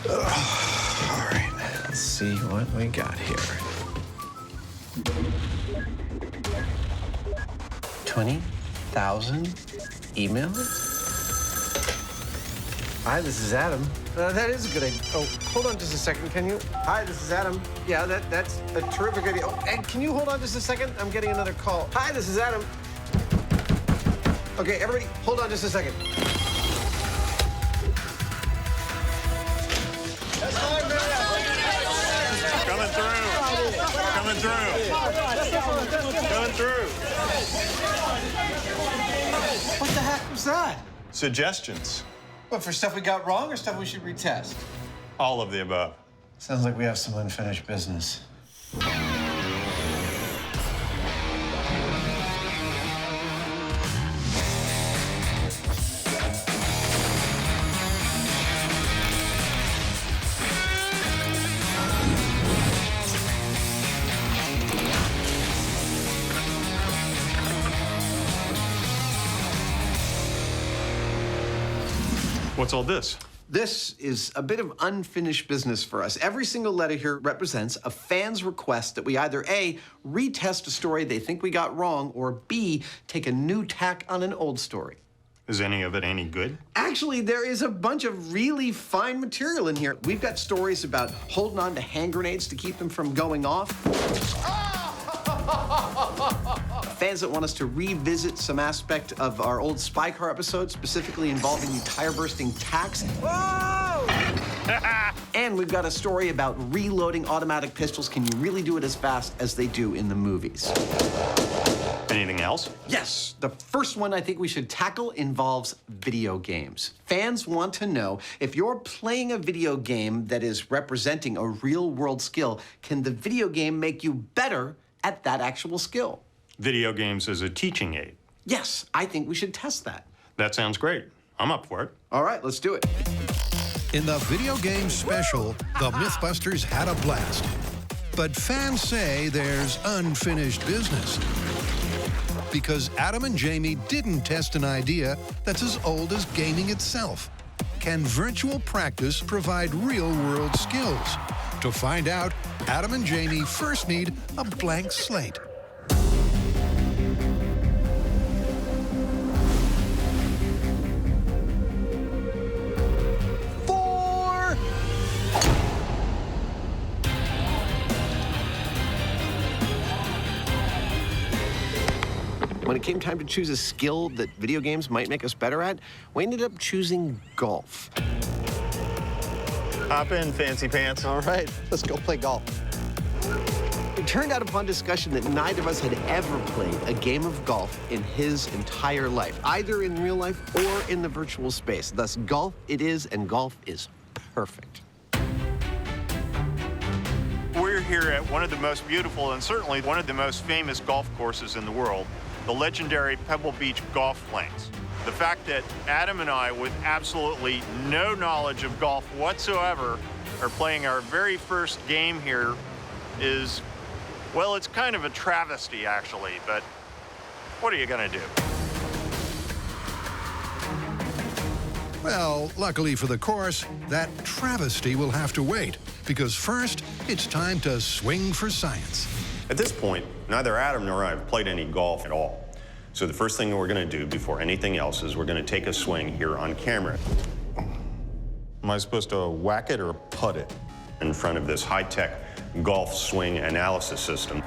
All right, let's see what we got here. 20,000 emails? Hi, this is Adam. That is a good idea. Oh, hold on just a second, can you? Hi, this is Adam. Yeah, that's a terrific idea. Oh, and can you hold on just a second? I'm getting another call. Hi, this is Adam. Okay, everybody, hold on just a second. That's fine, man. Coming through. Coming through. Coming through. What the heck was that? Suggestions. What, for stuff we got wrong or stuff we should retest? All of the above. Sounds like we have some unfinished business. What's all this? This is a bit of unfinished business for us. Every single letter here represents a fan's request that we either A, retest a story they think we got wrong, or B, take a new tack on an old story. Is any of it any good? Actually, there is a bunch of really fine material in here. We've got stories about holding on to hand grenades to keep them from going off. Fans that want us to revisit some aspect of our old spy car episode, specifically involving the tire-bursting tacks. Whoa! And we've got a story about reloading automatic pistols. Can you really do it as fast as they do in the movies? Anything else? Yes. The first one I think we should tackle involves video games. Fans want to know, if you're playing a video game that is representing a real-world skill, can the video game make you better at that actual skill? Video games as a teaching aid. Yes, I think we should test that. That sounds great. I'm up for it. All right, let's do it. In the video game special, the Mythbusters had a blast. But fans say there's unfinished business. Because Adam and Jamie didn't test an idea that's as old as gaming itself. Can virtual practice provide real-world skills? To find out, Adam and Jamie first need a blank slate. When it came time to choose a skill that video games might make us better at, we ended up choosing golf. Hop in, fancy pants. All right, let's go play golf. It turned out upon discussion that neither of us had ever played a game of golf in his entire life, either in real life or in the virtual space. Thus, golf it is, and golf is perfect. We're here at one of the most beautiful and certainly one of the most famous golf courses in the world, the legendary Pebble Beach Golf Links. The fact that Adam and I, with absolutely no knowledge of golf whatsoever, are playing our very first game here is, well, it's kind of a travesty, actually, but what are you gonna do? Well, luckily for the course, that travesty will have to wait, because first, it's time to swing for science. At this point, neither Adam nor I have played any golf at all. So the first thing we're gonna do before anything else is we're gonna take a swing here on camera. Am I supposed to whack it or putt it? In front of this high-tech golf swing analysis system.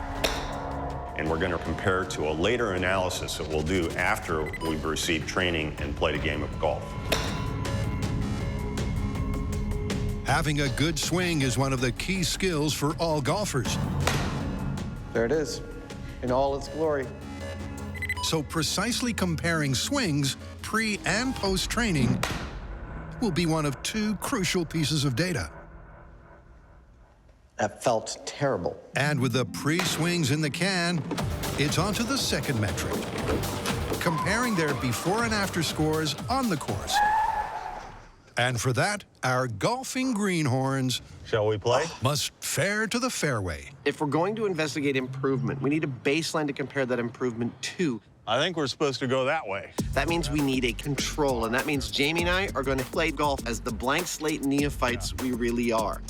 And we're gonna compare to a later analysis that we'll do after we've received training and played a game of golf. Having a good swing is one of the key skills for all golfers. There it is, in all its glory. So precisely comparing swings pre- and post-training will be one of two crucial pieces of data. That felt terrible. And with the pre-swings in the can, it's on to the second metric, comparing their before and after scores on the course. And for that, our golfing greenhorns Shall we play? must fare to the fairway. If we're going to investigate improvement, we need a baseline to compare that improvement to. I think we're supposed to go that way. That means we need a control, and that means Jamie and I are going to play golf as the blank slate neophytes we really are.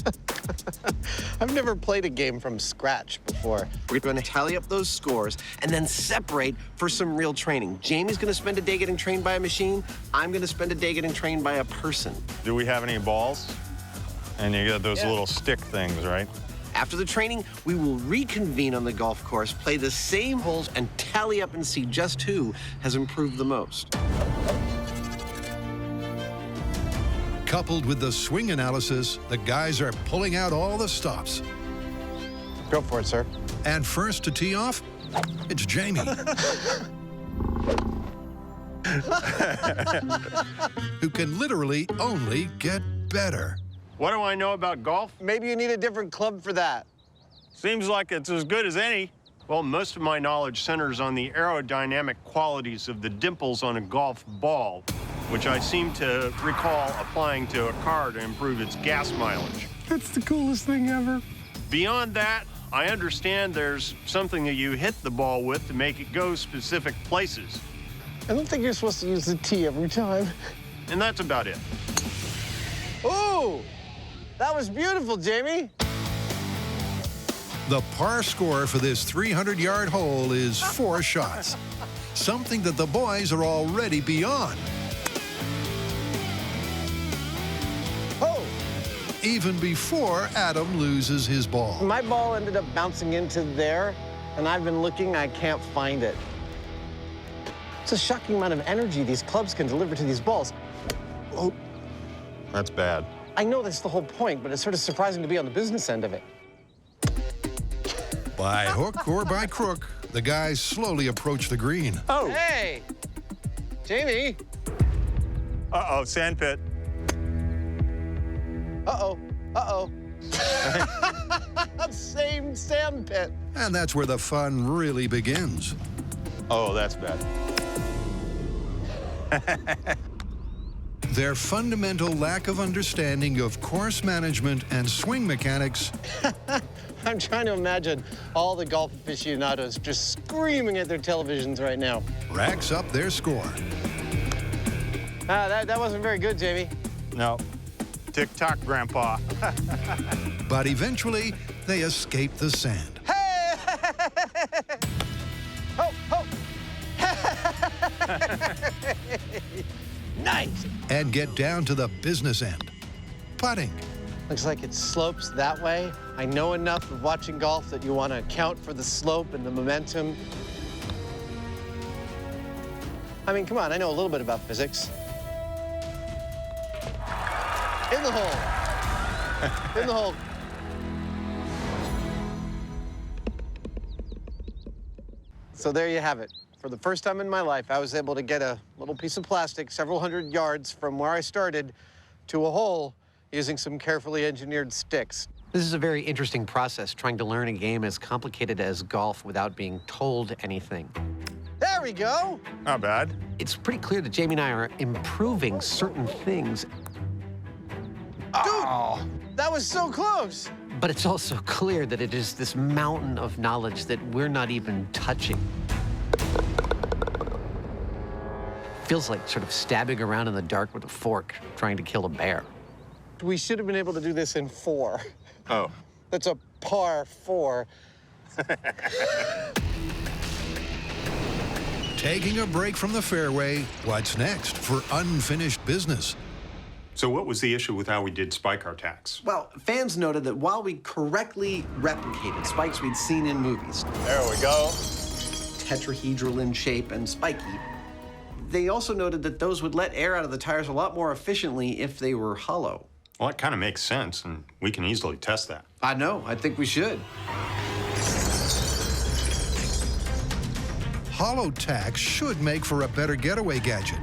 I've never played a game from scratch before. We're going to tally up those scores and then separate for some real training. Jamie's going to spend a day getting trained by a machine. I'm going to spend a day getting trained by a person. Do we have any balls? And you got those little stick things, right? After the training, we will reconvene on the golf course, play the same holes, and tally up and see just who has improved the most. Coupled with the swing analysis, the guys are pulling out all the stops. Go for it, sir. And first to tee off, it's Jamie. Who can literally only get better. What do I know about golf? Maybe you need a different club for that. Seems like it's as good as any. Well, most of my knowledge centers on the aerodynamic qualities of the dimples on a golf ball, which I seem to recall applying to a car to improve its gas mileage. That's the coolest thing ever. Beyond that, I understand there's something that you hit the ball with to make it go specific places. I don't think you're supposed to use the tee every time. And that's about it. Ooh! That was beautiful, Jamie. The par score for this 300-yard hole is 4 shots, something that the boys are already beyond. Oh! Even before Adam loses his ball. My ball ended up bouncing into there, and I've been looking, I can't find it. It's a shocking amount of energy these clubs can deliver to these balls. Oh, That's bad. I know that's the whole point, but it's sort of surprising to be on the business end of it. By hook or by crook, the guys slowly approach the green. Oh! Hey! Jamie! Uh-oh, sandpit. Uh-oh. Uh-oh. Same sand pit. And that's where the fun really begins. Oh, that's bad. Their fundamental lack of understanding of course management and swing mechanics I'm trying to imagine all the golf aficionados just screaming at their televisions right now. racks up their score. That wasn't very good, Jamie. No. Tick-tock, Grandpa. But eventually, they escape the sand. Hey! Oh, oh! Nice! And get down to the business end, putting. Looks like it slopes that way. I know enough of watching golf that you want to account for the slope and the momentum. I mean, come on, I know a little bit about physics. In the hole. In the hole. So there you have it. For the first time in my life, I was able to get a little piece of plastic several hundred yards from where I started to a hole using some carefully engineered sticks. This is a very interesting process, trying to learn a game as complicated as golf without being told anything. There we go. Not bad. It's pretty clear that Jamie and I are improving certain things, Dude, that was so close. but it's also clear that it is this mountain of knowledge that we're not even touching. Feels like sort of stabbing around in the dark with a fork, trying to kill a bear. We should have been able to do this in 4. Oh. That's a par 4. Taking a break from the fairway, what's next for unfinished business? So what was the issue with how we did spike our tacks? Well, fans noted that while we correctly replicated spikes we'd seen in movies, There we go. tetrahedral in shape and spiky, they also noted that those would let air out of the tires a lot more efficiently if they were hollow. Well, that kind of makes sense, and we can easily test that. I know, I think we should. Hollow tacks should make for a better getaway gadget.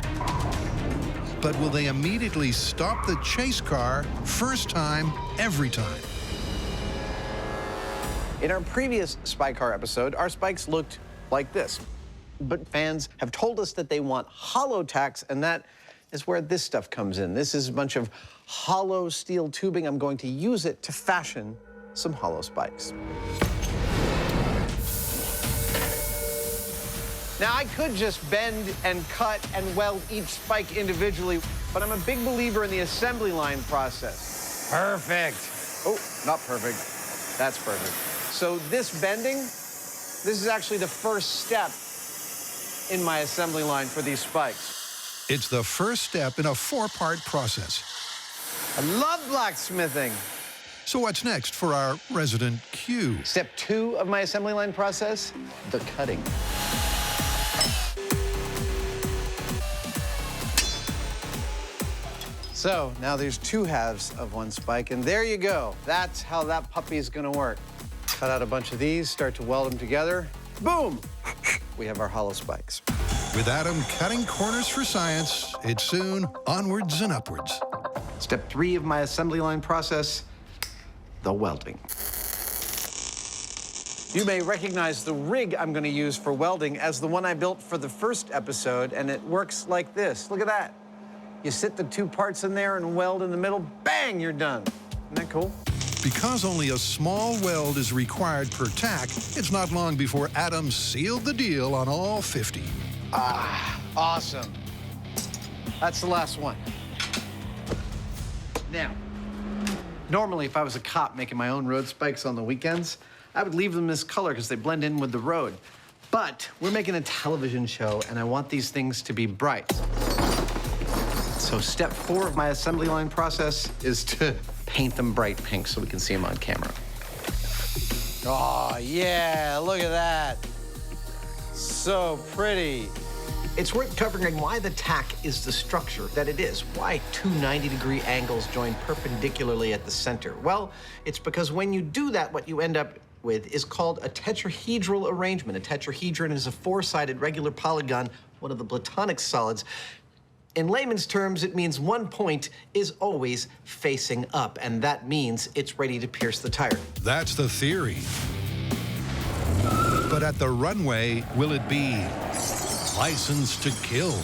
But will they immediately stop the chase car first time, every time? In our previous Spike Car episode, our spikes looked like this. But fans have told us that they want hollow tacks, and that is where this stuff comes in. This is a bunch of hollow steel tubing. I'm going to use it to fashion some hollow spikes. Now, I could just bend and cut and weld each spike individually, but I'm a big believer in the assembly line process. Perfect. Oh, not perfect. That's perfect. So this bending, this is actually the first step in my assembly line for these spikes. It's the first step in a 4-part process. I love blacksmithing. So what's next for our resident Q? Step 2 of my assembly line process, the cutting. So now there's 2 halves of one spike, and there you go. That's how that puppy's gonna work. Cut out a bunch of these, start to weld them together. Boom! We have our hollow spikes. With Adam cutting corners for science, it's soon onwards and upwards. Step 3 of my assembly line process, the welding. You may recognize the rig I'm gonna use for welding as the one I built for the first episode, and it works like this. Look at that. You sit the 2 parts in there and weld in the middle, bang, you're done. Isn't that cool? Because only a small weld is required per tack, it's not long before Adam sealed the deal on all 50. Ah, awesome. That's the last one. Now, normally if I was a cop making my own road spikes on the weekends, I would leave them this color because they blend in with the road. But we're making a television show and I want these things to be bright. So step 4 of my assembly line process is to paint them bright pink so we can see them on camera. Oh, yeah, look at that. So pretty. It's worth covering why the tack is the structure that it is. Why 2 90-degree angles join perpendicularly at the center? Well, it's because when you do that, what you end up with is called a tetrahedral arrangement. A tetrahedron is a 4-sided regular polygon, one of the Platonic solids. In layman's terms, it means one point is always facing up, and that means it's ready to pierce the tire. That's the theory. But at the runway, will it be license to kill?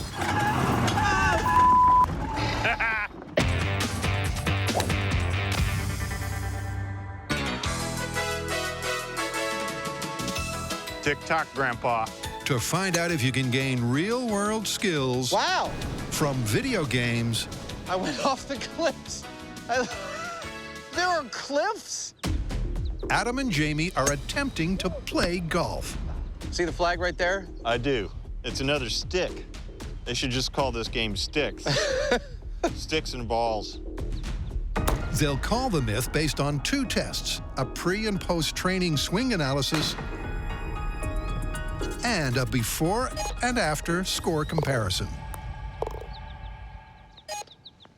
Tick-tock, Grandpa. To find out if you can gain real-world skills Wow, from video games, I went off the cliffs. There are cliffs? Adam and Jamie are attempting to play golf. See the flag right there? I do. It's another stick. They should just call this game Sticks. Sticks and balls. They'll call the myth based on 2 tests, a pre- and post-training swing analysis and a before and after score comparison.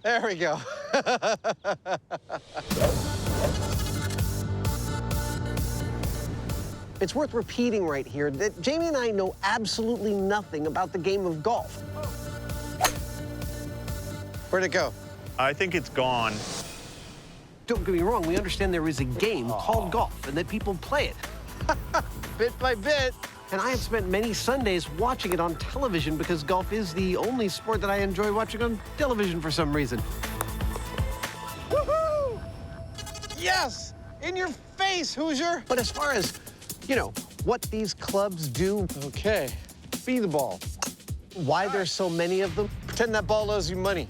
There we go. It's worth repeating right here that Jamie and I know absolutely nothing about the game of golf. Where'd it go? I think it's gone. Don't get me wrong, we understand there is a game called golf and that people play it. Bit by bit. And I have spent many Sundays watching it on television because golf is the only sport that I enjoy watching on television for some reason. Woohoo! Yes! In your face, Hoosier! But as far as, you know, what these clubs do, Okay, be the ball. why there's so many of them, Pretend that ball owes you money.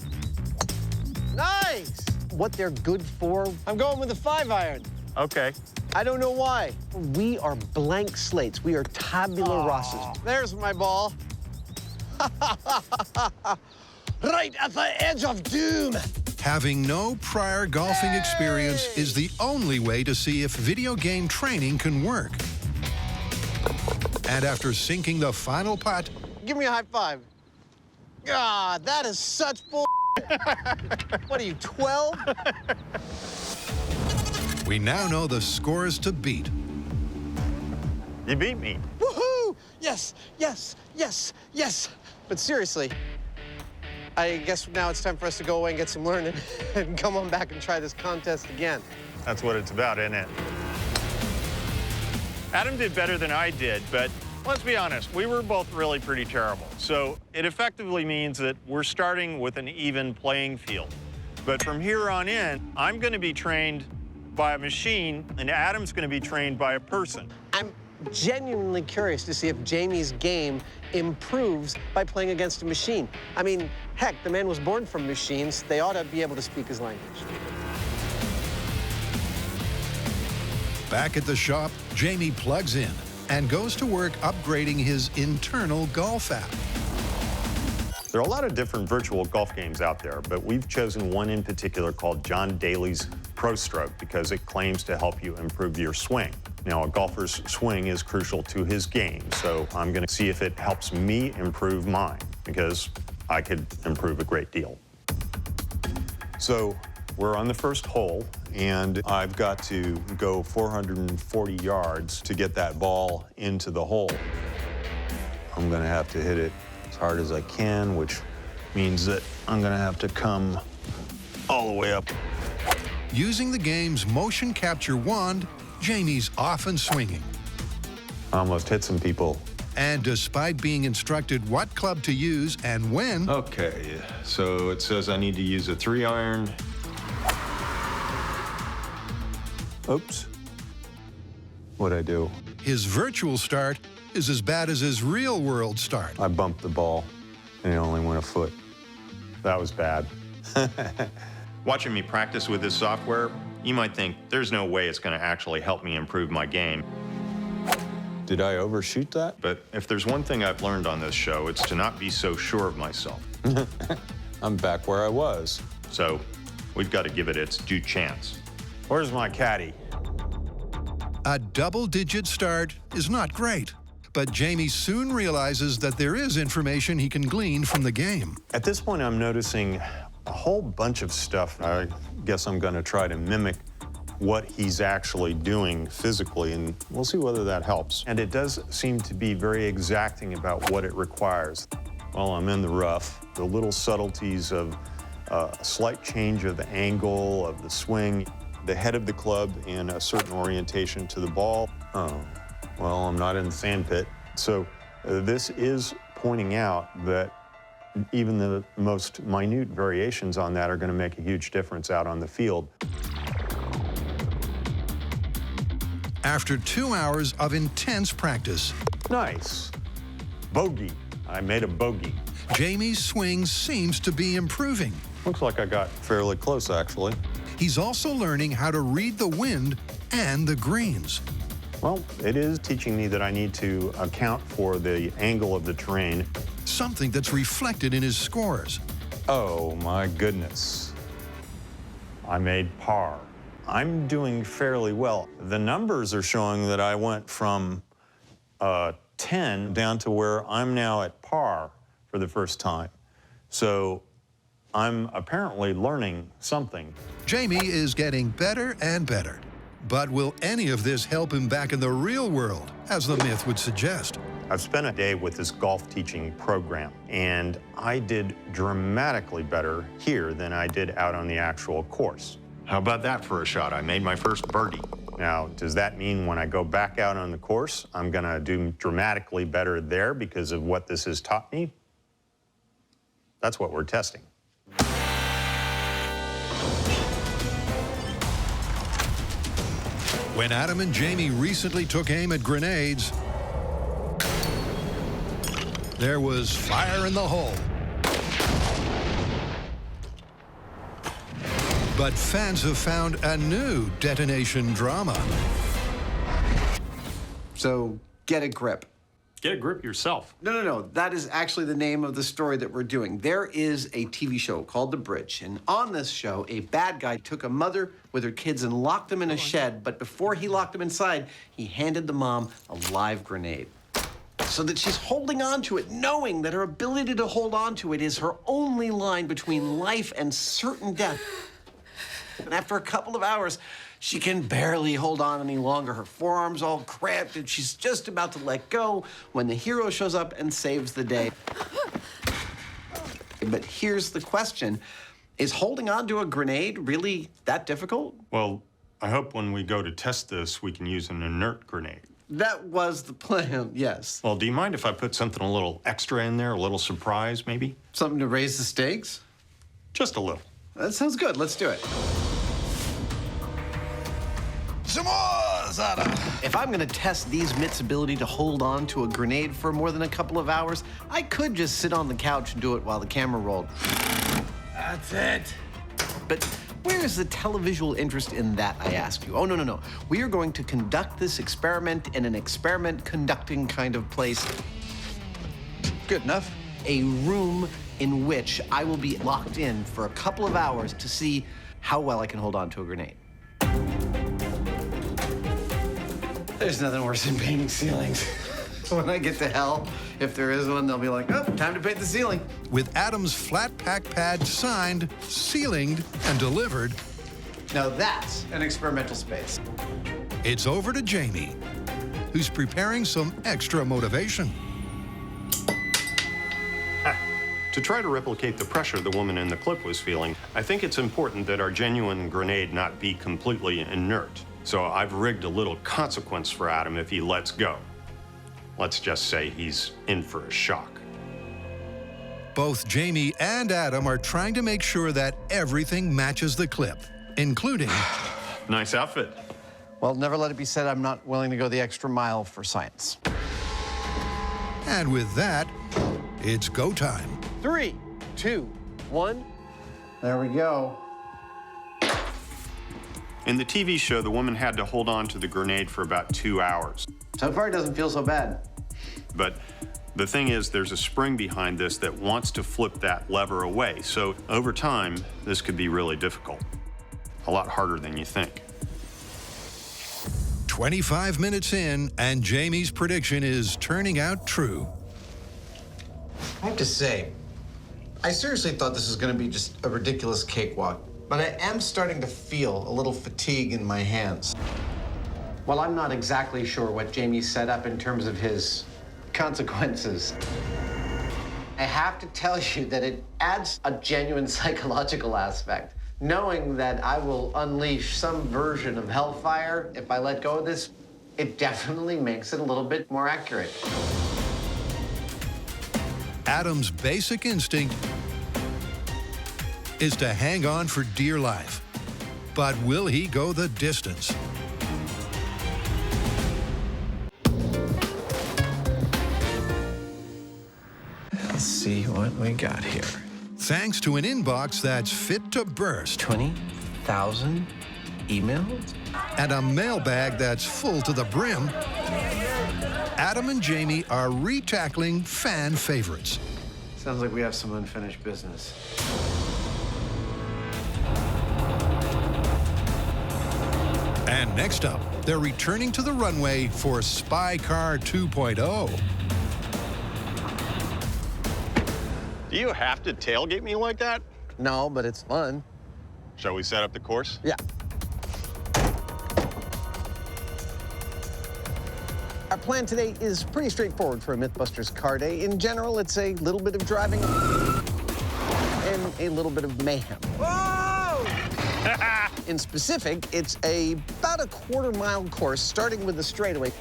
Nice! what they're good for, I'm going with the 5-iron. Okay. I don't know why. we are blank slates. We are tabula rasas. There's my ball. Right at the edge of doom. Having no prior golfing experience is the only way to see if video game training can work. And after sinking the final putt, Give me a high five. God, that is such bull. What are you, 12? we now know the scores to beat. You beat me. Woohoo! Yes, yes, yes, yes. But seriously, I guess now it's time for us to go away and get some learning and come on back and try this contest again. That's what it's about, isn't it? Adam did better than I did, but let's be honest, we were both really pretty terrible. So it effectively means that we're starting with an even playing field. But from here on in, I'm going to be trained by a machine, and Adam's going to be trained by a person. I'm genuinely curious to see if Jamie's game improves by playing against a machine. I mean, heck, the man was born from machines. They ought to be able to speak his language. Back at the shop, Jamie plugs in and goes to work upgrading his internal golf app. There are a lot of different virtual golf games out there, but we've chosen one in particular called John Daly's Pro Stroke because it claims to help you improve your swing. Now, a golfer's swing is crucial to his game, so I'm going to see if it helps me improve mine because I could improve a great deal. So we're on the first hole, and I've got to go 440 yards to get that ball into the hole. I'm going to have to hit it as hard as I can, which means that I'm going to have to come all the way up. Using the game's motion capture wand, Jamie's often swinging. I almost hit some people. And despite being instructed what club to use and when... Okay, so it says I need to use a 3-iron. Oops. What'd I do? His virtual start is as bad as his real-world start. I bumped the ball, and it only went a foot. That was bad. Watching me practice with this software, you might think there's no way it's going to actually help me improve my game. Did I overshoot that? But if there's one thing I've learned on this show, it's to not be so sure of myself. I'm back where I was. So we've got to give it its due chance. Where's my caddy? A double-digit start is not great, but Jamie soon realizes that there is information he can glean from the game. At this point, I'm noticing a whole bunch of stuff. I guess I'm going to try to mimic what he's actually doing physically, and we'll see whether that helps. And it does seem to be very exacting about what it requires. While I'm in the rough, the little subtleties of a slight change of the angle of the swing, the head of the club in a certain orientation to the ball. Oh, well, I'm not in the sandpit. So this is pointing out that even the most minute variations on that are going to make a huge difference out on the field. After 2 hours of intense practice, Nice. Bogey. I made a bogey. Jamie's swing seems to be improving. Looks like I got fairly close, actually. He's also learning how to read the wind and the greens. Well, it is teaching me that I need to account for the angle of the terrain. Something that's reflected in his scores. Oh, my goodness. I made par. I'm doing fairly well. The numbers are showing that I went from 10 down to where I'm now at par for the first time. So I'm apparently learning something. Jamie is getting better and better. But will any of this help him back in the real world, as the myth would suggest? I've spent a day with this golf teaching program, and I did dramatically better here than I did out on the actual course. How about that for a shot? I made my first birdie. Now, does that mean when I go back out on the course, I'm gonna do dramatically better there because of what this has taught me? That's what we're testing. When Adam and Jamie recently took aim at grenades, there was fire in the hole. But fans have found a new detonation drama. So get a grip. Get a grip yourself. No. That is actually the name of the story that we're doing. There is a TV show called The Bridge, and on this show, a bad guy took a mother with her kids and locked them in a shed, but before he locked them inside, he handed the mom a live grenade. So that she's holding on to it, knowing that her ability to hold on to it is her only line between life and certain death. And after a couple of hours, she can barely hold on any longer. Her forearm's all cramped, and she's just about to let go when the hero shows up and saves the day. But here's the question. Is holding on to a grenade really that difficult? Well, I hope when we go to test this, we can use an inert grenade. That was the plan, yes. Well, do you mind if I put something a little extra in there, a little surprise, maybe? Something to raise the stakes? Just a little. That sounds good. Let's do it. some oars, Adam. If I'm gonna test these mitts' ability to hold on to a grenade for more than a couple of hours, I could just sit on the couch and do it while the camera rolled. That's it. But where is the televisual interest in that, I ask you? Oh, no, no, no. We are going to conduct this experiment in an experiment conducting kind of place. Good enough. A room in which I will be locked in for a couple of hours to see how well I can hold on to a grenade. There's nothing worse than painting ceilings. When I get to hell, if there is one, they'll be like, oh, time to paint the ceiling. With Adam's flat pack pad signed, ceilinged, and delivered, Now that's an experimental space. it's over to Jamie, who's preparing some extra motivation. To try to replicate the pressure the woman in the clip was feeling, I think it's important that our genuine grenade not be completely inert. So I've rigged a little consequence for Adam if he lets go. Let's just say he's in for a shock. Both Jamie and Adam are trying to make sure that everything matches the clip, including Nice outfit. Well, never let it be said I'm not willing to go the extra mile for science. and with that, it's go time. 3, 2, 1. There we go. In the TV show, the woman had to hold on to the grenade for about 2 hours. So far, it doesn't feel so bad. But the thing is, there's a spring behind this that wants to flip that lever away. So over time, this could be really difficult. A lot harder than you think. 25 minutes in, and Jamie's prediction is turning out true. I have to say, I seriously thought this was going to be just a ridiculous cakewalk, but I am starting to feel a little fatigue in my hands. Well, I'm not exactly sure what Jamie set up in terms of his consequences. I have to tell you that it adds a genuine psychological aspect. Knowing that I will unleash some version of hellfire if I let go of this, it definitely makes it a little bit more accurate. Adam's basic instinct is to hang on for dear life. But will he go the distance? Let's see what we got here. Thanks to an inbox that's fit to burst 20,000 emails? and a mailbag that's full to the brim, Adam and Jamie are retackling fan favorites. Sounds like we have some unfinished business. And next up, they're returning to the runway for Spy Car 2.0. Do you have to tailgate me like that? No, but it's fun. Shall we set up the course? Yeah. Our plan today is pretty straightforward for a Mythbusters car day. In general, it's a little bit of driving and a little bit of mayhem. Whoa! In specific, it's about a quarter-mile course, starting with a straightaway.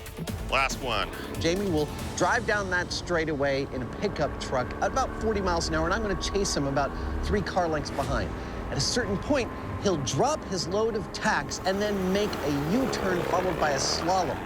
Last one. Jamie will drive down that straightaway in a pickup truck at about 40 miles an hour, and I'm going to chase him about 3 car lengths behind. At a certain point, he'll drop his load of tacks and then make a U-turn followed by a slalom.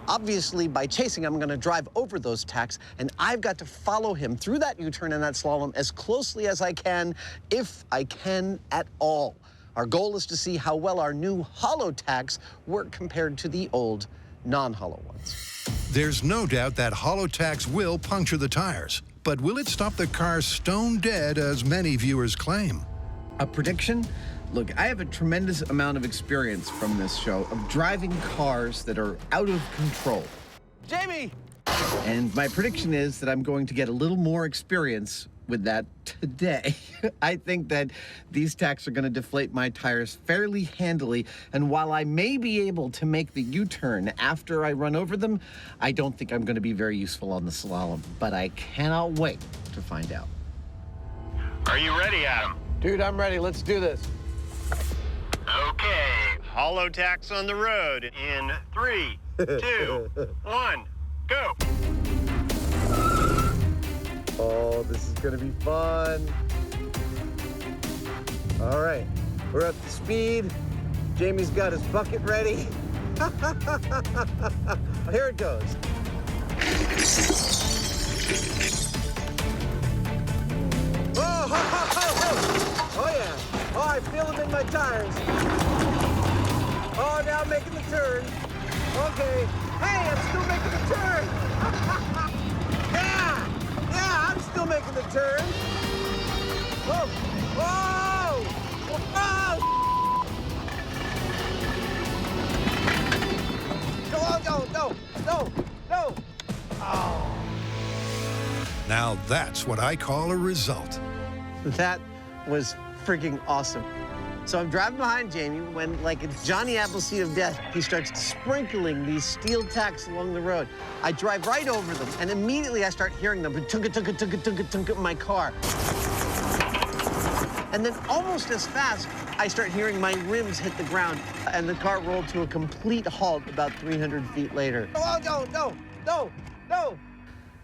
Obviously, by chasing, I'm going to drive over those tacks, and I've got to follow him through that U-turn and that slalom as closely as I can, if I can at all. Our goal is to see how well our new hollow tacks work compared to the old non-hollow ones. There's no doubt that hollow tacks will puncture the tires, but will it stop the car stone dead as many viewers claim? A prediction? Look, I have a tremendous amount of experience from this show of driving cars that are out of control. Jamie! And my prediction is that I'm going to get a little more experience with that today. I think that these tacks are going to deflate my tires fairly handily, and while I may be able to make the U-turn after I run over them, I don't think I'm going to be very useful on the slalom, but I cannot wait to find out. Are you ready, Adam? Dude, I'm ready. Let's do this. Okay. Hollow tacks on the road in 3, 2, 1, go. Oh, this is gonna be fun. All right, we're up to speed. Jamie's got his bucket ready. Here it goes. Oh, ho, ho, ho, ho. Oh, yeah. Oh, I feel them in my tires. Oh, now I'm making the turn. Okay. Hey, I'm still making the turn. Yeah, I'm still making the turn. Oh, whoa! Oh! No! Oh. Now that's what I call a result. That was freaking awesome. So I'm driving behind Jamie when, like it's Johnny Appleseed of death, he starts sprinkling these steel tacks along the road. I drive right over them, and immediately I start hearing them, tunka in my car. And then almost as fast, I start hearing my rims hit the ground, and the car rolled to a complete halt about 300 feet later. Oh, no!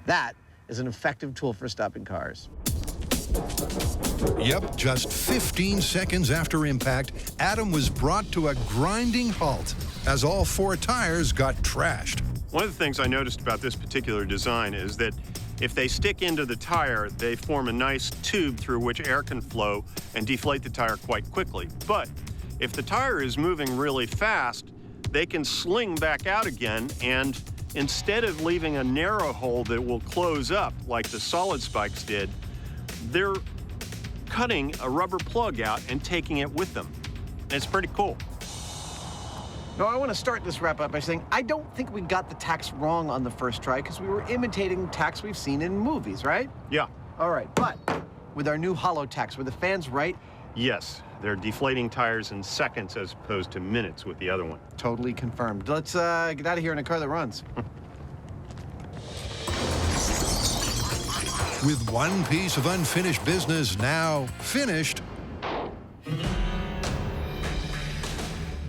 That is an effective tool for stopping cars. Yep, just 15 seconds after impact, Adam was brought to a grinding halt as all 4 tires got trashed. One of the things I noticed about this particular design is that if they stick into the tire, they form a nice tube through which air can flow and deflate the tire quite quickly. But if the tire is moving really fast, they can sling back out again, and instead of leaving a narrow hole that will close up like the solid spikes did, they're cutting a rubber plug out and taking it with them. It's pretty cool. Now, I want to start this wrap-up by saying I don't think we got the tacks wrong on the first try because we were imitating tacks we've seen in movies, right? Yeah. All right, but with our new hollow tacks, were the fans right? Yes, they're deflating tires in seconds as opposed to minutes with the other one. Totally confirmed. Let's get out of here in a car that runs. With one piece of unfinished business now finished,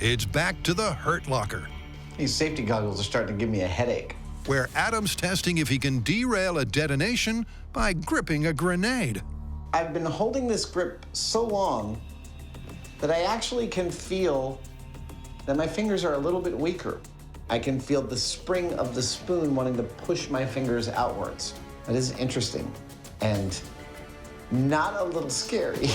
it's back to the hurt locker, These safety goggles are starting to give me a headache. where Adam's testing if he can derail a detonation by gripping a grenade. I've been holding this grip so long that I actually can feel that my fingers are a little bit weaker. I can feel the spring of the spoon wanting to push my fingers outwards. That is interesting and not a little scary.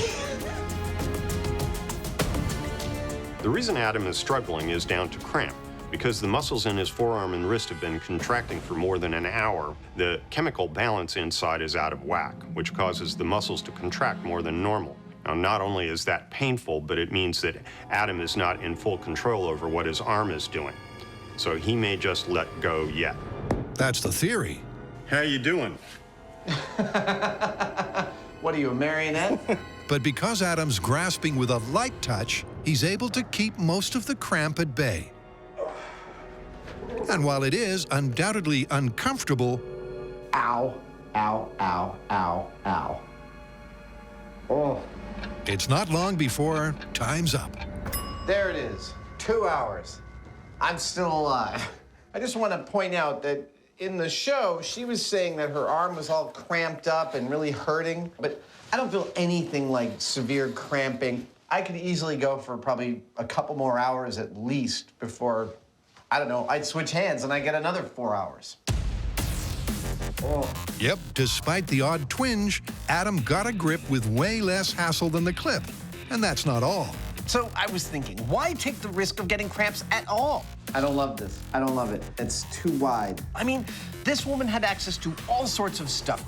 The reason Adam is struggling is down to cramp. Because the muscles in his forearm and wrist have been contracting for more than an hour, the chemical balance inside is out of whack, which causes the muscles to contract more than normal. Now, not only is that painful, but it means that Adam is not in full control over what his arm is doing. So he may just let go yet. That's the theory. How you doing? What are you, a marionette? But because Adam's grasping with a light touch, he's able to keep most of the cramp at bay. And while it is undoubtedly uncomfortable, Ow, ow, ow, ow, ow. Oh. it's not long before time's up. There it is, 2 hours. I'm still alive. I just want to point out that in the show, she was saying that her arm was all cramped up and really hurting, but I don't feel anything like severe cramping. I could easily go for probably a couple more hours at least before, I don't know, I'd switch hands and I get another 4 hours. Oh. Yep, despite the odd twinge, Adam got a grip with way less hassle than the clip. And that's not all. So I was thinking, why take the risk of getting cramps at all? I don't love this. I don't love it. It's too wide. I mean, this woman had access to all sorts of stuff.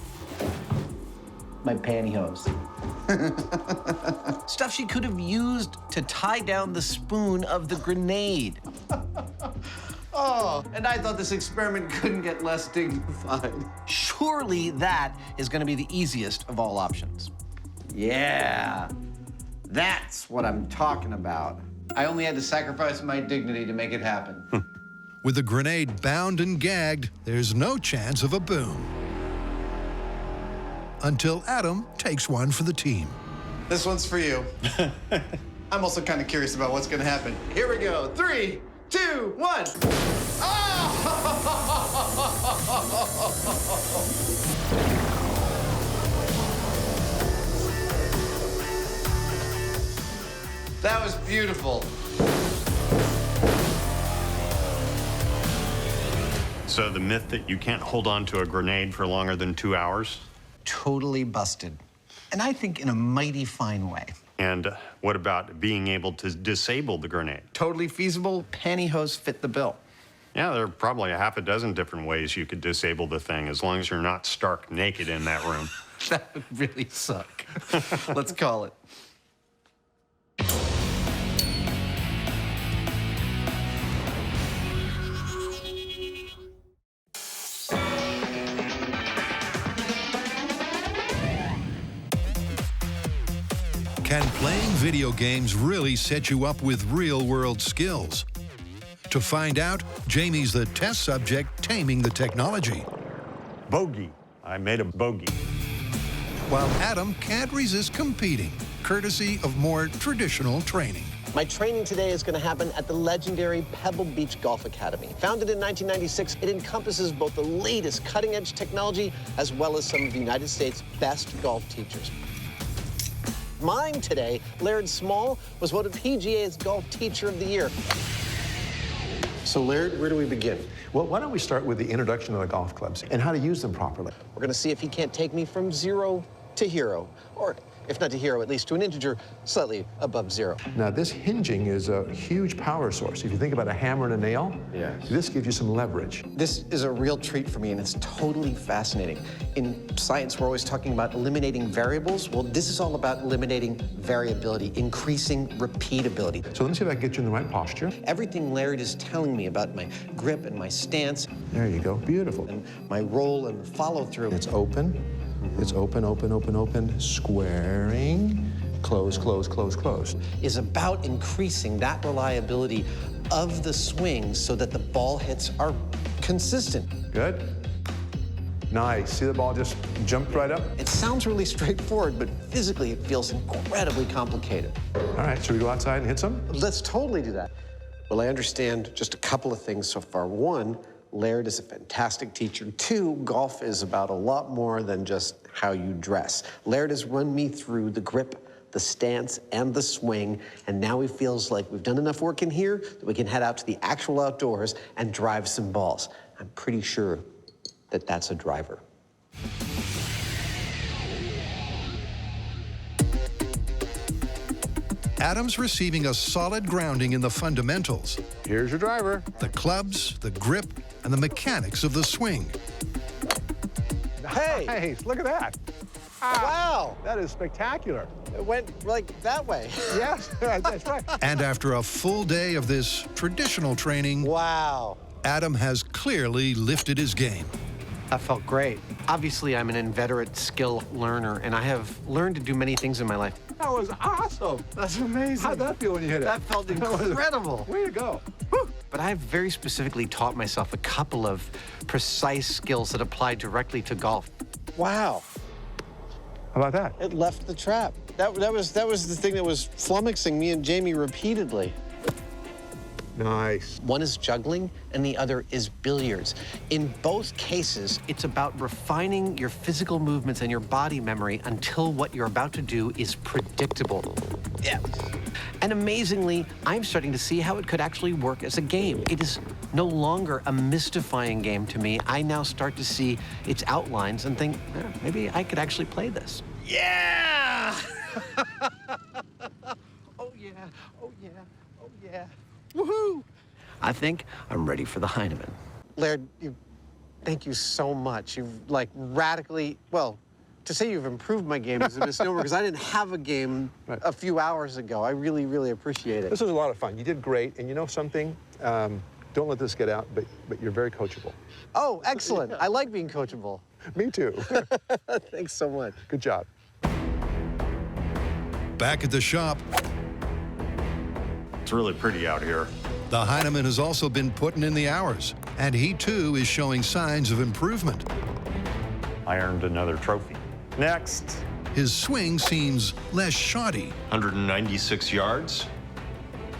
My pantyhose. Stuff she could have used to tie down the spoon of the grenade. Oh, and I thought this experiment couldn't get less dignified. Surely that is going to be the easiest of all options. Yeah, that's what I'm talking about. I only had to sacrifice my dignity to make it happen. With the grenade bound and gagged, there's no chance of a boom. Until Adam takes one for the team. This one's for you. I'm also kind of curious about what's going to happen. Here we go. 3, 2, 1. Oh! That was beautiful. So the myth that you can't hold on to a grenade for longer than 2 hours? Totally busted. And I think in a mighty fine way. And what about being able to disable the grenade? Totally feasible. Pantyhose fit the bill. Yeah, there are probably a half a dozen different ways you could disable the thing, as long as you're not stark naked in that room. That would really suck. Let's call it. Can playing video games really set you up with real-world skills? To find out, Jamie's the test subject taming the technology, Bogey. I made a bogey. while Adam can't resist competing, courtesy of more traditional training. My training today is going to happen at the legendary Pebble Beach Golf Academy. Founded in 1996, it encompasses both the latest cutting-edge technology as well as some of the United States' best golf teachers. Mine today, Laird Small, was voted PGA's Golf Teacher of the Year. So, Laird, where do we begin? Well, why don't we start with the introduction of the golf clubs and how to use them properly. We're going to see if he can't take me from 0 to hero, or if not to hero, at least to an integer slightly above 0. Now, this hinging is a huge power source. If you think about a hammer and a nail, this gives you some leverage. This is a real treat for me, and it's totally fascinating. In science, we're always talking about eliminating variables. Well, this is all about eliminating variability, increasing repeatability. So let me see if I can get you in the right posture. Everything Laird is telling me about my grip and my stance There you go, beautiful. and my roll and follow-through. It's open, it's open, open, open, open, squaring, close, close, close, close. Is about increasing that reliability of the swing so that the ball hits are consistent. Good. Nice, see the ball just jumped right up? It sounds really straightforward, but physically it feels incredibly complicated. All right, should we go outside and hit some? Let's totally do that. Well, I understand just a couple of things so far. One, Laird is a fantastic teacher. Two, golf is about a lot more than just how you dress. Laird has run me through the grip, the stance, and the swing, and now he feels like we've done enough work in here that we can head out to the actual outdoors and drive some balls. I'm pretty sure that that's a driver. Adam's receiving a solid grounding in the fundamentals, Here's your driver. the clubs, the grip, and the mechanics of the swing. Hey! Nice, look at that. Wow! That is spectacular. It went like that way. Yes, that's right. And after a full day of this traditional training, Wow. Adam has clearly lifted his game. That felt great. Obviously, I'm an inveterate skill learner, and I have learned to do many things in my life. That was awesome. That's amazing. How'd that feel when you hit it? That felt incredible. Way to go. But I've very specifically taught myself a couple of precise skills that apply directly to golf. Wow. How about that? It left the trap. That was the thing that was flummoxing me and Jamie repeatedly. Nice. One is juggling, and the other is billiards. In both cases, it's about refining your physical movements and your body memory until what you're about to do is predictable. Yeah. And amazingly, I'm starting to see how it could actually work as a game. It is no longer a mystifying game to me. I now start to see its outlines and think, maybe I could actually play this. Yeah! Oh, yeah. Oh, yeah. Oh, yeah. Woohoo! I think I'm ready for the Hyneman. Laird, thank you so much. You've like radically, well, to say you've improved my game is a misnomer because I didn't have a game a few hours ago. I really, really appreciate it. This was a lot of fun. You did great. And you know something? Don't let this get out, but you're very coachable. Oh, excellent. I like being coachable. Me too. Thanks so much. Good job. Back at the shop, It's really pretty out here. the Hyneman has also been putting in the hours, and he too is showing signs of improvement. I earned another trophy. Next. His swing seems less shoddy, 196 yards.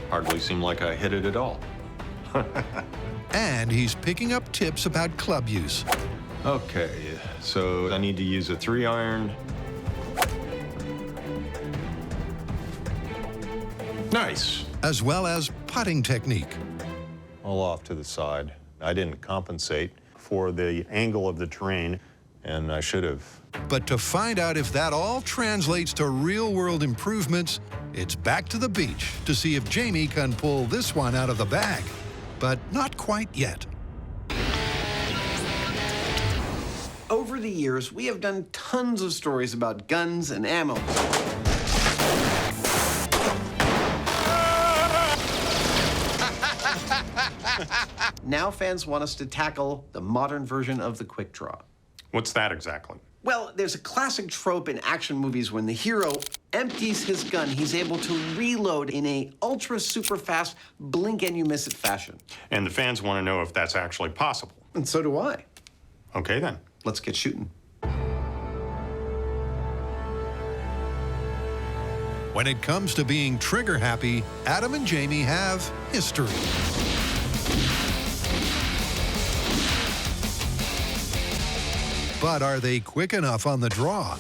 Hardly seemed like I hit it at all. and he's picking up tips about club use. Okay, so I need to use a 3-iron. Nice. As well as putting technique. All off to the side. I didn't compensate for the angle of the terrain, and I should have. But to find out if that all translates to real-world improvements, it's back to the beach to see if Jamie can pull this one out of the bag. But not quite yet. Over the years, we have done tons of stories about guns and ammo. Now fans want us to tackle the modern version of the quick draw. What's that exactly? Well, there's a classic trope in action movies when the hero empties his gun, he's able to reload in a ultra super fast blink and you miss it fashion. And the fans want to know if that's actually possible. And so do I. Okay, then. Let's get shooting. When it comes to being trigger happy, Adam and Jamie have history. But are they quick enough on the draw?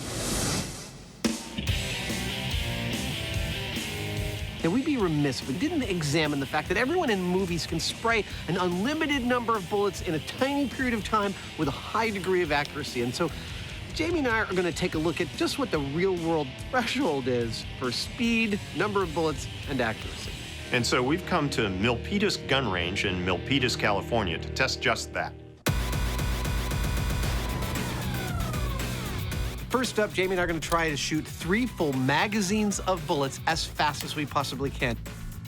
And we'd be remiss if we didn't examine the fact that everyone in movies can spray an unlimited number of bullets in a tiny period of time with a high degree of accuracy. And so Jamie and I are going to take a look at just what the real-world threshold is for speed, number of bullets, and accuracy. And so we've come to Milpitas Gun Range in Milpitas, California to test just that. First up, Jamie and I are going to try to shoot 3 full magazines of bullets as fast as we possibly can.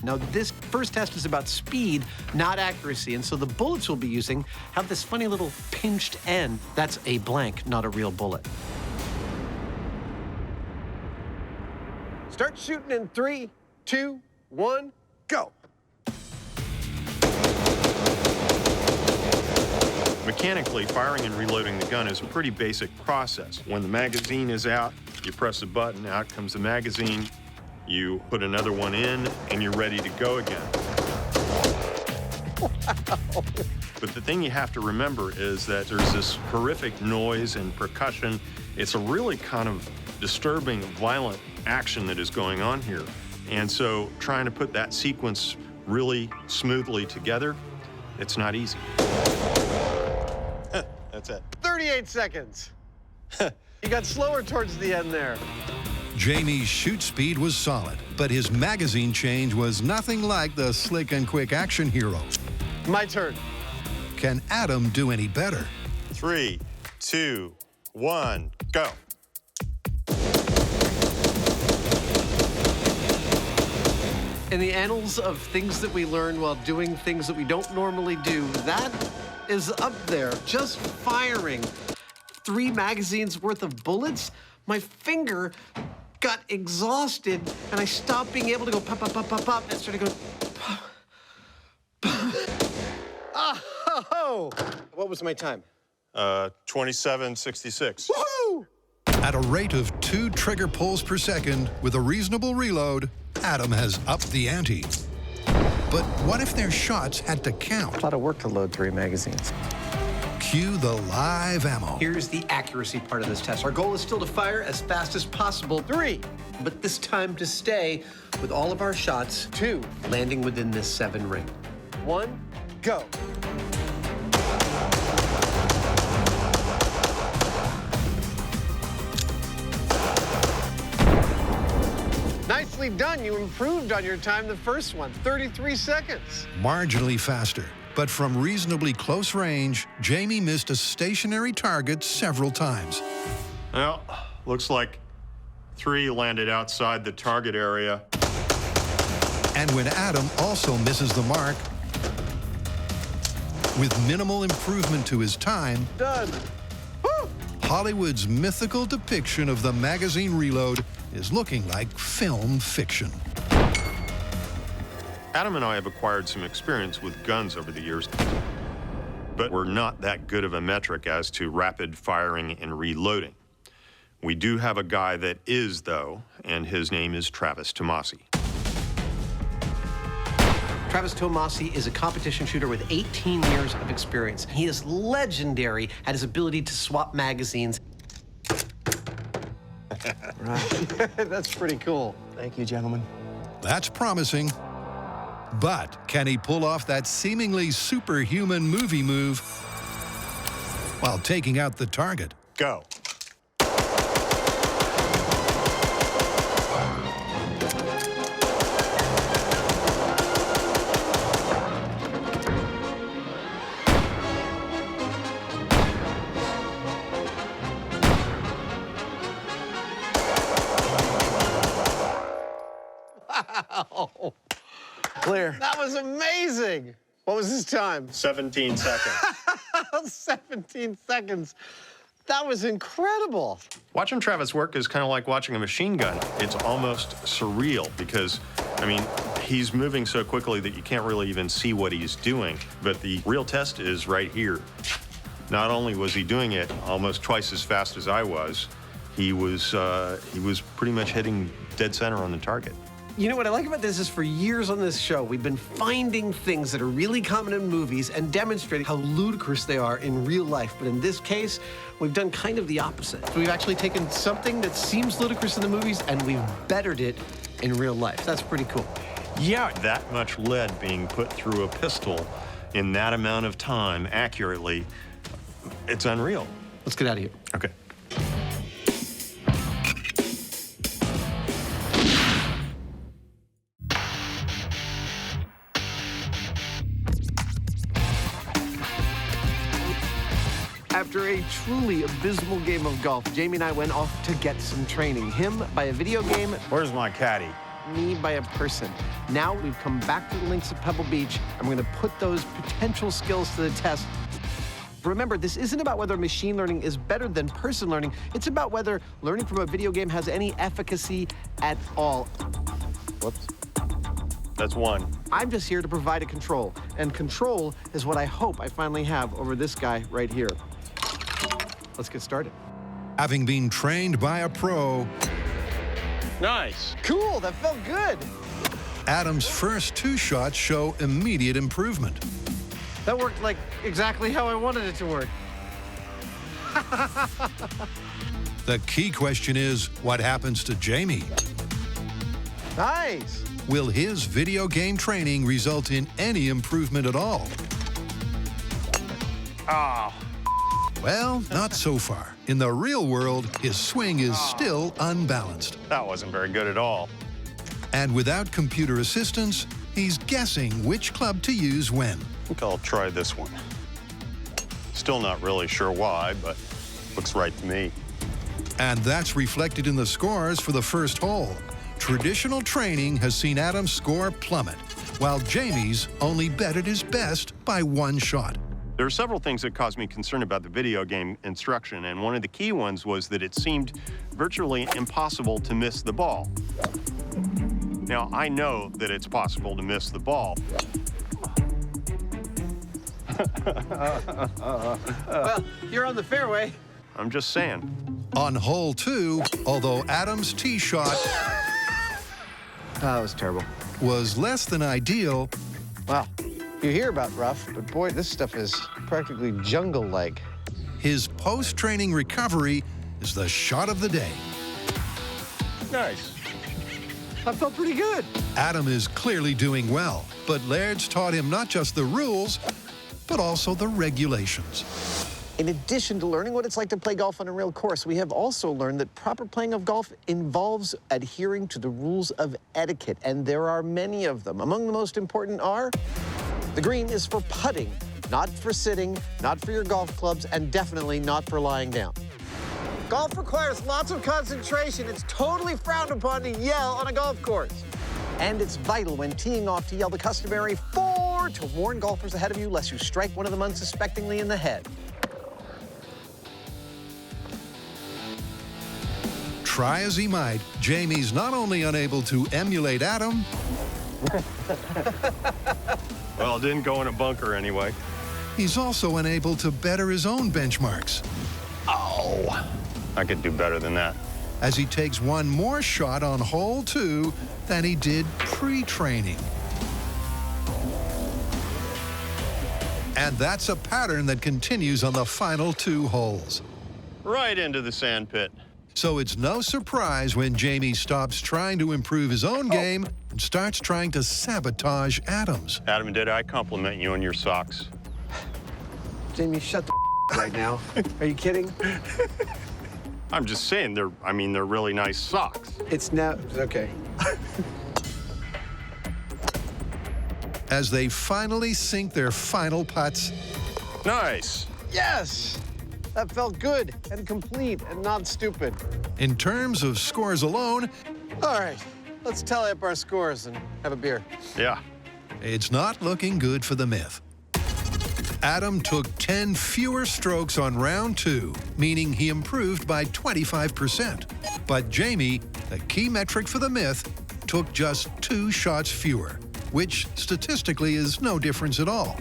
Now, this first test is about speed, not accuracy, and so the bullets we'll be using have this funny little pinched end. That's a blank, not a real bullet. Start shooting in 3, 2, 1, go. Mechanically, firing and reloading the gun is a pretty basic process. When the magazine is out, you press a button, out comes the magazine, you put another one in, and you're ready to go again. Wow. But the thing you have to remember is that there's this horrific noise and percussion. It's a really kind of disturbing, violent action that is going on here. And so trying to put that sequence really smoothly together, it's not easy. That's it. 38 seconds. You got slower towards the end there. Jamie's shoot speed was solid, but his magazine change was nothing like the slick and quick action hero. My turn. Can Adam do any better? 3, 2, 1, go. In the annals of things that we learn while doing things that we don't normally do, that is up there. Just firing 3 magazines worth of bullets, my finger got exhausted and I stopped being able to go pop, pop, pop, pop, pop, and started going pop, pop. Oh! What was my time? 27:66. Woohoo! At a rate of 2 trigger pulls per second with a reasonable reload, Adam has upped the ante. But what if their shots had to count? A lot of work to load 3 magazines. Cue the live ammo. Here's the accuracy part of this test. Our goal is still to fire as fast as possible. 3, but this time to stay with all of our shots. 2, landing within this 7 ring. 1, go. Nicely done. You improved on your time the first one, 33 seconds. Marginally faster, but from reasonably close range, Jamie missed a stationary target several times. Well, looks like 3 landed outside the target area. And when Adam also misses the mark, with minimal improvement to his time, Done. Woo! Hollywood's mythical depiction of the magazine reload is looking like film fiction. Adam and I have acquired some experience with guns over the years, but we're not that good of a metric as to rapid firing and reloading. We do have a guy that is, though, and his name is Travis Tomasi. Travis Tomasi is a competition shooter with 18 years of experience. He is legendary at his ability to swap magazines. Right. That's pretty cool. Thank you, gentlemen. That's promising. But can he pull off that seemingly superhuman movie move while taking out the target. Go. Wow. Clear. That was amazing. What was his time? 17 seconds. 17 seconds. That was incredible. Watching Travis work is kind of like watching a machine gun. It's almost surreal because, I mean, he's moving so quickly that you can't really even see what he's doing. But the real test is right here. Not only was he doing it almost twice as fast as I was, he was pretty much hitting dead center on the target. You know what I like about this is for years on this show, we've been finding things that are really common in movies and demonstrating how ludicrous they are in real life. But in this case, we've done kind of the opposite. So we've actually taken something that seems ludicrous in the movies and we've bettered it in real life. That's pretty cool. Yeah, that much lead being put through a pistol in that amount of time accurately, it's unreal. Let's get out of here. Okay. After a truly abysmal game of golf, Jamie and I went off to get some training. Him by a video game, Where's my caddy? me by a person. Now we've come back to the links at Pebble Beach, and we're going to put those potential skills to the test. Remember, this isn't about whether machine learning is better than person learning. It's about whether learning from a video game has any efficacy at all. Whoops. That's one. I'm just here to provide a control, and control is what I hope I finally have over this guy right here. Let's get started. Having been trained by a pro, Nice. Cool, that felt good. Adam's first 2 shots show immediate improvement. That worked like exactly how I wanted it to work. The key question is, what happens to Jamie? Nice. Will his video game training result in any improvement at all? Ah. Well, not so far. In the real world, his swing is still unbalanced. That wasn't very good at all. And without computer assistance, he's guessing which club to use when. I think I'll try this one. Still not really sure why, but looks right to me. And that's reflected in the scores for the first hole. Traditional training has seen Adam's score plummet, while Jamie's only betted his best by 1 shot. There are several things that caused me concern about the video game instruction, and one of the key ones was that it seemed virtually impossible to miss the ball. Now, I know that it's possible to miss the ball. Well, you're on the fairway. I'm just saying. On hole 2, although Adam's tee shot That was terrible. was less than ideal, Wow. You hear about rough, but boy, this stuff is practically jungle-like. his post-training recovery is the shot of the day. Nice. That felt pretty good. Adam is clearly doing well, but Laird's taught him not just the rules, but also the regulations. In addition to learning what it's like to play golf on a real course, we have also learned that proper playing of golf involves adhering to the rules of etiquette, and there are many of them. Among the most important are, the green is for putting, not for sitting, not for your golf clubs, and definitely not for lying down. Golf requires lots of concentration. It's totally frowned upon to yell on a golf course. And it's vital when teeing off to yell the customary 4 to warn golfers ahead of you lest you strike one of them unsuspectingly in the head. Try as he might, Jamie's not only unable to emulate Adam, Well, it didn't go in a bunker anyway. he's also unable to better his own benchmarks Oh, I could do better than that. as he takes 1 more shot on hole 2 than he did pre-training. And that's a pattern that continues on the final 2 holes. Right into the sand pit. So it's no surprise when Jamie stops trying to improve his own game and starts trying to sabotage Adam's. Adam, did I compliment you on your socks? Jamie, shut the right now. Are you kidding? I'm just saying, they're really nice socks. It's now, okay. As they finally sink their final putts, Nice. Yes! That felt good and complete and not stupid. in terms of scores alone, All right, let's tally up our scores and have a beer. Yeah. it's not looking good for the Myth. Adam took 10 fewer strokes on round 2, meaning he improved by 25%. But Jamie, the key metric for the Myth, took just 2 shots fewer, which statistically is no difference at all.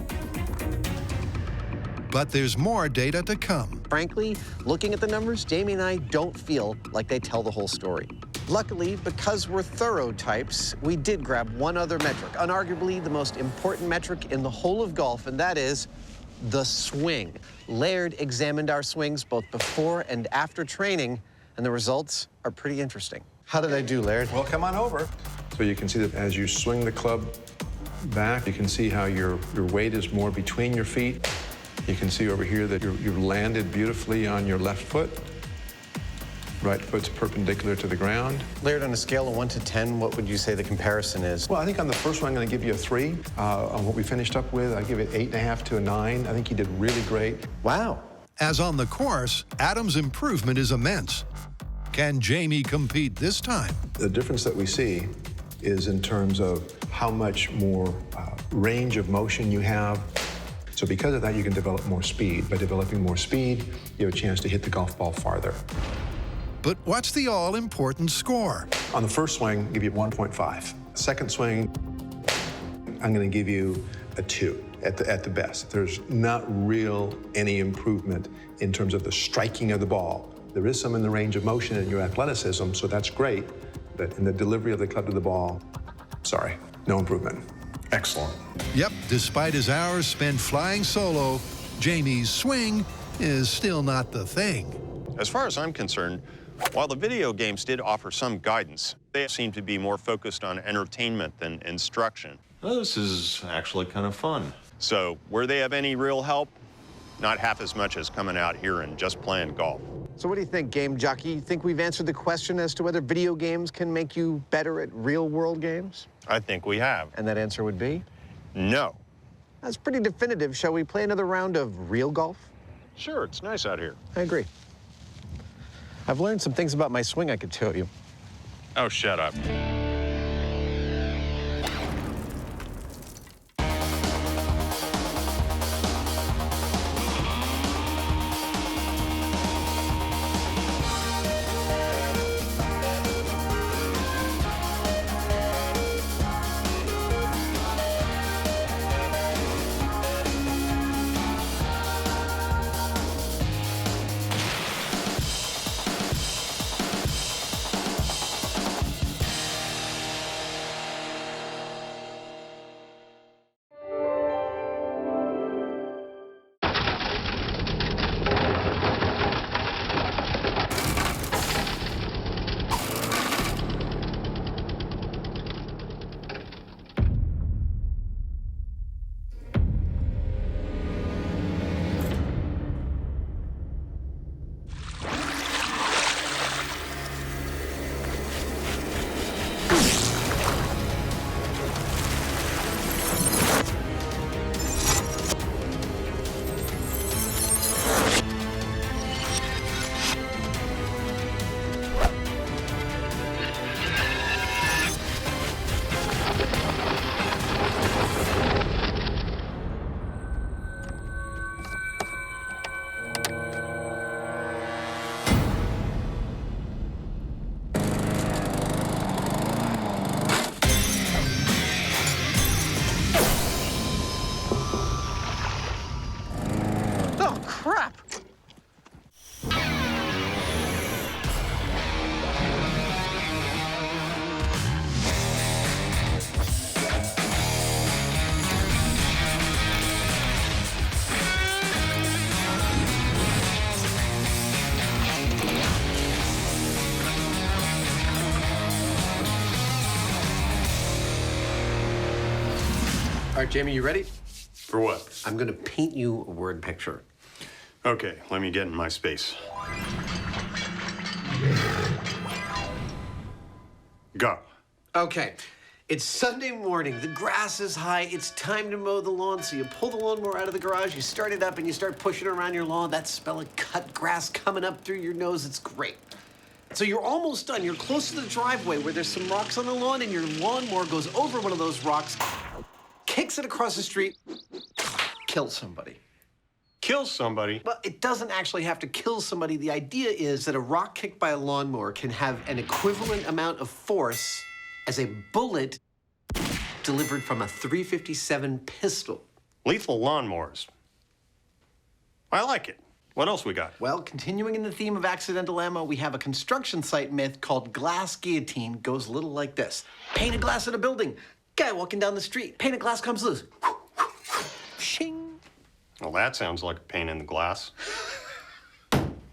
But there's more data to come. Frankly, looking at the numbers, Jamie and I don't feel like they tell the whole story. Luckily, because we're thorough types, we did grab one other metric, unarguably the most important metric in the whole of golf, and that is the swing. Laird examined our swings both before and after training, and the results are pretty interesting. How did I do, Laird? Well, come on over. So you can see that as you swing the club back, you can see how your weight is more between your feet. You can see over here that you've landed beautifully on your left foot. Right foot's perpendicular to the ground. Laird, on a scale of 1 to 10, what would you say the comparison is? Well, I think on the first one, I'm going to give you a 3. On what we finished up with, I give it 8.5 to a 9. I think you did really great. Wow. As on the course, Adam's improvement is immense. Can Jamie compete this time? The difference that we see is in terms of how much more range of motion you have. So because of that, you can develop more speed. By developing more speed, you have a chance to hit the golf ball farther. But what's the all-important score? On the first swing, I'll give you 1.5. Second swing, I'm going to give you a 2 at the best. There's not any improvement in terms of the striking of the ball. There is some in the range of motion and your athleticism, so that's great. But in the delivery of the club to the ball, sorry, no improvement. Excellent. Yep, despite his hours spent flying solo, Jamie's swing is still not the thing. As far as I'm concerned, while the video games did offer some guidance, they seem to be more focused on entertainment than instruction. Oh, this is actually kind of fun. So, were they of any real help? Not half as much as coming out here and just playing golf. So what do you think, Game Jockey? You think we've answered the question as to whether video games can make you better at real-world games? I think we have. And that answer would be? No. That's pretty definitive. Shall we play another round of real golf? Sure, it's nice out here. I agree. I've learned some things about my swing I could show you. Oh, shut up. All right, Jamie, you ready? For what? I'm going to paint you a word picture. Okay, let me get in my space. Go. Okay. It's Sunday morning. The grass is high. It's time to mow the lawn. So you pull the lawnmower out of the garage, you start it up, and you start pushing it around your lawn. That smell of cut grass coming up through your nose, it's great. So you're almost done. You're close to the driveway where there's some rocks on the lawn, and your lawnmower goes over one of those rocks, kicks it across the street, kills somebody. Kill somebody? But it doesn't actually have to kill somebody. The idea is that a rock kicked by a lawnmower can have an equivalent amount of force as a bullet delivered from a .357 pistol. Lethal lawnmowers. I like it. What else we got? Well, continuing in the theme of accidental ammo, we have a construction site myth called glass guillotine. Goes a little like this. Pane of glass in a building. Guy walking down the street. Pane of glass comes loose. Shing. Well, that sounds like a pain in the glass.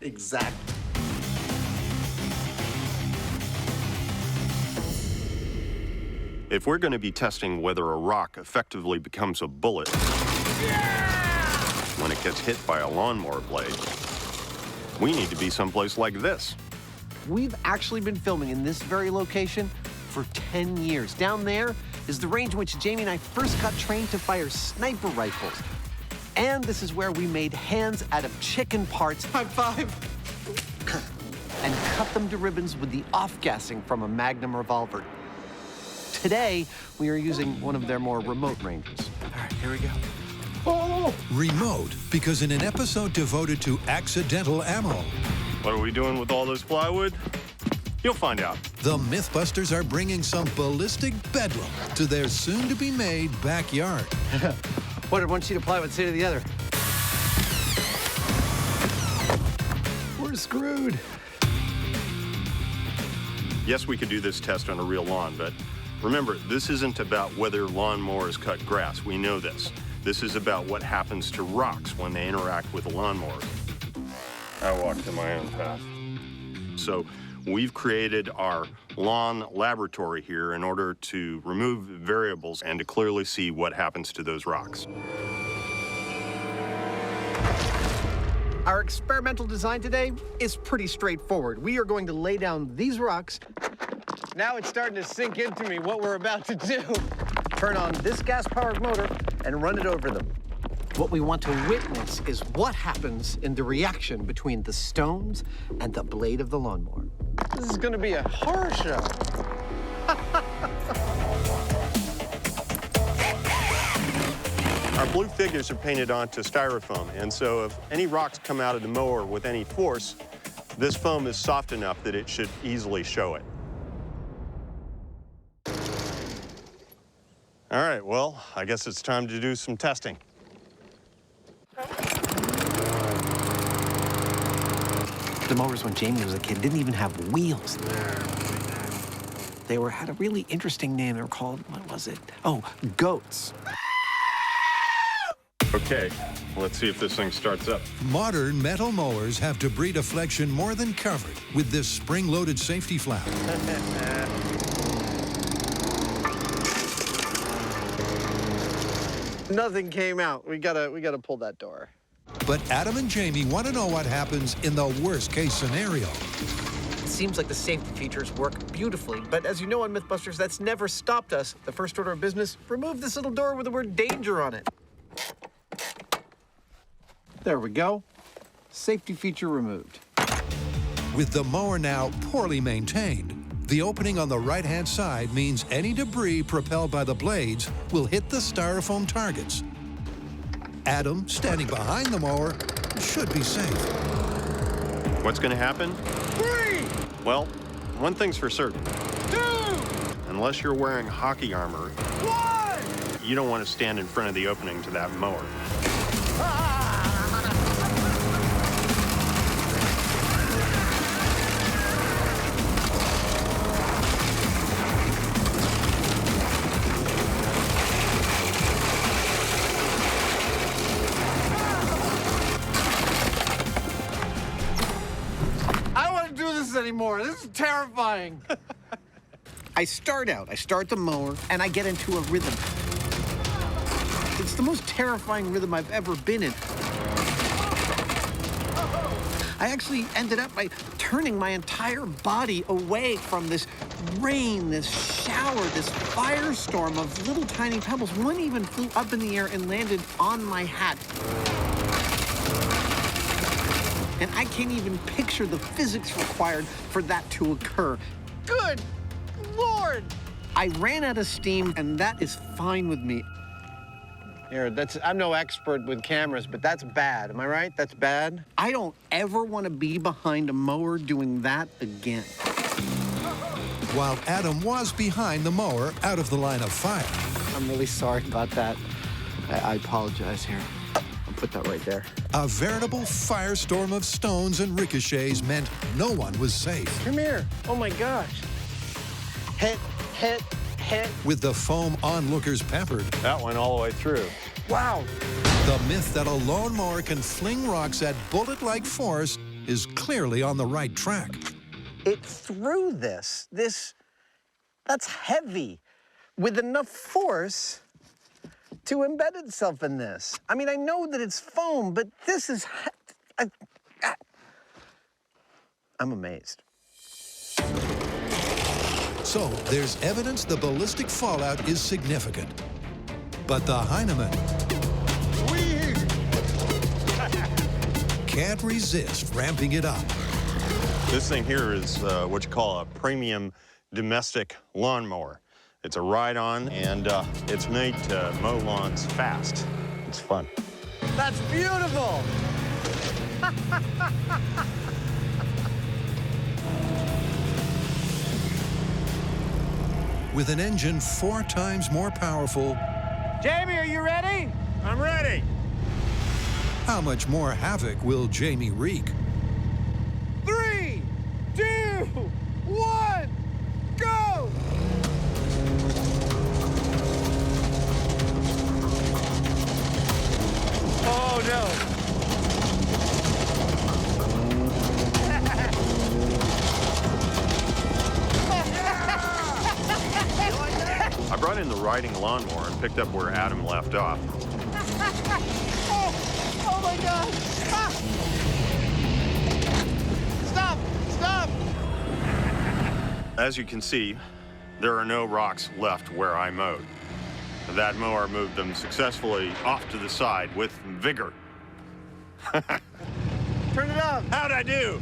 Exactly. If we're going to be testing whether a rock effectively becomes a bullet when it gets hit by a lawnmower blade, we need to be someplace like this. We've actually been filming in this very location for 10 years. Down there is the range in which Jamie and I first got trained to fire sniper rifles. And this is where we made hands out of chicken parts. High five. And cut them to ribbons with the off-gassing from a Magnum revolver. Today, we are using one of their more remote ranges. All right, here we go. Oh! Remote, because in an episode devoted to accidental ammo, What are we doing with all this plywood? You'll find out. the Mythbusters are bringing some ballistic bedlam to their soon-to-be-made backyard. What did one sheet of plywood say to the other? We're screwed. Yes, we could do this test on a real lawn, but remember, this isn't about whether lawnmowers cut grass. We know this. This is about what happens to rocks when they interact with a lawnmower. I walked in my own path. So we've created our lawn laboratory here in order to remove variables and to clearly see what happens to those rocks. Our experimental design today is pretty straightforward. We are going to lay down these rocks. Now it's starting to sink into me what we're about to do. Turn on this gas-powered motor and run it over them. What we want to witness is what happens in the reaction between the stones and the blade of the lawnmower. This is going to be a horror show. Our blue figures are painted onto styrofoam, and so if any rocks come out of the mower with any force, this foam is soft enough that it should easily show it. All right, well, I guess it's time to do some testing. The mowers when Jamie was a kid didn't even have wheels. They had a really interesting name. They were called, what was it? Oh, goats. Okay, let's see if this thing starts up. Modern metal mowers have debris deflection more than covered with this spring-loaded safety flap. Nothing came out. We gotta pull that door. But Adam and Jamie want to know what happens in the worst-case scenario. It seems like the safety features work beautifully, but as you know on Mythbusters, that's never stopped us. The first order of business, remove this little door with the word danger on it. There we go. Safety feature removed. With the mower now poorly maintained, the opening on the right-hand side means any debris propelled by the blades will hit the styrofoam targets. Adam, standing behind the mower, should be safe. What's going to happen? 3, Well, one thing's for certain. 2, Unless you're wearing hockey armor, 1. you don't want to stand in front of the opening to that mower. Anymore. This is terrifying. I start the mower, and I get into a rhythm. It's the most terrifying rhythm I've ever been in. I actually ended up by turning my entire body away from this rain, this shower, this firestorm of little tiny pebbles. One even flew up in the air and landed on my hat. And I can't even picture the physics required for that to occur. Good Lord! I ran out of steam, and that is fine with me. Here, I'm no expert with cameras, but that's bad. Am I right? That's bad? I don't ever want to be behind a mower doing that again. While Adam was behind the mower, out of the line of fire. I'm really sorry about that. I apologize here. I'll put that right there. A veritable firestorm of stones and ricochets meant no one was safe. Come here. Oh, my gosh. Hit. With the foam onlookers peppered. That went all the way through. Wow. The myth that a lawnmower can fling rocks at bullet-like force is clearly on the right track. It threw this. That's heavy, with enough force to embed itself in this. I mean, I know that it's foam, but this is... I'm amazed. So there's evidence the ballistic fallout is significant. But the Hyneman can't resist ramping it up. This thing here is what you call a premium domestic lawnmower. It's a ride-on, and it's made to mow lawns fast. It's fun. That's beautiful! With an engine 4 times more powerful, Jamie, are you ready? I'm ready. how much more havoc will Jamie wreak? 3, 2, 1, go! Oh, no. I brought in the riding lawnmower and picked up where Adam left off. Oh my God! Ah! Stop! Stop! As you can see, there are no rocks left where I mowed. That mower moved them successfully off to the side with vigor. Turn it up! How'd I do?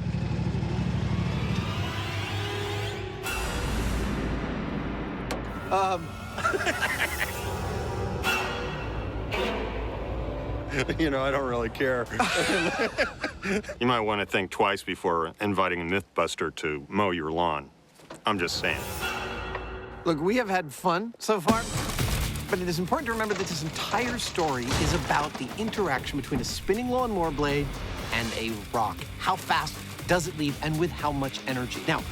You know, I don't really care. You might want to think twice before inviting a Mythbuster to mow your lawn. I'm just saying. Look, we have had fun so far, but it is important to remember that this entire story is about the interaction between a spinning lawnmower blade and a rock. How fast does it leave, and with how much energy? Now,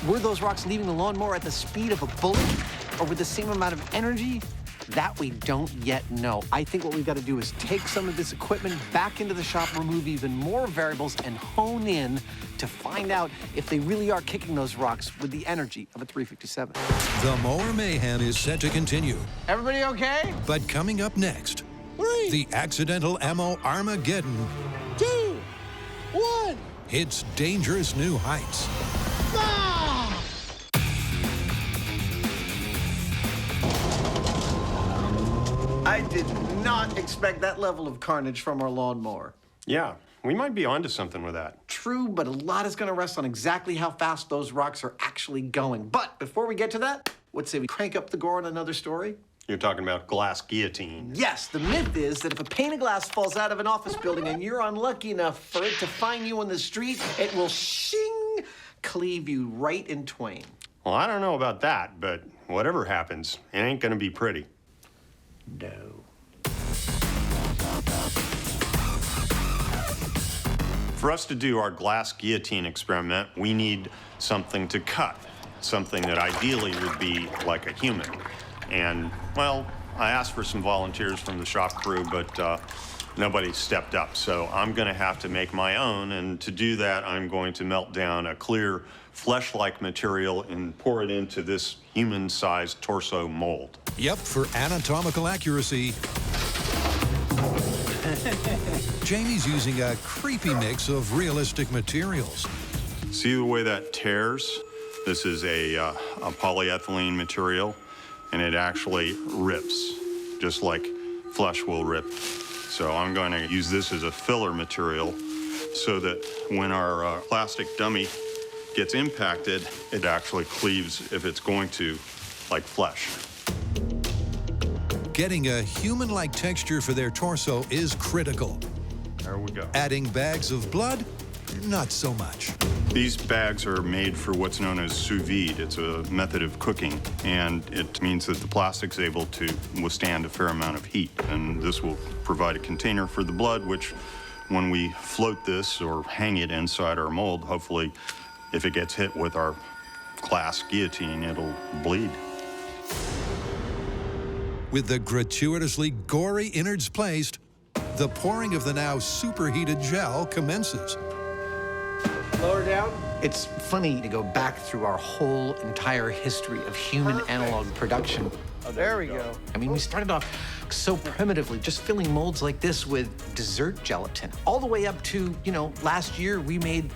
were those rocks leaving the lawnmower at the speed of a bullet, or with the same amount of energy? That we don't yet know. I think what we've got to do is take some of this equipment back into the shop, remove even more variables, and hone in to find out if they really are kicking those rocks with the energy of a 357. The mower mayhem is set to continue. Everybody okay? But coming up next, 3, the accidental ammo Armageddon 2, 1. hits dangerous new heights. I did not expect that level of carnage from our lawnmower. Yeah, we might be onto something with that. True, but a lot is going to rest on exactly how fast those rocks are actually going. But before we get to that, let's say we crank up the gore on another story. You're talking about glass guillotine. Yes, the myth is that if a pane of glass falls out of an office building and you're unlucky enough for it to find you on the street, it will shing, cleave you right in twain. Well, I don't know about that, but whatever happens, it ain't gonna be pretty. No. For us to do our glass guillotine experiment, we need something to cut, something that ideally would be like a human. And, well, I asked for some volunteers from the shop crew, but nobody stepped up. So I'm gonna have to make my own, and to do that, I'm going to melt down a clear, flesh-like material and pour it into this human-sized torso mold. Yep, for anatomical accuracy, Jamie's using a creepy mix of realistic materials. See the way that tears? This is a polyethylene material, and it actually rips, just like flesh will rip. So I'm going to use this as a filler material so that when our plastic dummy gets impacted, it actually cleaves, if it's going to, like flesh. Getting a human-like texture for their torso is critical. There we go. Adding bags of blood, not so much. These bags are made for what's known as sous vide. It's a method of cooking, and it means that the plastic's able to withstand a fair amount of heat. And this will provide a container for the blood, which when we float this or hang it inside our mold, hopefully, if it gets hit with our glass guillotine, it'll bleed. With the gratuitously gory innards placed, the pouring of the now superheated gel commences. Lower down. It's funny to go back through our whole entire history of human analog production. Oh, there we go. I mean, we started off so primitively, just filling molds like this with dessert gelatin, all the way up to, last year we made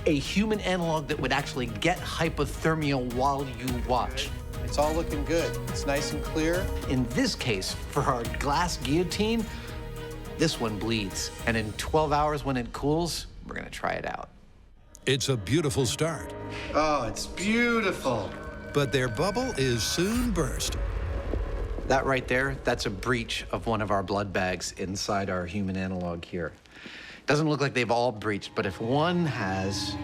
a human analog that would actually get hypothermia while you watch. It's all looking good. It's nice and clear. In this case, for our glass guillotine, this one bleeds. And in 12 hours when it cools, we're gonna try it out. It's a beautiful start, Oh, it's beautiful. but their bubble is soon burst. That right there, that's a breach of one of our blood bags inside our human analog here. Doesn't look like they've all breached, but if one has,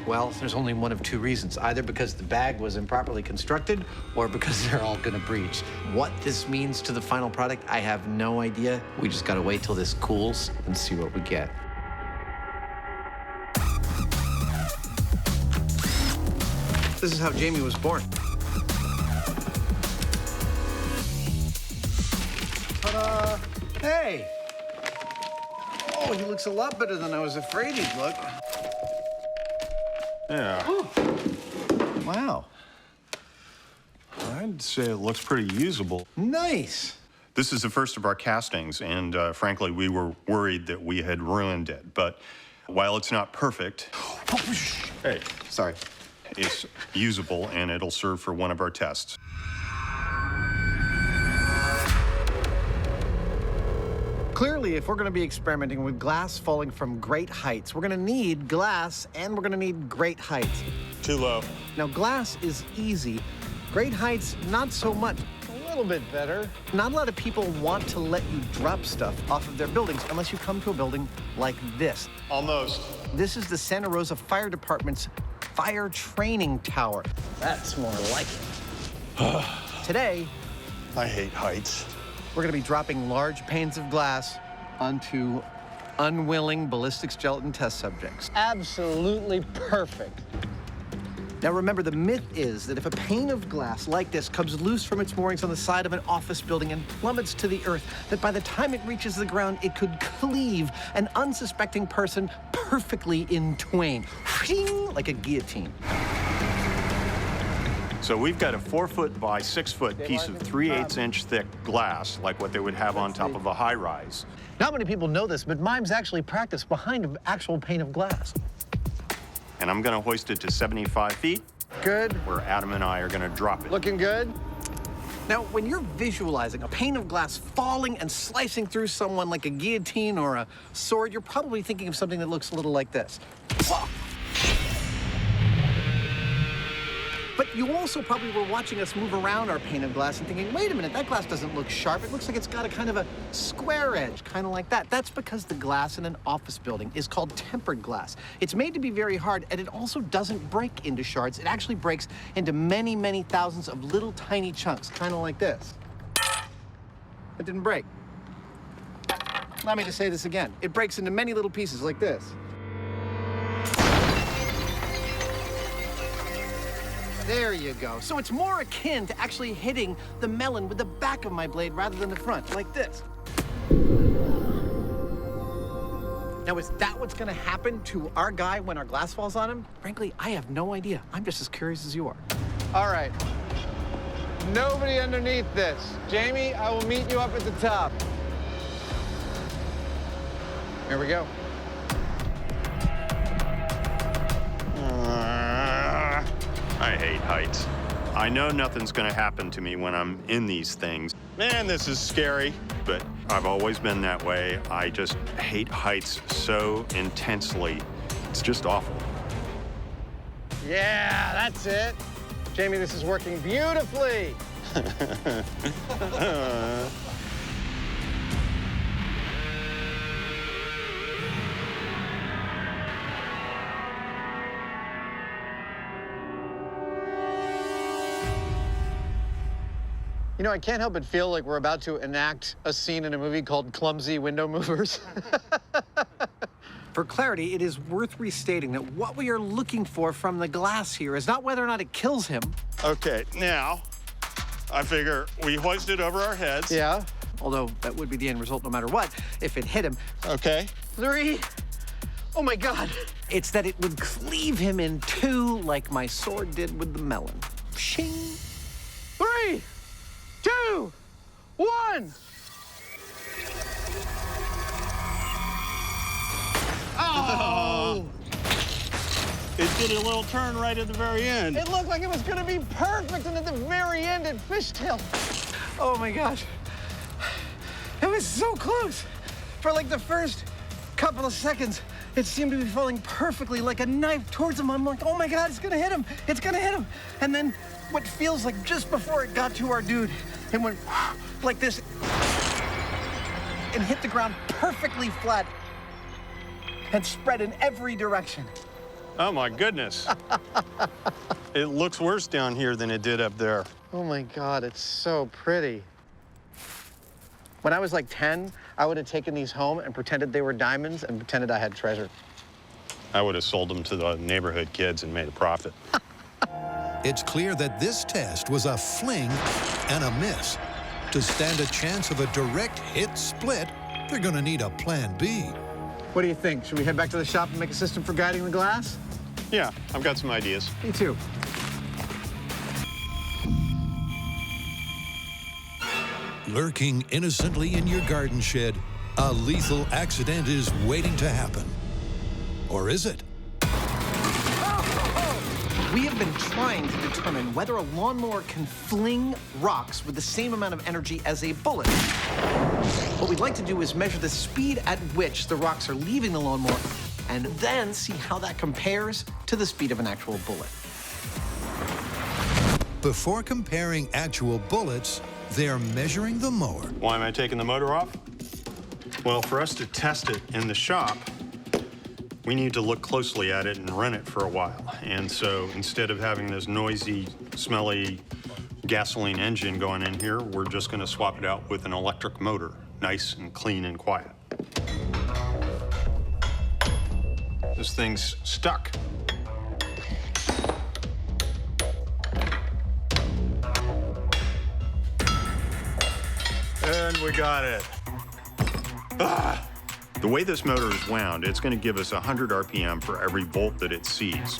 well, there's only one of two reasons. Either because the bag was improperly constructed or because they're all gonna breach. What this means to the final product, I have no idea. We just gotta wait till this cools and see what we get. This is how Jamie was born. Ta-da! Hey! Oh, he looks a lot better than I was afraid he'd look. Yeah. Wow. I'd say it looks pretty usable. Nice. This is the first of our castings, and frankly, we were worried that we had ruined it. But while it's not perfect, hey, Sorry. it's usable, and it'll serve for one of our tests. Clearly, if we're going to be experimenting with glass falling from great heights, we're going to need glass and we're going to need great heights. Too low. Now, glass is easy. Great heights, not so much. A little bit better. Not a lot of people want to let you drop stuff off of their buildings unless you come to a building like this. Almost. This is the Santa Rosa Fire Department's fire training tower. That's more like it. Today, I hate heights. we're going to be dropping large panes of glass onto unwilling ballistics gelatin test subjects. Absolutely perfect. Now remember, the myth is that if a pane of glass like this comes loose from its moorings on the side of an office building and plummets to the earth, that by the time it reaches the ground, it could cleave an unsuspecting person perfectly in twain, like a guillotine. So we've got a 4-foot by 6-foot piece of 3/8 inch thick glass, like what they would have on top of a high-rise. Not many people know this, but mimes actually practice behind an actual pane of glass. And I'm gonna hoist it to 75 feet, Good. where Adam and I are gonna drop it. Looking good. Now, when you're visualizing a pane of glass falling and slicing through someone like a guillotine or a sword, you're probably thinking of something that looks a little like this. But you also probably were watching us move around our pane of glass and thinking, wait a minute, that glass doesn't look sharp. It looks like it's got a kind of a square edge, kind of like that. That's because the glass in an office building is called tempered glass. It's made to be very hard, and it also doesn't break into shards. It actually breaks into many, many thousands of little tiny chunks, kind of like this. It didn't break. Allow me to say this again. It breaks into many little pieces like this. There you go. So it's more akin to actually hitting the melon with the back of my blade rather than the front, like this. Now, is that what's gonna happen to our guy when our glass falls on him? Frankly, I have no idea. I'm just as curious as you are. All right. Nobody underneath this. Jamie, I will meet you up at the top. Here we go. I hate heights. I know nothing's gonna happen to me when I'm in these things. Man, this is scary, but I've always been that way. I just hate heights so intensely. It's just awful. Yeah, that's it. Jamie, this is working beautifully. You know, I can't help but feel like we're about to enact a scene in a movie called Clumsy Window Movers. For clarity, it is worth restating that what we are looking for from the glass here is not whether or not it kills him. Okay, now, I figure we hoist it over our heads. Yeah. Although that would be the end result no matter what, if it hit him. Okay. 3. Oh my God. It's that it would cleave him in two like my sword did with the melon. Shing. 3, 2, 1. Oh! It did a little turn right at the very end. It looked like it was gonna be perfect, and at the very end, it fishtailed. Oh my gosh. It was so close. For like the first couple of seconds, it seemed to be falling perfectly like a knife towards him. I'm like, oh my God, it's gonna hit him. It's gonna hit him. And then what feels like just before it got to our dude, it went like this and hit the ground perfectly flat and spread in every direction. Oh my goodness. It looks worse down here than it did up there. Oh my God, it's so pretty. When I was like 10, I would have taken these home and pretended they were diamonds and pretended I had treasure. I would have sold them to the neighborhood kids and made a profit. It's clear that this test was a fling and a miss. To stand a chance of a direct hit split, they're gonna need a plan B. What do you think? Should we head back to the shop and make a system for guiding the glass? Yeah, I've got some ideas. Me too. Lurking innocently in your garden shed, a lethal accident is waiting to happen. Or is it? We have been trying to determine whether a lawnmower can fling rocks with the same amount of energy as a bullet. What we'd like to do is measure the speed at which the rocks are leaving the lawnmower and then see how that compares to the speed of an actual bullet. Before comparing actual bullets, they're measuring the mower. Why am I taking the motor off? Well, for us to test it in the shop, we need to look closely at it and run it for a while. And so instead of having this noisy, smelly gasoline engine going in here, we're just gonna swap it out with an electric motor, nice and clean and quiet. This thing's stuck. And we got it. Ah! The way this motor is wound, it's going to give us 100 RPM for every volt that it sees.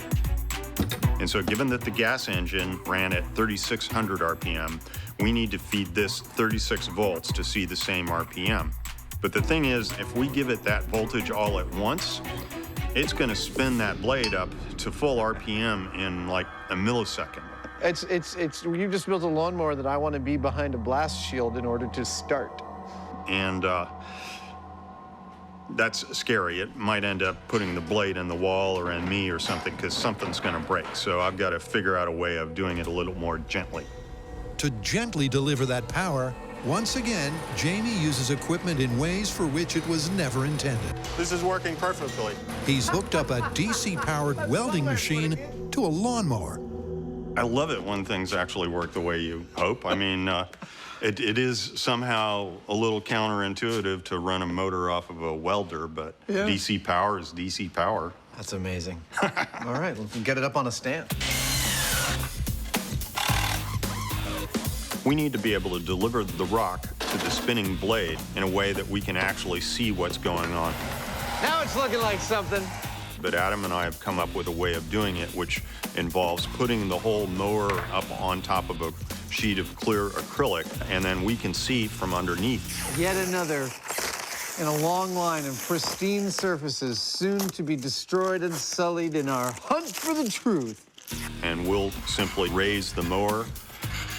And so given that the gas engine ran at 3,600 RPM, we need to feed this 36 volts to see the same RPM. But the thing is, if we give it that voltage all at once, it's going to spin that blade up to full RPM in like a millisecond. You just built a lawnmower that I want to be behind a blast shield in order to start. And that's scary. It might end up putting the blade in the wall or in me or something, because something's going to break. So I've got to figure out a way of doing it a little more gently. To gently deliver that power, once again, Jamie uses equipment in ways for which it was never intended. This is working perfectly. He's hooked up a DC-powered welding machine to a lawnmower. I love it when things actually work the way you hope. I mean, it is somehow a little counterintuitive to run a motor off of a welder, but yeah. DC power is DC power. That's amazing. All right, we can get it up on a stand. We need to be able to deliver the rock to the spinning blade in a way that we can actually see what's going on. Now it's looking like something. But Adam and I have come up with a way of doing it, which involves putting the whole mower up on top of a sheet of clear acrylic, and then we can see from underneath. Yet another in a long line of pristine surfaces, soon to be destroyed and sullied in our hunt for the truth. And we'll simply raise the mower,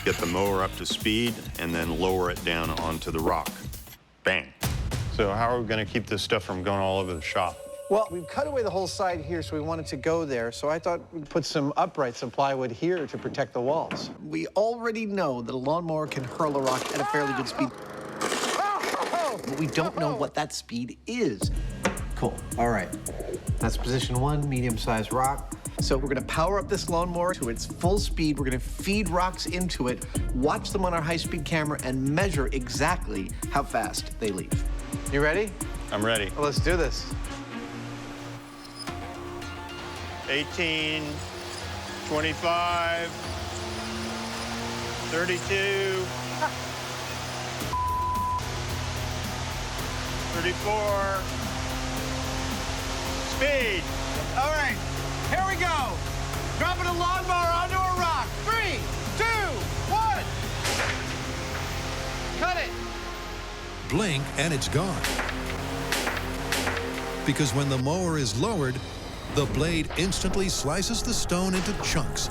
get the mower up to speed, and then lower it down onto the rock. Bang. So how are we going to keep this stuff from going all over the shop? Well, we've cut away the whole side here, so we wanted to go there. So I thought we'd put some uprights of plywood here to protect the walls. We already know that a lawnmower can hurl a rock at a fairly good speed. But we don't know what that speed is. Cool. All right. That's position one, medium-sized rock. So we're gonna power up this lawnmower to its full speed. We're gonna feed rocks into it, watch them on our high-speed camera, and measure exactly how fast they leave. You ready? I'm ready. Well, let's do this. 18, 25, 32, 34, speed. All right, here we go. Dropping a lawnmower onto a rock. 3, 2, 1. Cut it. Blink and it's gone. Because when the mower is lowered, the blade instantly slices the stone into chunks.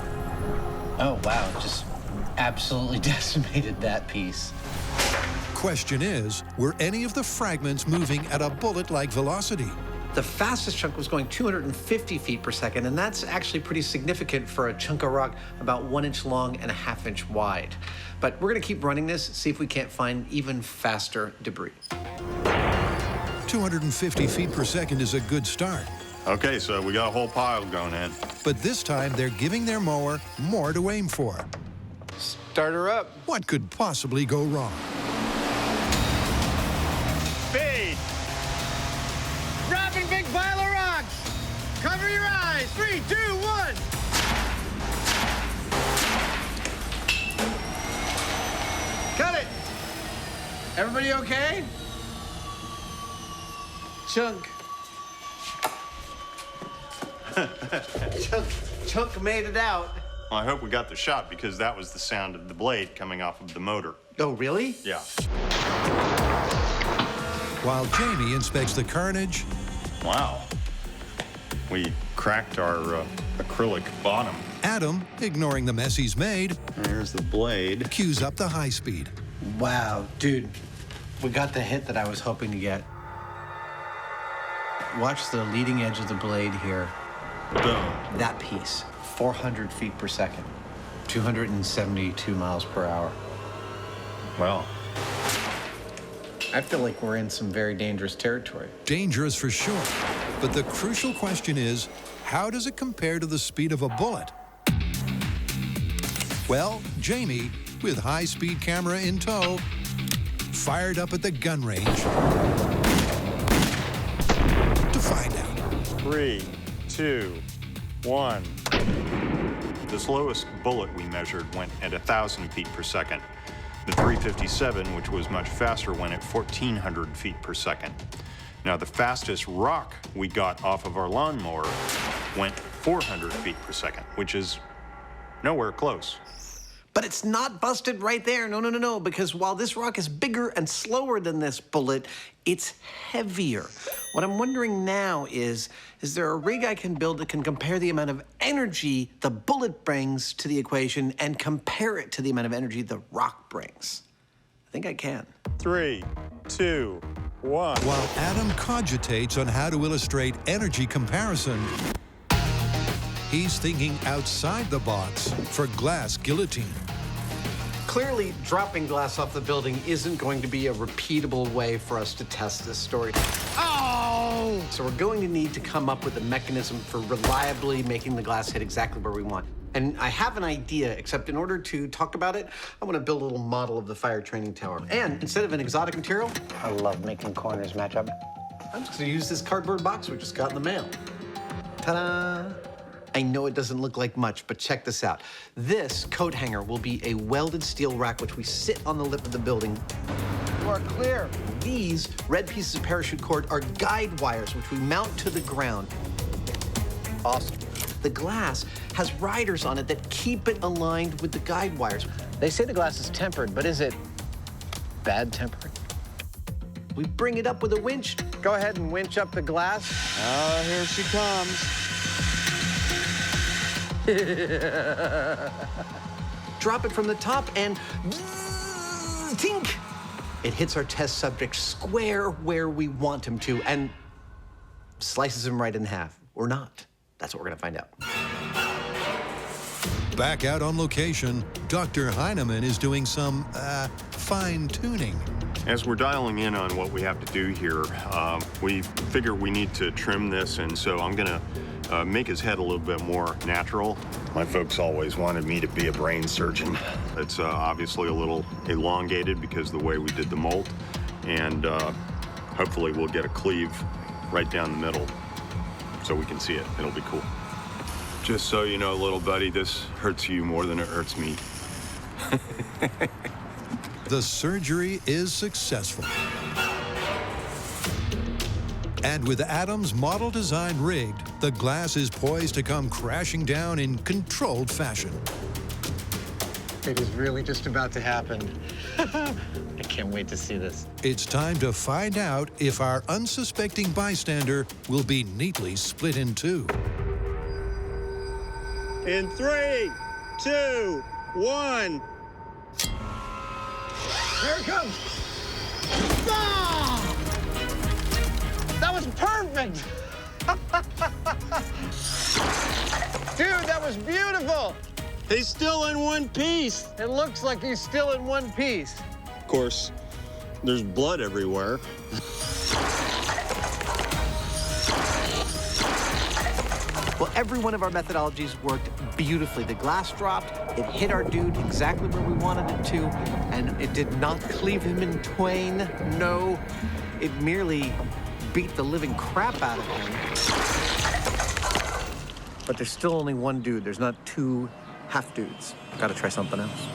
Oh, wow, just absolutely decimated that piece. Question is, were any of the fragments moving at a bullet-like velocity? The fastest chunk was going 250 feet per second, and that's actually pretty significant for a chunk of rock about 1 inch long and a ½ inch wide. But we're gonna keep running this, see if we can't find even faster debris. 250 feet per second is a good start. Okay, so we got a whole pile going in. But this time, they're giving their mower more to aim for. Start her up. What could possibly go wrong? Speed! Dropping big pile of rocks. Cover your eyes. 3, 2, 1. Cut it. Everybody okay? Chunk. Chunk made it out. Well, I hope we got the shot because that was the sound of the blade coming off of the motor. Oh, really? Yeah. While Jamie inspects the carnage, Wow. We cracked our acrylic bottom. Adam, ignoring the mess he's made, There's the blade. cues up the high speed. Wow, dude. We got the hit that I was hoping to get. Watch the leading edge of the blade here. Boom. That piece, 400 feet per second, 272 miles per hour. Well, I feel like we're in some very dangerous territory. Dangerous for sure. But the crucial question is, how does it compare to the speed of a bullet? Well, Jamie, with high-speed camera in tow, fired up at the gun range to find out. 3, 2, 1. The slowest bullet we measured went at 1,000 feet per second. The 357, which was much faster, went at 1,400 feet per second. Now, the fastest rock we got off of our lawnmower went 400 feet per second, which is nowhere close. But it's not busted right there. No, no, no, no, because while this rock is bigger and slower than this bullet, it's heavier. What I'm wondering now is there a rig I can build that can compare the amount of energy the bullet brings to the equation and compare it to the amount of energy the rock brings? I think I can. 3, 2, 1. While Adam cogitates on how to illustrate energy comparison, he's thinking outside the box for glass guillotine. Clearly, dropping glass off the building isn't going to be a repeatable way for us to test this story. Oh! So we're going to need to come up with a mechanism for reliably making the glass hit exactly where we want. And I have an idea, except in order to talk about it, I want to build a little model of the fire training tower. And instead of an exotic material, I love making corners match up. I'm just going to use this cardboard box we just got in the mail. Ta-da! I know it doesn't look like much, but check this out. This coat hanger will be a welded steel rack which we sit on the lip of the building. You are clear. These red pieces of parachute cord are guide wires which we mount to the ground. Awesome. The glass has riders on it that keep it aligned with the guide wires. They say the glass is tempered, but is it bad tempered? We bring it up with a winch. Go ahead and winch up the glass. Oh, here she comes. Drop it from the top and tink! It hits our test subject square where we want him to and slices him right in half, or not. That's what we're gonna find out. Back out on location, Dr. Hyneman is doing some fine-tuning. As we're dialing in on what we have to do here, we figure we need to trim this, and so I'm gonna make his head a little bit more natural. My folks always wanted me to be a brain surgeon. It's obviously a little elongated because of the way we did the molt, and hopefully we'll get a cleave right down the middle so we can see it. It'll be cool. Just so you know, little buddy, this hurts you more than it hurts me. The surgery is successful. And with Adam's model design rigged, the glass is poised to come crashing down in controlled fashion. It is really just about to happen. I can't wait to see this. It's time to find out if our unsuspecting bystander will be neatly split in two. In 3, 2, 1. Here it comes. Ah! That was perfect. Dude, that was beautiful. He's still in one piece. It looks like he's still in one piece. Of course, there's blood everywhere. Well, every one of our methodologies worked beautifully. The glass dropped, it hit our dude exactly where we wanted it to, and it did not cleave him in twain. No, it merely beat the living crap out of him. But there's still only one dude. There's not two half dudes. Gotta try something else.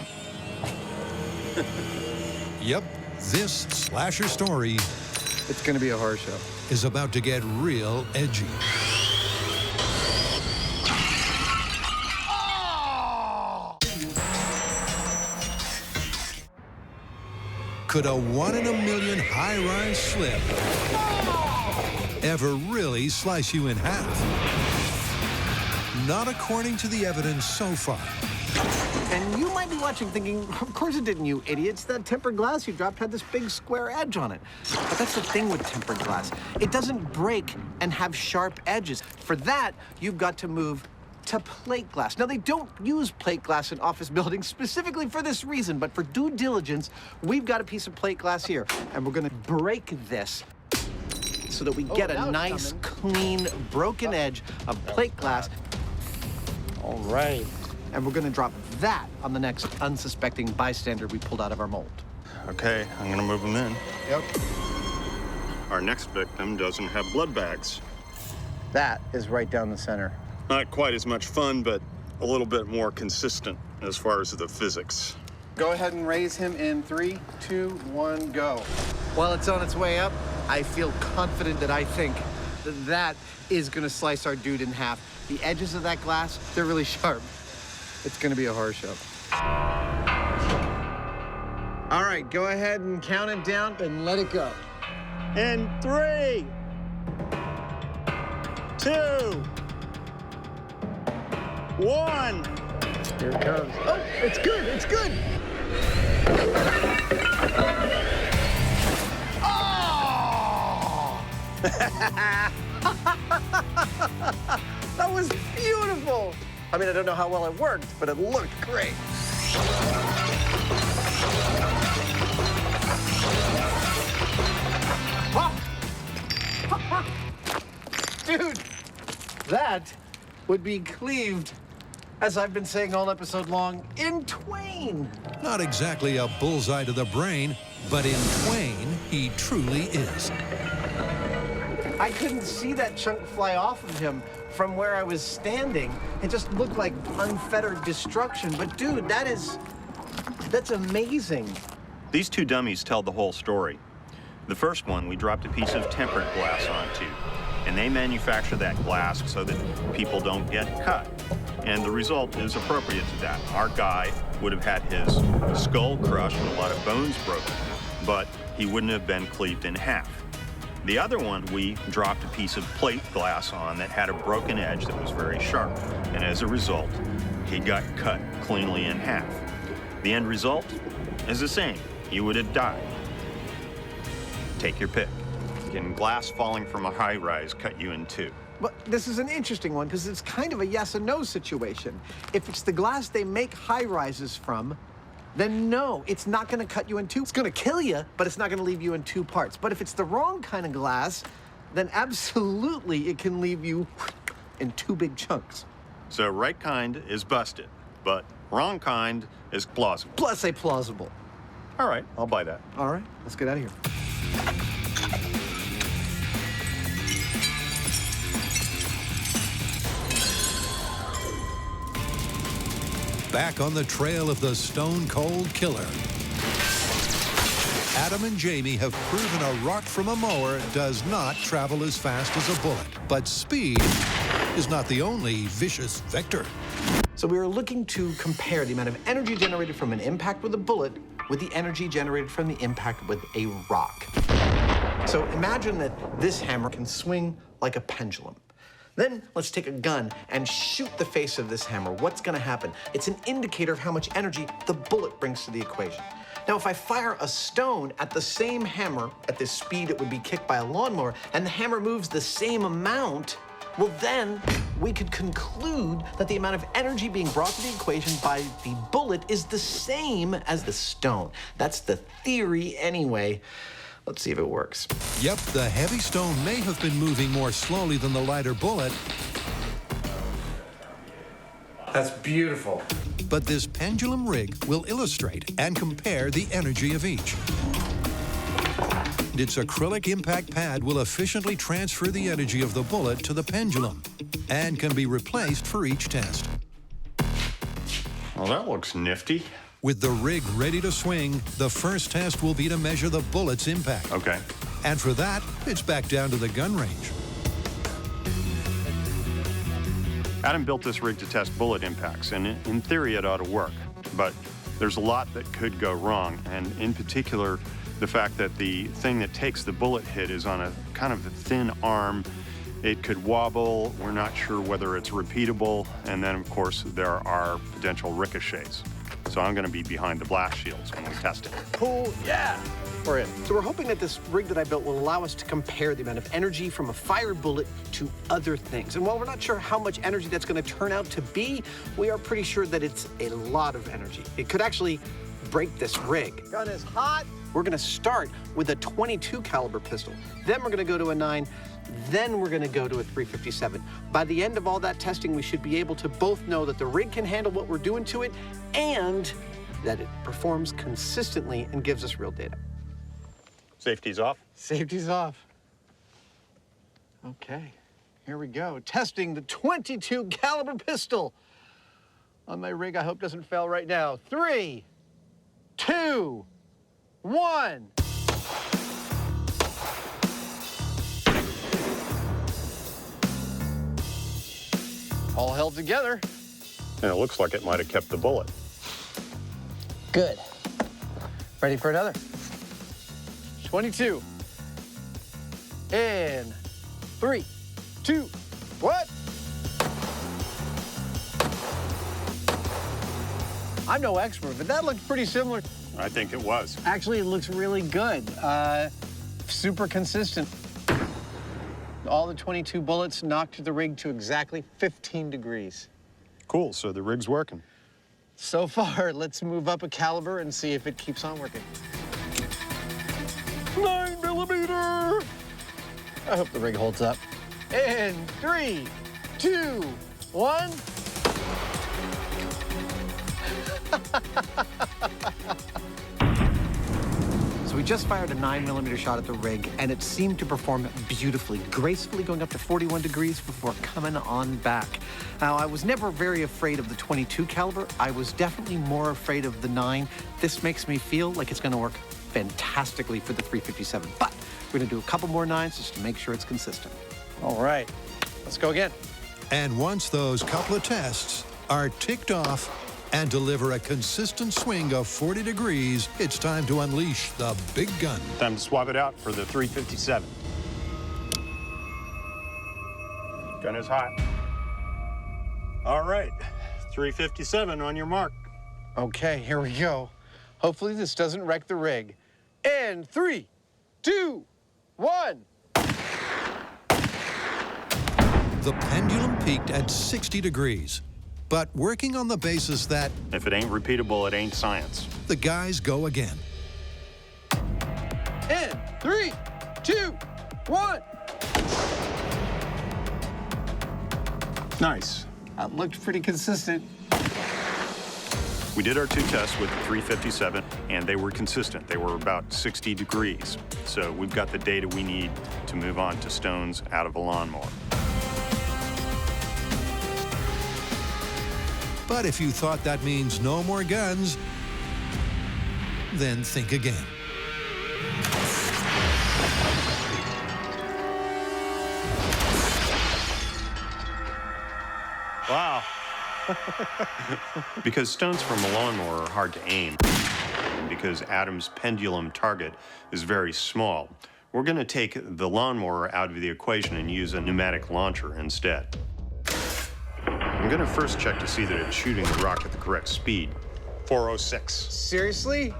Yep, this slasher story It's gonna be a horror show. is about to get real edgy. Could a 1 in a million high-rise slip ever really slice you in half? Not according to the evidence so far. And you might be watching thinking, of course it didn't, you idiots. That tempered glass you dropped had this big square edge on it. But that's the thing with tempered glass. It doesn't break and have sharp edges. For that, you've got to move to plate glass. Now, they don't use plate glass in office buildings specifically for this reason, but for due diligence, we've got a piece of plate glass here, and we're gonna break this so that we get a nice, clean, broken edge of plate glass. All right. And we're gonna drop that on the next unsuspecting bystander we pulled out of our mold. Okay, I'm gonna move him in. Yep. Our next victim doesn't have blood bags. That is right down the center. Not quite as much fun, but a little bit more consistent as far as the physics. Go ahead and raise him in 3, 2, 1, go. While it's on its way up, I feel confident that I think that that is gonna slice our dude in half. The edges of that glass, they're really sharp. It's gonna be a horror show. All right, go ahead and count it down and let it go. In 3, 2, 1. Here it comes. Oh, it's good, it's good. Oh! That was beautiful. I mean, I don't know how well it worked, but it looked great. Dude, that would be cleaved, as I've been saying all episode long, in twain. Not exactly a bullseye to the brain, but in twain, he truly is. I couldn't see that chunk fly off of him from where I was standing. It just looked like unfettered destruction. But dude, that's amazing. These two dummies tell the whole story. The first one we dropped a piece of tempered glass onto, and they manufacture that glass so that people don't get cut. And the result is appropriate to that. Our guy would have had his skull crushed and a lot of bones broken. but he wouldn't have been cleaved in half. The other one, we dropped a piece of plate glass on that had a broken edge that was very sharp, and as a result, he got cut cleanly in half. The end result is the same. You would have died. Take your pick. Can glass falling from a high-rise cut you in two? But this is an interesting one because it's kind of a yes and no situation. If it's the glass they make high-rises from, then no, it's not going to cut you in two. It's going to kill you, but it's not going to leave you in two parts. But if it's the wrong kind of glass, then absolutely it can leave you in two big chunks. So right kind is busted, but wrong kind is plausible. Let's say plausible. All right, I'll buy that. All right, let's get out of here. Back on the trail of the stone-cold killer. Adam and Jamie have proven a rock from a mower does not travel as fast as a bullet. But speed is not the only vicious vector. So we were looking to compare the amount of energy generated from an impact with a bullet with the energy generated from the impact with a rock. So imagine that this hammer can swing like a pendulum. Then let's take a gun and shoot the face of this hammer. What's gonna happen? It's an indicator of how much energy the bullet brings to the equation. Now, if I fire a stone at the same hammer at the speed it would be kicked by a lawnmower, and the hammer moves the same amount, well, then we could conclude that the amount of energy being brought to the equation by the bullet is the same as the stone. That's the theory anyway. Let's see if it works. Yep, the heavy stone may have been moving more slowly than the lighter bullet. That's beautiful. But this pendulum rig will illustrate and compare the energy of each. Its acrylic impact pad will efficiently transfer the energy of the bullet to the pendulum and can be replaced for each test. Well, that looks nifty. With the rig ready to swing, the first test will be to measure the bullet's impact. Okay. And for that, it's back down to the gun range. Adam built this rig to test bullet impacts, and in theory it ought to work. But there's a lot that could go wrong, and in particular, the fact that the thing that takes the bullet hit is on a kind of a thin arm. It could wobble. We're not sure whether it's repeatable. And then, of course, there are potential ricochets. So I'm going to be behind the blast shields when we test it. Cool, yeah. We're in. So we're hoping that this rig that I built will allow us to compare the amount of energy from a fired bullet to other things. And while we're not sure how much energy that's going to turn out to be, we are pretty sure that it's a lot of energy. It could actually break this rig. Gun is hot. We're going to start with a 22 caliber pistol. Then we're going to go to a 9. Then we're going to go to a 357. By the end of all that testing, we should be able to both know that the rig can handle what we're doing to it and that it performs consistently and gives us real data. Safety's off. Safety's off. Okay, here we go. Testing the 22 caliber pistol on my rig. I hope doesn't fail right now. 3, 2, 1. All held together. And it looks like it might have kept the bullet. Good. Ready for another? 22. And 3, 2, 1. I'm no expert, but that looked pretty similar. I think it was. Actually, it looks really good. Super consistent. All the 22 bullets knocked the rig to exactly 15 degrees. Cool, so the rig's working. So far, let's move up a caliber and see if it keeps on working. 9mm! I hope the rig holds up. And 3, 2, 1. So we just fired a 9mm shot at the rig, and it seemed to perform beautifully, gracefully going up to 41 degrees before coming on back. Now, I was never very afraid of the 22 caliber. I was definitely more afraid of the 9. This makes me feel like it's gonna work fantastically for the 357. But we're gonna do a couple more 9s just to make sure it's consistent. All right, let's go again. And once those couple of tests are ticked off, and deliver a consistent swing of 40 degrees, it's time to unleash the big gun. Time to swap it out for the 357. Gun is hot. All right, 357 on your mark. Okay, here we go. Hopefully this doesn't wreck the rig. And 3, 2, 1. The pendulum peaked at 60 degrees, but working on the basis that If it ain't repeatable, it ain't science. the guys go again. And 3, 2, 1. Nice. That looked pretty consistent. We did our 2 tests with the 357, and they were consistent. They were about 60 degrees. So we've got the data we need to move on to stones out of a lawnmower. But if you thought that means no more guns, then think again. Wow. Because stones from a lawnmower are hard to aim, and because Adam's pendulum target is very small, we're going to take the lawnmower out of the equation and use a pneumatic launcher instead. I'm going to first check to see that it's shooting the rock at the correct speed. 406. Seriously?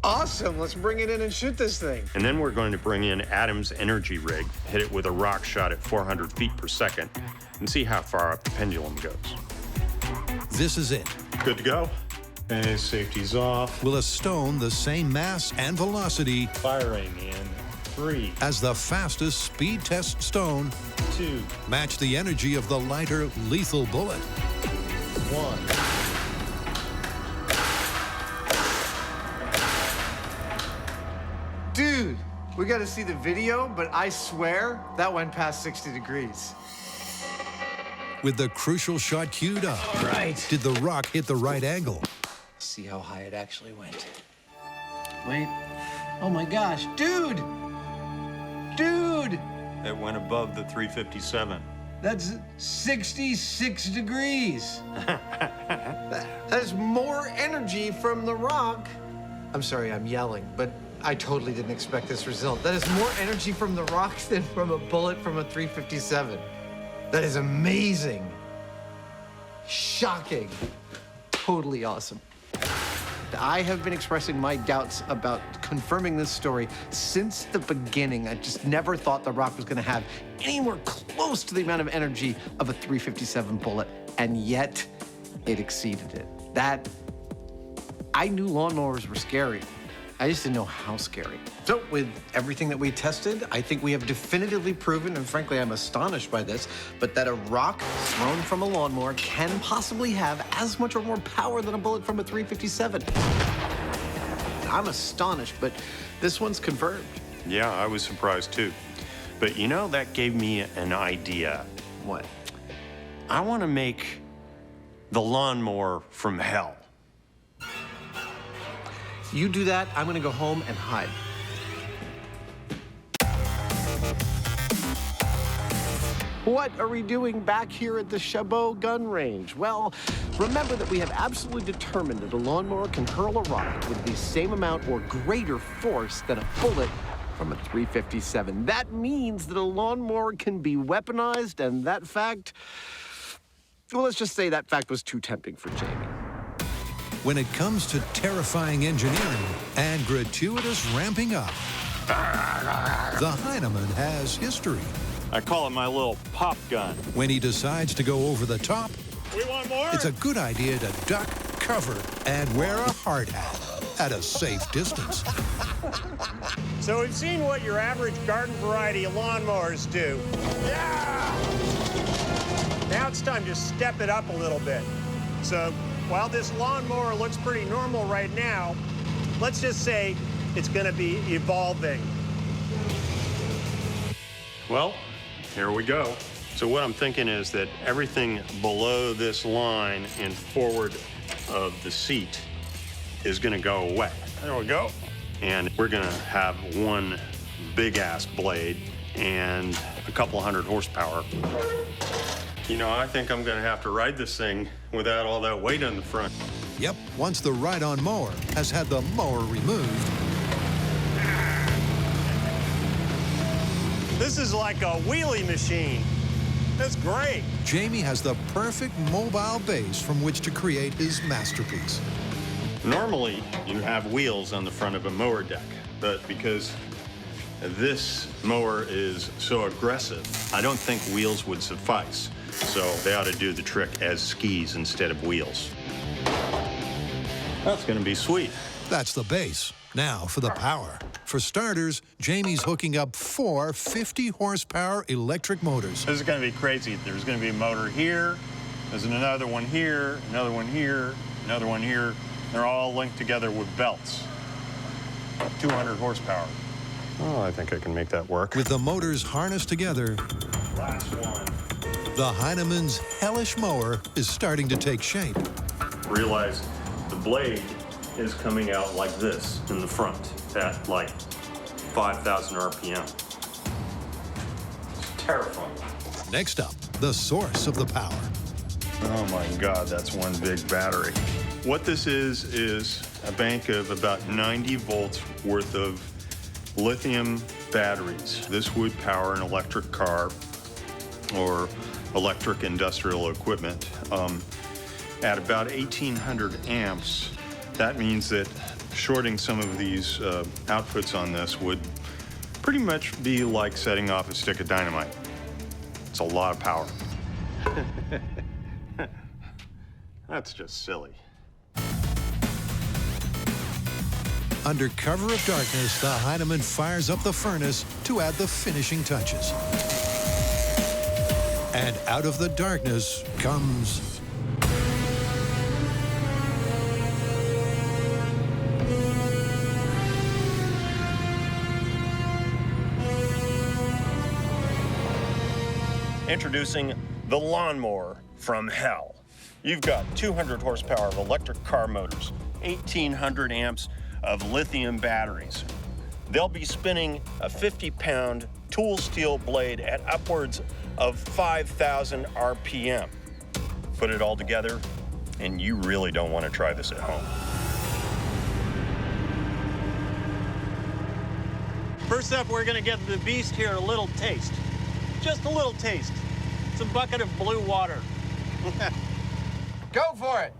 Awesome, let's bring it in and shoot this thing. And then we're going to bring in Adam's energy rig, hit it with a rock shot at 400 feet per second, and see how far up the pendulum goes. This is it. Good to go? Okay, safety's off. Will a stone the same mass and velocity Firing in 3, as the fastest speed test stone 2, match the energy of the lighter, lethal bullet? 1. Dude, we gotta see the video, but I swear that went past 60 degrees. With the crucial shot queued up, All right. did the rock hit the right angle? See how high it actually went. Wait. Oh my gosh, dude! Dude! It went above the 357. That's 66 degrees. That's more energy from the rock. I'm sorry, I'm yelling, but I totally didn't expect this result. That is more energy from the rock than from a bullet from a 357. That is amazing. Shocking. Totally awesome. I have been expressing my doubts about confirming this story since the beginning. I just never thought the rock was going to have anywhere close to the amount of energy of a 357 bullet, and yet it exceeded it. I knew lawnmowers were scary. I just didn't know how scary. So with everything that we tested, I think we have definitively proven, and frankly, I'm astonished by this, but that a rock thrown from a lawnmower can possibly have as much or more power than a bullet from a 357. I'm astonished, but this one's confirmed. Yeah, I was surprised too. But you know, that gave me an idea. What? I want to make the lawnmower from hell. You do that, I'm gonna go home and hide. What are we doing back here at the Chabot gun range? Well, remember that we have absolutely determined that a lawnmower can hurl a rock with the same amount or greater force than a bullet from a 357. That means that a lawnmower can be weaponized, and that fact, well, let's just say that fact was too tempting for Jamie. When it comes to terrifying engineering and gratuitous ramping up, the Hyneman has history. I call it my little pop gun. When he decides to go over the top, We want more? it's a good idea to duck, cover, and wear a hard hat at a safe distance. So we've seen what your average garden variety of lawnmowers do. Yeah! Now it's time to step it up a little bit. So while this lawnmower looks pretty normal right now, let's just say it's gonna be evolving. Well, here we go. So what I'm thinking is that everything below this line and forward of the seat is gonna go away. There we go. And we're gonna have one big ass blade and a couple hundred horsepower. You know, I think I'm gonna have to ride this thing without all that weight on the front. Yep, once the ride-on mower has had the mower removed, This is like a wheelie machine. That's great. Jamie has the perfect mobile base from which to create his masterpiece. Normally, you have wheels on the front of a mower deck, but because this mower is so aggressive, I don't think wheels would suffice. So they ought to do the trick as skis instead of wheels. That's gonna be sweet. That's the base. Now for the power. For starters, Jamie's hooking up 4 50-horsepower electric motors. This is going to be crazy. There's going to be a motor here. There's another one here, another one here, another one here. They're all linked together with belts. 200 horsepower. Oh, I think I can make that work. With the motors harnessed together, Last one. the Hyneman's hellish mower is starting to take shape. Realize the blade is coming out like this in the front at like 5,000 RPM. It's terrifying. Next up, the source of the power. Oh my God, that's one big battery. What this is a bank of about 90 volts worth of lithium batteries. This would power an electric car or electric industrial equipment. At about 1,800 amps, that means that shorting some of these outputs on this would pretty much be like setting off a stick of dynamite. It's a lot of power. That's just silly. Under cover of darkness, the Hyneman fires up the furnace to add the finishing touches. And out of the darkness comes... Introducing the Lawnmower from hell. You've got 200 horsepower of electric car motors, 1,800 amps of lithium batteries. They'll be spinning a 50-pound tool steel blade at upwards of 5,000 RPM. Put it all together, and you really don't want to try this at home. First up, we're going to give the beast here a little taste. Just a little taste. It's a bucket of blue water. Go for it.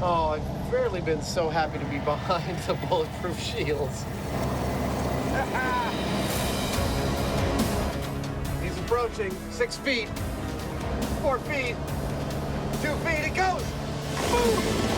Oh, I've rarely been so happy to be behind the bulletproof shields. He's approaching 6 feet, 4 feet, 2 feet, it goes! Boom!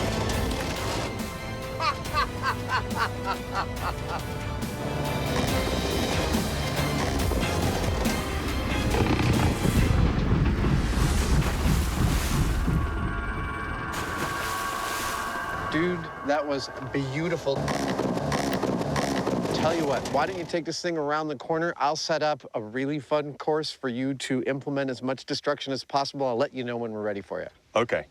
Dude, that was beautiful. Tell you what, why don't you take this thing around the corner? I'll set up a really fun course for you to implement as much destruction as possible. I'll let you know when we're ready for you. Okay.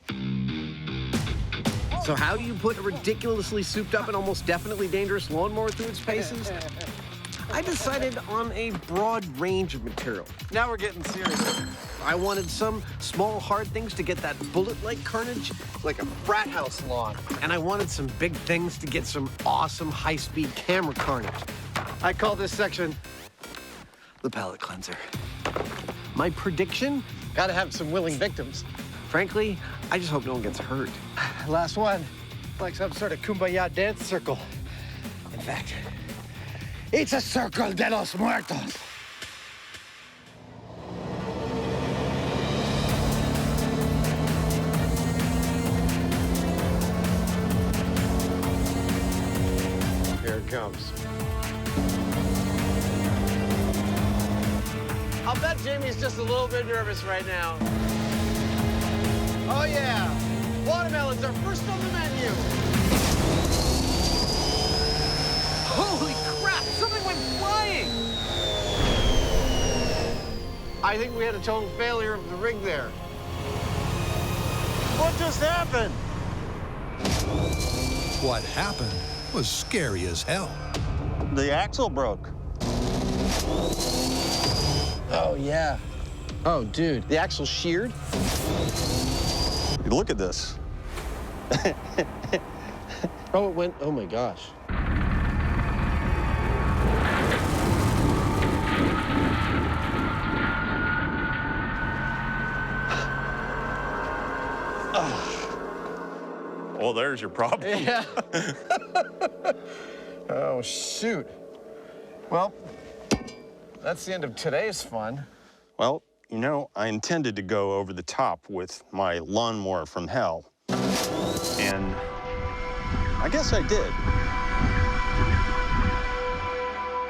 So how do you put a ridiculously souped up and almost definitely dangerous lawnmower through its paces? I decided on a broad range of material. Now we're getting serious. I wanted some small, hard things to get that bullet-like carnage, Like a frat house lawn. and I wanted some big things to get some awesome high-speed camera carnage. I call this section The palate cleanser. My prediction? gotta have some willing victims. Frankly, I just hope no one gets hurt. Last one, like some sort of kumbaya dance circle. In fact, it's a circle de los muertos. Here it comes. I'll bet Jamie's just a little bit nervous right now. Oh yeah, watermelons are first on the menu. Holy crap, something went flying! I think we had a total failure of the rig there. What just happened? What happened was scary as hell. The axle broke. Oh, yeah. Oh, dude, the axle's sheared? Look at this. Oh, it went, oh my gosh. Well, there's your problem. Yeah. Oh, shoot. Well, that's the end of today's fun. Well, you know, I intended to go over the top with my lawnmower from hell. And I guess I did.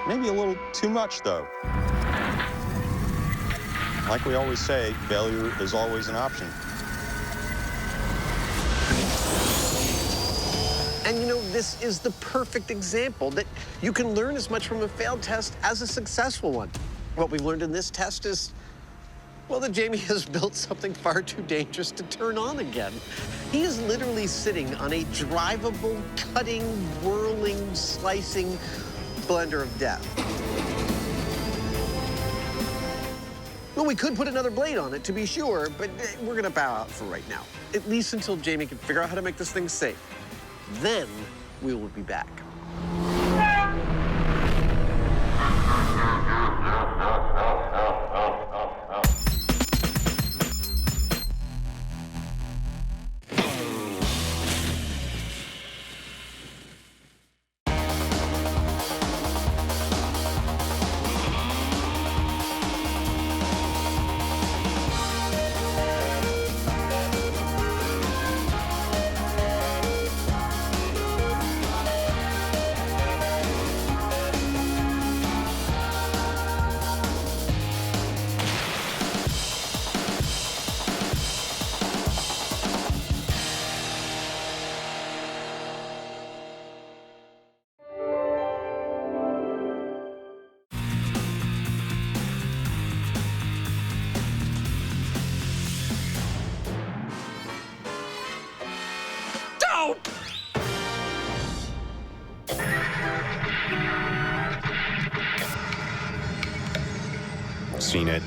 Maybe a little too much, though. Like we always say, failure is always an option. And you know, this is the perfect example that you can learn as much from a failed test as a successful one. What we've learned in this test is, well, that Jamie has built something far too dangerous to turn on again. He is literally sitting on a drivable, cutting, whirling, slicing blender of death. Well, we could put another blade on it, to be sure, but we're gonna bow out for right now. At least until Jamie can figure out how to make this thing safe. Then we will be back. Seen it?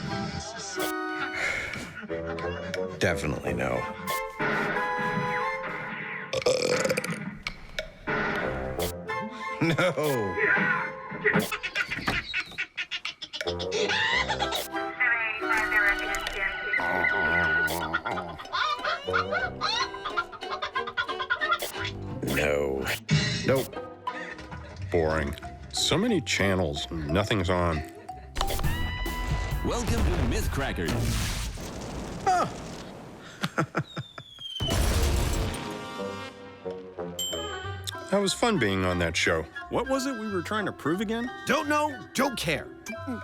Definitely no. No. No. Nope. Boring. So many channels, nothing's on. Welcome to Myth Crackers. Oh. That was fun being on that show. What was it we were trying to prove again? Don't know, don't care. Blow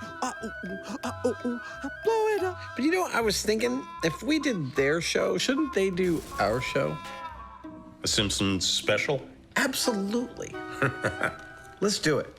it up. But you know, I was thinking, if we did their show, shouldn't they do our show? A Simpsons special? Absolutely. Let's do it.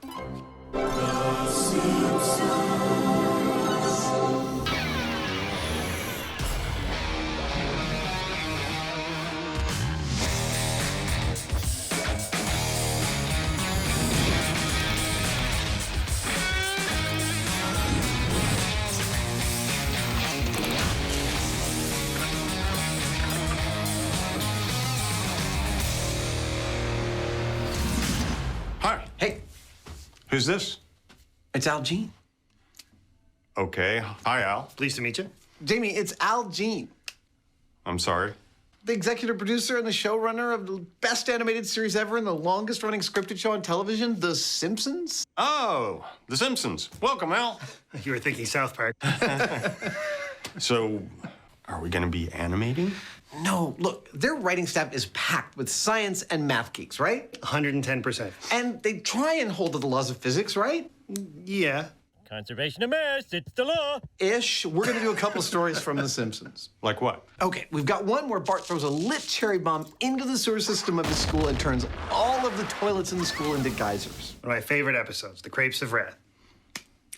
Hi. Hey, Who's this? it's Al Jean. Okay. Hi, Al. Pleased to meet you. Jamie, it's Al Jean, I'm sorry. the executive producer and the showrunner of the best animated series ever and the longest running scripted show on television, The Simpsons. Oh, The Simpsons. Welcome, Al. You were thinking South Park. So, are we going to be animating? No, look, their writing staff is packed with science and math geeks, right? 110%. And they try and hold to the laws of physics, right? Yeah. Conservation of mass, it's the law. Ish. We're gonna do a couple stories from The Simpsons. Like what? Okay, we've got one where Bart throws a lit cherry bomb into the sewer system of his school and turns all of the toilets in the school into geysers. One of my favorite episodes, The Crepes of Wrath.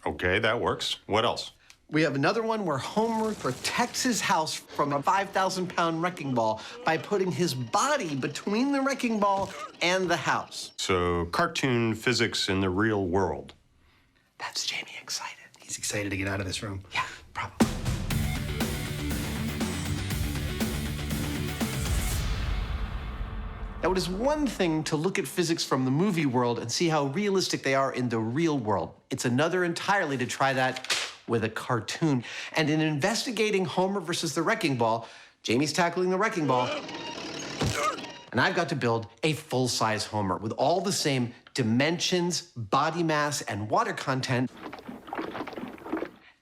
Okay, that works. What else? We have another one where Homer protects his house from a 5,000-pound wrecking ball by putting his body between the wrecking ball and the house. So, cartoon physics in the real world. That's Jamie excited. He's excited to get out of this room. Yeah, probably. Now, it is one thing to look at physics from the movie world and see how realistic they are in the real world. It's another entirely to try that with a cartoon. And in investigating Homer versus the wrecking ball, Jamie's tackling the wrecking ball, and I've got to build a full-size Homer with all the same dimensions, body mass, and water content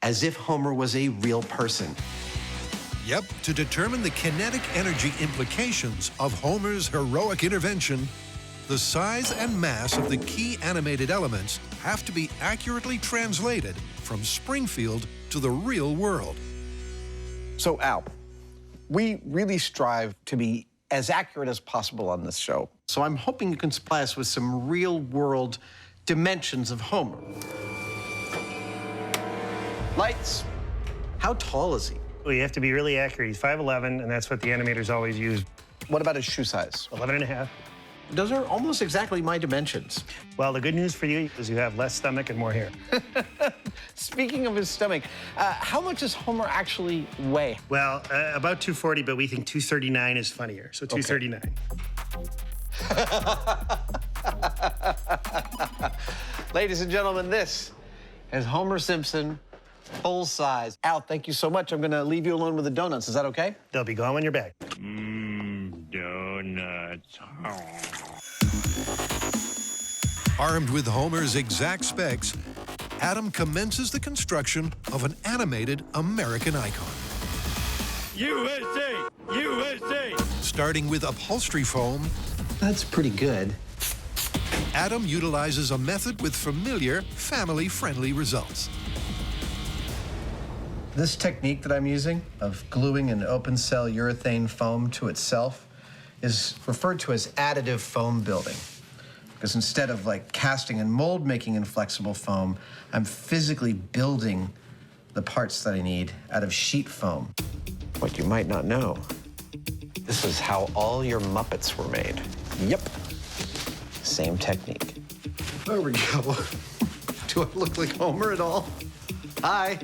as if Homer was a real person. Yep, to determine the kinetic energy implications of Homer's heroic intervention, the size and mass of the key animated elements have to be accurately translated from Springfield to the real world. So, Al, we really strive to be as accurate as possible on this show. So I'm hoping you can supply us with some real-world dimensions of Homer. Lights. How tall is he? Well, you have to be really accurate. He's 5'11", and that's what the animators always use. What about his shoe size? 11.5. Those are almost exactly my dimensions. Well, the good news for you is you have less stomach and more hair. Speaking of his stomach, how much does Homer actually weigh? Well, about 240, but we think 239 is funnier, so 239. Ladies and gentlemen, this is Homer Simpson, full size. Al, thank you so much. I'm going to leave you alone with the donuts. Is that okay? They'll be gone when you're back. Donuts. Armed with Homer's exact specs, Adam commences the construction of an animated American icon. USA! USA! Starting with upholstery foam, That's pretty good. Adam utilizes a method with familiar, family-friendly results. This technique that I'm using of gluing an open cell urethane foam to itself is referred to as additive foam building. Because instead of like casting and mold making in flexible foam, I'm physically building the parts that I need out of sheet foam. What you might not know, this is how all your Muppets were made. Yep, same technique. There we go. Do I look like Homer at all? Hi.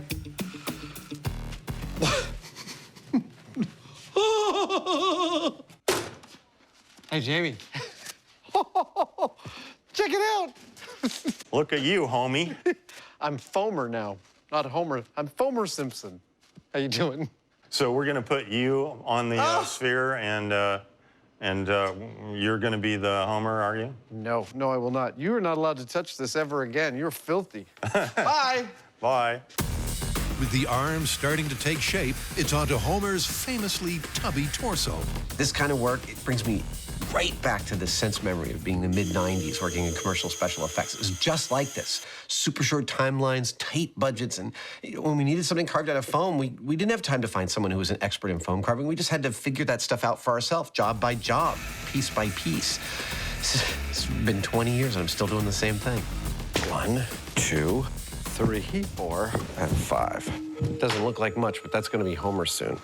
Hey, Jamie. Check it out. Look at you, homie. I'm Foamer now, not Homer. I'm Foamer Simpson. How you doing? So we're gonna put you on the sphere, and you're gonna be the Homer, are you? No, I will not. You are not allowed to touch this ever again. You're filthy. Bye. Bye. With the arms starting to take shape, it's onto Homer's famously tubby torso. This kind of work, it brings me right back to the sense memory of being the mid-90s working in commercial special effects. It was just like this. Super short timelines, tight budgets, and when we needed something carved out of foam, we didn't have time to find someone who was an expert in foam carving. We just had to figure that stuff out for ourselves, job by job, piece by piece. It's been 20 years and I'm still doing the same thing. 1, 2, 3, 4, and 5. Doesn't look like much, but that's going to be Homer soon.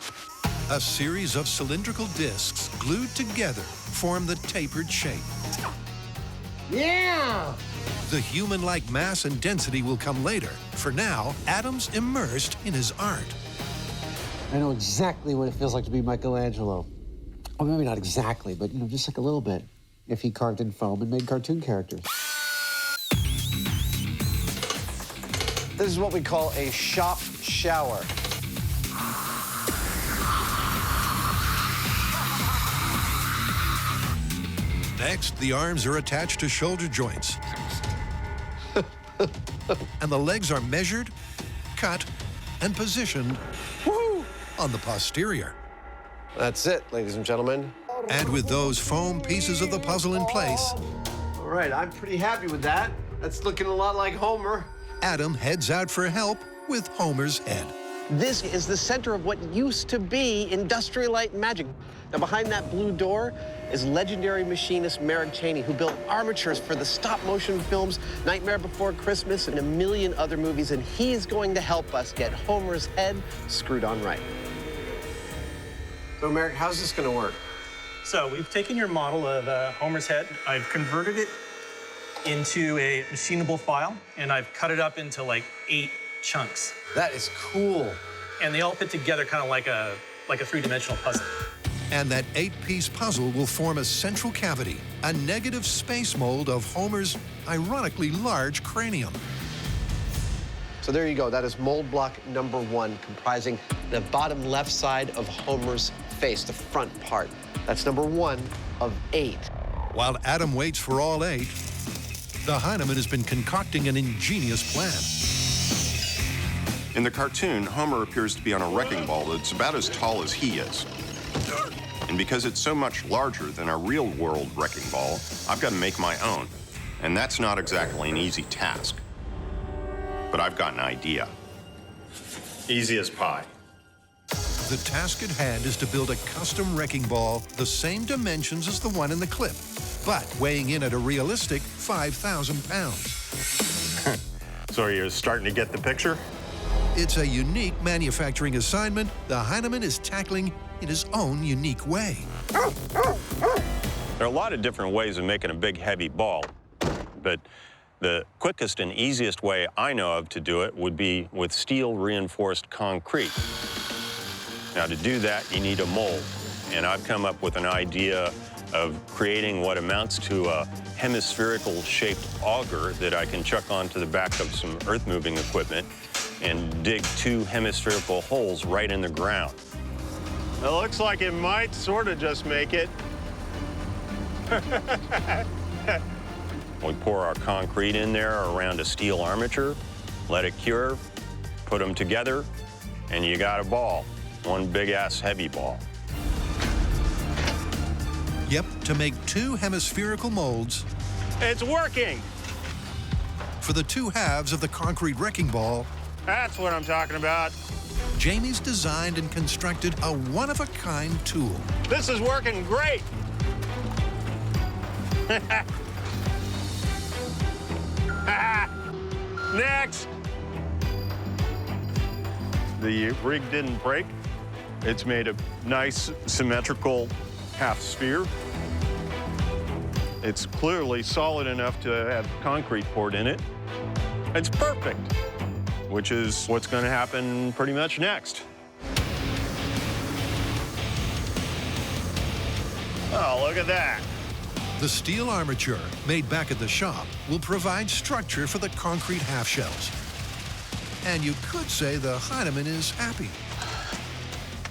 A series of cylindrical discs glued together form the tapered shape. Yeah! The human-like mass and density will come later. For now, Adam's immersed in his art. I know exactly what it feels like to be Michelangelo. Well, maybe not exactly, but, just like a little bit, if he carved in foam and made cartoon characters. This is what we call a shop shower. Next, the arms are attached to shoulder joints. And the legs are measured, cut, and positioned on the posterior. That's it, ladies and gentlemen. And with those foam pieces of the puzzle in place, All right, I'm pretty happy with that. That's looking a lot like Homer. Adam heads out for help with Homer's head. This is the center of what used to be Industrial Light and Magic. Now, behind that blue door is legendary machinist Merrick Cheney, who built armatures for the stop-motion films Nightmare Before Christmas and a million other movies, and he's going to help us get Homer's head screwed on right. So, Merrick, how's this going to work? So we've taken your model of Homer's head. I've converted it into a machinable file, and I've cut it up into like 8 chunks. That is cool. And they all fit together kind of like a three-dimensional puzzle. And that 8-piece puzzle will form a central cavity, a negative space mold of Homer's ironically large cranium. So there you go. That is mold block number 1, comprising the bottom left side of Homer's face, the front part. That's number 1 of 8. While Adam waits for all 8, the Hyneman has been concocting an ingenious plan. In the cartoon, Homer appears to be on a wrecking ball that's about as tall as he is. And because it's so much larger than a real-world wrecking ball, I've got to make my own. And that's not exactly an easy task. But I've got an idea. Easy as pie. The task at hand is to build a custom wrecking ball the same dimensions as the one in the clip, but weighing in at a realistic 5,000 pounds. So you're starting to get the picture? It's a unique manufacturing assignment the Hyneman is tackling in his own unique way. There are a lot of different ways of making a big, heavy ball, but the quickest and easiest way I know of to do it would be with steel-reinforced concrete. Now, to do that, you need a mold, and I've come up with an idea of creating what amounts to a hemispherical-shaped auger that I can chuck onto the back of some earth-moving equipment and dig 2 hemispherical holes right in the ground. It looks like it might sort of just make it. We pour our concrete in there around a steel armature, let it cure, put them together, and you got a ball. One big-ass heavy ball. Yep, to make 2 hemispherical molds. It's working! For the 2 halves of the concrete wrecking ball, That's what I'm talking about. Jamie's designed and constructed a one-of-a-kind tool. This is working great! Next! The rig didn't break. It's made a nice, symmetrical half sphere. It's clearly solid enough to have concrete poured in it. It's perfect, which is what's going to happen pretty much next. Oh, look at that. The steel armature, made back at the shop, will provide structure for the concrete half shells. And you could say the Hyneman is happy.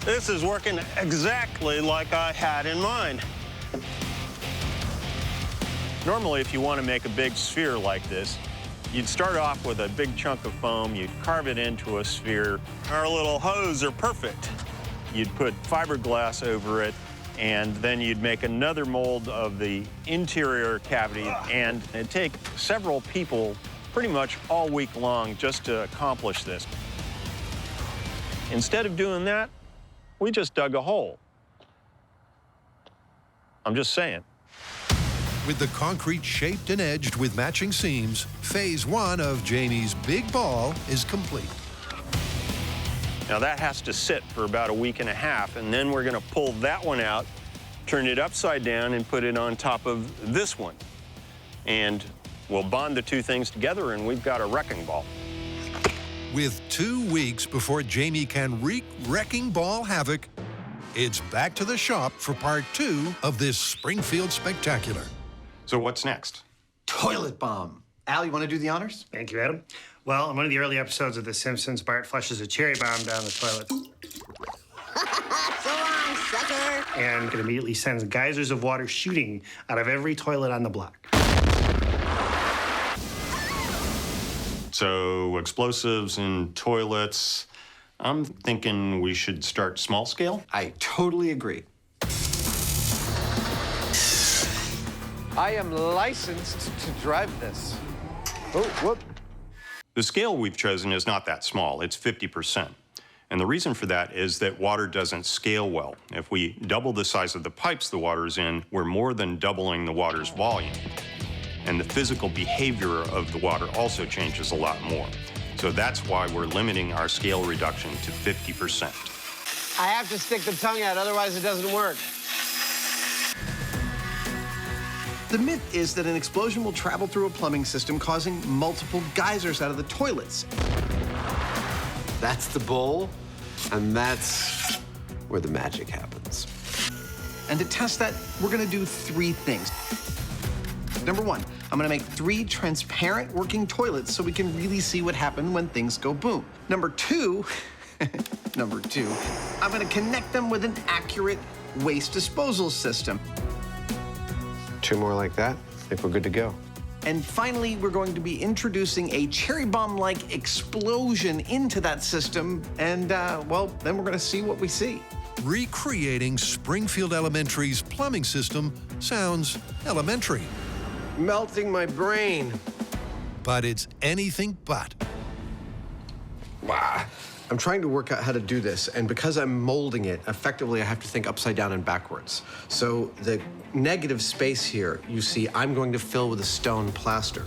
This is working exactly like I had in mind. Normally, if you want to make a big sphere like this, you'd start off with a big chunk of foam, you'd carve it into a sphere. Our little hose are perfect. You'd put fiberglass over it, and then you'd make another mold of the interior cavity, and it'd take several people pretty much all week long just to accomplish this. Instead of doing that, we just dug a hole. I'm just saying. With the concrete shaped and edged with matching seams, phase 1 of Jamie's big ball is complete. Now that has to sit for about a week and a half, and then we're gonna pull that one out, turn it upside down, and put it on top of this one. And we'll bond the 2 things together, and we've got a wrecking ball. With 2 weeks before Jamie can wreak wrecking ball havoc, it's back to the shop for part 2 of this Springfield spectacular. So what's next? Toilet bomb. Al, you want to do the honors? Thank you, Adam. Well, in one of the early episodes of The Simpsons, Bart flushes a cherry bomb down the toilet. So long, sucker! And it immediately sends geysers of water shooting out of every toilet on the block. So explosives in toilets. I'm thinking we should start small scale. I totally agree. I am licensed to drive this. Oh, whoop. The scale we've chosen is not that small. It's 50%. And the reason for that is that water doesn't scale well. If we double the size of the pipes the water's in, we're more than doubling the water's volume. And the physical behavior of the water also changes a lot more. So that's why we're limiting our scale reduction to 50%. I have to stick the tongue out, otherwise it doesn't work. The myth is that an explosion will travel through a plumbing system, causing multiple geysers out of the toilets. That's the bowl, and that's where the magic happens. And to test that, we're gonna do 3 things. Number 1, I'm gonna make 3 transparent working toilets so we can really see what happened when things go boom. Number 2, I'm gonna connect them with an accurate waste disposal system. 2 more like that, I think we're good to go. And finally, we're going to be introducing a cherry bomb-like explosion into that system, and, well, then we're gonna see what we see. Recreating Springfield Elementary's plumbing system sounds elementary. Melting my brain. But it's anything but. Wow. I'm trying to work out how to do this, and because I'm molding it, effectively I have to think upside down and backwards. So the negative space here, you see, I'm going to fill with a stone plaster.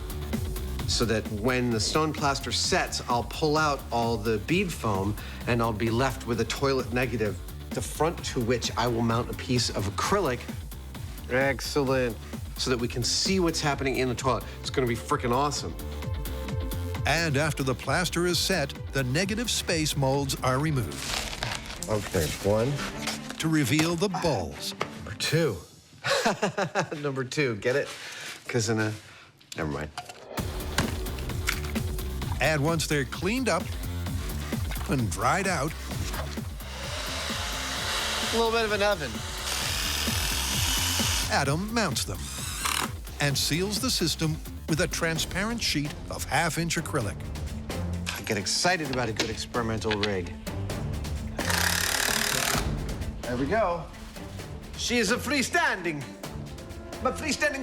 So that when the stone plaster sets, I'll pull out all the bead foam, and I'll be left with a toilet negative, the front to which I will mount a piece of acrylic. Excellent. So that we can see what's happening in the toilet. It's gonna be freaking awesome. And after the plaster is set, the negative space molds are removed. Okay, 1. To reveal the balls. Number 2. Number 2, get it? Because in a, never mind. And once they're cleaned up and dried out, A little bit of an oven. Adam mounts them and seals the system with a transparent sheet of 1/2-inch acrylic. I get excited about a good experimental rig. There we go. She is a freestanding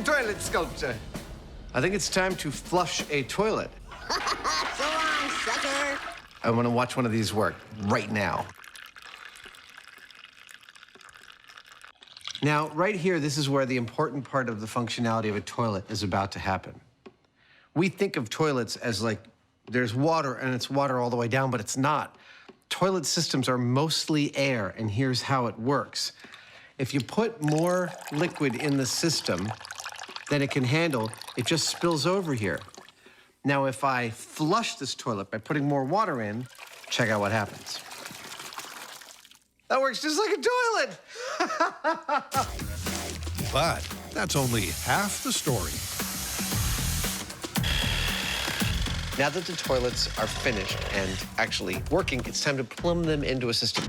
toilet sculpture. I think it's time to flush a toilet. So long, sucker. I want to watch one of these work right now. Now, right here, this is where the important part of the functionality of a toilet is about to happen. We think of toilets as like there's water and it's water all the way down, but it's not. Toilet systems are mostly air, and here's how it works. If you put more liquid in the system than it can handle, it just spills over here. Now, if I flush this toilet by putting more water in, check out what happens. That works just like a toilet. But that's only half the story. Now that the toilets are finished and actually working, it's time to plumb them into a system.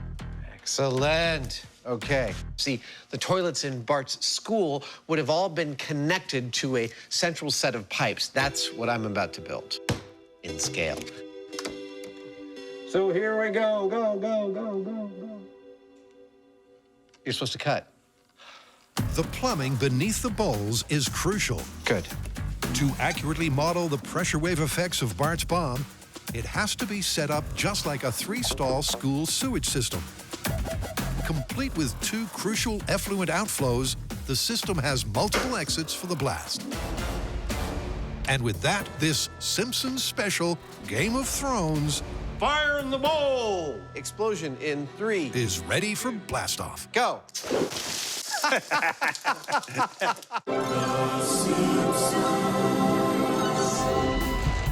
Excellent. Okay. See, the toilets in Bart's school would have all been connected to a central set of pipes. That's what I'm about to build in scale. So here we go, go. You're supposed to cut. The plumbing beneath the bowls is crucial. Good. To accurately model the pressure wave effects of Bart's bomb, it has to be set up just like a 3-stall school sewage system. Complete with 2 crucial effluent outflows, the system has multiple exits for the blast. And with that, this Simpsons special Game of Thrones Fire in the bowl! Explosion in 3. is ready for blast-off. Go.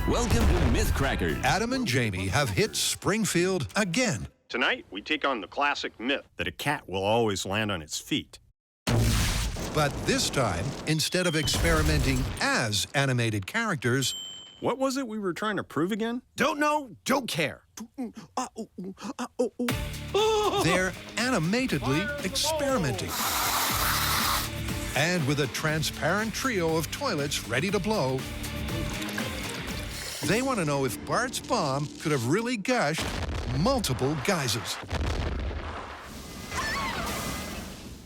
Welcome to Myth Crackers. Adam and Jamie have hit Springfield again. Tonight, we take on the classic myth that a cat will always land on its feet. But this time, instead of experimenting as animated characters, What was it we were trying to prove again? Don't know, don't care. they're animatedly experimenting. And with a transparent trio of toilets ready to blow, they want to know if Bart's bomb could have really gushed multiple geysers.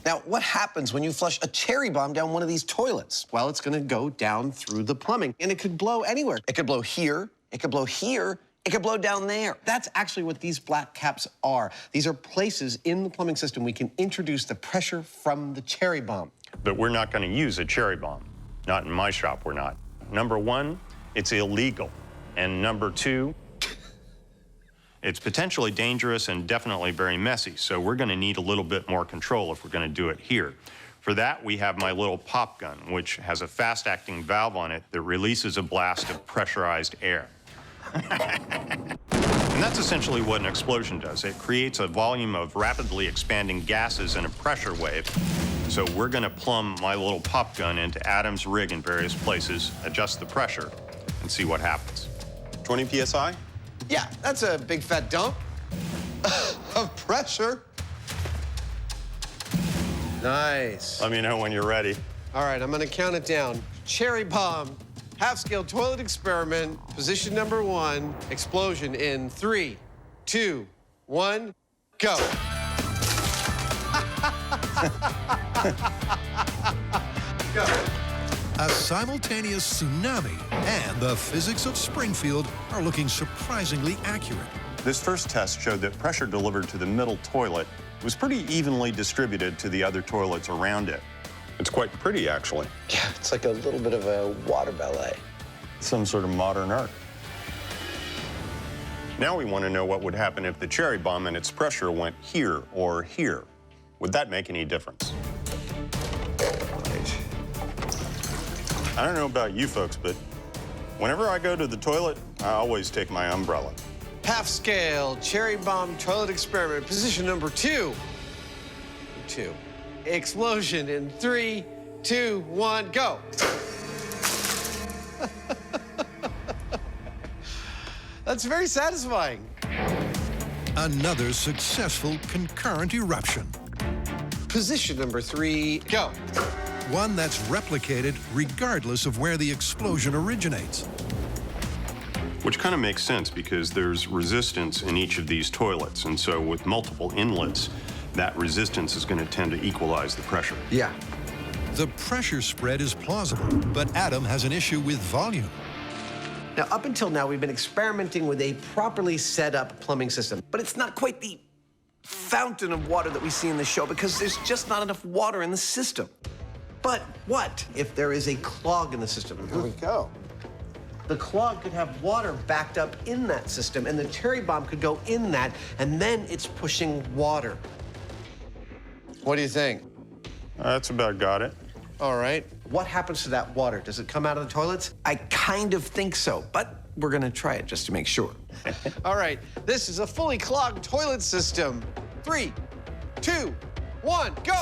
Now, what happens when you flush a cherry bomb down one of these toilets? Well, it's gonna go down through the plumbing, and it could blow anywhere. It could blow here, it could blow here, it could blow down there. That's actually what these black caps are. These are places in the plumbing system we can introduce the pressure from the cherry bomb. But we're not going to use a cherry bomb. Not in my shop, we're not. Number one, it's illegal. And number two, it's potentially dangerous and definitely very messy. So we're going to need a little bit more control if we're going to do it here. For that, we have my little pop gun, which has a fast-acting valve on it that releases a blast of pressurized air. And that's essentially what an explosion does. It creates a volume of rapidly expanding gases in a pressure wave. So we're going to plumb my little pop gun into Adam's rig in various places, adjust the pressure, and see what happens. 20 PSI? Yeah, that's a big fat dump of pressure. Nice. Let me know when you're ready. All right, I'm gonna count it down. Cherry bomb, half-scale toilet experiment, position number 1, explosion in 3, 2, 1, go. Go. A simultaneous tsunami and the physics of Springfield are looking surprisingly accurate. This first test showed that pressure delivered to the middle toilet was pretty evenly distributed to the other toilets around it. It's quite pretty, actually. Yeah, it's like a little bit of a water ballet. Some sort of modern art. Now we want to know what would happen if the cherry bomb and its pressure went here or here. Would that make any difference? I don't know about you folks, but whenever I go to the toilet, I always take my umbrella. Half-scale cherry bomb toilet experiment, position number 2. 2. Explosion in 3, 2, 1, go. That's very satisfying. Another successful concurrent eruption. Position number 3, go. One that's replicated regardless of where the explosion originates. Which kind of makes sense because there's resistance in each of these toilets. And so with multiple inlets, that resistance is going to tend to equalize the pressure. Yeah. The pressure spread is plausible, but Adam has an issue with volume. Now, up until now, we've been experimenting with a properly set up plumbing system, but it's not quite the fountain of water that we see in the show because there's just not enough water in the system. But what if there is a clog in the system? Here we go. The clog could have water backed up in that system, and the cherry bomb could go in that, and then it's pushing water. What do you think? That's about got it. All right. What happens to that water? Does it come out of the toilets? I kind of think so, but we're gonna try it just to make sure. All right, this is a fully clogged toilet system. 3, 2, 1, go!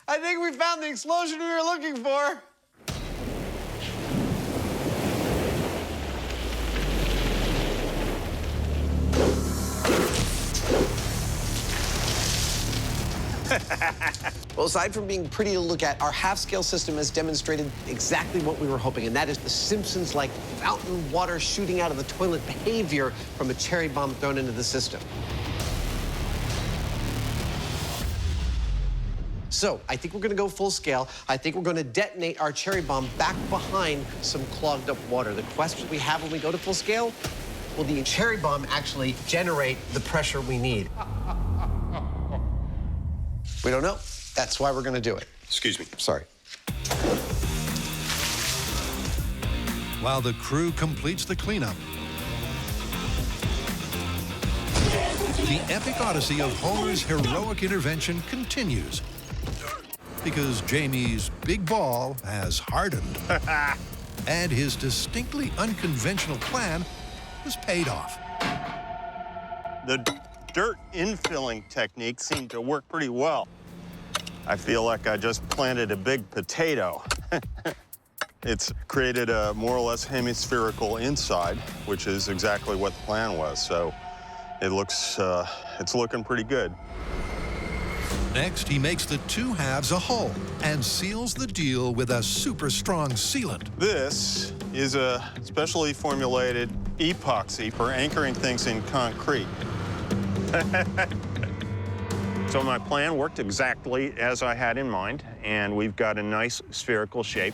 I think we found the explosion we were looking for. Well, aside from being pretty to look at, our half-scale system has demonstrated exactly what we were hoping, and that is the Simpsons-like fountain water shooting out of the toilet behavior from a cherry bomb thrown into the system. So, I think we're gonna go full scale. I think we're gonna detonate our cherry bomb back behind some clogged up water. The question we have when we go to full scale, will the cherry bomb actually generate the pressure we need? We don't know. That's why we're gonna do it. Excuse me. Sorry. While the crew completes the cleanup, the epic odyssey of Homer's heroic intervention continues. Because Jamie's big ball has hardened. And his distinctly unconventional plan has paid off. The dirt infilling technique seemed to work pretty well. I feel like I just planted a big potato. It's created a more or less hemispherical inside, which is exactly what the plan was. So it looks, it's looking pretty good. Next, he makes the two halves a whole and seals the deal with a super strong sealant. This is a specially formulated epoxy for anchoring things in concrete. So my plan worked exactly as I had in mind, and we've got a nice spherical shape.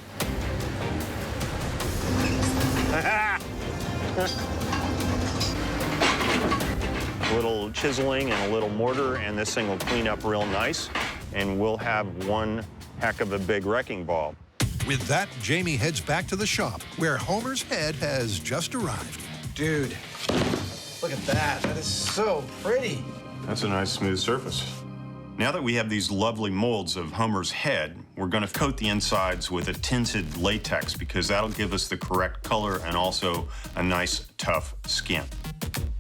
A little chiseling and a little mortar, and this thing will clean up real nice, and we'll have one heck of a big wrecking ball. With that, Jamie heads back to the shop, where Homer's head has just arrived. Dude, look at that. That is so pretty. That's a nice smooth surface. Now that we have these lovely molds of Homer's head, we're going to coat the insides with a tinted latex because that'll give us the correct color and also a nice, tough skin.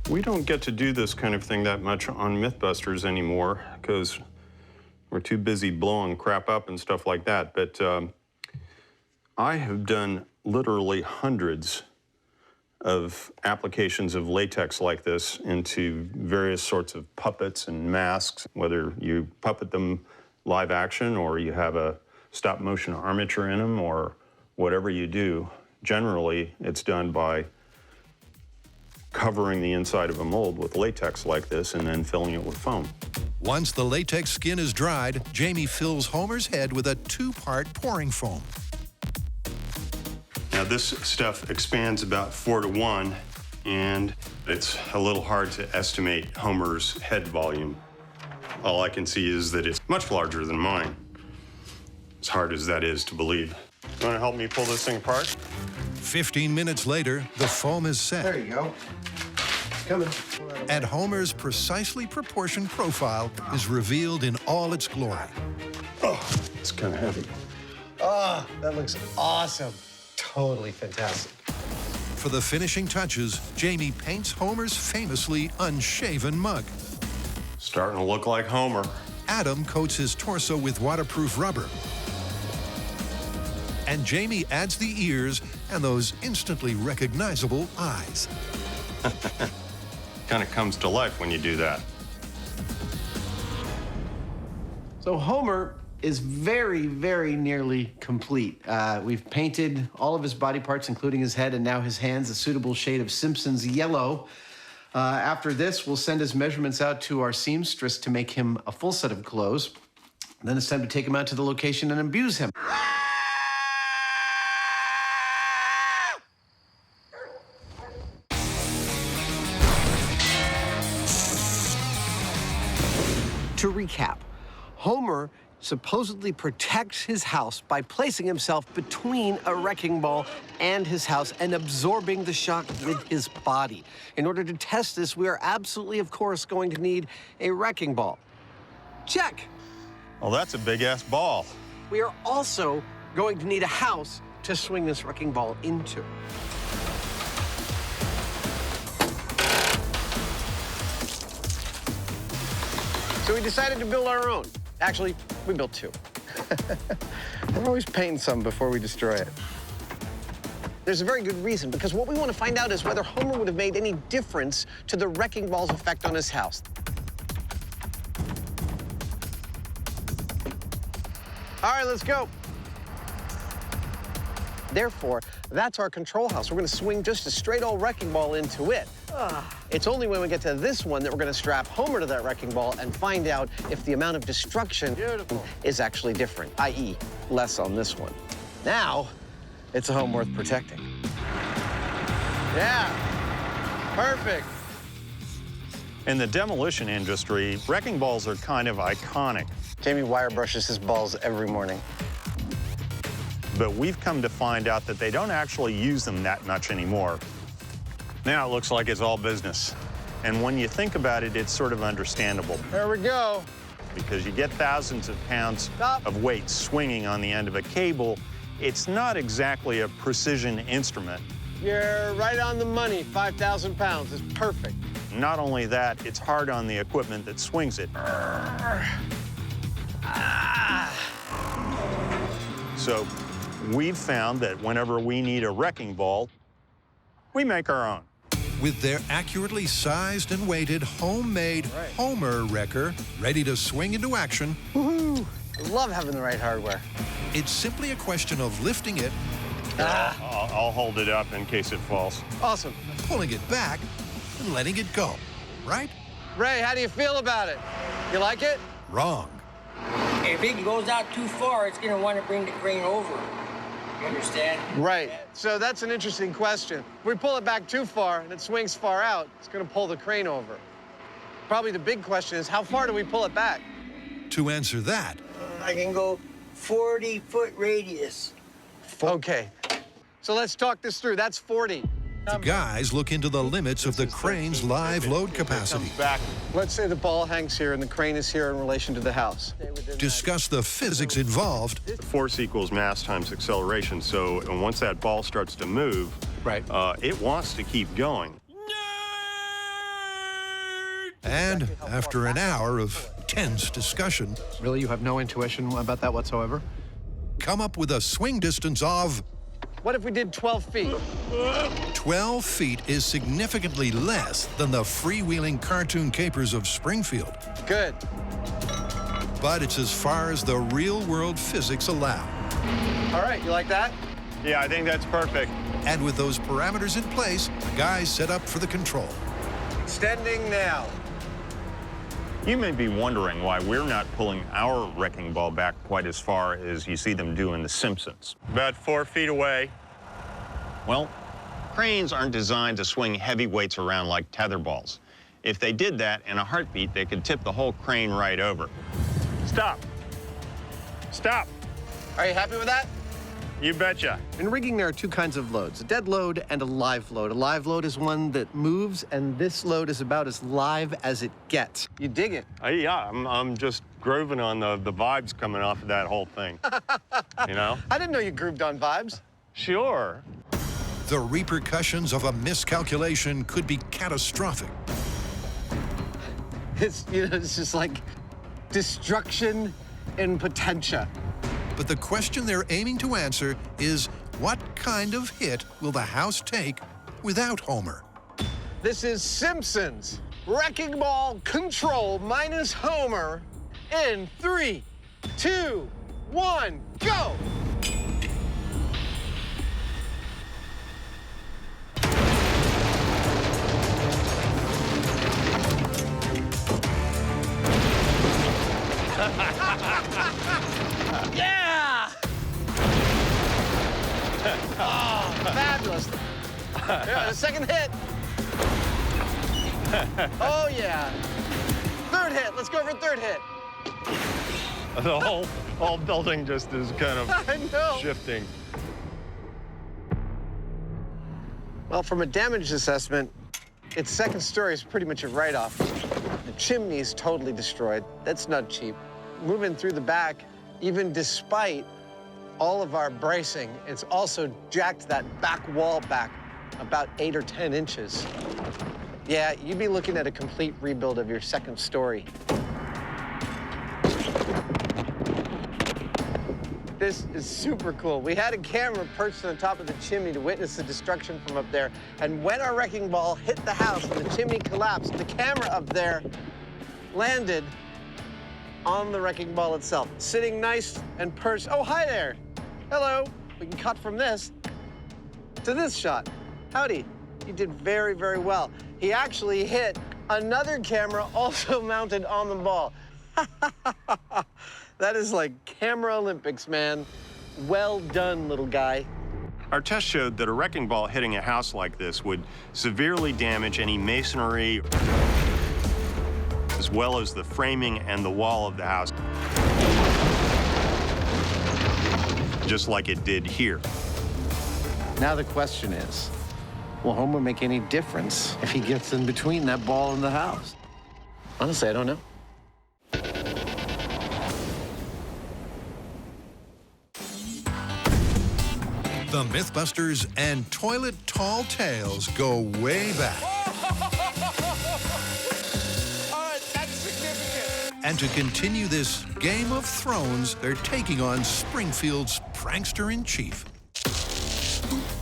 We don't get to do this kind of thing that much on Mythbusters anymore because we're too busy blowing crap up and stuff like that. But I have done literally hundreds of applications of latex like this into various sorts of puppets and masks, whether you puppet them live action or you have a stop motion armature in them or whatever you do. Generally, it's done by covering the inside of a mold with latex like this and then filling it with foam. Once the latex skin is dried, Jamie fills Homer's head with a 2-part pouring foam. Now this stuff expands about 4 to 1, and it's a little hard to estimate Homer's head volume. All I can see is that it's much larger than mine, as hard as that is to believe. You want to help me pull this thing apart? 15 minutes later, the foam is set. There you go. It's coming. And Homer's precisely proportioned profile is revealed in all its glory. Oh, it's kind of heavy. Oh, that looks awesome. Totally fantastic. For the finishing touches, Jamie paints Homer's famously unshaven mug. Starting to look like Homer. Adam coats his torso with waterproof rubber. And Jamie adds the ears and those instantly recognizable eyes. Kind of comes to life when you do that. So Homer is very, very nearly complete. We've painted all of his body parts, including his head and now his hands, a suitable shade of Simpsons yellow. After this, we'll send his measurements out to our seamstress to make him a full set of clothes. Then it's time to take him out to the location and abuse him. To recap, Homer supposedly protects his house by placing himself between a wrecking ball and his house and absorbing the shock with his body. In order to test this, we are absolutely, of course, going to need a wrecking ball. Check. Well, that's a big-ass ball. We are also going to need a house to swing this wrecking ball into. So we decided to build our own. Actually, we built 2. We're always painting some before we destroy it. There's a very good reason, because what we want to find out is whether Homer would have made any difference to the wrecking ball's effect on his house. All right, let's go. Therefore, that's our control house. We're going to swing just a straight old wrecking ball into it. It's only when we get to this one that we're going to strap Homer to that wrecking ball and find out if the amount of destruction is actually different, i.e., less on this one. Now, it's a home worth protecting. Yeah, perfect. In the demolition industry, wrecking balls are kind of iconic. Jamie wire brushes his balls every morning. But we've come to find out that they don't actually use them that much anymore. Now it looks like it's all business. And when you think about it, it's sort of understandable. There we go. Because you get thousands of pounds of weight swinging on the end of a cable, it's not exactly a precision instrument. You're right on the money. 5,000 pounds is perfect. Not only that, it's hard on the equipment that swings it. So we've found that whenever we need a wrecking ball, we make our own. With their accurately sized and weighted homemade Homer wrecker ready to swing into action. Woohoo! I love having the right hardware. It's simply a question of lifting it. I'll hold it up in case it falls. Awesome. Pulling it back and letting it go, right? Ray, how do you feel about it? You like it? Wrong. If it goes out too far, it's going to want to bring the crane over. You understand? Right. So that's an interesting question. If we pull it back too far and it swings far out, it's going to pull the crane over. Probably the big question is, how far do we pull it back? To answer that, I can go 40-foot radius. Okay. So let's talk this through. That's 40. the guys look into the limits of the crane's live load capacity. Let's say the ball hangs here and the crane is here in relation to the house. Discuss the physics involved. Force equals mass times acceleration. So once that ball starts to move, it wants to keep going. And after an hour of tense discussion... Really, you have no intuition about that whatsoever? Come up with a swing distance of... What if we did 12 feet? 12 feet is significantly less than the freewheeling cartoon capers of Springfield. Good. But it's as far as the real-world physics allow. All right, you like that? Yeah, I think that's perfect. And with those parameters in place, the guys set up for the control. Extending now. You may be wondering why we're not pulling our wrecking ball back quite as far as you see them do in The Simpsons. About 4 feet away. Well, cranes aren't designed to swing heavy weights around like tether balls. If they did that in a heartbeat, they could tip the whole crane right over. Stop. Stop. Are you happy with that? You betcha. In rigging, there are two kinds of loads, a dead load and a live load. A live load is one that moves, and this load is about as live as it gets. You dig it? Yeah, I'm just grooving on the vibes coming off of that whole thing, you know? I didn't know you grooved on vibes. Sure. The repercussions of a miscalculation could be catastrophic. It's just like destruction in potentia. But the question they're aiming to answer is, what kind of hit will the house take without Homer? This is Simpsons. Wrecking ball control minus Homer in 3, 2, 1, go! Yeah! Oh, fabulous. Yeah, the second hit. Oh, yeah. Third hit. Let's go for third hit. The whole building just is kind of shifting. Well, from a damage assessment, its second story is pretty much a write-off. The chimney is totally destroyed. That's not cheap. Moving through the back, even despite all of our bracing, it's also jacked that back wall back about 8 or 10 inches. Yeah, you'd be looking at a complete rebuild of your second story. This is super cool. We had a camera perched on the top of the chimney to witness the destruction from up there. And when our wrecking ball hit the house and the chimney collapsed, the camera up there landed on the wrecking ball itself, sitting nice and perched. Oh, hi there. Hello. We can cut from this to this shot. Howdy. You did very, very well. He actually hit another camera also mounted on the ball. That is like camera Olympics, man. Well done, little guy. Our test showed that a wrecking ball hitting a house like this would severely damage any masonry, as well as the framing and the wall of the house, just like it did here. Now the question is, will Homer make any difference if he gets in between that ball and the house? Honestly, I don't know. The Mythbusters and Toilet Tall Tales go way back. That's significant. And to continue this Game of Thrones, they're taking on Springfield's prankster-in-chief.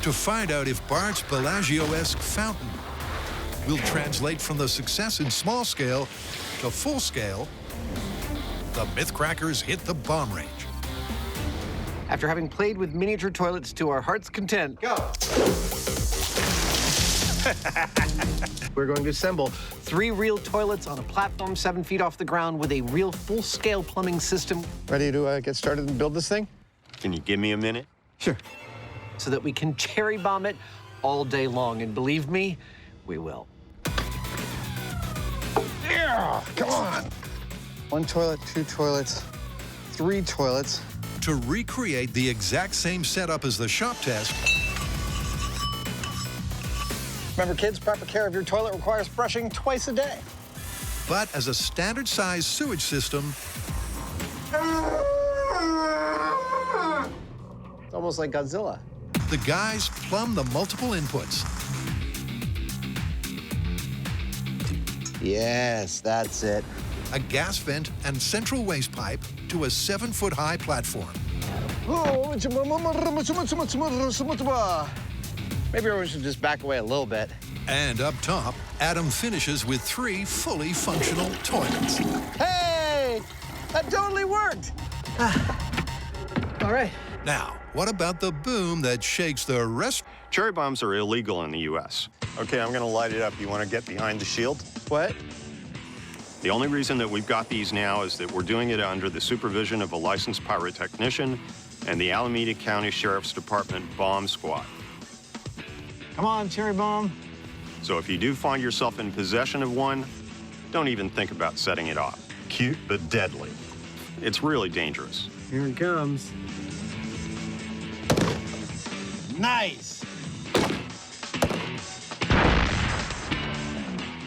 To find out if Bart's Bellagio-esque fountain will translate from the success in small scale to full scale, the Mythcrackers hit the bomb range. After having played with miniature toilets to our heart's content, go. We're going to assemble 3 real toilets on a platform 7 feet off the ground with a real full-scale plumbing system. Ready to get started and build this thing? Can you give me a minute? Sure. So that we can cherry bomb it all day long. And believe me, we will. Yeah, come on. 1 toilet, 2 toilets, 3 toilets. To recreate the exact same setup as the shop test, Remember, kids, proper care of your toilet requires brushing twice a day. but as a standard-sized sewage system, It's almost like Godzilla. the guys plumb the multiple inputs. Yes, that's it. A gas vent and central waste pipe to a 7-foot-high platform. Maybe we should just back away a little bit. And up top, Adam finishes with 3 fully functional toilets. Hey! That totally worked! All right. Now, what about the boom that shakes the rest? Cherry bombs are illegal in the U.S. Okay, I'm gonna light it up. You wanna get behind the shield? What? The only reason that we've got these now is that we're doing it under the supervision of a licensed pyrotechnician and the Alameda County Sheriff's Department bomb squad. Come on, cherry bomb. So if you do find yourself in possession of one, don't even think about setting it off. Cute but deadly. It's really dangerous. Here it comes. Nice.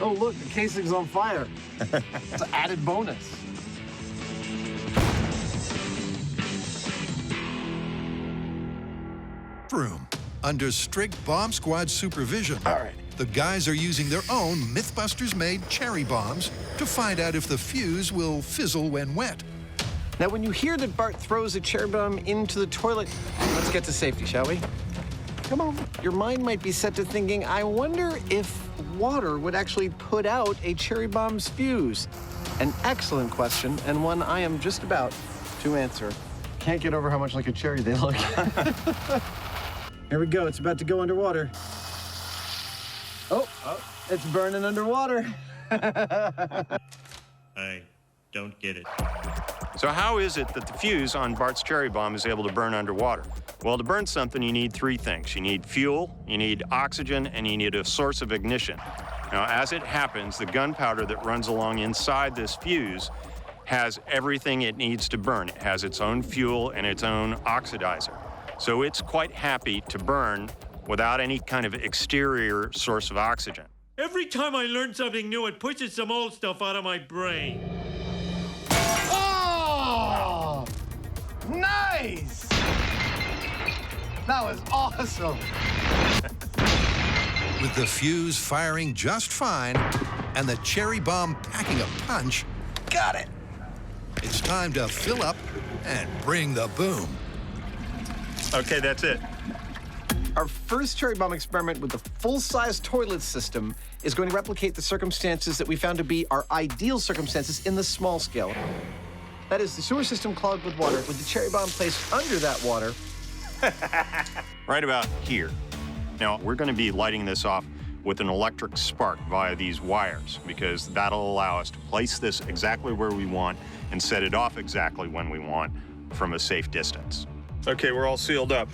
Oh, look, the casing's on fire. It's an added bonus. Room. Under strict bomb squad supervision, All right. the guys are using their own Mythbusters-made cherry bombs to find out if the fuse will fizzle when wet. Now, when you hear that Bart throws a cherry bomb into the toilet, let's get to safety, shall we? Come on. Your mind might be set to thinking, I wonder if water would actually put out a cherry bomb's fuse. An excellent question, and one I am just about to answer. Can't get over how much like a cherry they look. Here we go. It's about to go underwater. Oh, it's burning underwater. I don't get it. So how is it that the fuse on Bart's cherry bomb is able to burn underwater? Well, to burn something, you need 3 things. You need fuel, you need oxygen, and you need a source of ignition. Now, as it happens, the gunpowder that runs along inside this fuse has everything it needs to burn. It has its own fuel and its own oxidizer. So it's quite happy to burn without any kind of exterior source of oxygen. Every time I learn something new, it pushes some old stuff out of my brain. Oh! Nice! That was awesome. With the fuse firing just fine and the cherry bomb packing a punch, Got it. it's time to fill up and bring the boom. Okay, that's it. Our first cherry bomb experiment with the full-size toilet system is going to replicate the circumstances that we found to be our ideal circumstances in the small scale. That is, the sewer system clogged with water, with the cherry bomb placed under that water. Right about here. Now, we're going to be lighting this off with an electric spark via these wires, because that'll allow us to place this exactly where we want and set it off exactly when we want from a safe distance. Okay, we're all sealed up.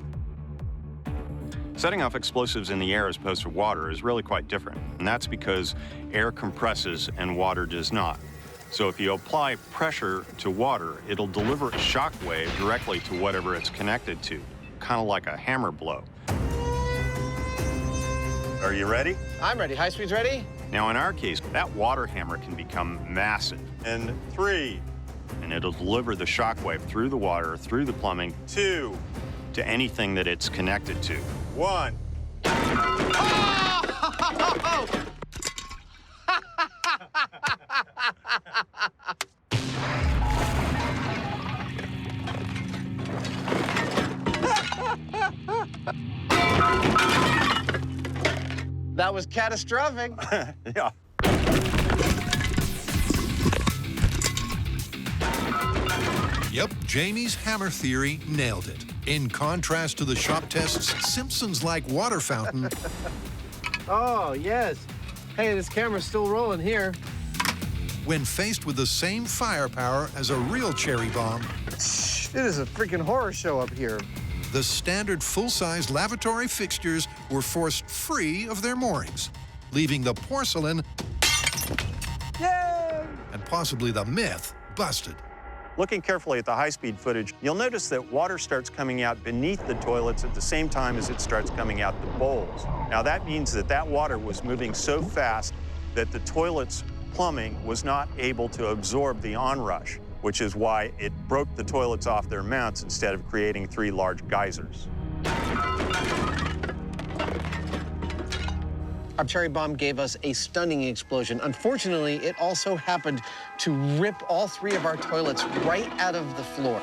Setting off explosives in the air as opposed to water is really quite different, and that's because air compresses and water does not. So if you apply pressure to water, it'll deliver a shock wave directly to whatever it's connected to, kind of like a hammer blow. Are you ready? I'm ready. High speed's ready? Now, in our case, that water hammer can become massive, And 3, and it'll deliver the shock wave through the water, through the plumbing, 2, to anything that it's connected to. 1. That was catastrophic. Yeah. Yep, Jamie's hammer theory nailed it. In contrast to the shop test's Simpsons-like water fountain, Oh, yes. Hey, this camera's still rolling here. When faced with the same firepower as a real cherry bomb, It is a freaking horror show up here. the standard full-size lavatory fixtures were forced free of their moorings, leaving the porcelain and possibly the myth busted. Looking carefully at the high-speed footage, you'll notice that water starts coming out beneath the toilets at the same time as it starts coming out the bowls. Now that means that that water was moving so fast that the toilet's plumbing was not able to absorb the onrush, which is why it broke the toilets off their mounts instead of creating 3 large geysers. Our cherry bomb gave us a stunning explosion. Unfortunately, it also happened to rip all 3 of our toilets right out of the floor.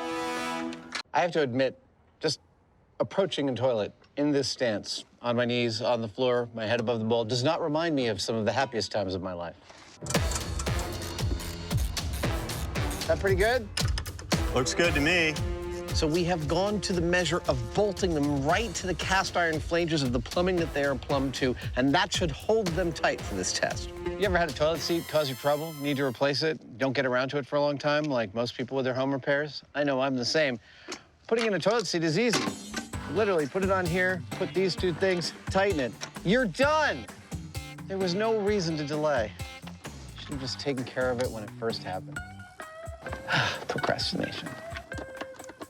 I have to admit, just approaching a toilet in this stance, on my knees, on the floor, my head above the bowl, does not remind me of some of the happiest times of my life. That pretty good? Looks good to me. So we have gone to the measure of bolting them right to the cast iron flanges of the plumbing that they are plumbed to, and that should hold them tight for this test. You ever had a toilet seat cause you trouble, need to replace it, don't get around to it for a long time, like most people with their home repairs? I know I'm the same. Putting in a toilet seat is easy. Literally, put it on here, put these 2 things, tighten it. You're done! There was no reason to delay. Should have just taken care of it when it first happened. Procrastination.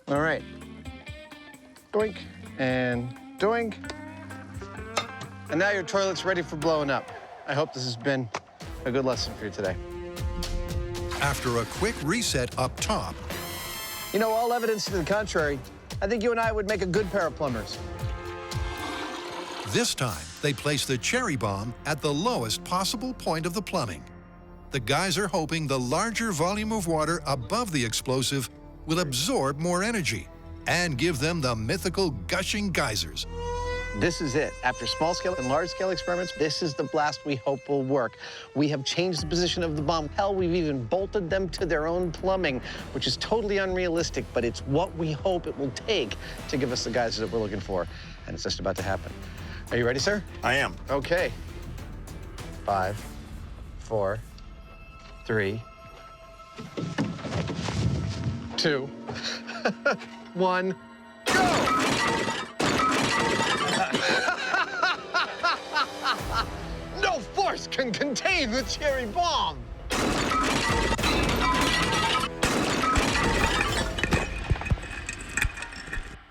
All right. Doink and doink. And now your toilet's ready for blowing up. I hope this has been a good lesson for you today. After a quick reset up top, You know, all evidence to the contrary, I think you and I would make a good pair of plumbers. this time they place the cherry bomb at the lowest possible point of the plumbing. The guys are hoping the larger volume of water above the explosive will absorb more energy and give them the mythical gushing geysers. This is it. After small-scale and large-scale experiments, this is the blast we hope will work. We have changed the position of the bomb. Hell, we've even bolted them to their own plumbing, which is totally unrealistic, but it's what we hope it will take to give us the geysers that we're looking for. And it's just about to happen. Are you ready, sir? I am. Okay. 5, 4, 3, 2, 1, go! No force can contain the cherry bomb!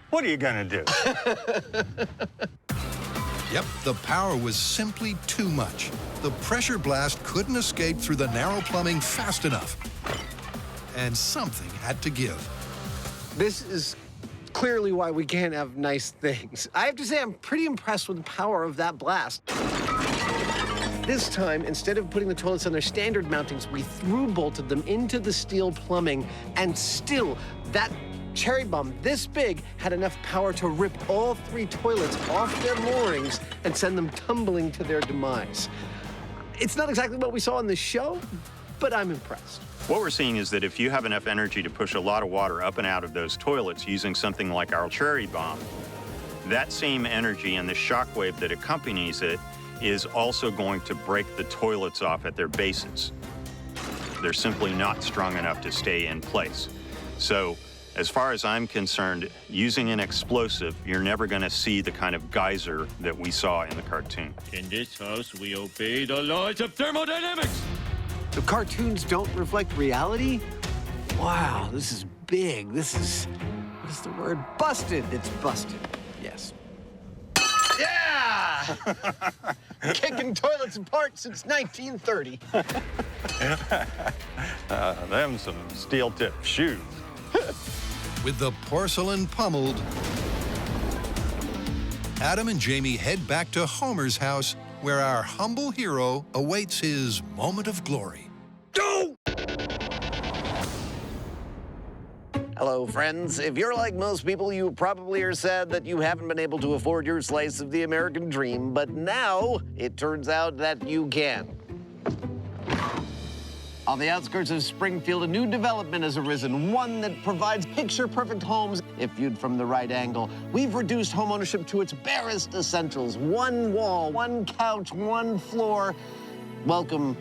What are you gonna do? Yep, the power was simply too much. The pressure blast couldn't escape through the narrow plumbing fast enough. And something had to give. This is clearly why we can't have nice things. I have to say, I'm pretty impressed with the power of that blast. This time, instead of putting the toilets on their standard mountings, we through-bolted them into the steel plumbing, and still, that cherry bomb this big had enough power to rip all 3 toilets off their moorings and send them tumbling to their demise. It's not exactly what we saw in the show, but I'm impressed. What we're seeing is that if you have enough energy to push a lot of water up and out of those toilets using something like our cherry bomb, that same energy and the shockwave that accompanies it is also going to break the toilets off at their bases. They're simply not strong enough to stay in place. So, as far as I'm concerned, using an explosive, you're never going to see the kind of geyser that we saw in the cartoon. In this house, we obey the laws of thermodynamics. The cartoons don't reflect reality? Wow, this is big. This is, what is the word? Busted. It's busted. Yes. Yeah! Kicking toilets apart since 1930. Them some steel-tipped shoes. With the porcelain pummeled, Adam and Jamie head back to Homer's house, where our humble hero awaits his moment of glory. Go! Hello, friends. If you're like most people, you probably are sad that you haven't been able to afford your slice of the American dream, but now it turns out that you can. On the outskirts of Springfield, a new development has arisen, one that provides picture-perfect homes if viewed from the right angle. We've reduced homeownership to its barest essentials. One wall, one couch, one floor. Welcome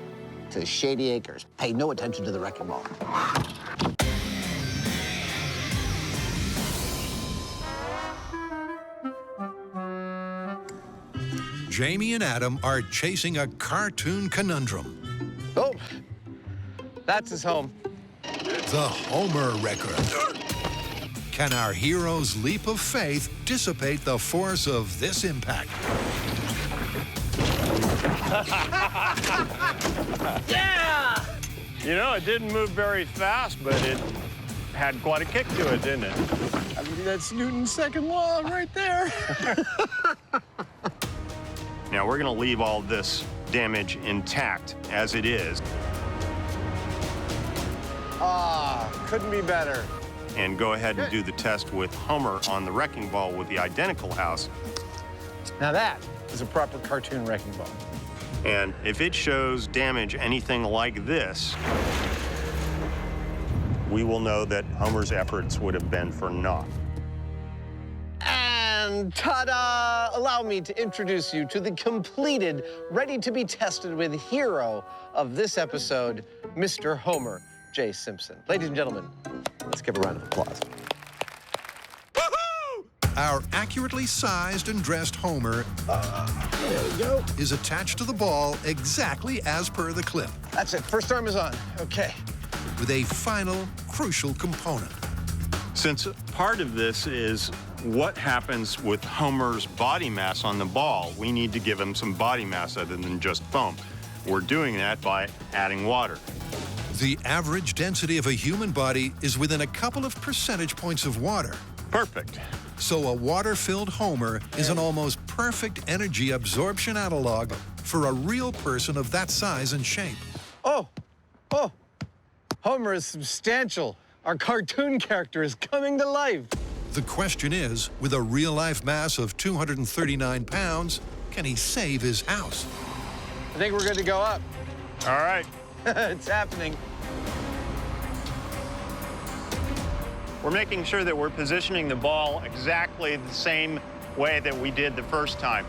to Shady Acres. Pay no attention to the wrecking ball. Jamie and Adam are chasing a cartoon conundrum. Oh, that's his home. The Homer record. Can our hero's leap of faith dissipate the force of this impact? Yeah! You know, it didn't move very fast, but it had quite a kick to it, didn't it? I mean, that's Newton's second law right there. Now, we're going to leave all this damage intact as it is. Ah, couldn't be better. And go ahead and do the test with Homer on the wrecking ball with the identical house. Now that is a proper cartoon wrecking ball. And if it shows damage anything like this, we will know that Homer's efforts would have been for naught. And ta-da! Allow me to introduce you to the completed, ready-to-be-tested with hero of this episode, Mr. Homer J. Simpson. Ladies and gentlemen, let's give a round of applause. Our accurately sized and dressed Homer There we go. is attached to the ball exactly as per the clip, That's it. First arm is on. Okay. with a final crucial component. Since part of this is what happens with Homer's body mass on the ball, we need to give him some body mass other than just foam. We're doing that by adding water. The average density of a human body is within a couple of percentage points of water. Perfect. So a water-filled Homer is an almost perfect energy absorption analog for a real person of that size and shape. Oh, Homer is substantial. Our cartoon character is coming to life. The question is, with a real-life mass of 239 pounds, can he save his house? I think we're good to go up. All right. It's happening. We're making sure that we're positioning the ball exactly the same way that we did the first time.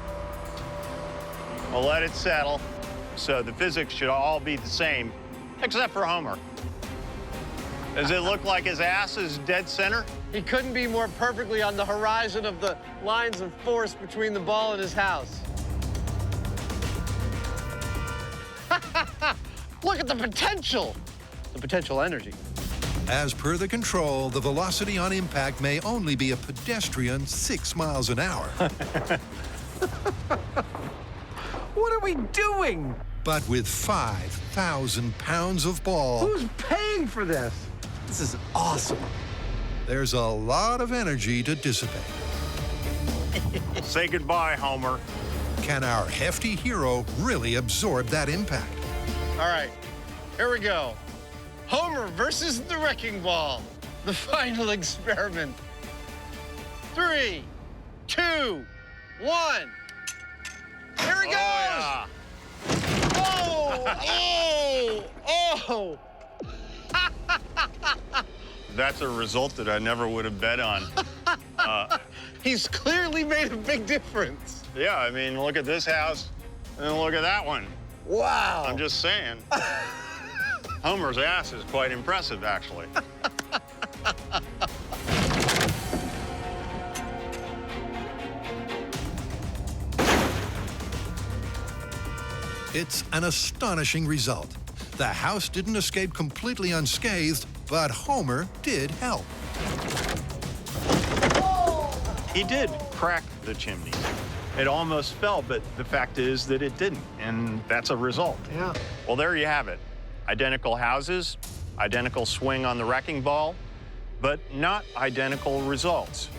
We'll let it settle, so the physics should all be the same, except for Homer. Does it look like his ass is dead center? He couldn't be more perfectly on the horizon of the lines of force between the ball and his house. Look at the potential energy. As per the control, the velocity on impact may only be a pedestrian 6 miles an hour. What are we doing? But with 5,000 pounds of ball, Who's paying for this? This is awesome. there's a lot of energy to dissipate. Say goodbye, Homer. Can our hefty hero really absorb that impact? All right, here we go. Homer versus the wrecking ball. The final experiment. 3, 2, 1. Here he goes. Yeah. Oh. That's a result that I never would have bet on. He's clearly made a big difference. Yeah, I mean, look at this house, and look at that one. Wow. I'm just saying. Homer's ass is quite impressive, actually. It's an astonishing result. The house didn't escape completely unscathed, but Homer did help. He did crack the chimney. It almost fell, but the fact is that it didn't, and that's a result. Yeah. Well, there you have it. Identical houses, identical swing on the wrecking ball, but not identical results.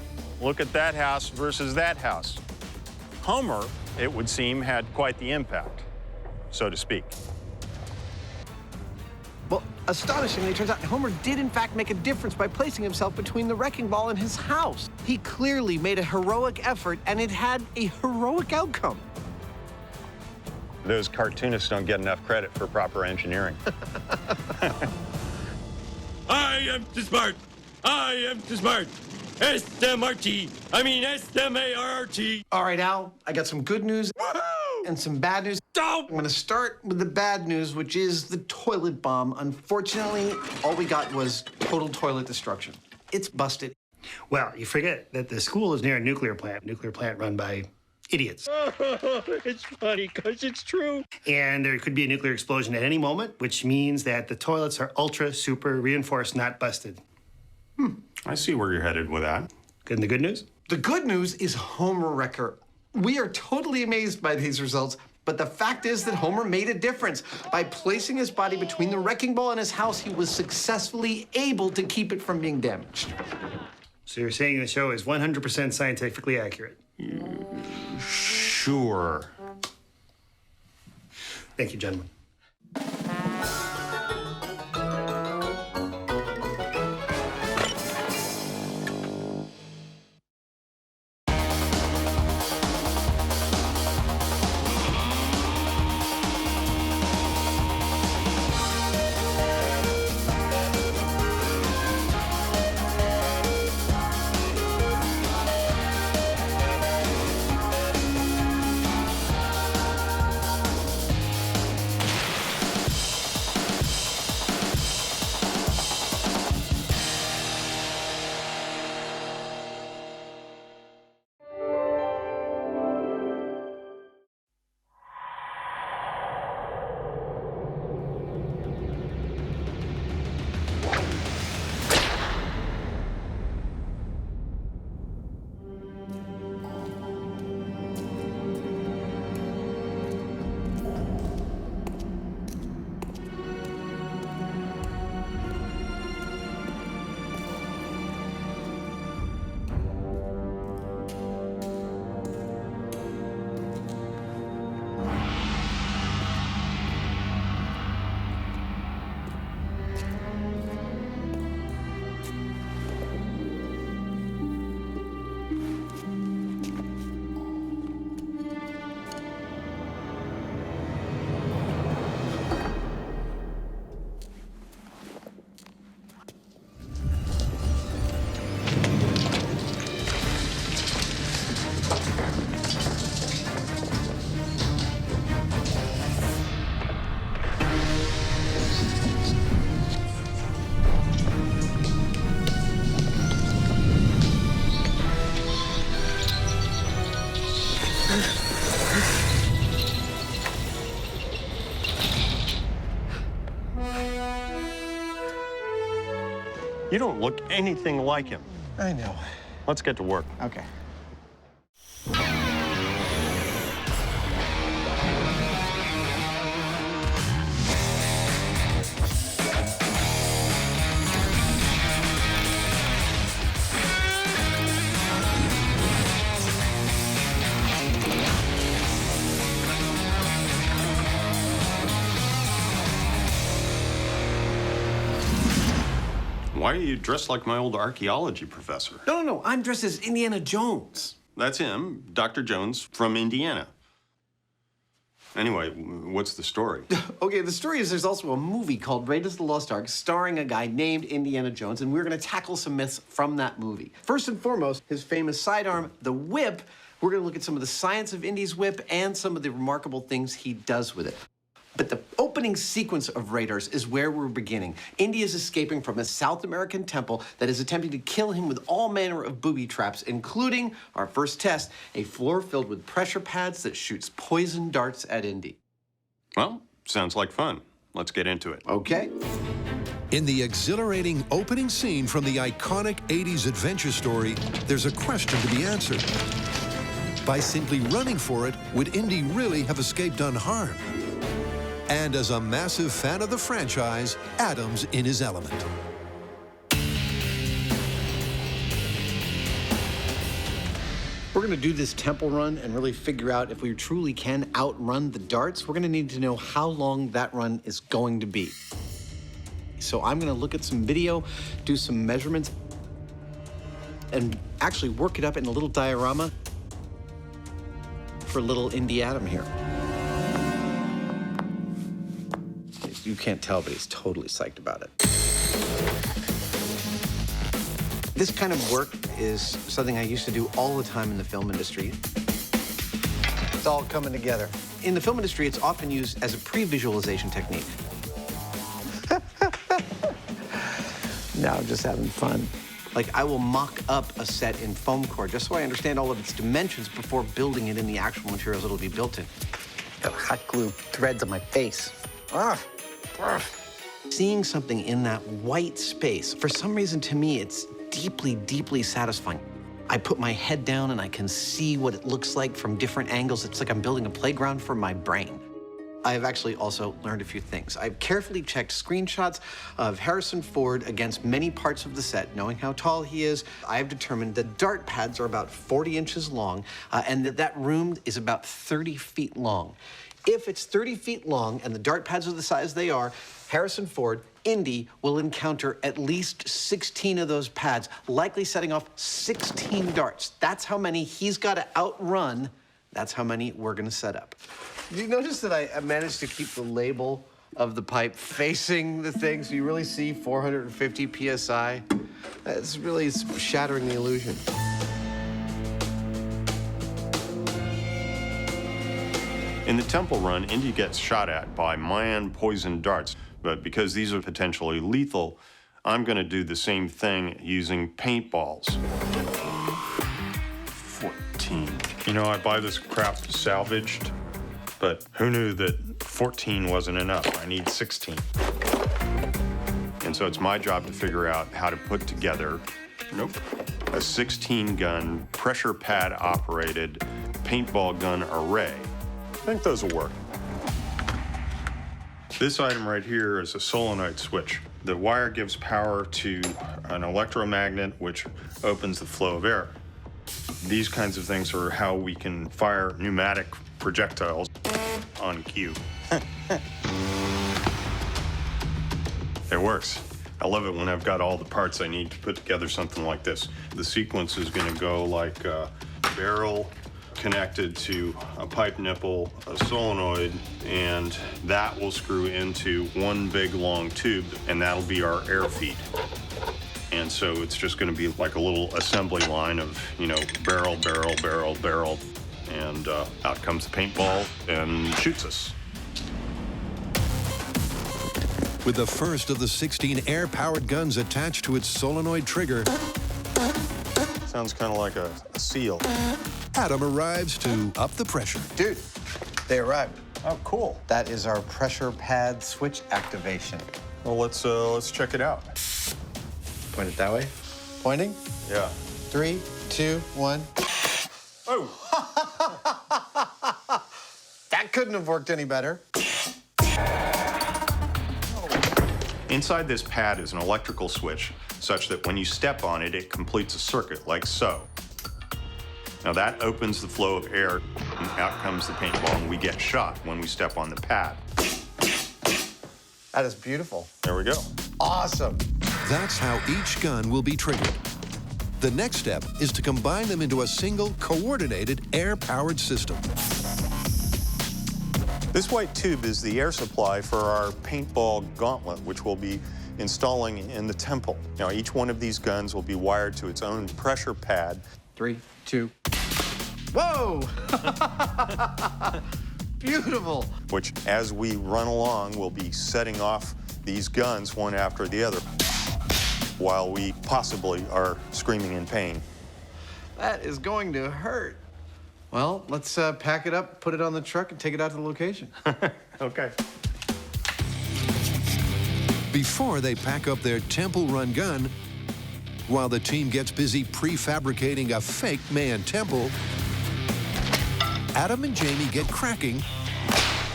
Look at that house versus that house. Homer, it would seem, had quite the impact, so to speak. Well, astonishingly, it turns out Homer did in fact make a difference by placing himself between the wrecking ball and his house. He clearly made a heroic effort, and it had a heroic outcome. Those cartoonists don't get enough credit for proper engineering. I am too smart. I am too smart. S-M-R-T. I mean S-M-A-R-R-T. All right, Al, I got some good news and some bad news. I'm gonna start with the bad news, which is the toilet bomb. Unfortunately, all we got was total toilet destruction. It's busted. Well, you forget that the school is near a nuclear plant run by idiots. It's funny because it's true. And there could be a nuclear explosion at any moment, which means that the toilets are ultra super reinforced, not busted. I see where you're headed with that. And the good news? The good news is Homer Wrecker. We are totally amazed by these results, but the fact is that Homer made a difference. By placing his body between the wrecking ball and his house, he was successfully able to keep it from being damaged. So you're saying the show is 100% scientifically accurate? Sure. Thank you, gentlemen. You don't look anything like him. I know. Let's get to work. Okay. Why are you dressed like my old archaeology professor? No, I'm dressed as Indiana Jones. That's him, Dr. Jones from Indiana. Anyway, what's the story? Okay, the story is there's also a movie called Raiders of the Lost Ark starring a guy named Indiana Jones, and we're going to tackle some myths from that movie. First and foremost, his famous sidearm, the whip. We're going to look at some of the science of Indy's whip and some of the remarkable things he does with it. But the opening sequence of Raiders is where we're beginning. Indy is escaping from a South American temple that is attempting to kill him with all manner of booby traps, including our first test, a floor filled with pressure pads that shoots poison darts at Indy. Well, sounds like fun. Let's get into it. Okay. In the exhilarating opening scene from the iconic 80s adventure story, there's a question to be answered. By simply running for it, would Indy really have escaped unharmed? And as a massive fan of the franchise, Adam's in his element. We're going to do this temple run and really figure out if we truly can outrun the darts. We're going to need to know how long that run is going to be. So I'm going to look at some video, do some measurements, and actually work it up in a little diorama for little Indy Adam here. You can't tell, but he's totally psyched about it. This kind of work is something I used to do all the time in the film industry. It's all coming together. In the film industry, it's often used as a pre-visualization technique. Now I'm just having fun. Like, I will mock up a set in foam core just so I understand all of its dimensions before building it in the actual materials it'll be built in. Got hot glue threads on my face. Ah. Seeing something in that white space, for some reason, to me, it's deeply, deeply satisfying. I put my head down and I can see what it looks like from different angles. It's like I'm building a playground for my brain. I've actually also learned a few things. I've carefully checked screenshots of Harrison Ford against many parts of the set, knowing how tall he is. I've determined that dart pads are about 40 inches long, and that room is about 30 feet long. If it's 30 feet long and the dart pads are the size they are, Harrison Ford, Indy, will encounter at least 16 of those pads, likely setting off 16 darts. That's how many he's got to outrun. That's how many we're going to set up. Did you notice that I managed to keep the label of the pipe facing the thing so you really see 450 PSI? It's really shattering the illusion. In the temple run, Indy gets shot at by Mayan poison darts, but because these are potentially lethal, I'm going to do the same thing using paintballs. 14. You know, I buy this crap salvaged, but who knew that 14 wasn't enough? I need 16. And so it's my job to figure out how to put together, a 16-gun, pressure pad-operated paintball gun array. I think those will work. This item right here is a solenoid switch. The wire gives power to an electromagnet, which opens the flow of air. These kinds of things are how we can fire pneumatic projectiles on cue. It works. I love it when I've got all the parts I need to put together something like this. The sequence is going to go like a barrel connected to a pipe nipple, a solenoid, and that will screw into one big long tube, and that'll be our air feed. And so it's just going to be like a little assembly line of, barrel, barrel, barrel, barrel, and out comes the paintball and shoots us. With the first of the 16 air-powered guns attached to its solenoid trigger, sounds kind of like a seal. Adam arrives to up the pressure. Dude, they arrived. Oh, cool. That is our pressure pad switch activation. Well, let's check it out. Point it that way. Pointing? Yeah. 3, 2, 1. Oh! That couldn't have worked any better. Inside this pad is an electrical switch such that when you step on it, it completes a circuit like so. Now that opens the flow of air, and out comes the paintball, and we get shot when we step on the pad. That is beautiful. There we go. Awesome. That's how each gun will be triggered. The next step is to combine them into a single, coordinated, air-powered system. This white tube is the air supply for our paintball gauntlet, which we'll be installing in the temple. Now, each one of these guns will be wired to its own pressure pad. 3, 2. Whoa! Beautiful. Which, as we run along, we'll be setting off these guns one after the other while we possibly are screaming in pain. That is going to hurt. Well, let's pack it up, put it on the truck, and take it out to the location. Okay. Before they pack up their Temple Run gun, while the team gets busy prefabricating a fake man temple, Adam and Jamie get cracking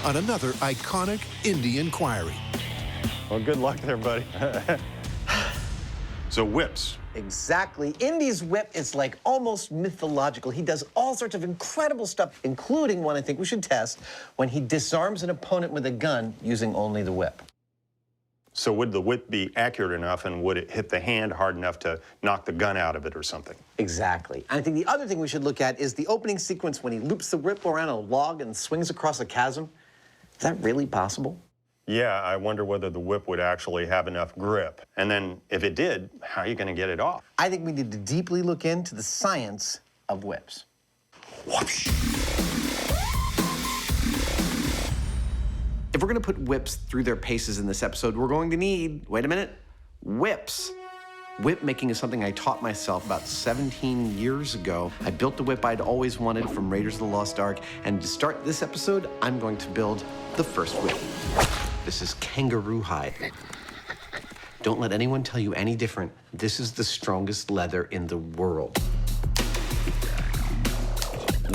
on another iconic Indy inquiry. Well, good luck there, buddy. So whips. Exactly. Indy's whip is like almost mythological. He does all sorts of incredible stuff, including one I think we should test, when he disarms an opponent with a gun using only the whip. So would the whip be accurate enough, and would it hit the hand hard enough to knock the gun out of it or something? Exactly. And I think the other thing we should look at is the opening sequence when he loops the whip around a log and swings across a chasm. Is that really possible? Yeah, I wonder whether the whip would actually have enough grip. And then if it did, how are you going to get it off? I think we need to deeply look into the science of whips. Whoosh. If we're going to put whips through their paces in this episode, we're going to need, wait a minute, whips. Whip making is something I taught myself about 17 years ago. I built the whip I'd always wanted from Raiders of the Lost Ark, and to start this episode, I'm going to build the first whip. This is kangaroo hide. Don't let anyone tell you any different. This is the strongest leather in the world.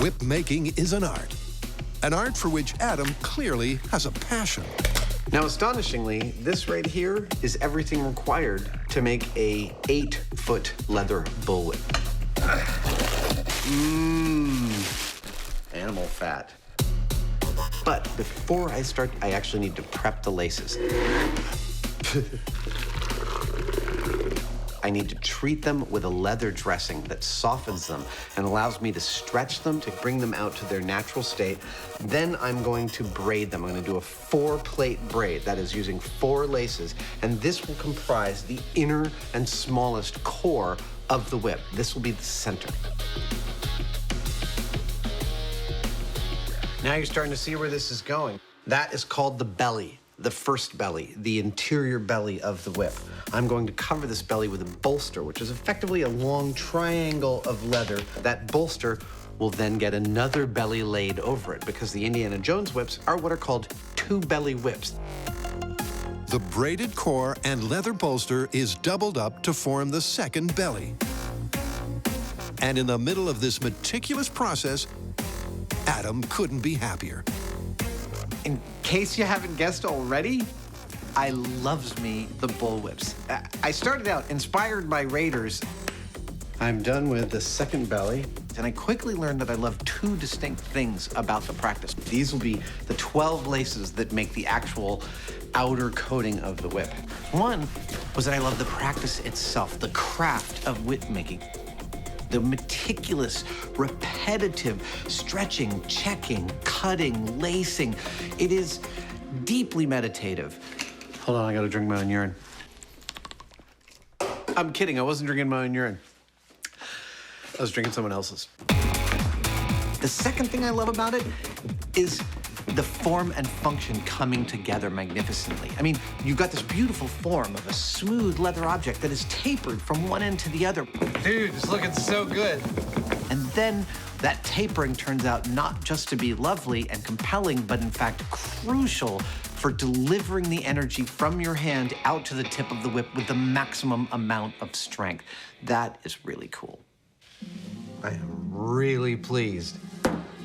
Whip making is an art for which Adam clearly has a passion. Now, astonishingly, this right here is everything required to make a 8-foot leather bullwhip. Animal fat. But before I start, I actually need to prep the laces. I need to treat them with a leather dressing that softens them and allows me to stretch them to bring them out to their natural state. Then I'm going to braid them. I'm going to do a 4-plate braid, that is using 4 laces, and this will comprise the inner and smallest core of the whip. This will be the center. Now you're starting to see where this is going. That is called the belly. The first belly, the interior belly of the whip. I'm going to cover this belly with a bolster, which is effectively a long triangle of leather. That bolster will then get another belly laid over it, because the Indiana Jones whips are what are called 2-belly whips. The braided core and leather bolster is doubled up to form the second belly. And in the middle of this meticulous process, Adam couldn't be happier. In case you haven't guessed already, I loves me the bullwhips. I started out inspired by Raiders. I'm done with the second belly, and I quickly learned that I love 2 distinct things about the practice. These will be the 12 laces that make the actual outer coating of the whip. One was that I love the practice itself, the craft of whip making. The meticulous, repetitive stretching, checking, cutting, lacing. It is deeply meditative. Hold on, I gotta drink my own urine. I'm kidding, I wasn't drinking my own urine. I was drinking someone else's. The second thing I love about it is the form and function coming together magnificently. I mean, you've got this beautiful form of a smooth leather object that is tapered from one end to the other. Dude, it's looking so good. And then that tapering turns out not just to be lovely and compelling, but in fact crucial for delivering the energy from your hand out to the tip of the whip with the maximum amount of strength. That is really cool. I am really pleased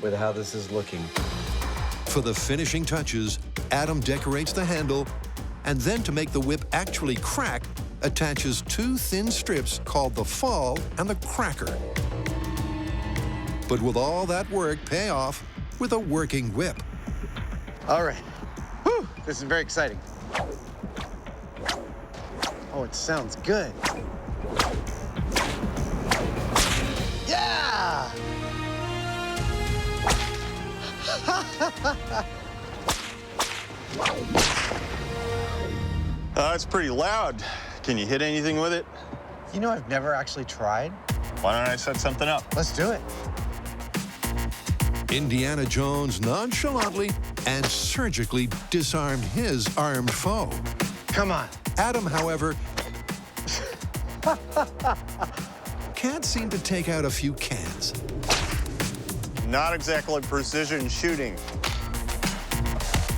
with how this is looking. For the finishing touches, Adam decorates the handle, and then to make the whip actually crack, attaches 2 thin strips called the fall and the cracker. But will all that work pay off with a working whip? All right. Whew, this is very exciting. Oh, it sounds good. Yeah! It's pretty loud. Can you hit anything with it? You know, I've never actually tried. Why don't I set something up? Let's do it. Indiana Jones nonchalantly and surgically disarmed his armed foe. Come on. Adam, however, can't seem to take out a few cans. Not exactly precision shooting.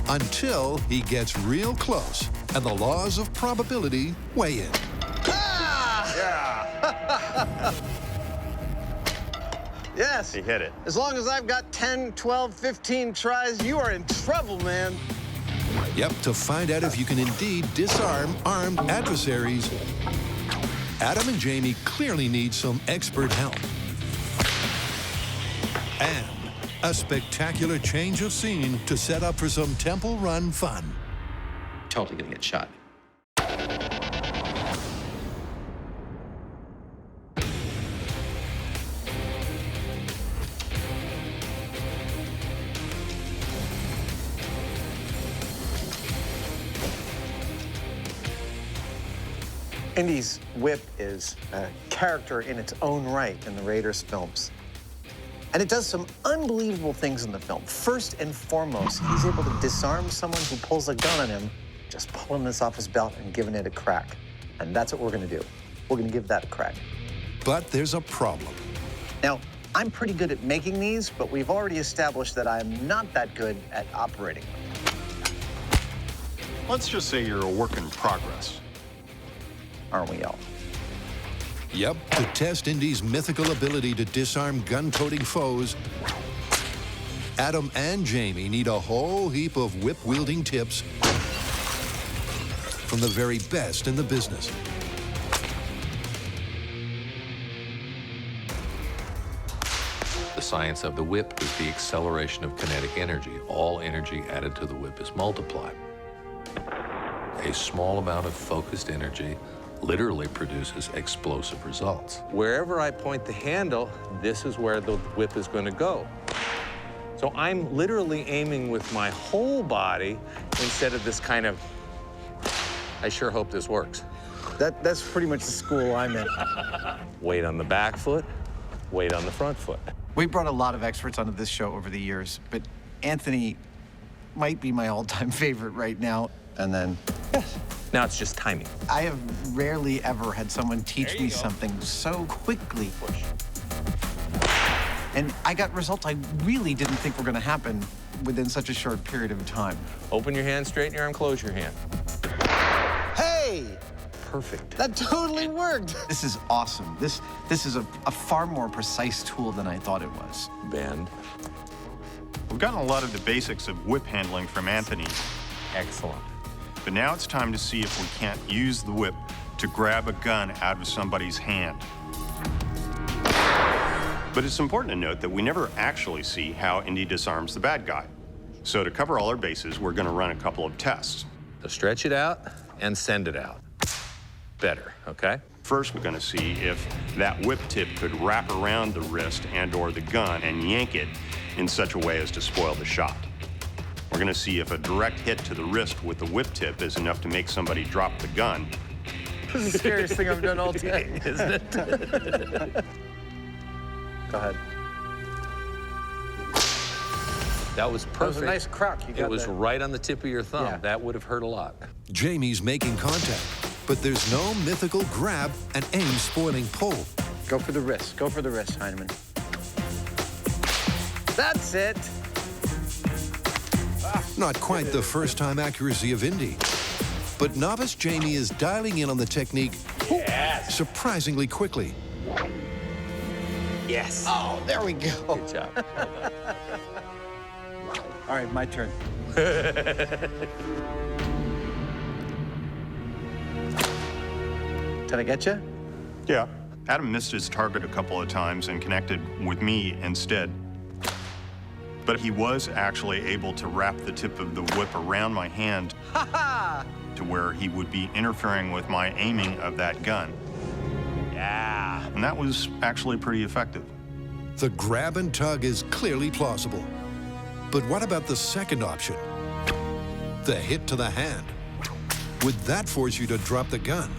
Until he gets real close and the laws of probability weigh in. Yeah. Yes. He hit it. As long as I've got 10, 12, 15 tries, you are in trouble, man. Yep, to find out if you can indeed disarm armed adversaries, Adam and Jamie clearly need some expert help. And a spectacular change of scene to set up for some Temple Run fun. Totally gonna get shot. Indy's whip is a character in its own right in the Raiders films. And it does some unbelievable things in the film. First and foremost, he's able to disarm someone who pulls a gun on him, just pulling this off his belt and giving it a crack. And that's what we're gonna do. We're gonna give that a crack. But there's a problem. Now, I'm pretty good at making these, but we've already established that I'm not that good at operating them. Let's just say you're a work in progress. Aren't we all? Yep, to test Indy's mythical ability to disarm gun-toting foes, Adam and Jamie need a whole heap of whip-wielding tips from the very best in the business. The science of the whip is the acceleration of kinetic energy. All energy added to the whip is multiplied. A small amount of focused energy literally produces explosive results. Wherever I point the handle, this is where the whip is going to go. So I'm literally aiming with my whole body instead of this kind of, I sure hope this works. That's pretty much the school I'm in. Weight on the back foot, weight on the front foot. We brought a lot of experts onto this show over the years, but Anthony might be my all-time favorite right now. And then, now it's just timing. I have rarely ever had someone teach me something so quickly. And I got results I really didn't think were gonna happen within such a short period of time. Open your hand, straighten your arm, close your hand. Hey! Perfect. That totally worked. This is awesome. This is a far more precise tool than I thought it was. Bend. We've gotten a lot of the basics of whip handling from Anthony. Excellent. But now it's time to see if we can't use the whip to grab a gun out of somebody's hand. But it's important to note that we never actually see how Indy disarms the bad guy. So to cover all our bases, we're gonna run a couple of tests. So stretch it out and send it out. Better, okay? First, we're gonna see if that whip tip could wrap around the wrist and/or the gun and yank it in such a way as to spoil the shot. We're gonna see if a direct hit to the wrist with the whip tip is enough to make somebody drop the gun. This is the scariest thing I've done all day, isn't it? Go ahead. That was perfect. That was a nice crack. You got it was that. right on the tip of your thumb. Yeah. That would have hurt a lot. Jamie's making contact, but there's no mythical grab and aim-spoiling pull. Go for the wrist. Go for the wrist, Hyneman. That's it. Not quite the first-time accuracy of Indy, but novice Jamie is dialing in on the technique surprisingly quickly. Yes. Oh, there we go. Good job. All right, my turn. Did I get you? Yeah. Adam missed his target a couple of times and connected with me instead. But he was actually able to wrap the tip of the whip around my hand to where he would be interfering with my aiming of that gun. Yeah. And that was actually pretty effective. The grab and tug is clearly plausible. But what about the second option? The hit to the hand. Would that force you to drop the gun?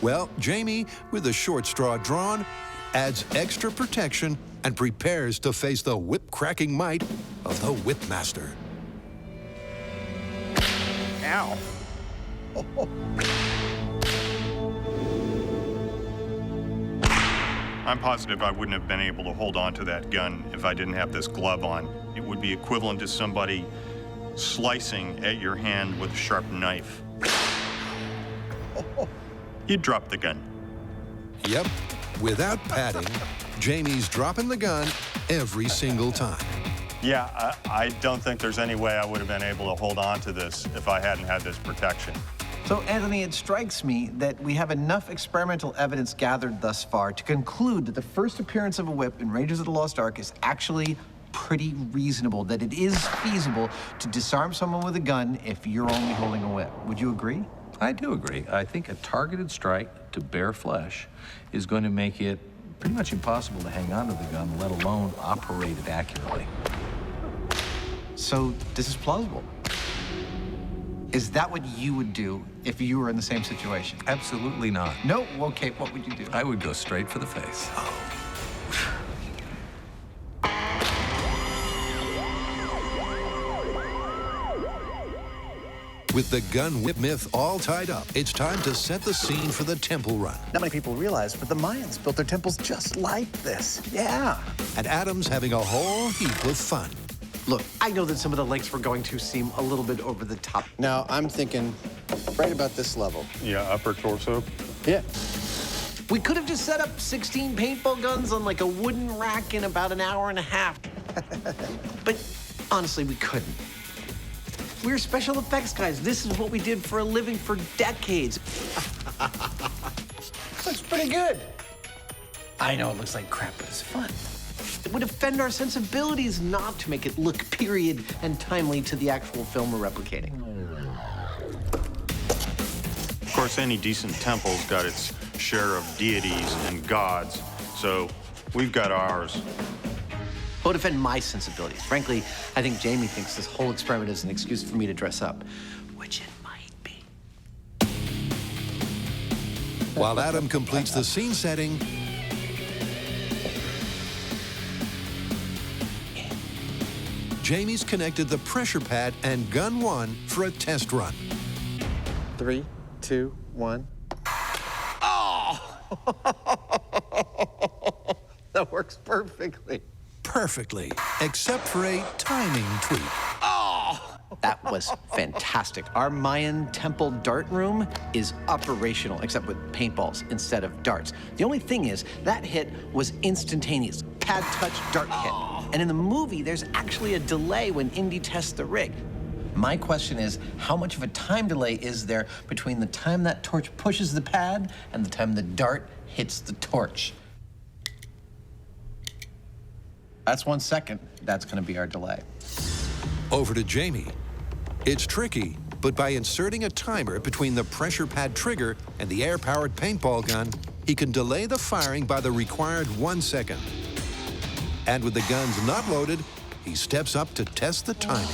Well, Jamie, with the short straw drawn, adds extra protection and prepares to face the whip-cracking might of the Whipmaster. Ow. I'm positive I wouldn't have been able to hold on to that gun if I didn't have this glove on. It would be equivalent to somebody slicing at your hand with a sharp knife. You'd drop the gun. Yep, without padding, Jamie's dropping the gun every single time. Yeah, I don't think there's any way I would have been able to hold on to this if I hadn't had this protection. So, Anthony, it strikes me that we have enough experimental evidence gathered thus far to conclude that the first appearance of a whip in Raiders of the Lost Ark is actually pretty reasonable, that it is feasible to disarm someone with a gun if you're only holding a whip. Would you agree? I do agree. I think a targeted strike to bare flesh is going to make it pretty much impossible to hang on to the gun, let alone operate it accurately. So this is plausible. Is that what you would do if you were in the same situation? Absolutely not. No? Okay, what would you do? I would go straight for the face. With the gun whip myth all tied up, it's time to set the scene for the temple run. Not many people realize, but the Mayans built their temples just like this. Yeah. And Adam's having a whole heap of fun. Look, I know that some of the lengths we're going to seem a little bit over the top. Now, I'm thinking right about this level. Yeah, upper torso. Yeah. We could have just set up 16 paintball guns on like a wooden rack in about an hour and a half. But honestly, we couldn't. We're special effects guys. This is what we did for a living for decades. Looks pretty good. I know it looks like crap, but it's fun. It would offend our sensibilities not to make it look period and timely to the actual film we're replicating. Of course, any decent temple's got its share of deities and gods, so we've got ours. It would offend my sensibilities. Frankly, I think Jamie thinks this whole experiment is an excuse for me to dress up, which it might be. While Adam completes the scene setting, Jamie's connected the pressure pad and gun 1 for a test run. 3, 2, 1. Oh! That works perfectly. Perfectly, except for a timing tweak. Oh! That was fantastic. Our Mayan temple dart room is operational, except with paintballs instead of darts. The only thing is, that hit was instantaneous. Pad touch, dart hit. And in the movie, there's actually a delay when Indy tests the rig. My question is, how much of a time delay is there between the time that torch pushes the pad and the time the dart hits the torch? That's 1 second. That's gonna be our delay. Over to Jamie. It's tricky, but by inserting a timer between the pressure pad trigger and the air-powered paintball gun, he can delay the firing by the required 1 second. And with the guns not loaded, he steps up to test the timing.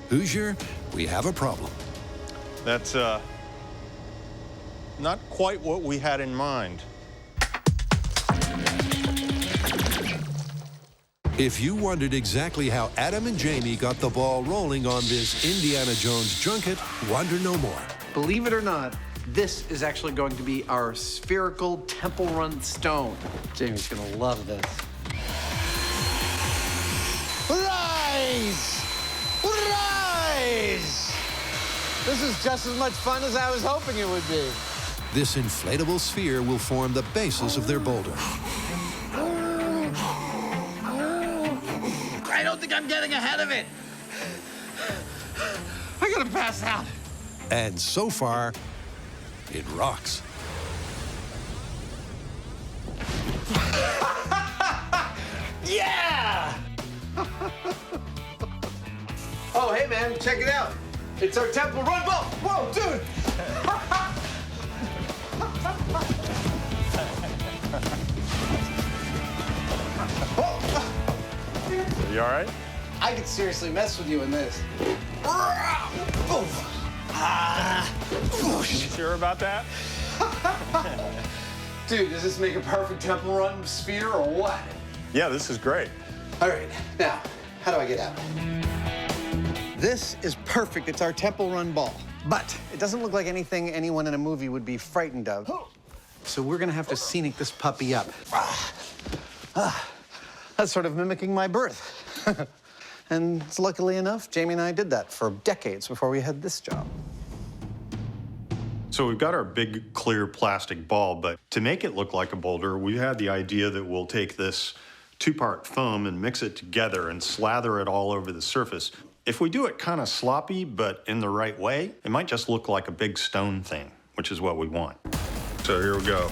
Hoosier, we have a problem. That's, not quite what we had in mind. If you wondered exactly how Adam and Jamie got the ball rolling on this Indiana Jones junket, wonder no more. Believe it or not, this is actually going to be our spherical temple run stone. Jamie's gonna love this. Rise! Rise! This is just as much fun as I was hoping it would be. This inflatable sphere will form the basis of their boulder. I don't think I'm getting ahead of it. I'm gonna pass out. And so far, it rocks. Yeah! Oh, hey, man, check it out. It's our temple run ball. Whoa, dude! You all right? I could seriously mess with you in this. You sure about that? Dude, does this make a perfect temple run sphere or what? Yeah, this is great. All right, now, how do I get out? This is perfect. It's our temple run ball. But it doesn't look like anything anyone in a movie would be frightened of. So we're gonna have to scenic this puppy up. That's sort of mimicking my birth. And luckily enough, Jamie and I did that for decades before we had this job. So we've got our big clear plastic ball, but to make it look like a boulder, we had the idea that we'll take this 2-part foam and mix it together and slather it all over the surface. If we do it kind of sloppy, but in the right way, it might just look like a big stone thing, which is what we want. So here we go.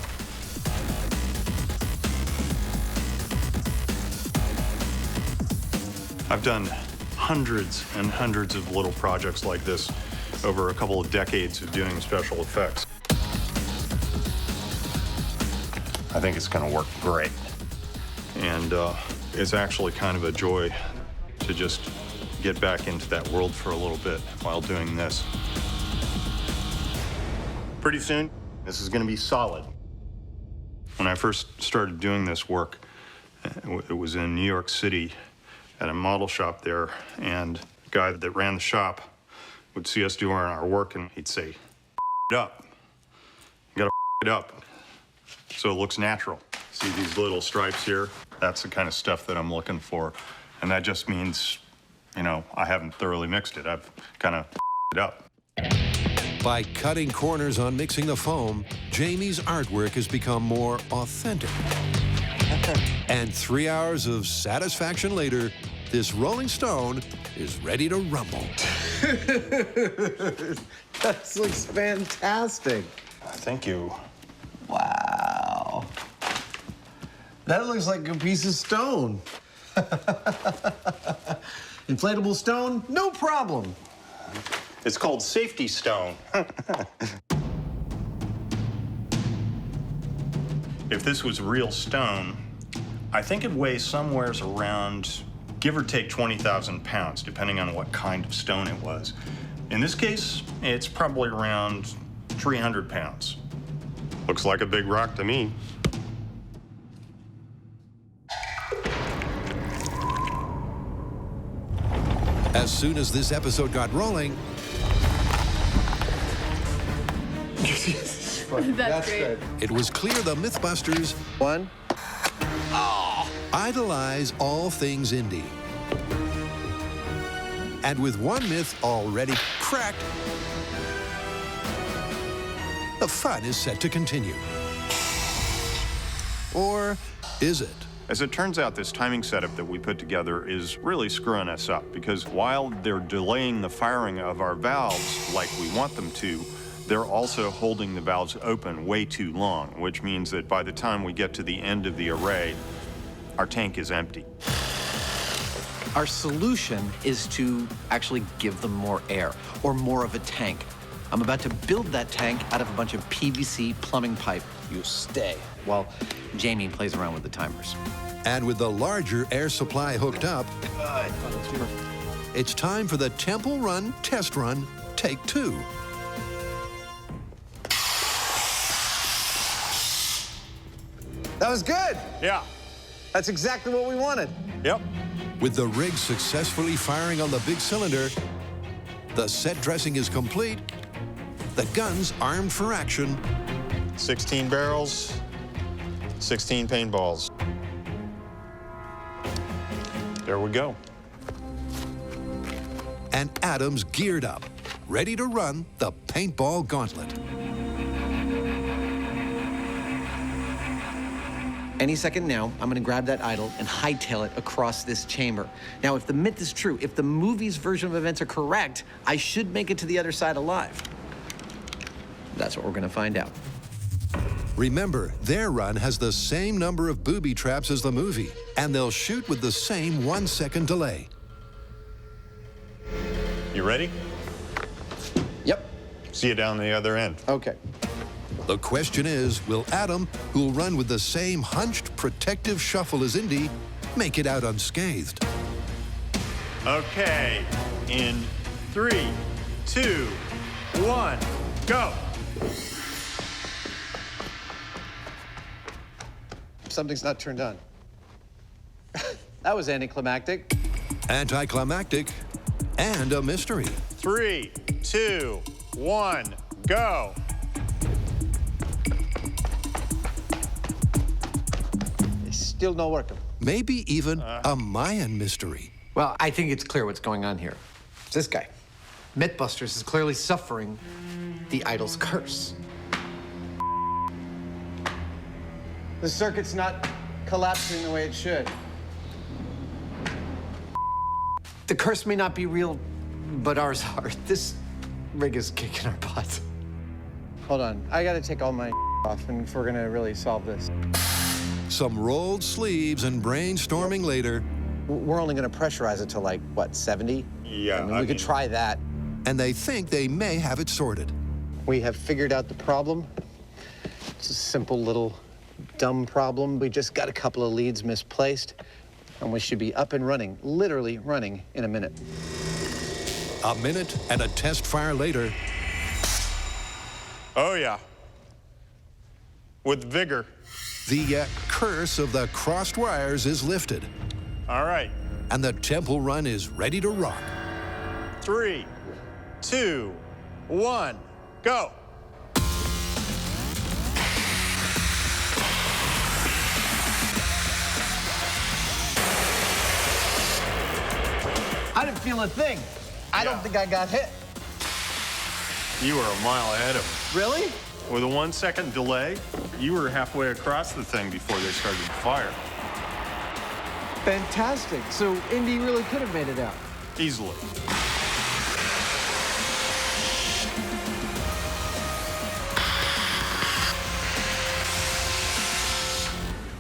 I've done hundreds and hundreds of little projects like this over a couple of decades of doing special effects. I think it's gonna work great. And it's actually kind of a joy to just get back into that world for a little bit while doing this. Pretty soon, this is going to be solid. When I first started doing this work, it was in New York City at a model shop there, and the guy that ran the shop would see us doing our work, and he'd say, "It up. You gotta it up so it looks natural." See these little stripes here? That's the kind of stuff that I'm looking for, and that just means, you know, I haven't thoroughly mixed it. I've kind of it up. By cutting corners on mixing the foam, Jamie's artwork has become more authentic. And 3 hours of satisfaction later, this Rolling Stone is ready to rumble. That looks fantastic. Thank you. Wow. That looks like a piece of stone. Inflatable stone, no problem. It's called safety stone. If this was real stone, I think it weighs somewhere around, give or take 20,000 pounds, depending on what kind of stone it was. In this case, it's probably around 300 pounds. Looks like a big rock to me. As soon as this episode got rolling, That's great. Good. It was clear the Mythbusters idolize all things Indy. And with one myth already cracked, the fun is set to continue. Or is it? As it turns out, this timing setup that we put together is really screwing us up, because while they're delaying the firing of our valves like we want them to, they're also holding the valves open way too long, which means that by the time we get to the end of the array, our tank is empty. Our solution is to actually give them more air, or more of a tank. I'm about to build that tank out of a bunch of PVC plumbing pipe. You stay while Jamie plays around with the timers. And with the larger air supply hooked up, it's time for the Temple Run test run, take 2. That was good. Yeah. That's exactly what we wanted. Yep. With the rig successfully firing on the big cylinder, the set dressing is complete, the gun's armed for action. 16 barrels, 16 paintballs. There we go. And Adam's geared up, ready to run the paintball gauntlet. Any second now, I'm gonna grab that idol and hightail it across this chamber. Now, if the myth is true, if the movie's version of events are correct, I should make it to the other side alive. That's what we're gonna find out. Remember, their run has the same number of booby traps as the movie, and they'll shoot with the same 1-second delay. You ready? Yep. See you down the other end. Okay. The question is, will Adam, who'll run with the same hunched protective shuffle as Indy, make it out unscathed? Okay, in 3, 2, 1, go. Something's not turned on. That was anticlimactic. Anticlimactic and a mystery. 3, 2, 1, go. Still not working. Maybe even a Mayan mystery. Well, I think it's clear what's going on here. It's this guy. Mythbusters is clearly suffering the idol's curse. The circuit's not collapsing the way it should. The curse may not be real, but ours are. This rig is kicking our butts. Hold on, I gotta take all my off if we're gonna really solve this. Some rolled sleeves and brainstorming later. We're only gonna pressurize it to like, what, 70? Yeah, I mean, we could try that. And they think they may have it sorted. We have figured out the problem. It's a simple little Dumb problem. We just got a couple of leads misplaced, and we should be up and running, literally running, in a minute. A minute and a test fire later. Oh, yeah. With vigor. The curse of the crossed wires is lifted. All right. And the temple run is ready to rock. 3, 2, 1, go. I didn't feel a thing. I don't think I got hit. You were a mile ahead of me. Really? With a 1 second delay, you were halfway across the thing before they started to fire. Fantastic. So Indy really could have made it out. Easily.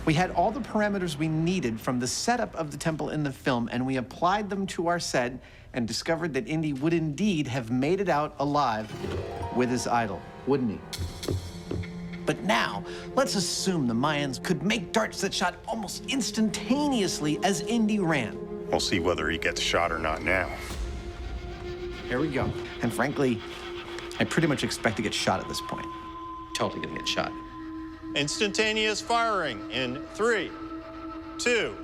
We had all the parameters we needed from the setup of the temple in the film, and we applied them to our set and discovered that Indy would indeed have made it out alive with his idol, wouldn't he? But now, let's assume the Mayans could make darts that shot almost instantaneously as Indy ran. We'll see whether he gets shot or not now. Here we go. And frankly, I pretty much expect to get shot at this point. Totally gonna get shot. Instantaneous firing in 3, 2,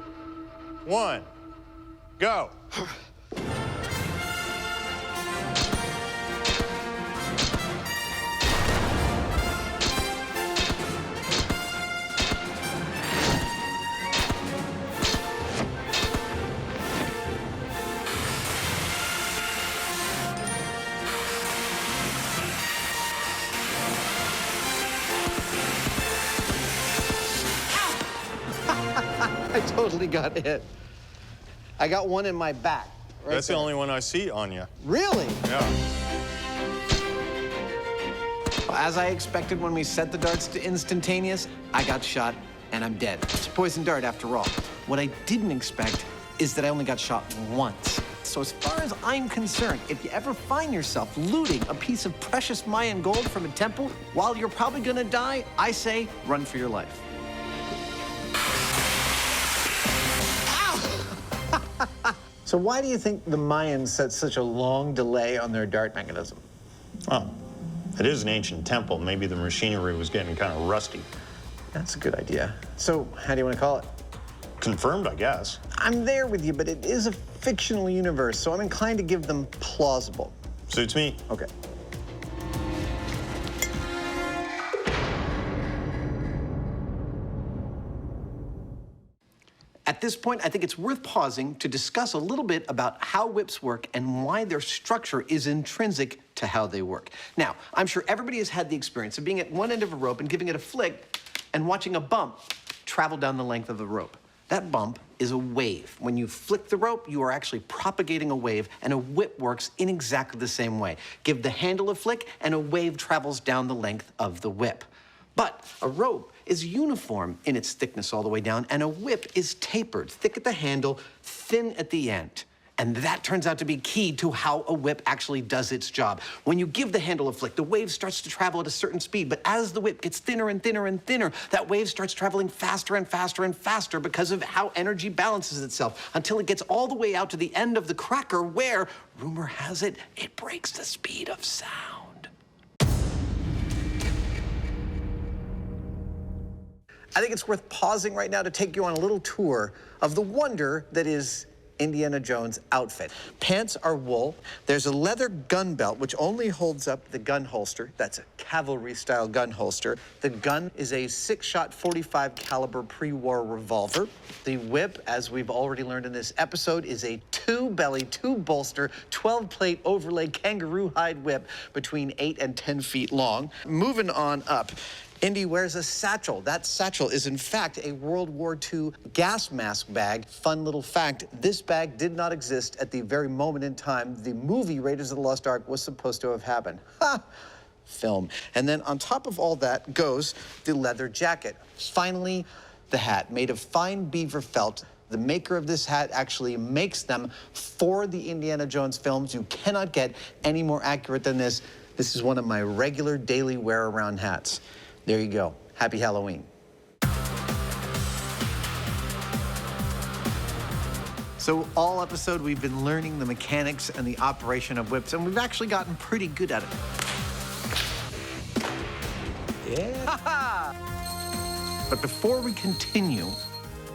1, go. I totally got hit. I got one in my back. That's the only one I see on you. Really? Yeah. Well, as I expected when we set the darts to instantaneous, I got shot and I'm dead. It's a poison dart after all. What I didn't expect is that I only got shot once. So as far as I'm concerned, if you ever find yourself looting a piece of precious Mayan gold from a temple while you're probably gonna die, I say run for your life. So why do you think the Mayans set such a long delay on their dart mechanism? Well, it is an ancient temple. Maybe the machinery was getting kind of rusty. That's a good idea. So how do you want to call it? Confirmed, I guess. I'm there with you, but it is a fictional universe, so I'm inclined to give them plausible. Suits me. Okay. At this point, I think it's worth pausing to discuss a little bit about how whips work and why their structure is intrinsic to how they work. Now, I'm sure everybody has had the experience of being at one end of a rope and giving it a flick and watching a bump travel down the length of the rope. That bump is a wave. When you flick the rope, you are actually propagating a wave, and a whip works in exactly the same way. Give the handle a flick, and a wave travels down the length of the whip. But a rope is uniform in its thickness all the way down, and a whip is tapered, thick at the handle, thin at the end. And that turns out to be key to how a whip actually does its job. When you give the handle a flick, the wave starts to travel at a certain speed, but as the whip gets thinner and thinner and thinner, that wave starts traveling faster and faster and faster because of how energy balances itself, until it gets all the way out to the end of the cracker where, rumor has it, it breaks the speed of sound. I think it's worth pausing right now to take you on a little tour of the wonder that is Indiana Jones' outfit. Pants are wool. There's a leather gun belt, which only holds up the gun holster. That's a cavalry-style gun holster. The gun is a 6-shot 45 caliber pre-war revolver. The whip, as we've already learned in this episode, is a 2-belly, 2-bolster, 12-plate overlay kangaroo hide whip between 8 and 10 feet long. Moving on up, Indy wears a satchel. That satchel is, in fact, a World War II gas mask bag. Fun little fact, this bag did not exist at the very moment in time the movie Raiders of the Lost Ark was supposed to have happened. Ha! Film. And then on top of all that goes the leather jacket. Finally, the hat, made of fine beaver felt. The maker of this hat actually makes them for the Indiana Jones films. You cannot get any more accurate than this. This is one of my regular daily wear-around hats. There you go. Happy Halloween. So all episode, we've been learning the mechanics and the operation of whips, and we've actually gotten pretty good at it. Yeah. But before we continue,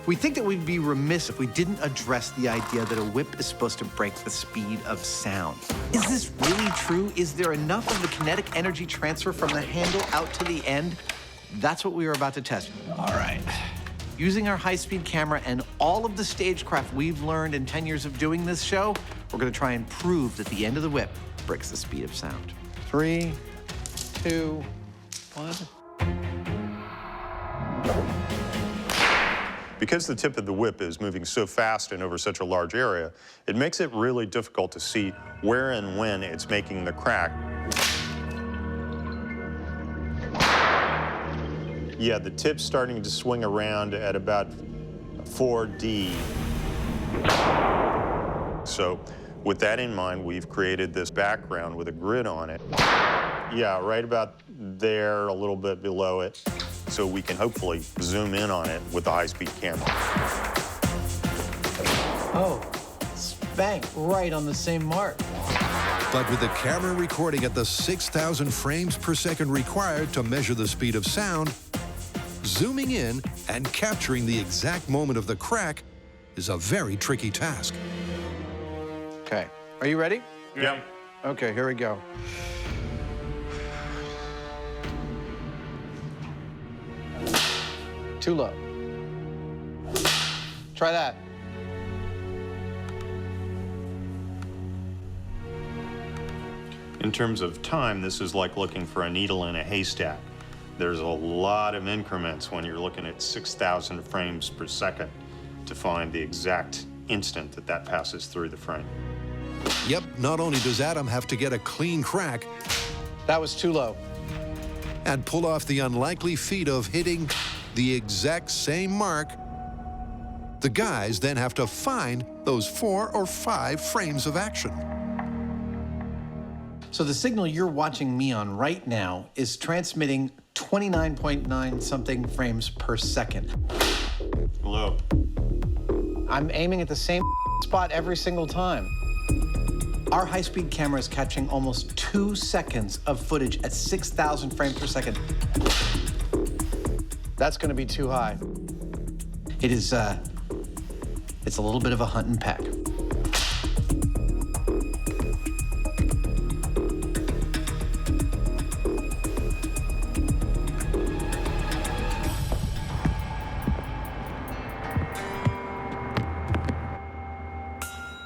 we think that we'd be remiss if we didn't address the idea that a whip is supposed to break the speed of sound. Is this really true? Is there enough of the kinetic energy transfer from the handle out to the end? That's what we are about to test. All right. Using our high-speed camera and all of the stagecraft we've learned in 10 years of doing this show, we're gonna try and prove that the end of the whip breaks the speed of sound. 3, 2, 1. Because the tip of the whip is moving so fast and over such a large area, it makes it really difficult to see where and when it's making the crack. Yeah, the tip's starting to swing around at about 4D. So with that in mind, we've created this background with a grid on it. Yeah, right about there, a little bit below it, so we can hopefully zoom in on it with the high-speed camera. Oh, bang, right on the same mark. But with the camera recording at the 6,000 frames per second required to measure the speed of sound, zooming in and capturing the exact moment of the crack is a very tricky task. Okay, are you ready? Yeah. Okay, here we go. Too low. Try that. In terms of time, this is like looking for a needle in a haystack. There's a lot of increments when you're looking at 6,000 frames per second to find the exact instant that that passes through the frame. Yep, not only does Adam have to get a clean crack, that was too low, and pull off the unlikely feat of hitting the exact same mark, the guys then have to find those 4 or 5 frames of action. So the signal you're watching me on right now is transmitting 29.9 something frames per second. Low. I'm aiming at the same spot every single time. Our high-speed camera is catching almost 2 seconds of footage at 6,000 frames per second. That's gonna be too high. It is, it's a little bit of a hunt and peck.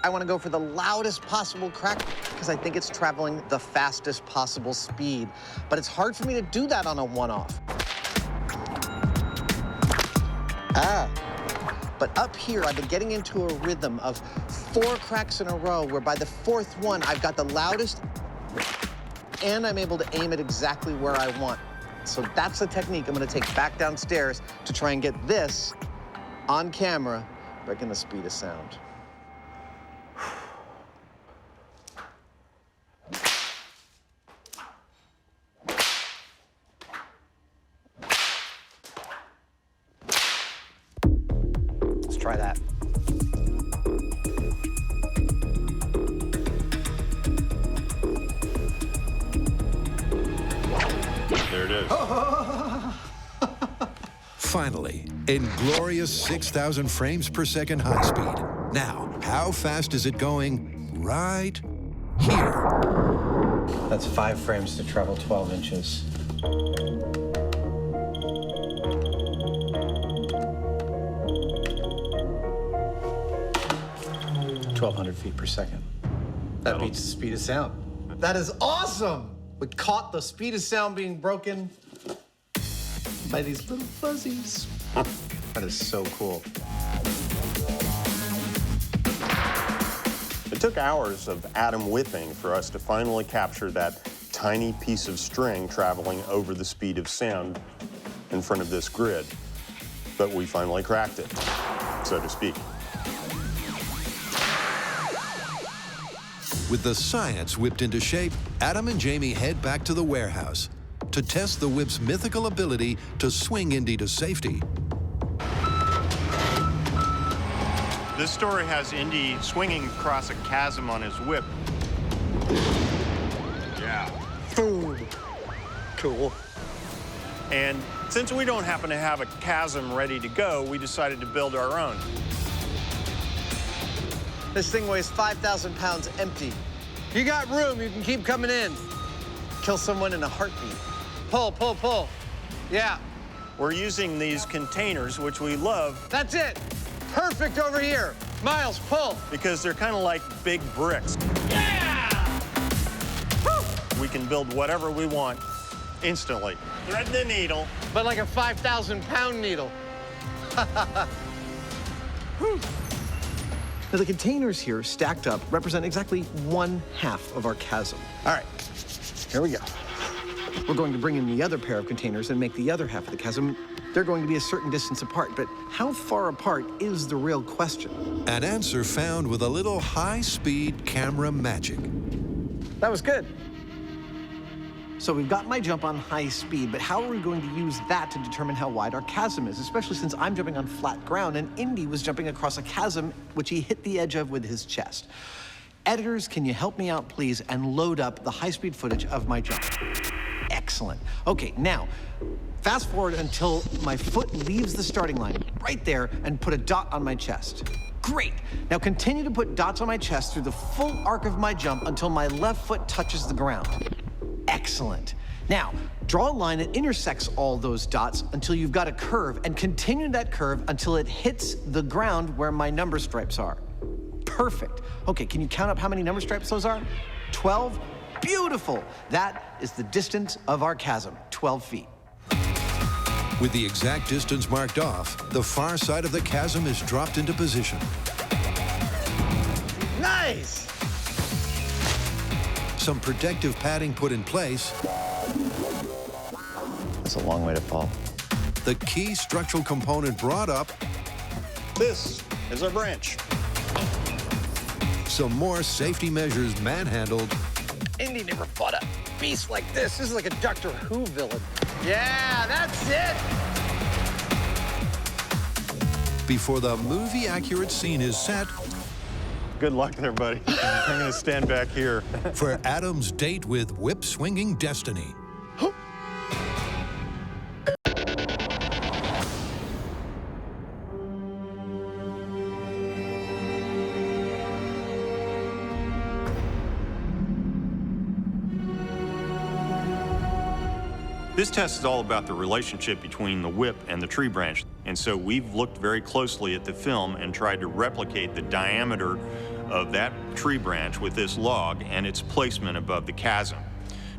I want to go for the loudest possible crack because I think it's traveling the fastest possible speed. But it's hard for me to do that on a one-off. But up here, I've been getting into a rhythm of 4 cracks in a row where by the 4th one, I've got the loudest and I'm able to aim it exactly where I want. So that's the technique I'm going to take back downstairs to try and get this on camera, breaking the speed of sound. Try that. There it is. Finally, in glorious 6,000 frames per second high speed. Now, how fast is it going right here? That's 5 frames to travel 12 inches. 1,200 feet per second. That beats the speed of sound. That is awesome! We caught the speed of sound being broken by these little fuzzies. That is so cool. It took hours of Adam whipping for us to finally capture that tiny piece of string traveling over the speed of sound in front of this grid. But we finally cracked it, so to speak. With the science whipped into shape, Adam and Jamie head back to the warehouse to test the whip's mythical ability to swing Indy to safety. This story has Indy swinging across a chasm on his whip. Yeah. Boom. Cool. And since we don't happen to have a chasm ready to go, we decided to build our own. This thing weighs 5,000 pounds empty. You got room, you can keep coming in. Kill someone in a heartbeat. Pull, pull, pull. Yeah. We're using these containers, which we love. That's it. Perfect over here. Miles, pull. Because they're kind of like big bricks. Yeah! Woo! We can build whatever we want instantly. Thread the needle. But like a 5,000-pound needle. Now, the containers here stacked up represent exactly 1/2 of our chasm. All right, here we go. We're going to bring in the other pair of containers and make the other half of the chasm. They're going to be a certain distance apart, but how far apart is the real question? An answer found with a little high-speed camera magic. That was good. So we've got my jump on high speed, but how are we going to use that to determine how wide our chasm is, especially since I'm jumping on flat ground and Indy was jumping across a chasm which he hit the edge of with his chest. Editors, can you help me out, please, and load up the high-speed footage of my jump? Excellent. Okay, now, fast forward until my foot leaves the starting line, right there, and put a dot on my chest. Great. Now continue to put dots on my chest through the full arc of my jump until my left foot touches the ground. Excellent. Now, draw a line that intersects all those dots until you've got a curve, and continue that curve until it hits the ground where my number stripes are. Perfect. Okay, can you count up how many number stripes those are? 12? Beautiful. That is the distance of our chasm, 12 feet. With the exact distance marked off, the far side of the chasm is dropped into position. Nice! Some protective padding put in place. That's a long way to fall. The key structural component brought up. This is our branch. Some more safety measures manhandled. Indy never fought a beast like this. This is like a Doctor Who villain. Yeah, that's it! Before the movie-accurate scene is set. Good luck there, buddy. I'm going to stand back here. For Adam's date with whip-swinging destiny. This test is all about the relationship between the whip and the tree branch. And so we've looked very closely at the film and tried to replicate the diameter of that tree branch with this log and its placement above the chasm.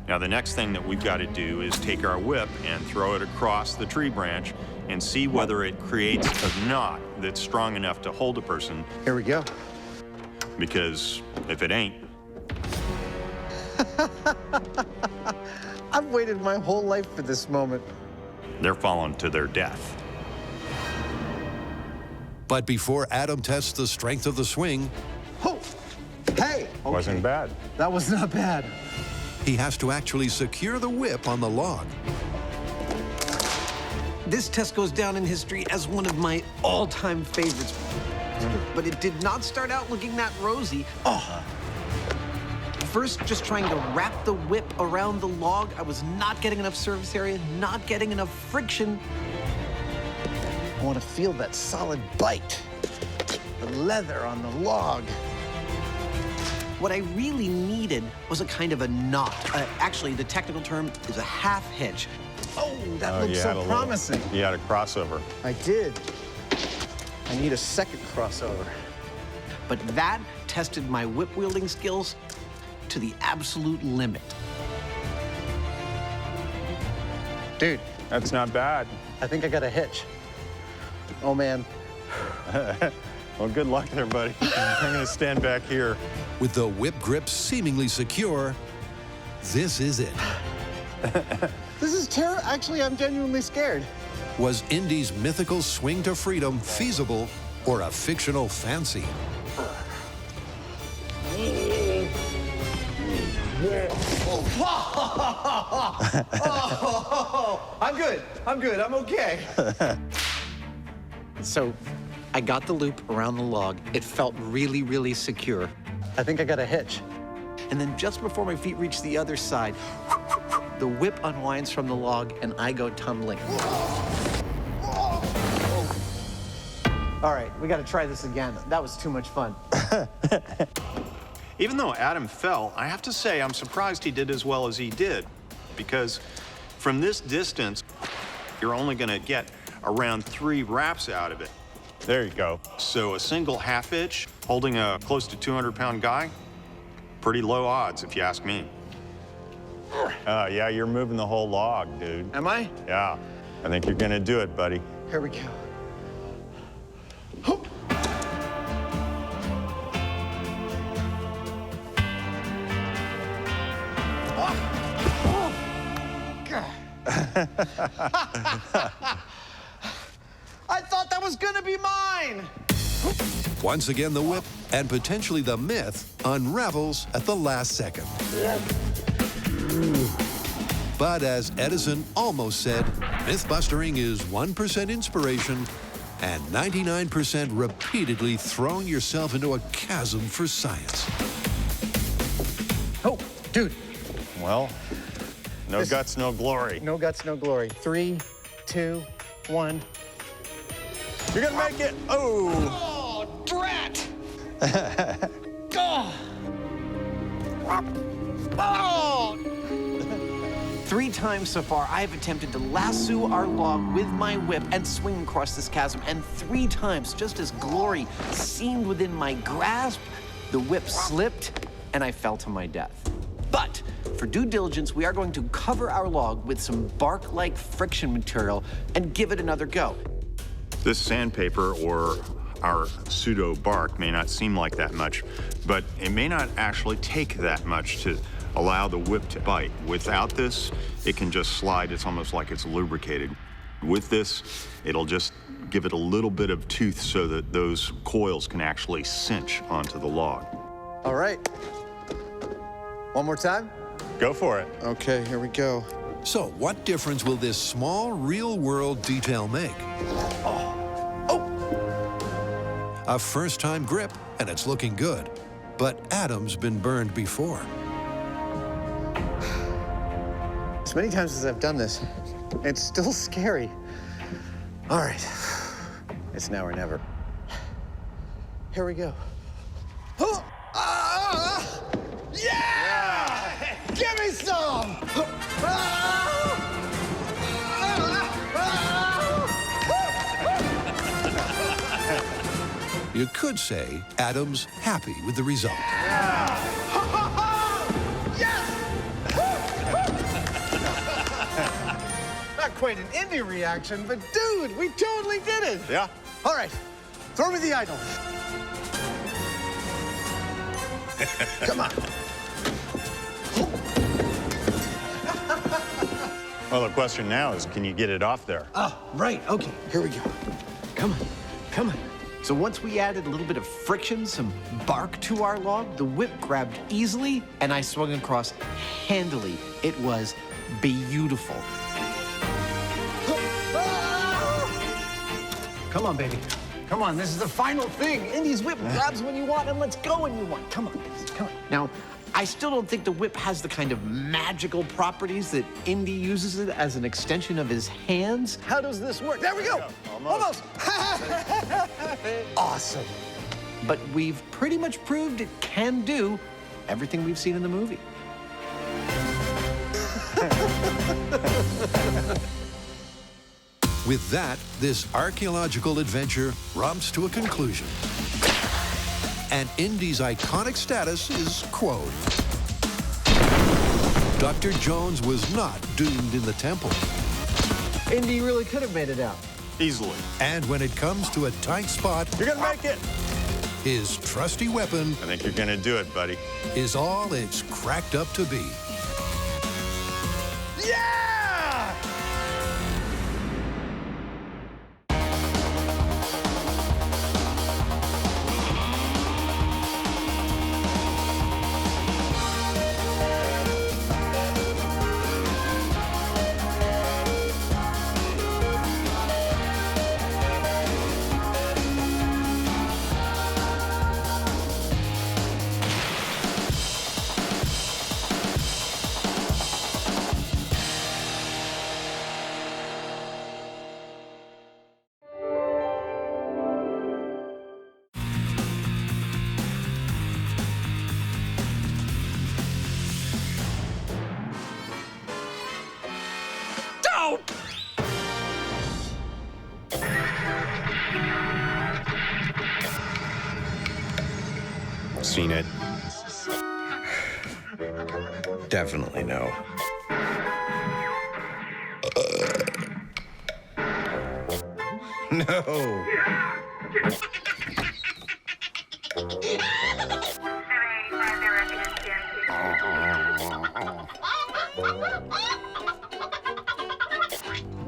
Now, the next thing that we've got to do is take our whip and throw it across the tree branch and see whether it creates a knot that's strong enough to hold a person. Here we go. Because if it ain't, I've waited my whole life for this moment. they're falling to their death. But before Adam tests the strength of the swing, Oh, hey! Okay. Wasn't bad. That was not bad. he has to actually secure the whip on the log. This test goes down in history as one of my all-time favorites. But it did not start out looking that rosy. Oh. First, just trying to wrap the whip around the log, I was not getting enough surface area, not getting enough friction. I want to feel that solid bite. The leather on the log. What I really needed was a kind of a knot. Actually, the technical term is a half hitch. Oh, that looks so promising. You had a crossover. I did. I need a second crossover. But that tested my whip-wielding skills to the absolute limit. Dude. That's not bad. I think I got a hitch. Oh, man. Well, good luck there, buddy. I'm going to stand back here. With the whip grip seemingly secure, this is it. This is terrible. Actually, I'm genuinely scared. Was Indy's mythical swing to freedom feasible or a fictional fancy? I'm good. I'm good. I'm okay. So, I got the loop around the log. It felt really, really secure. I think I got a hitch. And then just before my feet reach the other side, the whip unwinds from the log and I go tumbling. All right, we got to try this again. That was too much fun. Even though Adam fell, I have to say I'm surprised he did as well as he did, because from this distance, you're only going to get around 3 wraps out of it. There you go. So a single half hitch holding a close to 200-pound guy, pretty low odds if you ask me. Yeah, you're moving the whole log, dude. Am I? Yeah, I think you're going to do it, buddy. Here we go. I thought that was gonna be mine! Once again, the whip and potentially the myth unravels at the last second. But as Edison almost said, mythbustering is 1% inspiration and 99% repeatedly throwing yourself into a chasm for science. Oh, dude. Well, no guts, no glory. No guts, no glory. 3, 2, 1. You're gonna make it. Oh, drat! Oh. Oh. 3 times so far, I have attempted to lasso our log with my whip and swing across this chasm, and 3 times, just as glory seemed within my grasp, the whip slipped and I fell to my death. But for due diligence, we are going to cover our log with some bark-like friction material and give it another go. This sandpaper or our pseudo bark may not seem like that much, but it may not actually take that much to allow the whip to bite. Without this, it can just slide. It's almost like it's lubricated. With this, it'll just give it a little bit of tooth so that those coils can actually cinch onto the log. All right. One more time? Go for it. Okay, here we go. So what difference will this small real-world detail make? A first-time grip, and it's looking good. But Adam's been burned before. As many times as I've done this, it's still scary. All right, it's now or never. Here we go. Yeah! Give me some! You could say Adam's happy with the result. Not quite an Indy reaction, but dude, we totally did it! Yeah. All right, throw me the idol. Come on. Well, the question now is, can you get it off there? Oh, right, okay, here we go. Come on, come on. So once we added a little bit of friction, some bark to our log, the whip grabbed easily, and I swung across handily. It was beautiful. Come on, baby. Come on, this is the final thing. Indy's whip grabs when you want and lets go when you want. Come on, guys, come on. Now, I still don't think the whip has the kind of magical properties that Indy uses it as an extension of his hands. How does this work? There we go. Almost. Awesome. But we've pretty much proved it can do everything we've seen in the movie. With that, this archaeological adventure romps to a conclusion. And Indy's iconic status is quo. Dr. Jones was not doomed in the temple. Indy really could have made it out. Easily. And when it comes to a tight spot, You're gonna make it. his trusty weapon I think you're gonna do it, buddy. is all it's cracked up to be. Yeah! seen it. Definitely no. No.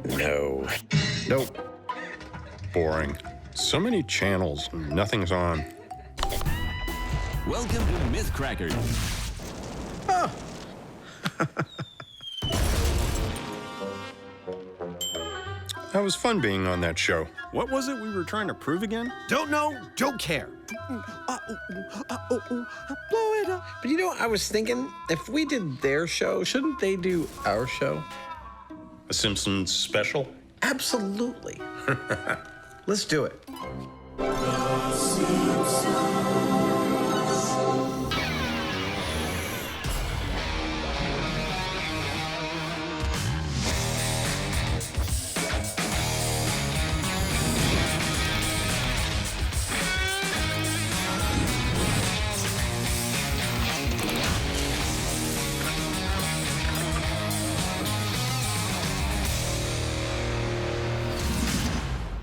No. Nope. Boring. So many channels, nothing's on. Welcome to Mythcrackers. Oh. That was fun being on that show. What was it we were trying to prove again? Don't know, don't care. Blow it up. But you know, I was thinking, if we did their show, shouldn't they do our show? A Simpsons special? Absolutely. Let's do it.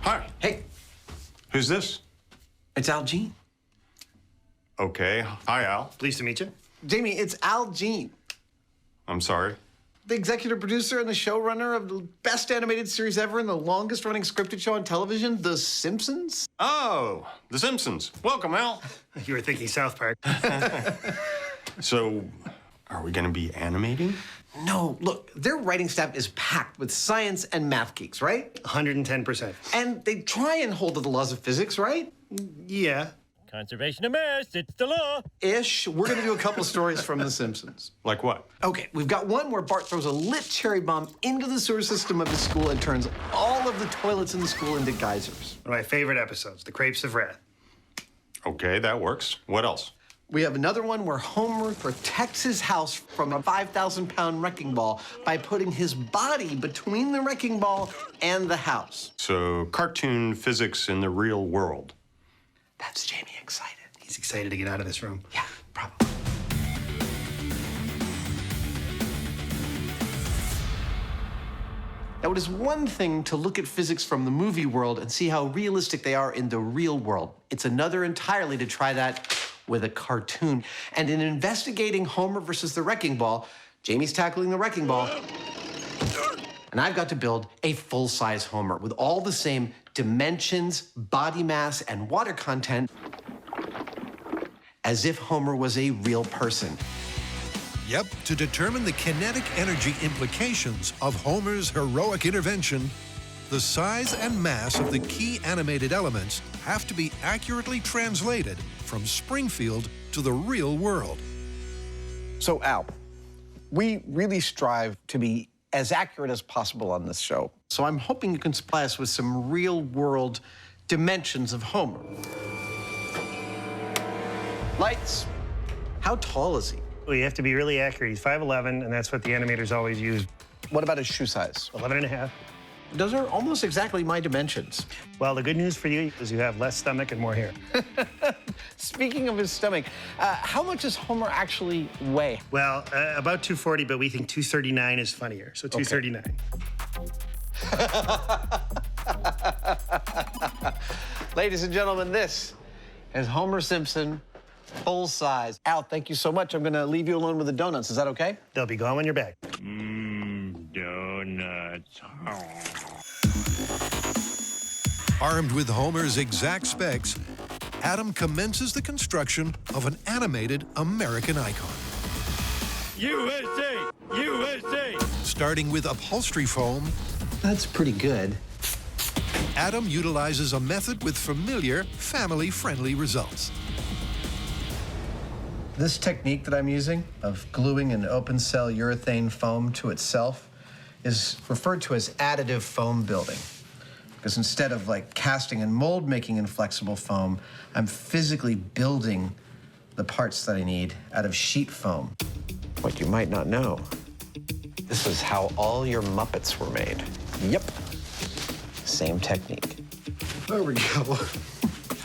Hi. Hey, Who's this? it's Al Jean. Okay. Hi, Al. Pleased to meet you. Jamie, it's Al Jean, I'm sorry. the executive producer and the showrunner of the best animated series ever and the longest running scripted show on television, The Simpsons. Oh, The Simpsons. Welcome, Al. You were thinking South Park. So, are we going to be animating? No, look, their writing staff is packed with science and math geeks, right? 110%. And they try and hold to the laws of physics, right? Yeah. Conservation of mass, it's the law. Ish. We're gonna do a couple stories from The Simpsons. Like what? Okay, we've got one where Bart throws a lit cherry bomb into the sewer system of his school and turns all of the toilets in the school into geysers. One of my favorite episodes, The Crepes of Wrath. Okay, that works. What else? We have another one where Homer protects his house from a 5,000-pound wrecking ball by putting his body between the wrecking ball and the house. So, cartoon physics in the real world. That's Jamie excited. He's excited to get out of this room. Yeah, probably. Now, it is one thing to look at physics from the movie world and see how realistic they are in the real world. It's another entirely to try that with a cartoon. And in investigating Homer versus the wrecking ball, Jamie's tackling the wrecking ball, and I've got to build a full-size Homer with all the same dimensions, body mass, and water content as if Homer was a real person. Yep, to determine the kinetic energy implications of Homer's heroic intervention, the size and mass of the key animated elements have to be accurately translated from Springfield to the real world. So, Al, we really strive to be as accurate as possible on this show. So I'm hoping you can supply us with some real-world dimensions of Homer. Lights. How tall is he? Well, you have to be really accurate. He's 5'11", and that's what the animators always use. What about his shoe size? 11.5. Those are almost exactly my dimensions. Well, the good news for you is you have less stomach and more hair. Speaking of his stomach, how much does Homer actually weigh? Well, about 240, but we think 239 is funnier, so 239. Ladies and gentlemen, this is Homer Simpson, full size. Al, thank you so much. I'm gonna leave you alone with the donuts. Is that okay? They'll be gone when you're back. Donuts. Armed with Homer's exact specs, Adam commences the construction of an animated American icon. USA! USA! Starting with upholstery foam, That's pretty good. Adam utilizes a method with familiar, family-friendly results. This technique that I'm using of gluing an open cell urethane foam to itself is referred to as additive foam building. Because instead of like casting and mold making in flexible foam, I'm physically building the parts that I need out of sheet foam. What you might not know, this is how all your Muppets were made. Yep. Same technique. There we go.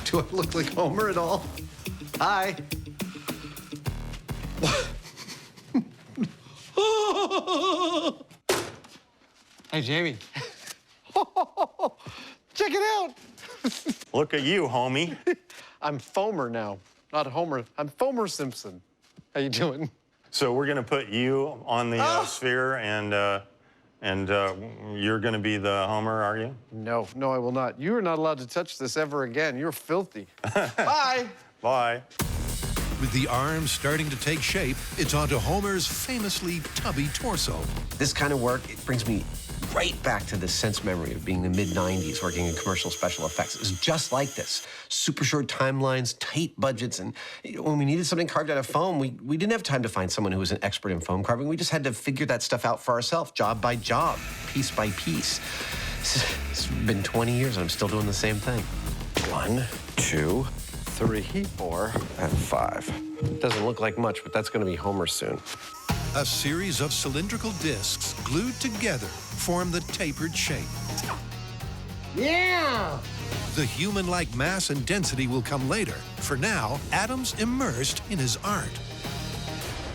Do I look like Homer at all? Hi. Hey, Jamie. Check it out. Look at you, homie. I'm Fomer now, not Homer. I'm Fomer Simpson. How you doing? So we're gonna put you on the sphere, and you're gonna be the Homer, are you? No, I will not. You are not allowed to touch this ever again. You're filthy. Bye. Bye. With the arms starting to take shape, it's onto Homer's famously tubby torso. This kind of work, it brings me right back to the sense memory of being in the mid-90s working in commercial special effects. It was just like this. Super short timelines, tight budgets, and when we needed something carved out of foam, we didn't have time to find someone who was an expert in foam carving. We just had to figure that stuff out for ourselves, job by job, piece by piece. It's been 20 years and I'm still doing the same thing. 1, 2, 3, 4, and 5. Doesn't look like much, but that's going to be Homer soon. A series of cylindrical discs glued together form the tapered shape. Yeah! The human-like mass and density will come later. For now, Adam's immersed in his art.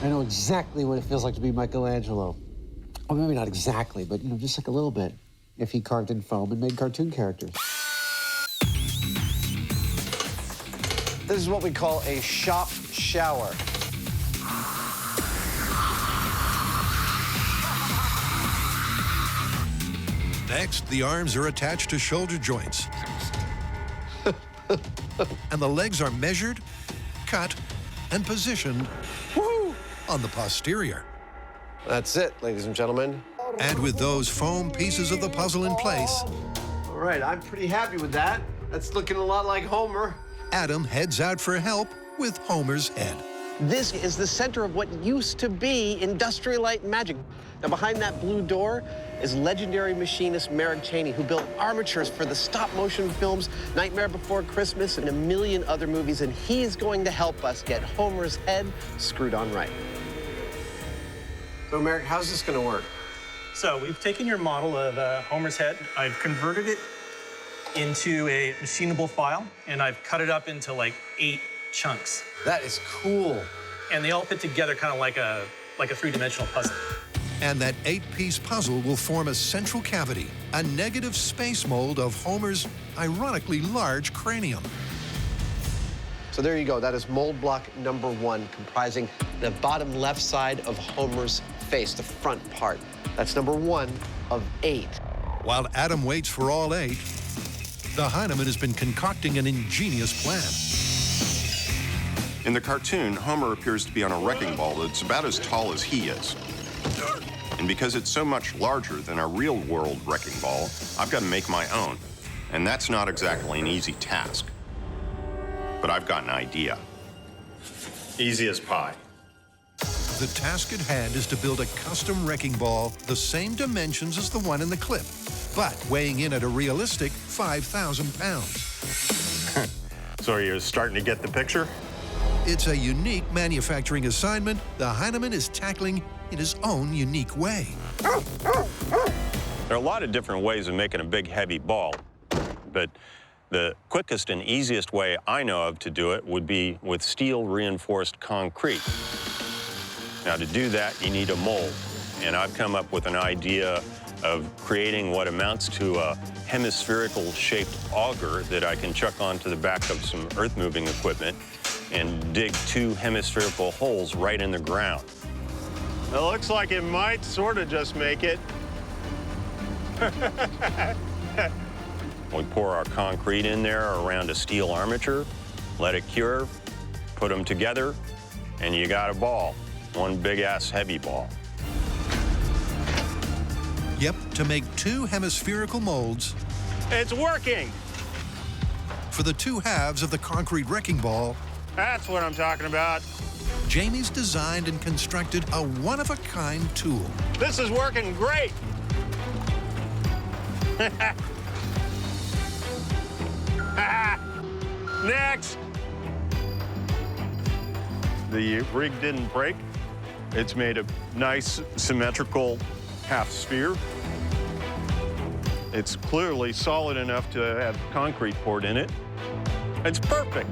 I know exactly what it feels like to be Michelangelo. Well, maybe not exactly, but, just like a little bit. If he carved in foam and made cartoon characters. This is what we call a shop shower. Next, the arms are attached to shoulder joints. And the legs are measured, cut, and positioned on the posterior. That's it, ladies and gentlemen. And with those foam pieces of the puzzle in place, All right, I'm pretty happy with that. That's looking a lot like Homer. Adam heads out for help with Homer's head. This is the center of what used to be Industrial Light and Magic. Now, behind that blue door is legendary machinist Merrick Cheney, who built armatures for the stop-motion films Nightmare Before Christmas and a million other movies, and he's going to help us get Homer's head screwed on right. So, Merrick, how's this going to work? So we've taken your model of Homer's head. I've converted it into a machinable file, and I've cut it up into like 8 chunks. That is cool. And they all fit together kind of like a three-dimensional puzzle. And that 8-piece puzzle will form a central cavity, a negative space mold of Homer's ironically large cranium. So there you go. That is mold block number 1, comprising the bottom left side of Homer's face, the front part. That's number 1 of 8. While Adam waits for all 8, the Hyneman has been concocting an ingenious plan. In the cartoon, Homer appears to be on a wrecking ball that's about as tall as he is. And because it's so much larger than a real-world wrecking ball, I've got to make my own. And that's not exactly an easy task. But I've got an idea. Easy as pie. The task at hand is to build a custom wrecking ball the same dimensions as the one in the clip, but weighing in at a realistic 5,000 pounds. So are you starting to get the picture? It's a unique manufacturing assignment the Hyneman is tackling in his own unique way. There are a lot of different ways of making a big, heavy ball, but the quickest and easiest way I know of to do it would be with steel-reinforced concrete. Now, to do that, you need a mold, and I've come up with an idea of creating what amounts to a hemispherical-shaped auger that I can chuck onto the back of some earth-moving equipment and dig 2 hemispherical holes right in the ground. It looks like it might sort of just make it. We pour our concrete in there around a steel armature, let it cure, put them together, and you got a ball. One big-ass heavy ball. Yep, to make 2 hemispherical molds. It's working! For the 2 halves of the concrete wrecking ball, that's what I'm talking about. Jamie's designed and constructed a one-of-a-kind tool. This is working great! Next! The rig didn't break. It's made a nice, symmetrical half sphere. It's clearly solid enough to have concrete poured in it. It's perfect,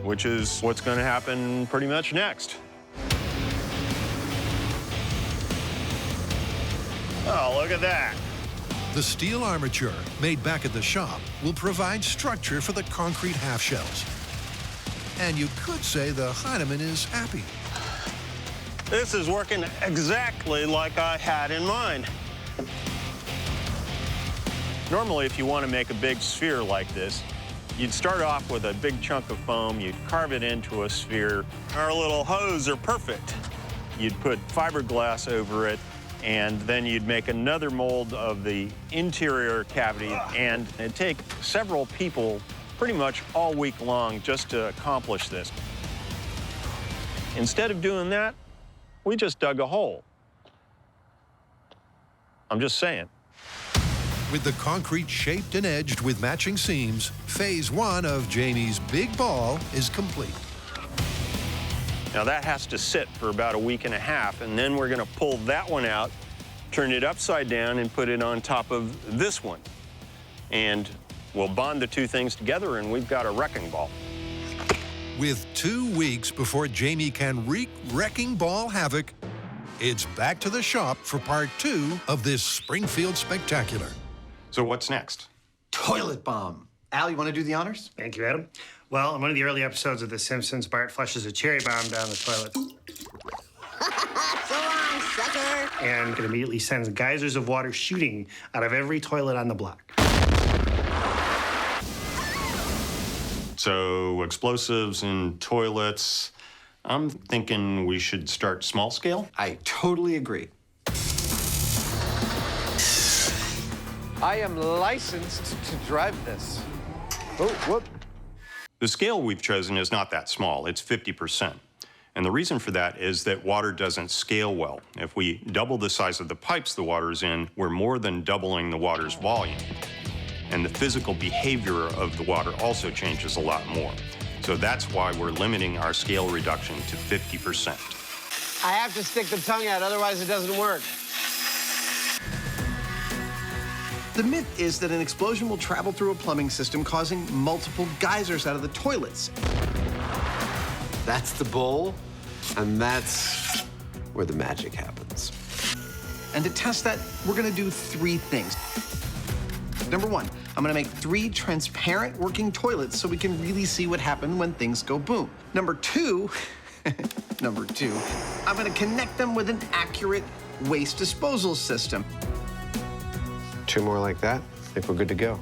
which is what's going to happen pretty much next. Oh, look at that. The steel armature made back at the shop will provide structure for the concrete half shells. And you could say the Hyneman is happy. This is working exactly like I had in mind. Normally, if you want to make a big sphere like this, you'd start off with a big chunk of foam, you'd carve it into a sphere. Our little hose are perfect. You'd put fiberglass over it, and then you'd make another mold of the interior cavity, and it'd take several people pretty much all week long just to accomplish this. Instead of doing that, we just dug a hole. I'm just saying. With the concrete shaped and edged with matching seams, phase 1 of Jamie's big ball is complete. Now that has to sit for about a week and a half, and then we're gonna pull that one out, turn it upside down, and put it on top of this one. And we'll bond the two things together, and we've got a wrecking ball. With 2 weeks before Jamie can wreak wrecking ball havoc, it's back to the shop for part 2 of this Springfield Spectacular. So what's next? Toilet bomb. Al, you want to do the honors? Thank you, Adam. Well, in one of the early episodes of The Simpsons, Bart flushes a cherry bomb down the toilet. So long, sucker. And it immediately sends geysers of water shooting out of every toilet on the block. So explosives in toilets. I'm thinking we should start small scale. I totally agree. I am licensed to drive this. Oh, whoop. The scale we've chosen is not that small, it's 50%. And the reason for that is that water doesn't scale well. If we double the size of the pipes the water's in, we're more than doubling the water's volume. And the physical behavior of the water also changes a lot more. So that's why we're limiting our scale reduction to 50%. I have to stick the tongue out, otherwise it doesn't work. The myth is that an explosion will travel through a plumbing system, causing multiple geysers out of the toilets. That's the bowl, and that's where the magic happens. And to test that, we're gonna do 3 things. Number 1, I'm gonna make 3 transparent working toilets so we can really see what happened when things go boom. Number 2, I'm gonna connect them with an accurate waste disposal system. 2 more like that, I think we're good to go.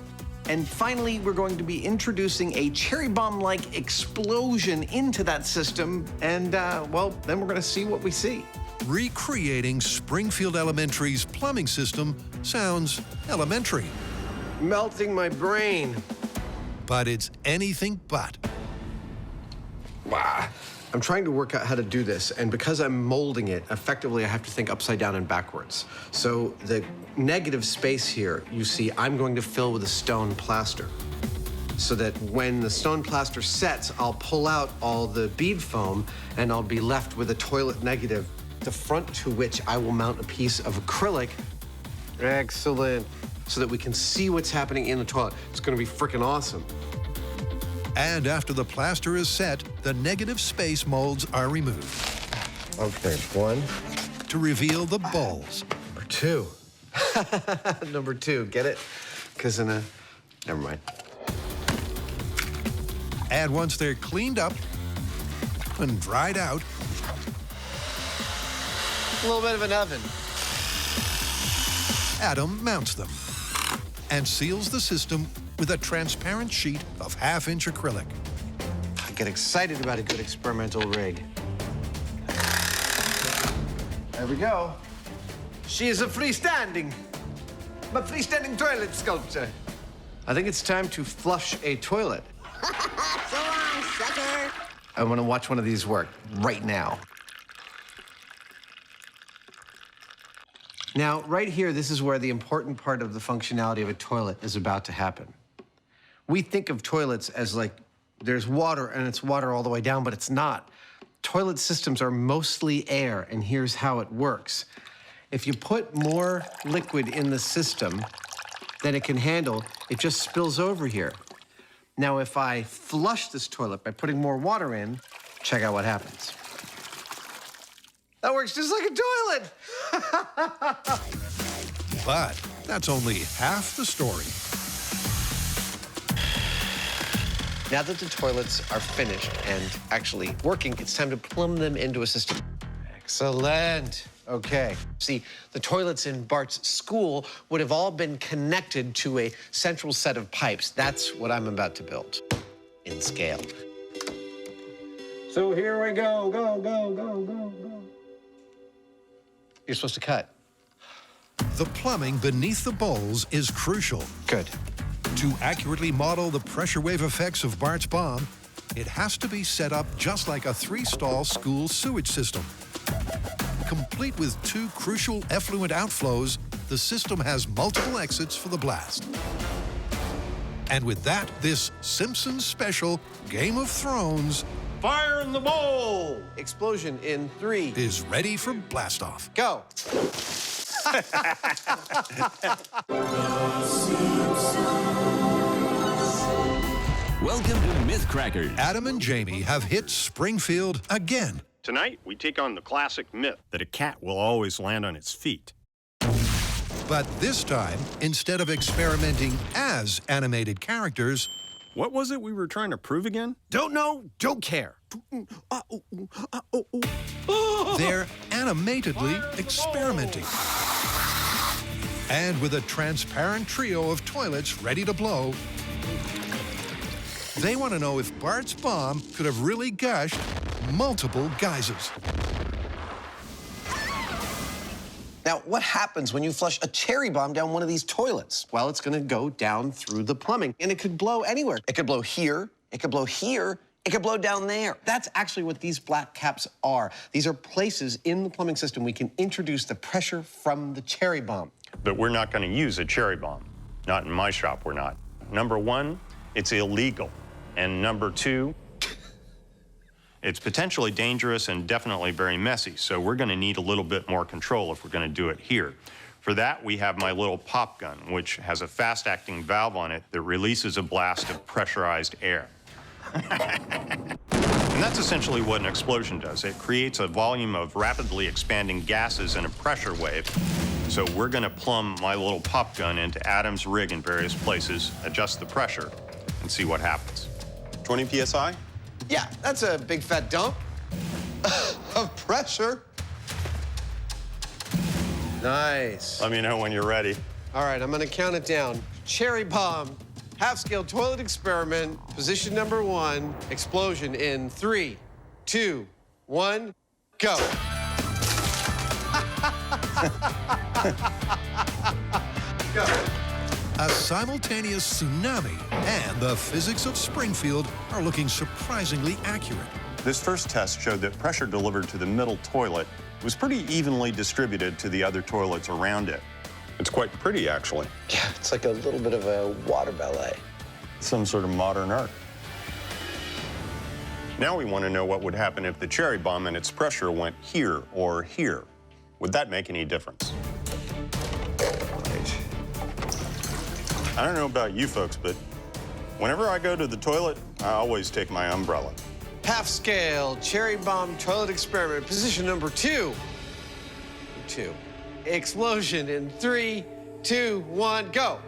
And finally, we're going to be introducing a cherry bomb-like explosion into that system, and well, then we're gonna see what we see. Recreating Springfield Elementary's plumbing system sounds elementary. Melting my brain. But it's anything but. Wow. I'm trying to work out how to do this, and because I'm molding it, effectively I have to think upside down and backwards. So the negative space here, you see, I'm going to fill with a stone plaster. So that when the stone plaster sets, I'll pull out all the bead foam, and I'll be left with a toilet negative, the front to which I will mount a piece of acrylic. Excellent. So that we can see what's happening in the toilet. It's gonna be freaking awesome. And after the plaster is set, the negative space molds are removed. Okay, 1. To reveal the balls. Number 2. Number 2, get it? Because never mind. And once they're cleaned up and dried out, A little bit of an oven. Adam mounts them and seals the system with a transparent sheet of half-inch acrylic. I get excited about a good experimental rig. There we go. She is a freestanding toilet sculpture. I think it's time to flush a toilet. So long, sucker. I want to watch one of these work right now. Now, right here, this is where the important part of the functionality of a toilet is about to happen. We think of toilets as like, there's water and it's water all the way down, but it's not. Toilet systems are mostly air, and here's how it works. If you put more liquid in the system than it can handle, it just spills over here. Now, if I flush this toilet by putting more water in, check out what happens. That works just like a toilet. But that's only half the story. Now that the toilets are finished and actually working, it's time to plumb them into a system. Excellent. Okay. See, the toilets in Bart's school would have all been connected to a central set of pipes. That's what I'm about to build in scale. So here we go. Go, go, go, go, go. You're supposed to cut. The plumbing beneath the bowls is crucial. Good. To accurately model the pressure wave effects of Bart's bomb, it has to be set up just like a 3-stall school sewage system. Complete with 2 crucial effluent outflows, the system has multiple exits for the blast. And with that, this Simpsons special Game of Thrones Fire in the bowl! Explosion in 3 is ready for blast-off. Go! Welcome to Mythcrackers. Adam and Jamie have hit Springfield again. Tonight, we take on the classic myth that a cat will always land on its feet. But this time, instead of experimenting as animated characters... What was it we were trying to prove again? Don't know, don't care. They're animatedly experimenting. And with a transparent trio of toilets ready to blow, they want to know if Bart's bomb could have really gushed multiple geysers. Now, what happens when you flush a cherry bomb down one of these toilets? Well, it's gonna go down through the plumbing, and it could blow anywhere. It could blow here, it could blow here, it could blow down there. That's actually what these black caps are. These are places in the plumbing system we can introduce the pressure from the cherry bomb. But we're not going to use a cherry bomb. Not in my shop, we're not. Number 1, it's illegal. And number 2, it's potentially dangerous and definitely very messy, so we're going to need a little bit more control if we're going to do it here. For that, we have my little pop gun, which has a fast-acting valve on it that releases a blast of pressurized air. And that's essentially what an explosion does. It creates a volume of rapidly expanding gases in a pressure wave. So we're going to plumb my little pop gun into Adam's rig in various places, adjust the pressure, and see what happens. 20 PSI? Yeah, that's a big fat dump of pressure. Nice. Let me know when you're ready. All right, I'm gonna count it down. Cherry bomb, half-scale toilet experiment, position number 1, explosion in 3, 2, 1, go. Go. A simultaneous tsunami and the physics of Springfield are looking surprisingly accurate. This first test showed that pressure delivered to the middle toilet was pretty evenly distributed to the other toilets around it. It's quite pretty, actually. Yeah, it's like a little bit of a water ballet. Some sort of modern art. Now we want to know what would happen if the cherry bomb and its pressure went here or here. Would that make any difference? I don't know about you folks, but whenever I go to the toilet, I always take my umbrella. Half-scale cherry bomb toilet experiment, position number 2. 2. Explosion in 3, 2, 1, go.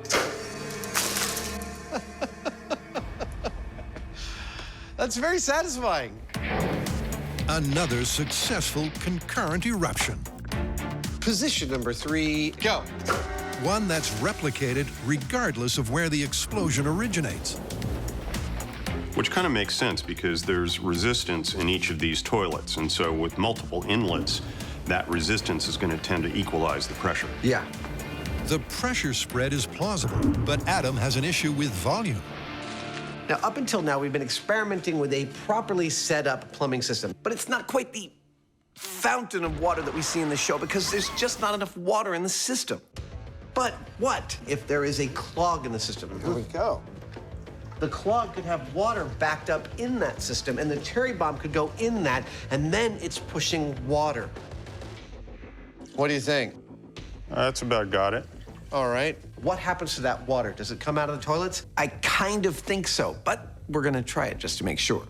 That's very satisfying. Another successful concurrent eruption. Position number 3, go. One that's replicated regardless of where the explosion originates. Which kind of makes sense because there's resistance in each of these toilets, and so with multiple inlets, that resistance is going to tend to equalize the pressure. Yeah. The pressure spread is plausible, but Adam has an issue with volume. Now, up until now, we've been experimenting with a properly set up plumbing system, but it's not quite the fountain of water that we see in the show because there's just not enough water in the system. But what if there is a clog in the system? Here we go. The clog could have water backed up in that system, and the cherry bomb could go in that, and then it's pushing water. What do you think? That's about got it. All right. What happens to that water? Does it come out of the toilets? I kind of think so, but we're gonna try it just to make sure.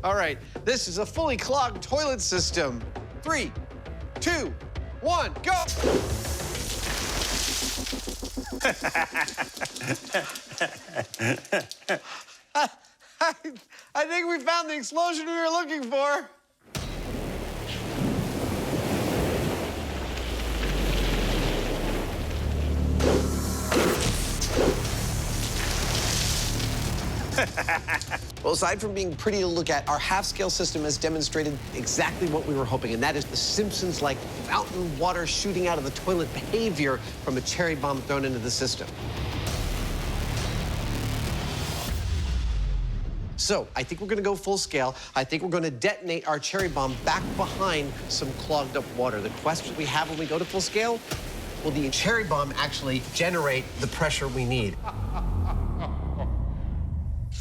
All right, this is a fully clogged toilet system. 3, 2, 1, go! I think we found the explosion we were looking for. Well, aside from being pretty to look at, our half-scale system has demonstrated exactly what we were hoping, and that is the Simpsons-like fountain water shooting out of the toilet behavior from a cherry bomb thrown into the system. So I think we're going to go full scale. I think we're going to detonate our cherry bomb back behind some clogged up water. The question we have when we go to full scale, will the cherry bomb actually generate the pressure we need?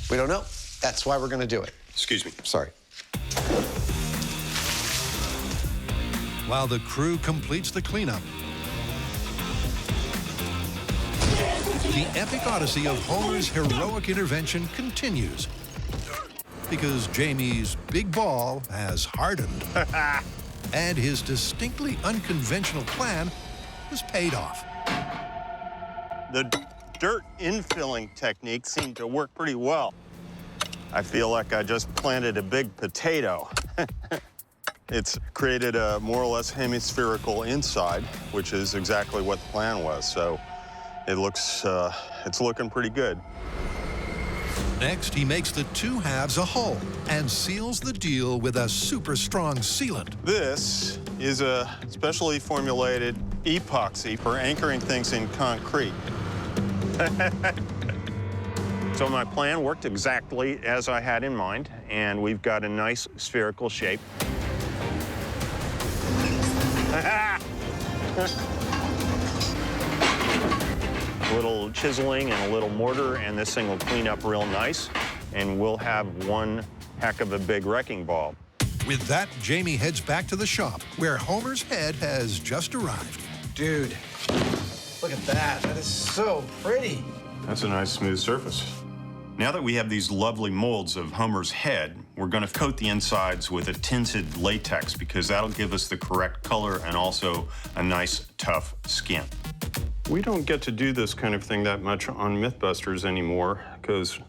We don't know. That's why we're going to do it. Excuse me. Sorry. While the crew completes the cleanup, the epic odyssey of Homer's heroic intervention continues. Because Jamie's big ball has hardened. And his distinctly unconventional plan has paid off. The dirt infilling technique seemed to work pretty well. I feel like I just planted a big potato. It's created a more or less hemispherical inside, which is exactly what the plan was. So it looks, it's looking pretty good. Next, he makes the two halves a whole and seals the deal with a super strong sealant. This is a specially formulated epoxy for anchoring things in concrete. So my plan worked exactly as I had in mind, and we've got a nice spherical shape. A little chiseling and a little mortar, and this thing will clean up real nice, and we'll have one heck of a big wrecking ball. With that, Jamie heads back to the shop, where Homer's head has just arrived. Dude, look at that. That is so pretty. That's a nice smooth surface. Now that we have these lovely molds of Homer's head, we're going to coat the insides with a tinted latex because that'll give us the correct color and also a nice, tough skin. We don't get to do this kind of thing that much on Mythbusters anymore because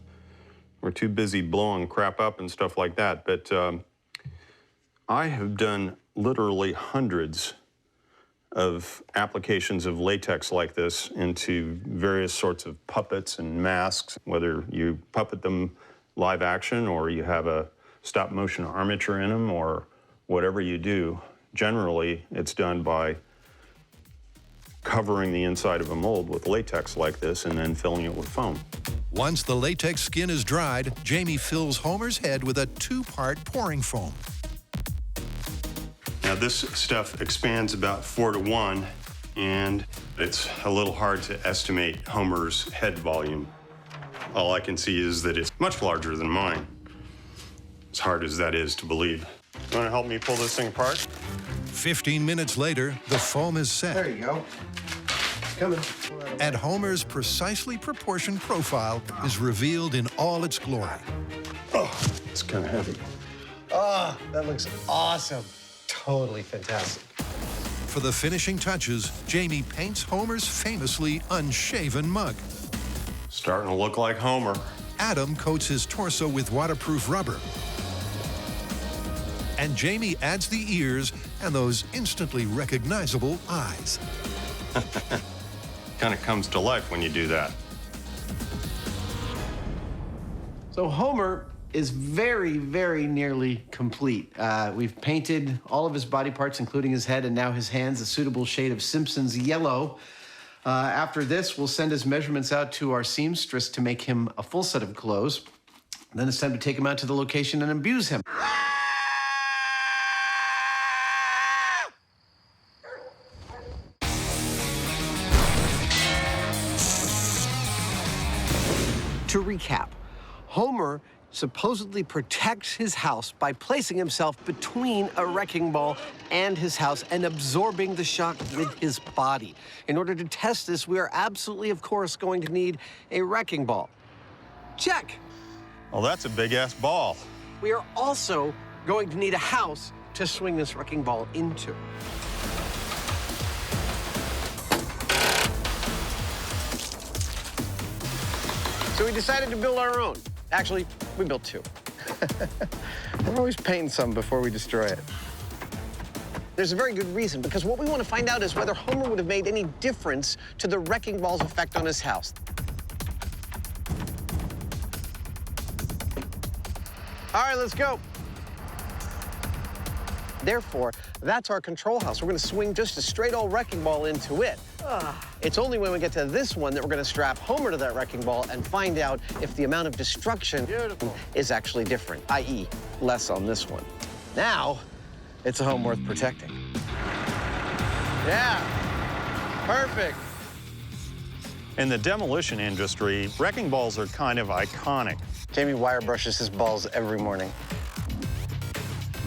we're too busy blowing crap up and stuff like that. But I have done literally hundreds of applications of latex like this into various sorts of puppets and masks, whether you puppet them live action or you have a stop motion armature in them or whatever you do. Generally, it's done by covering the inside of a mold with latex like this and then filling it with foam. Once the latex skin is dried, Jamie fills Homer's head with a two-part pouring foam. Now this stuff expands about 4 to 1, and it's a little hard to estimate Homer's head volume. All I can see is that it's much larger than mine, as hard as that is to believe. You want to help me pull this thing apart? 15 minutes later, the foam is set. There you go. Coming. And Homer's precisely proportioned profile is revealed in all its glory. Oh, it's kind of heavy. Oh, that looks awesome. Totally fantastic. For the finishing touches, Jamie paints Homer's famously unshaven mug. Starting to look like Homer. Adam coats his torso with waterproof rubber. And Jamie adds the ears and those instantly recognizable eyes. Kind of comes to life when you do that. So Homer is very, very nearly complete. We've painted all of his body parts, including his head and now his hands, a suitable shade of Simpsons yellow. After this, we'll send his measurements out to our seamstress to make him a full set of clothes. Then it's time to take him out to the location and abuse him. To recap, Homer supposedly protects his house by placing himself between a wrecking ball and his house and absorbing the shock with his body. In order to test this, we are absolutely, of course, going to need a wrecking ball. Check. Well, that's a big-ass ball. We are also going to need a house to swing this wrecking ball into. So we decided to build our own. Actually, we built two. We're always painting some before we destroy it. There's a very good reason, because what we want to find out is whether Homer would have made any difference to the wrecking ball's effect on his house. All right, let's go. Therefore, that's our control house. We're going to swing just a straight old wrecking ball into it. It's only when we get to this one that we're going to strap Homer to that wrecking ball and find out if the amount of destruction is actually different, i.e., less on this one. Now, it's a home worth protecting. Yeah, perfect. In the demolition industry, wrecking balls are kind of iconic. Jamie wire brushes his balls every morning.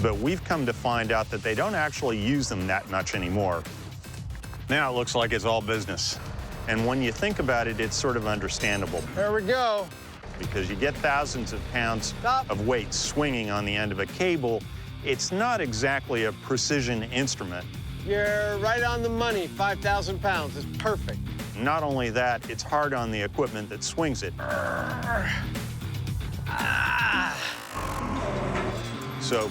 But we've come to find out that they don't actually use them that much anymore. Now it looks like it's all business. And when you think about it, it's sort of understandable. There we go. Because you get thousands of pounds of weight swinging on the end of a cable, it's not exactly a precision instrument. You're right on the money. 5,000 pounds is perfect. Not only that, it's hard on the equipment that swings it. So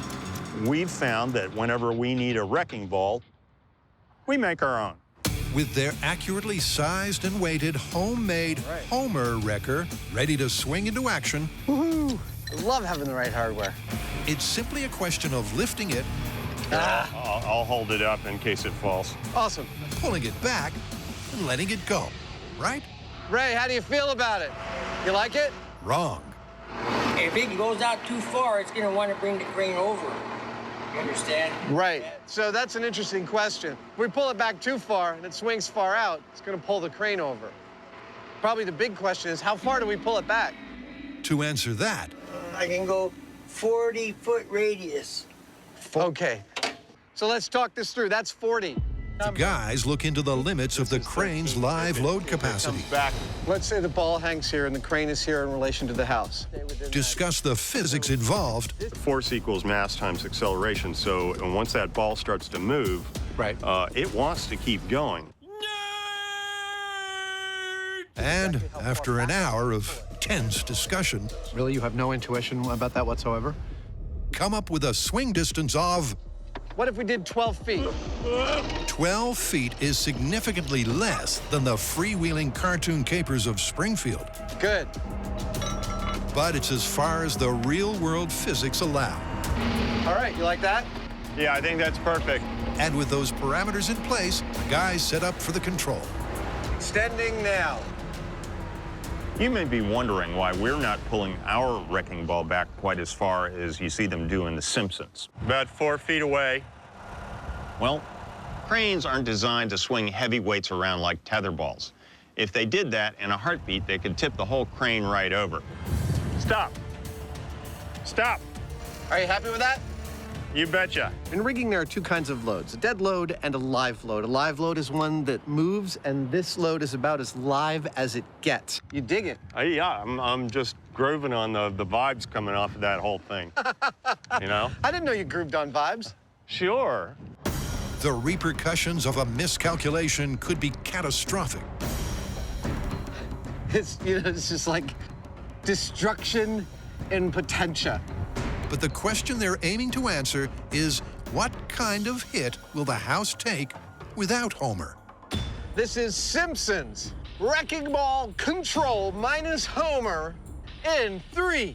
we've found that whenever we need a wrecking ball, we make our own. With their accurately sized and weighted homemade Homer wrecker ready to swing into action. Woohoo! I love having the right hardware. It's simply a question of lifting it. I'll hold it up in case it falls. Awesome. Pulling it back and letting it go, right? Ray, how do you feel about it? You like it? Wrong. If it goes out too far, it's going to want to bring the crane over. You understand? Right. So that's an interesting question. If we pull it back too far and it swings far out, it's going to pull the crane over. Probably the big question is, how far do we pull it back? To answer that, I can go 40-foot radius. Okay. So let's talk this through. That's 40. the guys look into the limits of the crane's live load capacity. Let's say the ball hangs here and the crane is here in relation to the house. Discuss the physics involved. Force equals mass times acceleration. So once that ball starts to move, it wants to keep going. And after an hour of tense discussion... Really, you have no intuition about that whatsoever? Come up with a swing distance of... What if we did 12 feet? 12 feet is significantly less than the freewheeling cartoon capers of Springfield. Good. But it's as far as the real-world physics allow. All right, you like that? Yeah, I think that's perfect. And with those parameters in place, the guys set up for the control. Extending now. You may be wondering why we're not pulling our wrecking ball back quite as far as you see them do in The Simpsons. About 4 feet away. Well, cranes aren't designed to swing heavy weights around like tether balls. If they did that in a heartbeat, they could tip the whole crane right over. Stop. Stop. Are you happy with that? You betcha. In rigging, there are two kinds of loads, a dead load and a live load. A live load is one that moves, and this load is about as live as it gets. You dig it? Yeah, I'm just grooving on the vibes coming off of that whole thing, you know? I didn't know you grooved on vibes. Sure. The repercussions of a miscalculation could be catastrophic. It's just like destruction in potentia. But the question they're aiming to answer is, what kind of hit will the house take without Homer? This is Simpsons. Wrecking ball control minus Homer in 3,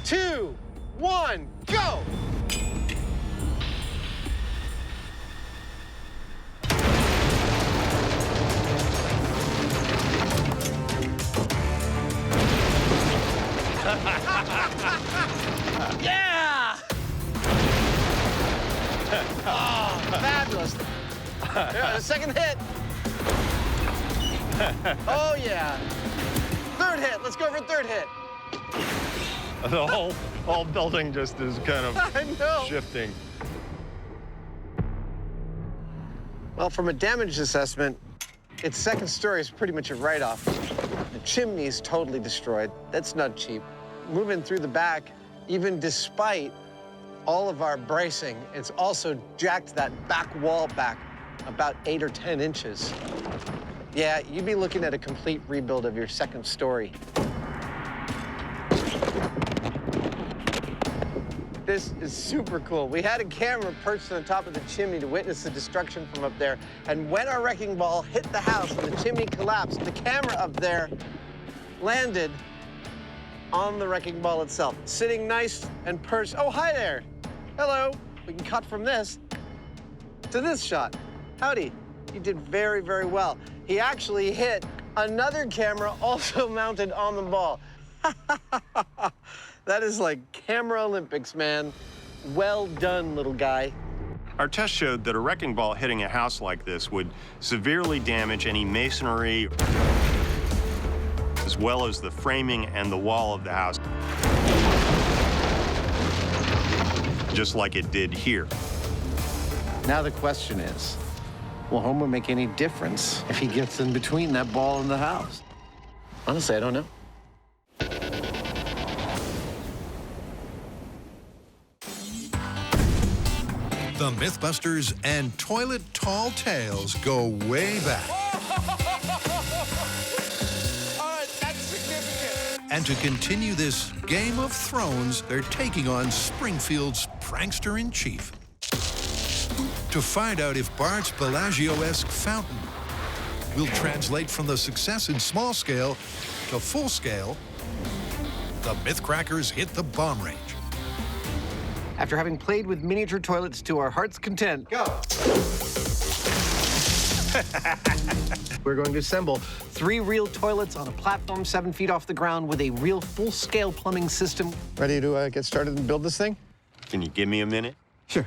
2, 1, go! Yeah! Oh, fabulous. Yeah, the second hit. Oh, yeah. Third hit. Let's go for third hit. The whole building just is kind of shifting. Well, from a damage assessment, its second story is pretty much a write-off. The chimney's totally destroyed. That's not cheap. Moving through the back, even despite all of our bracing, it's also jacked that back wall back about 8 or 10 inches. Yeah, you'd be looking at a complete rebuild of your second story. This is super cool. We had a camera perched on the top of the chimney to witness the destruction from up there. And when our wrecking ball hit the house and the chimney collapsed, the camera up there landed on the wrecking ball itself, sitting nice and perched. Oh, hi there. Hello. We can cut from this to this shot. Howdy. You did very, very well. He actually hit another camera also mounted on the ball. That is like camera Olympics, man. Well done, little guy. Our test showed that a wrecking ball hitting a house like this would severely damage any masonry, as well as the framing and the wall of the house, just like it did here. Now the question is, will Homer make any difference if he gets in between that ball and the house? Honestly, I don't know. The Mythbusters and Toilet Tall Tales go way back. That's significant. And to continue this Game of Thrones, they're taking on Springfield's prankster-in-chief. To find out if Bart's Bellagio-esque fountain will translate from the success in small scale to full scale, the Mythcrackers hit the bomb range. After having played with miniature toilets to our heart's content, go! We're going to assemble 3 real toilets on a platform 7 feet off the ground with a real full-scale plumbing system. Ready to get started and build this thing? Can you give me a minute? Sure.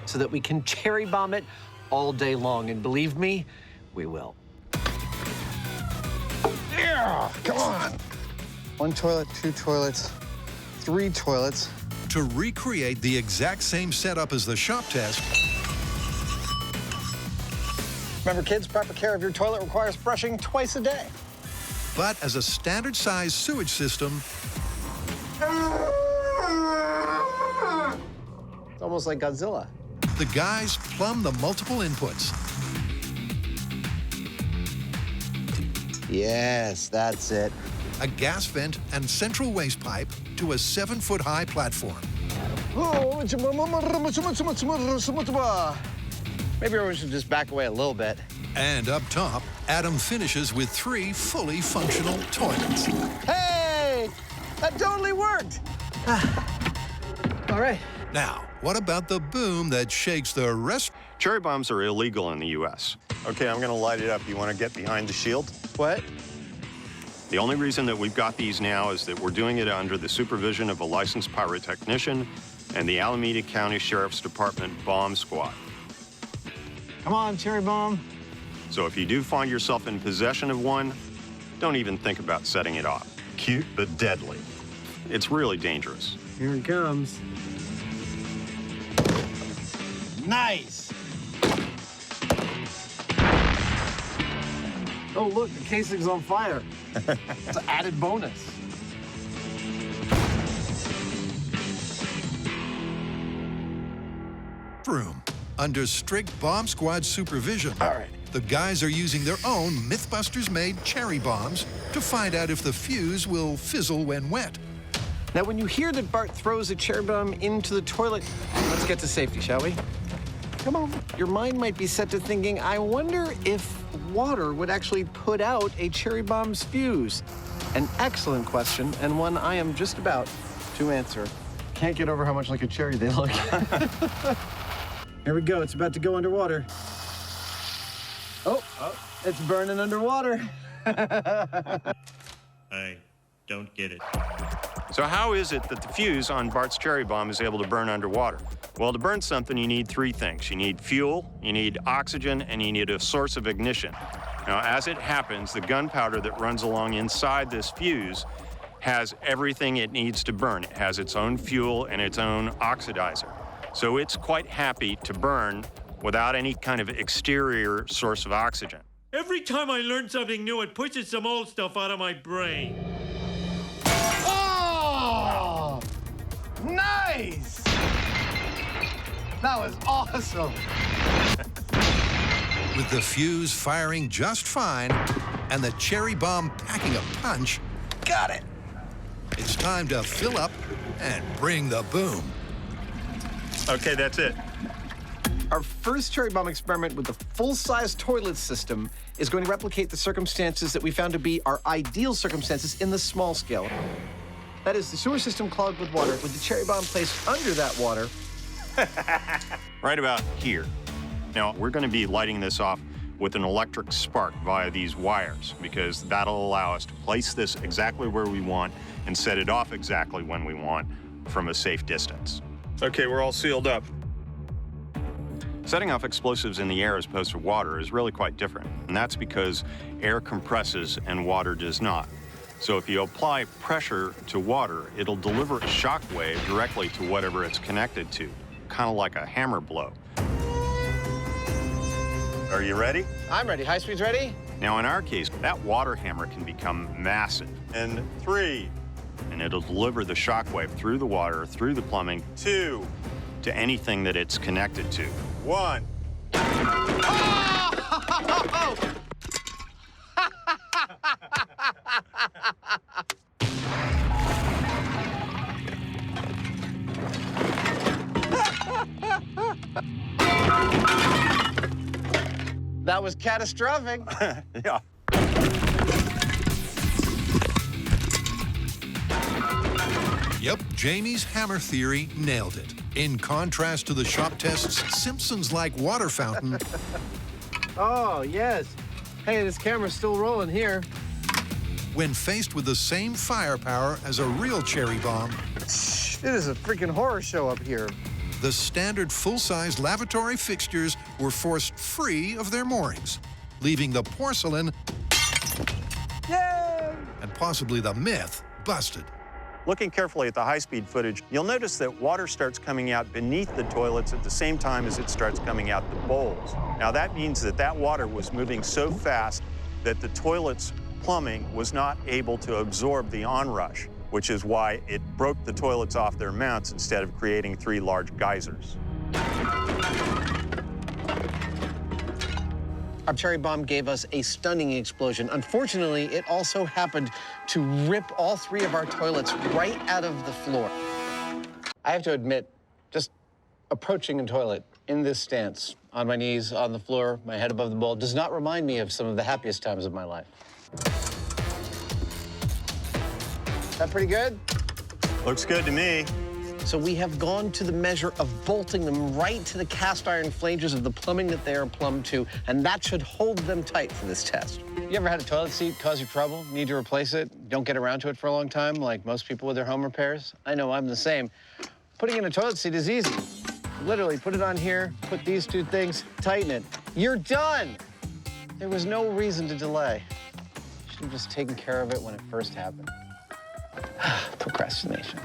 So that we can cherry bomb it all day long, and believe me, we will. Yeah, come on. 1 toilet, 2 toilets, 3 toilets. To recreate the exact same setup as the shop test, Remember, kids, proper care of your toilet requires brushing twice a day. but as a standard-sized sewage system, It's almost like Godzilla. the guys plumb the multiple inputs. Yes, that's it. A gas vent and central waste pipe to a 7-foot-high platform. Maybe we should just back away a little bit. And up top, Adam finishes with 3 fully functional toilets. Hey! That totally worked! All right. Now, what about the boom that shakes the rest? Cherry bombs are illegal in the U.S. Okay, I'm gonna light it up. You wanna get behind the shield? What? The only reason that we've got these now is that we're doing it under the supervision of a licensed pyrotechnician and the Alameda County Sheriff's Department bomb squad. Come on, cherry bomb. So if you do find yourself in possession of one, don't even think about setting it off. Cute but deadly. It's really dangerous. Here it comes. Nice! Oh, look, the casing's on fire. It's an added bonus. Room. Under strict bomb squad supervision, All right. the guys are using their own Mythbusters-made cherry bombs to find out if the fuse will fizzle when wet. Now, when you hear that Bart throws a cherry bomb into the toilet, let's get to safety, shall we? Come on. Your mind might be set to thinking, I wonder if water would actually put out a cherry bomb's fuse. An excellent question, and one I am just about to answer. Can't get over how much like a cherry they look. Here we go. It's about to go underwater. Oh, it's burning underwater. I don't get it. So how is it that the fuse on Bart's cherry bomb is able to burn underwater? Well, to burn something, you need 3 things. You need fuel, you need oxygen, and you need a source of ignition. Now, as it happens, the gunpowder that runs along inside this fuse has everything it needs to burn. It has its own fuel and its own oxidizer. So it's quite happy to burn without any kind of exterior source of oxygen. Every time I learn something new, it pushes some old stuff out of my brain. Oh! Nice! That was awesome. With the fuse firing just fine and the cherry bomb packing a punch, Got it. it's time to fill up and bring the boom. Okay, that's it. Our first cherry bomb experiment with the full-size toilet system is going to replicate the circumstances that we found to be our ideal circumstances in the small scale. That is, the sewer system clogged with water, with the cherry bomb placed under that water. Right about here. Now, we're going to be lighting this off with an electric spark via these wires, because that'll allow us to place this exactly where we want and set it off exactly when we want from a safe distance. Okay, we're all sealed up. Setting off explosives in the air as opposed to water is really quite different, and that's because air compresses and water does not. So if you apply pressure to water, it'll deliver a shock wave directly to whatever it's connected to, kind of like a hammer blow. Are you ready? I'm ready. High speed's ready? Now, in our case, that water hammer can become massive. And 3, and it'll deliver the shock wave through the water, through the plumbing, 2, to anything that it's connected to. 1. That was catastrophic. Yeah. Yep, Jamie's hammer theory nailed it. In contrast to the shop test's Simpsons-like water fountain. Oh, yes. Hey, this camera's still rolling here. When faced with the same firepower as a real cherry bomb, It is a freaking horror show up here. the standard full-size lavatory fixtures were forced free of their moorings, leaving the porcelain and possibly the myth busted. Looking carefully at the high-speed footage, you'll notice that water starts coming out beneath the toilets at the same time as it starts coming out the bowls. Now, that means that that water was moving so fast that the toilet's plumbing was not able to absorb the onrush, which is why it broke the toilets off their mounts instead of creating 3 large geysers. Our cherry bomb gave us a stunning explosion. Unfortunately, it also happened to rip all 3 of our toilets right out of the floor. I have to admit, just approaching a toilet in this stance, on my knees, on the floor, my head above the bowl, does not remind me of some of the happiest times of my life. Is that pretty good? Looks good to me. So we have gone to the measure of bolting them right to the cast iron flanges of the plumbing that they are plumbed to, and that should hold them tight for this test. You ever had a toilet seat cause you trouble, need to replace it, don't get around to it for a long time, like most people with their home repairs? I know I'm the same. Putting in a toilet seat is easy. Literally, put it on here, put these 2 things, tighten it. You're done! There was no reason to delay. Should have just taken care of it when it first happened. Procrastination.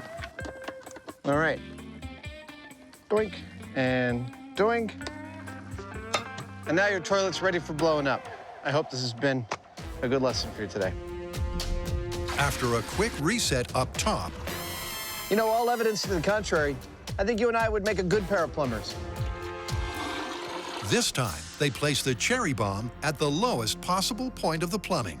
All right. Doink and doink. And now your toilet's ready for blowing up. I hope this has been a good lesson for you today. After a quick reset up top, You know, all evidence to the contrary, I think you and I would make a good pair of plumbers. this time they place the cherry bomb at the lowest possible point of the plumbing.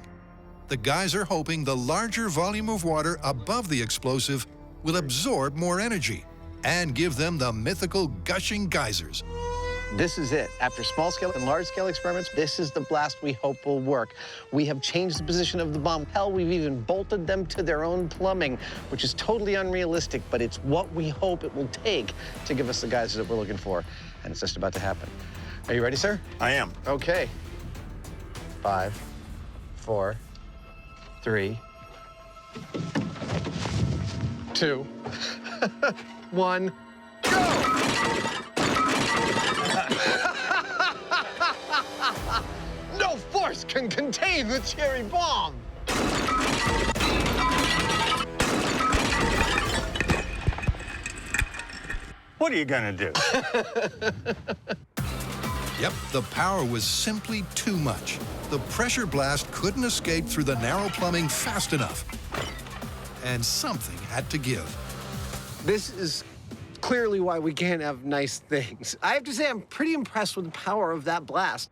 The guys are hoping the larger volume of water above the explosive will absorb more energy and give them the mythical gushing geysers. This is it. After small-scale and large-scale experiments, this is the blast we hope will work. We have changed the position of the bomb. Hell, we've even bolted them to their own plumbing, which is totally unrealistic, but it's what we hope it will take to give us the geysers that we're looking for. And it's just about to happen. Are you ready, sir? I am. Okay. 5, 4, 3, 2, 1, go! No force can contain the cherry bomb! What are you gonna do? Yep, the power was simply too much. The pressure blast couldn't escape through the narrow plumbing fast enough. And something had to give. This is clearly why we can't have nice things. I have to say, I'm pretty impressed with the power of that blast.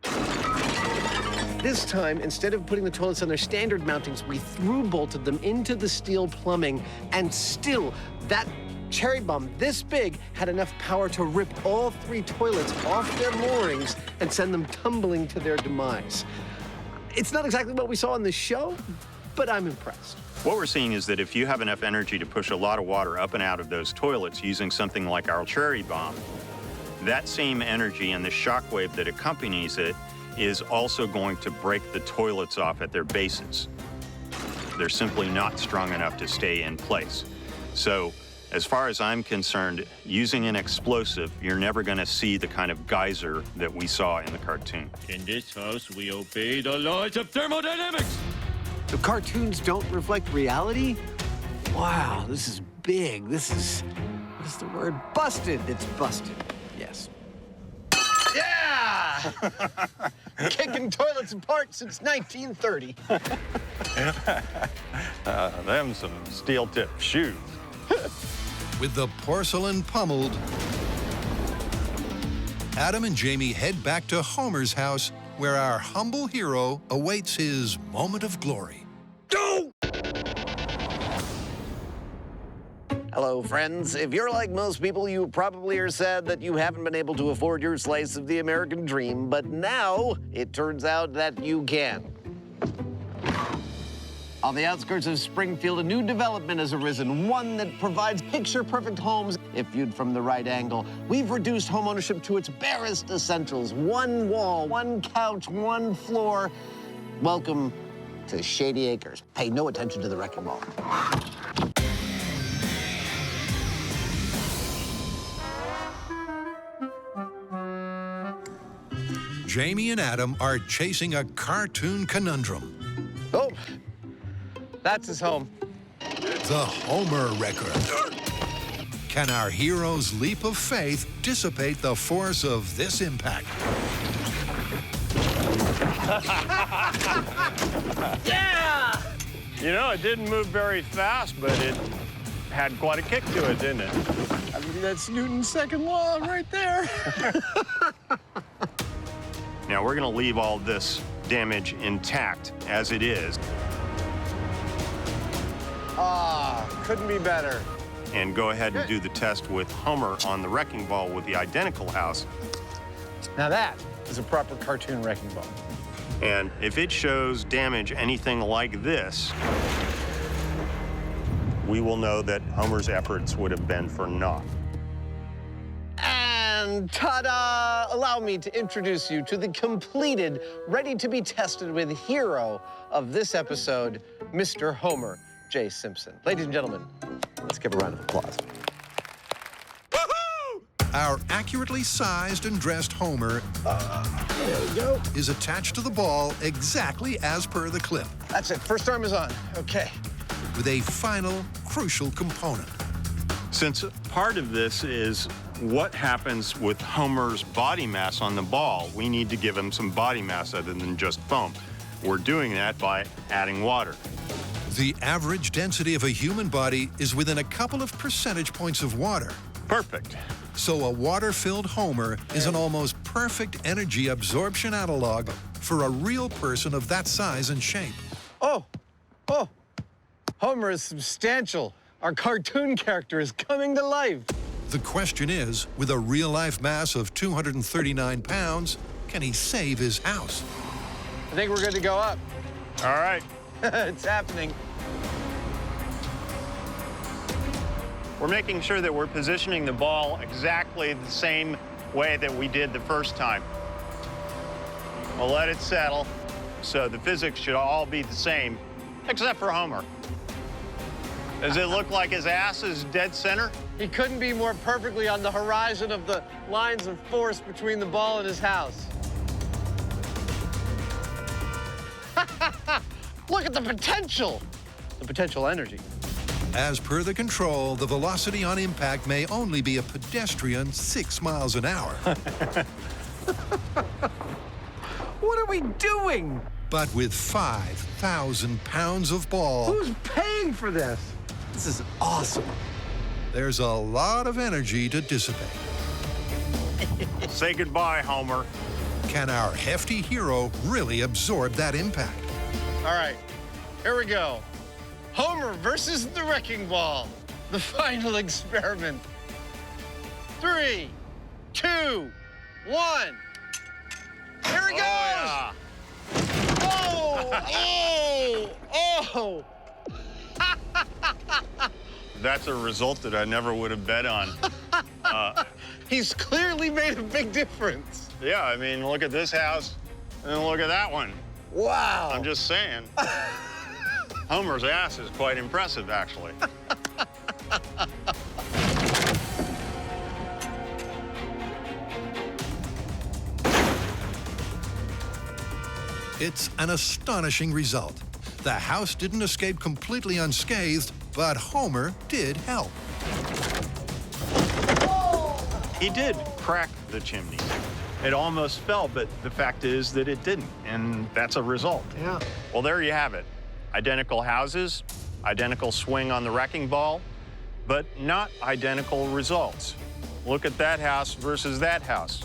This time, instead of putting the toilets on their standard mountings, we through-bolted them into the steel plumbing, and still, that cherry bomb this big had enough power to rip all 3 toilets off their moorings and send them tumbling to their demise. It's not exactly what we saw on the show, but I'm impressed. What we're seeing is that if you have enough energy to push a lot of water up and out of those toilets using something like our cherry bomb, that same energy and the shockwave that accompanies it is also going to break the toilets off at their bases. They're simply not strong enough to stay in place. So, as far as I'm concerned, using an explosive, you're never going to see the kind of geyser that we saw in the cartoon. In this house, we obey the laws of thermodynamics. The cartoons don't reflect reality? Wow, this is big. This is, what is the word? Busted. It's busted. Yes. Yeah! Kicking toilets apart since 1930. Them some steel-tipped shoes. With the porcelain pummeled, Adam and Jamie head back to Homer's house, where our humble hero awaits his moment of glory. Hello, friends. If you're like most people, you probably are sad that you haven't been able to afford your slice of the American dream, but now it turns out that you can. On the outskirts of Springfield, a new development has arisen, one that provides picture-perfect homes if viewed from the right angle. We've reduced homeownership to its barest essentials. 1 wall, 1 couch, 1 floor. Welcome to Shady Acres. Pay no attention to the wrecking ball. Jamie and Adam are chasing a cartoon conundrum. Oh, that's his home. The Homer record. Can our hero's leap of faith dissipate the force of this impact? Yeah! You know, it didn't move very fast, but it had quite a kick to it, didn't it? I mean, that's Newton's second law right there. Now, we're going to leave all this damage intact as it is. Couldn't be better. And go ahead and do the test with Homer on the wrecking ball with the identical house. Now that is a proper cartoon wrecking ball. And if it shows damage anything like this, we will know that Homer's efforts would have been for naught. And ta-da! Allow me to introduce you to the completed, ready-to-be-tested with hero of this episode, Mr. Homer J. Simpson. Ladies and gentlemen, let's give a round of applause. Our accurately sized and dressed Homer there we go. is attached to the ball exactly as per the clip. That's it. First arm is on. Okay. With a final, crucial component. Since part of this is what happens with Homer's body mass on the ball, we need to give him some body mass other than just foam. We're doing that by adding water. The average density of a human body is within a couple of percentage points of water. Perfect. So a water-filled Homer is an almost perfect energy absorption analog for a real person of that size and shape. Oh, Homer is substantial. Our cartoon character is coming to life. The question is, with a real-life mass of 239 pounds, can he save his house? I think we're good to go up. All right. It's happening. We're making sure that we're positioning the ball exactly the same way that we did the first time. We'll let it settle, so the physics should all be the same, except for Homer. Does it look like his ass is dead center? He couldn't be more perfectly on the horizon of the lines of force between the ball and his house. Look at the potential energy. As per the control, the velocity on impact may only be a pedestrian 6 miles an hour. What are we doing? But with 5,000 pounds of ball, Who's paying for this? This is awesome. there's a lot of energy to dissipate. Say goodbye, Homer. Can our hefty hero really absorb that impact? All right, here we go. Homer versus the wrecking ball. the final experiment. 3, 2, 1. Here he goes! Yeah. Oh! That's a result that I never would have bet on. He's clearly made a big difference. Yeah, I mean, look at this house, and look at that one. Wow. I'm just saying. Homer's ass is quite impressive, actually. It's an astonishing result. The house didn't escape completely unscathed, but Homer did help. He did crack the chimney. It almost fell, but the fact is that it didn't, and that's a result. Yeah. Well, there you have it. Identical houses, identical swing on the wrecking ball, but not identical results. Look at that house versus that house.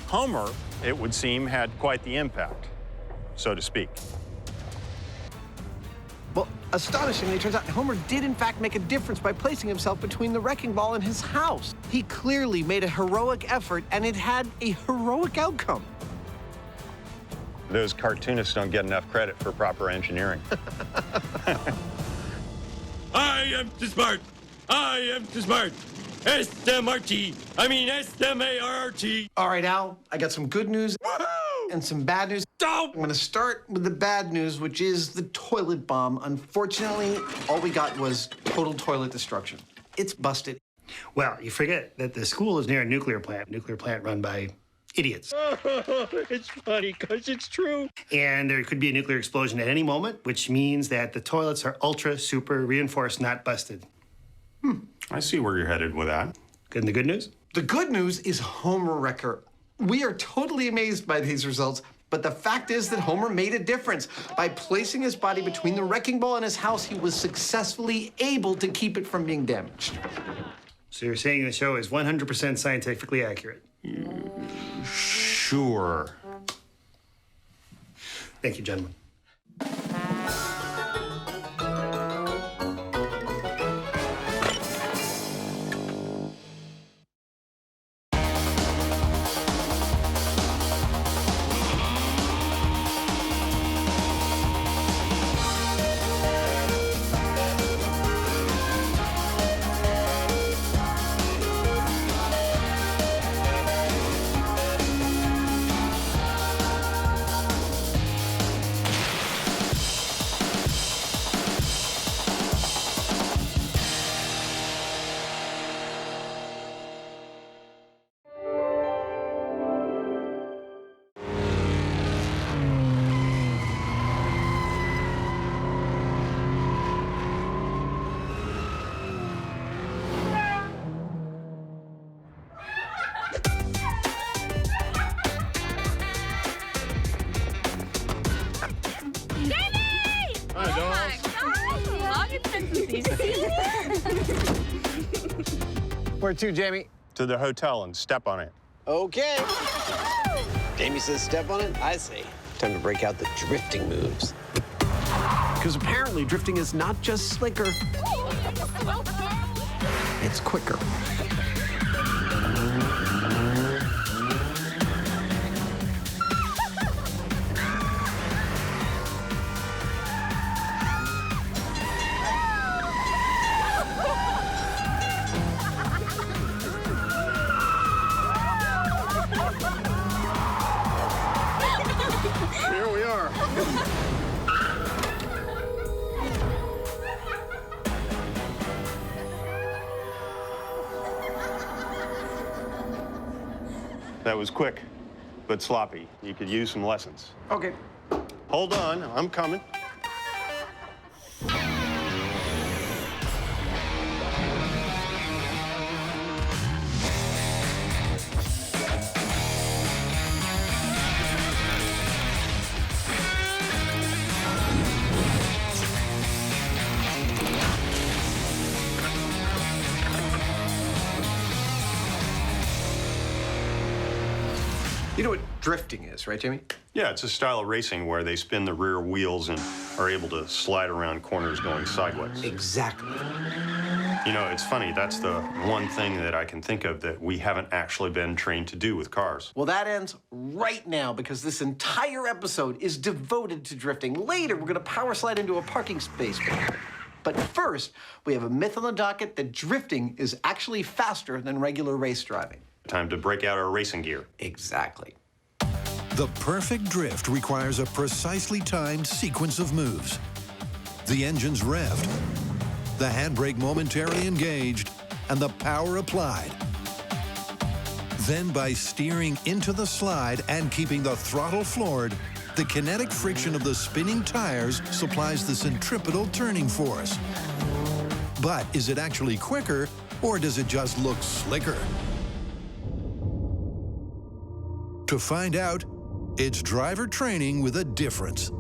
Homer, it would seem, had quite the impact, so to speak. Well, astonishingly, it turns out Homer did in fact make a difference by placing himself between the wrecking ball and his house. He clearly made a heroic effort, and it had a heroic outcome. Those cartoonists don't get enough credit for proper engineering. I am too smart. I am too smart. S-M-R-T. I mean S-M-A-R-T. All right, Al, I got some good news and some bad news. I'm going to start with the bad news, which is the toilet bomb. Unfortunately, all we got was total toilet destruction. It's busted. Well, you forget that the school is near a nuclear plant run by idiots. It's funny because it's true. And there could be a nuclear explosion at any moment, which means that the toilets are ultra, super reinforced, not busted. I see where you're headed with that. Good. And the good news? The good news is Homer Wrecker. We are totally amazed by these results, but the fact is that Homer made a difference. By placing his body between the wrecking ball and his house, he was successfully able to keep it from being damaged. So you're saying the show is 100% scientifically accurate? Sure. Thank you, gentlemen. Where to, Jamie? To the hotel and step on it. Okay. Jamie says step on it. I say time to break out the drifting moves. Because apparently drifting is not just slicker, it's quicker. Here we are. That was quick, but sloppy. You could use some lessons. Okay. Hold on, I'm coming. You know what drifting is, right, Jamie? Yeah, it's a style of racing where they spin the rear wheels and are able to slide around corners going sideways. Exactly. You know, it's funny, that's the one thing that I can think of that we haven't actually been trained to do with cars. Well, that ends right now because this entire episode is devoted to drifting. Later, we're gonna power slide into a parking space. But first, we have a myth on the docket that drifting is actually faster than regular race driving. Time to break out our racing gear. Exactly. The perfect drift requires a precisely timed sequence of moves. The engine's revved, the handbrake momentarily engaged, and the power applied. Then by steering into the slide and keeping the throttle floored, the kinetic friction of the spinning tires supplies the centripetal turning force. But is it actually quicker, or does it just look slicker? To find out, it's driver training with a difference.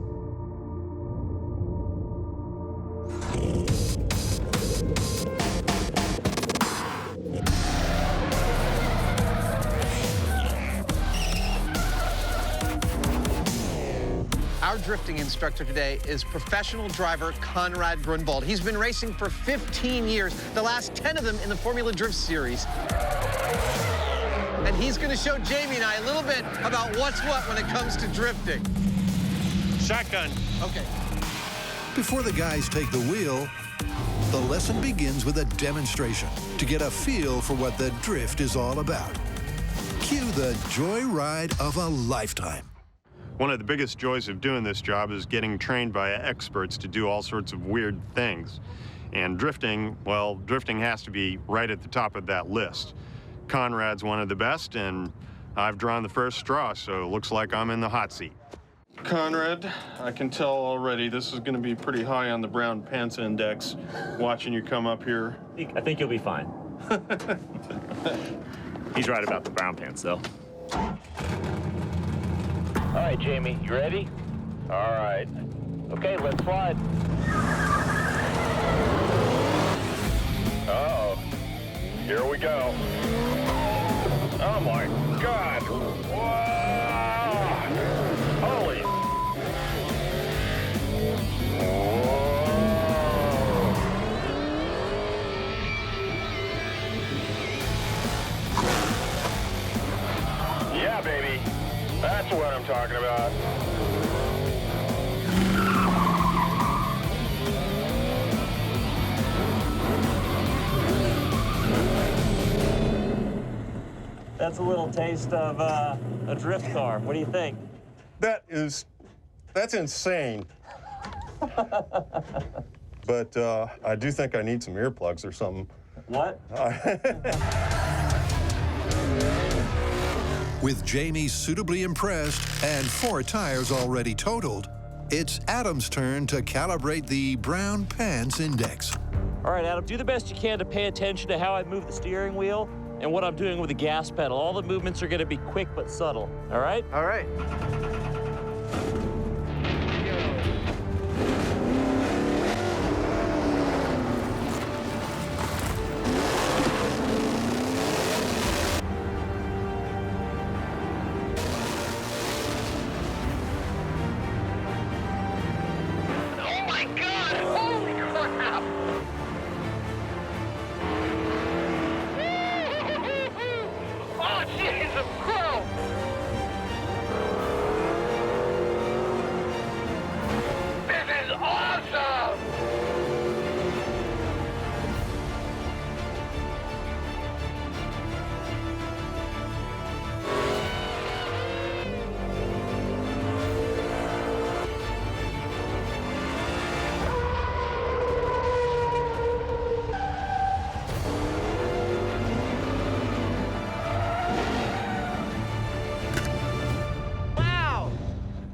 Our drifting instructor today is professional driver Conrad Grunwald. He's been racing for 15 years, the last 10 of them in the Formula Drift Series. And he's going to show Jamie and I a little bit about what's what when it comes to drifting. Shotgun. Okay. Before the guys take the wheel, the lesson begins with a demonstration to get a feel for what the drift is all about. Cue the joyride of a lifetime. One of the biggest joys of doing this job is getting trained by experts to do all sorts of weird things. And drifting, well, drifting has to be right at the top of that list. Conrad's one of the best, and I've drawn the first straw, so it looks like I'm in the hot seat. Conrad, I can tell already this is going to be pretty high on the brown pants index, watching you come up here. I think you'll be fine. He's right about the brown pants, though. All right, Jamie, you ready? All right. Okay, let's slide. Uh-oh. Here we go. Oh, my God. Whoa! Holy. Whoa. Yeah, baby. That's what I'm talking about. That's a little taste of a drift car. What do you think? That's insane. But I do think I need some earplugs or something. What? With Jamie suitably impressed and 4 tires already totaled, it's Adam's turn to calibrate the brown pants index. All right, Adam, do the best you can to pay attention to how I move the steering wheel and what I'm doing with the gas pedal. All the movements are going to be quick but subtle, all right? All right.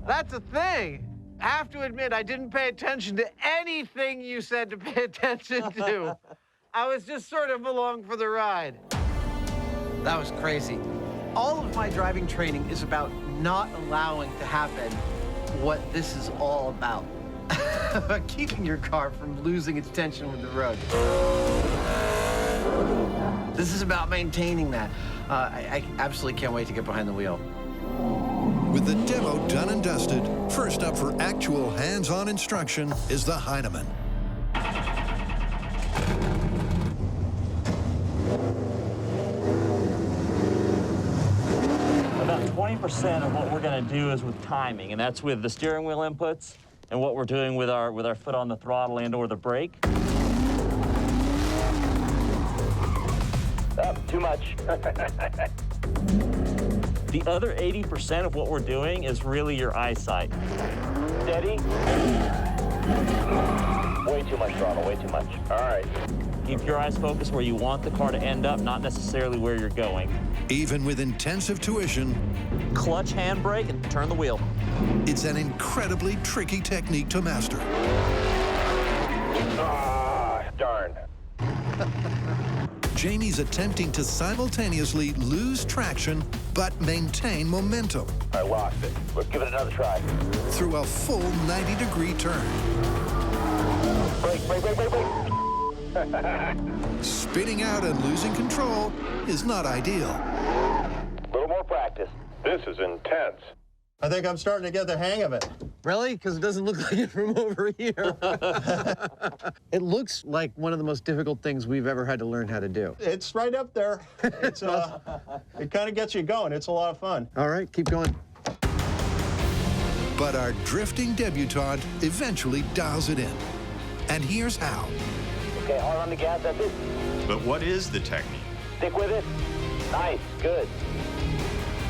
That's a thing. I have to admit, I didn't pay attention to anything you said to pay attention to. I was just sort of along for the ride. That was crazy. All of my driving training is about not allowing to happen what this is all about. Keeping your car from losing its tension with the road. This is about maintaining that. I absolutely can't wait to get behind the wheel. With the demo done and dusted, first up for actual hands-on instruction is the Hyneman. 20% of what we're going to do is with timing, and that's with the steering wheel inputs and what we're doing with our foot on the throttle and or the brake. Oh, too much. The other 80% of what we're doing is really your eyesight. Steady. Way too much throttle, way too much. All right. Keep your eyes focused where you want the car to end up, not necessarily where you're going. Even with intensive tuition, clutch, handbrake, and turn the wheel. It's an incredibly tricky technique to master. Ah, darn. Jamie's attempting to simultaneously lose traction but maintain momentum. I lost it. Let's give it another try. Through a full 90-degree turn. Brake, brake, brake, brake, brake. Spinning out and losing control is not ideal. A little more practice. This is intense. I think I'm starting to get the hang of it. Really? Because it doesn't look like it from over here. It looks like one of the most difficult things we've ever had to learn how to do. It's right up there. It's it kind of gets you going. It's a lot of fun. All right, keep going. But our drifting debutante eventually dials it in. And here's how. Okay, hard on the gas, that's it. But what is the technique? Stick with it. Nice, good.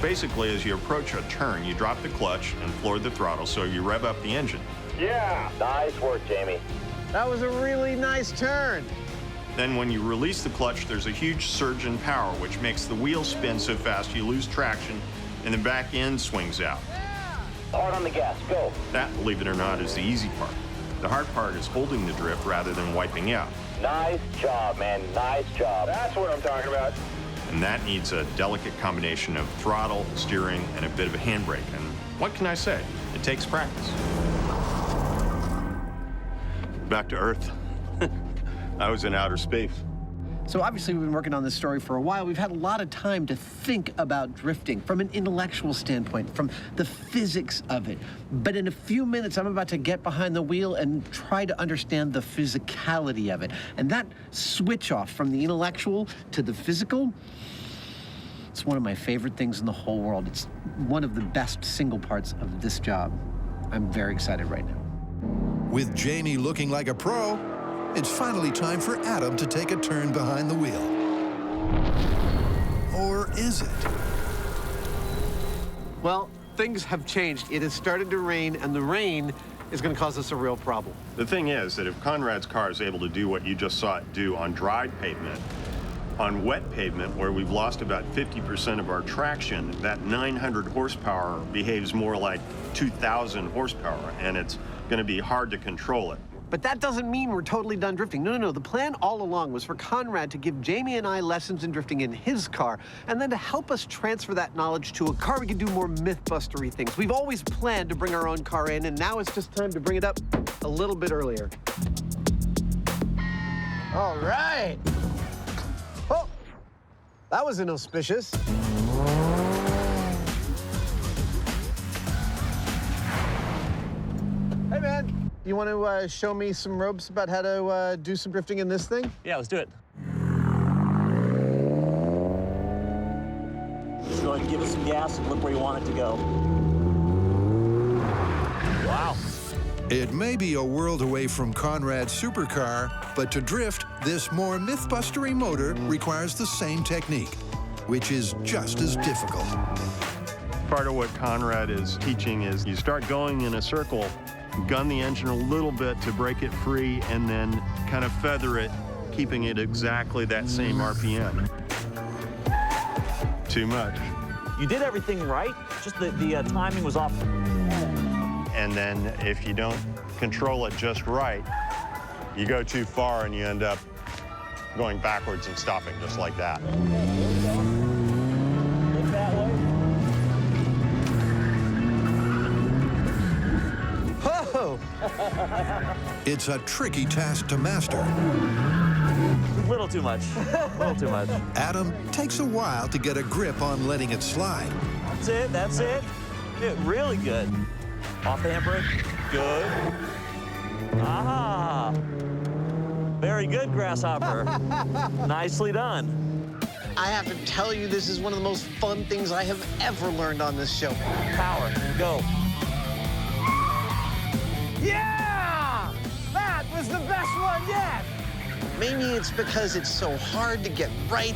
Basically, as you approach a turn, you drop the clutch and floor the throttle so you rev up the engine. Yeah. Nice work, Jamie. That was a really nice turn. Then when you release the clutch, there's a huge surge in power, which makes the wheel spin so fast you lose traction and the back end swings out. Hard on the gas, go. That, believe it or not, is the easy part. The hard part is holding the drift rather than wiping out. Nice job, man. Nice job. That's what I'm talking about. And that needs a delicate combination of throttle, steering, and a bit of a handbrake. And what can I say? It takes practice. Back to Earth. I was in outer space. So obviously we've been working on this story for a while. We've had a lot of time to think about drifting from an intellectual standpoint, from the physics of it. But in a few minutes, I'm about to get behind the wheel and try to understand the physicality of it. And that switch off from the intellectual to the physical, it's one of my favorite things in the whole world. It's one of the best single parts of this job. I'm very excited right now. With Jamie looking like a pro, it's finally time for Adam to take a turn behind the wheel. Or is it? Well, things have changed. It has started to rain, and the rain is going to cause us a real problem. The thing is that if Conrad's car is able to do what you just saw it do on dry pavement, on wet pavement, where we've lost about 50% of our traction, that 900 horsepower behaves more like 2,000 horsepower, and it's going to be hard to control it. But that doesn't mean we're totally done drifting. No, no, no. The plan all along was for Conrad to give Jamie and I lessons in drifting in his car, and then to help us transfer that knowledge to a car we can do more mythbustery things. We've always planned to bring our own car in, and now it's just time to bring it up a little bit earlier. All right. Oh, that was inauspicious. Hey, man. You want to show me some ropes about how to do some drifting in this thing? Yeah, let's do it. Just go ahead and give it some gas and look where you want it to go. Wow. It may be a world away from Conrad's supercar, but to drift, this more mythbustery motor requires the same technique, which is just as difficult. Part of what Conrad is teaching is you start going in a circle, gun the engine a little bit to break it free, and then kind of feather it, keeping it exactly that same RPM. Too much. You did everything right, just the timing was off. And then if you don't control it just right, you go too far and you end up going backwards and stopping just like that. Look that way. Whoa! It's a tricky task to master. A little too much. A little too much. Adam takes a while to get a grip on letting it slide. That's it, that's it. Yeah, really good. Off the handbrake. Good. Aha! Very good, Grasshopper. Nicely done. I have to tell you, this is one of the most fun things I have ever learned on this show. Power, go. Yeah! That was the best one yet! Maybe it's because it's so hard to get right.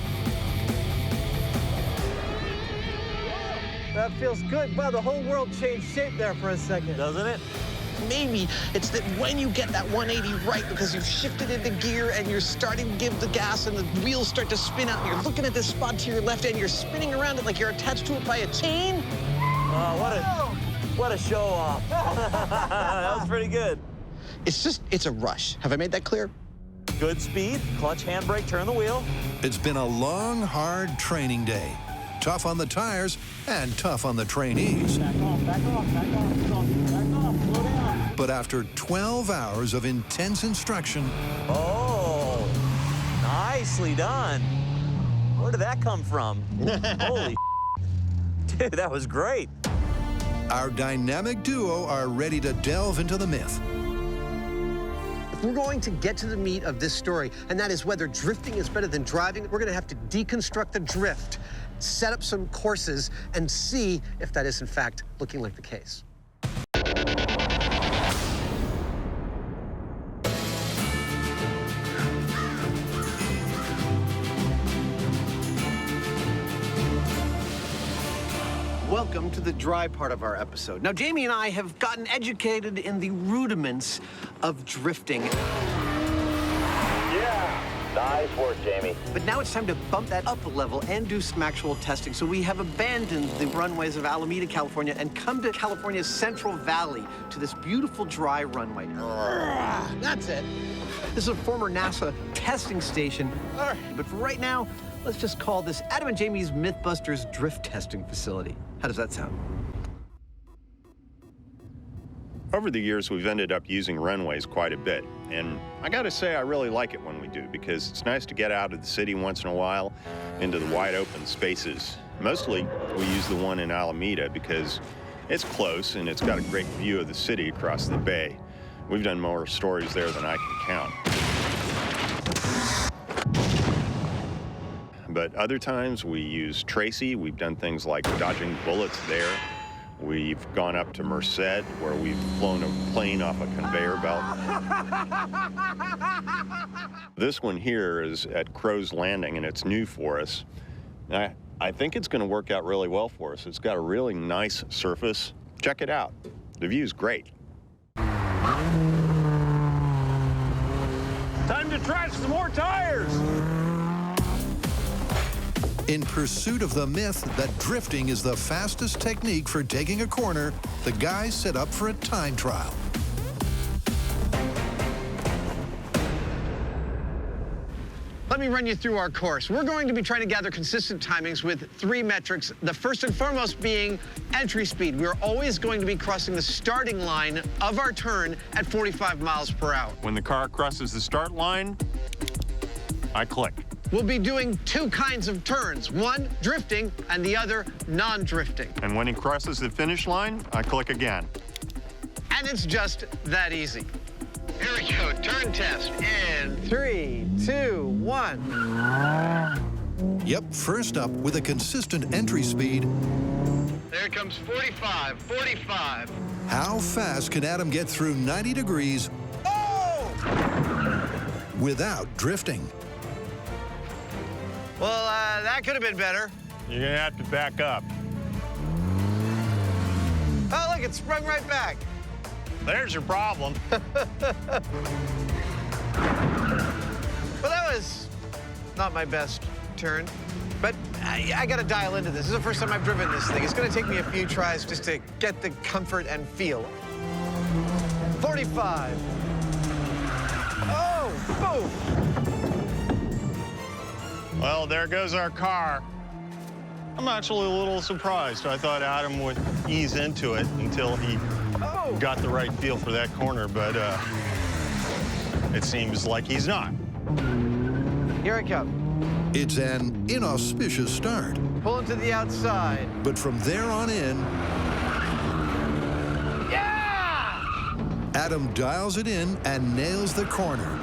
That feels good. Wow, the whole world changed shape there for a second. Doesn't it? Maybe it's that when you get that 180 right because you've shifted into gear and you're starting to give the gas and the wheels start to spin out and you're looking at this spot to your left and you're spinning around it like you're attached to it by a chain. Oh, what a show off. That was pretty good. It's a rush. Have I made that clear? Good speed, clutch, handbrake, turn the wheel. It's been a long, hard training day. Tough on the tires and tough on the trainees. Back off, back off, back off, back off, slow down. But after 12 hours of intense instruction... Oh, nicely done. Where did that come from? Holy dude, that was great. Our dynamic duo are ready to delve into the myth. If we're going to get to the meat of this story, and that is whether drifting is better than driving, we're going to have to deconstruct the drift, set up some courses, and see if that is, in fact, looking like the case. Welcome to the dry part of our episode. Now, Jamie and I have gotten educated in the rudiments of drifting. Yeah, nice work, Jamie. But now it's time to bump that up a level and do some actual testing. So we have abandoned the runways of Alameda, California, and come to California's Central Valley to this beautiful dry runway. That's it. This is a former NASA testing station. But for right now, let's just call this Adam and Jamie's Mythbusters drift testing facility. How does that sound? Over the years, we've ended up using runways quite a bit, and I gotta say I really like it when we do, because it's nice to get out of the city once in a while into the wide open spaces. Mostly, we use the one in Alameda because it's close and it's got a great view of the city across the bay. We've done more stories there than I can count. But other times we use Tracy. We've done things like dodging bullets there. We've gone up to Merced, where we've flown a plane off a conveyor belt. This one here is at Crow's Landing, and it's new for us. I think it's going to work out really well for us. It's got a really nice surface. Check it out. The view's great. Time to try some more tires. In pursuit of the myth that drifting is the fastest technique for taking a corner, the guys set up for a time trial. Let me run you through our course. We're going to be trying to gather consistent timings with 3 metrics, the first and foremost being entry speed. We're always going to be crossing the starting line of our turn at 45 miles per hour. When the car crosses the start line, I click. We'll be doing 2 kinds of turns, one drifting and the other non-drifting. And when he crosses the finish line, I click again. And it's just that easy. Here we go, turn test in 3, 2, 1. Yep, first up with a consistent entry speed. There comes 45, 45. How fast can Adam get through 90 degrees without drifting? Well, that could have been better. You're gonna have to back up. Oh, look, it's sprung right back. There's your problem. Well, that was not my best turn, but I got to dial into this. This is the first time I've driven this thing. It's going to take me a few tries just to get the comfort and feel. 45. Oh, boom. Well, there goes our car. I'm actually a little surprised. I thought Adam would ease into it until he got the right feel for that corner, but it seems like he's not. Here I come. It's an inauspicious start. Pulling to the outside. But from there on in, yeah! Adam dials it in and nails the corner.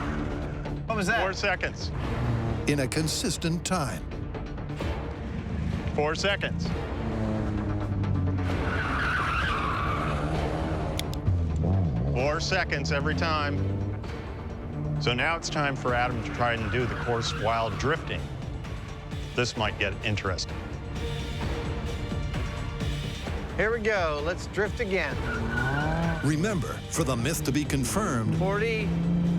What was that? 4 seconds. In a consistent time. 4 seconds. Four seconds every time. So now it's time for Adam to try and do the course while drifting. This might get interesting. Here we go. Let's drift again. Remember, for the myth to be confirmed, 40,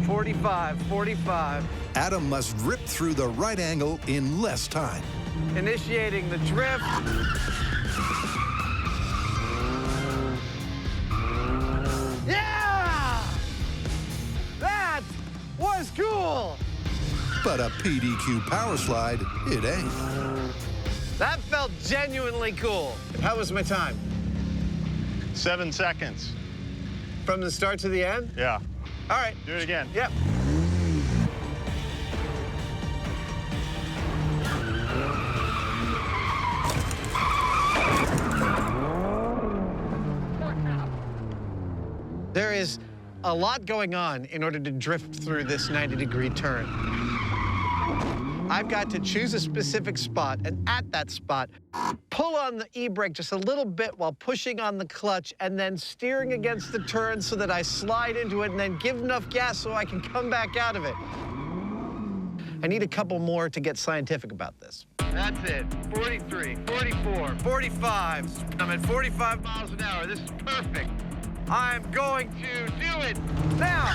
45, 45. Adam must rip through the right angle in less time. Initiating the drift. Yeah! That was cool! But a PDQ power slide, it ain't. That felt genuinely cool. How was my time? 7 seconds. From the start to the end? Yeah. All right. Do it again. Yep. There is a lot going on in order to drift through this 90-degree turn. I've got to choose a specific spot, and at that spot, pull on the e-brake just a little bit while pushing on the clutch and then steering against the turn so that I slide into it and then give enough gas so I can come back out of it. I need a couple more to get scientific about this. That's it. 43, 44, 45. I'm at 45 miles an hour. This is perfect. I'm going to do it now.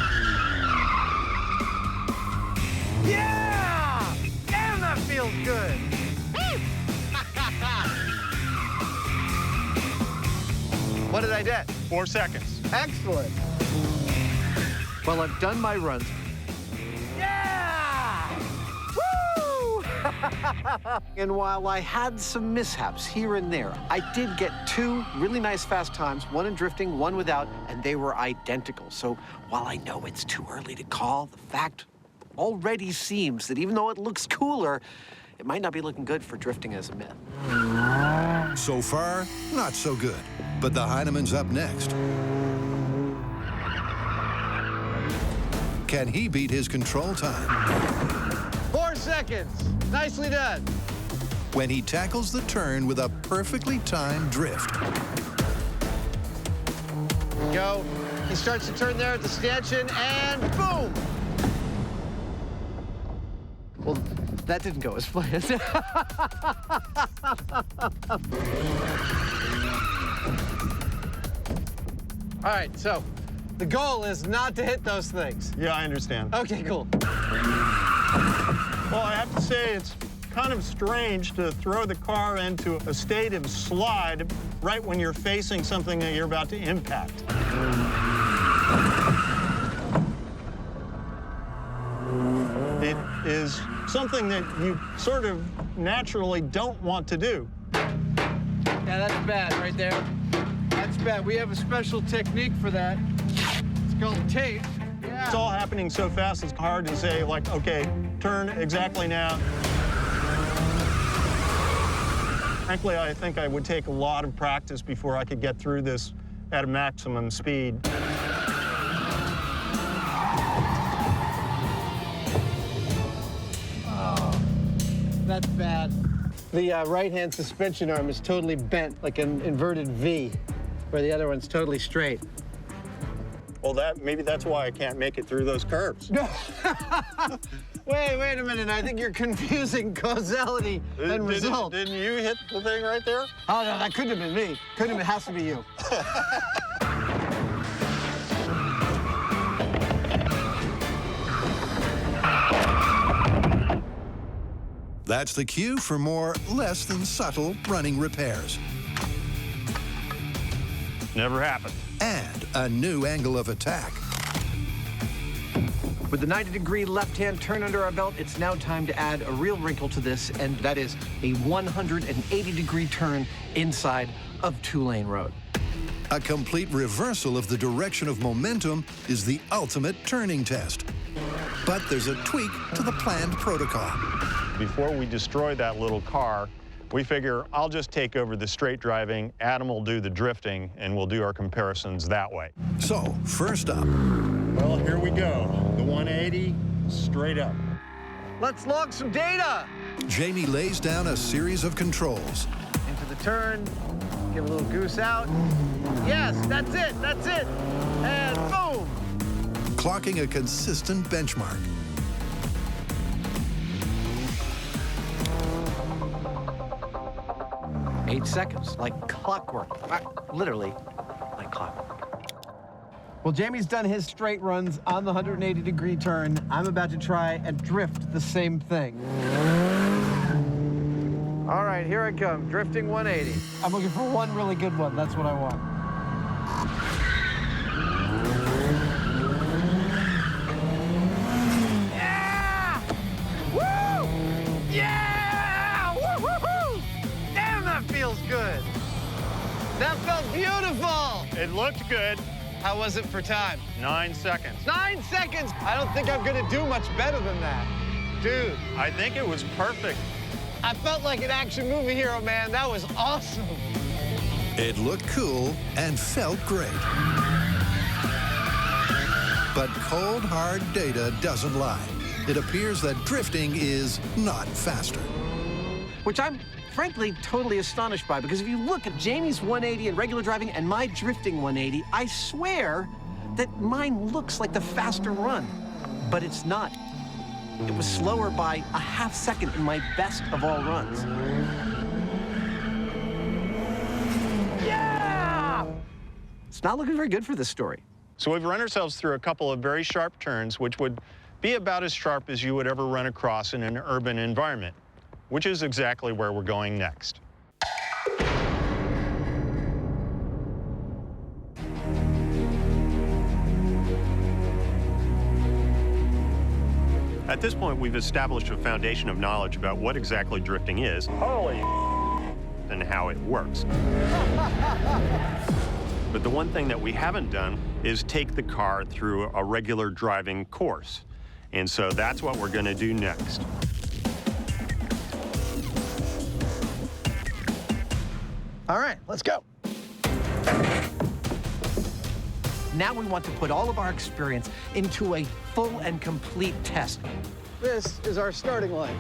Yeah! Damn, that feels good. Woo! What did I get? 4 seconds. Excellent. Well, I've done my runs. Yeah! Woo! And while I had some mishaps here and there, I did get 2 really nice fast times, one in drifting, one without, and they were identical. So while I know it's too early to call, the fact already seems that even though it looks cooler, it might not be looking good for drifting as a myth. So far, not so good. But the Hyneman's up next. Can he beat his control time? 4 seconds. Nicely done. When he tackles the turn with a perfectly timed drift. Go. He starts to turn there at the stanchion, and boom! Well, that didn't go as planned. All right, so the goal is not to hit those things. Yeah, I understand. Okay, cool. Well, I have to say it's kind of strange to throw the car into a state of slide right when you're facing something that you're about to impact. It is something that you sort of naturally don't want to do. Yeah, that's bad right there. That's bad. We have a special technique for that. It's called tape. Yeah. It's all happening so fast, it's hard to say, like, okay, turn exactly now. Frankly, I think I would take a lot of practice before I could get through this at a maximum speed. Oh, that's bad. The right-hand suspension arm is totally bent, like an inverted V, where the other one's totally straight. Well, maybe that's why I can't make it through those curves. No. Wait a minute. I think you're confusing causality and result. Didn't you hit the thing right there? Oh, no, that couldn't have been me. Couldn't have, it has to be you. That's the cue for more less than subtle running repairs. Never happened. And a new angle of attack. With the 90-degree left-hand turn under our belt, it's now time to add a real wrinkle to this, and that is a 180-degree turn inside of two-lane road. A complete reversal of the direction of momentum is the ultimate turning test. But there's a tweak to the planned protocol. Before we destroy that little car, we figure I'll just take over the straight driving, Adam will do the drifting, and we'll do our comparisons that way. So, first up. Well, here we go. The 180, straight up. Let's log some data. Jamie lays down a series of controls. Into the turn, give a little goose out. Yes, that's it, and boom. Clocking a consistent benchmark. Eight seconds, like clockwork. Literally, like clockwork. Well, Jamie's done his straight runs on the 180-degree turn. I'm about to try and drift the same thing. All right, here I come, drifting 180. I'm looking for one really good one. That's what I want. Yeah! Woo! Yeah! Woo-hoo-hoo! Damn, that feels good. That felt beautiful. It looked good. How was it for time? 9 seconds. 9 seconds! I don't think I'm gonna do much better than that. Dude. I think it was perfect. I felt like an action movie hero, man. That was awesome. It looked cool and felt great. But cold, hard data doesn't lie. It appears that drifting is not faster. Which I'm frankly totally astonished by, because if you look at Jamie's 180 in regular driving and my drifting 180, I swear that mine looks like the faster run, but it's not. It was slower by a half second in my best of all runs. Yeah! It's not looking very good for this story. So we've run ourselves through a couple of very sharp turns, which would be about as sharp as you would ever run across in an urban environment, which is exactly where we're going next. At this point, we've established a foundation of knowledge about what exactly drifting is. Holy and how it works. But the one thing that we haven't done is take the car through a regular driving course. And so that's what we're going to do next. All right, let's go. Now we want to put all of our experience into a full and complete test. This is our starting line.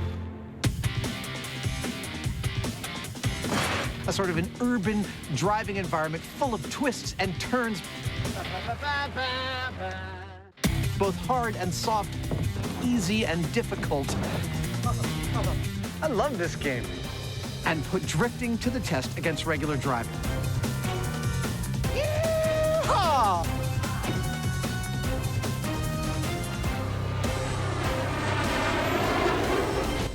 A sort of an urban driving environment full of twists and turns. Both hard and soft, easy and difficult. I love this game. And put drifting to the test against regular driving. Yeehaw!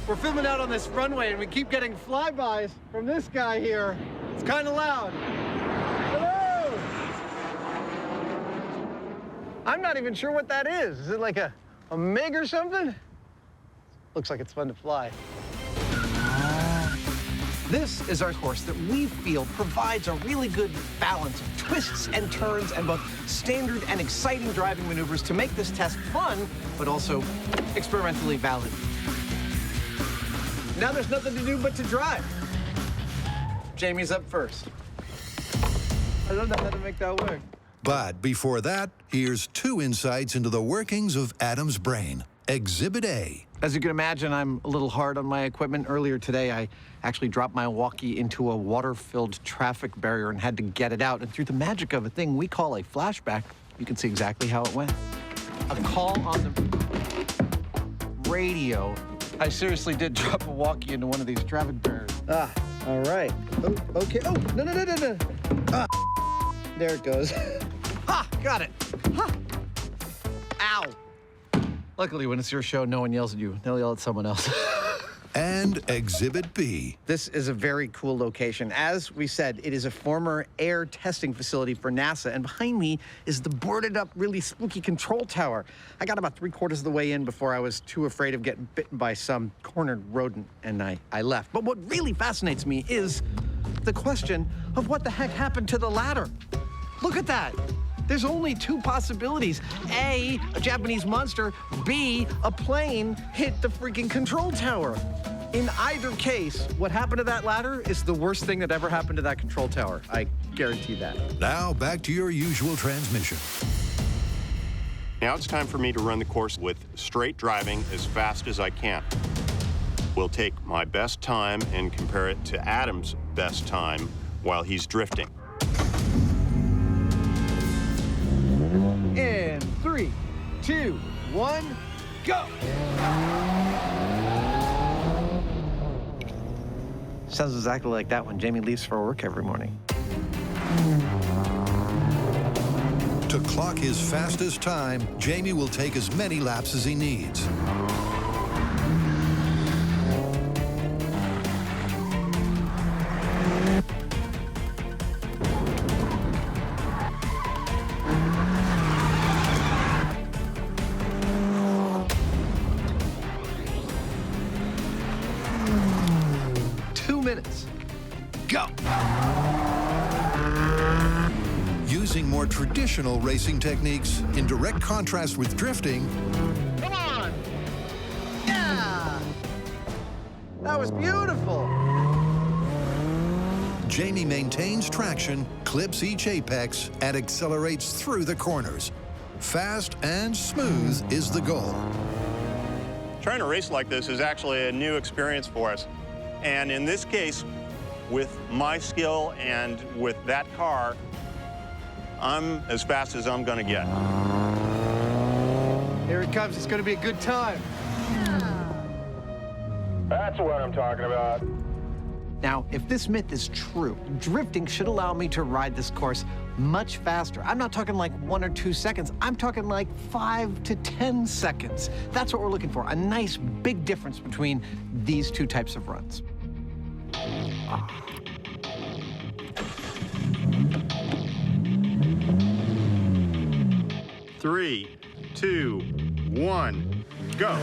We're filming out on this runway and we keep getting flybys from this guy here. It's kind of loud. Hello! I'm not even sure what that is. Is it like a MiG or something? Looks like it's fun to fly. This is our course that we feel provides a really good balance of twists and turns and both standard and exciting driving maneuvers to make this test fun, but also experimentally valid. Now there's nothing to do but to drive. Jamie's up first. I don't know how to make that work. But before that, here's 2 insights into the workings of Adam's brain. Exhibit A. As you can imagine, I'm a little hard on my equipment. Earlier today, I actually dropped my walkie into a water-filled traffic barrier and had to get it out. And through the magic of a thing we call a flashback, you can see exactly how it went. A call on the radio. I seriously did drop a walkie into one of these traffic barriers. Ah, all right. Oh, okay. Oh, no. Ah, there it goes. Ha! Got it. Ha! Ow. Luckily, when it's your show, no one yells at you. They'll yell at someone else. And Exhibit B. This is a very cool location. As we said, it is a former air testing facility for NASA, and behind me is the boarded up, really spooky control tower. I got about 3/4 of the way in before I was too afraid of getting bitten by some cornered rodent, and I left. But what really fascinates me is the question of what the heck happened to the ladder. Look at that. There's only 2 possibilities. A Japanese monster. B, a plane hit the freaking control tower. In either case, what happened to that ladder is the worst thing that ever happened to that control tower. I guarantee that. Now back to your usual transmission. Now it's time for me to run the course with straight driving as fast as I can. We'll take my best time and compare it to Adam's best time while he's drifting. In 3, 2, 1, go! Sounds exactly like that when Jamie leaves for work every morning. To clock his fastest time, Jamie will take as many laps as he needs. Go! Using more traditional racing techniques in direct contrast with drifting. Come on! Yeah! That was beautiful! Jamie maintains traction, clips each apex, and accelerates through the corners. Fast and smooth is the goal. Trying to race like this is actually a new experience for us. And in this case, with my skill and with that car, I'm as fast as I'm gonna get. Here it comes, it's gonna be a good time. That's what I'm talking about. Now, if this myth is true, drifting should allow me to ride this course much faster. I'm not talking like 1 or 2 seconds. I'm talking like 5 to 10 seconds. That's what we're looking for, a nice big difference between these two types of runs. 3, 2, 1, go.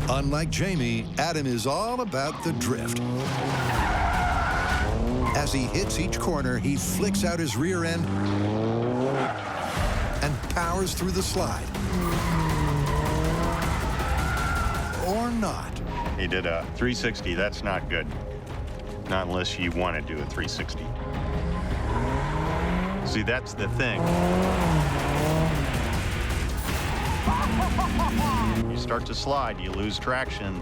Unlike Jamie, Adam is all about the drift. As he hits each corner, he flicks out his rear end and powers through the slide. Or not. He did a 360. That's not good. Not unless you want to do a 360. See, that's the thing. You start to slide, you lose traction.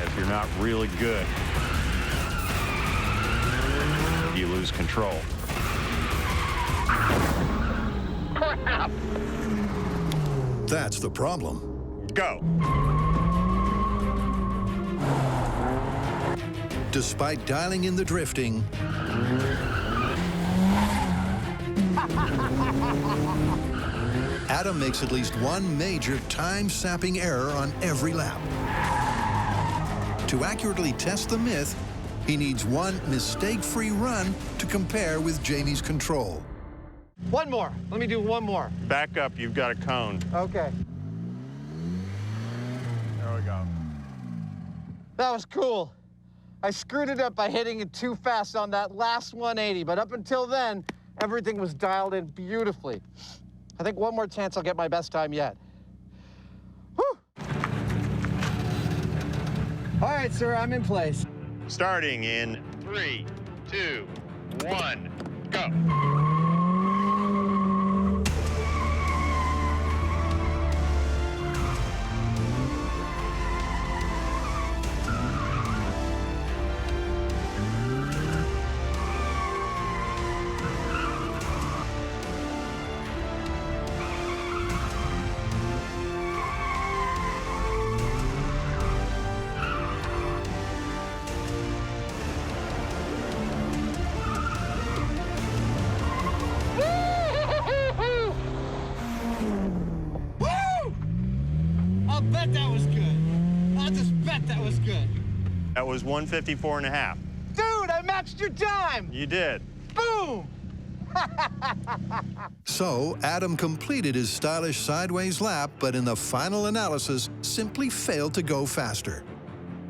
If you're not really good, you lose control. Crap! That's the problem. Go. Despite dialing in the drifting, Adam makes at least one major time-sapping error on every lap. To accurately test the myth, he needs one mistake-free run to compare with Jamie's control. One more. Let me do one more. Back up, you've got a cone. Okay. There we go. That was cool. I screwed it up by hitting it too fast on that last 180, but up until then, everything was dialed in beautifully. I think one more chance I'll get my best time yet. Whew. All right, sir, I'm in place. Starting in 3, 2, 1, go. That was 154.5. Dude, I matched your time! You did. Boom! So, Adam completed his stylish sideways lap, but in the final analysis, simply failed to go faster.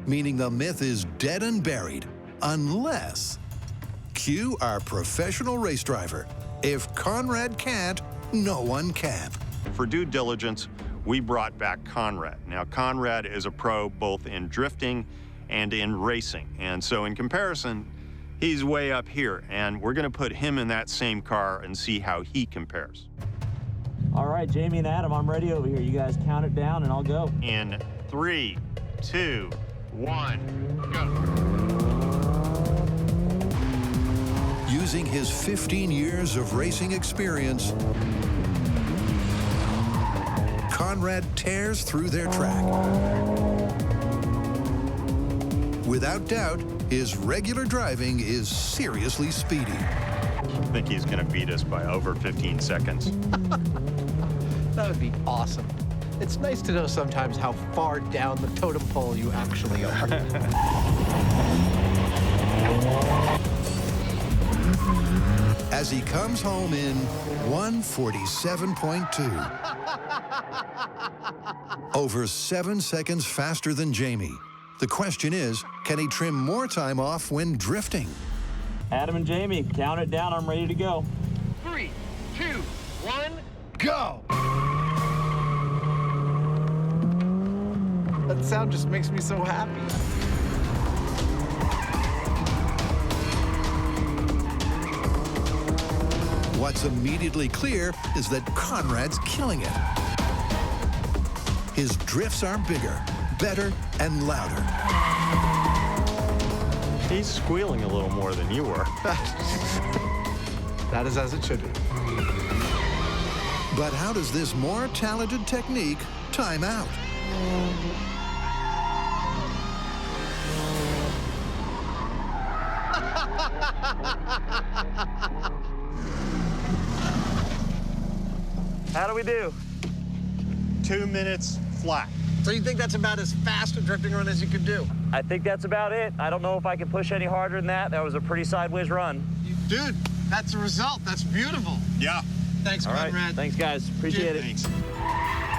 Meaning the myth is dead and buried, unless... Cue our professional race driver. If Conrad can't, no one can. For due diligence, we brought back Conrad. Now, Conrad is a pro both in drifting and in racing. And so in comparison, He's way up here, and we're gonna put him in that same car and see how he compares. All right, Jamie and Adam, I'm ready over here. You guys count it down and I'll go. In 3, 2, 1, go. Using his 15 years of racing experience, Conrad tears through their track. Without doubt, his regular driving is seriously speedy. I think he's gonna beat us by over 15 seconds. That would be awesome. It's nice to know sometimes how far down the totem pole you actually are. As he comes home in 1:47.2. Over 7 seconds faster than Jamie. The question is, can he trim more time off when drifting? Adam and Jamie, count it down. I'm ready to go. 3, 2, 1, go! That sound just makes me so happy. What's immediately clear is that Conrad's killing it. His drifts are bigger, better, and louder. He's squealing a little more than you were. That is as it should be. But how does this more talented technique time out? How do we do? 2 minutes flat. So you think that's about as fast a drifting run as you could do? I think that's about it. I don't know if I can push any harder than that. That was a pretty sideways run. Dude, that's the result. That's beautiful. Yeah. Thanks, All right. Conrad. Thanks, guys. Appreciate it. Thanks.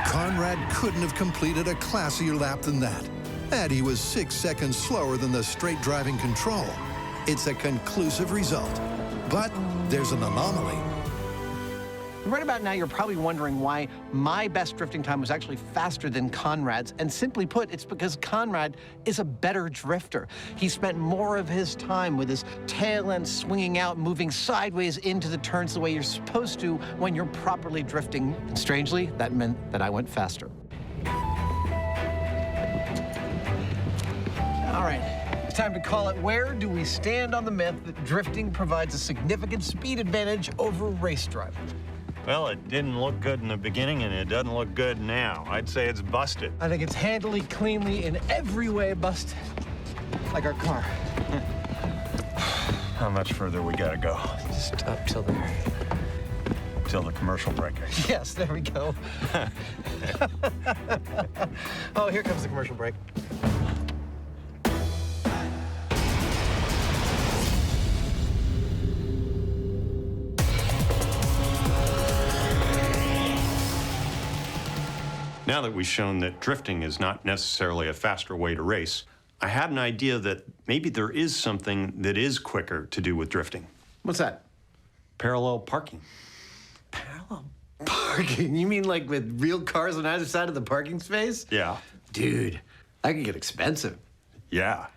Conrad couldn't have completed a classier lap than that. And he was 6 seconds slower than the straight driving control. It's a conclusive result. But there's an anomaly. Right about now, you're probably wondering why my best drifting time was actually faster than Conrad's. And simply put, it's because Conrad is a better drifter. He spent more of his time with his tail end swinging out, moving sideways into the turns the way you're supposed to when you're properly drifting. And strangely, that meant that I went faster. All right, it's time to call it. Where do we stand on the myth that drifting provides a significant speed advantage over race driving? Well, it didn't look good in the beginning, and it doesn't look good now. I'd say it's busted. I think it's handily, cleanly, in every way busted. Like our car. How much further we gotta go? Just up till there. Till the commercial break. Yes, there we go. Oh, here comes the commercial break. Now that we've shown that drifting is not necessarily a faster way to race, I had an idea that maybe there is something that is quicker to do with drifting. What's that? Parallel parking. Parallel parking? You mean like with real cars on either side of the parking space? Yeah. Dude, that could get expensive. Yeah.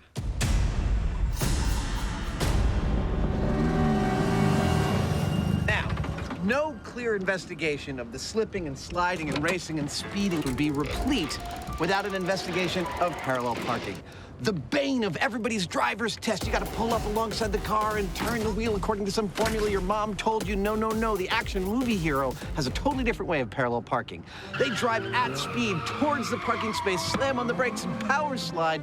No clear investigation of the slipping and sliding and racing and speeding would be replete without an investigation of parallel parking. The bane of everybody's driver's test. You got to pull up alongside the car and turn the wheel according to some formula your mom told you. No, no, no. The action movie hero has a totally different way of parallel parking. They drive at speed towards the parking space, slam on the brakes, and power slide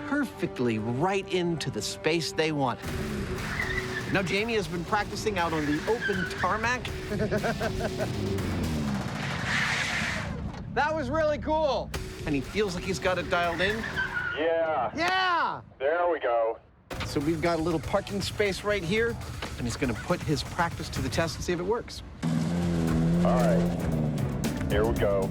perfectly right into the space they want. Now, Jamie has been practicing out on the open tarmac. That was really cool. And he feels like he's got it dialed in. Yeah. Yeah! There we go. So we've got a little parking space right here, and he's gonna put his practice to the test and see if it works. All right. Here we go.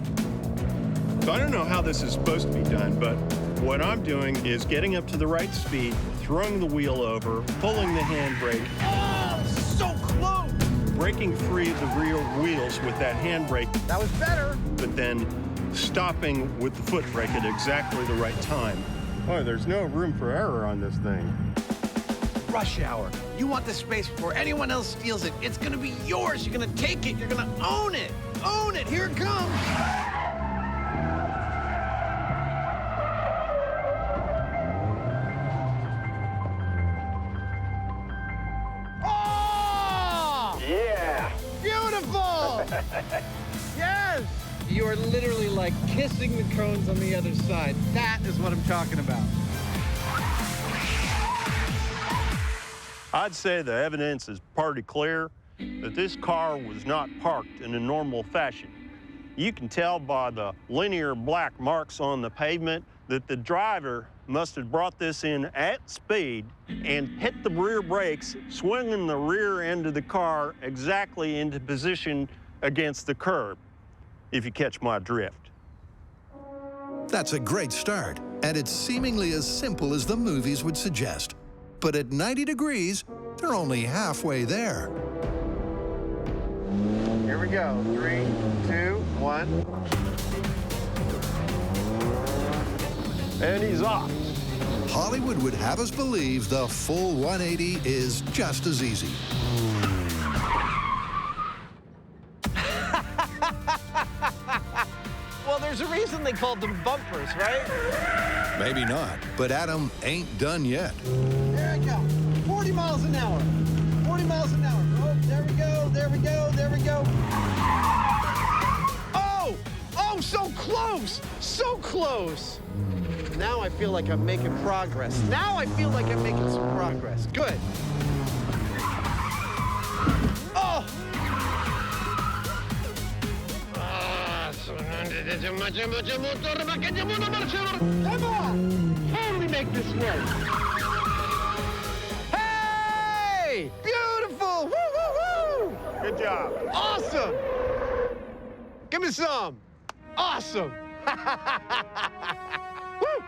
So I don't know how this is supposed to be done, but what I'm doing is getting up to the right speed, throwing the wheel over, pulling the handbrake. Oh, so close! Breaking free of the rear wheels with that handbrake. That was better. But then stopping with the foot brake at exactly the right time. Oh, there's no room for error on this thing. rush hour. You want the space before anyone else steals it. It's gonna be yours. You're gonna take it. You're gonna own it. Own it. Here it comes. Oh! Yeah! Beautiful! Yes! You are literally like kissing the cones on the other side. That is what I'm talking about. I'd say the evidence is pretty clear that this car was not parked in a normal fashion. You can tell by the linear black marks on the pavement that the driver must have brought this in at speed and hit the rear brakes, swinging the rear end of the car exactly into position against the curb, if you catch my drift. That's a great start, and it's seemingly as simple as the movies would suggest. But at 90 degrees, they're only halfway there. Here we go. 3, 2, 1. And he's off. Hollywood would have us believe the full 180 is just as easy. Well, there's a reason they called them bumpers, right? Maybe not, but Adam ain't done yet. There we go. 40 miles an hour. 40 miles an hour. Oh, there we go. There we go. There we go. Oh! Oh, so close! So close! Now I feel like I'm making progress. Now I feel like I'm making some progress. Good. Oh! Come on! Totally make this work. Hey! Beautiful! Woo, woo, woo! Good job. Awesome! Give me some. Awesome! Woo!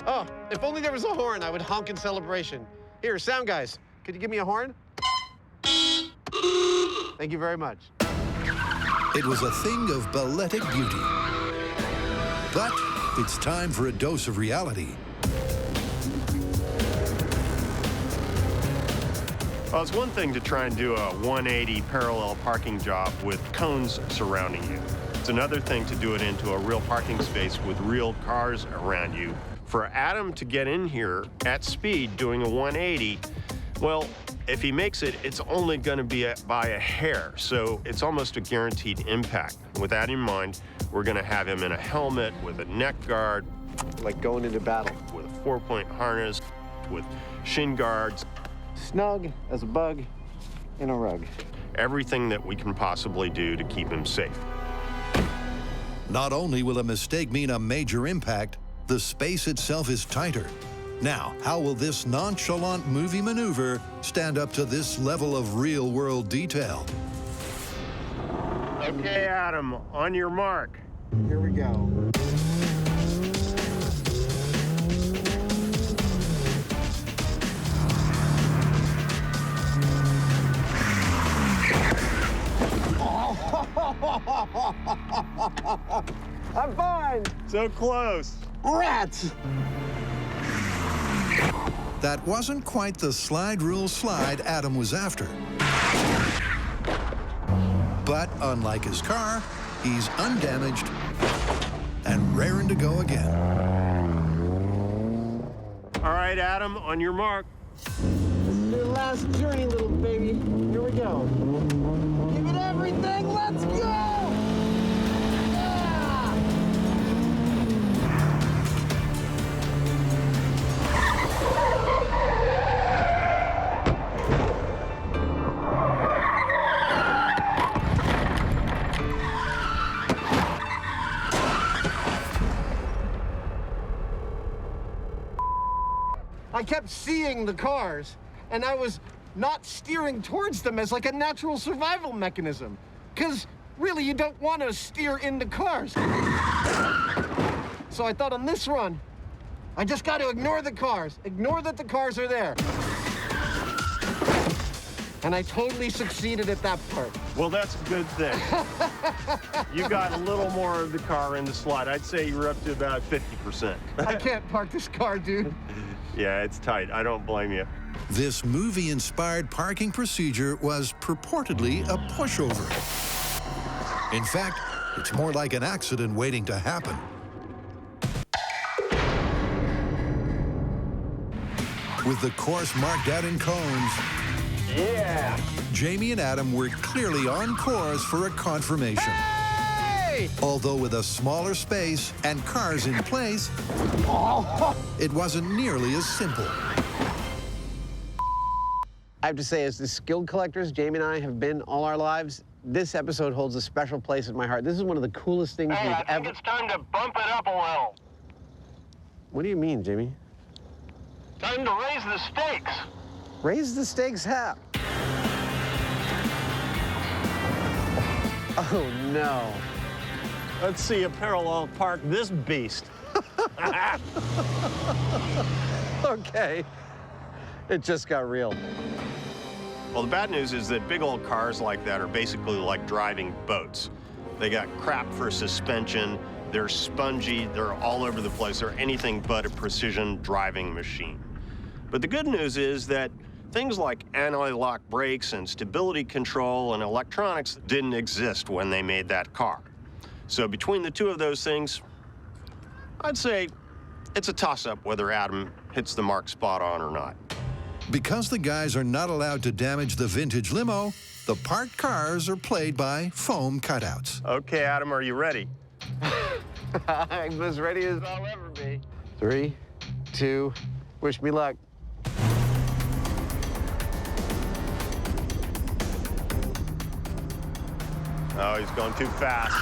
Oh, if only there was a horn, I would honk in celebration. Here, sound guys, could you give me a horn? Thank you very much. It was a thing of balletic beauty. But it's time for a dose of reality. Well, it's one thing to try and do a 180 parallel parking job with cones surrounding you. It's another thing to do it into a real parking space with real cars around you. For Adam to get in here at speed doing a 180, well, if he makes it, it's only going to be by a hair, so it's almost a guaranteed impact. With that in mind, we're going to have him in a helmet with a neck guard, like going into battle, with a 4-point harness, with shin guards. Snug as a bug in a rug. Everything that we can possibly do to keep him safe. Not only will a mistake mean a major impact, the space itself is tighter. Now, how will this nonchalant movie maneuver stand up to this level of real-world detail? Okay, Adam, on your mark. Here we go. I'm fine. So close. Rats. That wasn't quite the slide rule slide Adam was after. But unlike his car, he's undamaged and raring to go again. All right, Adam, on your mark. This is your last journey, little baby. Here we go. Give it everything. Let's go. Yeah! I kept seeing the cars, and I was not steering towards them as like a natural survival mechanism. Because really, you don't want to steer into cars. So I thought on this run, I just got to ignore the cars. Ignore that the cars are there. And I totally succeeded at that part. Well, that's a good thing. You got a little more of the car in the slide. I'd say you're up to about 50%. I can't park this car, dude. Yeah, it's tight. I don't blame you. This movie-inspired parking procedure was purportedly a pushover. In fact, it's more like an accident waiting to happen. With the course marked out in cones, Yeah! Jamie and Adam were clearly on course for a confirmation. Hey! Although with a smaller space and cars in place, it wasn't nearly as simple. I have to say, as the skilled collectors Jamie and I have been all our lives, this episode holds a special place in my heart. This is one of the coolest things we've ever... I think it's time to bump it up a little. What do you mean, Jamie? Time to raise the stakes. Raise the stakes how? Oh, no. Let's see you parallel park this beast. Okay. It just got real. Well, the bad news is that big old cars like that are basically like driving boats. They got crap for suspension, they're spongy, they're all over the place. They're anything but a precision driving machine. But the good news is that things like anti-lock brakes and stability control and electronics didn't exist when they made that car. So between the two of those things, I'd say it's a toss-up whether Adam hits the mark spot on or not. Because the guys are not allowed to damage the vintage limo, the parked cars are played by foam cutouts. Okay, Adam, are you ready? I'm as ready as I'll ever be. 3, 2, wish me luck. Oh, he's going too fast.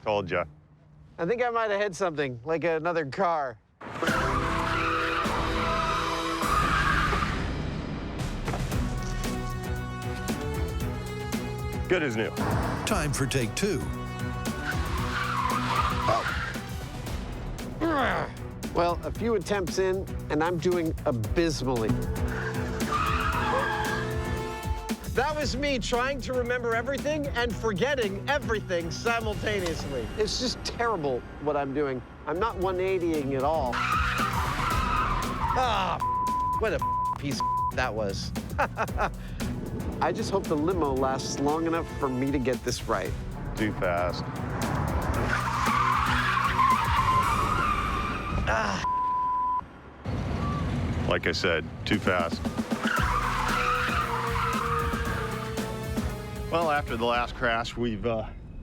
Told ya. I think I might have hit something, like another car. Good as new. Time for take 2. Well, a few attempts in, and I'm doing abysmally. That was me trying to remember everything and forgetting everything simultaneously. It's just terrible what I'm doing. I'm not 180ing at all. Ah, what a piece of that was. I just hope the limo lasts long enough for me to get this right. Too fast. Ah. Like I said, too fast. Well, after the last crash, we've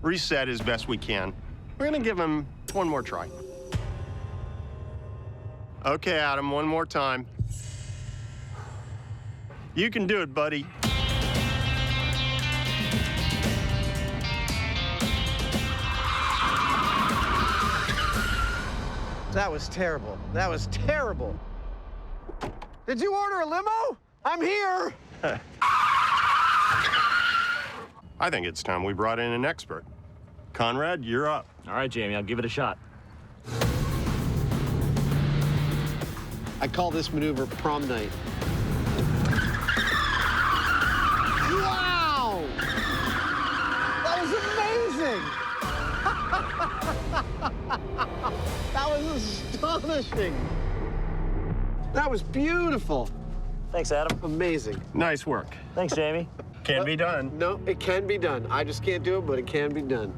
reset as best we can. We're gonna give him one more try. Okay, Adam, one more time. You can do it, buddy. That was terrible. That was terrible. Did you order a limo? I'm here. I think it's time we brought in an expert. Conrad, you're up. All right, Jamie, I'll give it a shot. I call this maneuver prom night. Wow! That was amazing! That was astonishing. That was beautiful. Thanks, Adam. Amazing. Nice work. Thanks, Jamie. Can be done. No, it can be done. I just can't do it, but it can be done.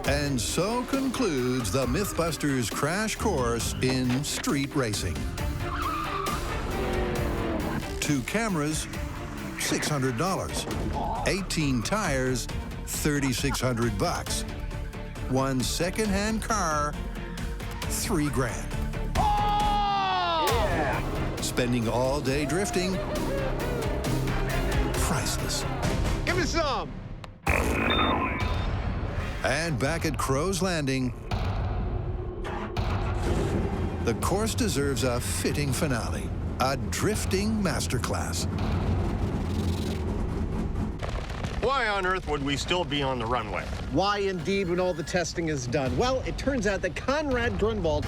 And so concludes the Mythbusters crash course in street racing. 2 cameras, $600. 18 tires, $3,600. 1 second-hand car, $3 grand. Yeah. Spending all day drifting, priceless. Give me some. And back at Crow's Landing, the course deserves a fitting finale, a drifting masterclass. Why on earth would we still be on the runway? Why indeed when all the testing is done? Well, it turns out that Conrad Grunwald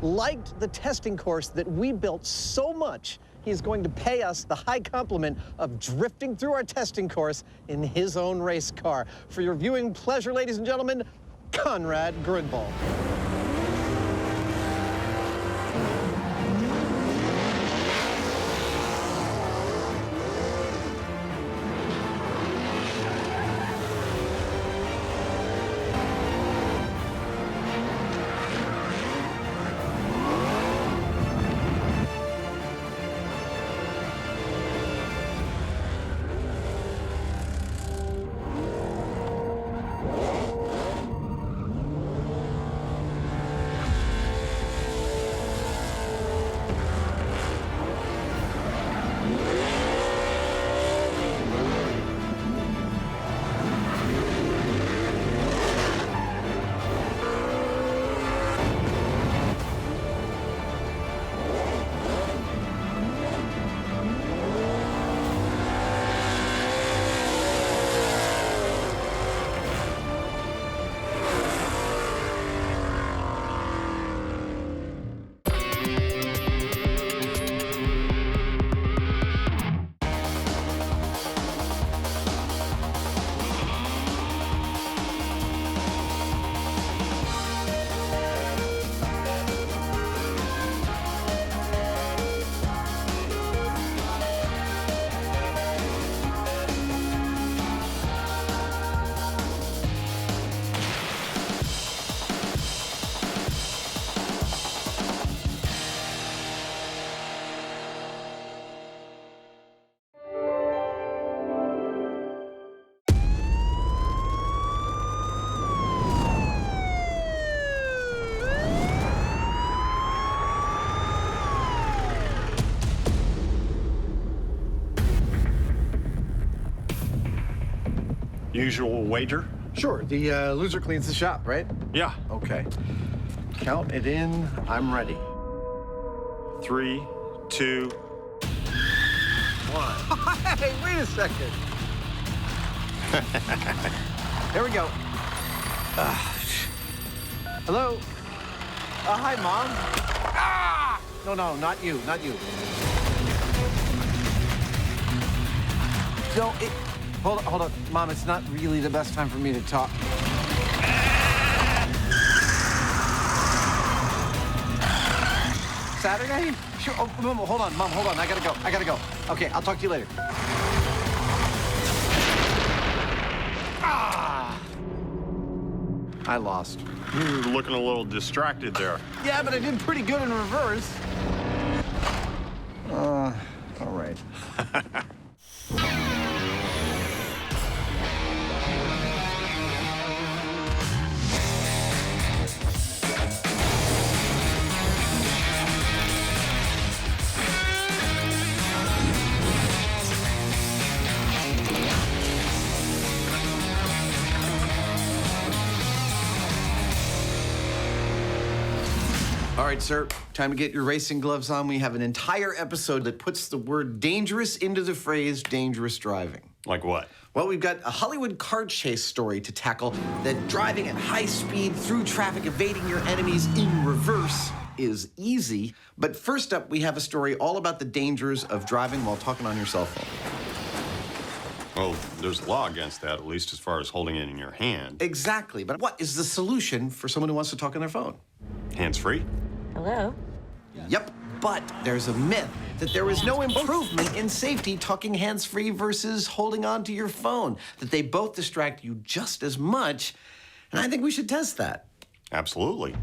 liked the testing course that we built so much he's going to pay us the high compliment of drifting through our testing course in his own race car. For your viewing pleasure, ladies and gentlemen, Conrad Gridball. Usual wager? Sure, the loser cleans the shop, right? Yeah. Okay. Count it in, I'm ready. 3, 2, 1. Hey, wait a second. There we go. Hello? Hi, Mom. Ah! No, not you, not you. Don't, hold on. Mom, it's not really the best time for me to talk. Saturday? Sure. Oh, Mom, hold on. I gotta go. Okay, I'll talk to you later. Ah! I lost. You're looking a little distracted there. Yeah, but I did pretty good in reverse. All right. All right, sir, time to get your racing gloves on. We have an entire episode that puts the word dangerous into the phrase dangerous driving. Like what? Well, we've got a Hollywood car chase story to tackle that driving at high speed through traffic, evading your enemies in reverse is easy. But first up, we have a story all about the dangers of driving while talking on your cell phone. Well, there's law against that, at least as far as holding it in your hand. Exactly, but what is the solution for someone who wants to talk on their phone? Hands-free? Hello? Yep, but there's a myth that there is no improvement in safety talking hands-free versus holding on to your phone, that they both distract you just as much, and I think we should test that. Absolutely.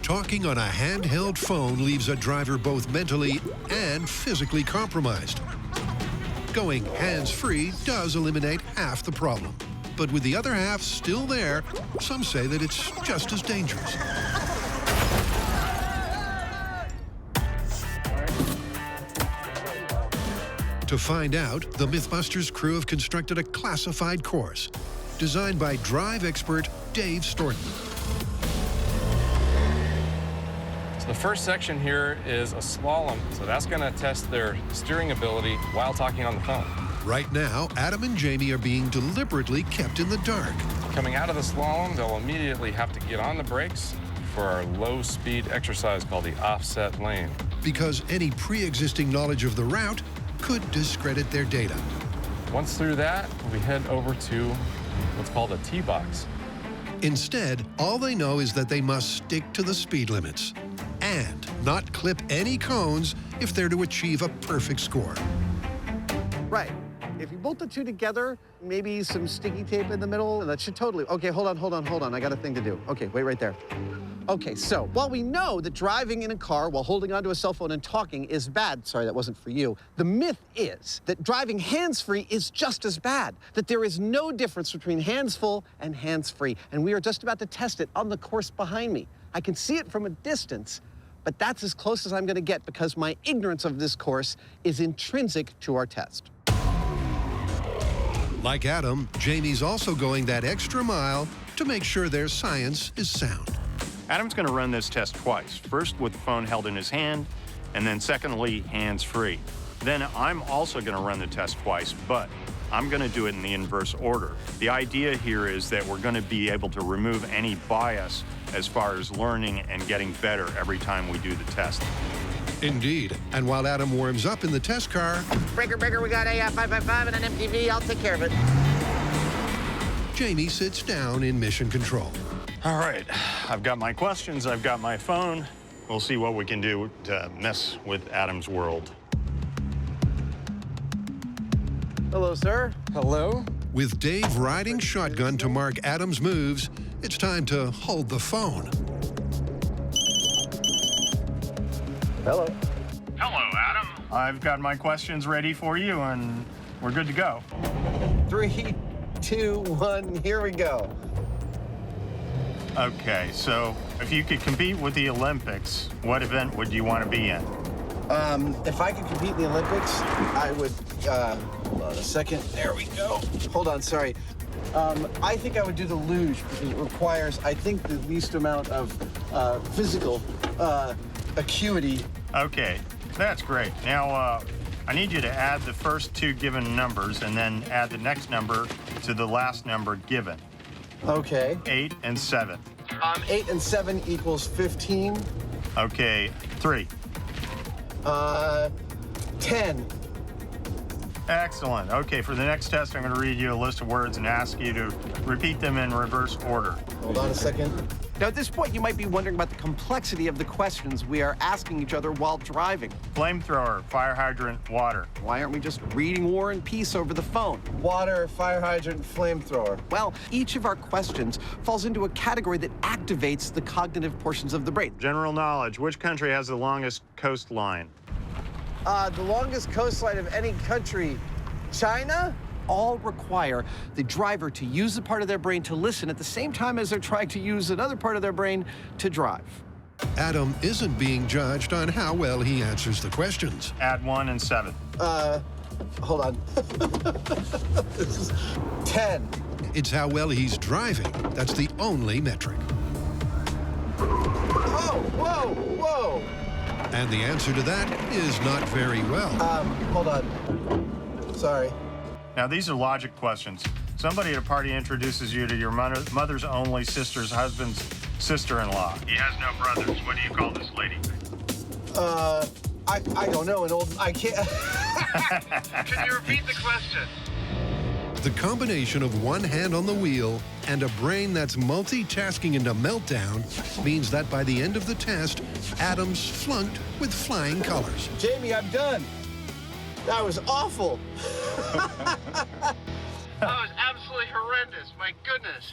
Talking on a handheld phone leaves a driver both mentally and physically compromised. Going hands-free does eliminate half the problem. But with the other half still there, some say that it's just as dangerous. To find out, the Mythbusters crew have constructed a classified course designed by drive expert Dave Storton. So the first section here is a slalom, so that's going to test their steering ability while talking on the phone. Right now, Adam and Jamie are being deliberately kept in the dark. Coming out of the slalom, they'll immediately have to get on the brakes for our low-speed exercise called the offset lane. because any pre-existing knowledge of the route could discredit their data. Once through that, we head over to what's called a T-box. Instead, all they know is that they must stick to the speed limits and not clip any cones if they're to achieve a perfect score. Right. If you bolt the two together, maybe some sticky tape in the middle, and that should totally... Okay, hold on. I got a thing to do. Okay, wait right there. Okay, so while we know that driving in a car while holding onto a cell phone and talking is bad, sorry, that wasn't for you, the myth is that driving hands-free is just as bad, that there is no difference between hands-full and hands-free, and we are just about to test it on the course behind me. I can see it from a distance, but that's as close as I'm gonna get because my ignorance of this course is intrinsic to our test. Like Adam, Jamie's also going that extra mile to make sure their science is sound. Adam's going to run this test twice. First with the phone held in his hand, and then secondly, hands-free. Then I'm also going to run the test twice, but I'm going to do it in the inverse order. The idea here is that we're going to be able to remove any bias as far as learning and getting better every time we do the test. Indeed. And while Adam warms up in the test car... Breaker, we got a 555 and an MTV. I'll take care of it. Jamie sits down in mission control. All right, I've got my questions, I've got my phone. We'll see what we can do to mess with Adam's world. Hello, sir. Hello. With Dave riding shotgun to mark Adam's moves, it's time to hold the phone. Hello. Hello, Adam. I've got my questions ready for you, and we're good to go. 3, 2, 1, here we go. Okay, so if you could compete with the Olympics, what event would you want to be in? If I could compete in the Olympics, I would, hold on a second. There we go. Hold on, sorry. I think I would do the luge because it requires, I think, the least amount of physical acuity. Okay, that's great. Now, I need you to add the first two given numbers and then add the next number to the last number given. Okay. 8 and 7. 8 and 7 equals 15. Okay, 3. 10. Excellent. Okay, for the next test, I'm going to read you a list of words and ask you to repeat them in reverse order. Hold on a second. Now, at this point, you might be wondering about the complexity of the questions we are asking each other while driving. Flamethrower, fire hydrant, water. Why aren't we just reading War and Peace over the phone? Water, fire hydrant, flamethrower. Well, each of our questions falls into a category that activates the cognitive portions of the brain. General knowledge, which country has the longest coastline? The longest coastline of any country, China? All require the driver to use a part of their brain to listen at the same time as they're trying to use another part of their brain to drive. Adam isn't being judged on how well he answers the questions. Add 1 and 7. Hold on. This is 10. It's how well he's driving. That's the only metric. Oh, whoa. And the answer to that is not very well. Hold on. Sorry. Now, these are logic questions. Somebody at a party introduces you to your mother's only sister's husband's sister-in-law. He has no brothers. What do you call this lady? I don't know. I can't. Can you repeat the question? The combination of one hand on the wheel and a brain that's multitasking into meltdown means that by the end of the test, Adam's flunked with flying colors. Jamie, I'm done. That was awful. That was absolutely horrendous. My goodness.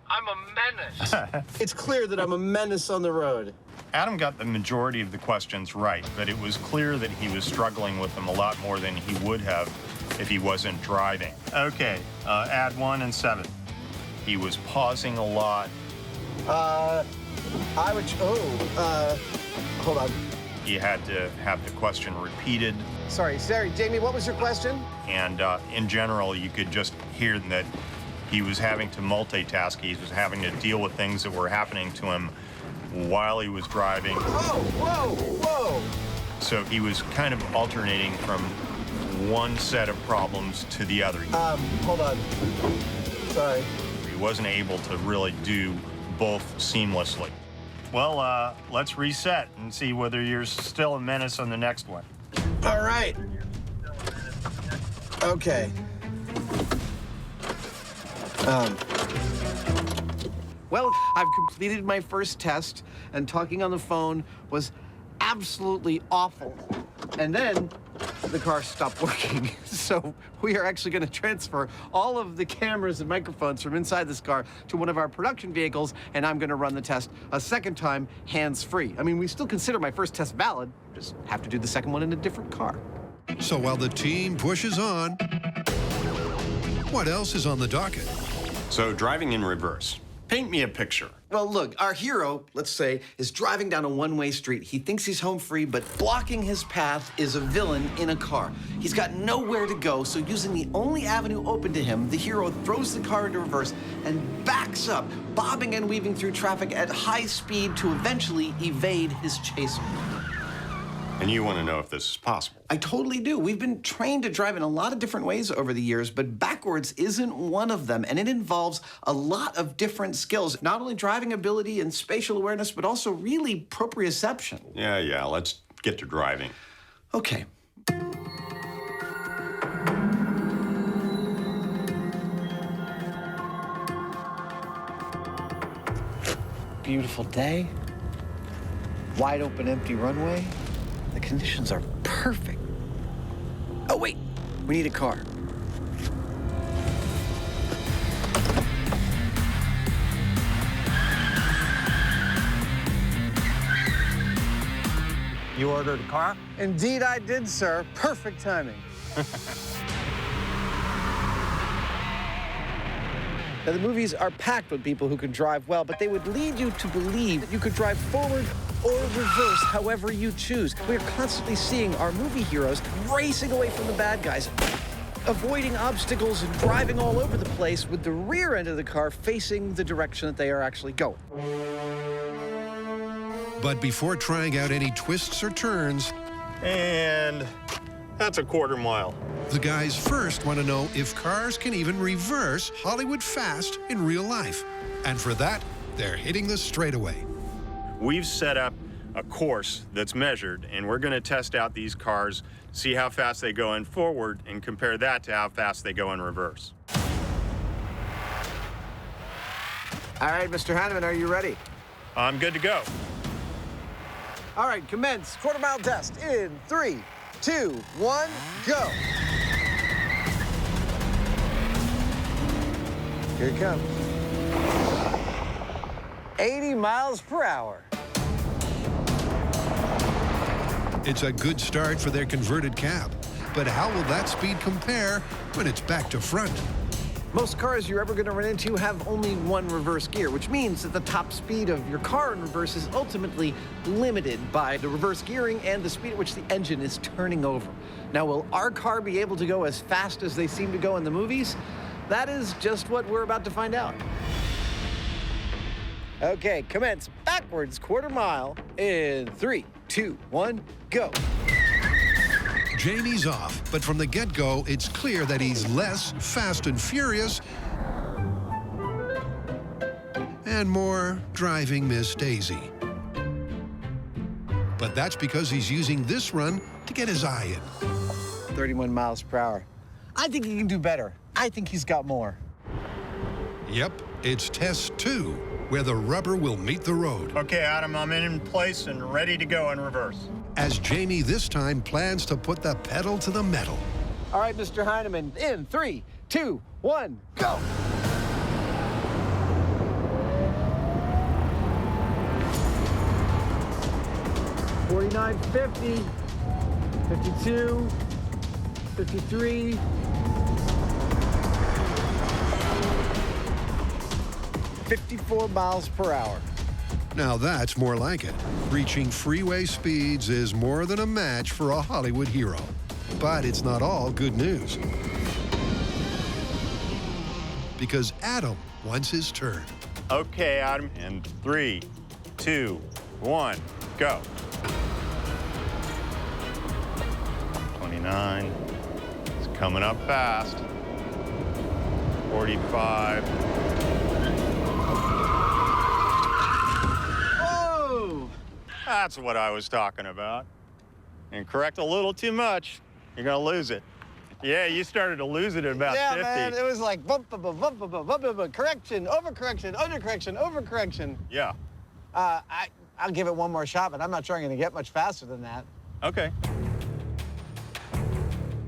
I'm a menace. It's clear that I'm a menace on the road. Adam got the majority of the questions right, but it was clear that he was struggling with them a lot more than he would have if he wasn't driving. Okay, add 1 and 7. He was pausing a lot. Hold on. He had to have the question repeated. Sorry, Jamie, what was your question? And in general, you could just hear that he was having to multitask. He was having to deal with things that were happening to him while he was driving. Whoa. So he was kind of alternating from one set of problems to the other. Hold on. Sorry. He wasn't able to really do both seamlessly. Well, let's reset and see whether you're still a menace on the next one. All right. Okay. Well, I've completed my first test, and talking on the phone was absolutely awful. And then the car stopped working. So we are actually going to transfer all of the cameras and microphones from inside this car to one of our production vehicles, and I'm going to run the test a second time hands-free. I mean, we still consider my first test valid, just have to do the second one in a different car. So while the team pushes on, what else is on the docket? So driving in reverse. Paint me a picture. Well, look, our hero, let's say, is driving down a one-way street. He thinks he's home free, but blocking his path is a villain in a car. He's got nowhere to go, so using the only avenue open to him, the hero throws the car into reverse and backs up, bobbing and weaving through traffic at high speed to eventually evade his chaser. And you want to know if this is possible. I totally do. We've been trained to drive in a lot of different ways over the years, but backwards isn't one of them, and it involves a lot of different skills, not only driving ability and spatial awareness, but also really proprioception. Yeah, let's get to driving. Okay. Beautiful day. Wide open, empty runway. The conditions are perfect. Oh, wait, we need a car. You ordered a car? Indeed, I did, sir. Perfect timing. Now, the movies are packed with people who can drive well, but they would lead you to believe that you could drive forward or reverse, however you choose. We're constantly seeing our movie heroes racing away from the bad guys, avoiding obstacles and driving all over the place with the rear end of the car facing the direction that they are actually going. But before trying out any twists or turns, And that's a quarter mile. the guys first want to know if cars can even reverse Hollywood fast in real life. And for that, they're hitting the straightaway. We've set up a course that's measured, and we're going to test out these cars, see how fast they go in forward, and compare that to how fast they go in reverse. All right, Mr. Hyneman, are you ready? I'm good to go. All right, commence quarter-mile test in 3, 2, 1, go. Here it comes. 80 miles per hour. It's a good start for their converted cab. But how will that speed compare when it's back to front? Most cars you're ever going to run into have only one reverse gear, which means that the top speed of your car in reverse is ultimately limited by the reverse gearing and the speed at which the engine is turning over. Now, will our car be able to go as fast as they seem to go in the movies? That is just what we're about to find out. Okay, commence backwards quarter mile in 3, 2, 1, go. Jamie's off, but from the get-go, it's clear that he's less fast and furious and more driving Miss Daisy. But that's because he's using this run to get his eye in. 31 miles per hour. I think he can do better. I think he's got more. Yep, it's test 2, where the rubber will meet the road. Okay, Adam, I'm in place and ready to go in reverse. As Jamie this time plans to put the pedal to the metal. All right, Mr. Hyneman, in 3, 2, 1, go. $49.50, 52, 53. 54 miles per hour. Now that's more like it. Reaching freeway speeds is more than a match for a Hollywood hero. But it's not all good news. Because Adam wants his turn. Okay, Adam, in 3, 2, 1, go. 29, it's coming up fast. 45. That's what I was talking about. And correct a little too much, you're gonna lose it. Yeah, you started to lose it at about 50. Man, it was like bump, bump, bump, bump, bump, bump, bump, correction, overcorrection, undercorrection, overcorrection. Yeah. I'll give it one more shot, but I'm not sure I'm gonna get much faster than that. Okay.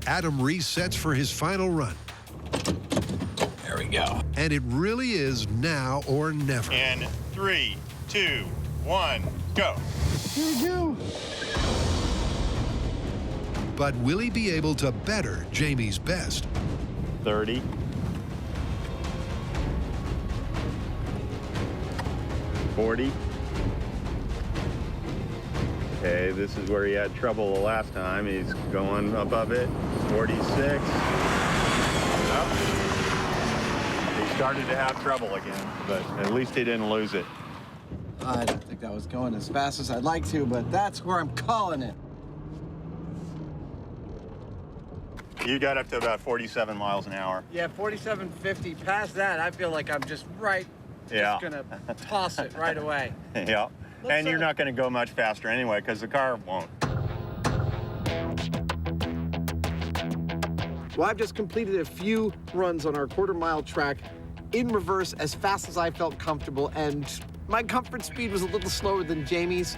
Adam resets for his final run. There we go. And it really is now or never. In 3, 2, 1, go. Here we go. But will he be able to better Jamie's best? 30. 40. Okay, this is where he had trouble the last time. He's going above it. 46. Oh. He started to have trouble again, but at least he didn't lose it. I don't think that was going as fast as I'd like to, but that's where I'm calling it. You got up to about 47 miles an hour. Yeah, 47.50. Past that, I feel like I'm just Yeah. gonna toss it right away. Yeah. And you're not going to go much faster anyway, because the car won't. Well, I've just completed a few runs on our quarter-mile track in reverse as fast as I felt comfortable, and my comfort speed was a little slower than Jamie's,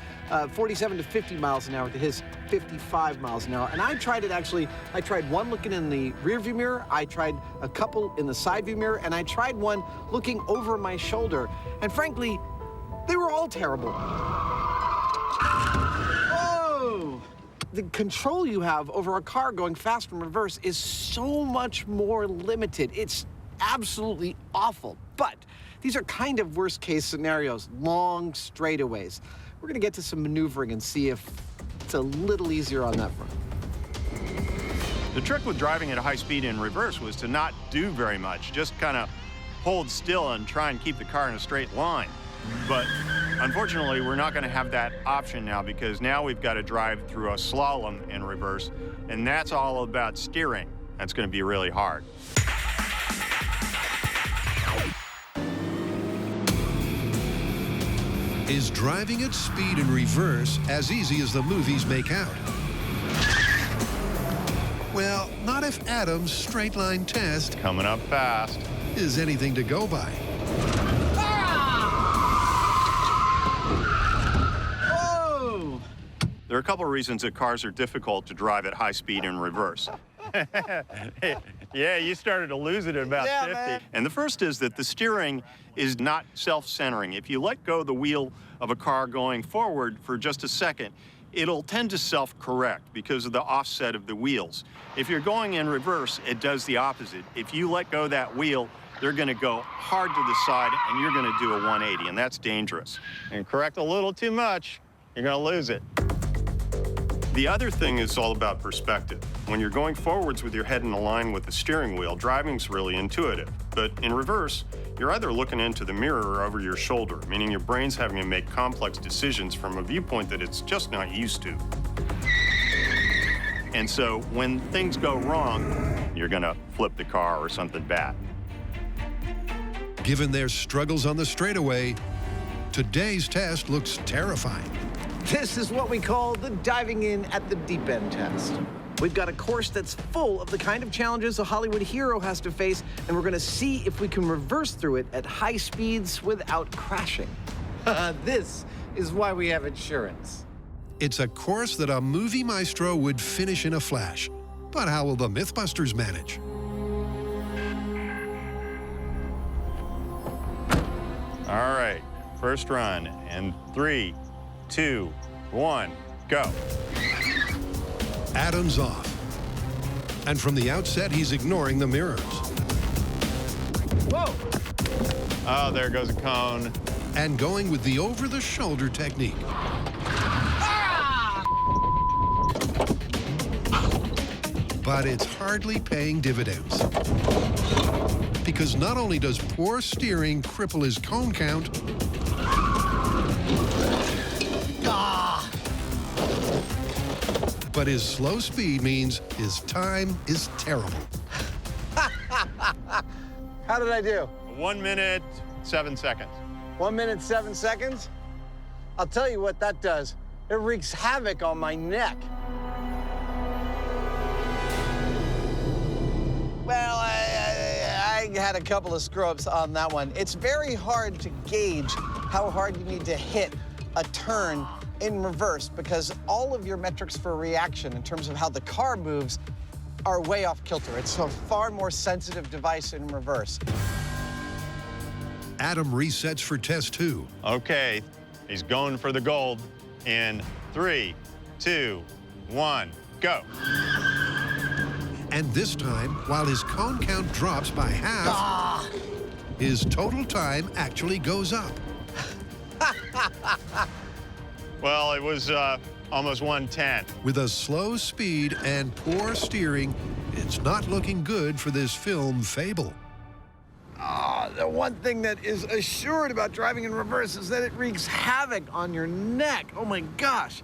47 to 50 miles an hour to his 55 miles an hour. And I tried it actually, I tried one looking in the rear view mirror, I tried a couple in the side view mirror, and I tried one looking over my shoulder. And frankly, they were all terrible. Whoa! The control you have over a car going fast in reverse is so much more limited. It's absolutely awful. But these are kind of worst case scenarios, long straightaways. We're gonna get to some maneuvering and see if it's a little easier on that front. The trick with driving at a high speed in reverse was to not do very much, just kind of hold still and try and keep the car in a straight line. But unfortunately, we're not going to have that option now, because now we've got to drive through a slalom in reverse, and that's all about steering. That's going to be really hard. Is driving at speed in reverse as easy as the movies make out? Well, not if Adam's straight line test coming up fast is anything to go by. Whoa! There are a couple of reasons that cars are difficult to drive at high speed in reverse. Yeah, you started to lose it at about 50. Man. And the first is that the steering is not self-centering. If you let go of the wheel of a car going forward for just a second, it'll tend to self-correct because of the offset of the wheels. If you're going in reverse, it does the opposite. If you let go of that wheel, they're going to go hard to the side, and you're going to do a 180, and that's dangerous. And correct a little too much, you're going to lose it. The other thing is all about perspective. When you're going forwards with your head in a line with the steering wheel, driving's really intuitive. But in reverse, you're either looking into the mirror or over your shoulder, meaning your brain's having to make complex decisions from a viewpoint that it's just not used to. And so when things go wrong, you're gonna flip the car or something bad. Given their struggles on the straightaway, today's test looks terrifying. This is what we call the diving in at the deep end test. We've got a course that's full of the kind of challenges a Hollywood hero has to face, and we're gonna see if we can reverse through it at high speeds without crashing. This is why we have insurance. It's a course that a movie maestro would finish in a flash. But how will the Mythbusters manage? All right, first run in 3, 2, 1, go. Adam's off. And from the outset, he's ignoring the mirrors. Whoa! Oh, there goes a cone. And going with the over-the-shoulder technique. Ah! But it's hardly paying dividends. Because not only does poor steering cripple his cone count, but his slow speed means his time is terrible. How did I do? 1 minute, 7 seconds. 1 minute, 7 seconds? I'll tell you what that does. It wreaks havoc on my neck. Well, I had a couple of screw-ups on that one. It's very hard to gauge how hard you need to hit a turn in reverse because all of your metrics for reaction in terms of how the car moves are way off kilter. It's a far more sensitive device in reverse. Adam resets for test 2. Okay, he's going for the gold in 3, 2, 1, go. And this time, while his cone count drops by half, his total time actually goes up. Well, it was almost 110. With a slow speed and poor steering, it's not looking good for this film fable. The one thing that is assured about driving in reverse is that it wreaks havoc on your neck. Oh my gosh.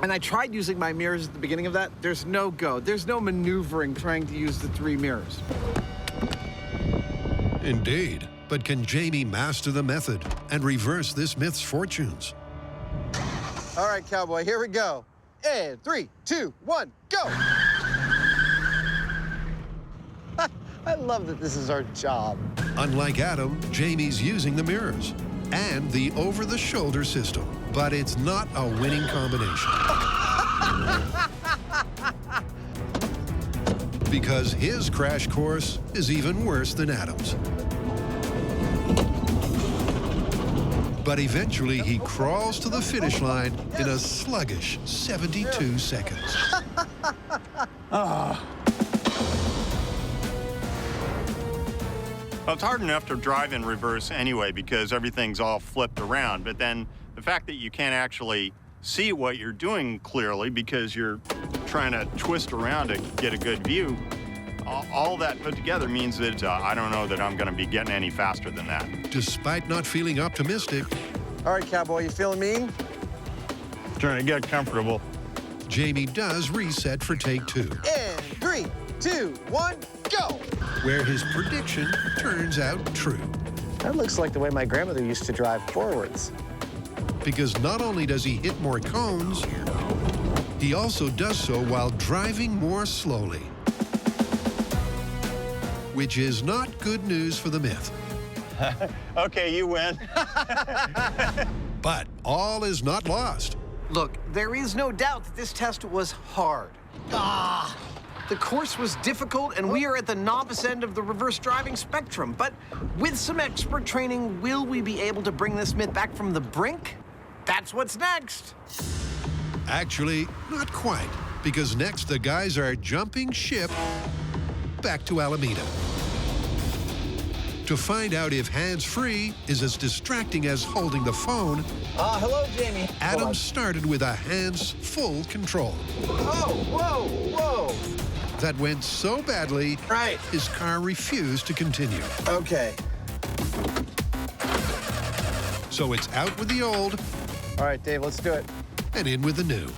And I tried using my mirrors at the beginning of that. There's no go. There's no maneuvering trying to use the 3 mirrors. Indeed. But can Jamie master the method and reverse this myth's fortunes? All right, cowboy, here we go. And 3, 2, 1, go! I love that this is our job. Unlike Adam, Jamie's using the mirrors and the over-the-shoulder system. But it's not a winning combination. Because his crash course is even worse than Adam's. But eventually he crawls to the finish line in a sluggish 72 seconds. Well, it's hard enough to drive in reverse anyway because everything's all flipped around. But then the fact that you can't actually see what you're doing clearly because you're trying to twist around to get a good view, all that put together means that I don't know that I'm going to be getting any faster than that. Despite not feeling optimistic. All right, cowboy, you feeling mean? Trying to get comfortable. Jamie does reset for take 2. And 3, 2, 1, go! Where his prediction turns out true. That looks like the way my grandmother used to drive forwards. Because not only does he hit more cones, he also does so while driving more slowly. Which is not good news for the myth. Okay, you win. But all is not lost. Look, there is no doubt that this test was hard. The course was difficult, and we are at the novice end of the reverse driving spectrum. But with some expert training, will we be able to bring this myth back from the brink? That's what's next. Actually, not quite. Because next, the guys are jumping ship back to Alameda. To find out if hands-free is as distracting as holding the phone, hello, Jamie. Adam started with a hands-full control. Oh, whoa, whoa. That went so badly, his car refused to continue. Okay. So it's out with the old. All right, Dave, let's do it. And in with the new.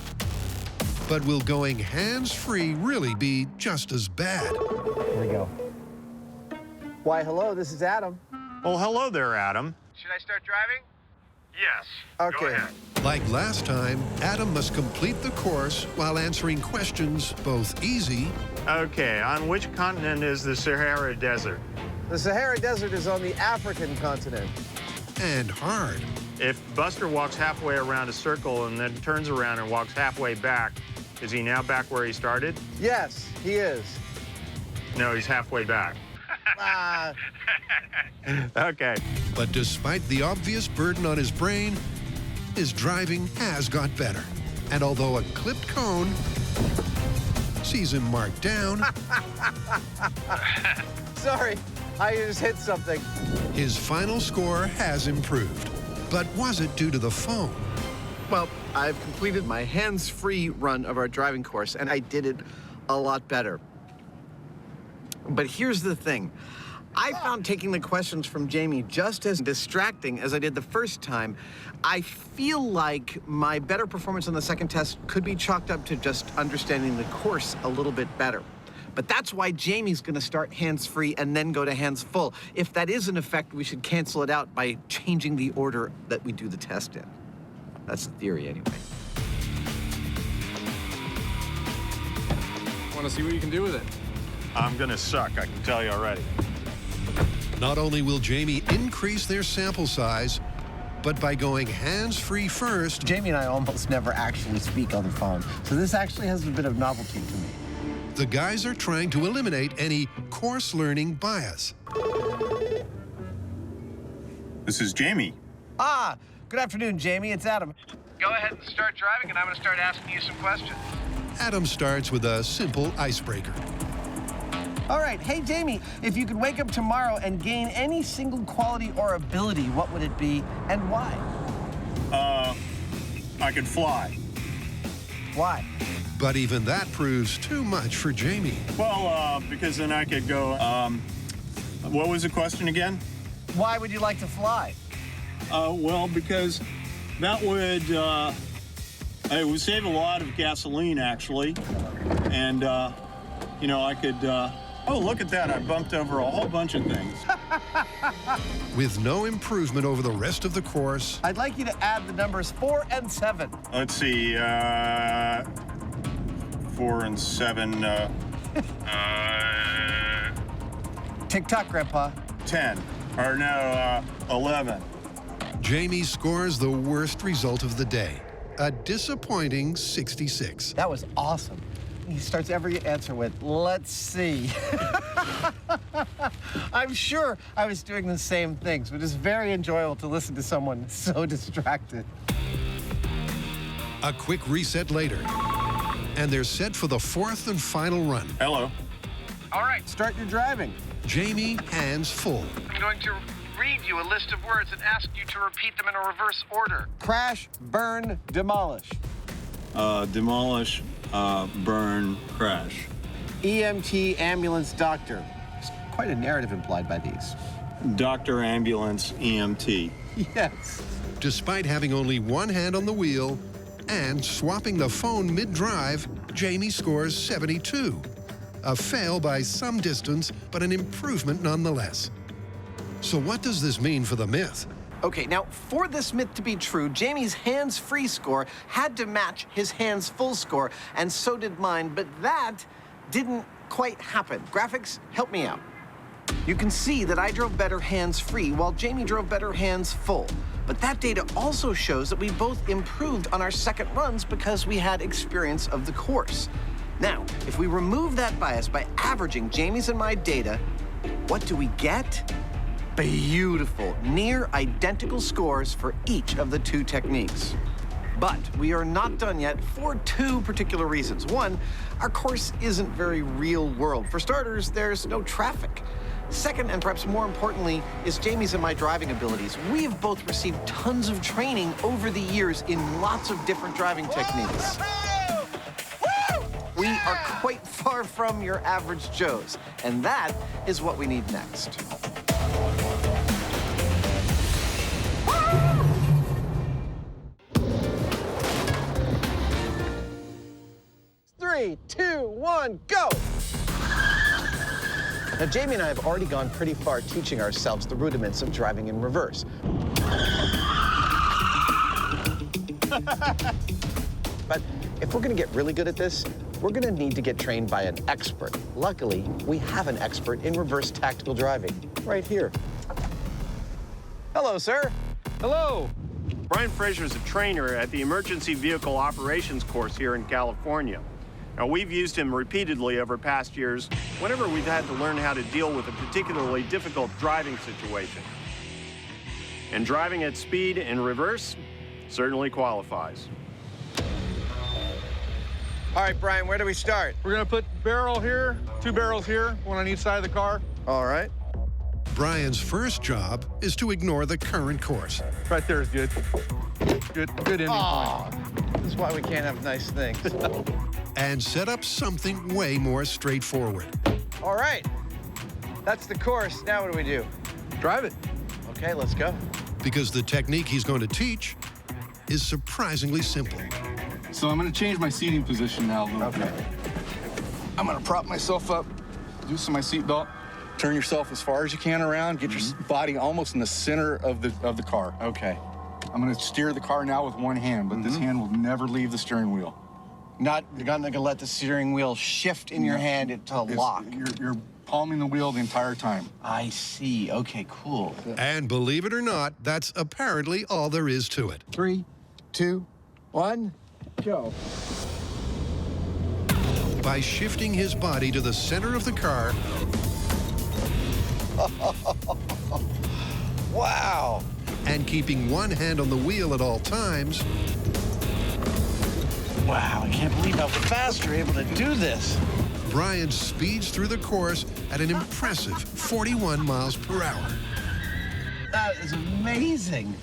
But will going hands-free really be just as bad? Here we go. Why, hello, this is Adam. Well, hello there, Adam. Should I start driving? Yes. Okay. Go ahead. Like last time, Adam must complete the course while answering questions both easy. Okay, on which continent is the Sahara Desert? The Sahara Desert is on the African continent. And hard. If Buster walks halfway around a circle and then turns around and walks halfway back, is he now back where he started? Yes, he is. No, he's halfway back. Okay. But despite the obvious burden on his brain, his driving has got better. And although a clipped cone sees him marked down, sorry, I just hit something. His final score has improved. But was it due to the phone? Well, I've completed my hands-free run of our driving course, and I did it a lot better. But here's the thing. I found taking the questions from Jamie just as distracting as I did the first time. I feel like my better performance on the second test could be chalked up to just understanding the course a little bit better. But that's why Jamie's gonna start hands-free and then go to hands-full. If that is an effect, we should cancel it out by changing the order that we do the test in. That's the theory, anyway. Want to see what you can do with it? I'm gonna suck, I can tell you already. Not only will Jamie increase their sample size, but by going hands-free first, Jamie and I almost never actually speak on the phone, so this actually has a bit of novelty to me. the guys are trying to eliminate any course learning bias. This is Jamie. Ah, good afternoon, Jamie. It's Adam. Go ahead and start driving, and I'm going to start asking you some questions. Adam starts with a simple icebreaker. All right. Hey, Jamie, if you could wake up tomorrow and gain any single quality or ability, what would it be and why? I could fly. Why? But even that proves too much for Jamie. Well, because then I could go, what was the question again? Why would you like to fly? Well, because that would, it would save a lot of gasoline, actually. And, you know, I could, oh, look at that. I bumped over a whole bunch of things. With no improvement over the rest of the course, I'd like you to add the numbers 4 and 7. Let's see, 4 and 7, Tick-tock, Grandpa. 10. Or no, 11. Jamie scores the worst result of the day, a disappointing 66. That was awesome. He starts every answer with, let's see. I'm sure I was doing the same things, but it's very enjoyable to listen to someone so distracted. A quick reset later, and they're set for the 4th and final run. Hello. All right, Start your driving. Jamie, hands full. I'm going to read you a list of words and ask you to repeat them in a reverse order. Crash, burn, demolish. Demolish, burn, crash. EMT, ambulance, doctor. There's quite a narrative implied by these. Doctor, ambulance, EMT. Yes. Despite having only one hand on the wheel and swapping the phone mid-drive, Jamie scores 72. A fail by some distance, but an improvement nonetheless. So what does this mean for the myth? Okay, now, for this myth to be true, Jamie's hands-free score had to match his hands-full score, and so did mine, but that didn't quite happen. Graphics, help me out. You can see that I drove better hands-free, while Jamie drove better hands-full. But that data also shows that we both improved on our second runs because we had experience of the course. Now, if we remove that bias by averaging Jamie's and my data, what do we get? Beautiful, near identical scores for each of the two techniques. But we are not done yet for two particular reasons. One, our course isn't very real world. For starters, there's no traffic. Second, and perhaps more importantly, is Jamie's and my driving abilities. We have both received tons of training over the years in lots of different driving techniques. We are quite far from your average Joes, and that is what we need next. 3, 2, 1, go! Now, Jamie and I have already gone pretty far teaching ourselves the rudiments of driving in reverse. But if we're gonna get really good at this, we're gonna need to get trained by an expert. Luckily, we have an expert in reverse tactical driving right here. Hello, sir. Hello. Brian Fraser is a trainer at the Emergency Vehicle Operations course here in California. Now, we've used him repeatedly over past years whenever we've had to learn how to deal with a particularly difficult driving situation. And driving at speed in reverse certainly qualifies. All right, Brian, where do we start? We're gonna put barrel here, 2 barrels here, one on each side of the car. All right. Brian's first job is to ignore the current course. Right there is good. Good ending Aw, point. this is why we can't have nice things. And set up something way more straightforward. All right, that's the course. Now what do we do? Drive it. Okay, let's go. Because the technique he's going to teach is surprisingly simple. So I'm gonna change my seating position now a little bit. I'm gonna prop myself up, loosen my seatbelt, turn yourself as far as you can around, get your body almost in the center of the car. Okay. I'm gonna steer the car now with one hand, but this hand will never leave the steering wheel. You're not gonna let the steering wheel shift in your hand to lock. You're palming the wheel the entire time. I see. Okay, cool. And believe it or not, that's apparently all there is to it. 3, 2, 1, go. By shifting his body to the center of the car, wow, and keeping one hand on the wheel at all times. Wow, I can't believe how fast you're able to do this. Brian speeds through the course at an impressive 41 miles per hour. That is amazing.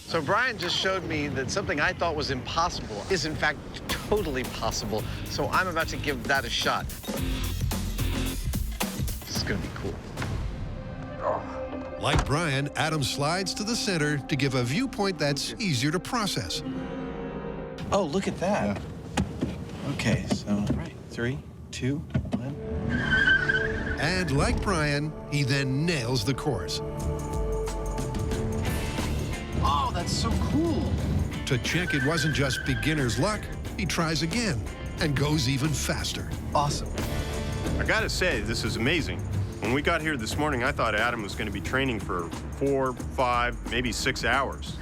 So Brian just showed me that something I thought was impossible is in fact totally possible. So I'm about to give that a shot. This is gonna be cool. Like Brian, Adam slides to the center to give a viewpoint that's easier to process. Oh, look at that. Okay, so, right, 3, 2, 1. And like Brian, he then nails the course. Oh, that's so cool. To check it wasn't just beginner's luck, he tries again and goes even faster. Awesome. I gotta say, this is amazing. When we got here this morning, I thought Adam was gonna be training for 4, 5, maybe 6 hours.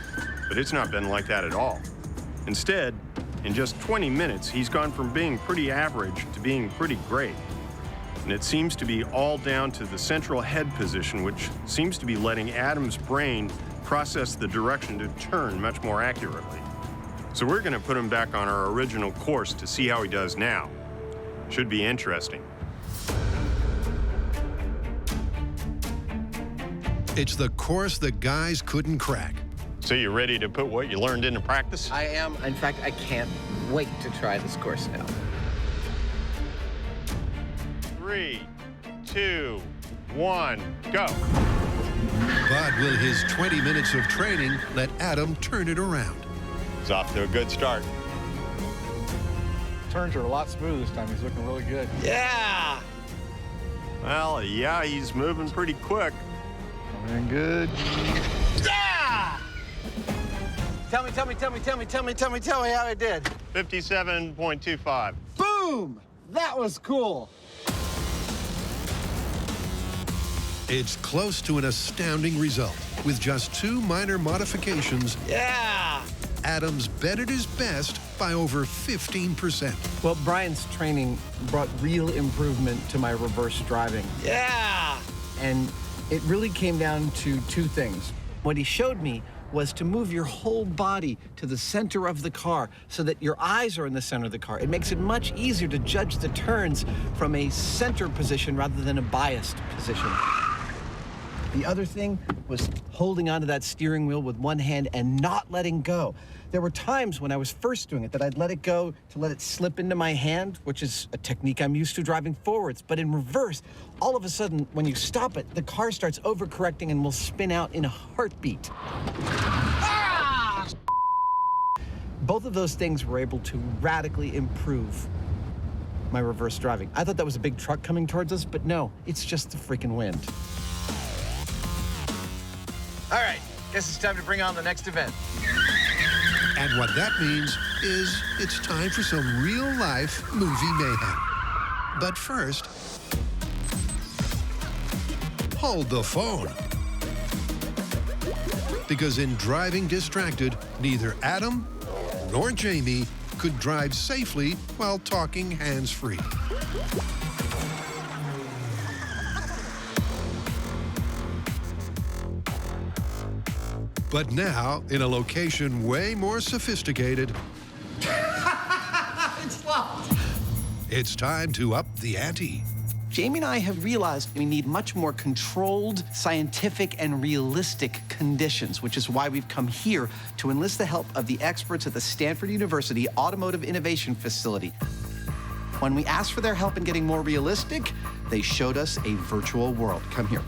But it's not been like that at all. Instead, in just 20 minutes, he's gone from being pretty average to being pretty great. And it seems to be all down to the central head position, which seems to be letting Adam's brain process the direction to turn much more accurately. So we're gonna put him back on our original course to see how he does now. Should be interesting. It's the course the guys couldn't crack. So you ready to put what you learned into practice? I am. In fact, I can't wait to try this course now. 3, 2, 1, go. But will his 20 minutes of training let Adam turn it around? He's off to a good start. Turns are a lot smoother this time. He's looking really good. Yeah! Well, yeah, he's moving pretty quick. Coming in good. Yeah! Tell me how I did. 57.25. Boom! That was cool. It's close to an astounding result. With just 2 minor modifications, Yeah! Adams bettered his best by over 15%. Well, Brian's training brought real improvement to my reverse driving. Yeah! And it really came down to 2 things. What he showed me was to move your whole body to the center of the car so that your eyes are in the center of the car. It makes it much easier to judge the turns from a center position rather than a biased position. The other thing was holding onto that steering wheel with one hand and not letting go. There were times when I was first doing it that I'd let it go to let it slip into my hand, which is a technique I'm used to driving forwards. But in reverse, all of a sudden, when you stop it, the car starts overcorrecting and will spin out in a heartbeat. Ah! Both of those things were able to radically improve my reverse driving. I thought that was a big truck coming towards us, but no, it's just the freaking wind. All right, guess it's time to bring on the next event. And what that means is it's time for some real-life movie mayhem. But first, hold the phone. Because in driving distracted, neither Adam nor Jamie could drive safely while talking hands-free. But now, in a location way more sophisticated, It's locked. it's time to up the ante. Jamie and I have realized we need much more controlled, scientific, and realistic conditions, which is why we've come here to enlist the help of the experts at the Stanford University Automotive Innovation Facility. When we asked for their help in getting more realistic, they showed us a virtual world. Come here.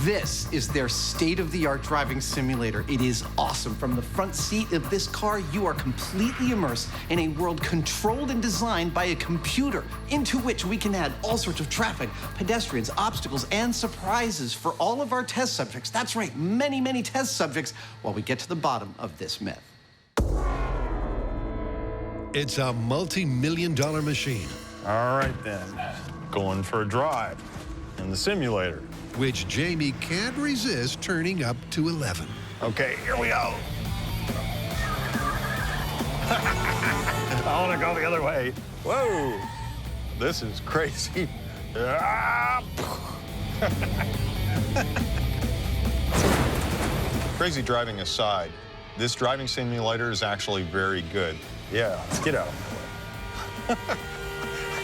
This is their state-of-the-art driving simulator. It is awesome. From the front seat of this car, you are completely immersed in a world controlled and designed by a computer, into which we can add all sorts of traffic, pedestrians, obstacles, and surprises for all of our test subjects. That's right, many, many test subjects, while we get to the bottom of this myth. It's a multi-million-dollar machine. All right, then. Going for a drive in the simulator. Which Jamie can't resist turning up to 11. Okay, here we go. I want to go the other way. Whoa, this is crazy. Crazy driving aside, this driving simulator is actually very good. Yeah, let's get out of the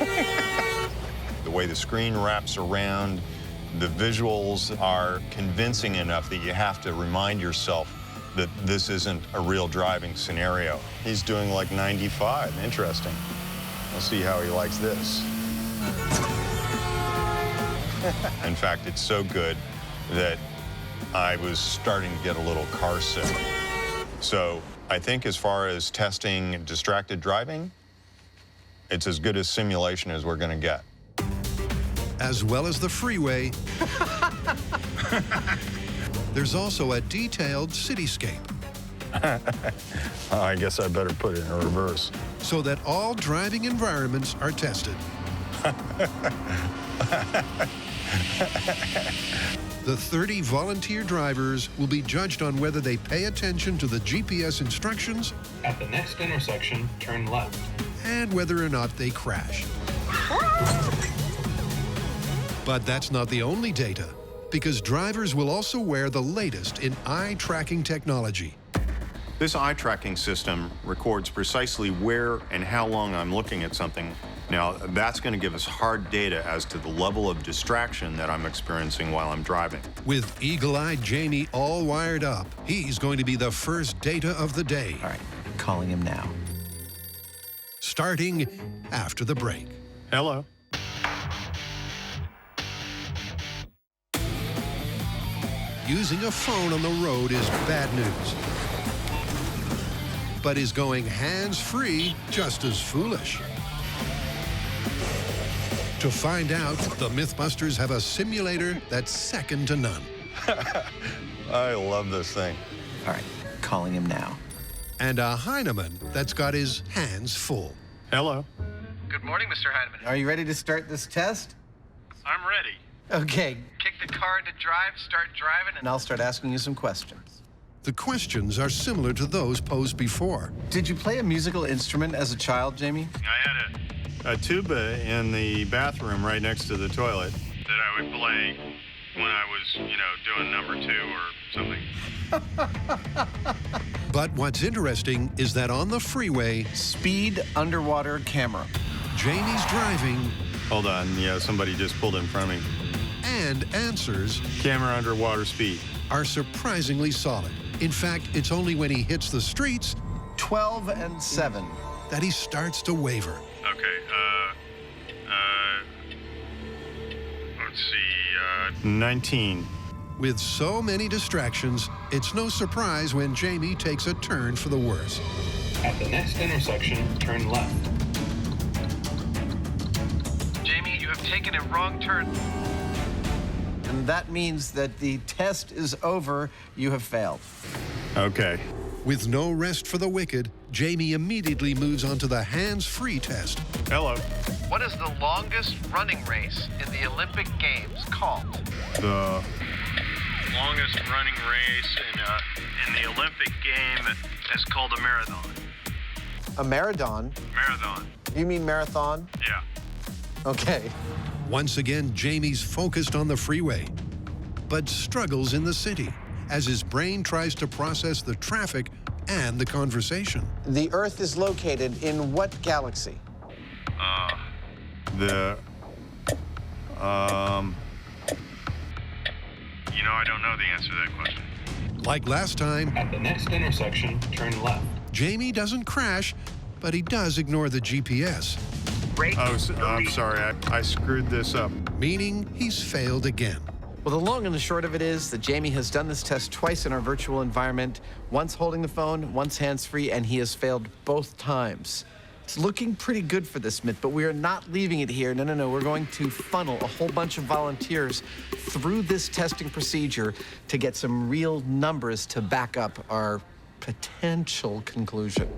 way. The way the screen wraps around, the visuals are convincing enough that you have to remind yourself that this isn't a real driving scenario. He's doing like 95. Interesting. We'll see how he likes this. In fact, it's so good that I was starting to get a little car sick. So I think as far as testing distracted driving, it's as good a simulation as we're going to get. As well as the freeway, there's also a detailed cityscape. I guess I better put it in reverse. So that all driving environments are tested. The 30 volunteer drivers will be judged on whether they pay attention to the GPS instructions. At the next intersection, turn left. And whether or not they crash. But that's not the only data, because drivers will also wear the latest in eye tracking technology. This eye tracking system records precisely where and how long I'm looking at something. Now, that's going to give us hard data as to the level of distraction that I'm experiencing while I'm driving. With eagle-eyed Jamie all wired up, he's going to be the first data of the day. All right, calling him now. Starting after the break. Hello. Using a phone on the road is bad news. But is going hands-free just as foolish? To find out, the Mythbusters have a simulator that's second to none. I love this thing. All right, calling him now. And a Hyneman that's got his hands full. Hello. Good morning, Mr. Hyneman. Are you ready to start this test? I'm ready. Okay. Kick the car into drive, start driving, And I'll start asking you some questions. The questions are similar to those posed before. Did you play a musical instrument as a child, Jamie? I had a tuba in the bathroom right next to the toilet that I would play when I was, doing number 2 or something. But what's interesting is that on the freeway, speed underwater camera. Jamie's driving. Hold on, yeah, somebody just pulled in front of me. And answers. Camera underwater speed. Are surprisingly solid. In fact, it's only when he hits the streets, 12 and 7, that he starts to waver. Okay, let's see, 19. With so many distractions, it's no surprise when Jamie takes a turn for the worse. At the next intersection, turn left. Jamie, you have taken a wrong turn. And that means that the test is over. You have failed. Okay. With no rest for the wicked, Jamie immediately moves on to the hands-free test. Hello. What is the longest running race in the Olympic Games called? The longest running race in the Olympic game is called a marathon. A marathon? Marathon. You mean marathon? Yeah. Okay. Once again, Jamie's focused on the freeway, but struggles in the city as his brain tries to process the traffic and the conversation. The Earth is located in what galaxy? I don't know the answer to that question. Like last time, at the next intersection, turn left. Jamie doesn't crash, but he does ignore the GPS. Oh, I'm sorry, I screwed this up. Meaning he's failed again. Well, the long and the short of it is that Jamie has done this test twice in our virtual environment, once holding the phone, once hands-free, and he has failed both times. It's looking pretty good for this myth, but we are not leaving it here. No. We're going to funnel a whole bunch of volunteers through this testing procedure to get some real numbers to back up our potential conclusion.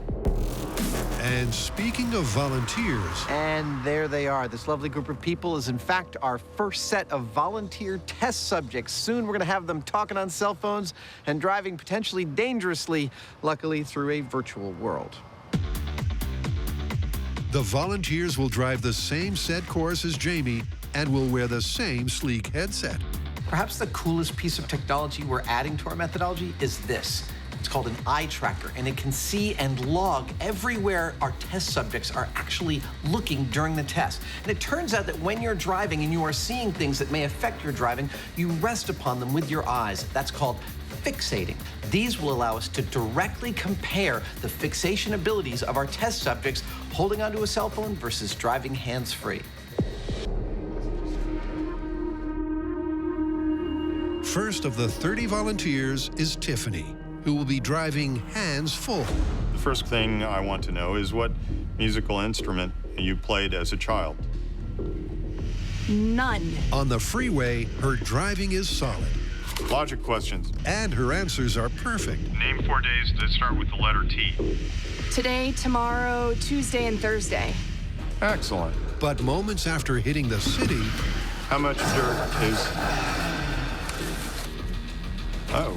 And speaking of volunteers... And there they are. This lovely group of people is, in fact, our first set of volunteer test subjects. Soon we're going to have them talking on cell phones and driving potentially dangerously, luckily through a virtual world. The volunteers will drive the same set course as Jamie and will wear the same sleek headset. Perhaps the coolest piece of technology we're adding to our methodology is this. It's called an eye tracker, and it can see and log everywhere our test subjects are actually looking during the test. And it turns out that when you're driving and you are seeing things that may affect your driving, you rest upon them with your eyes. That's called fixating. These will allow us to directly compare the fixation abilities of our test subjects holding onto a cell phone versus driving hands-free. First of the 30 volunteers is Tiffany, who will be driving hands full. The first thing I want to know is what musical instrument you played as a child. None. On the freeway, her driving is solid. Logic questions. And her answers are perfect. Name 4 days that start with the letter T. Today, tomorrow, Tuesday, and Thursday. Excellent. But moments after hitting the city... How much dirt is... Oh.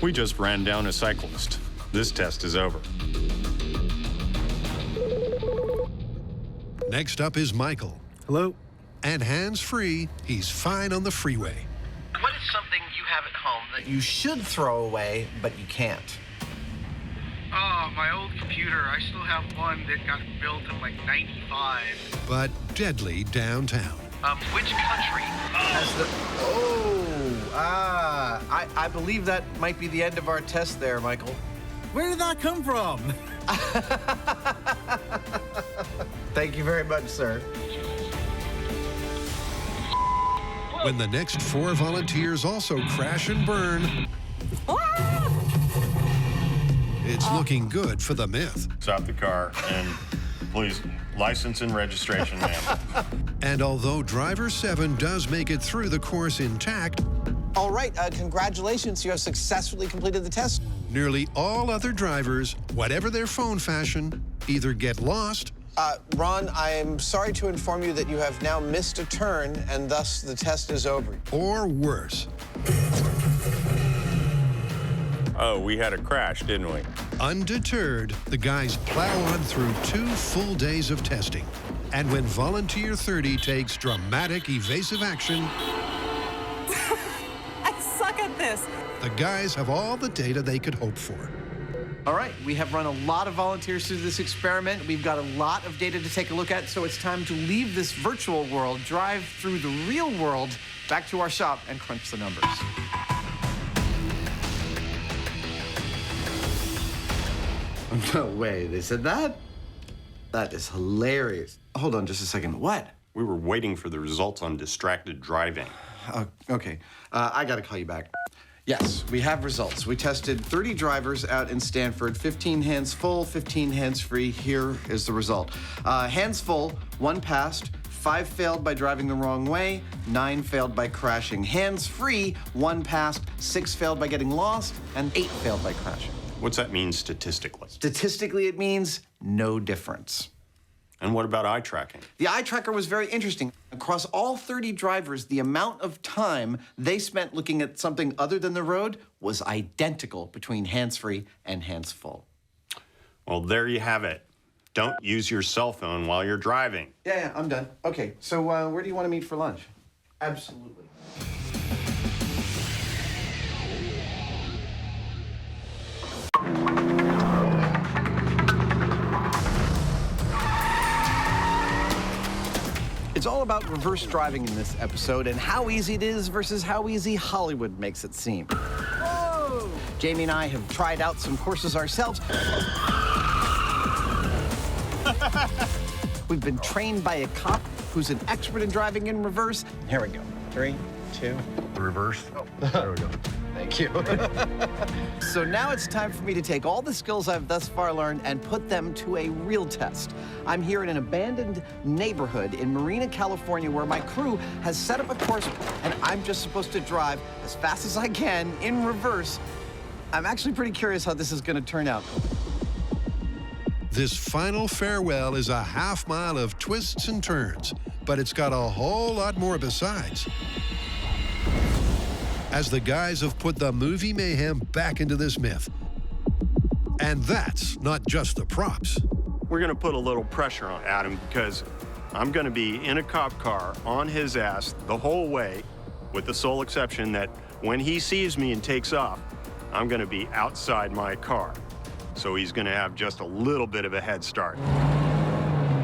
We just ran down a cyclist. This test is over. Next up is Michael. Hello. And hands-free, he's fine on the freeway. What is something you have at home that you should throw away, but you can't? Oh, my old computer. I still have one that got built in like 95. But deadly downtown. Which country has the... I believe that might be the end of our test there, Michael. Where did that come from? Thank you very much, sir. When the next 4 volunteers also crash and burn, it's looking good for the myth. Stop the car and please, license and registration, ma'am. And although driver 7 does make it through the course intact... All right, congratulations. You have successfully completed the test. Nearly all other drivers, whatever their phone fashion, either get lost... Ron, I am sorry to inform you that you have now missed a turn, and thus the test is over. Or worse. Oh, we had a crash, didn't we? Undeterred, the guys plow on through 2 full days of testing. And when Volunteer 30 takes dramatic evasive action... I suck at this. The guys have all the data they could hope for. All right, we have run a lot of volunteers through this experiment. We've got a lot of data to take a look at, so it's time to leave this virtual world, drive through the real world, back to our shop, and crunch the numbers. No way, they said that? That is hilarious. Hold on just a second, what? We were waiting for the results on distracted driving. Okay, I gotta call you back. Yes, we have results. We tested 30 drivers out in Stanford, 15 hands full, 15 hands free. Here is the result. Hands full, 1 passed, 5 failed by driving the wrong way, 9 failed by crashing. Hands free, 1 passed, 6 failed by getting lost, and 8 failed by crashing. What's that mean statistically? Statistically, it means no difference. And what about eye tracking? The eye tracker was very interesting. Across all 30 drivers, the amount of time they spent looking at something other than the road was identical between hands-free and hands-full. Well, there you have it. Don't use your cell phone while you're driving. Yeah, I'm done. Okay, so where do you want to meet for lunch? Absolutely. It's all about reverse driving in this episode and how easy it is versus how easy Hollywood makes it seem. Whoa! Jamie and I have tried out some courses ourselves. We've been trained by a cop who's an expert in driving in reverse. Here we go. 3, 2. The reverse. Oh. There we go. Thank you. So now it's time for me to take all the skills I've thus far learned and put them to a real test. I'm here in an abandoned neighborhood in Marina, California, where my crew has set up a course, and I'm just supposed to drive as fast as I can in reverse. I'm actually pretty curious how this is going to turn out. This final farewell is a half-mile of twists and turns, but it's got a whole lot more besides. As the guys have put the movie mayhem back into this myth. And that's not just the props. We're going to put a little pressure on Adam because I'm going to be in a cop car on his ass the whole way, with the sole exception that when he sees me and takes off, I'm going to be outside my car. So he's going to have just a little bit of a head start.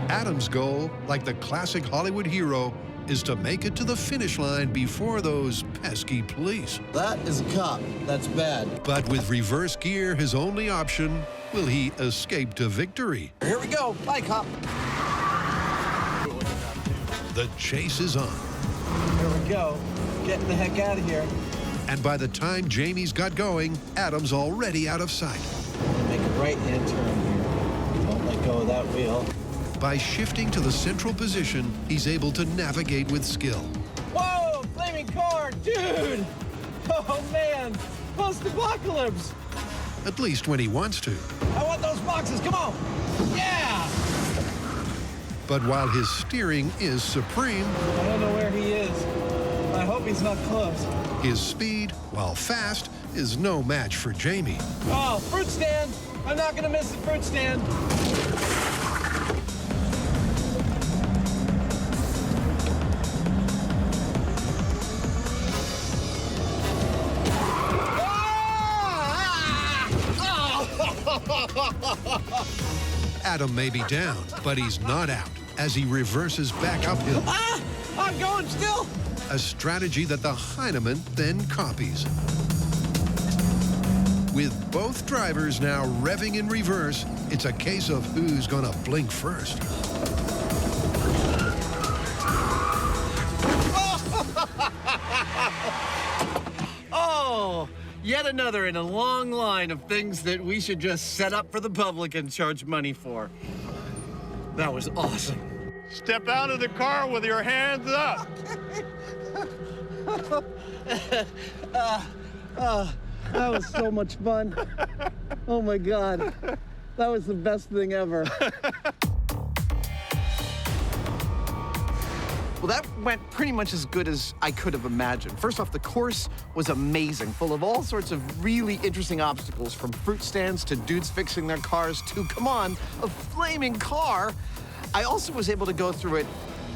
Adam's goal, like the classic Hollywood hero, is to make it to the finish line before those pesky police. That is a cop. That's bad. But with reverse gear his only option, will he escape to victory? Here we go. Bye, cop. The chase is on. Here we go. Getting the heck out of here. And by the time Jamie's got going, Adam's already out of sight. Make a right-hand turn here. Don't let go of that wheel. By shifting to the central position, he's able to navigate with skill. Whoa! Flaming car! Dude! Oh, man! Post-apocalypse! At least when he wants to. I want those boxes! Come on! Yeah! But while his steering is supreme, I don't know where he is. I hope he's not close. his speed, while fast, is no match for Jamie. Oh, fruit stand! I'm not gonna miss the fruit stand. Adam may be down, but he's not out as he reverses back uphill. Ah! I'm going still! A strategy that the Hyneman then copies. With both drivers now revving in reverse, it's a case of who's gonna blink first. Oh, yet another in a long line of things that we should just set up for the public and charge money for. That was awesome. Step out of the car with your hands up. That was so much fun. Oh my God. That was the best thing ever. Well, that went pretty much as good as I could have imagined. First off, the course was amazing, full of all sorts of really interesting obstacles, from fruit stands to dudes fixing their cars to, come on, a flaming car. I also was able to go through it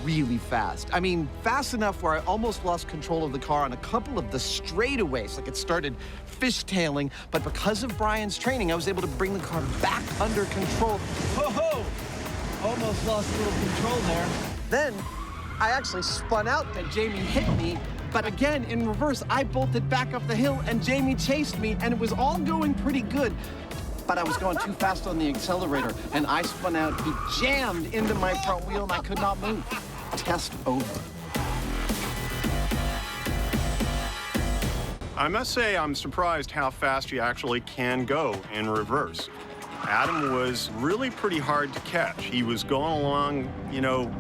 really fast. I mean, fast enough where I almost lost control of the car on a couple of the straightaways. Like, it started fishtailing, but because of Brian's training, I was able to bring the car back under control. Ho-ho! Almost lost a little control there. Then, I actually spun out and Jamie hit me, but again, in reverse, I bolted back up the hill and Jamie chased me, and it was all going pretty good. But I was going too fast on the accelerator, and I spun out. He jammed into my front wheel, and I could not move. Test over. I must say I'm surprised how fast you actually can go in reverse. Adam was really pretty hard to catch. He was going along, you know,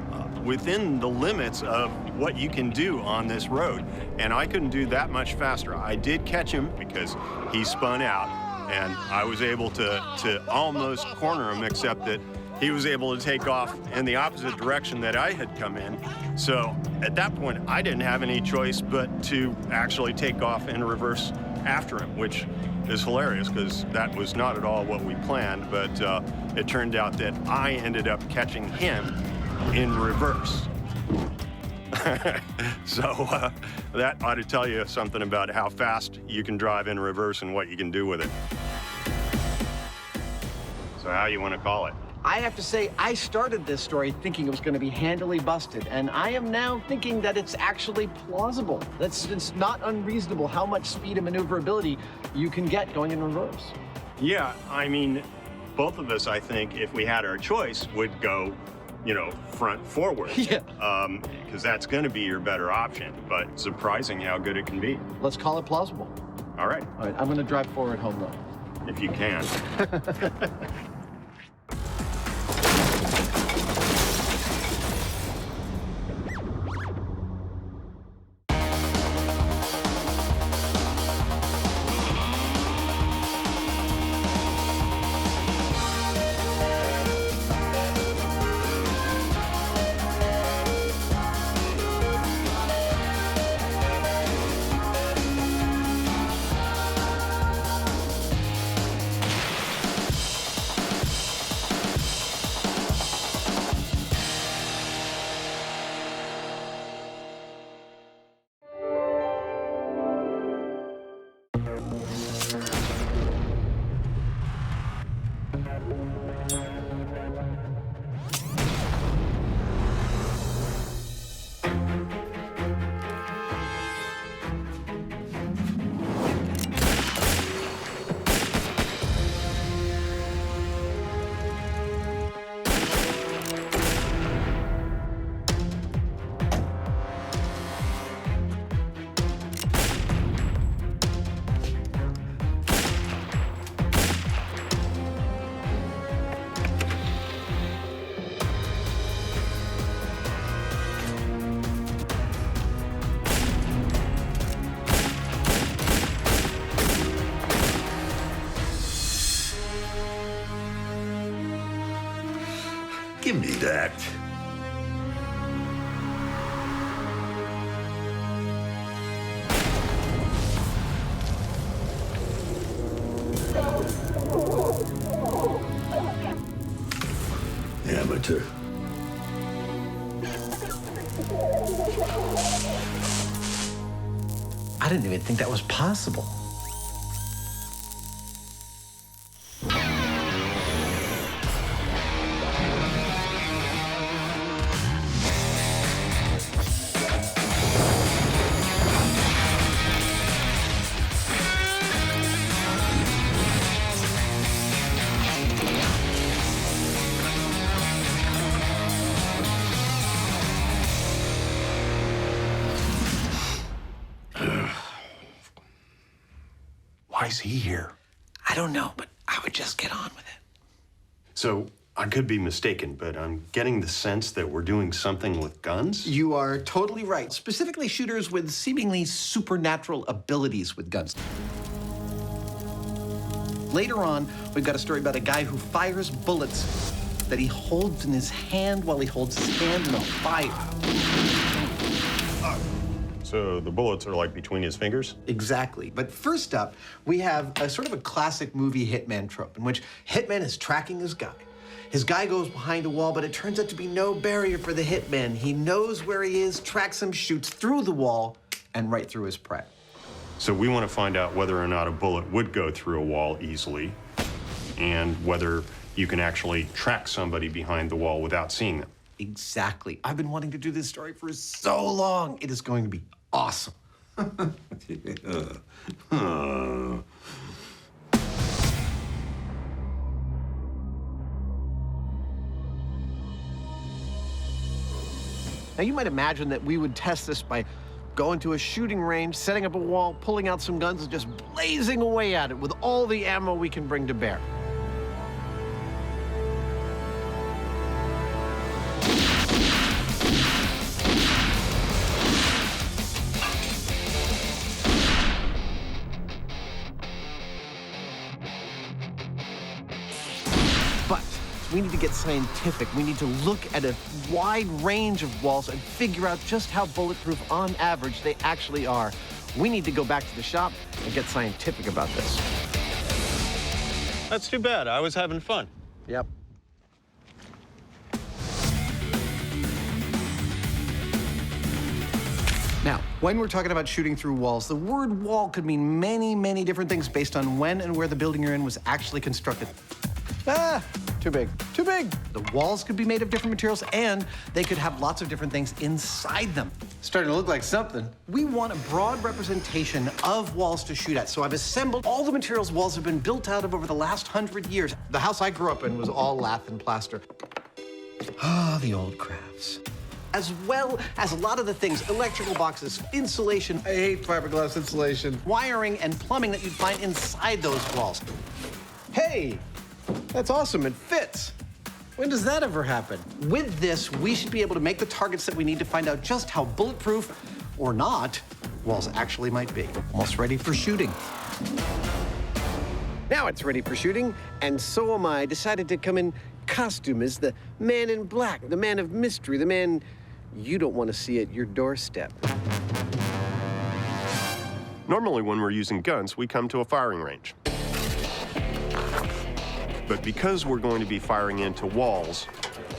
within the limits of what you can do on this road, and I couldn't do that much faster. I did catch him because he spun out, and I was able to almost corner him, except that he was able to take off in the opposite direction that I had come in. So at that point, I didn't have any choice but to actually take off in reverse after him, which is hilarious because that was not at all what we planned, but it turned out that I ended up catching him in reverse. So that ought to tell you something about how fast you can drive in reverse and what you can do with it. So how you want to call it? I have to say, I started this story thinking it was going to be handily busted, and I am now thinking that it's actually plausible. It's not unreasonable how much speed and maneuverability you can get going in reverse. Yeah, I mean, both of us, I think, if we had our choice, would go you know, front forward. Yeah. Because that's going to be your better option, but surprising how good it can be. Let's call it plausible. All right. All right, I'm going to drive forward home, though. If you can. Give me that. Amateur. I didn't even think that was possible. Why is he here? I don't know, but I would just get on with it. So, I could be mistaken, but I'm getting the sense that we're doing something with guns? You are totally right. Specifically, shooters with seemingly supernatural abilities with guns. Later on, we've got a story about a guy who fires bullets that he holds in his hand while he holds his hand in a fire. So the bullets are like between his fingers? Exactly. But first up, we have a sort of a classic movie Hitman trope in which Hitman is tracking his guy. His guy goes behind a wall, but it turns out to be no barrier for the Hitman. He knows where he is, tracks him, shoots through the wall, and right through his prey. So we want to find out whether or not a bullet would go through a wall easily, and whether you can actually track somebody behind the wall without seeing them. Exactly. I've been wanting to do this story for so long. It is going to be awesome. Now, you might imagine that we would test this by going to a shooting range, setting up a wall, pulling out some guns, and just blazing away at it with all the ammo we can bring to bear. But we need to get scientific. We need to look at a wide range of walls and figure out just how bulletproof, on average, they actually are. We need to go back to the shop and get scientific about this. That's too bad. I was having fun. Yep. Now, when we're talking about shooting through walls, the word wall could mean many, many different things based on when and where the building you're in was actually constructed. Ah, too big, too big. The walls could be made of different materials, and they could have lots of different things inside them. Starting to look like something. We want a broad representation of walls to shoot at, so I've assembled all the materials walls have been built out of over the last 100 years. The house I grew up in was all lath and plaster. Ah, the old crafts. As well as a lot of the things, electrical boxes, insulation. I hate fiberglass insulation. Wiring and plumbing that you'd find inside those walls. Hey, that's awesome, it fits. When does that ever happen? With this, we should be able to make the targets that we need to find out just how bulletproof, or not, walls actually might be. Almost ready for shooting. Now it's ready for shooting, and so am I. Decided to come in costume as the man in black, the man of mystery, the man you don't want to see at your doorstep. Normally, when we're using guns, we come to a firing range. But because we're going to be firing into walls,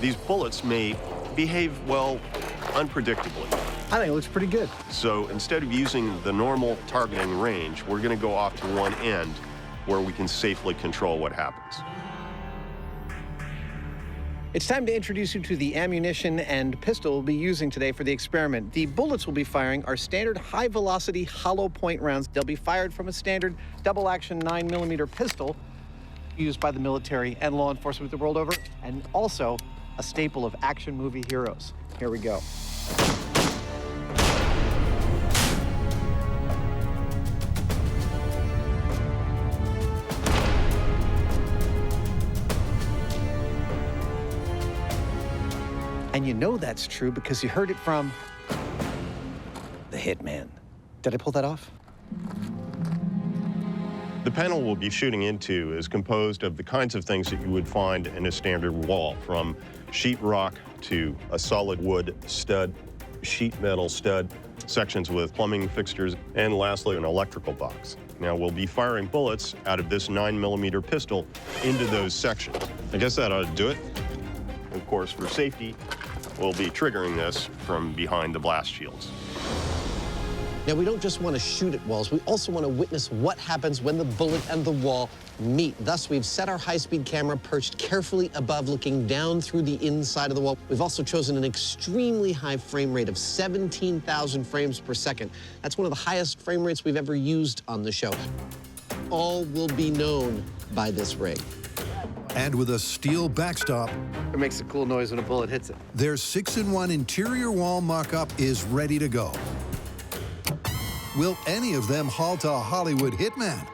these bullets may behave, well, unpredictably. I think it looks pretty good. So instead of using the normal targeting range, we're going to go off to one end where we can safely control what happens. It's time to introduce you to the ammunition and pistol we'll be using today for the experiment. The bullets we'll be firing are standard high-velocity hollow point rounds. They'll be fired from a standard double-action 9mm pistol used by the military and law enforcement the world over, and also a staple of action movie heroes. Here we go. And you know that's true because you heard it from the Hitman. Did I pull that off? The panel we'll be shooting into is composed of the kinds of things that you would find in a standard wall, from sheetrock to a solid wood stud, sheet metal stud, sections with plumbing fixtures, and lastly, an electrical box. Now, we'll be firing bullets out of this 9mm pistol into those sections. I guess that ought to do it. Of course, for safety, we'll be triggering this from behind the blast shields. Now, we don't just want to shoot at walls, we also want to witness what happens when the bullet and the wall meet. Thus, we've set our high-speed camera perched carefully above, looking down through the inside of the wall. We've also chosen an extremely high frame rate of 17,000 frames per second. That's one of the highest frame rates we've ever used on the show. All will be known by this rig. And with a steel backstop, it makes a cool noise when a bullet hits it. Their 6-in-1 interior wall mock-up is ready to go. Will any of them halt a Hollywood hitman?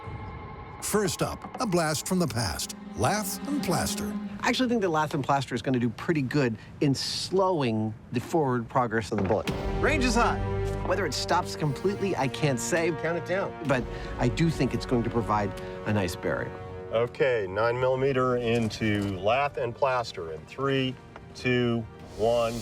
First up, a blast from the past, lath and plaster. I actually think that lath and plaster is going to do pretty good in slowing the forward progress of the bullet. Range is high. Whether it stops completely, I can't say. Count it down. But I do think it's going to provide a nice barrier. Okay, 9mm into lath and plaster in 3, 2, 1.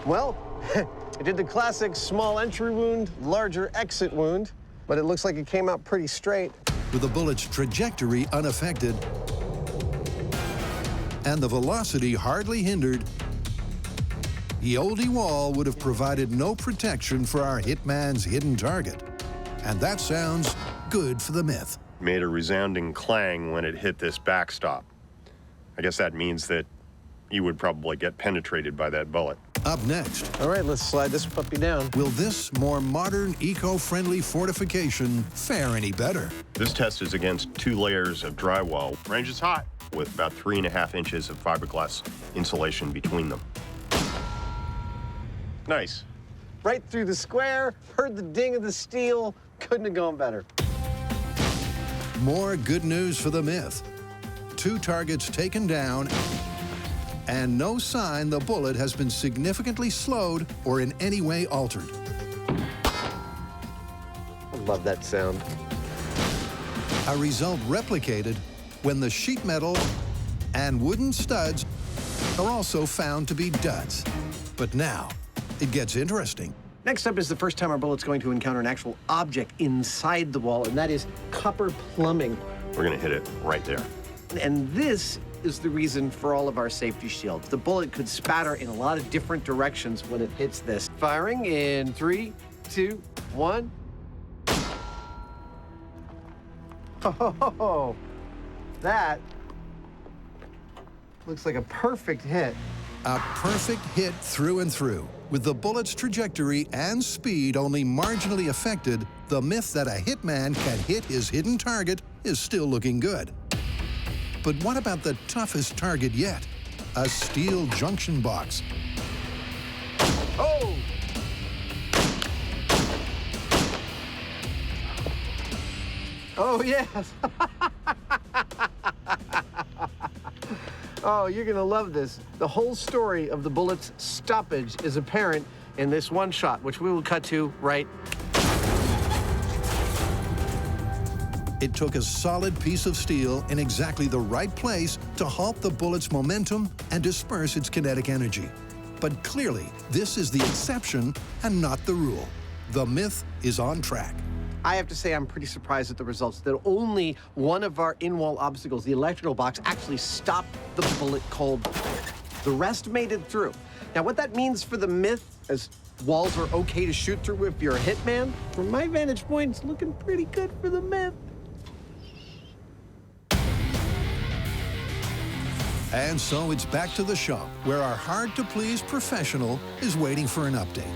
Well, it did the classic small entry wound, larger exit wound, but it looks like it came out pretty straight. With the bullet's trajectory unaffected and the velocity hardly hindered, the oldie wall would have provided no protection for our hitman's hidden target. And that sounds good for the myth. Made a resounding clang when it hit this backstop. I guess that means that you would probably get penetrated by that bullet. Up next. All right, let's slide this puppy down. Will this more modern, eco-friendly fortification fare any better? This test is against 2 layers of drywall. Range is hot, with about 3.5 inches of fiberglass insulation between them. Nice. Right through the square, heard the ding of the steel. Couldn't have gone better. More good news for the myth. 2 targets taken down, and no sign the bullet has been significantly slowed or in any way altered. I love that sound. A result replicated when the sheet metal and wooden studs are also found to be duds. But now, it gets interesting. Next up is the first time our bullet's going to encounter an actual object inside the wall, and that is copper plumbing. We're gonna hit it right there. And this is the reason for all of our safety shields. The bullet could spatter in a lot of different directions when it hits this. Firing in 3, 2, 1. Oh, that looks like a perfect hit. A perfect hit through and through. With the bullet's trajectory and speed only marginally affected, the myth that a hitman can hit his hidden target is still looking good. But what about the toughest target yet? A steel junction box. Oh! Oh, yes. Oh, you're gonna love this. The whole story of the bullet's stoppage is apparent in this one shot, which we will cut to right. It took a solid piece of steel in exactly the right place to halt the bullet's momentum and disperse its kinetic energy. But clearly, this is the exception and not the rule. The myth is on track. I have to say I'm pretty surprised at the results, that only one of our in-wall obstacles, the electrical box, actually stopped the bullet cold. The rest made it through. Now, what that means for the myth, as walls are okay to shoot through if you're a hitman, from my vantage point, it's looking pretty good for the myth. And so it's back to the shop, where our hard-to-please professional is waiting for an update.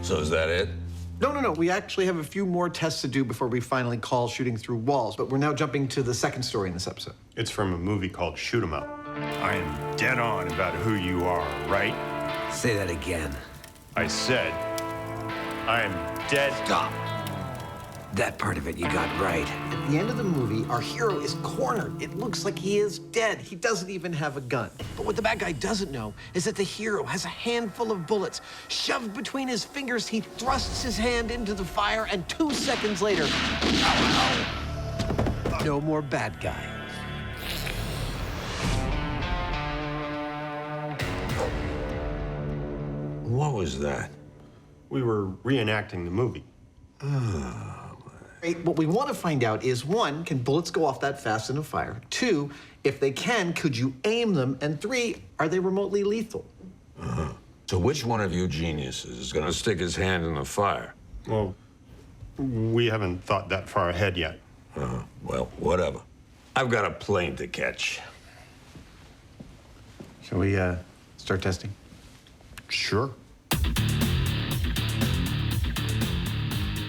So is that it? No. We actually have a few more tests to do before we finally call shooting through walls, but we're now jumping to the second story in this episode. It's from a movie called Shoot 'em Up. I am dead on about who you are, right? Say that again. I said, I am dead. Stop. That part of it you got right. At the end of the movie, our hero is cornered. It looks like he is dead. He doesn't even have a gun. But what the bad guy doesn't know is that the hero has a handful of bullets. Shoved between his fingers, he thrusts his hand into the fire, and 2 seconds later, no more bad guy. What was that? We were reenacting the movie. What we want to find out is, 1, can bullets go off that fast in a fire? 2, if they can, could you aim them? And 3, are they remotely lethal? So which one of you geniuses is gonna stick his hand in the fire? Well, we haven't thought that far ahead yet. Well, whatever. I've got a plane to catch. Shall we start testing? Sure.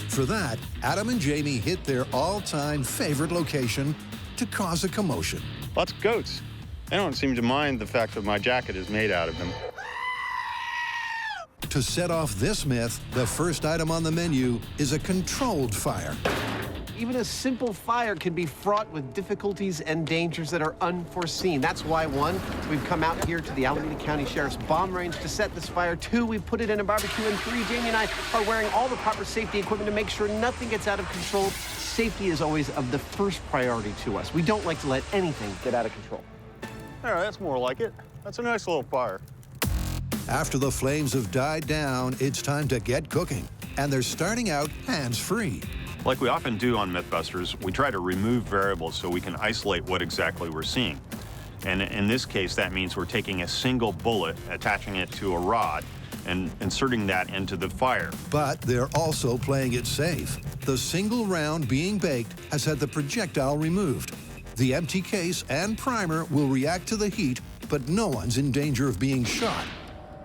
For that, Adam and Jamie hit their all-time favorite location to cause a commotion. Lots of goats. They don't seem to mind the fact that my jacket is made out of them. To set off this myth, the first item on the menu is a controlled fire. Even a simple fire can be fraught with difficulties and dangers that are unforeseen. That's why, 1, we've come out here to the Alameda County Sheriff's bomb range to set this fire. 2, we put it in a barbecue. And 3, Jamie and I are wearing all the proper safety equipment to make sure nothing gets out of control. Safety is always of the first priority to us. We don't like to let anything get out of control. All right, that's more like it. That's a nice little fire. After the flames have died down, it's time to get cooking. And they're starting out hands-free. Like we often do on Mythbusters, we try to remove variables so we can isolate what exactly we're seeing. And in this case, that means we're taking a single bullet, attaching it to a rod, and inserting that into the fire. But they're also playing it safe. The single round being baked has had the projectile removed. The empty case and primer will react to the heat, but no one's in danger of being shot.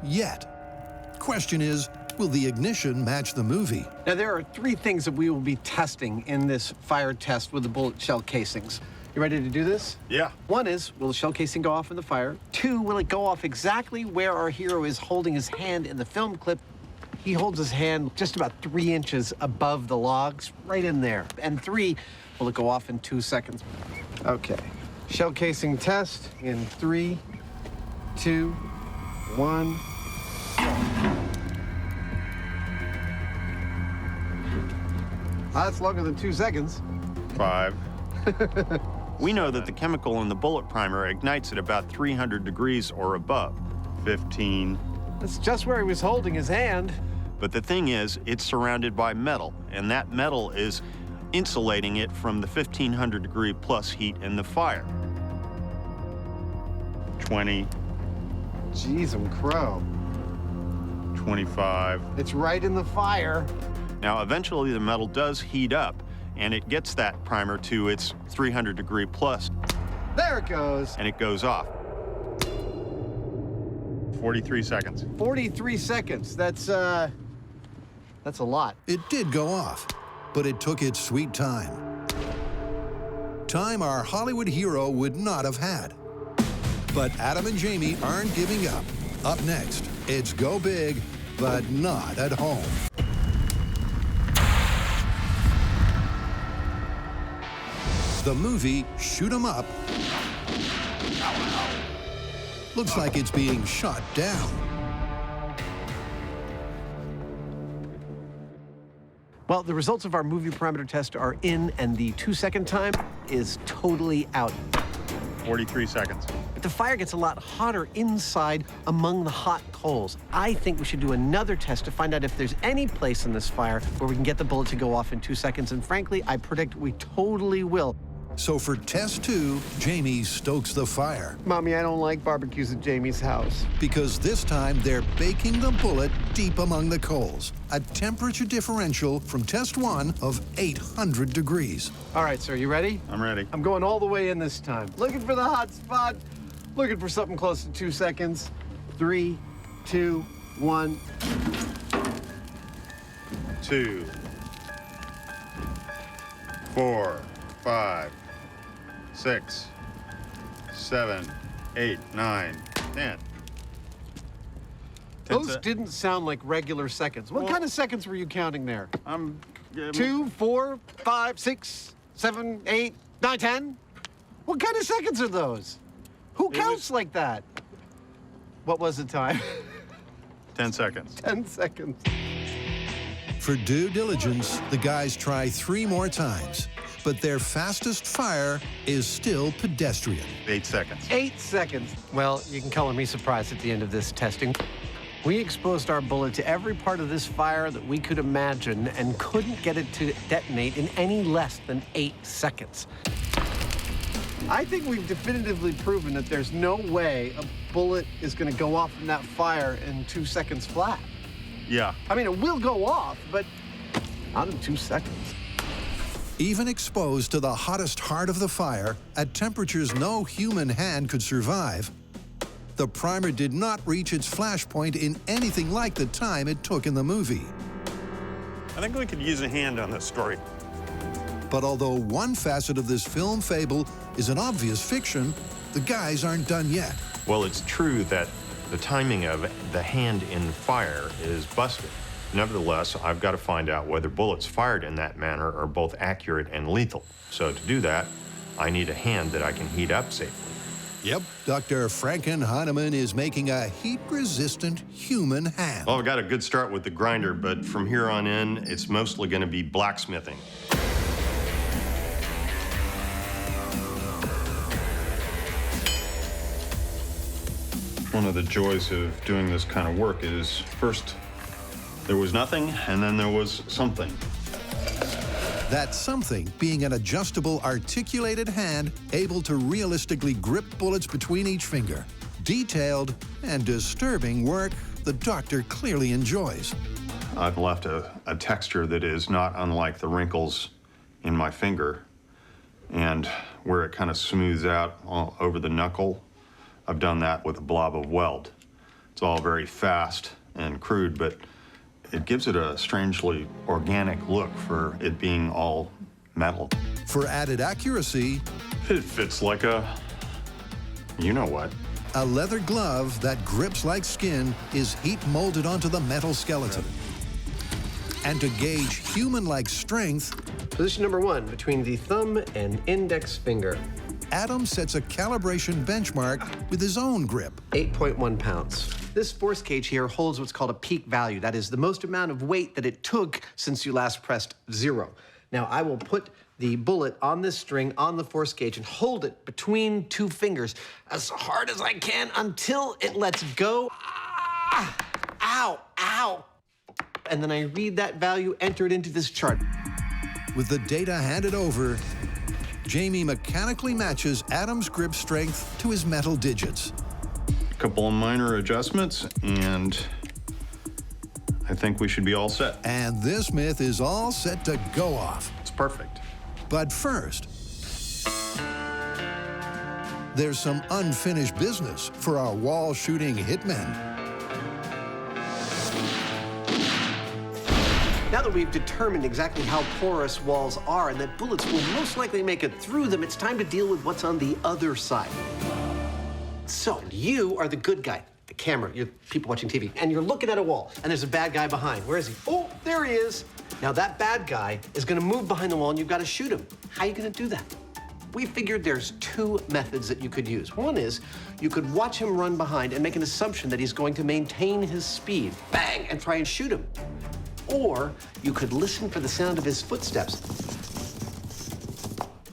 Yet. Question is, will the ignition match the movie? Now, there are 3 things that we will be testing in this fire test with the bullet shell casings. You ready to do this? Yeah. 1 is, will the shell casing go off in the fire? 2, will it go off exactly where our hero is holding his hand in the film clip? He holds his hand just about 3 inches above the logs, right in there. And 3, will it go off in 2 seconds? Okay. Shell casing test in 3, 2, 1. That's longer than 2 seconds. 5. We know that the chemical in the bullet primer ignites at about 300 degrees or above. 15. That's just where he was holding his hand. But the thing is, it's surrounded by metal, and that metal is insulating it from the 1500 degree plus heat in the fire. 20. Jeez, crow. 25. It's right in the fire. Now, eventually the metal does heat up, and it gets that primer to its 300 degree plus. There it goes. And it goes off. 43 seconds. 43 seconds. That's a lot. It did go off, but it took its sweet time. Time our Hollywood hero would not have had. But Adam and Jamie aren't giving up. Up next, it's go big, but not at home. The movie Shoot 'em Up looks like it's being shot down. Well, the results of our movie parameter test are in, and the 2-second time is totally out. 43 seconds. But the fire gets a lot hotter inside among the hot coals. I think we should do another test to find out if there's any place in this fire where we can get the bullet to go off in 2 seconds. And frankly, I predict we totally will. So for test 2, Jamie stokes the fire. Mommy, I don't like barbecues at Jamie's house. Because this time they're baking the bullet deep among the coals. A temperature differential from test 1 of 800 degrees. All right, sir, you ready? I'm ready. I'm going all the way in this time. Looking for the hot spot. Looking for something close to 2 seconds. 3, 2, 1. 2, 4, 5, 6, 7, 8, 9, 10. Those didn't sound like regular seconds. What kind of seconds were you counting there? 2, 4, 5, 6, 7, 8, 9, 10? What kind of seconds are those? Who counts like that? What was the time? 10 seconds. 10 seconds. For due diligence, the guys try 3 more times. But their fastest fire is still pedestrian. 8 seconds. 8 seconds. Well, you can color me surprised at the end of this testing. We exposed our bullet to every part of this fire that we could imagine and couldn't get it to detonate in any less than 8 seconds. I think we've definitively proven that there's no way a bullet is going to go off in that fire in 2 seconds flat. Yeah. I mean, it will go off, but not in 2 seconds. Even exposed to the hottest heart of the fire, at temperatures no human hand could survive, the primer did not reach its flash point in anything like the time it took in the movie. I think we could use a hand on this story. But although one facet of this film fable is an obvious fiction, the guys aren't done yet. Well, it's true that the timing of the hand in fire is busted. Nevertheless, I've got to find out whether bullets fired in that manner are both accurate and lethal. So to do that, I need a hand that I can heat up safely. Yep, Dr. Franken Hyneman is making a heat-resistant human hand. Well, I've got a good start with the grinder, but from here on in, it's mostly going to be blacksmithing. One of the joys of doing this kind of work is first there was nothing, and then there was something. That something being an adjustable, articulated hand able to realistically grip bullets between each finger. Detailed and disturbing work the doctor clearly enjoys. I've left a texture that is not unlike the wrinkles in my finger, and where it kind of smooths out all over the knuckle, I've done that with a blob of weld. It's all very fast and crude, but it gives it a strangely organic look for it being all metal. For added accuracy, it fits like a, you know what. A leather glove that grips like skin is heat molded onto the metal skeleton. And to gauge human-like strength, position number 1, between the thumb and index finger. Adam sets a calibration benchmark with his own grip. 8.1 pounds. This force gauge here holds what's called a peak value. That is the most amount of weight that it took since you last pressed 0. Now, I will put the bullet on this string on the force gauge and hold it between 2 fingers as hard as I can until it lets go. Ah! Ow, ow. And then I read that value, enter it into this chart. With the data handed over, Jamie mechanically matches Adam's grip strength to his metal digits. A couple of minor adjustments, and I think we should be all set. And this myth is all set to go off. It's perfect. But first, there's some unfinished business for our wall-shooting hitmen. Now that we've determined exactly how porous walls are and that bullets will most likely make it through them, it's time to deal with what's on the other side. So, you are the good guy, the camera, you're people watching TV, and you're looking at a wall, and there's a bad guy behind. Where is he? Oh, there he is. Now, that bad guy is gonna move behind the wall, and you've gotta shoot him. How are you gonna do that? We figured there's two methods that you could use. One is you could watch him run behind and make an assumption that he's going to maintain his speed, bang, and try and shoot him. Or you could listen for the sound of his footsteps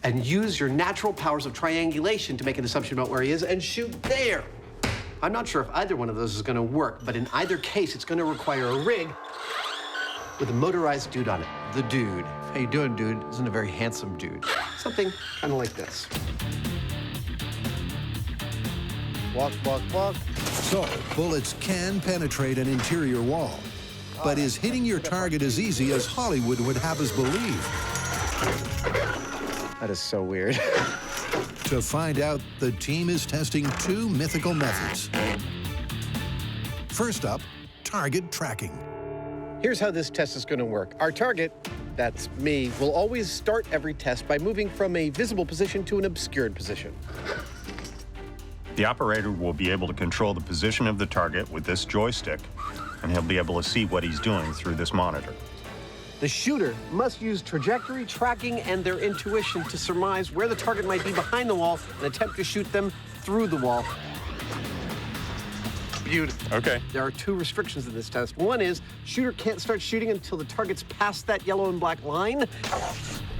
and use your natural powers of triangulation to make an assumption about where he is and shoot there. I'm not sure if either one of those is gonna work, but in either case, it's gonna require a rig with a motorized dude on it. The dude. How you doing, dude? Isn't a very handsome dude. Something kind of like this. Walk, walk, walk. So, bullets can penetrate an interior wall. But is hitting your target as easy as Hollywood would have us believe? That is so weird. To find out, the team is testing two mythical methods. First up, target tracking. Here's how this test is going to work. Our target, that's me, will always start every test by moving from a visible position to an obscured position. The operator will be able to control the position of the target with this joystick, and he'll be able to see what he's doing through this monitor. The shooter must use trajectory, tracking, and their intuition to surmise where the target might be behind the wall and attempt to shoot them through the wall. Beautiful. Okay. There are two restrictions in this test. One is shooter can't start shooting until the target's past that yellow and black line.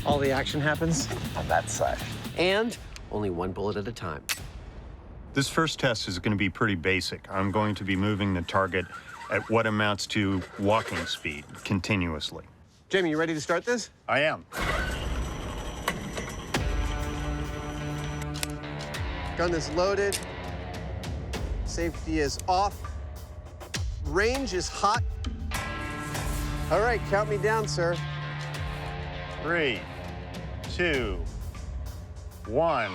All the action happens on that side. And only one bullet at a time. This first test is going to be pretty basic. I'm going to be moving the target at what amounts to walking speed continuously. Jamie, you ready to start this? I am. Gun is loaded. Safety is off. Range is hot. All right, count me down, sir. 3, 2, 1.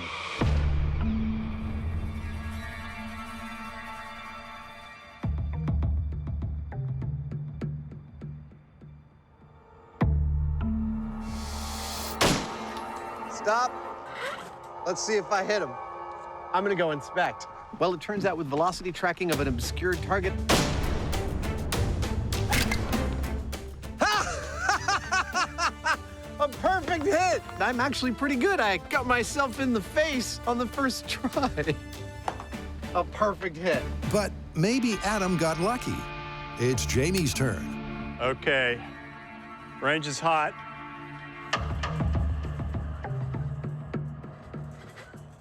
Stop. Let's see if I hit him. I'm gonna go inspect. Well, it turns out with velocity tracking of an obscured target, a perfect hit! I'm actually pretty good. I got myself in the face on the first try. A perfect hit. But maybe Adam got lucky. It's Jamie's turn. Okay. Range is hot.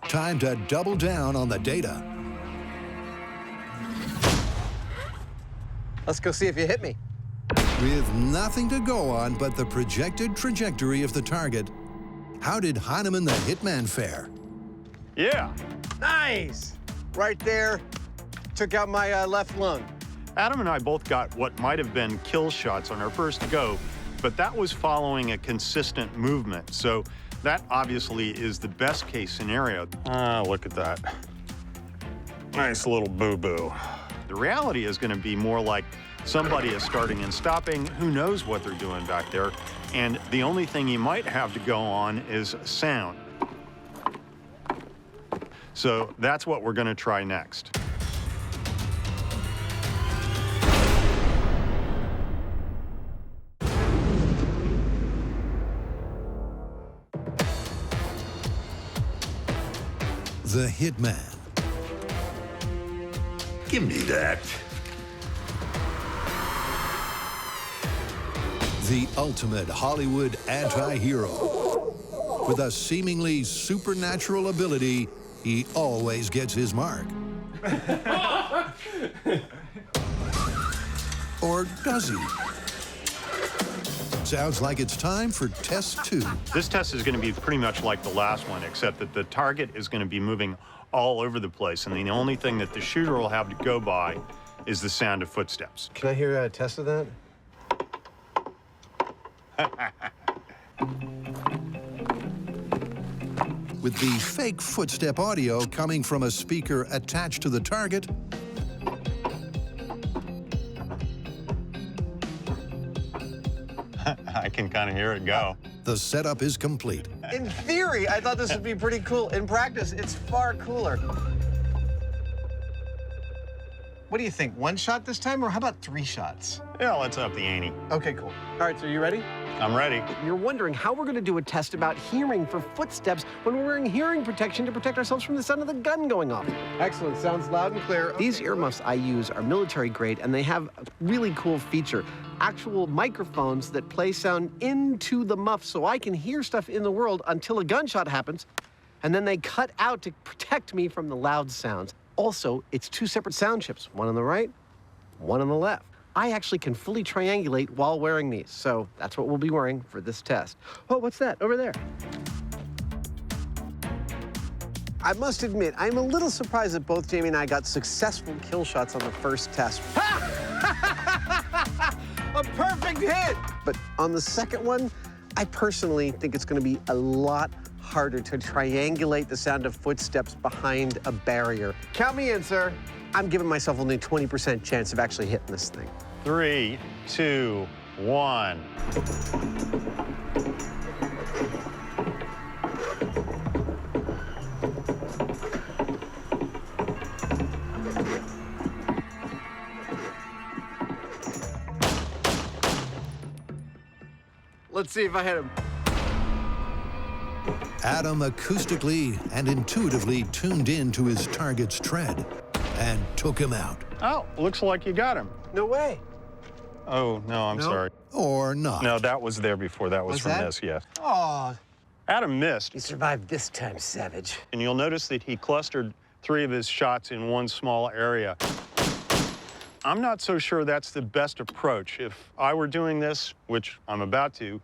Time to double down on the data. Let's go see if you hit me. With nothing to go on but the projected trajectory of the target, how did Hyneman the Hitman fare? Yeah. Nice! Right there, took out my left lung. Adam and I both got what might have been kill shots on our first go, but that was following a consistent movement. So that obviously is the best case scenario. Look at that. Nice little boo-boo. The reality is going to be more like somebody is starting and stopping. Who knows what they're doing back there? And the only thing you might have to go on is sound. So that's what we're going to try next. The Hitman. Give me that. The ultimate Hollywood anti-hero. With a seemingly supernatural ability, he always gets his mark. Or does he? Sounds like it's time for test 2. This test is going to be pretty much like the last one, except that the target is going to be moving all over the place, and the only thing that the shooter will have to go by is the sound of footsteps. Can I hear a test of that? With the fake footstep audio coming from a speaker attached to the target, I can kind of hear it go. The setup is complete. In theory, I thought this would be pretty cool. In practice, it's far cooler. What do you think? 1 shot this time, or how about 3 shots? Yeah, let's up the ante. Okay, cool. All right, so you ready? I'm ready. You're wondering how we're going to do a test about hearing for footsteps when we're wearing hearing protection to protect ourselves from the sound of the gun going off. Excellent. Sounds loud and clear. These earmuffs I use are military grade, and they have a really cool feature. Actual microphones that play sound into the muff so I can hear stuff in the world until a gunshot happens, and then they cut out to protect me from the loud sounds. Also, it's 2 separate sound chips, one on the right, one on the left. I actually can fully triangulate while wearing these, so that's what we'll be wearing for this test. Oh, what's that over there? I must admit, I'm a little surprised that both Jamie and I got successful kill shots on the first test. A perfect hit! But on the second one, I personally think it's going to be a lot harder to triangulate the sound of footsteps behind a barrier. Count me in, sir. I'm giving myself only a 20% chance of actually hitting this thing. 3, 2, 1. Let's see if I hit him. Adam acoustically and intuitively tuned in to his target's tread and took him out. Oh, looks like you got him. No way. Oh, no, I'm sorry. Or not. No, that was there before. That was from that? this, yes. Oh, Adam missed. you survived this time, savage. And you'll notice that he clustered 3 of his shots in one small area. I'm not so sure that's the best approach. If I were doing this, which I'm about to,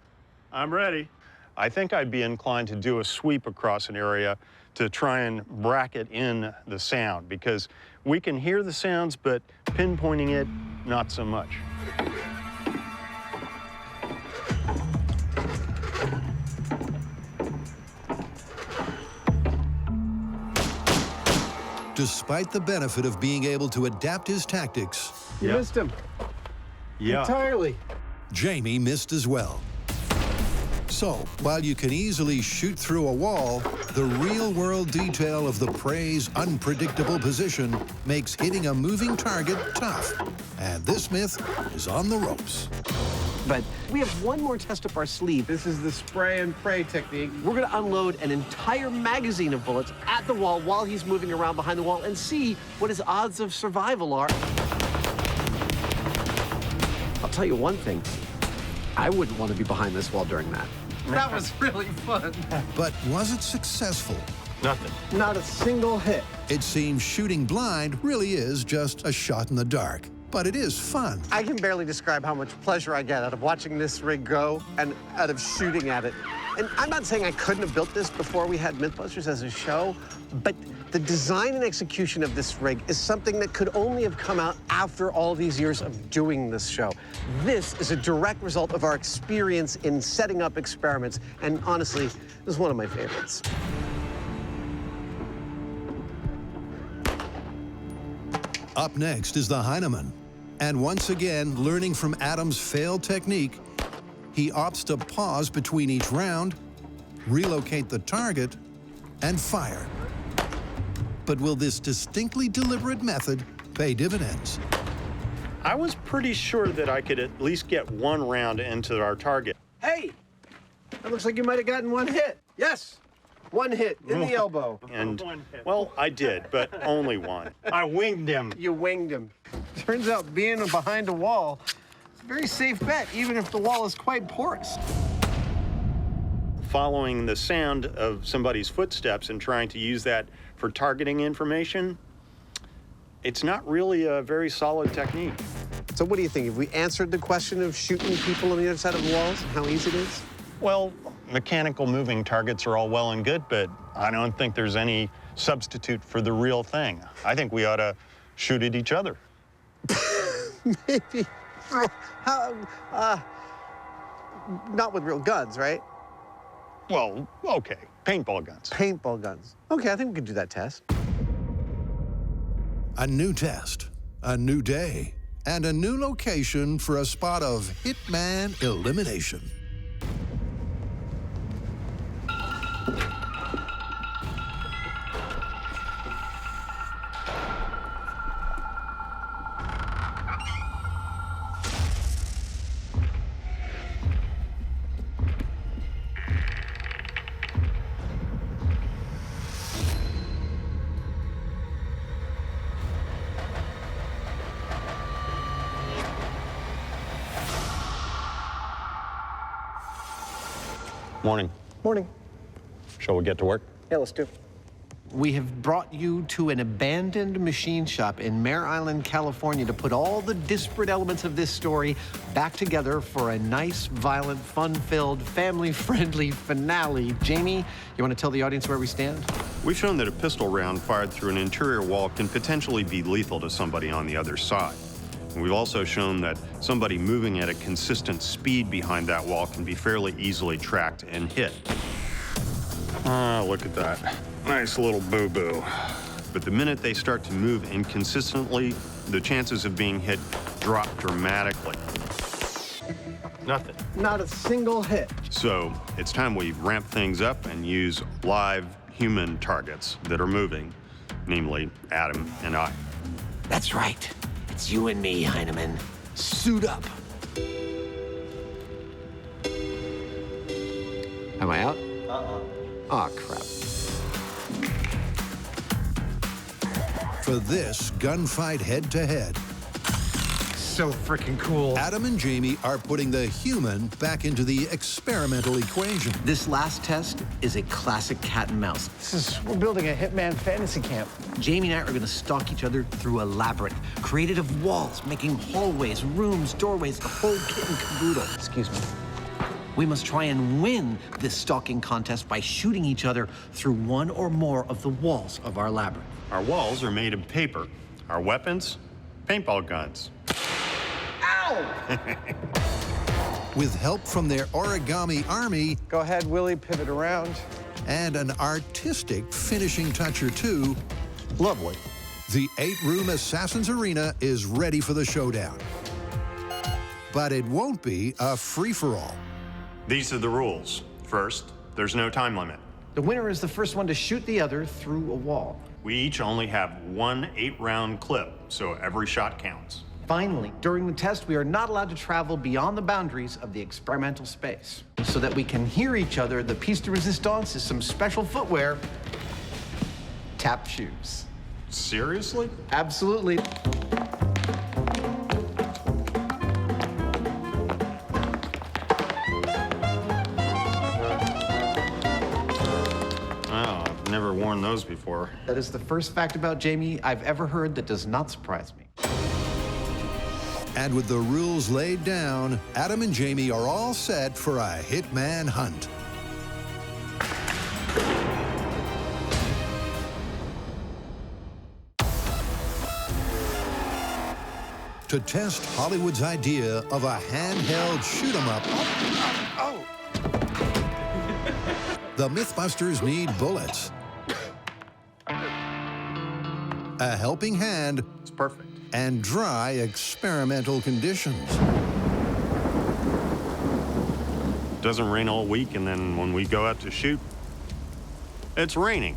I'm ready. I think I'd be inclined to do a sweep across an area to try and bracket in the sound, because we can hear the sounds, but pinpointing it, not so much. Despite the benefit of being able to adapt his tactics, You missed him. Yeah. Entirely. Jamie missed as well. So, while you can easily shoot through a wall, the real-world detail of the prey's unpredictable position makes hitting a moving target tough. And this myth is on the ropes. But we have one more test up our sleeve. This is the spray and pray technique. We're going to unload an entire magazine of bullets at the wall while he's moving around behind the wall and see what his odds of survival are. I'll tell you one thing. I wouldn't want to be behind this wall during that. That was really fun. But was it successful? Nothing. Not a single hit. It seems shooting blind really is just a shot in the dark. But it is fun. I can barely describe how much pleasure I get out of watching this rig go and out of shooting at it. And I'm not saying I couldn't have built this before we had Mythbusters as a show, but the design and execution of this rig is something that could only have come out after all these years of doing this show. This is a direct result of our experience in setting up experiments, and honestly, this is one of my favorites. Up next is the Hyneman. And once again, learning from Adam's failed technique, he opts to pause between each round, relocate the target, and fire. But will this distinctly deliberate method pay dividends? I was pretty sure that I could at least get 1 round into our target. Hey, that looks like you might have gotten 1 hit. Yes, 1 hit in the elbow. And, well, I did, but only 1. I winged him. You winged him. Turns out being behind a wall is a very safe bet, even if the wall is quite porous. Following the sound of somebody's footsteps and trying to use that for targeting information, it's not really a very solid technique. So what do you think? If we answered the question of shooting people on the other side of the walls, and how easy it is? Well, mechanical moving targets are all well and good, but I don't think there's any substitute for the real thing. I think we ought to shoot at each other. Maybe. Not with real guns, right? Well, okay. Paintball guns. Paintball guns. Okay, I think we could do that test. A new test, a new day, and a new location for a spot of Hitman elimination. Morning. Morning. Shall we get to work? Yeah, let's do. We have brought you to an abandoned machine shop in Mare Island, California to put all the disparate elements of this story back together for a nice, violent, fun-filled, family-friendly finale. Jamie, you want to tell the audience where we stand? We've shown that a pistol round fired through an interior wall can potentially be lethal to somebody on the other side. And we've also shown that somebody moving at a consistent speed behind that wall can be fairly easily tracked and hit. Ah, look at that. Nice little boo-boo. But the minute they start to move inconsistently, the chances of being hit drop dramatically. Nothing. Not a single hit. So it's time we ramp things up and use live human targets that are moving, namely Adam and I. That's right. It's you and me, Hyneman. Suit up. Am I out? Aw, crap. For this gunfight head-to-head, so freaking cool. Adam and Jamie are putting the human back into the experimental equation. This last test is a classic cat and mouse. We're building a Hitman fantasy camp. Jamie and I are going to stalk each other through a labyrinth, created of walls, making hallways, rooms, doorways, the whole kit and caboodle. Excuse me. We must try and win this stalking contest by shooting each other through one or more of the walls of our labyrinth. Our walls are made of paper. Our weapons, paintball guns. With help from their origami army. Go ahead, Willie, pivot around. And an artistic finishing touch or two. Lovely. The 8-room Assassin's Arena is ready for the showdown. But it won't be a free-for-all. These are the rules. First, there's no time limit. The winner is the first one to shoot the other through a wall. We each only have one 8-round clip, so every shot counts. Finally, during the test, we are not allowed to travel beyond the boundaries of the experimental space. So that we can hear each other, the piece de resistance is some special footwear, tap shoes. Seriously? Absolutely. Oh, I've never worn those before. That is the first fact about Jamie I've ever heard that does not surprise me. And with the rules laid down, Adam and Jamie are all set for a Hitman hunt. To test Hollywood's idea of a handheld shoot-'em-up, the Mythbusters need bullets, a helping hand, it's perfect, and dry experimental conditions. Doesn't rain all week, and then when we go out to shoot, it's raining.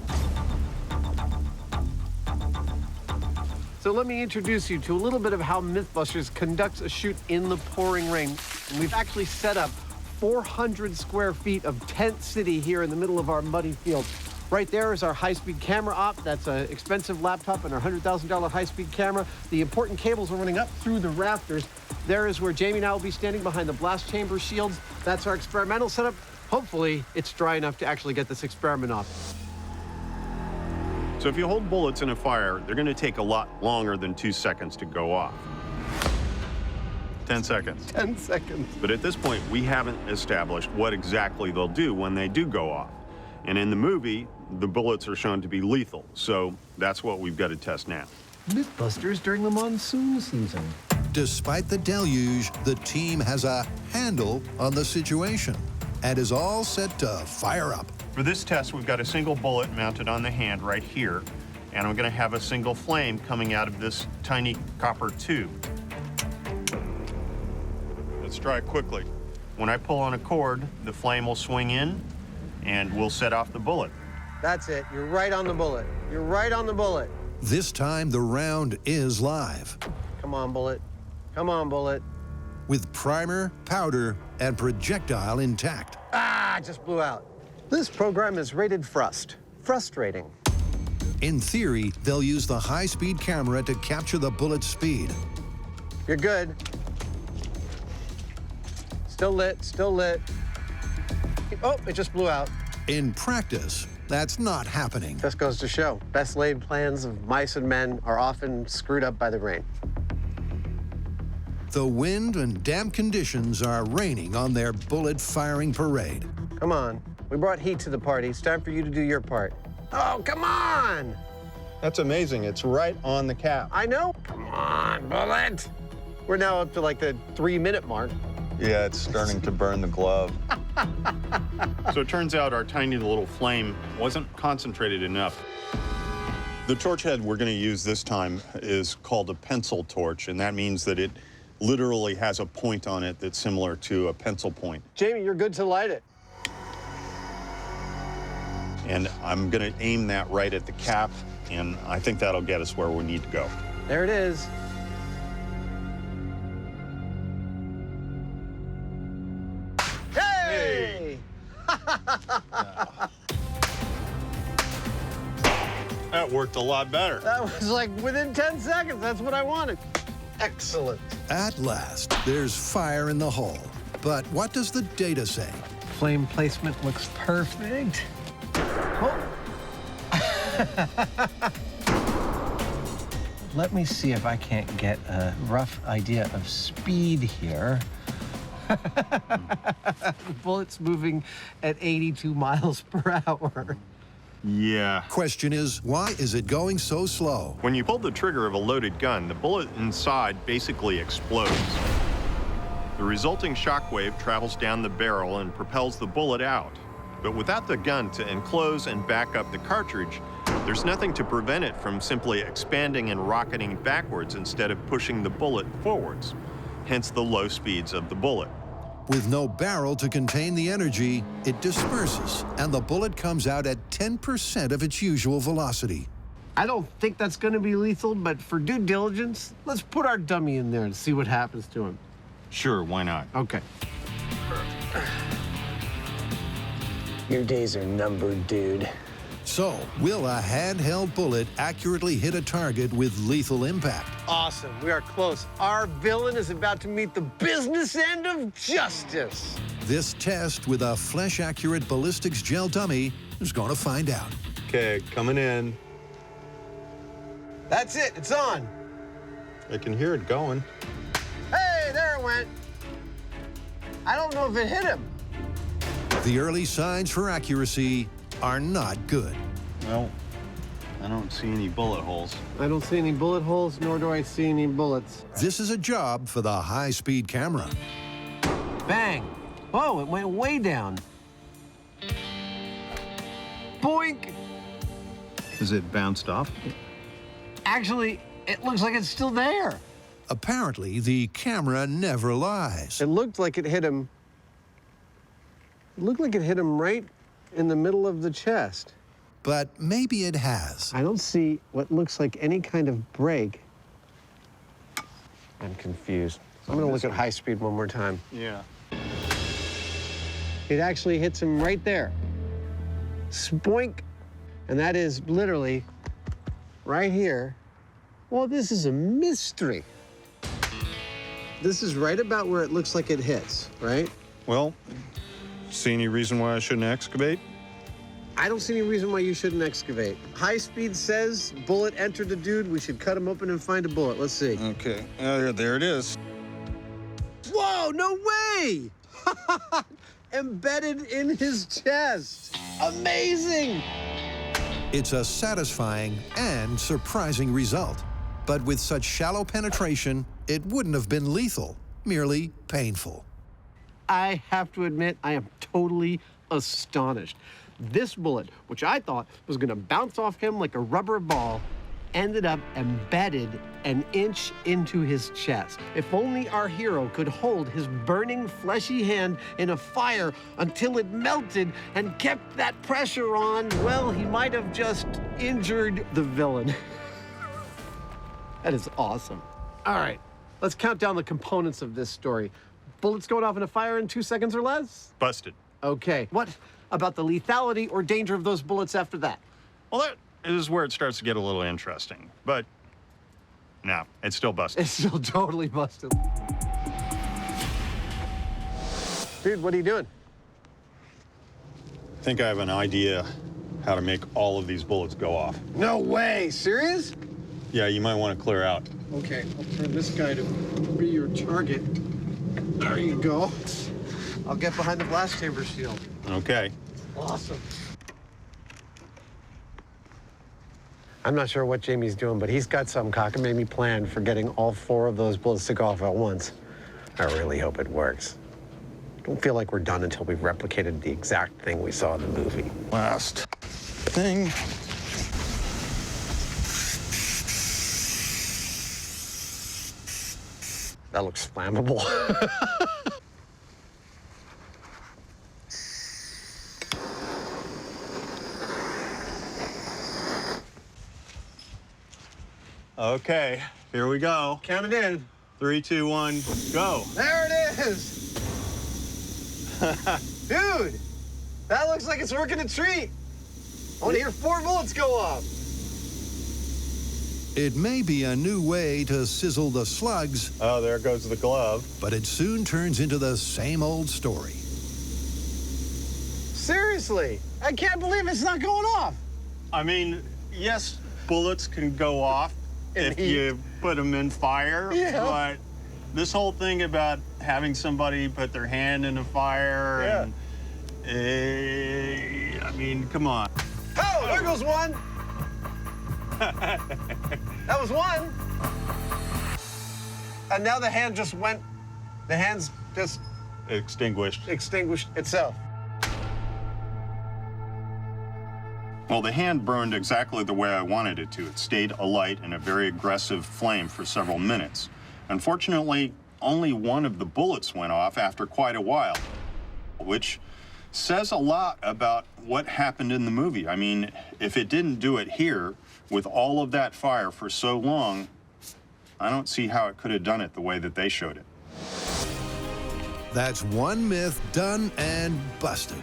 So let me introduce you to a little bit of how Mythbusters conducts a shoot in the pouring rain. And we've actually set up 400 square feet of tent city here in the middle of our muddy field. Right there is our high-speed camera op. That's an expensive laptop and our $100,000 high-speed camera. The important cables are running up through the rafters. There is where Jamie and I will be standing behind the blast chamber shields. That's our experimental setup. Hopefully, it's dry enough to actually get this experiment off. So if you hold bullets in a fire, they're going to take a lot longer than 2 seconds to go off. 10 seconds. 10 seconds. But at this point, we haven't established what exactly they'll do when they do go off. And in the movie, the bullets are shown to be lethal. So that's what we've got to test now. Mythbusters during the monsoon season. Despite the deluge, the team has a handle on the situation and is all set to fire up. For this test, we've got a single bullet mounted on the hand right here, and I'm going to have a single flame coming out of this tiny copper tube. Let's try it quickly. When I pull on a cord, the flame will swing in, and we'll set off the bullet. That's it. You're right on the bullet. You're right on the bullet. This time, the round is live. Come on, bullet. Come on, bullet. With primer, powder, and projectile intact. Ah, it just blew out. This program is rated frust. Frustrating. In theory, they'll use the high-speed camera to capture the bullet's speed. You're good. Still lit, still lit. Oh, it just blew out. In practice, that's not happening. Just goes to show, best laid plans of mice and men are often screwed up by the rain. The wind and damp conditions are raining on their bullet-firing parade. Come on, we brought heat to the party. It's time for you to do your part. Oh, come on! That's amazing. It's right on the cap. I know. Come on, bullet. We're now up to like the 3-minute mark. Yeah, it's starting to burn the glove. So it turns out our tiny little flame wasn't concentrated enough. The torch head we're going to use this time is called a pencil torch, and that means that it literally has a point on it that's similar to a pencil point. Jamie, you're good to light it. And I'm going to aim that right at the cap, and I think that'll get us where we need to go. There it is. Hey! That worked a lot better. That was like within 10 seconds. That's what I wanted. Excellent. At last, there's fire in the hole. But what does the data say? Flame placement looks perfect. Oh. Let me see if I can't get a rough idea of speed here. The bullet's moving at 82 miles per hour. Yeah. Question is, why is it going so slow? When you pull the trigger of a loaded gun, the bullet inside basically explodes. The resulting shockwave travels down the barrel and propels the bullet out. But without the gun to enclose and back up the cartridge, there's nothing to prevent it from simply expanding and rocketing backwards instead of pushing the bullet forwards, hence the low speeds of the bullet. With no barrel to contain the energy, it disperses, and the bullet comes out at 10% of its usual velocity. I don't think that's going to be lethal, but for due diligence, let's put our dummy in there and see what happens to him. Sure, why not? Okay. Your days are numbered, dude. So, will a handheld bullet accurately hit a target with lethal impact? Awesome. We are close. Our villain is about to meet the business end of justice. This test with a flesh-accurate ballistics gel dummy is going to find out. Okay, coming in. That's it. It's on. I can hear it going. Hey, there it went. I don't know if it hit him. The early signs for accuracy are not good. Well, I don't see any bullet holes. I don't see any bullet holes, nor do I see any bullets. This is a job for the high-speed camera. Bang. Oh, it went way down. Boink. Is it bounced off? Actually, it looks like it's still there. Apparently, the camera never lies. It looked like it hit him. It looked like it hit him right in the middle of the chest. But maybe it has. I don't see what looks like any kind of break. I'm confused. I'm gonna look at high speed one more time. Yeah. It actually hits him right there. Spoink. And that is literally right here. Well, this is a mystery. This is right about where it looks like it hits, right? Well, see any reason why I shouldn't excavate? I don't see any reason why you shouldn't excavate. High speed says bullet entered the dude. We should cut him open and find a bullet. Let's see. Okay, there it is. Whoa, no way! Embedded in his chest. Amazing! It's a satisfying and surprising result. But with such shallow penetration, it wouldn't have been lethal, merely painful. I have to admit, I am totally astonished. This bullet, which I thought was gonna bounce off him like a rubber ball, ended up embedded an inch into his chest. If only our hero could hold his burning, fleshy hand in a fire until it melted and kept that pressure on, well, he might have just injured the villain. That is awesome. All right, let's count down the components of this story. Bullets going off in a fire in 2 seconds or less? Busted. Okay, what about the lethality or danger of those bullets after that? Well, that is where it starts to get a little interesting. But no, it's still busted. It's still totally busted. Dude, what are you doing? I think I have an idea how to make all of these bullets go off. No way, serious? Yeah, you might want to clear out. Okay, I'll turn this guy to be your target. There you go. I'll get behind the blast chamber shield. Okay. Awesome. I'm not sure what Jamie's doing, but he's got some cockamamie plan for getting all 4 of those bullets to go off at once. I really hope it works. Don't feel like we're done until we've replicated the exact thing we saw in the movie. Last thing. That looks flammable. Okay, here we go. Count it in. 3, 2, 1, go. There it is. Dude, that looks like it's working a treat. I want to hear 4 bullets go off. It may be a new way to sizzle the slugs. Oh, there goes the glove. But it soon turns into the same old story. Seriously, I can't believe it's not going off. I mean, yes, bullets can go off if you put them in fire, but this whole thing about having somebody put their hand in a fire, and, I mean, come on. Oh, there goes one. That was one. And now the hand just went, the hand's just extinguished itself. Well, the hand burned exactly the way I wanted it to. It stayed alight in a very aggressive flame for several minutes. Unfortunately, only one of the bullets went off after quite a while, which says a lot about what happened in the movie. I mean, if it didn't do it here, with all of that fire for so long, I don't see how it could have done it the way that they showed it. That's one myth done and busted.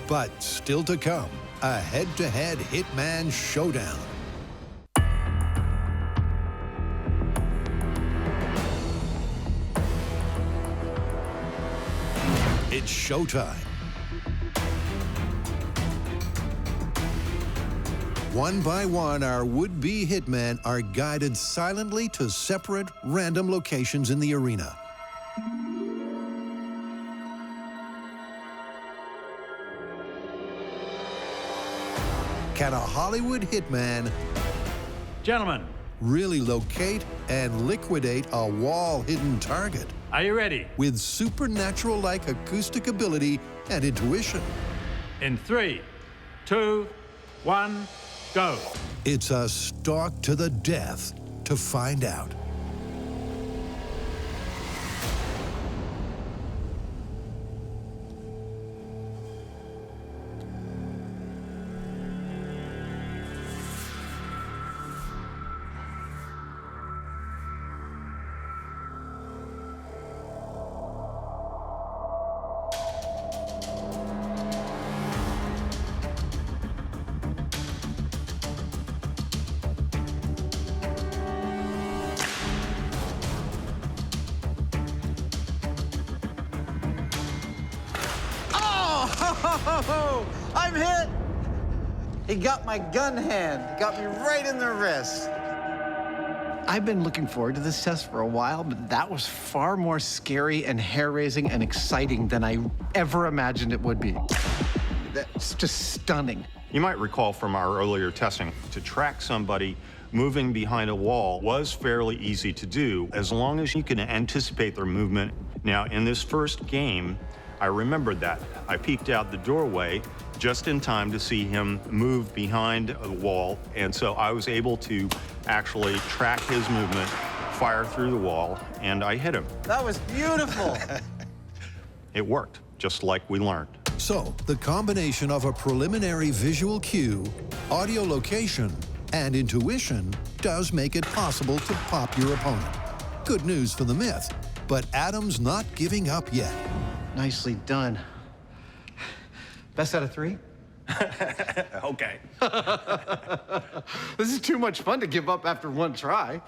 But still to come, a head-to-head Hitman showdown. It's showtime. One by one, our would-be hitmen are guided silently to separate, random locations in the arena. Can a Hollywood hitman, gentlemen, really locate and liquidate a wall-hidden target? Are you ready? With supernatural-like acoustic ability and intuition. In 3, 2, 1, go. It's a stalk to the death to find out. I'm hit! He got my gun hand. He got me right in the wrist. I've been looking forward to this test for a while, but that was far more scary and hair-raising and exciting than I ever imagined it would be. That's just stunning. You might recall from our earlier testing, to track somebody moving behind a wall was fairly easy to do as long as you can anticipate their movement. Now, in this first game, I remembered that. I peeked out the doorway just in time to see him move behind the wall, and so I was able to actually track his movement, fire through the wall, and I hit him. That was beautiful. It worked, just like we learned. So, the combination of a preliminary visual cue, audio location, and intuition does make it possible to pop your opponent. Good news for the Myth, but Adam's not giving up yet. Nicely done. Best out of 3? Okay. This is too much fun to give up after one try.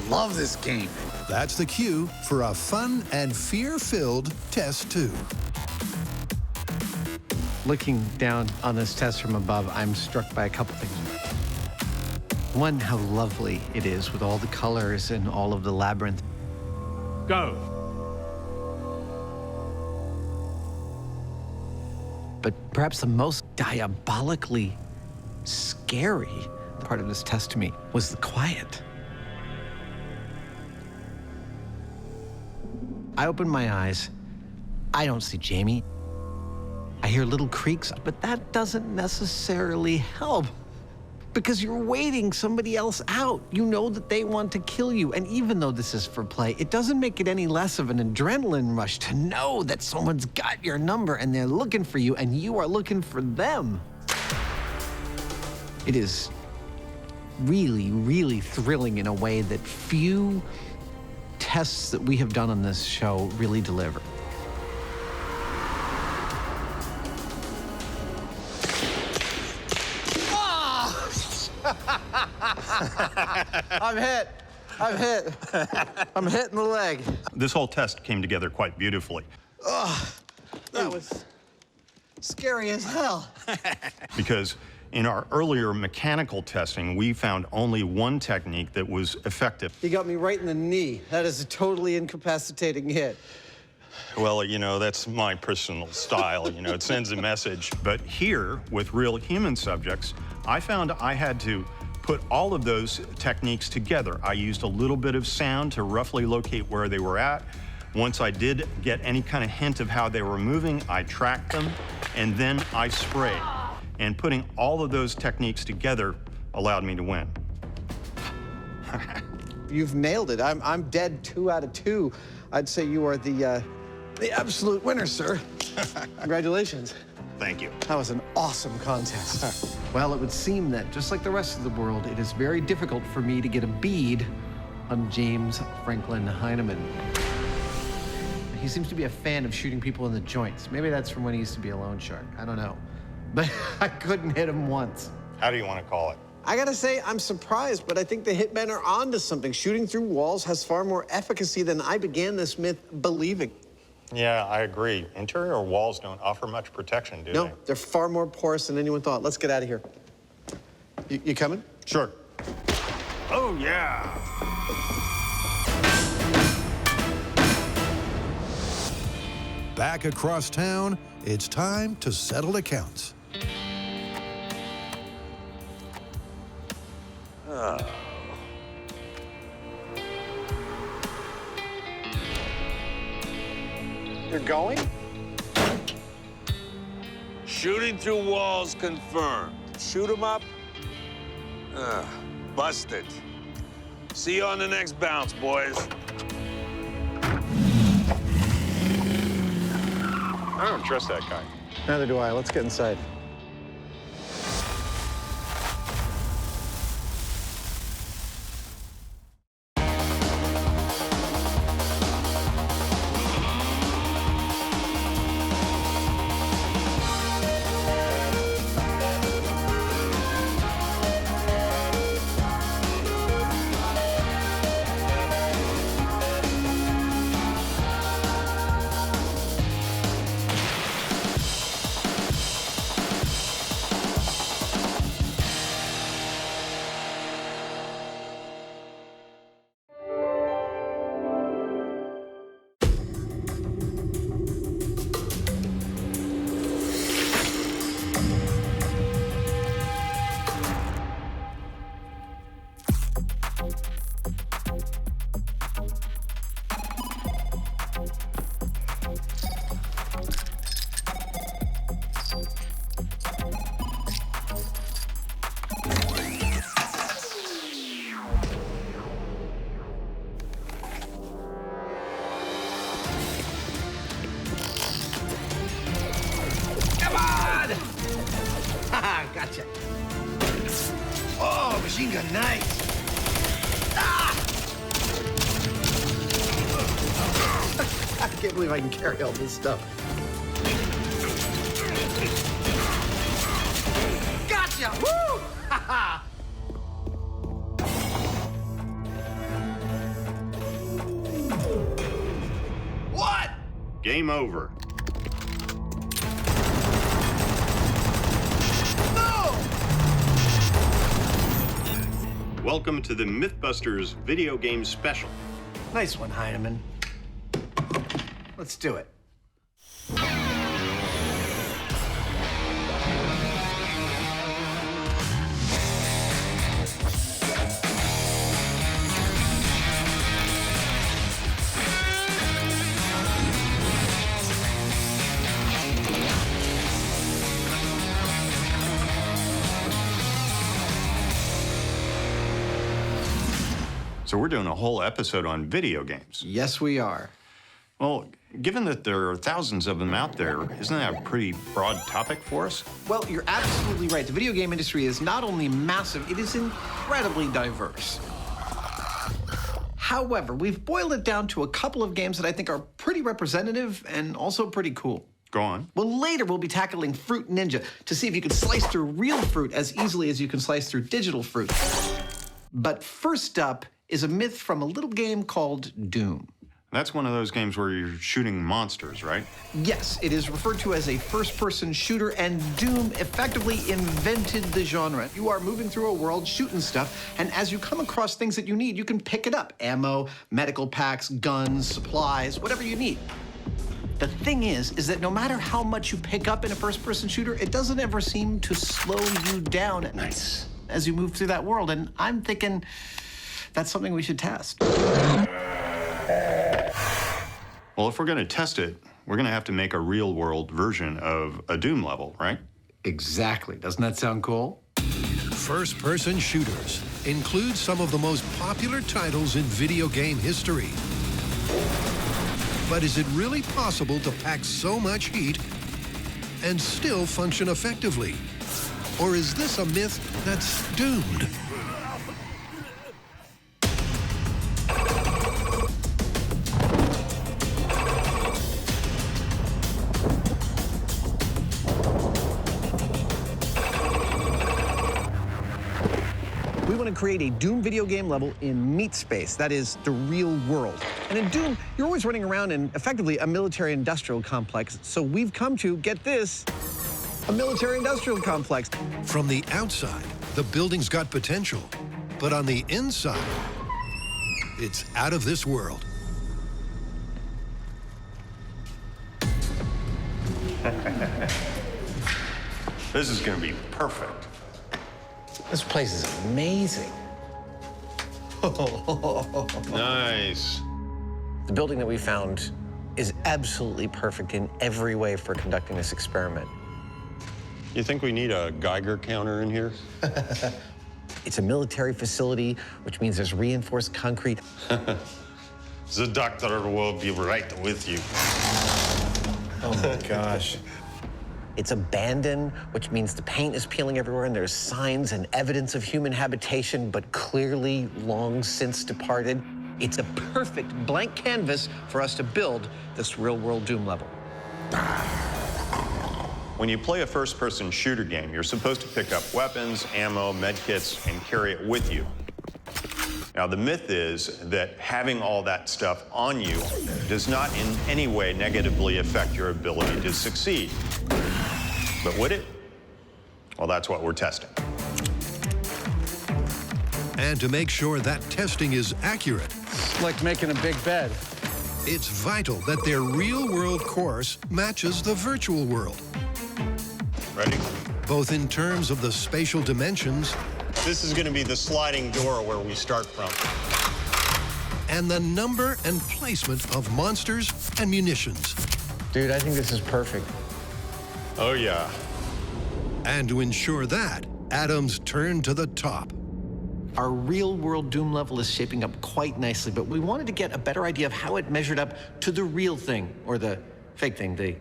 Love this game. That's the cue for a fun and fear-filled test 2. Looking down on this test from above, I'm struck by a couple things. One, how lovely it is with all the colors and all of the labyrinth. Go. But perhaps the most diabolically scary part of this test to me was the quiet. I open my eyes. I don't see Jamie. I hear little creaks, but that doesn't necessarily help because you're waiting somebody else out. You know that they want to kill you. And even though this is for play, it doesn't make it any less of an adrenaline rush to know that someone's got your number and they're looking for you and you are looking for them. It is really, really thrilling in a way that few tests that we have done on this show really deliver. I'm hit. I'm hit. I'm hit in the leg. This whole test came together quite beautifully. Oh, that was scary as hell. Because in our earlier mechanical testing, we found only one technique that was effective. He got me right in the knee. That is a totally incapacitating hit. Well, you know, that's my personal style. You know, it sends a message. But here, with real human subjects, I found I had to put all of those techniques together. I used a little bit of sound to roughly locate where they were at. Once I did get any kind of hint of how they were moving, I tracked them, and then I sprayed. And putting all of those techniques together allowed me to win. You've nailed it. I'm dead 2 out of 2. I'd say you are the absolute winner, sir. Congratulations. Thank you. That was an awesome contest. Well, it would seem that, just like the rest of the world, it is very difficult for me to get a bead on James Franklin Hyneman. He seems to be a fan of shooting people in the joints. Maybe that's from when he used to be a loan shark. I don't know. But I couldn't hit him once. How do you want to call it? I gotta say, I'm surprised, but I think the Hitmen are onto something. Shooting through walls has far more efficacy than I began this myth believing. Yeah, I agree. Interior walls don't offer much protection, do they? No, they're far more porous than anyone thought. Let's get out of here. You coming? Sure. Oh, yeah. Back across town, it's time to settle accounts. You're going? Shooting through walls confirmed. Shoot 'em up? Busted. See you on the next bounce, boys. I don't trust that guy. Neither do I. Let's get inside. Gotcha. Oh, machine gun, nice. Ah! I can't believe I can carry all this stuff. Gotcha! Woo! Ha ha! What? Game over. No! Welcome to the Mythbusters video game special. Nice one, Hyneman. Let's do it. So we're doing a whole episode on video games. Yes, we are. Well, given that there are thousands of them out there, isn't that a pretty broad topic for us? Well, you're absolutely right. The video game industry is not only massive, it is incredibly diverse. However, we've boiled it down to a couple of games that I think are pretty representative and also pretty cool. Go on. Well, later we'll be tackling Fruit Ninja to see if you can slice through real fruit as easily as you can slice through digital fruit. But first up is a myth from a little game called Doom. That's one of those games where you're shooting monsters, right? Yes, it is referred to as a first-person shooter, and Doom effectively invented the genre. You are moving through a world shooting stuff, and as you come across things that you need, you can pick it up. Ammo, medical packs, guns, supplies, whatever you need. The thing is that no matter how much you pick up in a first-person shooter, it doesn't ever seem to slow you down as you move through that world, and I'm thinking that's something we should test. Well, if we're going to test it, we're going to have to make a real-world version of a Doom level, right? Exactly. Doesn't that sound cool? First-person shooters include some of the most popular titles in video game history. But is it really possible to pack so much heat and still function effectively? Or is this a myth that's doomed? We want to create a Doom video game level in meat space, that is, the real world. And in Doom, you're always running around in, effectively, a military-industrial complex. So we've come to, get this, a military-industrial complex. From the outside, the building's got potential. But on the inside, it's out of this world. This is going to be perfect. This place is amazing. Nice. The building that we found is absolutely perfect in every way for conducting this experiment. You think we need a Geiger counter in here? It's a military facility, which means there's reinforced concrete. The doctor will be right with you. Oh my gosh. It's abandoned, which means the paint is peeling everywhere and there's signs and evidence of human habitation, but clearly long since departed. It's a perfect blank canvas for us to build this real-world Doom level. When you play a first-person shooter game, you're supposed to pick up weapons, ammo, medkits, and carry it with you. Now, the myth is that having all that stuff on you does not in any way negatively affect your ability to succeed. But would it? Well, that's what we're testing. And to make sure that testing is accurate, it's like making a big bed. It's vital that their real-world course matches the virtual world. Ready? Both in terms of the spatial dimensions. This is going to be the sliding door where we start from. And the number and placement of monsters and munitions. Dude, I think this is perfect. Oh, yeah. And to ensure that, Adam's turn to the top. Our real-world Doom level is shaping up quite nicely, but we wanted to get a better idea of how it measured up to the real thing, or the fake thing, the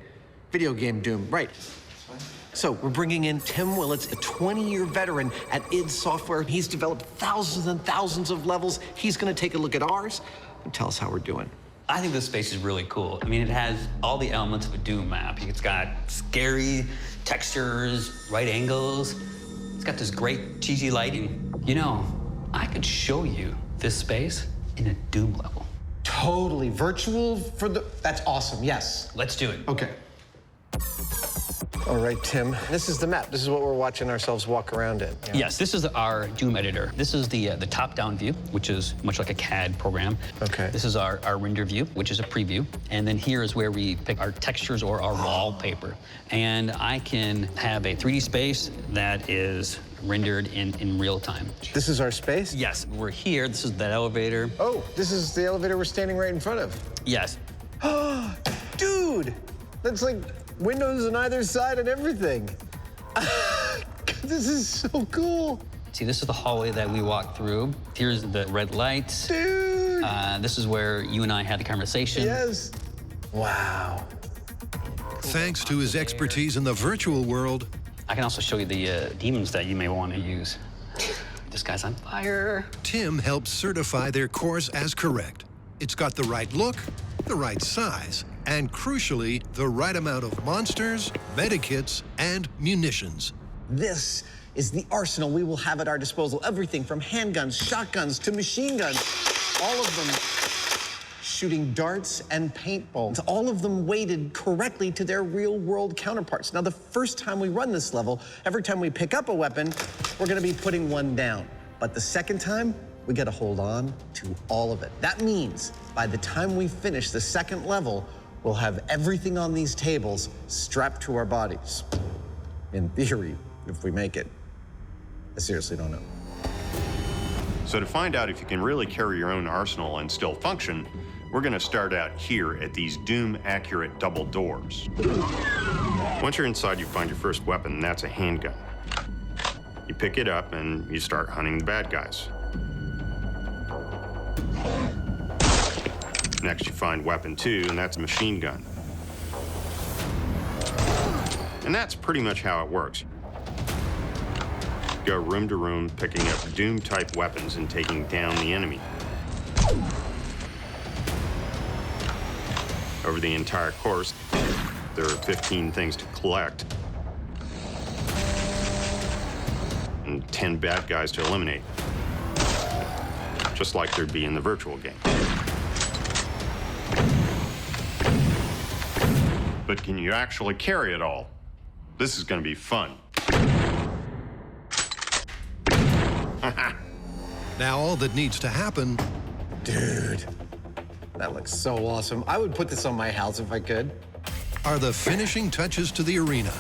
video game Doom. Right. So we're bringing in Tim Willits, a 20-year veteran at id Software. He's developed thousands and thousands of levels. He's gonna take a look at ours and tell us how we're doing. I think this space is really cool. I mean, it has all the elements of a Doom map. It's got scary textures, right angles. It's got this great cheesy lighting. You know, I could show you this space in a Doom level. Totally. Virtual for the... That's awesome, yes. Let's do it. Okay. All right, Tim, this is the map. This is what we're watching ourselves walk around in. Yeah. Yes, this is our Doom editor. This is the top-down view, which is much like a CAD program. Okay. This is our render view, which is a preview. And then here is where we pick our textures or our wallpaper. And I can have a 3D space that is rendered in real time. This is our space? Yes, we're here. This is that elevator. Oh, this is the elevator we're standing right in front of. Yes. Dude, that's like windows on either side and everything. This is so cool. See, this is the hallway that we walk through. Here's the red lights. Dude. This is where you and I had the conversation. Yes. Wow. Thanks to his expertise in the virtual world, I can also show you the demons that you may want to use. This guy's on fire. Tim helps certify their course as correct. It's got the right look, the right size, and crucially, the right amount of monsters, medikits, and munitions. This is the arsenal we will have at our disposal. Everything from handguns, shotguns, to machine guns. All of them shooting darts and paintballs. All of them weighted correctly to their real-world counterparts. Now, the first time we run this level, every time we pick up a weapon, we're gonna be putting one down. But the second time, we gotta hold on to all of it. That means by the time we finish the second level, we'll have everything on these tables strapped to our bodies. In theory, if we make it. I seriously don't know. So to find out if you can really carry your own arsenal and still function, we're gonna start out here at these Doom-accurate double doors. Once you're inside, you find your first weapon, and that's a handgun. You pick it up and you start hunting the bad guys. Next, you find weapon 2, and that's a machine gun. And that's pretty much how it works. Go room to room, picking up Doom-type weapons and taking down the enemy. Over the entire course, there are 15 things to collect and 10 bad guys to eliminate, just like there'd be in the virtual game. But can you actually carry it all? This is going to be fun. Now all that needs to happen... Dude, that looks so awesome. I would put this on my house if I could. ...are the finishing touches to the arena.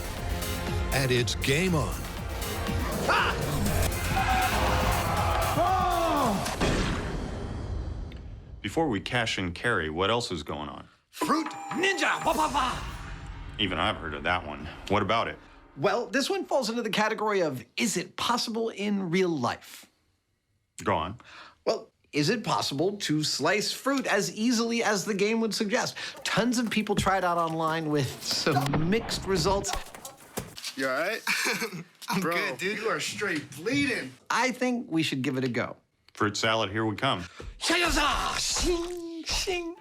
And it's game on. Before we cash and carry, what else is going on? Fruit Ninja! Wah-wah-wah! Even I've heard of that one. What about it? Well, this one falls into the category of, is it possible in real life? Go on. Well, is it possible to slice fruit as easily as the game would suggest? Tons of people tried out online with some mixed results. You all right? I'm good, dude. You are straight bleeding. I think we should give it a go. Fruit salad, here we come. Shing, shing.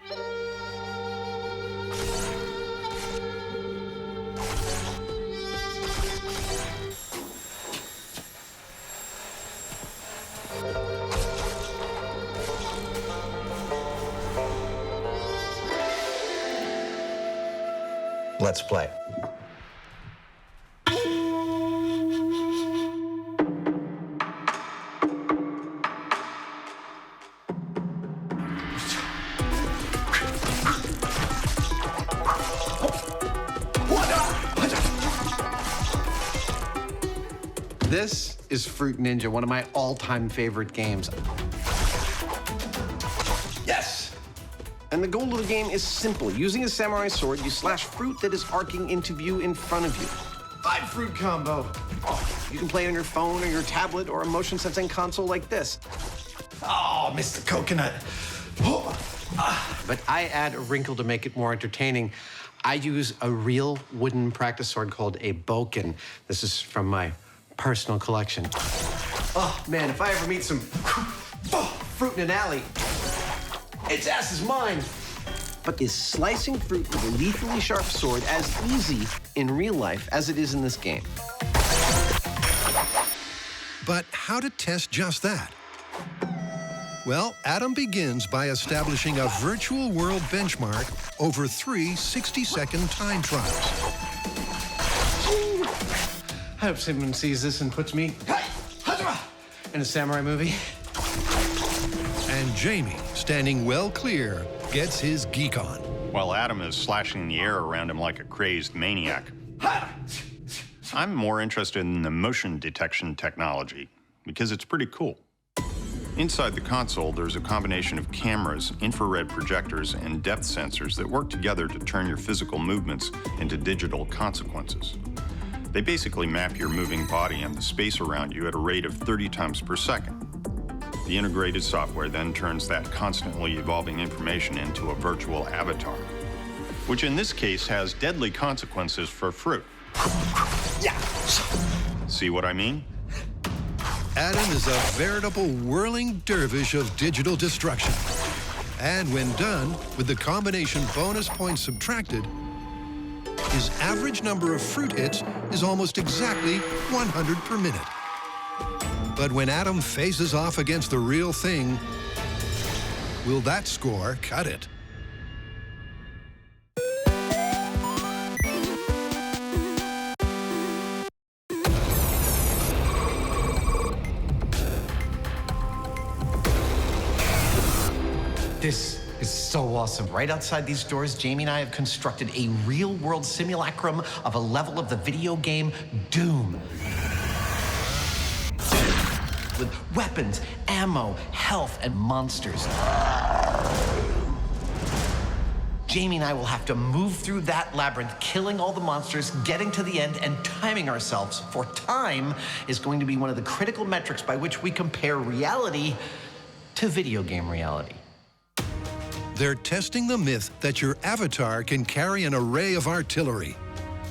Let's play. This is Fruit Ninja, one of my all-time favorite games. Yes! And the goal of the game is simple. Using a samurai sword, you slash fruit that is arcing into view in front of you. 5-fruit combo. Oh, you can play it on your phone or your tablet or a motion sensing console like this. Oh, missed the coconut. Oh. But I add a wrinkle to make it more entertaining. I use a real wooden practice sword called a boken. This is from my personal collection. Oh, man, if I ever meet some fruit in an alley, its ass is mine. But is slicing fruit with a lethally sharp sword as easy in real life as it is in this game? But how to test just that? Well, Adam begins by establishing a virtual world benchmark over 3 60-second time trials. I hope someone sees this and puts me in a samurai movie. And Jamie, standing well clear, gets his geek on. While Adam is slashing the air around him like a crazed maniac. I'm more interested in the motion detection technology because it's pretty cool. Inside the console, there's a combination of cameras, infrared projectors, and depth sensors that work together to turn your physical movements into digital consequences. They basically map your moving body and the space around you at a rate of 30 times per second. The integrated software then turns that constantly evolving information into a virtual avatar, which in this case has deadly consequences for fruit. Yeah. See what I mean? Adam is a veritable whirling dervish of digital destruction. And when done, with the combination bonus points subtracted, his average number of fruit hits is almost exactly 100 per minute. But when Adam faces off against the real thing, will that score cut it? This is so awesome. Right outside these doors, Jamie and I have constructed a real-world simulacrum of a level of the video game Doom. With weapons, ammo, health, and monsters. Jamie and I will have to move through that labyrinth, killing all the monsters, getting to the end, and timing ourselves. For time is going to be one of the critical metrics by which we compare reality to video game reality. They're testing the myth that your avatar can carry an array of artillery.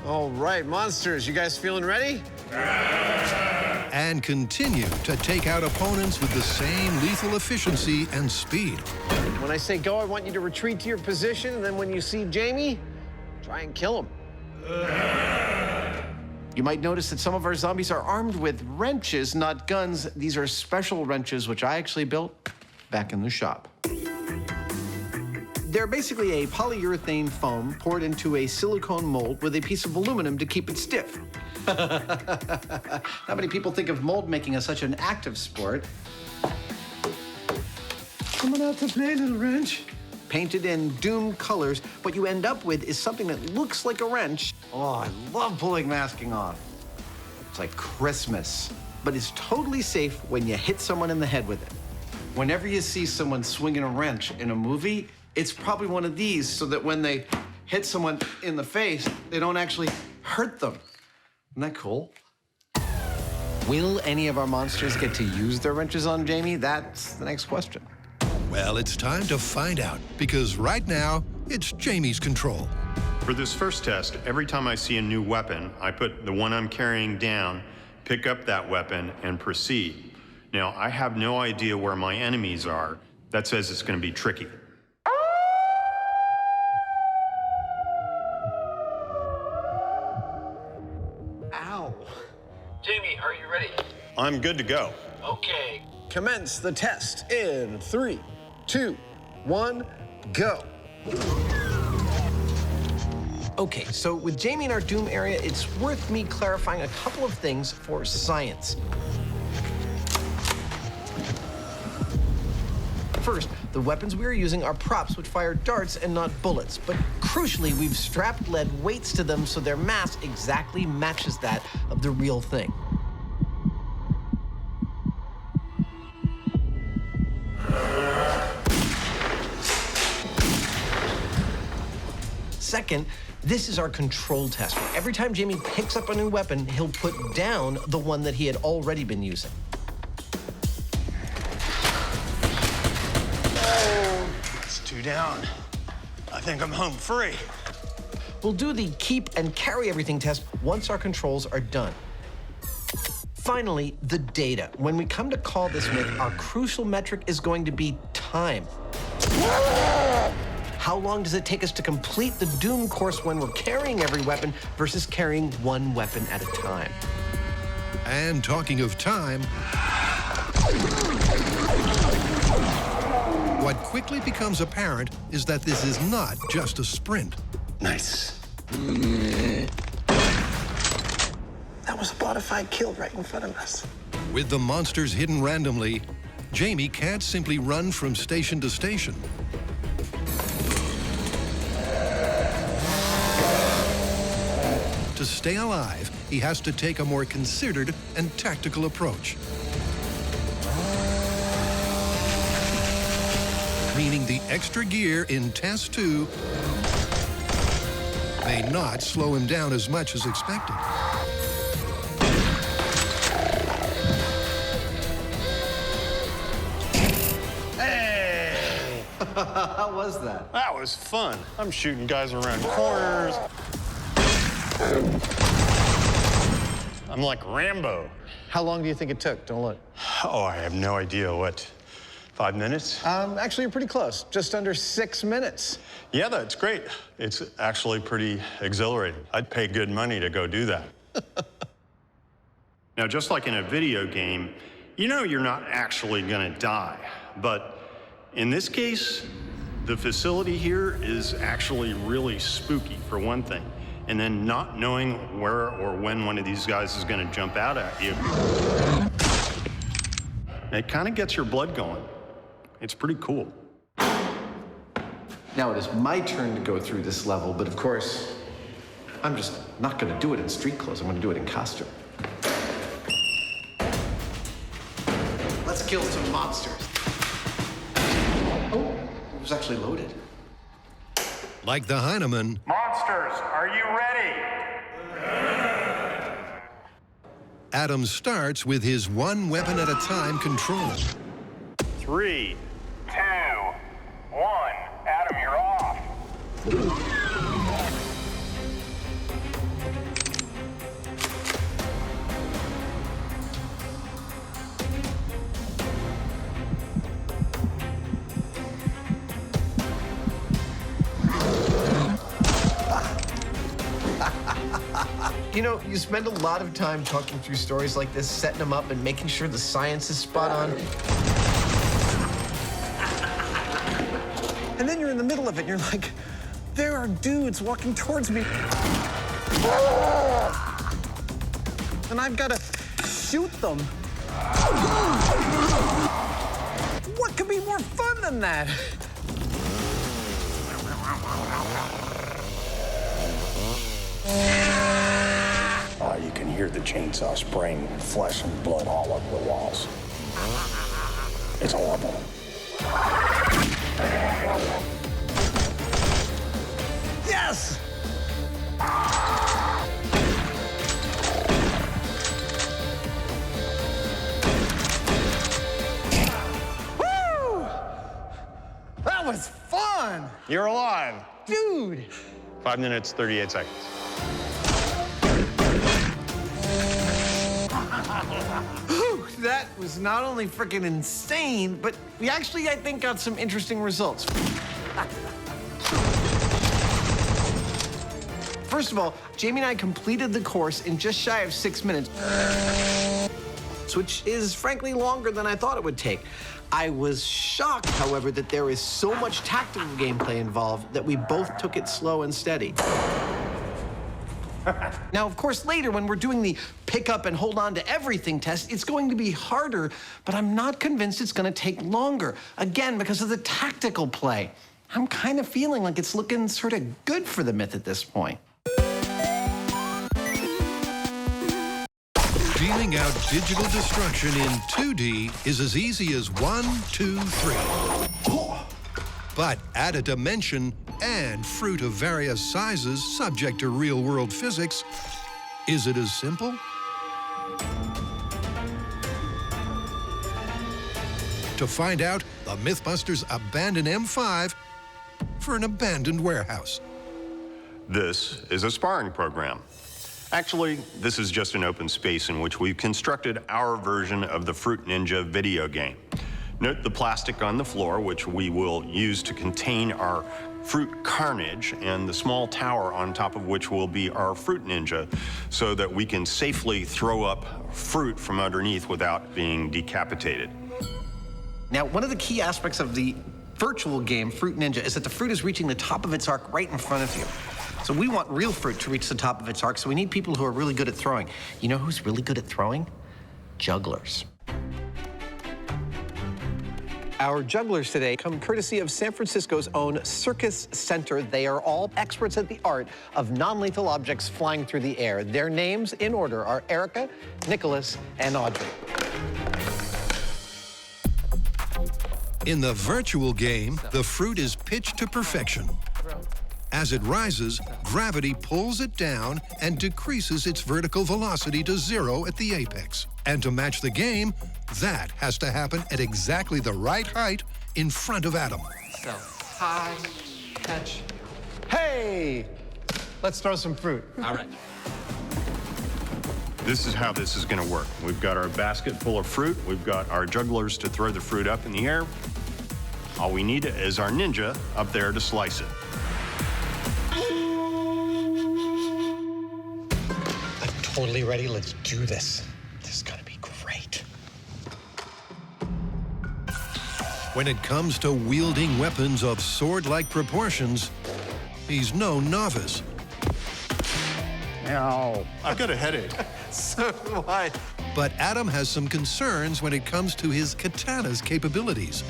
All right, monsters, you guys feeling ready? And continue to take out opponents with the same lethal efficiency and speed. When I say go, I want you to retreat to your position, and then when you see Jamie, try and kill him. You might notice that some of our zombies are armed with wrenches, not guns. These are special wrenches, which I actually built back in the shop. They're basically a polyurethane foam poured into a silicone mold with a piece of aluminum to keep it stiff. How many people think of mold making as such an active sport? Coming out to play, little wrench. Painted in Doom colors, what you end up with is something that looks like a wrench. Oh, I love pulling masking off. It's like Christmas, but it's totally safe when you hit someone in the head with it. Whenever you see someone swinging a wrench in a movie, it's probably one of these so that when they hit someone in the face, they don't actually hurt them. Isn't that cool? Will any of our monsters get to use their wrenches on Jamie? That's the next question. Well, it's time to find out, because right now, it's Jamie's control. For this first test, every time I see a new weapon, I put the one I'm carrying down, pick up that weapon, and proceed. Now, I have no idea where my enemies are. That says it's going to be tricky. Jamie, are you ready? I'm good to go. Okay. Commence the test in 3, 2, 1, go. Okay, so with Jamie in our Doom area, it's worth me clarifying a couple of things for science. First, the weapons we are using are props which fire darts and not bullets. But crucially, we've strapped lead weights to them so their mass exactly matches that of the real thing. Second, this is our control test. Every time Jamie picks up a new weapon, he'll put down the one that he had already been using. It's 2 down. I think I'm home free. We'll do the keep and carry everything test once our controls are done. Finally, the data. When we come to call this myth, our crucial metric is going to be time. How long does it take us to complete the Doom course when we're carrying every weapon versus carrying one weapon at a time? And talking of time, what quickly becomes apparent is that this is not just a sprint. Nice. That was a bona fide kill right in front of us. With the monsters hidden randomly, Jamie can't simply run from station to station. To stay alive, he has to take a more considered and tactical approach. Meaning the extra gear in Test 2 may not slow him down as much as expected. How was that? That was fun. I'm shooting guys around corners. I'm like Rambo. How long do you think it took? Don't look. Oh, I have no idea. What, 5 minutes? Actually, you're pretty close. Just under 6 minutes. Yeah, that's great. It's actually pretty exhilarating. I'd pay good money to go do that. Now, just like in a video game, you know you're not actually gonna die. But in this case, the facility here is actually really spooky, for one thing. And then not knowing where or when one of these guys is gonna jump out at you, it kind of gets your blood going. It's pretty cool. Now it is my turn to go through this level, but of course, I'm just not gonna do it in street clothes. I'm gonna do it in costume. Let's kill some monsters. Oh, it was actually loaded. Like the Hyneman, Monsters, are you ready? Adam starts with his one weapon at a time control. 3, 2, 1. Adam, you're off. You know, you spend a lot of time talking through stories like this, setting them up and making sure the science is spot on. And then you're in the middle of it, and you're like, there are dudes walking towards me. And I've got to shoot them. What could be more fun than that? You can hear the chainsaw spraying flesh and blood all over the walls. It's horrible. Yes! Woo! That was fun! You're alive. Dude! 5 minutes, 38 seconds. That was not only freaking insane, but we actually, I think, got some interesting results. First of all, Jamie and I completed the course in just shy of 6 minutes, which is frankly longer than I thought it would take. I was shocked, however, that there is so much tactical gameplay involved that we both took it slow and steady. Now, of course, later when we're doing the pick up and hold on to everything test, it's going to be harder, but I'm not convinced it's going to take longer. Again, because of the tactical play. I'm kind of feeling like it's looking sort of good for the myth at this point. dealing out digital destruction in 2D is as easy as 1, 2, 3. But add a dimension and fruit of various sizes subject to real-world physics. Is it as simple? To find out, the Mythbusters abandon M5 for an abandoned warehouse. This is a sparring program. Actually, this is just an open space in which we've constructed our version of the Fruit Ninja video game. Note the plastic on the floor, which we will use to contain our fruit carnage, and the small tower on top of which will be our Fruit Ninja, so that we can safely throw up fruit from underneath without being decapitated. Now, one of the key aspects of the virtual game, Fruit Ninja, is that the fruit is reaching the top of its arc right in front of you. So we want real fruit to reach the top of its arc, so we need people who are really good at throwing. You know who's really good at throwing? Jugglers. Our jugglers today come courtesy of San Francisco's own Circus Center. They are all experts at the art of non-lethal objects flying through the air. Their names in order are Erica, Nicholas, and Audrey. In the virtual game, the fruit is pitched to perfection. As it rises, gravity pulls it down and decreases its vertical velocity to 0 at the apex. And to match the game, that has to happen at exactly the right height in front of Adam. So, high, catch. Hey! Let's throw some fruit. All right. This is how this is going to work. We've got our basket full of fruit. We've got our jugglers to throw the fruit up in the air. All we need is our ninja up there to slice it. I'm totally ready. Let's do this. This is gonna be great. When it comes to wielding weapons of sword-like proportions, he's no novice. Ow. I've got a headache. So do I. But Adam has some concerns when it comes to his katana's capabilities.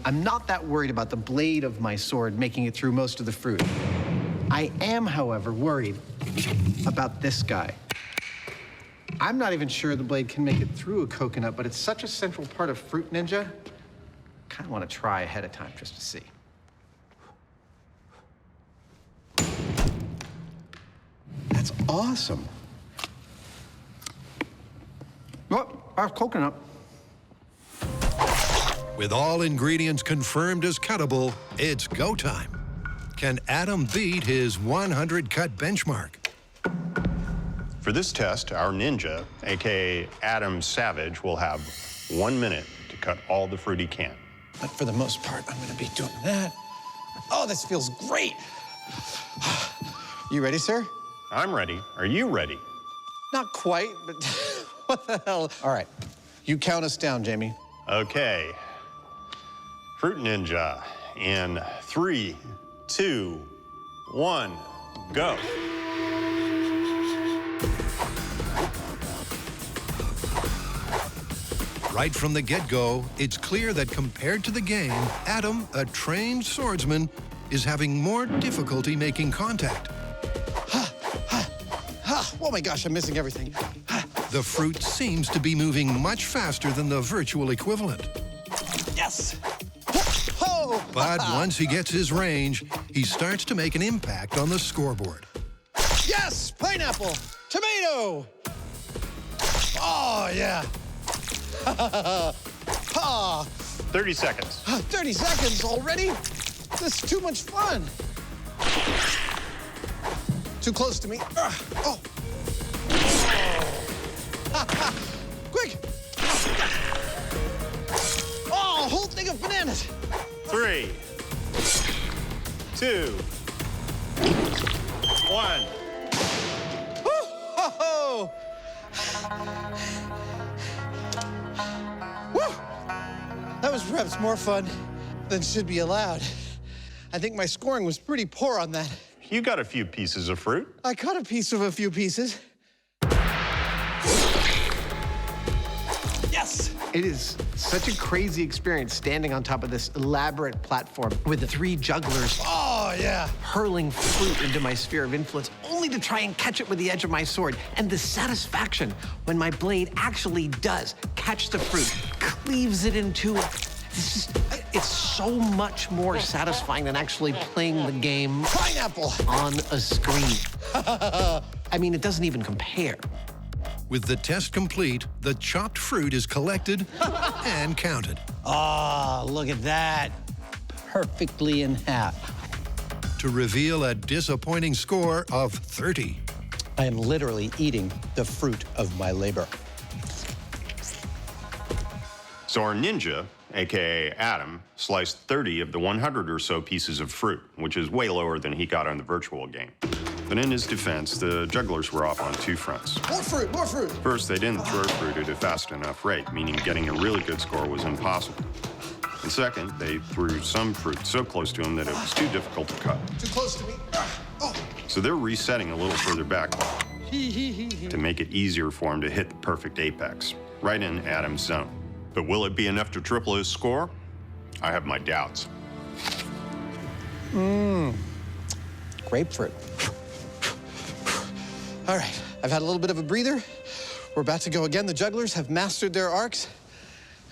I'm not that worried about the blade of my sword making it through most of the fruit. I am, however, worried about this guy. I'm not even sure the blade can make it through a coconut, but it's such a central part of Fruit Ninja. I kind of want to try ahead of time just to see. That's awesome. Oh, I have coconut. With all ingredients confirmed as cuttable, it's go time. Can Adam beat his 100 cut benchmark? For this test, our ninja, aka Adam Savage, will have 1 minute to cut all the fruit he can. But for the most part, I'm gonna be doing that. Oh, this feels great. You ready, sir? I'm ready. Are you ready? Not quite, but what the hell? All right, you count us down, Jamie. Okay. Fruit Ninja in 3, 2, 1, go. Right from the get-go, it's clear that compared to the game, Adam, a trained swordsman, is having more difficulty making contact. Oh my gosh, I'm missing everything. The fruit seems to be moving much faster than the virtual equivalent. Yes! Oh! But once he gets his range, he starts to make an impact on the scoreboard. Yes! Pineapple! Tomato! Oh, yeah! 30 seconds. 30 seconds already? This is too much fun. Too close to me. Oh. Quick. Oh, a whole thing of bananas. 3, 2, 1. Oh. Woo. That was perhaps more fun than should be allowed. I think my scoring was pretty poor on that. You got a few pieces of fruit. I cut a piece of a few pieces. Yes! It is such a crazy experience standing on top of this elaborate platform with the 3 jugglers. Oh, yeah. Hurling fruit into my sphere of influence, only to try and catch it with the edge of my sword. And the satisfaction when my blade actually does catch the fruit, cleaves it in two. It's so much more satisfying than actually playing the game Pineapple on a screen. I mean, it doesn't even compare. With the test complete, the chopped fruit is collected and counted. Oh, look at that. Perfectly in half. to reveal a disappointing score of 30. I am literally eating the fruit of my labor. So our ninja, AKA Adam, sliced 30 of the 100 or so pieces of fruit, which is way lower than he got on the virtual game. But in his defense, the jugglers were off on two fronts. More fruit, more fruit. First, they didn't throw fruit at a fast enough rate, meaning getting a really good score was impossible. And second, they threw some fruit so close to him that it was too difficult to cut. Too close to me. So they're resetting a little further back to make it easier for him to hit the perfect apex, right in Adam's zone. But will it be enough to triple his score? I have my doubts. Grapefruit. All right, I've had a little bit of a breather. We're about to go again. The jugglers have mastered their arcs,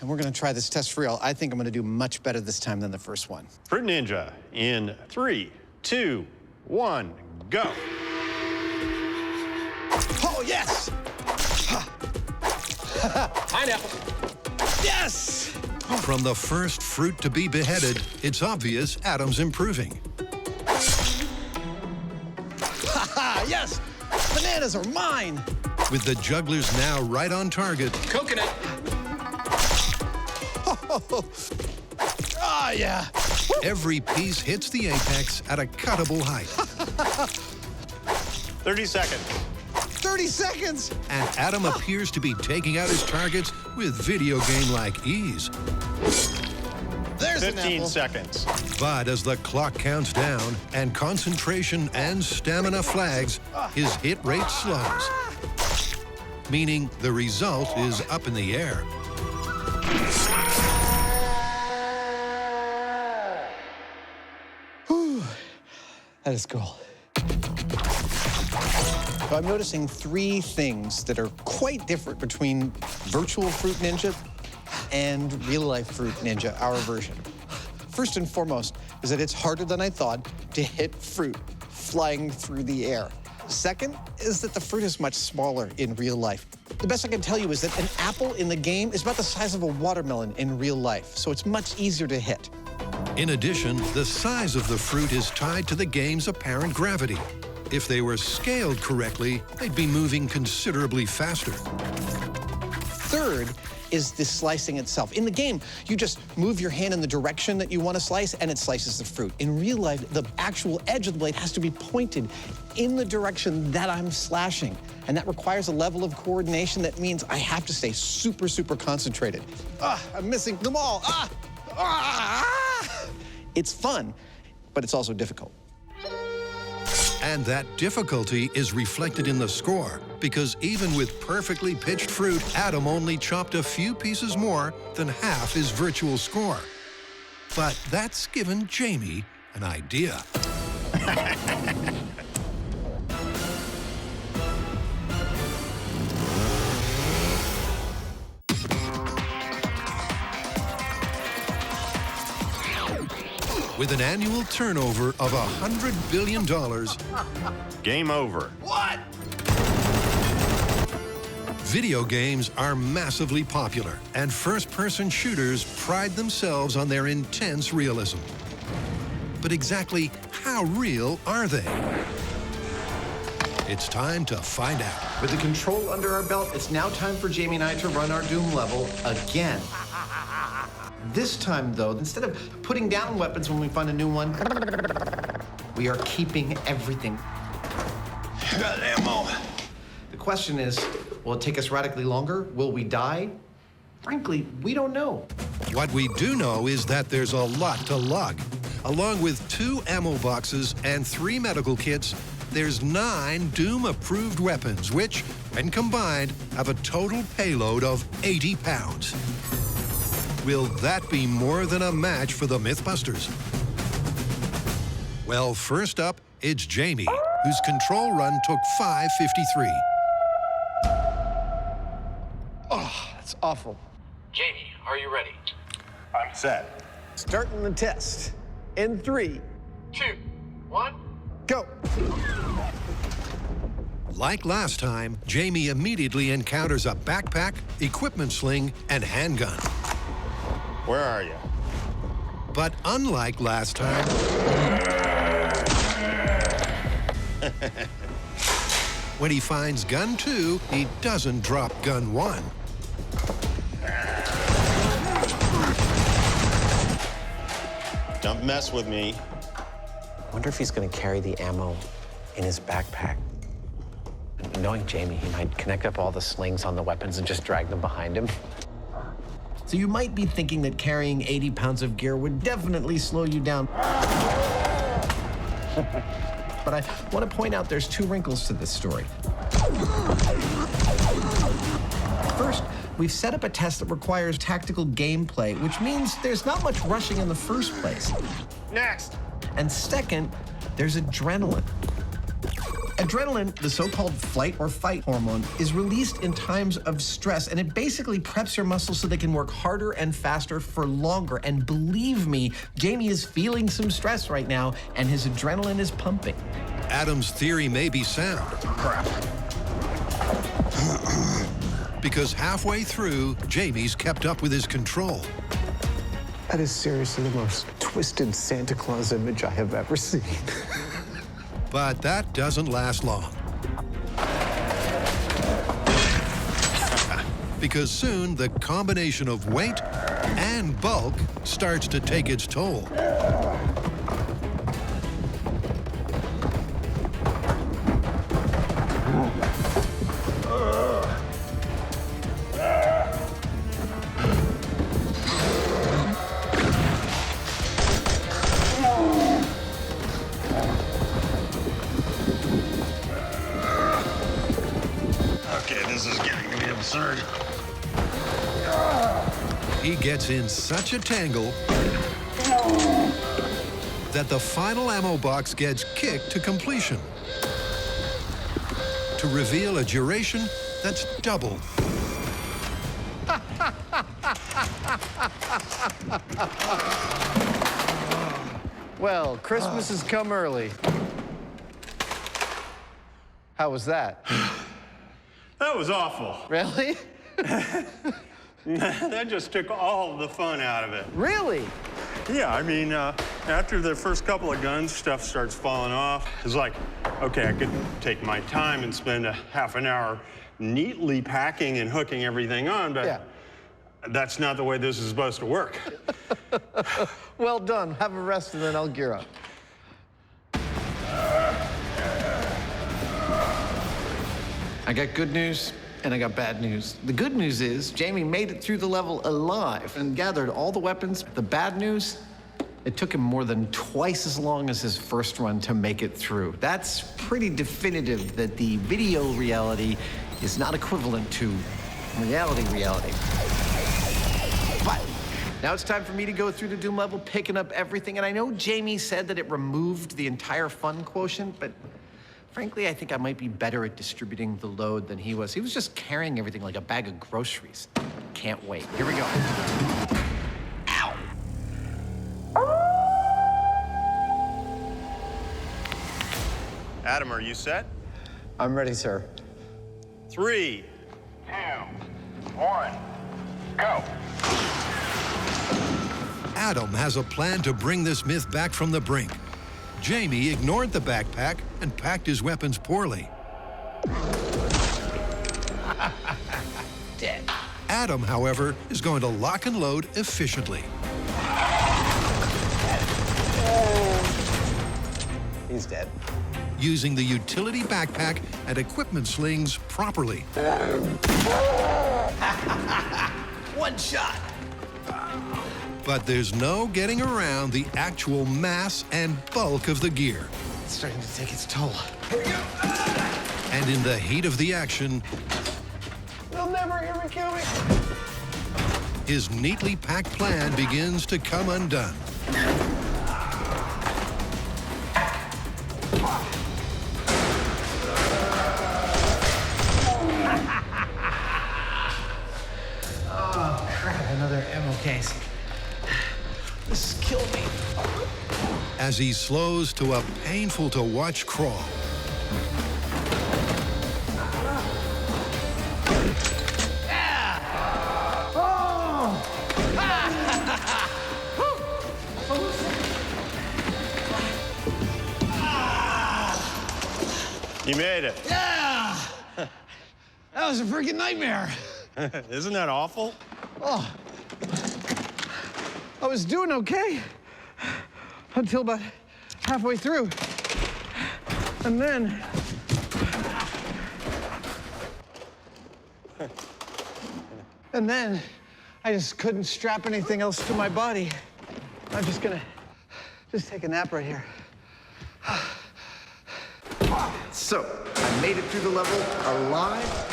and we're gonna try this test for real. I think I'm gonna do much better this time than the first one. Fruit Ninja in 3, 2, 1, go. Oh, yes! Pineapple. Yes! From the first fruit to be beheaded, it's obvious Adam's improving. Yes! Bananas are mine! With the jugglers now right on target. Coconut. Ah, yeah. Every piece hits the apex at a cuttable height. 30 seconds. 30 seconds! And Adam appears to be taking out his targets with video game-like ease. There's 15 seconds. But as the clock counts down and concentration and stamina flags, his hit rate slows. Meaning the result is up in the air. Whew. That is cool. So I'm noticing three things that are quite different between virtual Fruit Ninja and real-life Fruit Ninja, our version. First and foremost is that it's harder than I thought to hit fruit flying through the air. Second is that the fruit is much smaller in real life. The best I can tell you is that an apple in the game is about the size of a watermelon in real life, so it's much easier to hit. In addition, the size of the fruit is tied to the game's apparent gravity. If they were scaled correctly, they'd be moving considerably faster. Third is the slicing itself. In the game, you just move your hand in the direction that you want to slice, and it slices the fruit. In real life, the actual edge of the blade has to be pointed in the direction that I'm slashing, and that requires a level of coordination that means I have to stay super, super concentrated. I'm missing them all. It's fun, but it's also difficult. And that difficulty is reflected in the score, because even with perfectly pitched fruit, Adam only chopped a few pieces more than half his virtual score. But that's given Jamie an idea. With an annual turnover of $100 billion. Game over. What? Video games are massively popular, and first-person shooters pride themselves on their intense realism. But exactly how real are they? It's time to find out. With the control under our belt, it's now time for Jamie and I to run our Doom level again. This time, though, instead of putting down weapons when we find a new one, we are keeping everything. Got ammo. The question is, will it take us radically longer? Will we die? Frankly, we don't know. What we do know is that there's a lot to lug. Along with 2 ammo boxes and 3 medical kits, there's 9 Doom-approved weapons, which, when combined, have a total payload of 80 pounds. Will that be more than a match for the Mythbusters? Well, first up, it's Jamie, whose control run took 5:53. Oh, that's awful. Jamie, are you ready? I'm set. Starting the test. In 3, 2, 1, go. Like last time, Jamie immediately encounters a backpack, equipment sling, and handgun. Where are you? But unlike last time, When he finds gun 2, he doesn't drop gun 1. Don't mess with me. I wonder if he's going to carry the ammo in his backpack. Knowing Jamie, he might connect up all the slings on the weapons and just drag them behind him. So you might be thinking that carrying 80 pounds of gear would definitely slow you down. But I want to point out there's 2 wrinkles to this story. First, we've set up a test that requires tactical gameplay, which means there's not much rushing in the first place. Next. And second, there's adrenaline. Adrenaline, the so-called flight or fight hormone, is released in times of stress, and it basically preps your muscles so they can work harder and faster for longer. And believe me, Jamie is feeling some stress right now, and his adrenaline is pumping. Adam's theory may be sound. Crap. Because halfway through, Jamie's kept up with his control. That is seriously the most twisted Santa Claus image I have ever seen. But that doesn't last long. Because soon, the combination of weight and bulk starts to take its toll. He gets in such a tangle that the final ammo box gets kicked to completion to reveal a duration that's double. Well, Christmas has come early. How was that? That was awful. Really? That just took all the fun out of it. Really? Yeah, I mean, after the first couple of guns, stuff starts falling off. It's like, okay, I could take my time and spend a half an hour neatly packing and hooking everything on, but that's not the way this is supposed to work. Well done. Have a rest and then I'll gear up. I got good news and I got bad news. The good news is Jamie made it through the level alive and gathered all the weapons. The bad news, it took him more than twice as long as his first run to make it through. That's pretty definitive that the video reality is not equivalent to reality. But now it's time for me to go through the Doom level, picking up everything. And I know Jamie said that it removed the entire fun quotient, but frankly, I think I might be better at distributing the load than he was. He was just carrying everything like a bag of groceries. Can't wait. Here we go. Ow! Adam, are you set? I'm ready, sir. 3, 2, 1, go. Adam has a plan to bring this myth back from the brink. Jamie ignored the backpack and packed his weapons poorly. Dead. Adam, however, is going to lock and load efficiently. He's dead. Using the utility backpack and equipment slings properly. One shot. But there's no getting around the actual mass and bulk of the gear. It's starting to take its toll. And in the heat of the action, They'll never hear me kill me. his neatly packed plan begins to come undone. Oh, crap, another ammo case. This killed me. As he slows to a painful-to-watch crawl. You made it. Yeah! it's a freaking nightmare. Isn't that awful? Oh, I was doing okay until about halfway through. And then... And then I just couldn't strap anything else to my body. I'm just gonna take a nap right here. So, I made it through the level alive,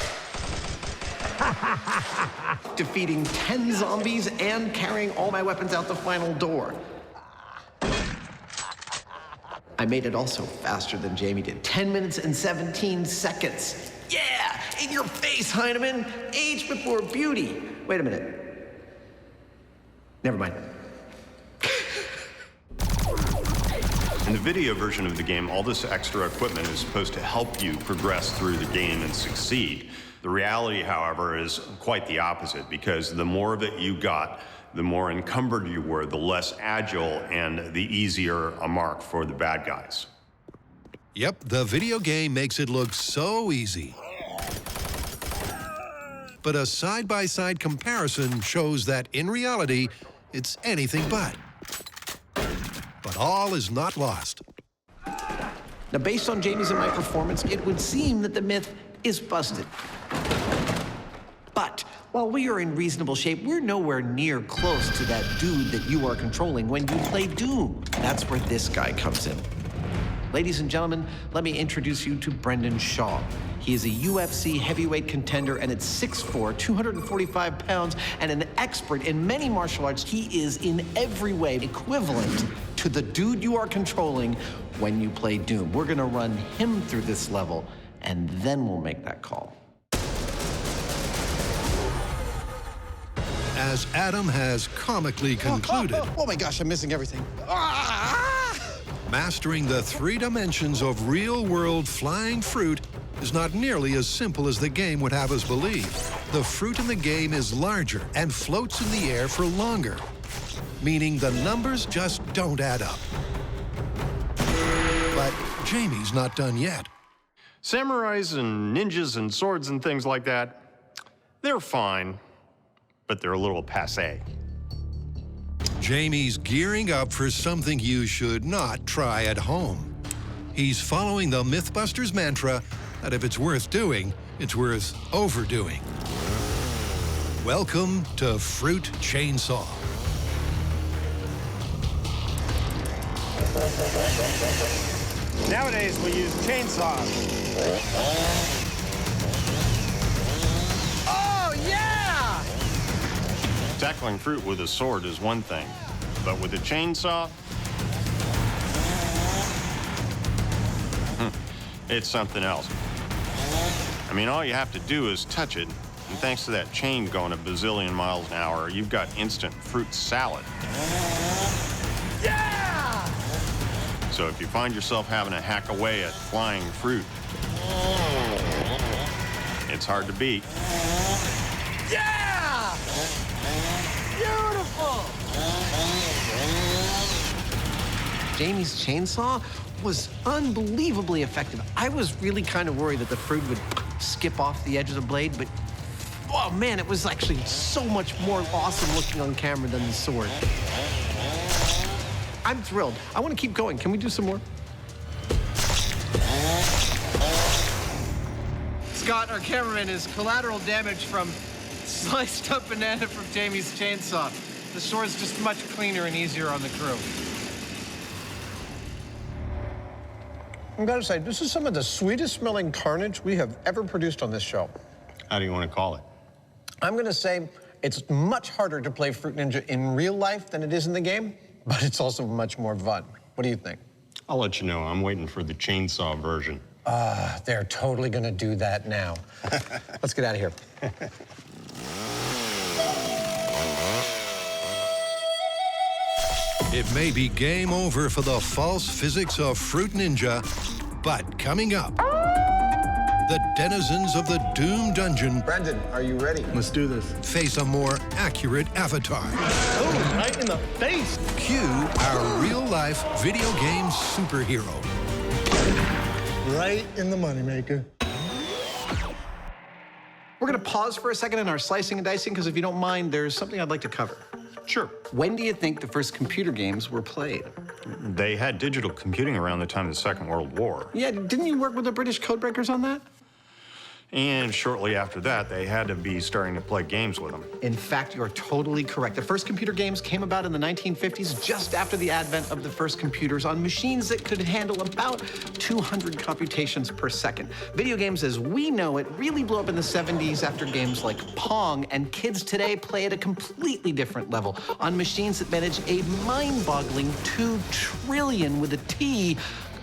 defeating 10 zombies and carrying all my weapons out the final door. I made it also faster than Jamie did. 10 minutes and 17 seconds. Yeah, in your face, Hyneman. Age before beauty. Wait a minute. Never mind. In the video version of the game, all this extra equipment is supposed to help you progress through the game and succeed. The reality, however, is quite the opposite, because the more of it you got, the more encumbered you were, the less agile and the easier a mark for the bad guys. Yep, the video game makes it look so easy. But a side-by-side comparison shows that in reality, it's anything but. But all is not lost. Now, based on Jamie's and my performance, it would seem that the myth is busted. But while we are in reasonable shape, we're nowhere near close to that dude that you are controlling when you play Doom. That's where this guy comes in. Ladies and gentlemen, let me introduce you to Brendan Shaw. He is a UFC heavyweight contender, and at 6'4", 245 pounds, and an expert in many martial arts. He is in every way equivalent to the dude you are controlling when you play Doom. We're gonna run him through this level, and then we'll make that call. As Adam has comically concluded, Oh my gosh, I'm missing everything. mastering the 3 dimensions of real-world flying fruit is not nearly as simple as the game would have us believe. The fruit in the game is larger and floats in the air for longer, meaning the numbers just don't add up. But Jamie's not done yet. Samurais and ninjas and swords and things like that, they're fine, but they're a little passé. Jamie's gearing up for something you should not try at home. He's following the Mythbusters mantra that if it's worth doing, it's worth overdoing. Welcome to Fruit Chainsaw. Nowadays, we use chainsaws. Oh, yeah! Tackling fruit with a sword is one thing, but with a chainsaw, it's something else. I mean, all you have to do is touch it, and thanks to that chain going a bazillion miles an hour, you've got instant fruit salad. Yeah! So if you find yourself having to hack away at flying fruit, it's hard to beat. Yeah! Beautiful! Jamie's chainsaw was unbelievably effective. I was really kind of worried that the fruit would skip off the edge of the blade, but oh man, it was actually so much more awesome looking on camera than the sword. I'm thrilled. I want to keep going. Can we do some more? Scott, our cameraman, is collateral damage from sliced up banana from Jamie's chainsaw. The sword's just much cleaner and easier on the crew. I gotta say, this is some of the sweetest smelling carnage we have ever produced on this show. How do you want to call it? I'm gonna say it's much harder to play Fruit Ninja in real life than it is in the game, but it's also much more fun. What do you think? I'll let you know. I'm waiting for the chainsaw version. They're totally gonna do that now. Let's get out of here. It may be game over for the false physics of Fruit Ninja, but coming up, the denizens of the Doom Dungeon. Brendan, are you ready? Let's do this. Face a more accurate avatar. Oh, right in the face. Cue our real-life video game superhero. Right in the moneymaker. We're gonna pause for a second in our slicing and dicing, because if you don't mind, there's something I'd like to cover. Sure. When do you think the first computer games were played? They had digital computing around the time of the Second World War. Yeah, didn't you work with the British codebreakers on that? And shortly after that, they had to be starting to play games with them. In fact, you're totally correct. The first computer games came about in the 1950s, just after the advent of the first computers on machines that could handle about 200 computations per second. Video games as we know it really blew up in the 70s after games like Pong, and kids today play at a completely different level on machines that manage a mind-boggling 2 trillion with a T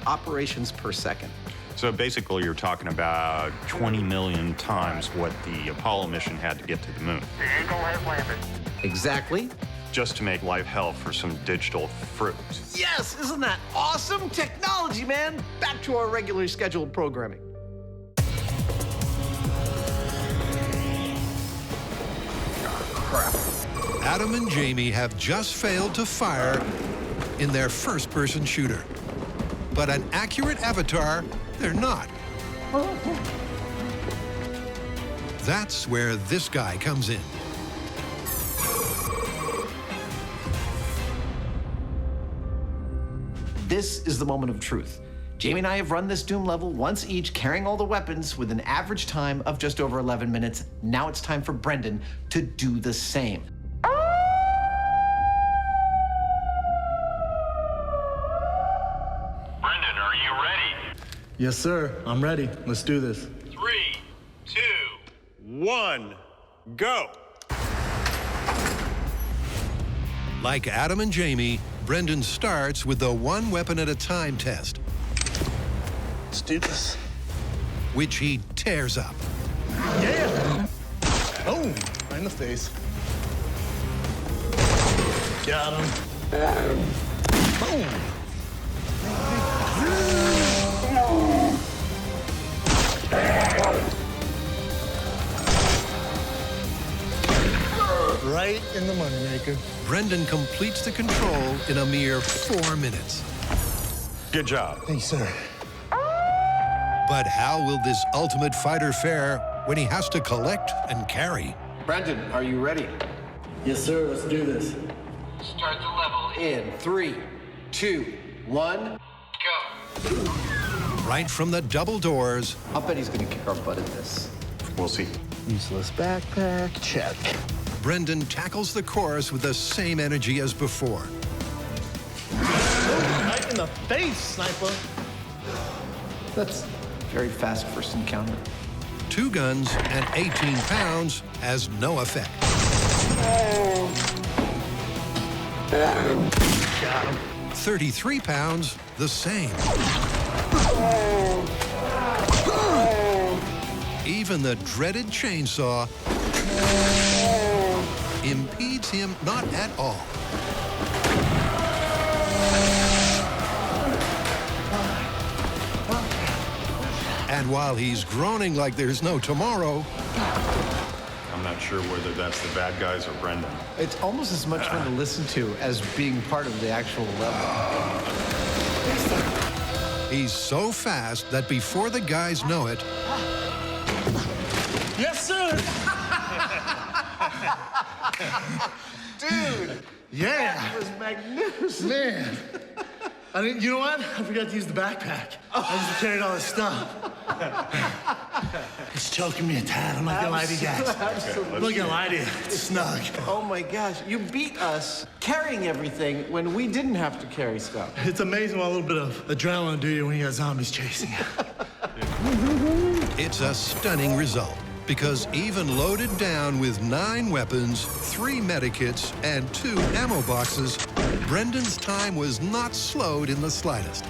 operations per second. So basically, you're talking about 20 million times what the Apollo mission had to get to the moon. The Eagle has landed. Exactly. Just to make life hell for some digital fruit. Yes, isn't that awesome? Technology, man. Back to our regularly scheduled programming. Crap. Adam and Jamie have just failed to fire in their first-person shooter. But an accurate avatar, they're not. That's where this guy comes in. This is the moment of truth. Jamie and I have run this Doom level once each, carrying all the weapons with an average time of just over 11 minutes. Now it's time for Brendan to do the same. Brendan, are you ready? Yes, sir. I'm ready. Let's do this. 3, 2, 1, go. Like Adam and Jamie, Brendan starts with the 1 weapon at a time test, Let's do this. which he tears up. Yeah! Oh, right in the face. Got him. Boom! Right in the moneymaker. Brendan completes the control in a mere 4 minutes. Good job. Thanks, sir. But how will this ultimate fighter fare when he has to collect and carry? Brendan, are you ready? Yes, sir. Let's do this. start the level. In 3, 2, 1, go. Right from the double doors. I'll bet he's gonna kick our butt at this. We'll see. Useless backpack. Check. Brendan tackles the course with the same energy as before. Right in the face, sniper. That's very fast first encounter. 2 guns and 18 pounds has no effect. Got him. 33 pounds, the same. Even the dreaded chainsaw impedes him not at all. And while he's groaning like there's no tomorrow, I'm not sure whether that's the bad guys or Brendan. It's almost as much fun to listen to as being part of the actual level. he's so fast that before the guys know it, Yes, sir. Dude, Yeah. that was magnificent. Man. I didn't, you know what? I forgot to use the backpack. I just carried all this stuff. It's choking me a tad. I'm not gonna lie to you guys. Absolutely. I'm not gonna lie to you. It's snug. Oh my gosh, you beat us carrying everything when we didn't have to carry stuff. It's amazing what a little bit of adrenaline will do you when you got zombies chasing you. it's a stunning result. Because even loaded down with 9 weapons, 3 medikits, and 2 ammo boxes, Brendan's time was not slowed in the slightest.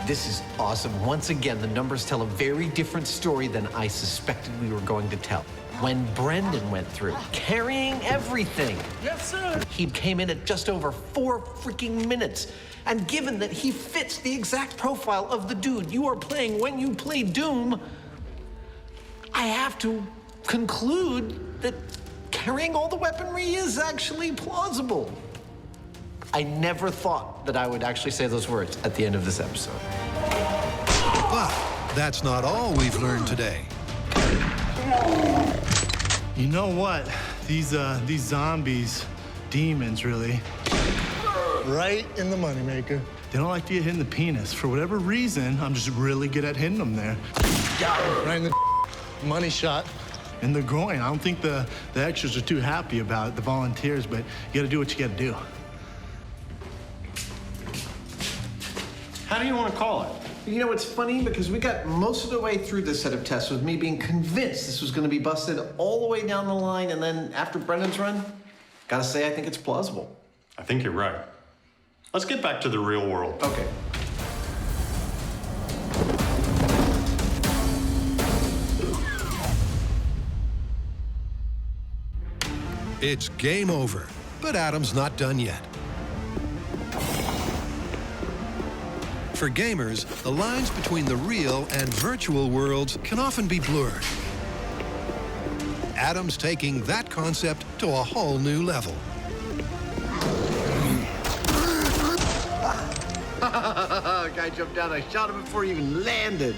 This is awesome. Once again, the numbers tell a very different story than I suspected we were going to tell. When Brendan went through, carrying everything, Yes, sir. he came in at just over 4 freaking minutes. And given that he fits the exact profile of the dude you are playing when you play Doom, I have to conclude that carrying all the weaponry is actually plausible. I never thought that I would actually say those words at the end of this episode. But that's not all we've learned today. You know what? These zombies, demons, really. Right in the moneymaker. They don't like to get hit in the penis. For whatever reason, I'm just really good at hitting them there. Right in the money shot. In the groin. I don't think the extras are too happy about it, the volunteers, but you gotta do what you gotta do. How do you want to call it? You know, it's funny because we got most of the way through this set of tests with me being convinced this was going to be busted all the way down the line, and then after Brendan's run, gotta say, I think it's plausible. I think you're right. Let's get back to the real world. Okay. It's game over, but Adam's not done yet. For gamers, the lines between the real and virtual worlds can often be blurred. Adam's taking that concept to a whole new level. Guy jumped down, I shot him before he even landed.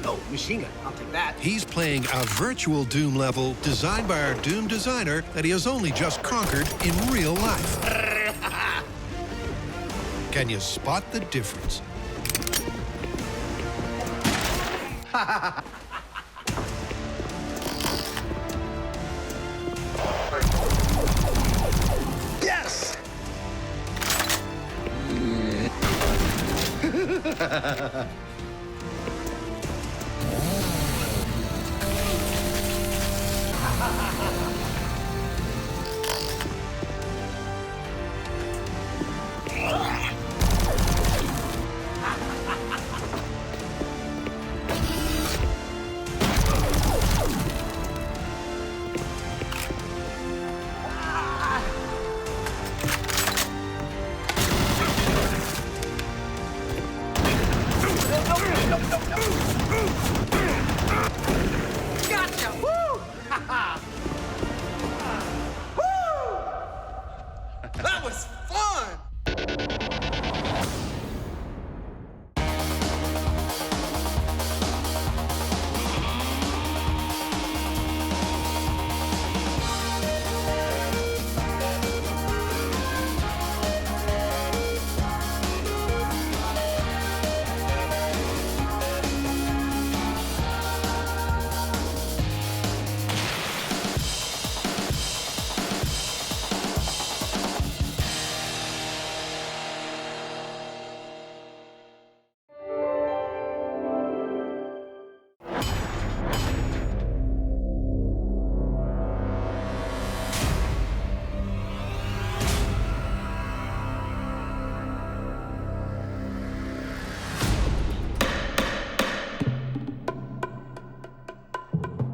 Oh, machine gun, I'll take that. He's playing a virtual Doom level designed by our Doom designer that he has only just conquered in real life. Can you spot the difference? Yes! Gotcha! Woo! That was fun!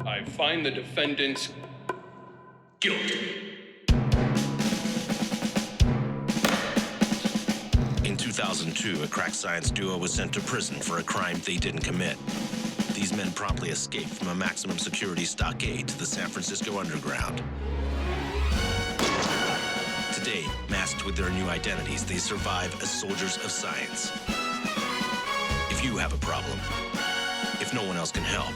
I find the defendants guilty. In 2002, a crack science duo was sent to prison for a crime they didn't commit. These men promptly escaped from a maximum security stockade to the San Francisco underground. Today, masked with their new identities, they survive as soldiers of science. If you have a problem, if no one else can help,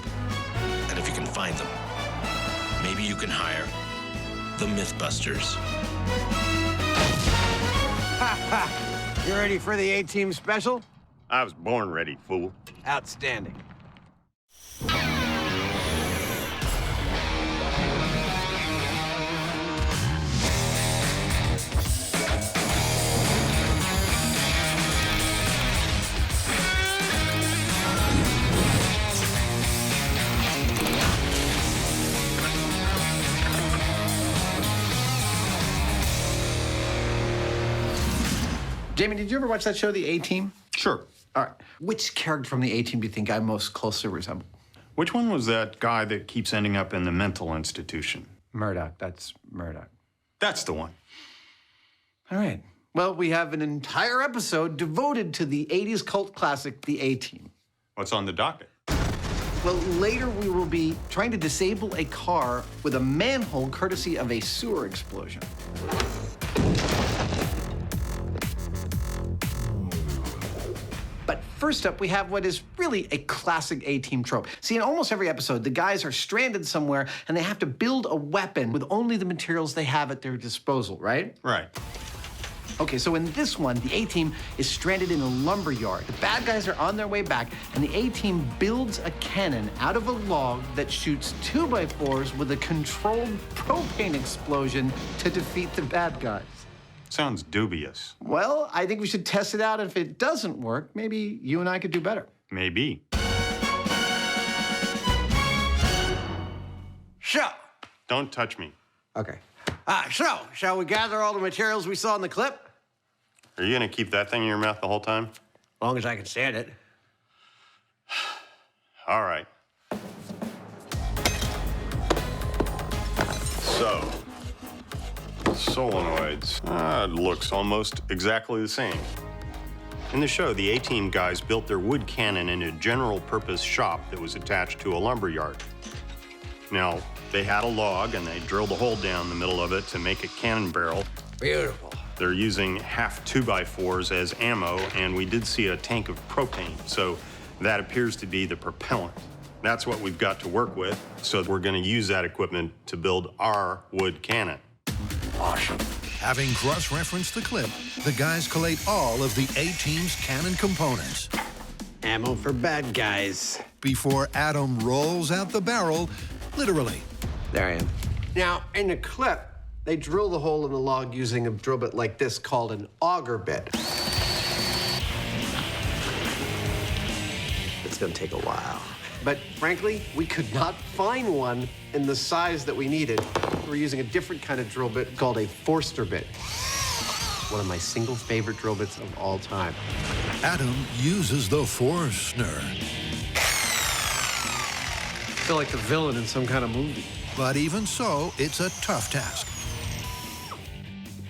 and if you can find them, maybe you can hire the Mythbusters. Ha ha! You ready for the A-Team special? I was born ready, fool. Outstanding. Jamie, did you ever watch that show, The A-Team? Sure. All right. Which character from The A-Team do you think I most closely resemble? Which one was that guy that keeps ending up in the mental institution? Murdoch. That's Murdoch. That's the one. All right. Well, we have an entire episode devoted to the 80s cult classic, The A-Team. What's on the docket? Well, later we will be trying to disable a car with a manhole courtesy of a sewer explosion. But First up, we have what is really a classic A-team trope. See, in almost every episode, the guys are stranded somewhere and they have to build a weapon with only the materials they have at their disposal, right? Right. Okay, so in this one, the A-team is stranded in a lumber yard. The bad guys are on their way back, and the A-team builds a cannon out of a log that shoots 2x4s with a controlled propane explosion to defeat the bad guys. Sounds dubious. Well, I think we should test it out, and if it doesn't work, maybe you and I could do better. Maybe. So. Don't touch me. Okay. So, shall we gather all the materials we saw in the clip? Are you gonna keep that thing in your mouth the whole time? As long as I can stand it. All right. So, solenoids. It looks almost exactly the same. In the show, the A-team guys built their wood cannon in a general-purpose shop that was attached to a lumber yard. Now, they had a log, and they drilled a hole down the middle of it to make a cannon barrel. Beautiful. They're using half 2x4s as ammo, and we did see a tank of propane, so that appears to be the propellant. That's what we've got to work with, so we're gonna use that equipment to build our wood cannon. Awesome. Having cross-referenced the clip, the guys collate all of the A-team's cannon components. Ammo for bad guys. Before Adam rolls out the barrel, literally. There I am. Now, in the clip, they drill the hole in the log using a drill bit like this called an auger bit. It's gonna take a while. But frankly, we could not find one in the size that we needed. We're using a different kind of drill bit called a Forster bit. One of my single favorite drill bits of all time. Adam uses the Forstner. I feel like the villain in some kind of movie. But even so, it's a tough task.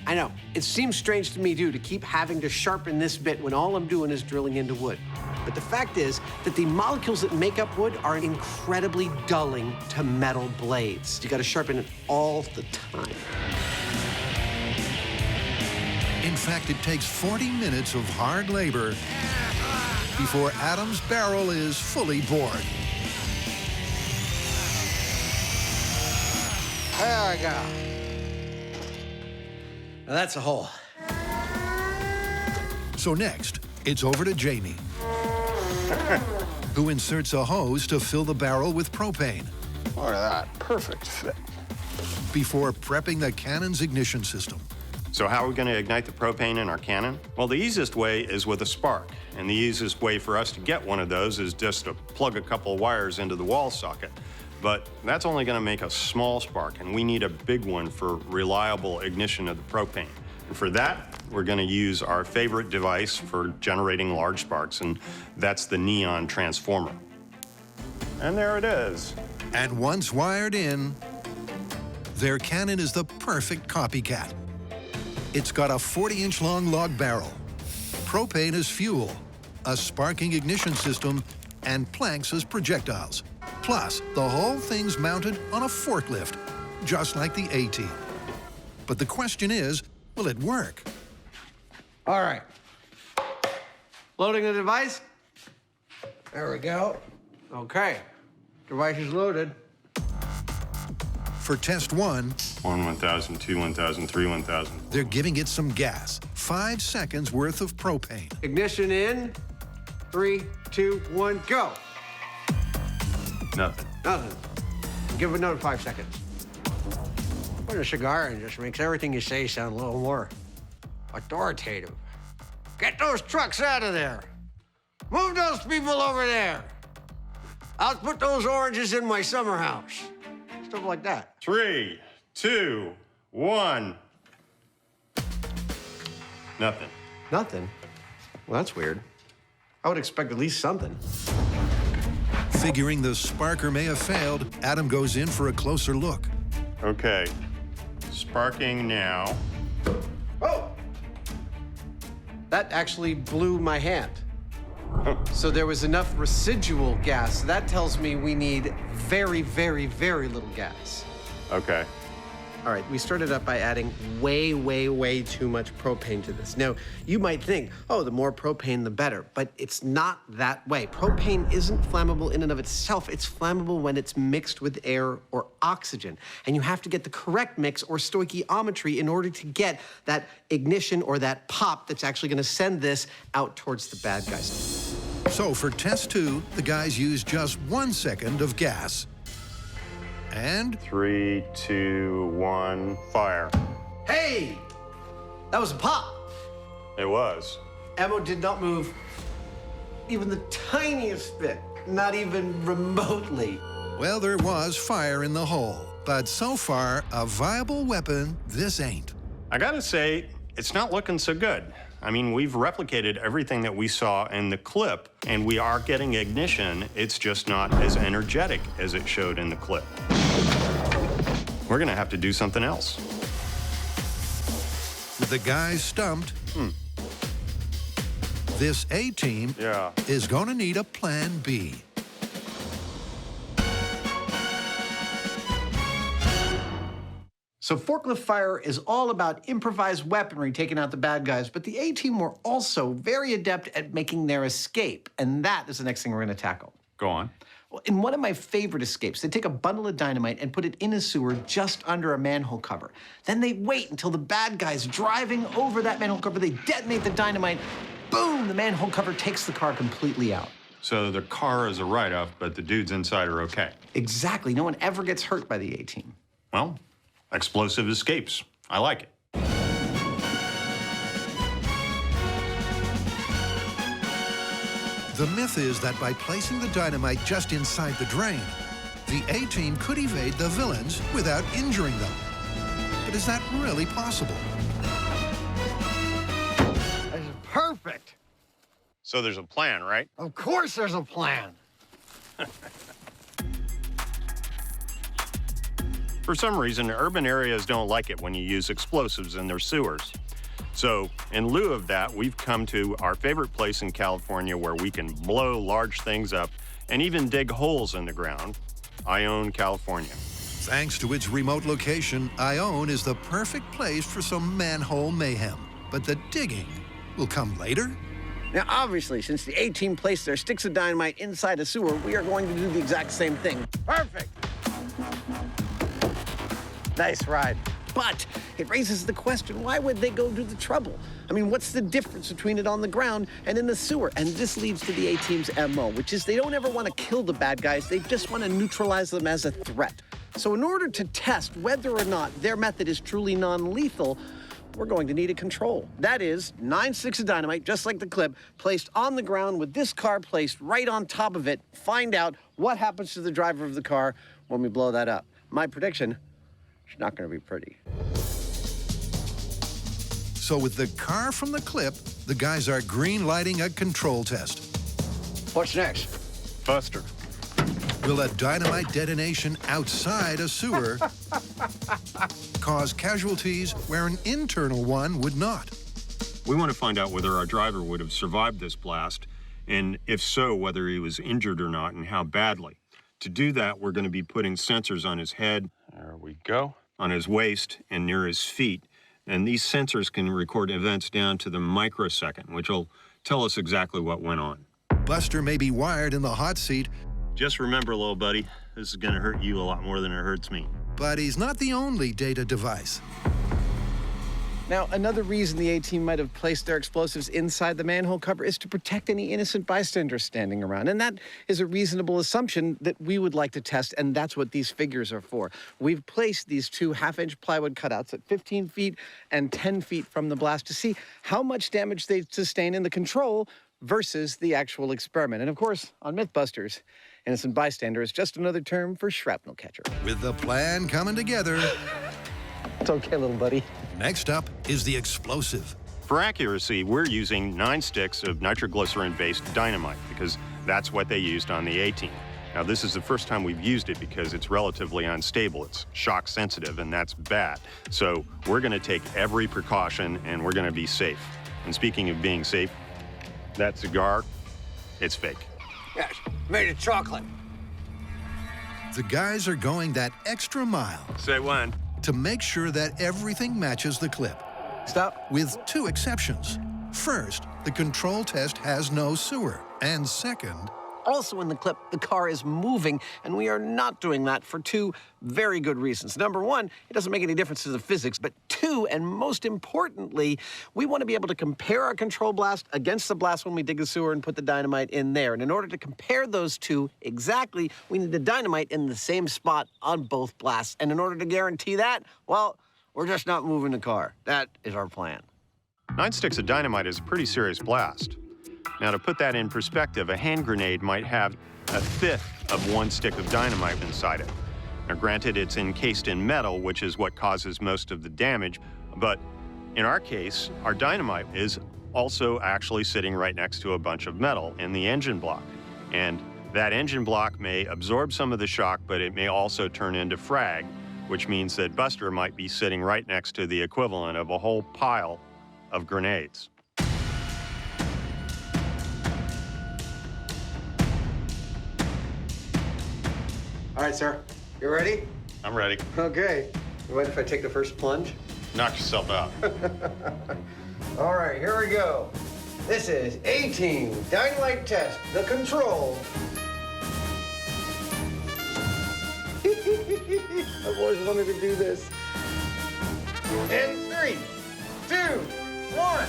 I know. It seems strange to me, too, to keep having to sharpen this bit when all I'm doing is drilling into wood. But the fact is that the molecules that make up wood are incredibly dulling to metal blades. You gotta sharpen it all the time. In fact, it takes 40 minutes of hard labor before Adam's barrel is fully bored. There we go. Now that's a hole. So next, it's over to Jamie, who inserts a hose to fill the barrel with propane. Look at that, perfect fit. Before prepping the cannon's ignition system. So how are we gonna ignite the propane in our cannon? Well, the easiest way is with a spark. And the easiest way for us to get one of those is just to plug a couple of wires into the wall socket. But that's only gonna make a small spark, and we need a big one for reliable ignition of the propane. And for that, we're gonna use our favorite device for generating large sparks, and that's the neon transformer. And there it is. And once wired in, their cannon is the perfect copycat. It's got a 40-inch long log barrel, propane as fuel, a sparking ignition system, and planks as projectiles. Plus, the whole thing's mounted on a forklift, just like the A-team. But the question is, will it work? All right. Loading the device. There we go. Okay. Device is loaded. For test 1, 1,000, 2, 1,000, 3, 1,000. they're giving it some gas. 5 seconds worth of propane. Ignition in. 3, 2, 1, go. Nothing. Nothing. Give it another 5 seconds. Put a cigar in just makes everything you say sound a little more authoritative. Get those trucks out of there. Move those people over there. I'll put those oranges in my summer house. Stuff like that. 3, 2, 1. Nothing. Nothing? Well, that's weird. I would expect at least something. Figuring the sparker may have failed, Adam goes in for a closer look. Okay. Sparking now. Oh! That actually blew my hand. So there was enough residual gas. That tells me we need very, very, very little gas. Okay. All right, we started up by adding way too much propane to this. Now, you might think, oh, the more propane, the better, but it's not that way. Propane isn't flammable in and of itself. It's flammable when it's mixed with air or oxygen. And you have to get the correct mix or stoichiometry in order to get that ignition or that pop that's actually gonna send this out towards the bad guys. So for test 2, the guys used just 1 second of gas. And 3, 2, 1, fire. Hey! That was a pop. It was. Ammo did not move even the tiniest bit, not even remotely. well, there was fire in the hole. But so far, a viable weapon this ain't. I gotta say, it's not looking so good. I mean, we've replicated everything that we saw in the clip, and we are getting ignition. It's just not as energetic as it showed in the clip. We're gonna have to do something else. With the guys stumped, this A-team is gonna need a plan B. So forklift fire is all about improvised weaponry taking out the bad guys, but the A-team were also very adept at making their escape, and that is the next thing we're gonna tackle. Go on. Well, in one of my favorite escapes, they take a bundle of dynamite and put it in a sewer just under a manhole cover. Then they wait until the bad guy's driving over that manhole cover, they detonate the dynamite, boom, the manhole cover takes the car completely out. So the car is a write-off, but the dudes inside are okay. Exactly, no one ever gets hurt by the A-team. Well, explosive escapes. I like it. The myth is that by placing the dynamite just inside the drain, the A-team could evade the villains without injuring them. But is that really possible? That's perfect. So there's a plan, right? Of course there's a plan. For some reason, urban areas don't like it when you use explosives in their sewers. So, in lieu of that, we've come to our favorite place in California where we can blow large things up and even dig holes in the ground, Ione, California. Thanks to its remote location, Ione is the perfect place for some manhole mayhem. But the digging will come later. Now, obviously, since the A-team placed their sticks of dynamite inside a sewer, we are going to do the exact same thing. Perfect. Nice ride. But it raises the question, why would they go to the trouble? I mean, what's the difference between it on the ground and in the sewer? And this leads to the A-team's MO, which is they don't ever want to kill the bad guys. They just want to neutralize them as a threat. So in order to test whether or not their method is truly non-lethal, we're going to need a control. That is 9 sticks of dynamite, just like the clip, placed on the ground with this car placed right on top of it. Find out what happens to the driver of the car when we blow that up. My prediction, it's not going to be pretty. So with the car from the clip, the guys are green lighting a control test. What's next? Buster. Will a dynamite detonation outside a sewer cause casualties where an internal one would not? We want to find out whether our driver would have survived this blast, and if so, whether he was injured or not and how badly. To do that, we're going to be putting sensors on his head, there we go, on his waist and near his feet. And these sensors can record events down to the microsecond, which will tell us exactly what went on. Buster may be wired in the hot seat. Just remember, little buddy, this is going to hurt you a lot more than it hurts me. But he's not the only data device. Now, another reason the A-team might have placed their explosives inside the manhole cover is to protect any innocent bystanders standing around. And that is a reasonable assumption that we would like to test, and that's what these figures are for. We've placed these 2 half-inch plywood cutouts at 15 feet and 10 feet from the blast to see how much damage they sustain in the control versus the actual experiment. And of course, on Mythbusters, innocent bystander is just another term for shrapnel catcher. With the plan coming together... It's okay, little buddy. Next up is the explosive. For accuracy, we're using 9 sticks of nitroglycerin-based dynamite because that's what they used on the A-team. Now, this is the first time we've used it because it's relatively unstable. It's shock sensitive, and that's bad. So we're going to take every precaution, and we're going to be safe. And speaking of being safe, that cigar, it's fake. Yes, made of chocolate. The guys are going that extra mile. Say when. to make sure that everything matches the clip. Stop. With 2 exceptions. First, the control test has no sewer. And second, also in the clip, the car is moving, and we are not doing that for 2 very good reasons. Number 1, it doesn't make any difference to the physics, but 2, and most importantly, we want to be able to compare our control blast against the blast when we dig the sewer and put the dynamite in there. And in order to compare those 2 exactly, we need the dynamite in the same spot on both blasts. And in order to guarantee that, well, we're just not moving the car. That is our plan. 9 sticks of dynamite is a pretty serious blast. Now, to put that in perspective, a hand grenade might have 1/5 of 1 stick of dynamite inside it. Now, granted, it's encased in metal, which is what causes most of the damage, but in our case, our dynamite is also actually sitting right next to a bunch of metal in the engine block. And that engine block may absorb some of the shock, but it may also turn into frag, which means that Buster might be sitting right next to the equivalent of a whole pile of grenades. All right, sir. You ready? I'm ready. Okay. You mind if I take the first plunge? Knock yourself out. All right, here we go. This is 18 dynamite test, the control. I've always wanted to do this. In 3, 2, 1.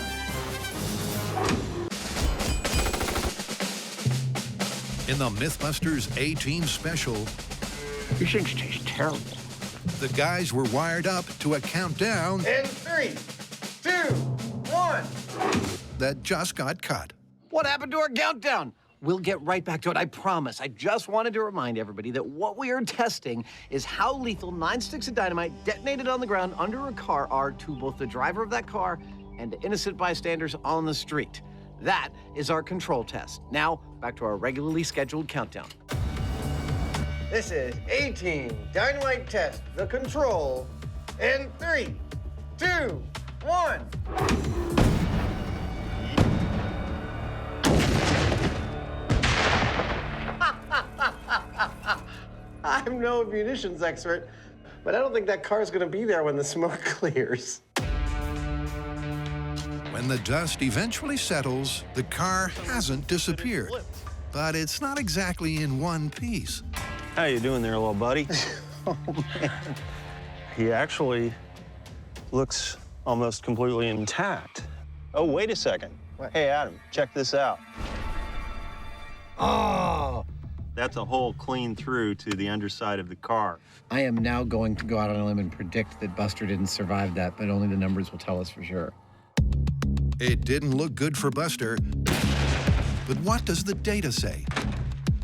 in the Mythbusters A-Team special, these things taste terrible. The guys were wired up to a countdown. In 3, 2, 1. That just got cut. What happened to our countdown? We'll get right back to it, I promise. I just wanted to remind everybody that what we are testing is how lethal 9 sticks of dynamite detonated on the ground under a car are to both the driver of that car and to innocent bystanders on the street. That is our control test. Now, back to our regularly scheduled countdown. This is 18 dynamite test, the control. In 3, 2, 1. I'm no munitions expert, but I don't think that car's gonna be there when the smoke clears. When the dust eventually settles, the car hasn't disappeared. But it's not exactly in one piece. How you doing there, little buddy? Oh, man. He actually looks almost completely intact. Oh, wait a second. Hey, Adam, check this out. Oh! That's a hole clean through to the underside of the car. I am now going to go out on a limb and predict that Buster didn't survive that, but only the numbers will tell us for sure. It didn't look good for Buster. But what does the data say?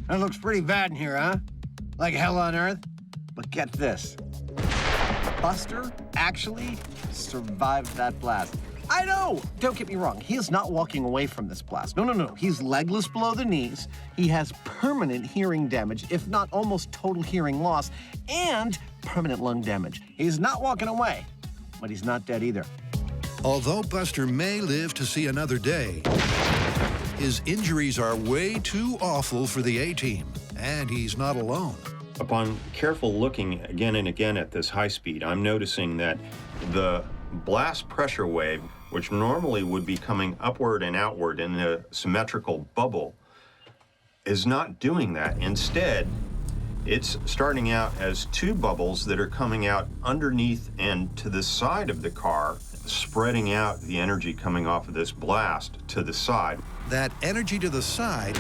That looks pretty bad in here, huh? Like hell on earth? But get this. Buster actually survived that blast. I know! Don't get me wrong, he is not walking away from this blast. No. He's legless below the knees. He has permanent hearing damage, if not almost total hearing loss, and permanent lung damage. He's not walking away, but he's not dead either. Although Buster may live to see another day, his injuries are way too awful for the A-Team, and he's not alone. Upon careful looking again and again at this high speed, I'm noticing that the blast pressure wave, which normally would be coming upward and outward in a symmetrical bubble, is not doing that. Instead, it's starting out as 2 bubbles that are coming out underneath and to the side of the car, spreading out the energy coming off of this blast to the side. That energy to the side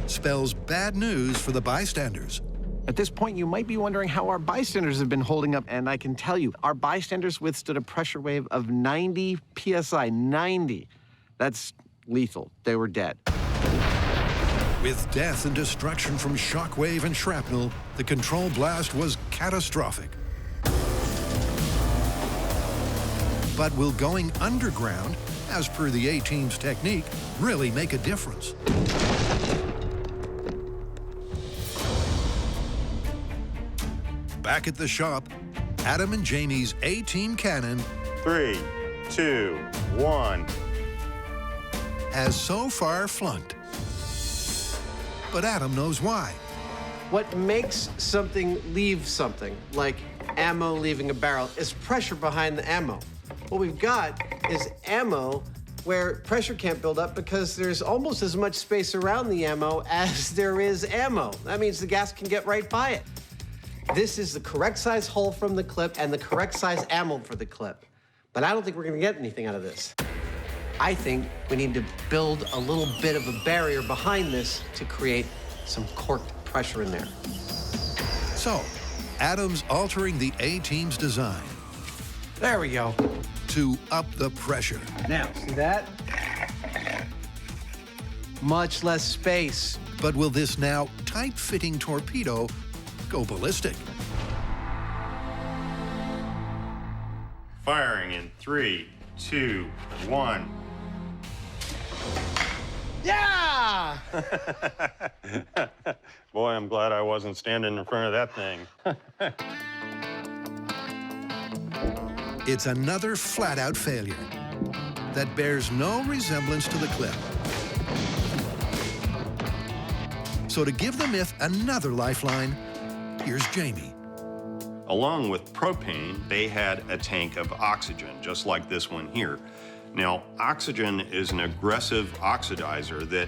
spells bad news for the bystanders. At this point, you might be wondering how our bystanders have been holding up, and I can tell you, our bystanders withstood a pressure wave of 90 psi, 90. That's lethal. They were dead. With death and destruction from shockwave and shrapnel, the control blast was catastrophic. But will going underground, as per the A-Team's technique, really make a difference? Back at the shop, Adam and Jamie's A-Team cannon 3, 2, 1. has so far flunked. But Adam knows why. What makes something leave something, like ammo leaving a barrel, is pressure behind the ammo. What we've got is ammo where pressure can't build up because there's almost as much space around the ammo as there is ammo. That means the gas can get right by it. This is the correct size hole from the clip and the correct size ammo for the clip. But I don't think we're gonna get anything out of this. I think we need to build a little bit of a barrier behind this to create some corked pressure in there. So, Adam's altering the A-team's design. There we go. To up the pressure. Now, see that? Much less space. But will this now tight-fitting torpedo go ballistic? Firing in 3, 2, 1. Yeah! Boy, I'm glad I wasn't standing in front of that thing. It's another flat-out failure that bears no resemblance to the clip. So to give the myth another lifeline, here's Jamie. Along with propane, they had a tank of oxygen, just like this one here. Now, oxygen is an aggressive oxidizer that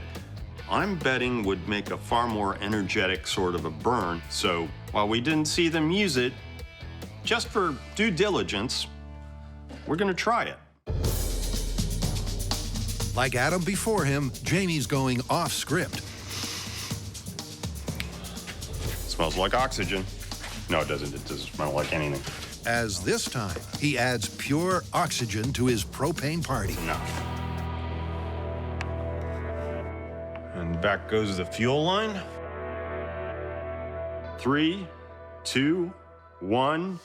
I'm betting would make a far more energetic sort of a burn. So while we didn't see them use it, just for due diligence, we're gonna try it. Like Adam before him, Jamie's going off script. Smells like oxygen. No, it doesn't. It doesn't smell like anything. As this time, he adds pure oxygen to his propane party. No. And back goes the fuel line. 3, 2, 1.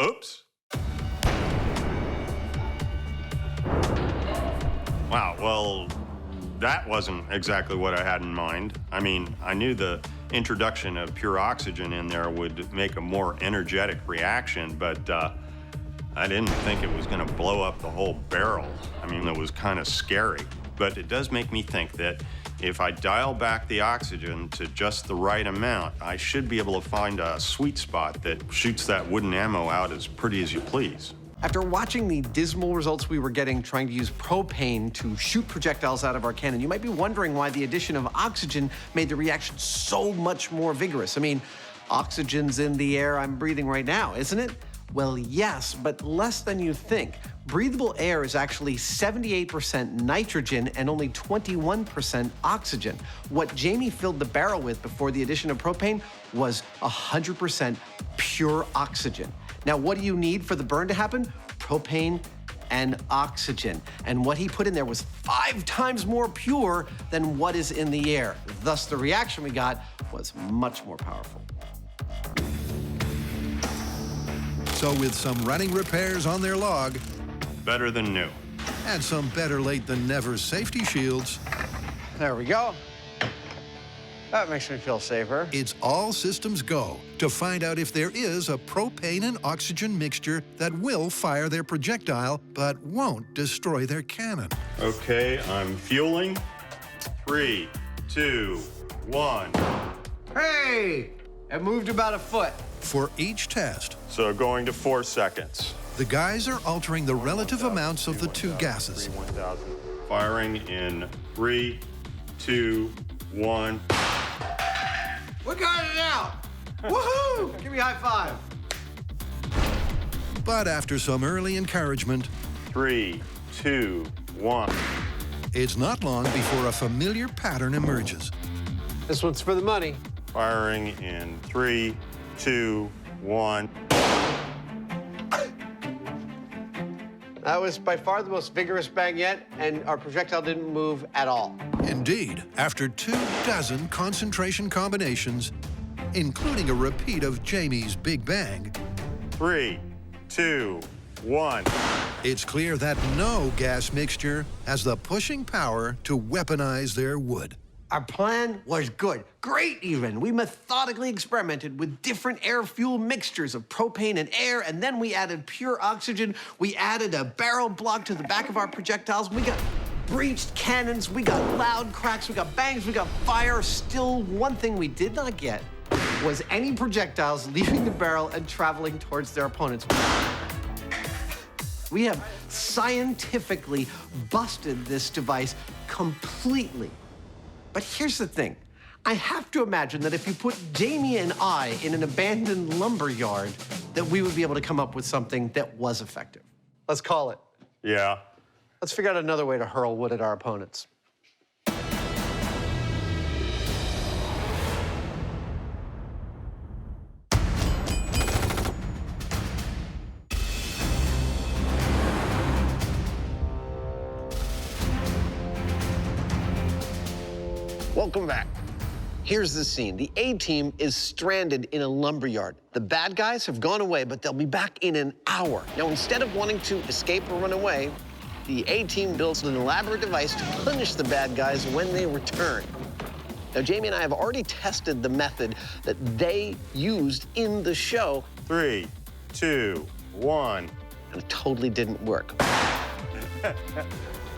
Oops. Wow, well, that wasn't exactly what I had in mind. I mean, I knew the introduction of pure oxygen in there would make a more energetic reaction, but I didn't think it was gonna blow up the whole barrel. I mean, it was kind of scary. But it does make me think that if I dial back the oxygen to just the right amount, I should be able to find a sweet spot that shoots that wooden ammo out as pretty as you please. After watching the dismal results we were getting trying to use propane to shoot projectiles out of our cannon, you might be wondering why the addition of oxygen made the reaction so much more vigorous. I mean, oxygen's in the air I'm breathing right now, isn't it? Well, yes, but less than you think. Breathable air is actually 78% nitrogen and only 21% oxygen. What Jamie filled the barrel with before the addition of propane was 100% pure oxygen. Now, what do you need for the burn to happen? Propane and oxygen. And what he put in there was 5 times more pure than what is in the air. Thus, the reaction we got was much more powerful. So with some running repairs on their log, better than new, and some better late than never safety shields, there we go. That makes me feel safer. It's all systems go to find out if there is a propane and oxygen mixture that will fire their projectile but won't destroy their cannon. Okay, I'm fueling. 3, 2, 1. Hey! It moved about a foot. For each test, so going to 4 seconds. The guys are altering the relative amounts of the two gases. 1,000. Firing in 3, 2, 1. We got it out! Woohoo! Give me a high five. But after some early encouragement, 3, 2, 1. It's not long before a familiar pattern emerges. This one's for the money. Firing in 3, 2, 1. That was by far the most vigorous bang yet, and our projectile didn't move at all. Indeed, after 24 concentration combinations, including a repeat of Jamie's Big Bang, 3, 2, 1. It's clear that no gas mixture has the pushing power to weaponize their wood. Our plan was good, great even. We methodically experimented with different air-fuel mixtures of propane and air, and then we added pure oxygen. We added a barrel block to the back of our projectiles. We got breached cannons, we got loud cracks, we got bangs, we got fire. Still, one thing we did not get was any projectiles leaving the barrel and traveling towards their opponents. We have scientifically busted this device completely. But here's the thing. I have to imagine that if you put Jamie and I in an abandoned lumber yard, that we would be able to come up with something that was effective. Let's call it. Yeah. Let's figure out another way to hurl wood at our opponents. Welcome back. Here's the scene. The A-team is stranded in a lumberyard. The bad guys have gone away, but they'll be back in an hour. Now, instead of wanting to escape or run away, the A-team builds an elaborate device to punish the bad guys when they return. Now, Jamie and I have already tested the method that they used in the show. 3, 2, 1. And it totally didn't work.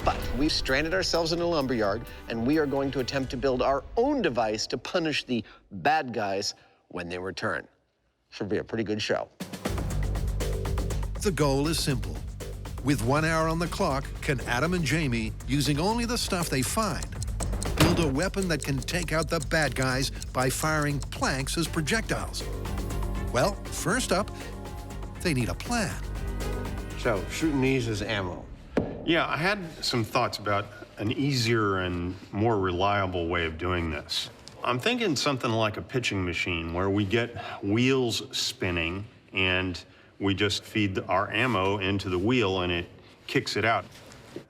But we've stranded ourselves in a lumberyard, and we are going to attempt to build our own device to punish the bad guys when they return. Should be a pretty good show. The goal is simple. With 1 hour on the clock, can Adam and Jamie, using only the stuff they find, build a weapon that can take out the bad guys by firing planks as projectiles? Well, first up, they need a plan. So, shooting these as ammo. Yeah, I had some thoughts about an easier and more reliable way of doing this. I'm thinking something like a pitching machine where we get wheels spinning and we just feed our ammo into the wheel and it kicks it out.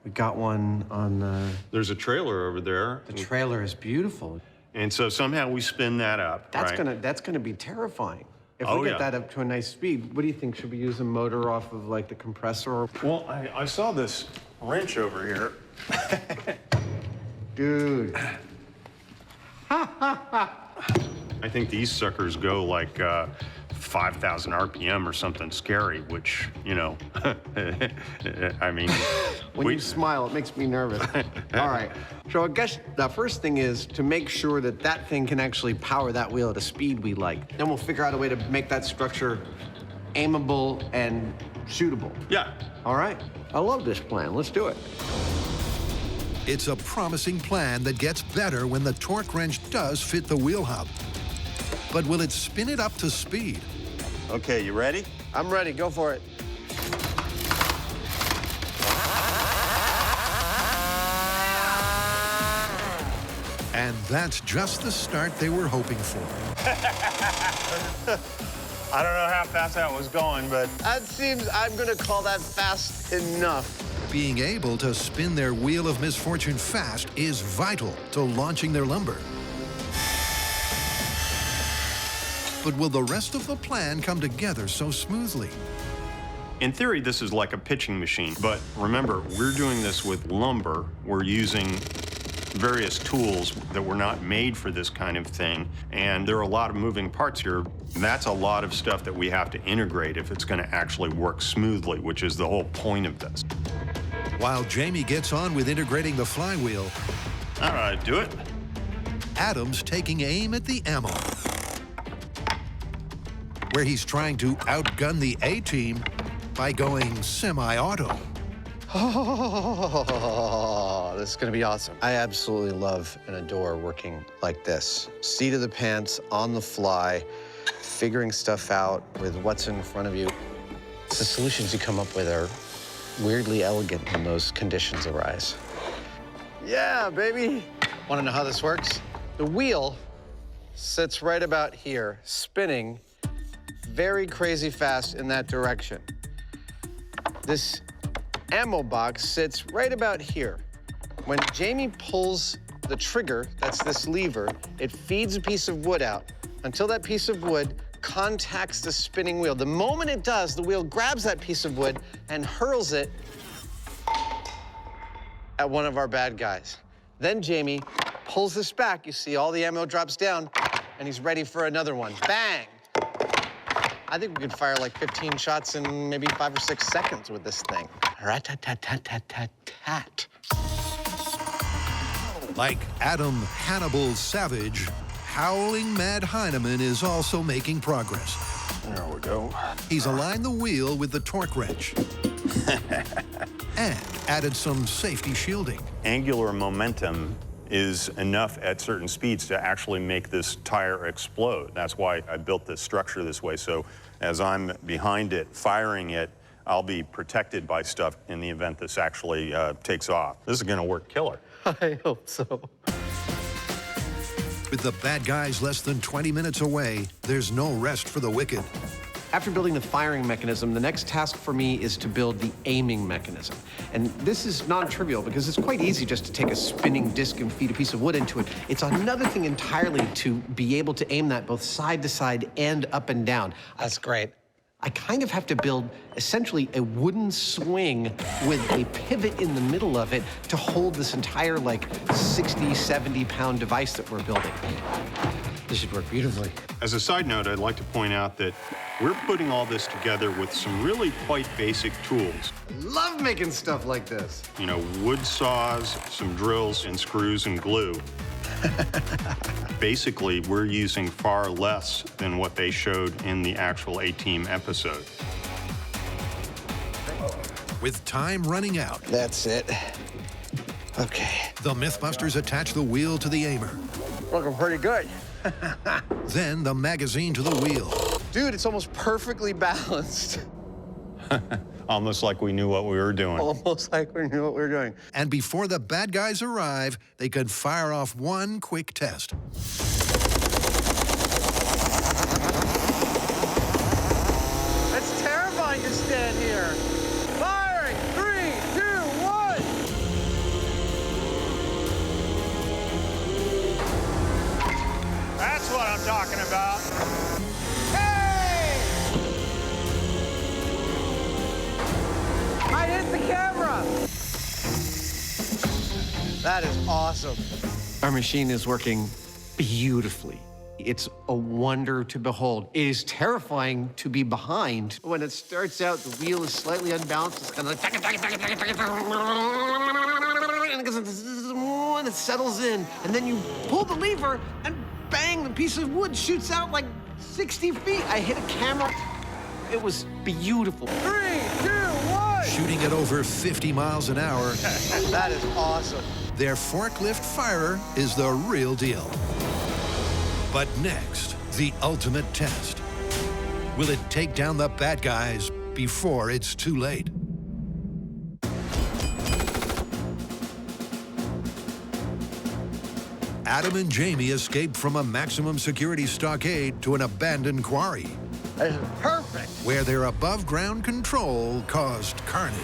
We got one on the... There's a trailer over there. The trailer is beautiful. And so somehow we spin that up, That's right? gonna be terrifying. If Oh, we get yeah. that up to a nice speed, what do you think? Should we use a motor off of like the compressor? Well, I saw this wrench over here. Dude. I think these suckers go like 5,000 RPM or something scary, which, you know, I mean... When you smile, it makes me nervous. All right, so I guess the first thing is to make sure that that thing can actually power that wheel at a speed we like. Then we'll figure out a way to make that structure aimable and shootable. Yeah. All right, I love this plan. Let's do it. It's a promising plan that gets better when the torque wrench does fit the wheel hub. But will it spin it up to speed? Okay, you ready? I'm ready. Go for it. And that's just the start they were hoping for. I don't know how fast that was going, but... That seems, I'm gonna call that fast enough. Being able to spin their wheel of misfortune fast is vital to launching their lumber. But will the rest of the plan come together so smoothly? In theory, this is like a pitching machine, but remember, we're doing this with lumber. We're using various tools that were not made for this kind of thing, and there are a lot of moving parts here. That's a lot of stuff that we have to integrate if it's going to actually work smoothly, which is the whole point of this. While Jamie gets on with integrating the flywheel, all right, do it. Adam's taking aim at the ammo, where he's trying to outgun the A-team by going semi-auto. Oh, this is gonna be awesome. I absolutely love and adore working like this. Seat of the pants, on the fly, figuring stuff out with what's in front of you. The solutions you come up with are weirdly elegant when those conditions arise. Yeah, baby. Wanna know how this works? The wheel sits right about here, spinning very crazy fast in that direction. This ammo box sits right about here. When Jamie pulls the trigger, that's this lever, it feeds a piece of wood out until that piece of wood contacts the spinning wheel. The moment it does, the wheel grabs that piece of wood and hurls it at one of our bad guys. Then Jamie pulls this back. You see all the ammo drops down, and he's ready for another one. Bang! I think we could fire like 15 shots in maybe 5 or 6 seconds with this thing. Rat-tat-tat-tat-tat-tat. Like Adam Hannibal Savage, howling mad Hyneman is also making progress. There we go. He's aligned the wheel with the torque wrench and added some safety shielding. Angular momentum is enough at certain speeds to actually make this tire explode. That's why I built this structure this way. So as I'm behind it, firing it, I'll be protected by stuff in the event this actually takes off. This is gonna work killer. I hope so. With the bad guys less than 20 minutes away, there's no rest for the wicked. After building the firing mechanism, the next task for me is to build the aiming mechanism. And this is non-trivial because it's quite easy just to take a spinning disc and feed a piece of wood into it. It's another thing entirely to be able to aim that both side to side and up and down. That's great. I kind of have to build essentially a wooden swing with a pivot in the middle of it to hold this entire like 60, 70 pound device that we're building. This should work beautifully. As a side note, I'd like to point out that we're putting all this together with some really quite basic tools. Love making stuff like this. You know, wood saws, some drills and screws and glue. Basically, we're using far less than what they showed in the actual A-Team episode. With time running out, That's it. Okay. the Mythbusters attach the wheel to the aimer. Looking pretty good. Then the magazine to the wheel. Dude, it's almost perfectly balanced. Almost like we knew what we were doing. Almost like we knew what we were doing. And before the bad guys arrive, they can fire off one quick test. It's terrifying to stand here. Firing! 3, 2, 1! That's what I'm talking about. Hey! I hit the camera! That is awesome. Our machine is working beautifully. It's a wonder to behold. It is terrifying to be behind. When it starts out, the wheel is slightly unbalanced. It's kind of like, and it settles in. And then you pull the lever, and bang, the piece of wood shoots out like 60 feet. I hit a camera. It was beautiful. 3, 2, 1! Shooting at over 50 miles an hour. That is awesome. Their forklift firer is the real deal. But next, the ultimate test. Will it take down the bad guys before it's too late? Adam and Jamie escaped from a maximum security stockade to an abandoned quarry, This is perfect. where their above-ground control caused carnage.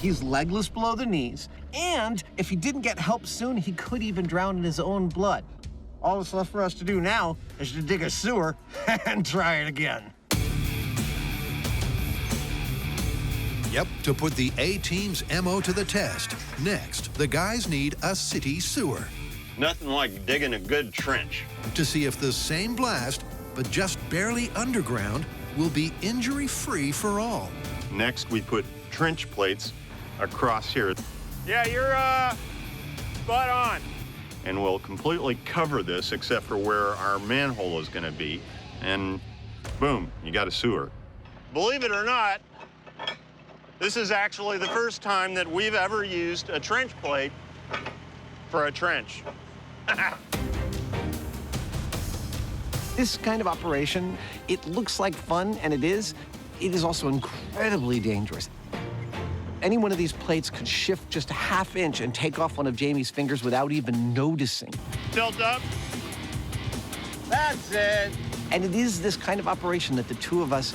He's legless below the knees, and if he didn't get help soon, he could even drown in his own blood. All that's left for us to do now is to dig a sewer and try it again. Yep, to put the A-Team's MO to the test. Next, the guys need a city sewer Nothing like digging a good trench. to see if the same blast, but just barely underground, will be injury-free for all. Next, we put trench plates across here, Yeah, you're spot on. and we'll completely cover this except for where our manhole is gonna be, and boom, you got a sewer. Believe it or not, this is actually the first time that we've ever used a trench plate for a trench. This kind of operation, it looks like fun, and it is also incredibly dangerous. Any one of these plates could shift just a half inch and take off one of Jamie's fingers without even noticing. Tilt up. That's it. And it is this kind of operation that the two of us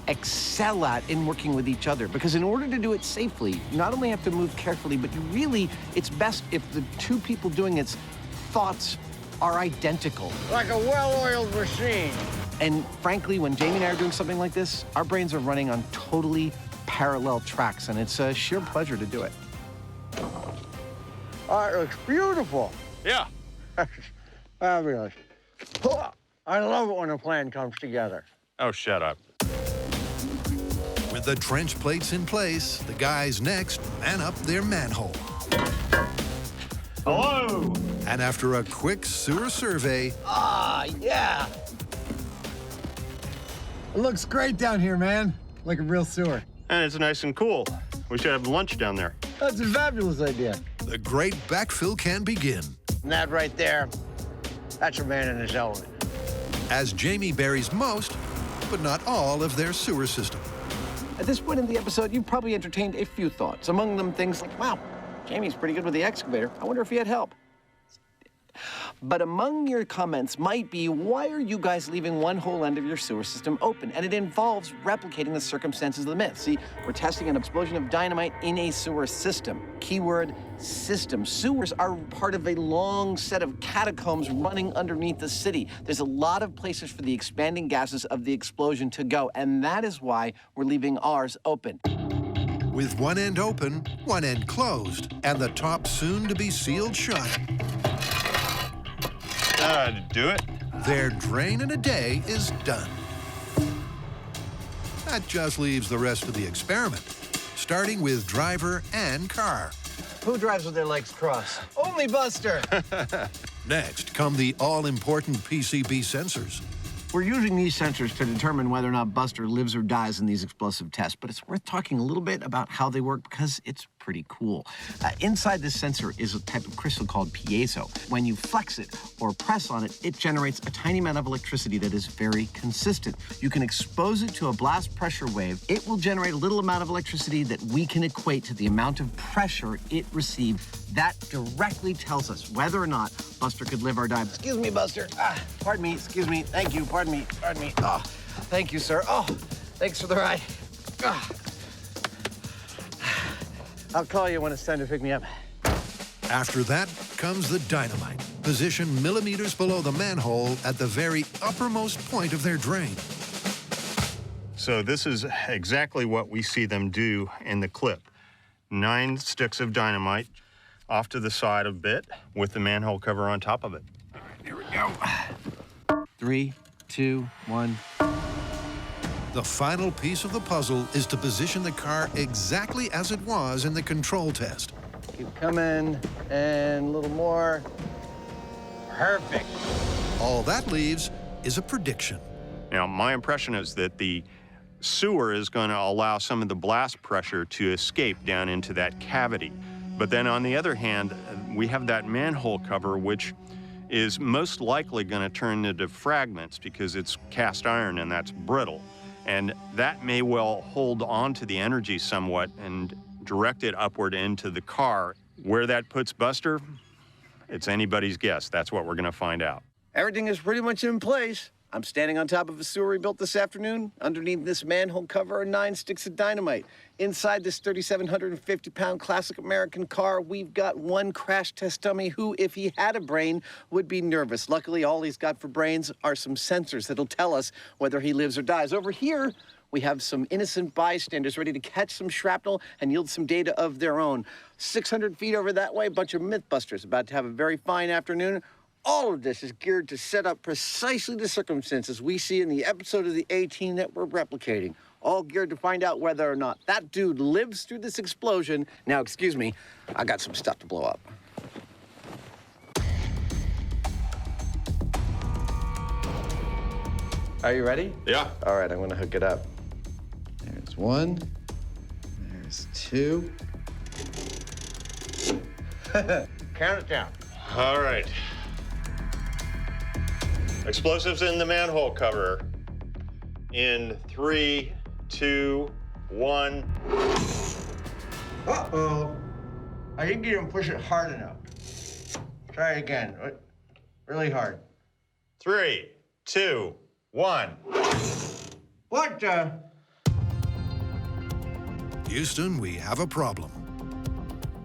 excel at in working with each other, because in order to do it safely, you not only have to move carefully, but you really, it's best if the two people doing its thoughts are identical. Like a well-oiled machine. And frankly, when Jamie and I are doing something like this, our brains are running on totally parallel tracks, and it's a sheer pleasure to do it. It looks beautiful. Yeah. Fabulous. I love it when a plan comes together. Oh, shut up. With The trench plate's in place. The guys next man up their manhole. Hello! And after a quick sewer survey... Ah, yeah! It looks great down here, man. Like a real sewer. And it's nice and cool. We should have lunch down there. That's a fabulous idea. The great backfill can begin. And that right there, that's a man in his element. As Jamie buries most, but not all, of their sewer system. At this point in the episode, you've probably entertained a few thoughts. Among them, things like, wow, Jamie's pretty good with the excavator. I wonder if he had help. But among your comments might be, why are you guys leaving one whole end of your sewer system open? And it involves replicating the circumstances of the myth. See, we're testing an explosion of dynamite in a sewer system. Keyword, system. Sewers are part of a long set of catacombs running underneath the city. There's a lot of places for the expanding gases of the explosion to go, and that is why we're leaving ours open. With one end open, one end closed, and the top soon to be sealed shut. To do it. Their drain in a day is done. That just leaves the rest of the experiment, starting with driver and car. Who drives with their legs crossed? Only Buster. Next come the all-important PCB sensors. We're using these sensors to determine whether or not Buster lives or dies in these explosive tests, but it's worth talking a little bit about how they work because it's pretty cool. Inside this sensor is a type of crystal called piezo. When you flex it or press on it, it generates a tiny amount of electricity that is very consistent. You can expose it to a blast pressure wave. It will generate a little amount of electricity that we can equate to the amount of pressure it received. That directly tells us whether or not Buster could live or die. Excuse me, Buster. Pardon me, excuse me. Thank you, pardon me, pardon me. Oh, thank you, sir. Oh, thanks for the ride. I'll call you when it's time to pick me up. After that comes the dynamite, positioned millimeters below the manhole at the very uppermost point of their drain. So this is exactly what we see them do in the clip. 9 sticks of dynamite off to the side a bit with the manhole cover on top of it. All right, here we go. 3, 2, 1. The final piece of the puzzle is to position the car exactly as it was in the control test. Keep coming, and a little more. Perfect. All that leaves is a prediction. Now, my impression is that the sewer is going to allow some of the blast pressure to escape down into that cavity. But then on the other hand, we have that manhole cover, which is most likely going to turn into fragments because it's cast iron and that's brittle. And that may well hold on to the energy somewhat and direct it upward into the car. Where that puts Buster, it's anybody's guess. That's what we're going to find out. Everything is pretty much in place. I'm standing on top of a sewer we built this afternoon. Underneath this manhole cover are 9 sticks of dynamite. Inside this 3,750-pound classic American car, we've got one crash test dummy who, if he had a brain, would be nervous. Luckily, all he's got for brains are some sensors that'll tell us whether he lives or dies. Over here, we have some innocent bystanders ready to catch some shrapnel and yield some data of their own. 600 feet over that way, a bunch of Mythbusters about to have a very fine afternoon. All of this is geared to set up precisely the circumstances we see in the episode of the A-Team that we're replicating. All geared to find out whether or not that dude lives through this explosion. Now, excuse me, I got some stuff to blow up. Are you ready? Yeah. All right, I'm gonna hook it up. There's 1. There's 2. Count it down. All right. Explosives in the manhole cover. In 3, 2, 1. Uh-oh. I think you didn't push it hard enough. Try it again. Really hard. 3, 2, 1. What the? Houston, we have a problem.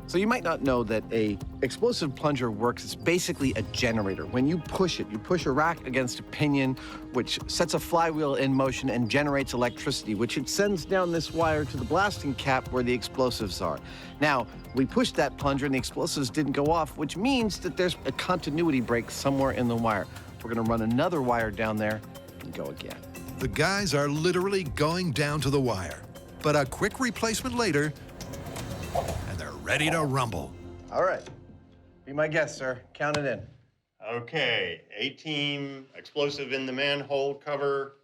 So you might not know that a explosive plunger works. It's basically a generator. When you push it, you push a rack against a pinion, which sets a flywheel in motion and generates electricity, which it sends down this wire to the blasting cap where the explosives are. Now, we pushed that plunger and the explosives didn't go off, which means that there's a continuity break somewhere in the wire. We're gonna run another wire down there and go again. The guys are literally going down to the wire. But a quick replacement later, and they're ready to rumble. All right. Be my guest, sir. Count it in. Okay, A-team explosive in the manhole cover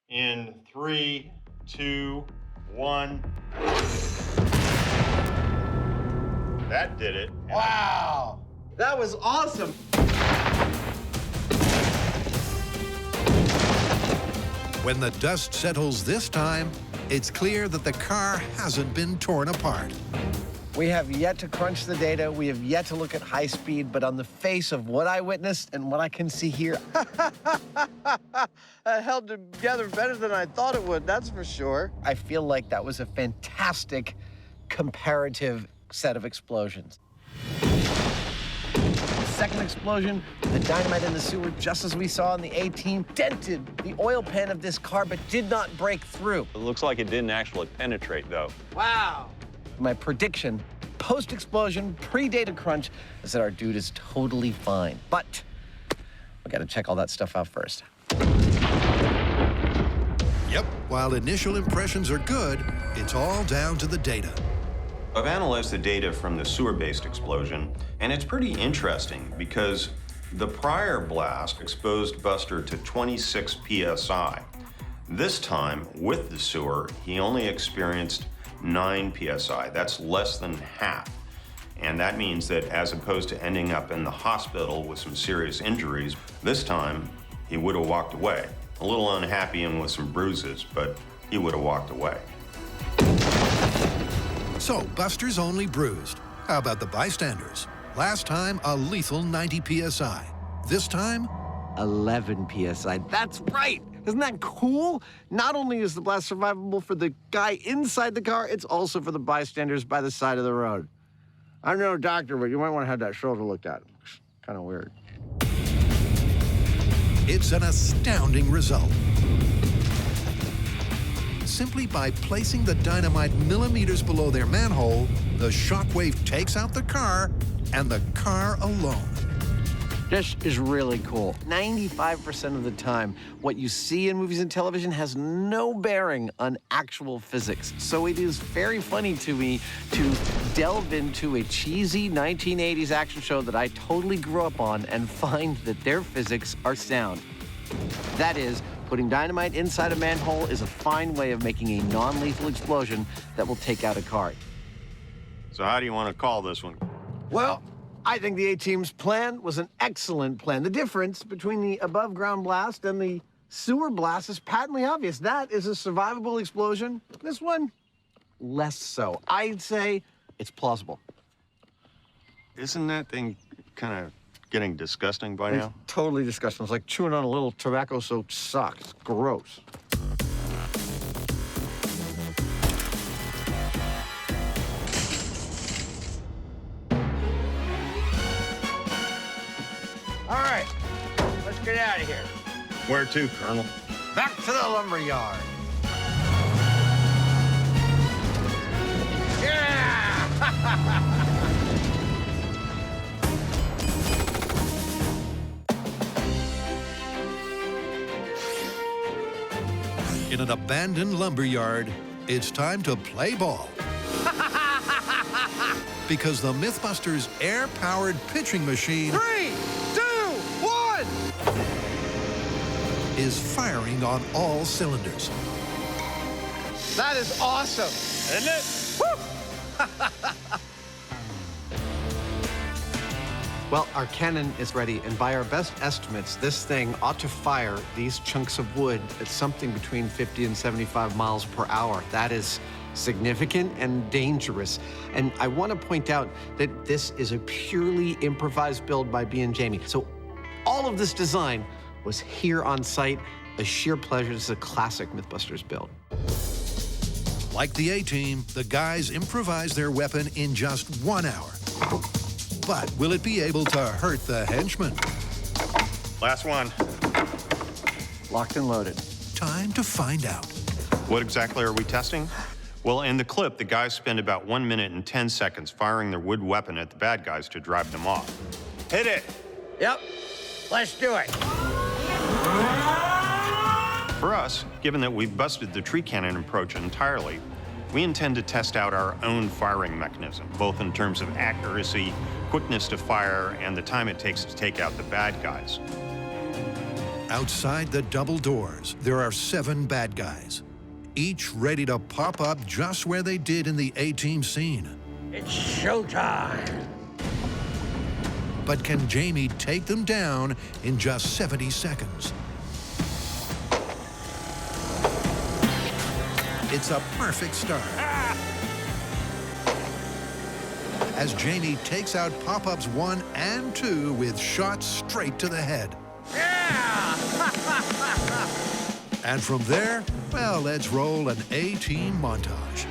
in 3, 2, 1. That did it. Wow! That was awesome! When the dust settles this time, it's clear that the car hasn't been torn apart. We have yet to crunch the data. We have yet to look at high speed, but on the face of what I witnessed and what I can see here, It held together better than I thought it would, that's for sure. I feel like that was a fantastic comparative set of explosions. Second explosion, the dynamite in the sewer, just as we saw in the A-team, dented the oil pan of this car, but did not break through. It looks like it didn't actually penetrate, though. Wow! My prediction, post-explosion, pre-data crunch, is that our dude is totally fine. But we gotta check all that stuff out first. Yep, while initial impressions are good, it's all down to the data. I've analyzed the data from the sewer-based explosion, and it's pretty interesting because the prior blast exposed Buster to 26 psi. This time, with the sewer, he only experienced 9 psi. That's less than half. And that means that as opposed to ending up in the hospital with some serious injuries, this time he would have walked away. A little unhappy and with some bruises, but he would have walked away. So Buster's only bruised. How about the bystanders? Last time, a lethal 90 psi. This time, 11 psi. That's right! Isn't that cool? Not only is the blast survivable for the guy inside the car, it's also for the bystanders by the side of the road. I'm no doctor, but you might want to have that shoulder looked at. Looks kind of weird. it's an astounding result. Simply by placing the dynamite millimeters below their manhole, the shockwave takes out the car and the car alone. This is really cool. 95% of the time, what you see in movies and television has no bearing on actual physics. So it is very funny to me to delve into a cheesy 1980s action show that I totally grew up on and find that their physics are sound. That is, putting dynamite inside a manhole is a fine way of making a non-lethal explosion that will take out a car. So how do you want to call this one? Well, I think the A-Team's plan was an excellent plan. The difference between the above-ground blast and the sewer blast is patently obvious. That is a survivable explosion. This one, less so. I'd say it's plausible. Isn't that thing kind of getting disgusting by now? It's totally disgusting. It's like chewing on a little tobacco-soaked sock. It's gross. All right, let's get out of here. Where to, Colonel? Back to the lumber yard. Yeah! In an abandoned lumberyard, it's time to play ball. Because the Mythbusters air-powered pitching machine 3, 2, 1! is firing on all cylinders. That is awesome. Isn't it? Well, our cannon is ready, and by our best estimates, this thing ought to fire these chunks of wood at something between 50 and 75 miles per hour. That is significant and dangerous. And I want to point out that this is a purely improvised build by B and Jamie. So all of this design was here on site. A sheer pleasure. This is a classic Mythbusters build. Like the A-Team, the guys improvise their weapon in just 1 hour. But will it be able to hurt the henchmen? Last one. Locked and loaded. Time to find out. What exactly are we testing? Well, in the clip, the guys spend about 1 minute and 10 seconds firing their wood weapon at the bad guys to drive them off. Hit it! Yep. Let's do it. For us, given that we've busted the tree cannon approach entirely, We intend to test out our own firing mechanism, both in terms of accuracy, quickness to fire, and the time it takes to take out the bad guys. Outside the double doors, there are 7 bad guys, each ready to pop up just where they did in the A-Team scene. It's showtime! But can Jamie take them down in just 70 seconds? It's a perfect start. As Jamie takes out pop-ups 1 and 2 with shots straight to the head. And from there, well, let's roll an A-Team montage.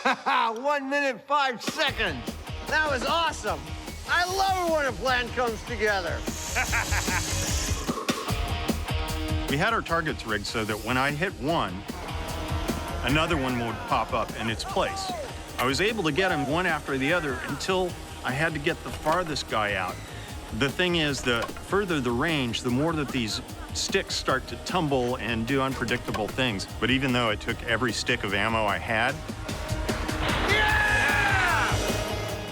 Haha, 1 minute, 5 seconds. That was awesome. I love it when a plan comes together. We had our targets rigged so that when I hit one, another one would pop up in its place. I was able to get them one after the other until I had to get the farthest guy out. The thing is, the further the range, the more that these sticks start to tumble and do unpredictable things. But even though it took every stick of ammo I had,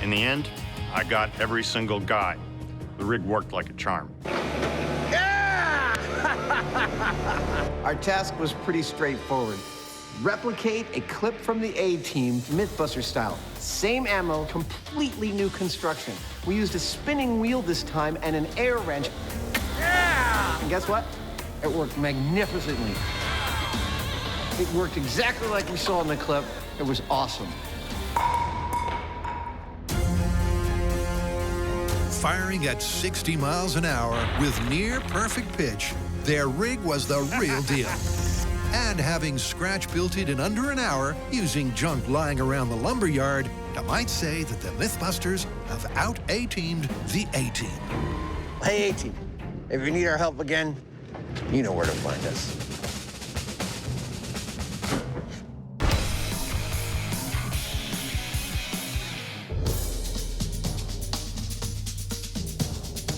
in the end, I got every single guy. The rig worked like a charm. Our task was pretty straightforward. Replicate a clip from the A-Team, Mythbusters style. Same ammo, completely new construction. We used a spinning wheel this time and an air wrench. And guess what? It worked magnificently. It worked exactly like we saw in the clip. It was awesome. Firing at 60 miles an hour with near perfect pitch, their rig was the real deal. And having scratch-built it in under an hour using junk lying around the lumberyard, I might say that the Mythbusters have out-A-teamed the A-Team. Hey, A-Team, if you need our help again, you know where to find us.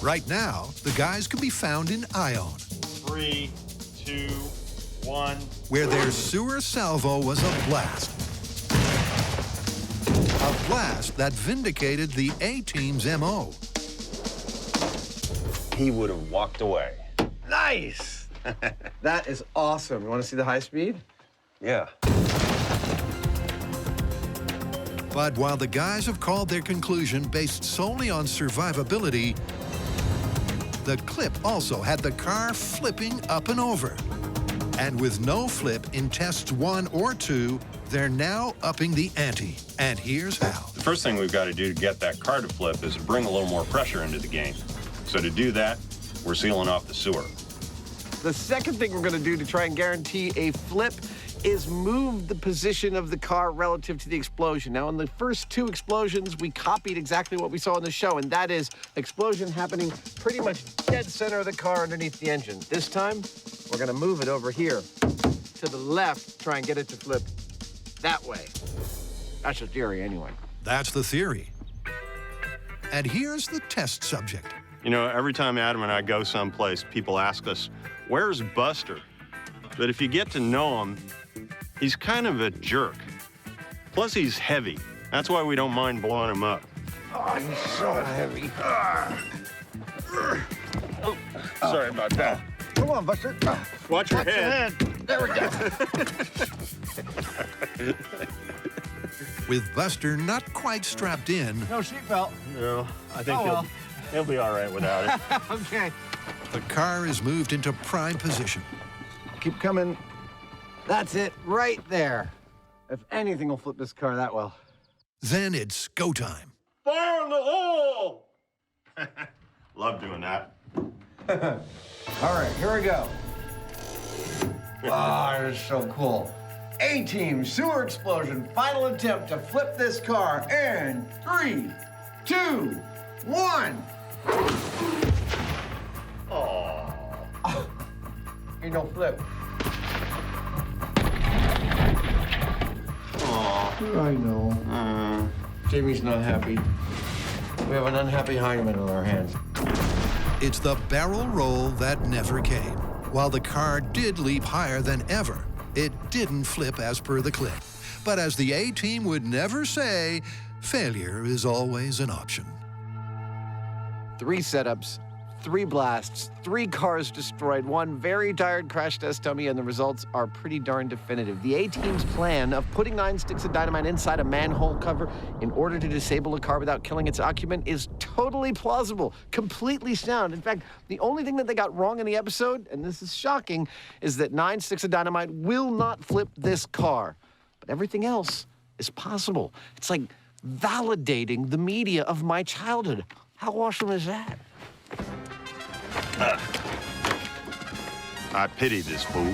Right now, the guys can be found in Ione, 3, 2, 1. where their sewer salvo was a blast. A blast that vindicated the A-Team's MO. He would have walked away. Nice! That is awesome. You want to see the high speed? Yeah. But while the guys have called their conclusion based solely on survivability, the clip also had the car flipping up and over. And with no flip in tests 1 or 2, they're now upping the ante. And here's how. The first thing we've got to do to get that car to flip is to bring a little more pressure into the game. So to do that, we're sealing off the sewer. The second thing we're going to do to try and guarantee a flip is move the position of the car relative to the explosion. Now, in the first 2 explosions, we copied exactly what we saw in the show, and that is explosion happening pretty much dead center of the car underneath the engine. This time, we're going to move it over here to the left, try and get it to flip that way. That's the theory, anyway. That's the theory. And here's the test subject. You know, every time Adam and I go someplace, people ask us, where's Buster? But if you get to know him, he's kind of a jerk. Plus, he's heavy. That's why we don't mind blowing him up. Oh, he's so heavy. Oh, sorry about that. Come on, Buster. Watch your head. There we go. With Buster not quite strapped in, No seatbelt. No, I think Oh, well. he'll be all right without it. Okay. the car is moved into prime position. Keep coming. That's it, right there. If anything will flip this car that well. Then it's go time. Fire in the hole! Love doing that. All right, here we go. Oh, that is so cool. A-Team, sewer explosion, final attempt to flip this car in 3, 2, 1. Oh. Ain't no flip. Oh, I know. Jamie's not happy. We have an unhappy Hyneman on our hands. It's the barrel roll that never came. While the car did leap higher than ever, it didn't flip as per the clip. But as the A-Team would never say, failure is always an option. 3 setups, 3 blasts, 3 cars destroyed, 1 very tired crash test dummy, and the results are pretty darn definitive. The A-Team's plan of putting 9 sticks of dynamite inside a manhole cover in order to disable a car without killing its occupant is totally plausible, completely sound. In fact, the only thing that they got wrong in the episode, and this is shocking, is that 9 sticks of dynamite will not flip this car. But everything else is possible. It's like validating the media of my childhood. How awesome is that? I pity this fool.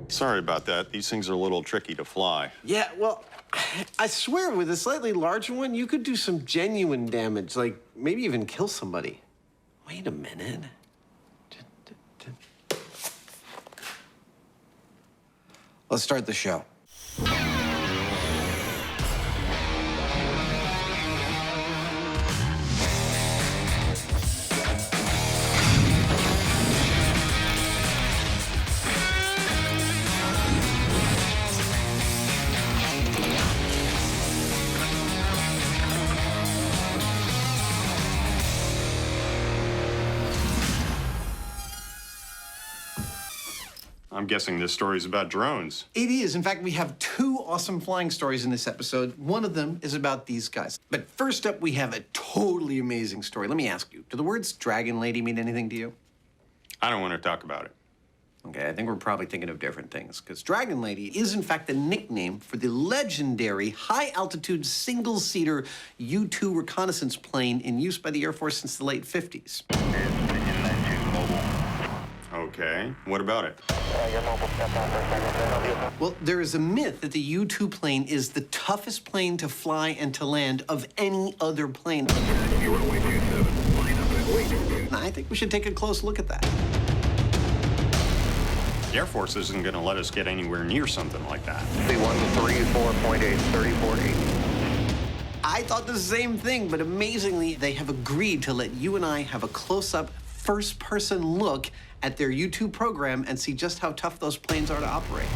Sorry about that. These things are a little tricky to fly. Yeah, well, I swear with a slightly larger one, you could do some genuine damage, like maybe even kill somebody. Wait a minute. Let's start the show. I'm guessing this story's about drones. It is. In fact, we have 2 awesome flying stories in this episode. One of them is about these guys. But first up, we have a totally amazing story. Let me ask you, do the words Dragon Lady mean anything to you? I don't want to talk about it. Okay, I think we're probably thinking of different things, because Dragon Lady is, in fact, the nickname for the legendary high-altitude single-seater U-2 reconnaissance plane in use by the Air Force since the late 50s. Okay, what about it? Well, there is a myth that the U-2 plane is the toughest plane to fly and to land of any other plane. I think we should take a close look at that. The Air Force isn't going to let us get anywhere near something like that. C134.8, 34.8. I thought the same thing, but amazingly, they have agreed to let you and I have a close-up, first-person look at their U-2 program and see just how tough those planes are to operate.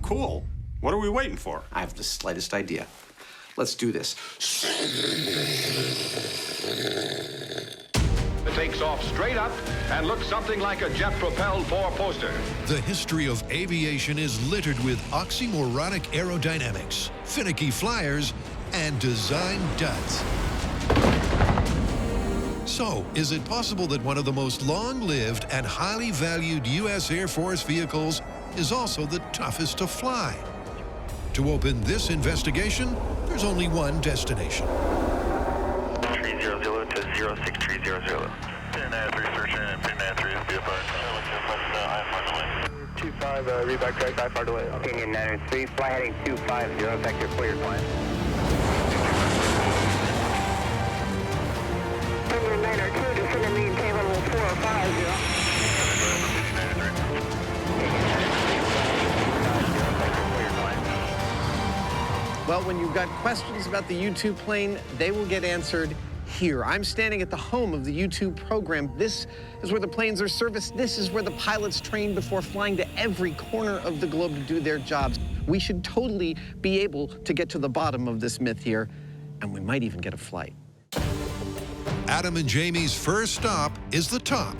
Cool. What are we waiting for? I have the slightest idea. Let's do this. It takes off straight up and looks something like a jet-propelled 4-poster. The history of aviation is littered with oxymoronic aerodynamics, finicky flyers, and design duds. So, is it possible that one of the most long-lived and highly valued U.S. Air Force vehicles is also the toughest to fly? To open this investigation, there's only one destination. 300 to 06300. 10-3 searching and 10-3 be apart. 25, reback track, I fired away. Opinion 903, fly heading 250, vector clear, climb. Opinion 902, descend and maintain level 450. Well, when you've got questions about the U-2 plane, they will get answered here. I'm standing at the home of the U-2 program. This is where the planes are serviced. This is where the pilots train before flying to every corner of the globe to do their jobs. We should totally be able to get to the bottom of this myth here, and we might even get a flight. Adam and Jamie's first stop is the top.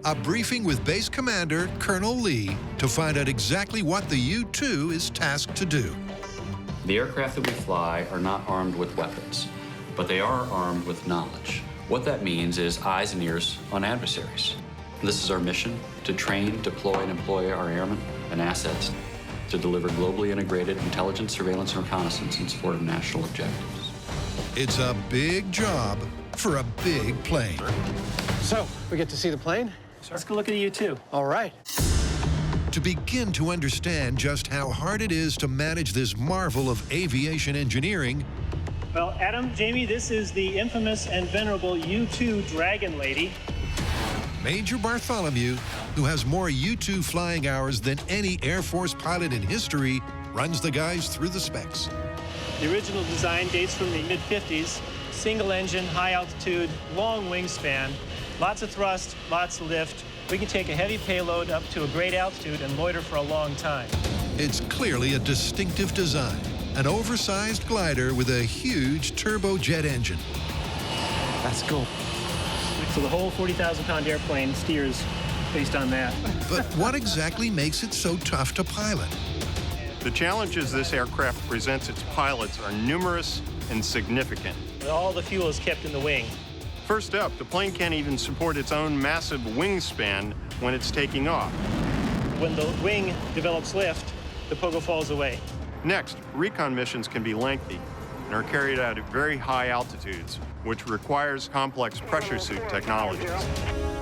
A briefing with Base Commander Colonel Lee to find out exactly what the U-2 is tasked to do. The aircraft that we fly are not armed with weapons, but they are armed with knowledge. What that means is eyes and ears on adversaries. This is our mission, to train, deploy, and employ our airmen and assets to deliver globally integrated intelligence, surveillance, and reconnaissance in support of national objectives. It's a big job for a big plane. So, we get to see the plane? Let's go look at the U-2. All right. To begin to understand just how hard it is to manage this marvel of aviation engineering. Well, Adam, Jamie, this is the infamous and venerable U-2 Dragon Lady. Major Bartholomew, who has more U-2 flying hours than any Air Force pilot in history, runs the guys through the specs. The original design dates from the mid-50s. Single engine, high altitude, long wingspan, lots of thrust, lots of lift. We can take a heavy payload up to a great altitude and loiter for a long time. It's clearly a distinctive design, an oversized glider with a huge turbojet engine. That's cool. So the whole 40,000-pound airplane steers based on that. But what exactly makes it so tough to pilot? The challenges this aircraft presents its pilots are numerous and significant. All the fuel is kept in the wing. First up, the plane can't even support its own massive wingspan when it's taking off. When the wing develops lift, the pogo falls away. Next, recon missions can be lengthy and are carried out at very high altitudes, which requires complex pressure suit technologies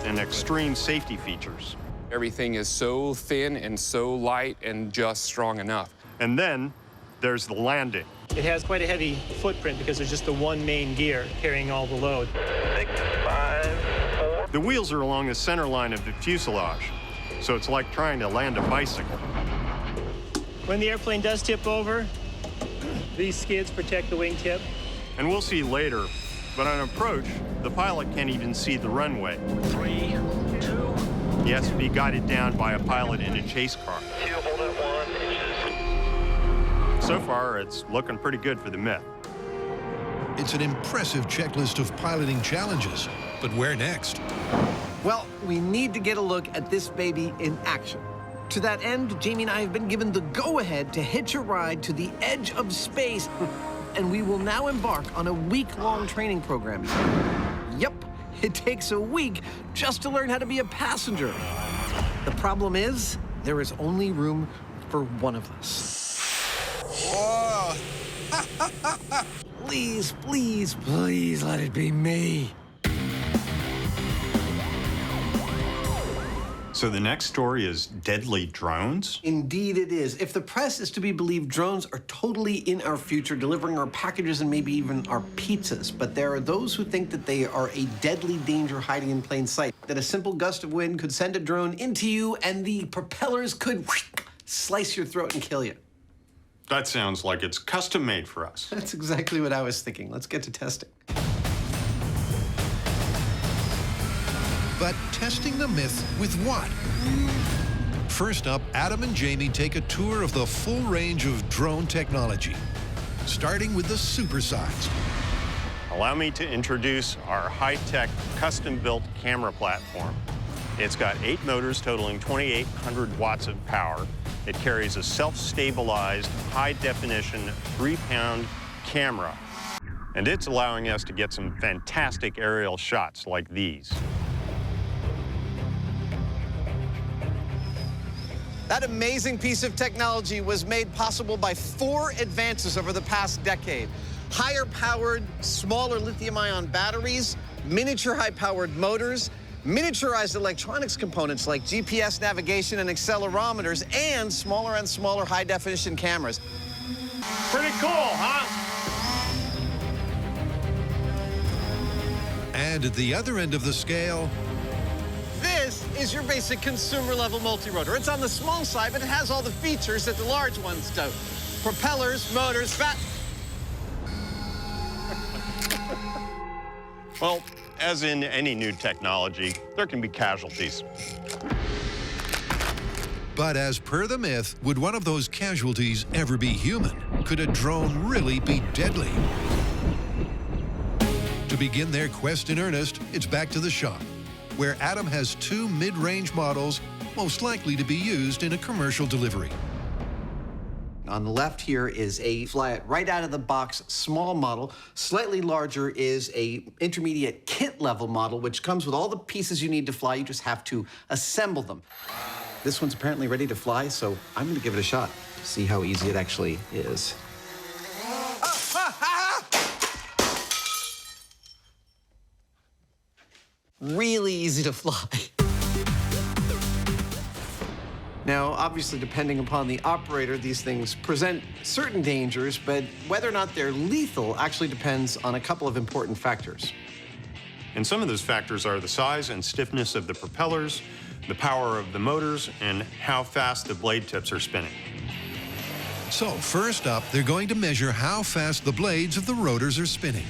and extreme safety features. Everything is so thin and so light and just strong enough. And then there's the landing. It has quite a heavy footprint because there's just the one main gear carrying all the load. 6, 5, 4. The wheels are along the center line of the fuselage, so it's like trying to land a bicycle. When the airplane does tip over, these skids protect the wingtip. And we'll see later, but on approach, the pilot can't even see the runway. 3, 2. He has to be guided down by a pilot in a chase car. 2, hold at 1 inches. So far, it's looking pretty good for the Myth. It's an impressive checklist of piloting challenges, but where next? Well, we need to get a look at this baby in action. To that end, Jamie and I have been given the go-ahead to hitch a ride to the edge of space, and we will now embark on a week-long training program. Yep, it takes a week just to learn how to be a passenger. The problem is, there is only room for one of us. Whoa! Please, please, please let it be me. So the next story is deadly drones? Indeed it is. If the press is to be believed, drones are totally in our future, delivering our packages and maybe even our pizzas. But there are those who think that they are a deadly danger hiding in plain sight, that a simple gust of wind could send a drone into you and the propellers could slice your throat and kill you. That sounds like it's custom made for us. That's exactly what I was thinking. Let's get to testing. But testing the myth with what? First up, Adam and Jamie take a tour of the full range of drone technology, starting with the supersized. Allow me to introduce our high-tech, custom-built camera platform. It's got 8 motors totaling 2,800 watts of power. It carries a self-stabilized, high-definition, 3-pound camera. And it's allowing us to get some fantastic aerial shots like these. That amazing piece of technology was made possible by 4 advances over the past decade. Higher-powered, smaller lithium-ion batteries, miniature high-powered motors, miniaturized electronics components like GPS navigation and accelerometers, and smaller high-definition cameras. Pretty cool, huh? And at the other end of the scale, This is your basic consumer-level multi-rotor. It's on the small side, but it has all the features that the large ones do. Propellers, motors, Well, as in any new technology, there can be casualties. but as per the myth, would one of those casualties ever be human? Could a drone really be deadly? To begin their quest in earnest, it's back to the shop, where Adam has 2 mid-range models most likely to be used in a commercial delivery. On the left here is a fly-it right out of the box small model. Slightly larger is a intermediate kit level model, which comes with all the pieces you need to fly. You just have to assemble them. This one's apparently ready to fly, so I'm gonna give it a shot. See how easy it actually is. Really easy to fly. Now, obviously, depending upon the operator, these things present certain dangers, but whether or not they're lethal actually depends on a couple of important factors. And some of those factors are the size and stiffness of the propellers, the power of the motors, and how fast the blade tips are spinning. So first up, they're going to measure how fast the blades of the rotors are spinning.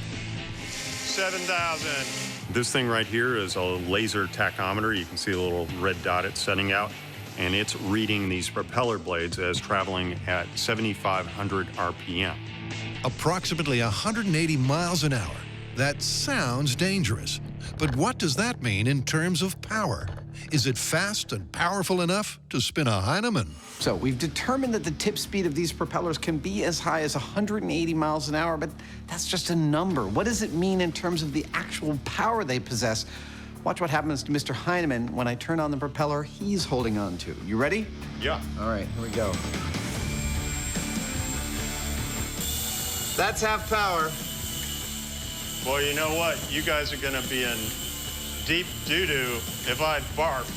7,000. This thing right here is a laser tachometer. You can see the little red dot it's setting out. And it's reading these propeller blades as traveling at 7,500 RPM. Approximately 180 miles an hour. That sounds dangerous. But what does that mean in terms of power? Is it fast and powerful enough to spin a Hyneman? So we've determined that the tip speed of these propellers can be as high as 180 miles an hour, but that's just a number. What does it mean in terms of the actual power they possess? Watch what happens to Mr. Hyneman when I turn on the propeller he's holding on to. You ready? Yeah. All right, here we go. That's half power. Well, you know what? You guys are gonna be in deep doo-doo if I barf.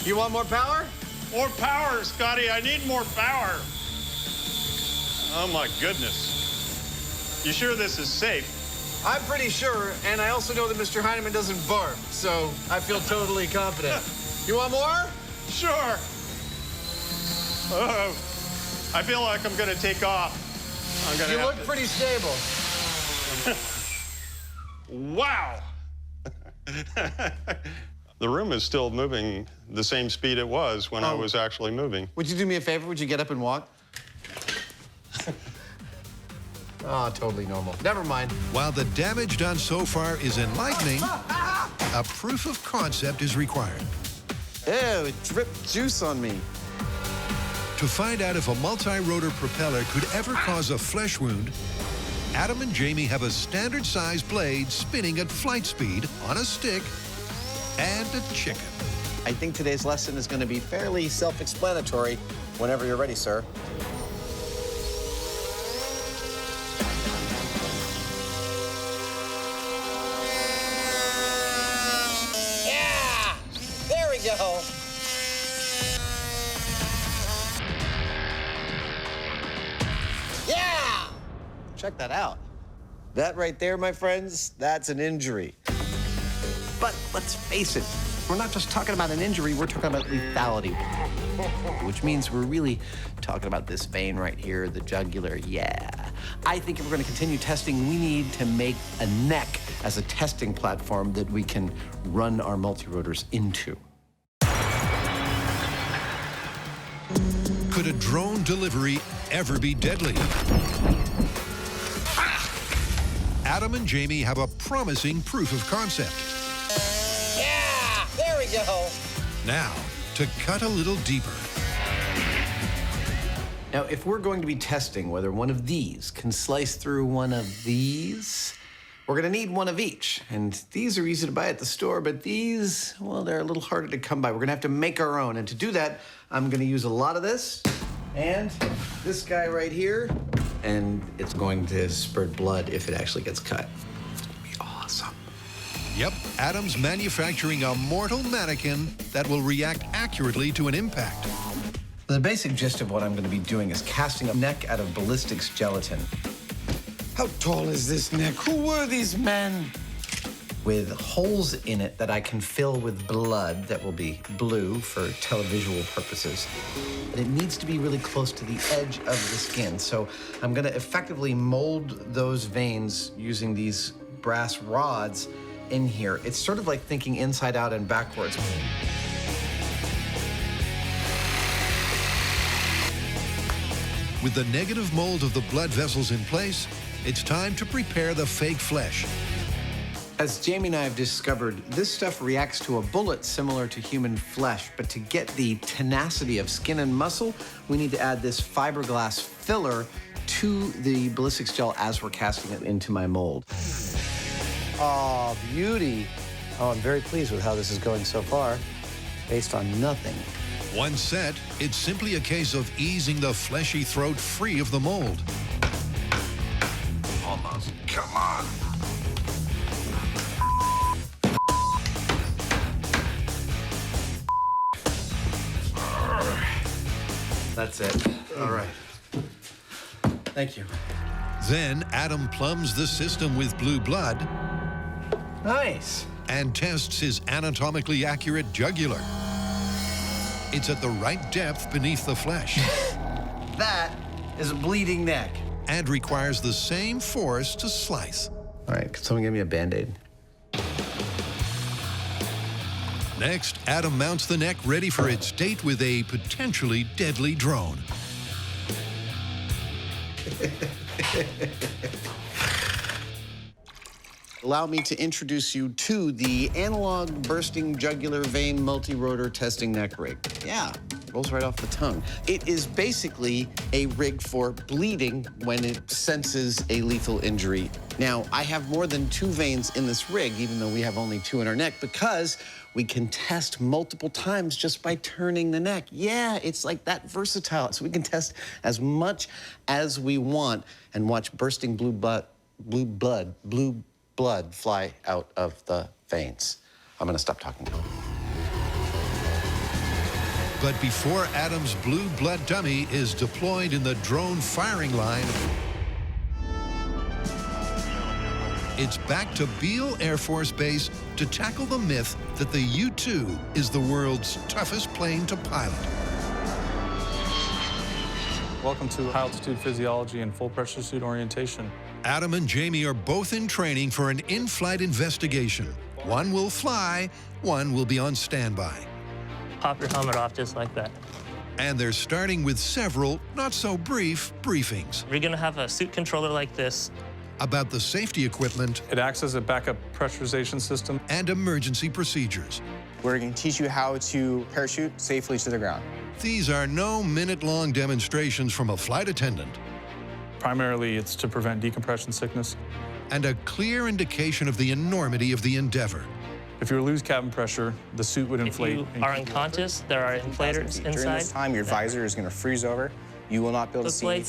You want more power? More power, Scotty. I need more power. Oh, my goodness. You sure this is safe? I'm pretty sure, and I also know that Mr. Hyneman doesn't barf, so I feel totally confident. You want more? Sure. Oh, I feel like I'm gonna take off. You look pretty stable. Wow. The room is still moving the same speed it was when I was actually moving. Would you do me a favor? Would you get up and walk? Oh, totally normal. Never mind. While the damage done so far is enlightening, a proof of concept is required. Ew, it dripped juice on me. To find out if a multi-rotor propeller could ever cause a flesh wound, Adam and Jamie have a standard-sized blade spinning at flight speed on a stick and a chicken. I think today's lesson is going to be fairly self-explanatory. Whenever you're ready, sir. Yeah! There we go. Yeah! Check that out. That right there, my friends, that's an injury. But let's face it, we're not just talking about an injury, we're talking about lethality. Which means we're really talking about this vein right here, the jugular, yeah. I think if we're gonna continue testing, we need to make a neck as a testing platform that we can run our multi-rotors into. Could a drone delivery ever be deadly? Adam and Jamie have a promising proof of concept. Yeah! There we go. Now, to cut a little deeper. Now, if we're going to be testing whether one of these can slice through one of these, We're gonna need one of each, and these are easy to buy at the store, but these, well, they're a little harder to come by. We're gonna have to make our own, and to do that, I'm gonna use a lot of this, and this guy right here, and it's going to spurt blood if it actually gets cut. It's gonna be awesome. Yep, Adam's manufacturing a mortal mannequin that will react accurately to an impact. The basic gist of what I'm gonna be doing is casting a neck out of ballistics gelatin. How tall is this neck? Who were these men? With holes in it that I can fill with blood that will be blue for televisual purposes. But it needs to be really close to the edge of the skin. So I'm gonna effectively mold those veins using these brass rods in here. It's sort of like thinking inside out and backwards. With the negative mold of the blood vessels in place, it's time to prepare the fake flesh. As Jamie and I have discovered, this stuff reacts to a bullet similar to human flesh, but to get the tenacity of skin and muscle, we need to add this fiberglass filler to the ballistics gel as we're casting it into my mold. Oh, beauty. Oh, I'm very pleased with how this is going so far, based on nothing. Once set, it's simply a case of easing the fleshy throat free of the mold. Almost. Come on. That's it. All right. Thank you. Then Adam plumbs the system with blue blood. Nice. And tests his anatomically accurate jugular. It's at the right depth beneath the flesh. That is a bleeding neck. And requires the same force to slice. All right, can someone give me a Band-Aid? Next, Adam mounts the neck ready for its date with a potentially deadly drone. Allow me to introduce you to the analog bursting jugular vein multi-rotor testing neck rig. Yeah, rolls right off the tongue. It is basically a rig for bleeding when it senses a lethal injury. Now, I have more than 2 veins in this rig, even though we have only 2 in our neck, because we can test multiple times just by turning the neck. Yeah, it's like that versatile. So we can test as much as we want and watch bursting blue blood fly out of the veins. I'm gonna stop talking now. But before Adam's blue blood dummy is deployed in the drone firing line, it's back to Beale Air Force Base to tackle the myth that the U-2 is the world's toughest plane to pilot. Welcome to high-altitude physiology and full pressure suit orientation. Adam and Jamie are both in training for an in-flight investigation. One will fly, one will be on standby. Pop your helmet off just like that. And they're starting with several not-so-brief briefings. We're gonna have a suit controller like this. About the safety equipment. It acts as a backup pressurization system. And emergency procedures. We're going to teach you how to parachute safely to the ground. These are no minute-long demonstrations from a flight attendant. Primarily, it's to prevent decompression sickness. And a clear indication of the enormity of the endeavor. If you were to lose cabin pressure, the suit would inflate. If you are unconscious, there are inflators inside. During this time, your visor is going to freeze over. You will not be able to see.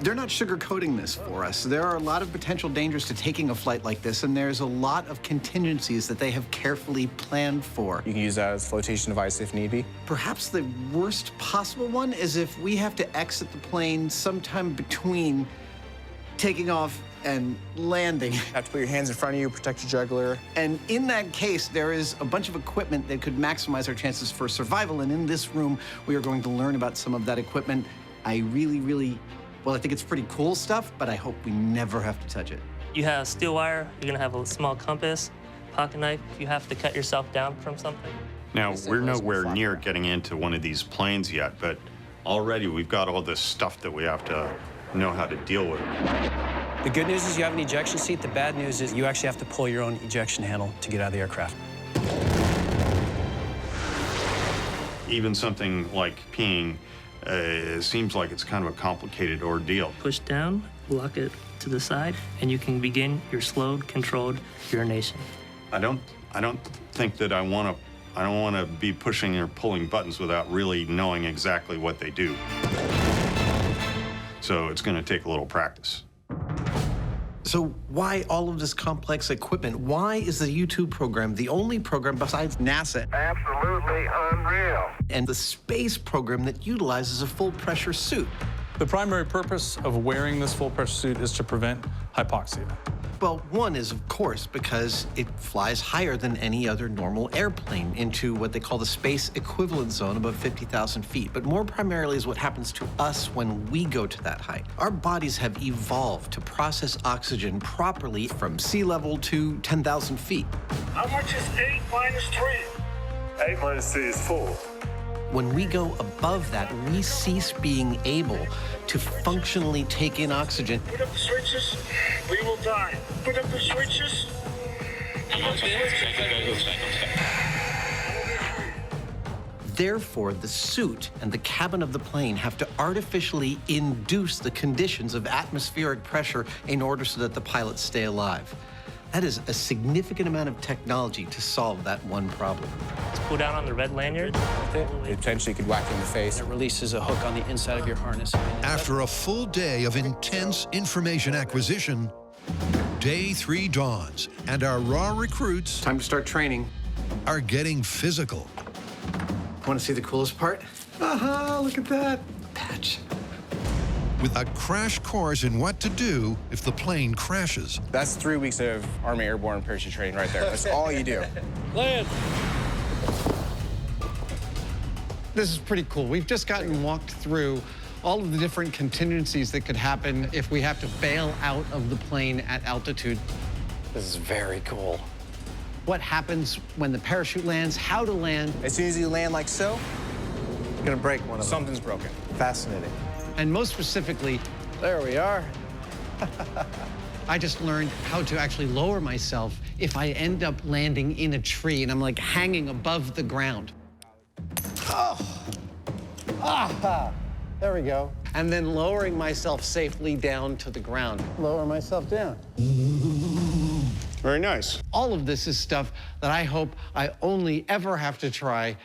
They're not sugarcoating this for us. There are a lot of potential dangers to taking a flight like this, and there's a lot of contingencies that they have carefully planned for. You can use that as a flotation device if need be. Perhaps the worst possible one is if we have to exit the plane sometime between taking off and landing. You have to put your hands in front of you, protect your jugular. And in that case, there is a bunch of equipment that could maximize our chances for survival. And in this room, we are going to learn about some of that equipment. I really, well, I think it's pretty cool stuff, but I hope we never have to touch it. You have steel wire, you're gonna have a small compass, pocket knife, if you have to cut yourself down from something. Now, we're nowhere near getting into one of these planes yet, but already we've got all this stuff that we have to know how to deal with. The good news is you have an ejection seat. The bad news is you actually have to pull your own ejection handle to get out of the aircraft. Even something like peeing seems like it's kind of a complicated ordeal. Push down, lock it to the side, and you can begin your slowed, controlled urination. I don't think that I don't want to be pushing or pulling buttons without really knowing exactly what they do. So it's going to take a little practice. So why all of this complex equipment? Why is the U2 program the only program besides NASA Absolutely unreal. and the space program that utilizes a full pressure suit? The primary purpose of wearing this full pressure suit is to prevent hypoxia. Well, one is, of course, because it flies higher than any other normal airplane into what they call the space equivalent zone above 50,000 feet. But more primarily is what happens to us when we go to that height. Our bodies have evolved to process oxygen properly from sea level to 10,000 feet. How much is 8 minus 3? 8 minus 3 is 4. When we go above that, we cease being able to functionally take in oxygen. Put up the switches, we will die. Put up the switches. Therefore, the suit and the cabin of the plane have to artificially induce the conditions of atmospheric pressure in order so that the pilots stay alive. That is a significant amount of technology to solve that one problem. Let's pull down on the red lanyard. It potentially could whack you in the face. It releases a hook on the inside of your harness. After a full day of intense information acquisition, day 3 dawns, and our raw recruits Time to start training. are getting physical. Want to see the coolest part? Aha, look at that. Patch. With a crash course in what to do if the plane crashes. That's 3 weeks of Army Airborne parachute training right there. That's all you do. Land. This is pretty cool. We've just gotten walked through all of the different contingencies that could happen if we have to bail out of the plane at altitude. This is very cool. What happens when the parachute lands, how to land. As soon as you land like so, You're gonna break one of them. something's broken. Fascinating. And most specifically, there we are. I just learned how to actually lower myself if I end up landing in a tree and I'm like hanging above the ground. Oh. Ah. There we go. And then lowering myself safely down to the ground. Lower myself down. Very nice. All of this is stuff that I hope I only ever have to try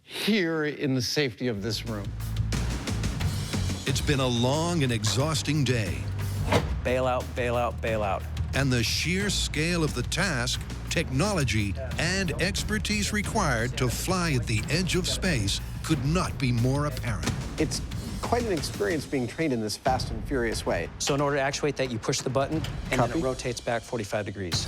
here in the safety of this room. It's been a long and exhausting day. Bail out, bail out, bail out. And the sheer scale of the task, technology, and expertise required to fly at the edge of space could not be more apparent. It's quite an experience being trained in this fast and furious way. So in order to actuate that, you push the button, and Copy. then it rotates back 45 degrees.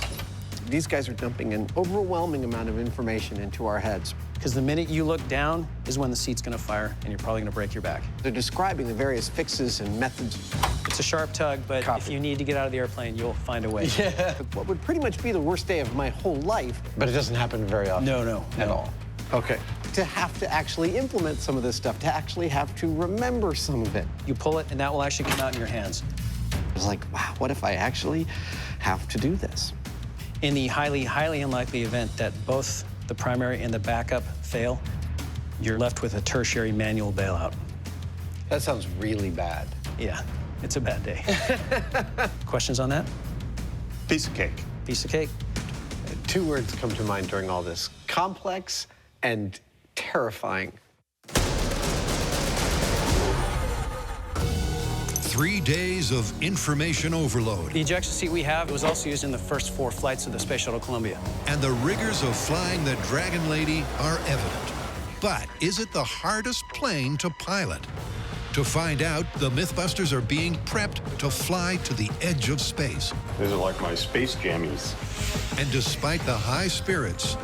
These guys are dumping an overwhelming amount of information into our heads. Because the minute you look down is when the seat's gonna fire, and you're probably gonna break your back. They're describing the various fixes and methods. It's a sharp tug, but Copy. if you need to get out of the airplane, you'll find a way. Yeah. What would pretty much be the worst day of my whole life, but it doesn't happen very often. No. At all. Okay. To have to actually implement some of this stuff, to actually have to remember some of it. You pull it, and that will actually come out in your hands. I was like, wow, what if I actually have to do this? In the highly, highly unlikely event that both the primary and the backup fail, you're left with a tertiary manual bailout. That sounds really bad. Yeah, it's a bad day. Questions on that? Piece of cake. Piece of cake. 2 words come to mind during all this: complex and terrifying. 3 days of information overload. The ejection seat we have was also used in the first 4 flights of the Space Shuttle Columbia. And the rigors of flying the Dragon Lady are evident. But is it the hardest plane to pilot? To find out, the Mythbusters are being prepped to fly to the edge of space. These are like my space jammies. And despite the high spirits,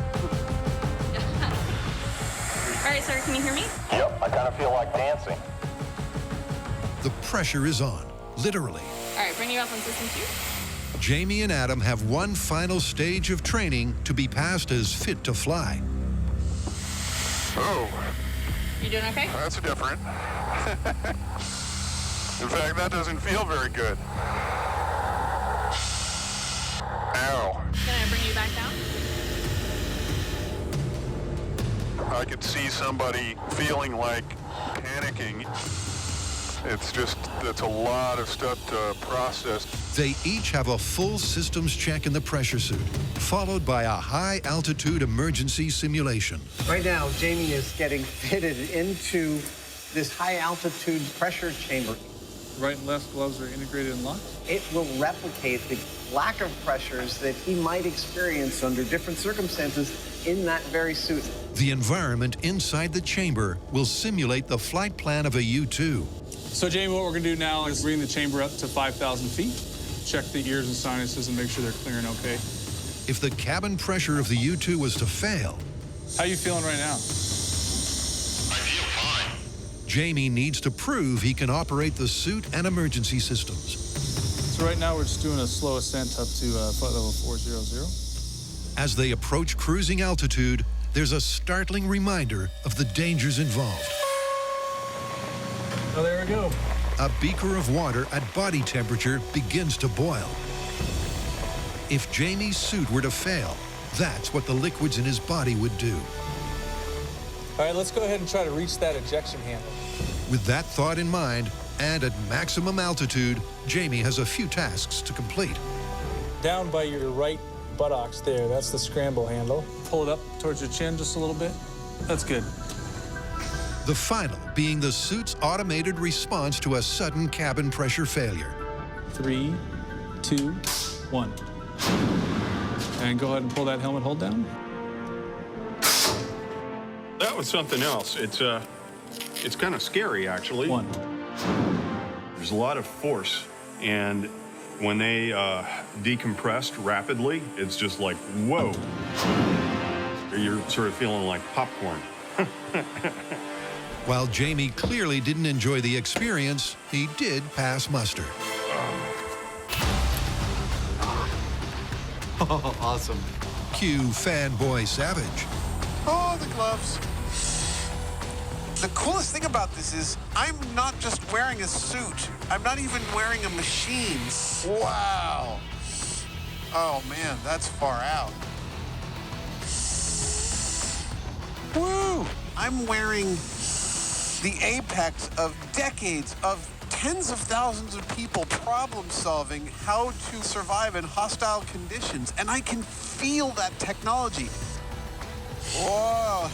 All right, sir, can you hear me? Yep, I kind of feel like dancing. the pressure is on, literally. All right, bring you up on system 2. Jamie and Adam have one final stage of training to be passed as fit to fly. Oh. You doing okay? That's different. In fact, that doesn't feel very good. Ow. Can I bring you back down? I could see somebody feeling like panicking. It's a lot of stuff to process. They each have a full systems check in the pressure suit, followed by a high-altitude emergency simulation. Right now, Jamie is getting fitted into this high-altitude pressure chamber. Right and left gloves are integrated and locked. It will replicate the lack of pressures that he might experience under different circumstances in that very suit. The environment inside the chamber will simulate the flight plan of a U-2. So, Jamie, what we're going to do now is bring the chamber up to 5,000 feet, check the ears and sinuses and make sure they're clearing okay. If the cabin pressure of the U-2 was to fail... How are you feeling right now? Jamie needs to prove he can operate the suit and emergency systems. So right now we're just doing a slow ascent up to flight level 400. As they approach cruising altitude, there's a startling reminder of the dangers involved. Oh, there we go. A beaker of water at body temperature begins to boil. If Jamie's suit were to fail, that's what the liquids in his body would do. All right, let's go ahead and try to reach that ejection handle. With that thought in mind, and at maximum altitude, Jamie has a few tasks to complete. Down by your right buttocks there, that's the scramble handle. Pull it up towards your chin just a little bit. That's good. The final being the suit's automated response to a sudden cabin pressure failure. 3, 2, 1. And go ahead and pull that helmet hold down. That was something else. It's kind of scary, actually. 1. There's a lot of force, and when they decompressed rapidly, it's just like, whoa. You're sort of feeling like popcorn. While Jamie clearly didn't enjoy the experience, he did pass muster. Oh, awesome. Cue fanboy Savage. Oh, the gloves. The coolest thing about this is I'm not just wearing a suit. I'm not even wearing a machine. Wow. Oh, man, that's far out. Woo! I'm wearing the apex of decades of tens of thousands of people problem solving how to survive in hostile conditions, and I can feel that technology. Whoa.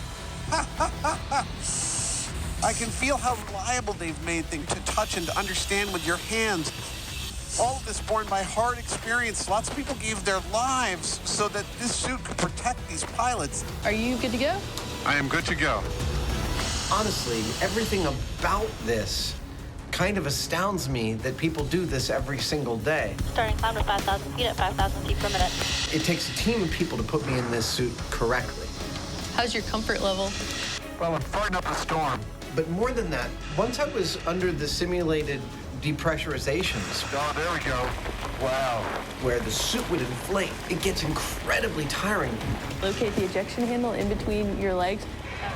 I can feel how reliable they've made things to touch and to understand with your hands. All of this born by hard experience. Lots of people gave their lives so that this suit could protect these pilots. Are you good to go? I am good to go. Honestly, everything about this kind of astounds me that people do this every single day. Starting climb to 5,000 feet at 5,000 feet per minute. It takes a team of people to put me in this suit correctly. How's your comfort level? Well, I'm fighting up a storm. But more than that, once I was under the simulated depressurizations. Oh, there we go. Wow. Where the suit would inflate, it gets incredibly tiring. Locate the ejection handle in between your legs.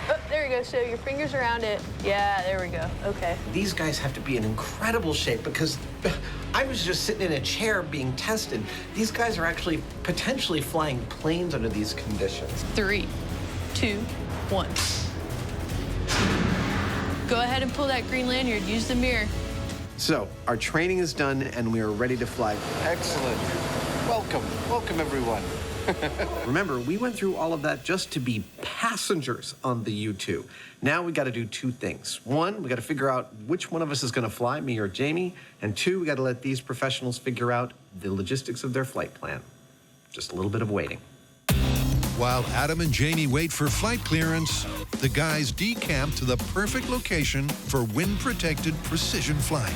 Oh, there you go. So your fingers around it. Yeah, there we go. Okay. These guys have to be in incredible shape because I was just sitting in a chair being tested. These guys are actually potentially flying planes under these conditions. 3, 2, 1. Go ahead and pull that green lanyard. Use the mirror. So, our training is done and we are ready to fly. Excellent. Welcome. Welcome, everyone. Remember, we went through all of that just to be passengers on the U-2. Now we got to do two things. One, we got to figure out which one of us is going to fly, me or Jamie. And two, we got to let these professionals figure out the logistics of their flight plan. Just a little bit of waiting. While Adam and Jamie wait for flight clearance, the guys decamp to the perfect location for wind-protected precision flying.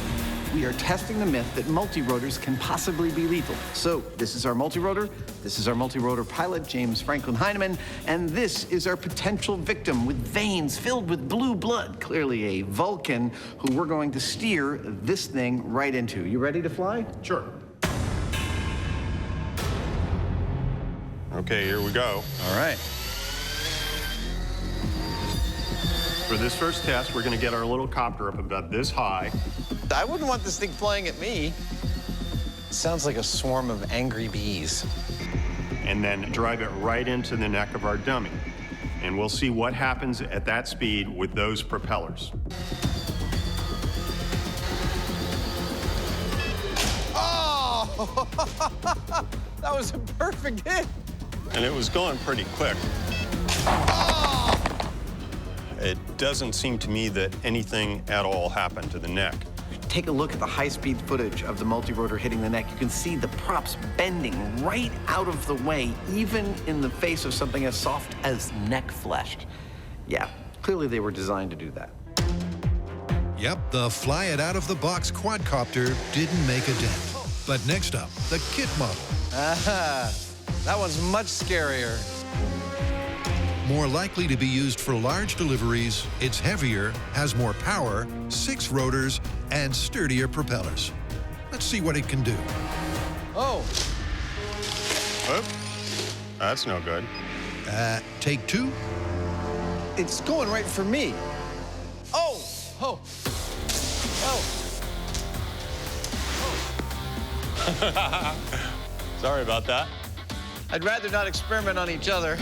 We are testing the myth that multirotors can possibly be lethal. So this is our multirotor, this is our multirotor pilot, James Franklin Hyneman, and this is our potential victim with veins filled with blue blood, clearly a Vulcan, who we're going to steer this thing right into. You ready to fly? Sure. Okay, here we go. All right. For this first test, we're going to get our little copter up about this high. I wouldn't want this thing flying at me. Sounds like a swarm of angry bees. And then drive it right into the neck of our dummy. And we'll see what happens at that speed with those propellers. That was a perfect hit. And it was going pretty quick. It doesn't seem to me that anything at all happened to the neck. Take a look at the high-speed footage of the multi-rotor hitting the neck. You can see the props bending right out of the way, even in the face of something as soft as neck flesh. Yeah, clearly they were designed to do that. Yep, the fly-it-out-of-the-box quadcopter didn't make a dent. But next up, the kit model. That one's much scarier. More likely to be used for large deliveries, it's heavier, has more power, 6 rotors, and sturdier propellers. Let's see what it can do. Oh. Whoop. That's no good. Take 2. It's going right for me. Oh! Oh! Oh! Sorry about that. I'd rather not experiment on each other.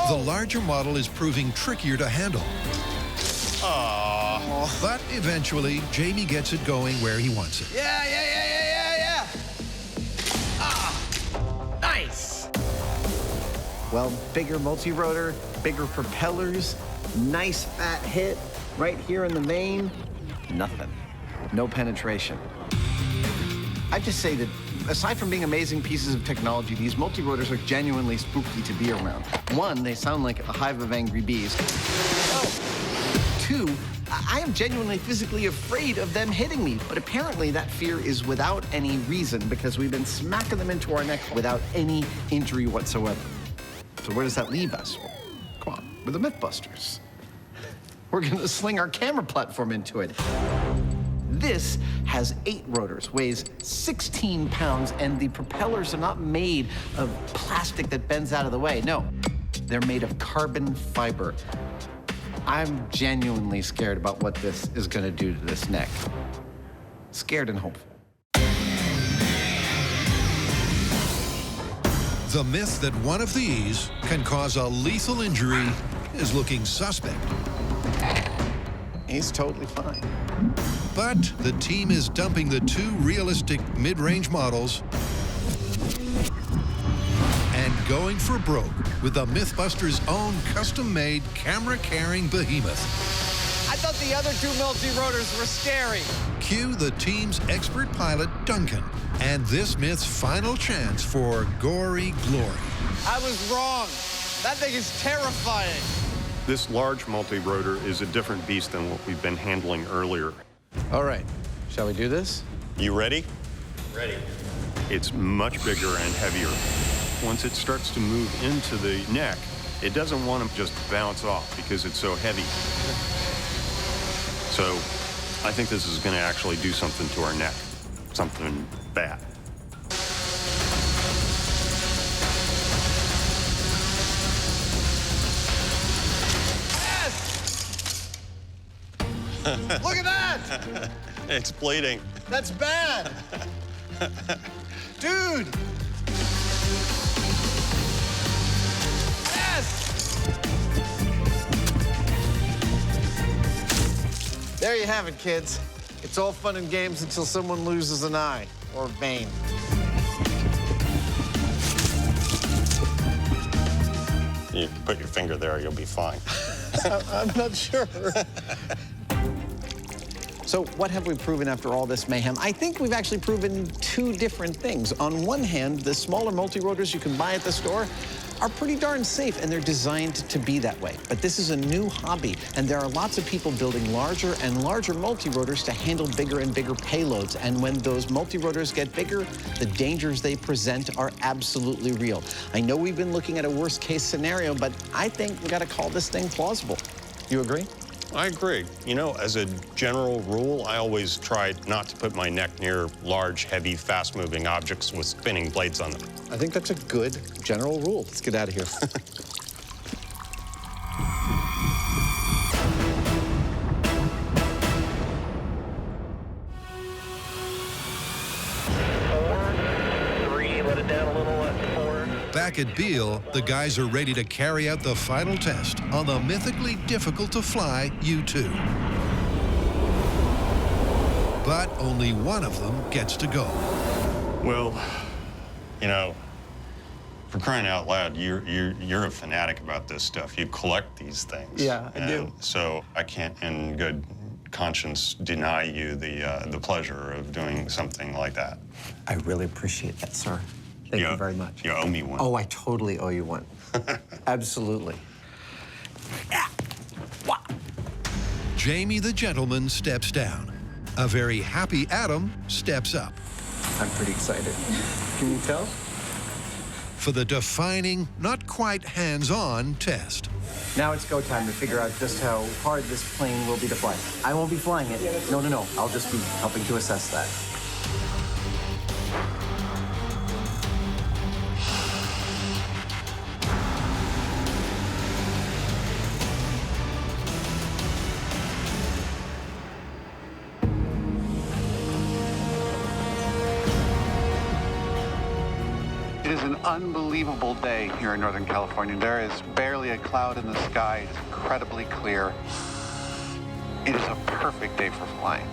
The larger model is proving trickier to handle. But eventually, Jamie gets it going where he wants it. Yeah. Nice. Well, bigger multi-rotor, bigger propellers, nice fat hit right here in the vein. Nothing. No penetration. I just say that aside from being amazing pieces of technology, these multi-rotors are genuinely spooky to be around. 1, they sound like a hive of angry bees. 2, I am genuinely physically afraid of them hitting me, but apparently that fear is without any reason because we've been smacking them into our neck without any injury whatsoever. So where does that leave us? Come on, we're the Mythbusters. We're gonna sling our camera platform into it. This has 8 rotors, weighs 16 pounds, and the propellers are not made of plastic that bends out of the way. No, they're made of carbon fiber. I'm genuinely scared about what this is going to do to this neck. Scared and hopeful. The myth that one of these can cause a lethal injury is looking suspect. He's totally fine. But the team is dumping the 2 realistic mid-range models and going for broke with the Mythbusters' own custom-made camera-carrying behemoth. I thought the other 2 multi-rotors were scary. Cue the team's expert pilot, Duncan, and this myth's final chance for gory glory. I was wrong. That thing is terrifying. This large multi-rotor is a different beast than what we've been handling earlier. All right, shall we do this? You ready? Ready. It's much bigger and heavier. Once it starts to move into the neck, it doesn't want to just bounce off because it's so heavy. So I think this is going to actually do something to our neck, something bad. Look at that! It's bleeding. That's bad! Dude! Yes! There you have it, kids. It's all fun and games until someone loses an eye or vein. You put your finger there, you'll be fine. I'm not sure. So what have we proven after all this mayhem? I think we've actually proven 2 different things. On one hand, the smaller multi-rotors you can buy at the store are pretty darn safe, and they're designed to be that way. But this is a new hobby, and there are lots of people building larger and larger multi-rotors to handle bigger and bigger payloads. And when those multi-rotors get bigger, the dangers they present are absolutely real. I know we've been looking at a worst-case scenario, but I think we got to call this thing plausible. You agree? I agree. You know, as a general rule, I always try not to put my neck near large, heavy, fast-moving objects with spinning blades on them. I think that's a good general rule. Let's get out of here. Back at Beale, the guys are ready to carry out the final test on the mythically difficult-to-fly U-2. But only one of them gets to go. Well, you know, for crying out loud, you're a fanatic about this stuff. You collect these things. Yeah, I do. So I can't, in good conscience, deny you the pleasure of doing something like that. I really appreciate that, sir. Thank you very much. You owe me one. Oh, I totally owe you one. Absolutely. Jamie the gentleman steps down. A very happy Adam steps up. I'm pretty excited. Can you tell? For the defining, not quite hands-on test. Now it's go time to figure out just how hard this plane will be to fly. I won't be flying it. No. I'll just be helping to assess that. It is an unbelievable day here in Northern California. There is barely a cloud in the sky. It's incredibly clear. It is a perfect day for flying.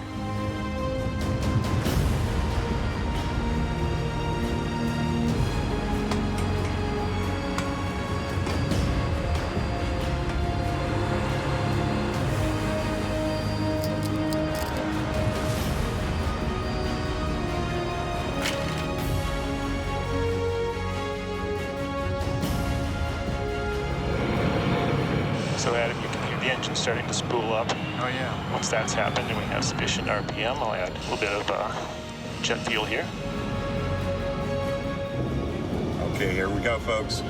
So Adam, you can hear the engine starting to spool up. Oh yeah. Once that's happened and we have sufficient RPM, I'll add a little bit of jet fuel here. Okay, here we go, folks.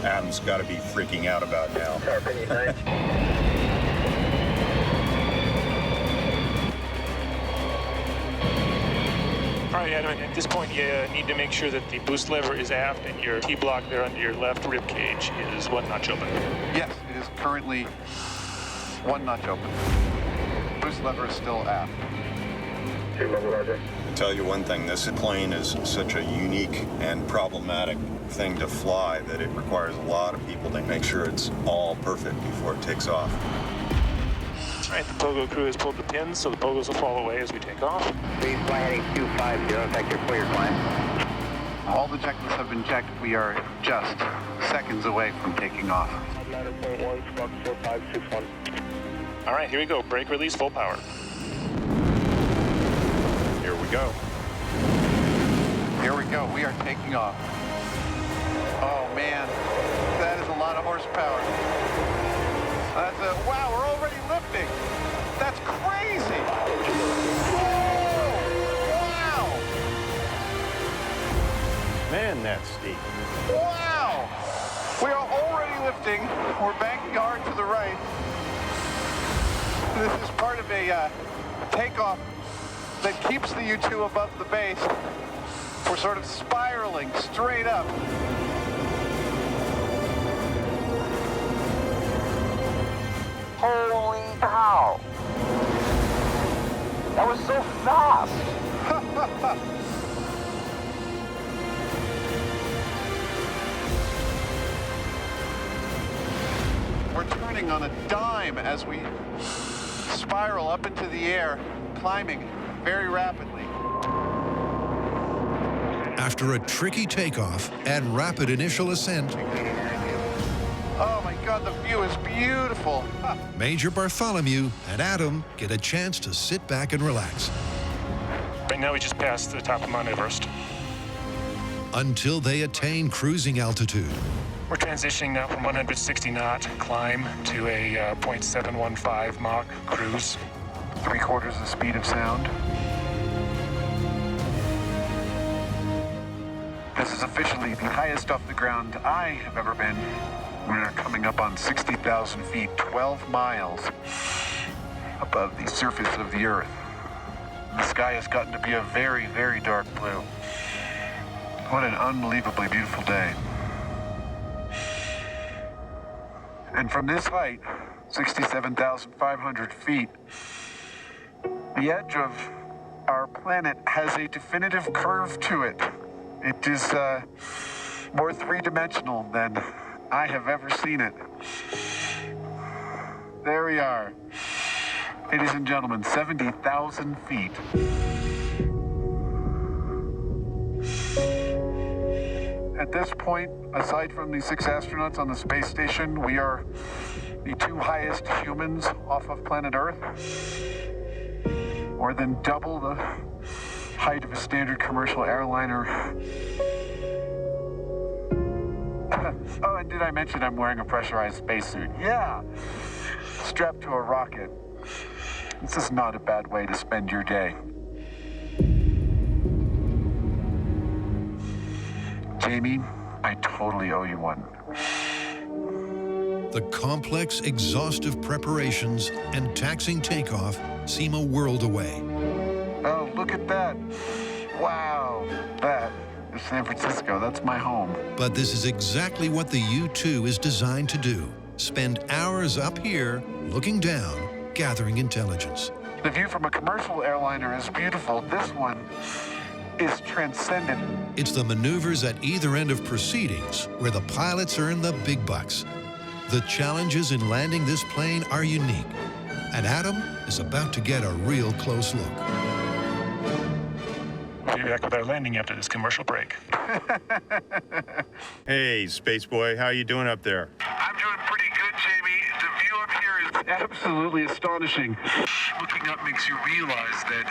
Adam's got to be freaking out about now. All right, Adam, at this point, you need to make sure that the boost lever is aft and your T-block there under your left rib cage is 1 notch open. Yes, it is currently 1 notch open. Boost lever is still aft. I'll tell you one thing, this plane is such a unique and problematic thing to fly that it requires a lot of people to make sure it's all perfect before it takes off. All right, the pogo crew has pulled the pins, so the pogos will fall away as we take off. Please fly heading 250, effective for your climb. All the checklists have been checked. We are just seconds away from taking off. All right, here we go. Brake release, full power. Here we go. Here we go. We are taking off. Oh man, that is a lot of horsepower. Wow, we're already lifting. That's crazy. Whoa, wow. Man, that's steep. Wow. We are already lifting. We're banking hard to the right. This is part of a takeoff that keeps the U-2 above the base. We're sort of spiraling straight up. Holy cow! That was so fast! We're turning on a dime as we spiral up into the air, climbing very rapidly. After a tricky takeoff and rapid initial ascent, Oh my God, the view is beautiful. Major Bartholomew and Adam get a chance to sit back and relax. Right now we just passed the top of Mount Everest. Until they attain cruising altitude. We're transitioning now from 160 knot climb to a 0.715 Mach cruise. 3/4 the speed of sound. This is officially the highest off the ground I have ever been. We're coming up on 60,000 feet, 12 miles above the surface of the Earth. The sky has gotten to be a very, very dark blue. What an unbelievably beautiful day. And from this height, 67,500 feet, the edge of our planet has a definitive curve to it. It is more three-dimensional than I have ever seen it. There we are. Ladies and gentlemen, 70,000 feet. At this point, aside from the 6 astronauts on the space station, we are the 2 highest humans off of planet Earth. More than double the height of a standard commercial airliner. Oh, and did I mention I'm wearing a pressurized spacesuit? Yeah, strapped to a rocket. This is not a bad way to spend your day. Jamie, I totally owe you one. The complex, exhaustive preparations and taxing takeoff seem a world away. Oh, look at that. Wow, that is San Francisco. That's my home. But this is exactly what the U-2 is designed to do. Spend hours up here, looking down, gathering intelligence. The view from a commercial airliner is beautiful. This one is transcendent. It's the maneuvers at either end of proceedings where the pilots earn the big bucks. The challenges in landing this plane are unique, and Adam is about to get a real close look. We'll be back with our landing after this commercial break. Hey, Space Boy, how you doing up there? I'm doing pretty good, Jamie. The view up here is absolutely astonishing. Looking up makes you realize that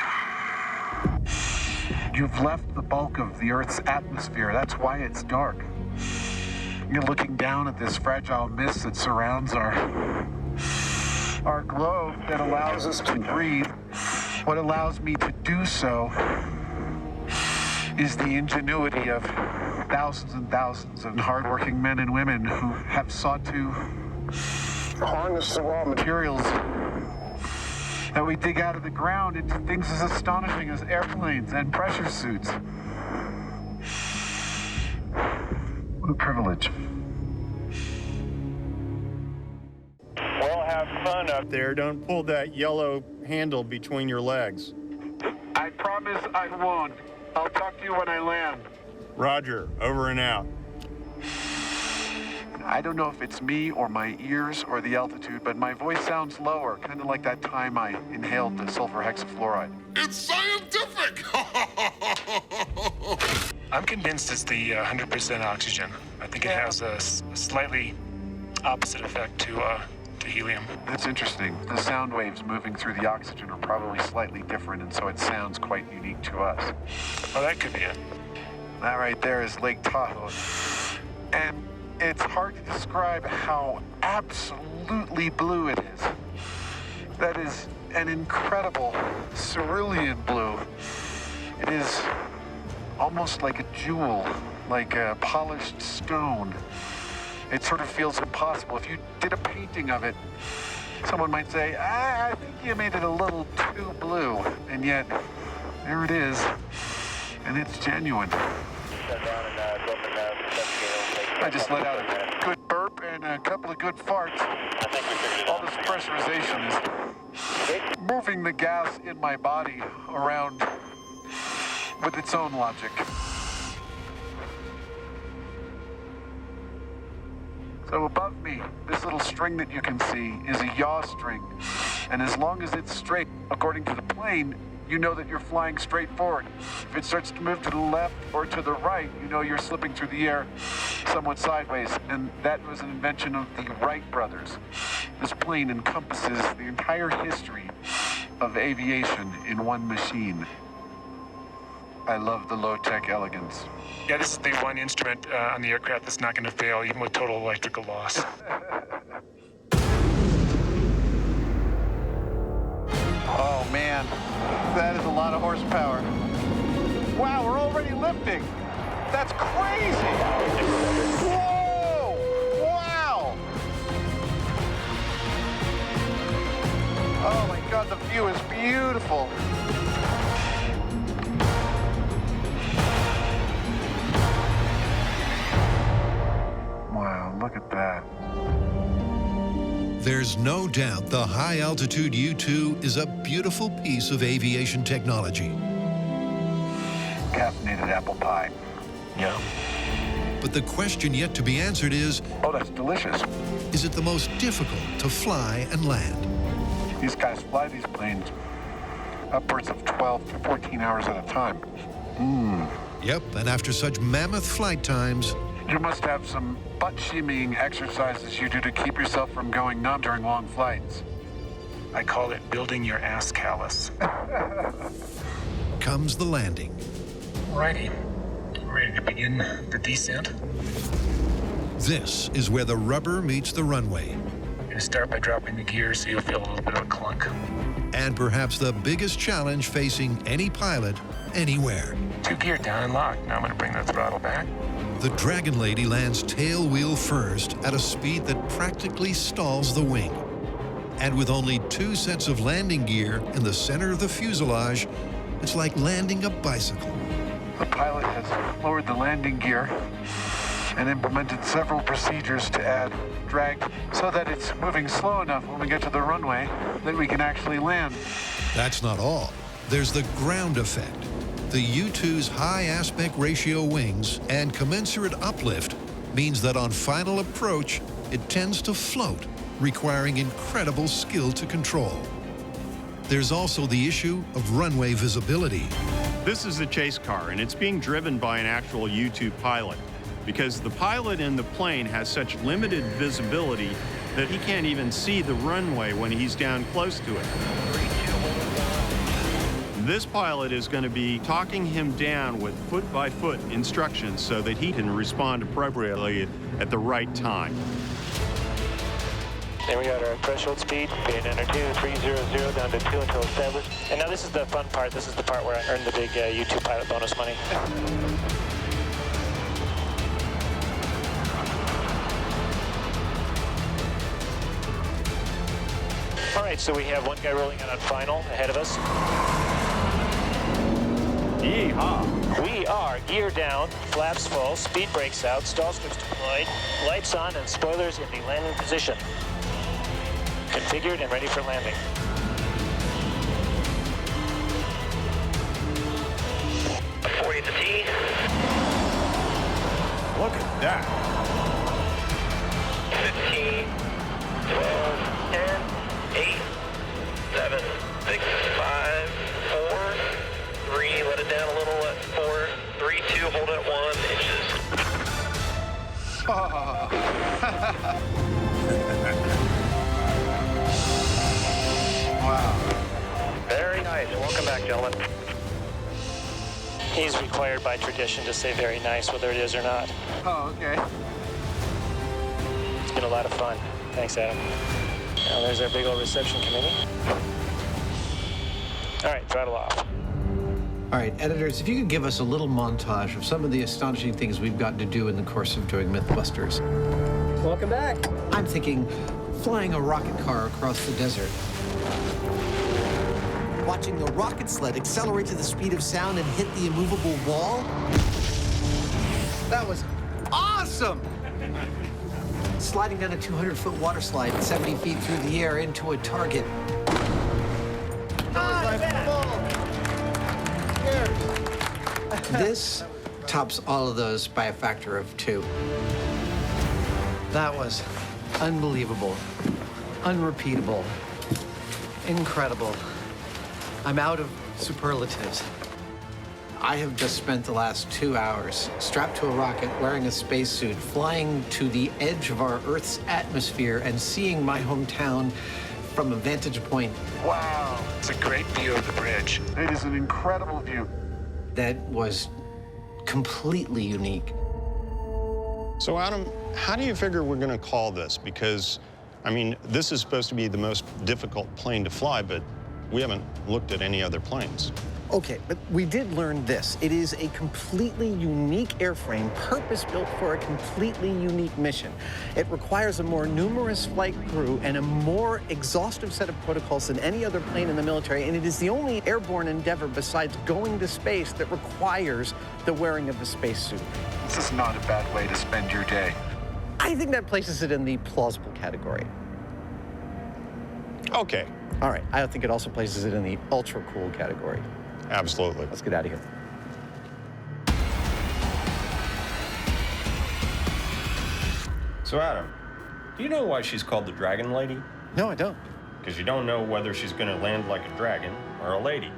you've left the bulk of the Earth's atmosphere. That's why it's dark. You're looking down at this fragile mist that surrounds our globe that allows us to breathe. What allows me to do so is the ingenuity of thousands and thousands of hardworking men and women who have sought to harness the raw materials that we dig out of the ground into things as astonishing as airplanes and pressure suits. What a privilege. Well, have fun up there. Don't pull that yellow handle between your legs. I promise I won't. I'll talk to you when I land. Roger, over and out. I don't know if it's me or my ears or the altitude, but my voice sounds lower, kind of like that time I inhaled the sulfur hexafluoride. It's scientific! I'm convinced it's the 100% oxygen. I think it has a slightly opposite effect to helium. That's interesting. The sound waves moving through the oxygen are probably slightly different, and so it sounds quite unique to us. Oh, that could be it. That right there is Lake Tahoe. And it's hard to describe how absolutely blue it is. That is an incredible cerulean blue. It is almost like a jewel, like a polished stone. It sort of feels impossible. If you did a painting of it, someone might say, I think you made it a little too blue. And yet, there it is. And it's genuine. I just let out a good burp and a couple of good farts. All this pressurization is moving the gas in my body around with its own logic. So above me, this little string that you can see is a yaw string. And as long as it's straight, according to the plane, you know that you're flying straight forward. If it starts to move to the left or to the right, you know you're slipping through the air somewhat sideways. And that was an invention of the Wright brothers. This plane encompasses the entire history of aviation in one machine. I love the low-tech elegance. Yeah, this is the one instrument on the aircraft that's not going to fail, even with total electrical loss. Oh, man. That is a lot of horsepower. Wow, we're already lifting. That's crazy. Whoa! Wow! Oh, my God, the view is beautiful. Wow, look at that. There's no doubt the high-altitude U-2 is a beautiful piece of aviation technology. Caffeinated apple pie. Yeah. But the question yet to be answered is, oh, that's delicious. Is it the most difficult to fly and land? These guys fly these planes upwards of 12 to 14 hours at a time. Yep, and after such mammoth flight times, You must have some butt shimmying exercises you do to keep yourself from going numb during long flights. I call it building your ass callus. comes the landing. Alrighty, ready to begin the descent? This is where the rubber meets the runway. I'm gonna start by dropping the gear so you'll feel a little bit of a clunk. And perhaps the biggest challenge facing any pilot anywhere. 2 gear down and locked. Now I'm gonna bring the throttle back. The Dragon Lady lands tail wheel first at a speed that practically stalls the wing. And with only 2 sets of landing gear in the center of the fuselage, it's like landing a bicycle. The pilot has lowered the landing gear and implemented several procedures to add drag so that it's moving slow enough when we get to the runway that we can actually land. That's not all. There's the ground effect. The U-2's high aspect ratio wings and commensurate uplift means that on final approach, it tends to float, requiring incredible skill to control. There's also the issue of runway visibility. This is a chase car, and it's being driven by an actual U-2 pilot, because the pilot in the plane has such limited visibility that he can't even see the runway when he's down close to it. This pilot is going to be talking him down with foot-by-foot instructions so that he can respond appropriately at the right time. Then we got our threshold speed, being under 2300 down to 2 until established. And now this is the fun part. This is the part where I earned the big U2 pilot bonus money. All right, so we have one guy rolling out on final ahead of us. Yeehaw! We are gear down, flaps full, speed brakes out, stall strips deployed, lights on, and spoilers in the landing position. Configured and ready for landing. .40 at the T. Look at that. 15, 12, 10, 8, 7, 6, 5, 4, 3, let it down a little at 4, 3, 2, hold it at 1 inches. Wow. Very nice. Welcome back, gentlemen. He's required by tradition to say very nice, whether it is or not. Oh, okay. It's been a lot of fun. Thanks, Adam. Now there's our big old reception committee. All right, throttle off. All right, editors, if you could give us a little montage of some of the astonishing things we've gotten to do in the course of doing Mythbusters. Welcome back. I'm thinking flying a rocket car across the desert. Watching the rocket sled accelerate to the speed of sound and hit the immovable wall. That was awesome! Sliding down a 200-foot water slide 70 feet through the air into a target. This tops all of those by a factor of 2. That was unbelievable, unrepeatable, incredible. I'm out of superlatives. I have just spent the last 2 hours strapped to a rocket, wearing a spacesuit, flying to the edge of our Earth's atmosphere and seeing my hometown from a vantage point. Wow, it's a great view of the bridge. It is an incredible view. That was completely unique. So Adam, how do you figure we're going to call this? Because, I mean, this is supposed to be the most difficult plane to fly, but we haven't looked at any other planes. Okay, but we did learn this. It is a completely unique airframe, purpose-built for a completely unique mission. It requires a more numerous flight crew and a more exhaustive set of protocols than any other plane in the military, and it is the only airborne endeavor besides going to space that requires the wearing of a spacesuit. This is not a bad way to spend your day. I think that places it in the plausible category. Okay. All right, I think it also places it in the ultra-cool category. Absolutely. Let's get out of here. So Adam, do you know why she's called the Dragon Lady? No, I don't. Because you don't know whether she's going to land like a dragon or a lady.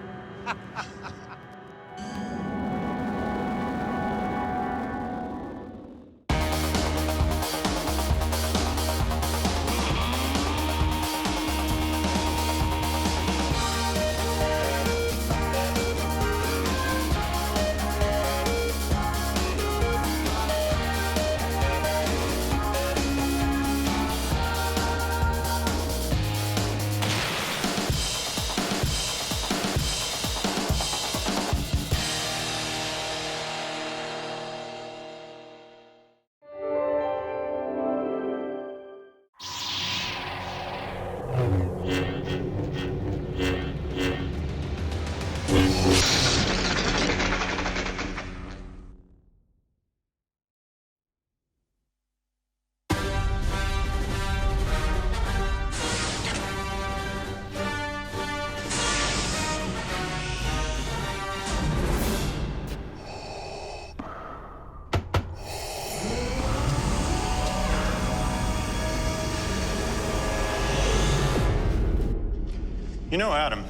You know, Adam,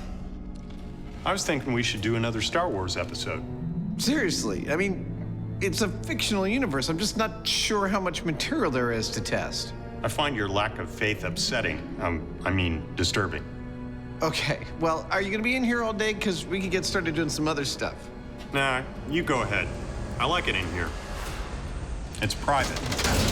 I was thinking we should do another Star Wars episode. Seriously, I mean, it's a fictional universe. I'm just not sure how much material there is to test. I find your lack of faith upsetting. I mean, disturbing. Okay, well, are you gonna be in here all day? Because we could get started doing some other stuff. Nah, you go ahead. I like it in here. It's private.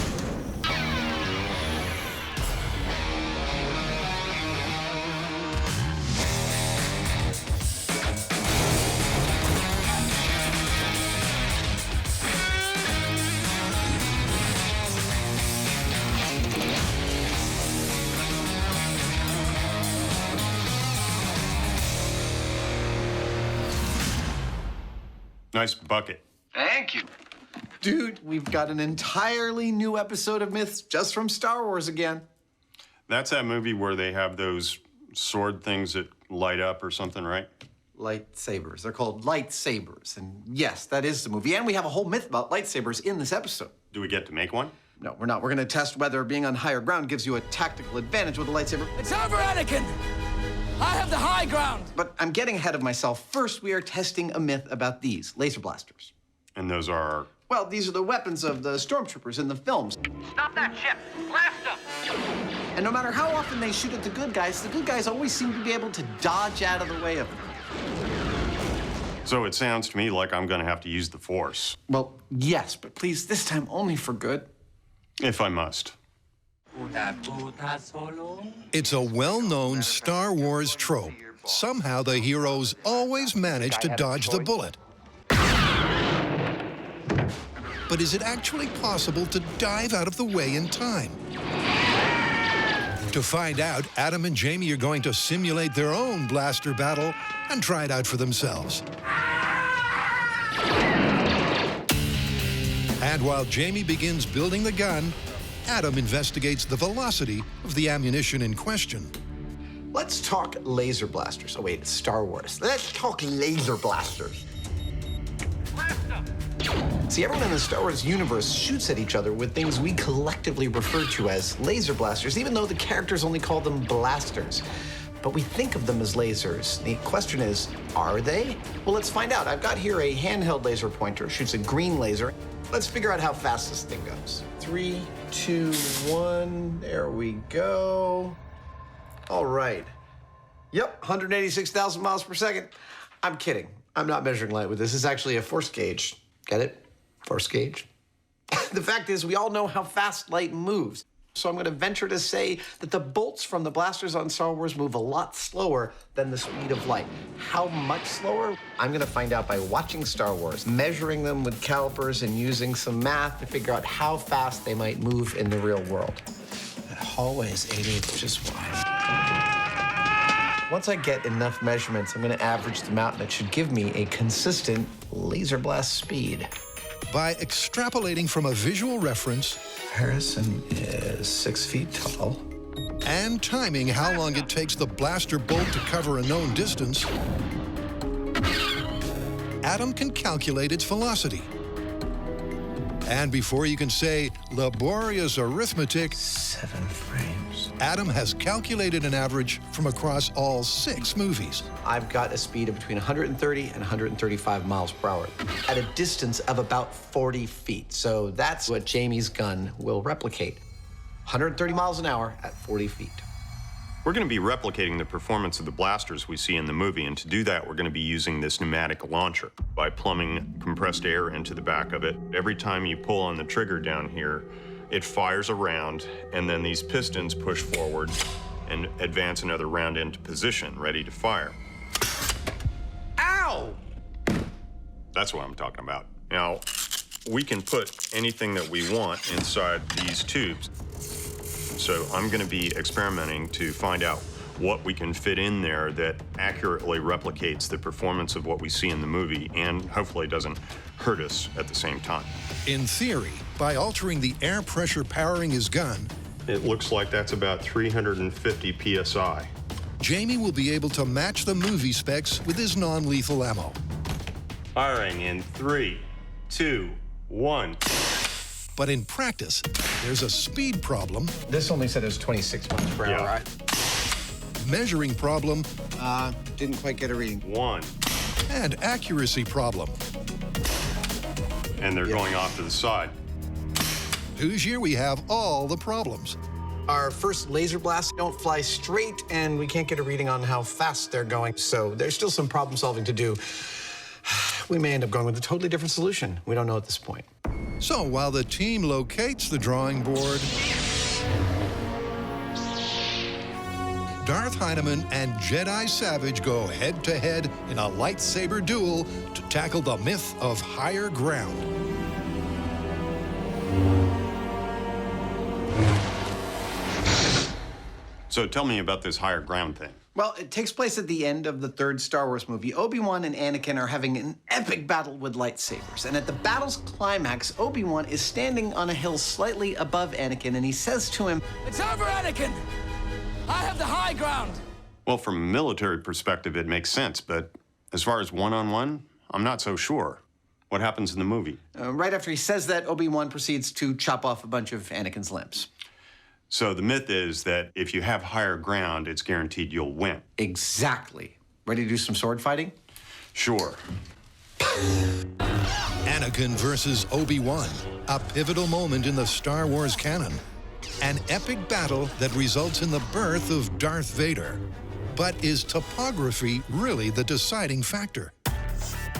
Nice bucket. Thank you. Dude, we've got an entirely new episode of Myths just from Star Wars again. That's that movie where they have those sword things that light up or something, right? Lightsabers. They're called lightsabers. And yes, that is the movie. And we have a whole myth about lightsabers in this episode. Do we get to make one? No, we're not. We're going to test whether being on higher ground gives you a tactical advantage with a lightsaber. It's over, Anakin! I have the high ground! But I'm getting ahead of myself. First, we are testing a myth about these laser blasters. And those are? Well, these are the weapons of the stormtroopers in the films. Stop that ship! Blast them! And no matter how often they shoot at the good guys always seem to be able to dodge out of the way of them. So it sounds to me like I'm going to have to use the Force. Well, yes, but please, this time only for good. If I must. It's a well-known Star Wars trope. Somehow the heroes always manage to dodge the bullet. But is it actually possible to dive out of the way in time? To find out, Adam and Jamie are going to simulate their own blaster battle and try it out for themselves. And while Jamie begins building the gun, Adam investigates the velocity of the ammunition in question. Let's talk laser blasters. Oh, wait, it's Star Wars. Let's talk laser blasters. See, everyone in the Star Wars universe shoots at each other with things we collectively refer to as laser blasters, even though the characters only call them blasters. But we think of them as lasers. The question is, are they? Well, let's find out. I've got here a handheld laser pointer, shoots a green laser. Let's figure out how fast this thing goes. 3, 2, 1, there we go. All right. Yep, 186,000 miles per second. I'm kidding. I'm not measuring light with this. It's actually a force gauge. Get it? Force gauge. The fact is, we all know how fast light moves. So I'm going to venture to say that the bolts from the blasters on Star Wars move a lot slower than the speed of light. How much slower? I'm going to find out by watching Star Wars, measuring them with calipers and using some math to figure out how fast they might move in the real world. That hallway is 88 inches wide. Once I get enough measurements, I'm going to average them out, and it should give me a consistent laser blast speed. By extrapolating from a visual reference, Harrison is 6 feet tall, and timing how long it takes the blaster bolt to cover a known distance, Adam can calculate its velocity. And before you can say laborious arithmetic, 7 frames. Adam has calculated an average from across all 6 movies. I've got a speed of between 130 and 135 miles per hour at a distance of about 40 feet. So that's what Jamie's gun will replicate. 130 miles an hour at 40 feet. We're going to be replicating the performance of the blasters we see in the movie, and to do that, we're going to be using this pneumatic launcher by plumbing compressed air into the back of it. Every time you pull on the trigger down here, it fires a round, and then these pistons push forward and advance another round into position, ready to fire. Ow! That's what I'm talking about. Now, we can put anything that we want inside these tubes. So I'm going to be experimenting to find out what we can fit in there that accurately replicates the performance of what we see in the movie and hopefully doesn't hurt us at the same time. In theory, by altering the air pressure powering his gun, it looks like that's about 350 PSI. Jamie will be able to match the movie specs with his non-lethal ammo. Firing in 3, 2, 1. But in practice, there's a speed problem. This only said it was 26 miles per hour. measuring problem. Didn't quite get a reading. 1. And accuracy problem. And they're going off to the side. Here we have all the problems. Our first laser blasts don't fly straight, and we can't get a reading on how fast they're going, so there's still some problem solving to do. We may end up going with a totally different solution. We don't know at this point. So while the team locates the drawing board, Darth Hyneman and Jedi Savage go head-to-head in a lightsaber duel to tackle the myth of higher ground. So tell me about this higher ground thing. Well, it takes place at the end of the third Star Wars movie. Obi-Wan and Anakin are having an epic battle with lightsabers. And at the battle's climax, Obi-Wan is standing on a hill slightly above Anakin, and he says to him, It's over, Anakin! I have the high ground! Well, from a military perspective, it makes sense, but as far as one-on-one, I'm not so sure. What happens in the movie? Right after he says that, Obi-Wan proceeds to chop off a bunch of Anakin's limbs. So the myth is that if you have higher ground, it's guaranteed you'll win. Exactly. Ready to do some sword fighting? Sure. Anakin versus Obi-Wan, a pivotal moment in the Star Wars canon. An epic battle that results in the birth of Darth Vader. But is topography really the deciding factor?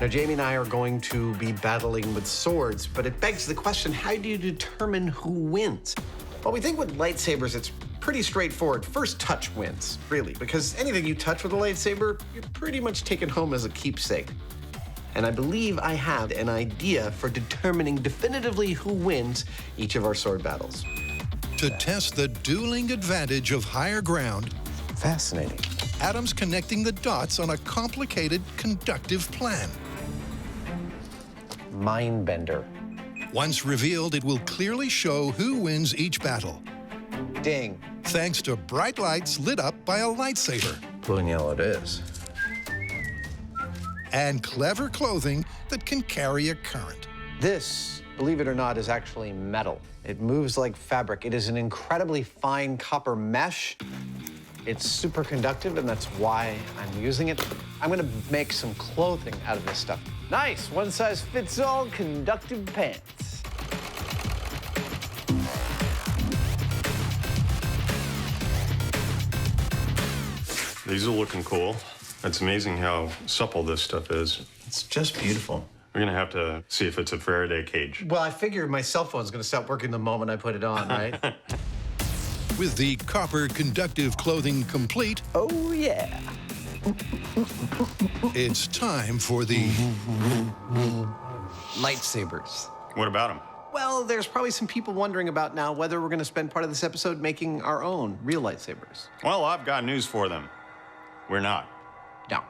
Now, Jamie and I are going to be battling with swords, but it begs the question, how do you determine who wins? Well, we think with lightsabers, it's pretty straightforward. First touch wins, really, because anything you touch with a lightsaber, you're pretty much taken home as a keepsake. And I believe I have an idea for determining definitively who wins each of our sword battles. To test the dueling advantage of higher ground, fascinating. Adam's connecting the dots on a complicated conductive plan. Mindbender. Once revealed, it will clearly show who wins each battle. Ding. Thanks to bright lights lit up by a lightsaber. Blue and yellow it is. And clever clothing that can carry a current. This, believe it or not, is actually metal. It moves like fabric. It is an incredibly fine copper mesh. It's super conductive, and that's why I'm using it. I'm gonna make some clothing out of this stuff. Nice, one-size-fits-all conductive pants. These are looking cool. It's amazing how supple this stuff is. It's just beautiful. We're gonna have to see if it's a Faraday cage. Well, I figured my cell phone's gonna stop working the moment I put it on, right? With the copper conductive clothing complete, oh yeah, it's time for the lightsabers. What about them? Well, there's probably some people wondering about now whether we're going to spend part of this episode making our own real lightsabers. Well, I've got news for them. We're not. No.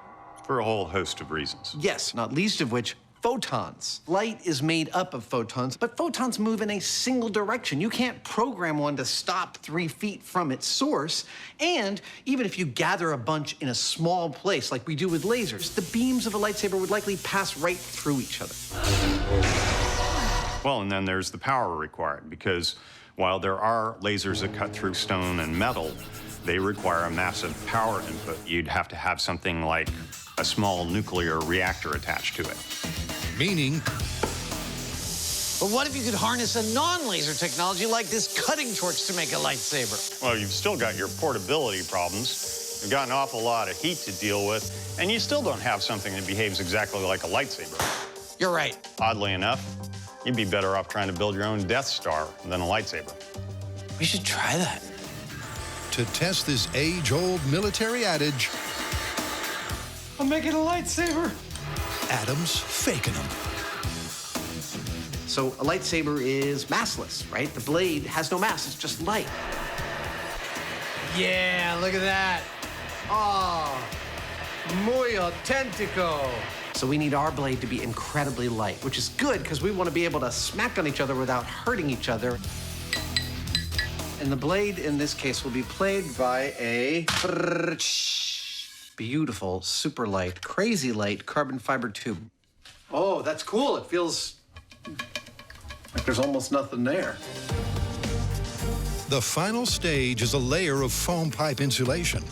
For a whole host of reasons. Yes, not least of which, photons. Light is made up of photons, but photons move in a single direction. You can't program one to stop 3 feet from its source. And even if you gather a bunch in a small place like we do with lasers, the beams of a lightsaber would likely pass right through each other. Well, and then there's the power required, because while there are lasers that cut through stone and metal, they require a massive power input. You'd have to have something like a small nuclear reactor attached to it. Meaning? But what if you could harness a non-laser technology like this cutting torch to make a lightsaber? Well, you've still got your portability problems. You've got an awful lot of heat to deal with, and you still don't have something that behaves exactly like a lightsaber. You're right. Oddly enough, you'd be better off trying to build your own Death Star than a lightsaber. We should try that. To test this age-old military adage, I'm making a lightsaber. Adam's faking them. So a lightsaber is massless, right? The blade has no mass, it's just light. Yeah, look at that. Oh, muy auténtico. So we need our blade to be incredibly light, which is good because we want to be able to smack on each other without hurting each other. And the blade in this case will be played by a beautiful, super light, crazy light carbon fiber tube. Oh, that's cool. It feels like there's almost nothing there. The final stage is a layer of foam pipe insulation.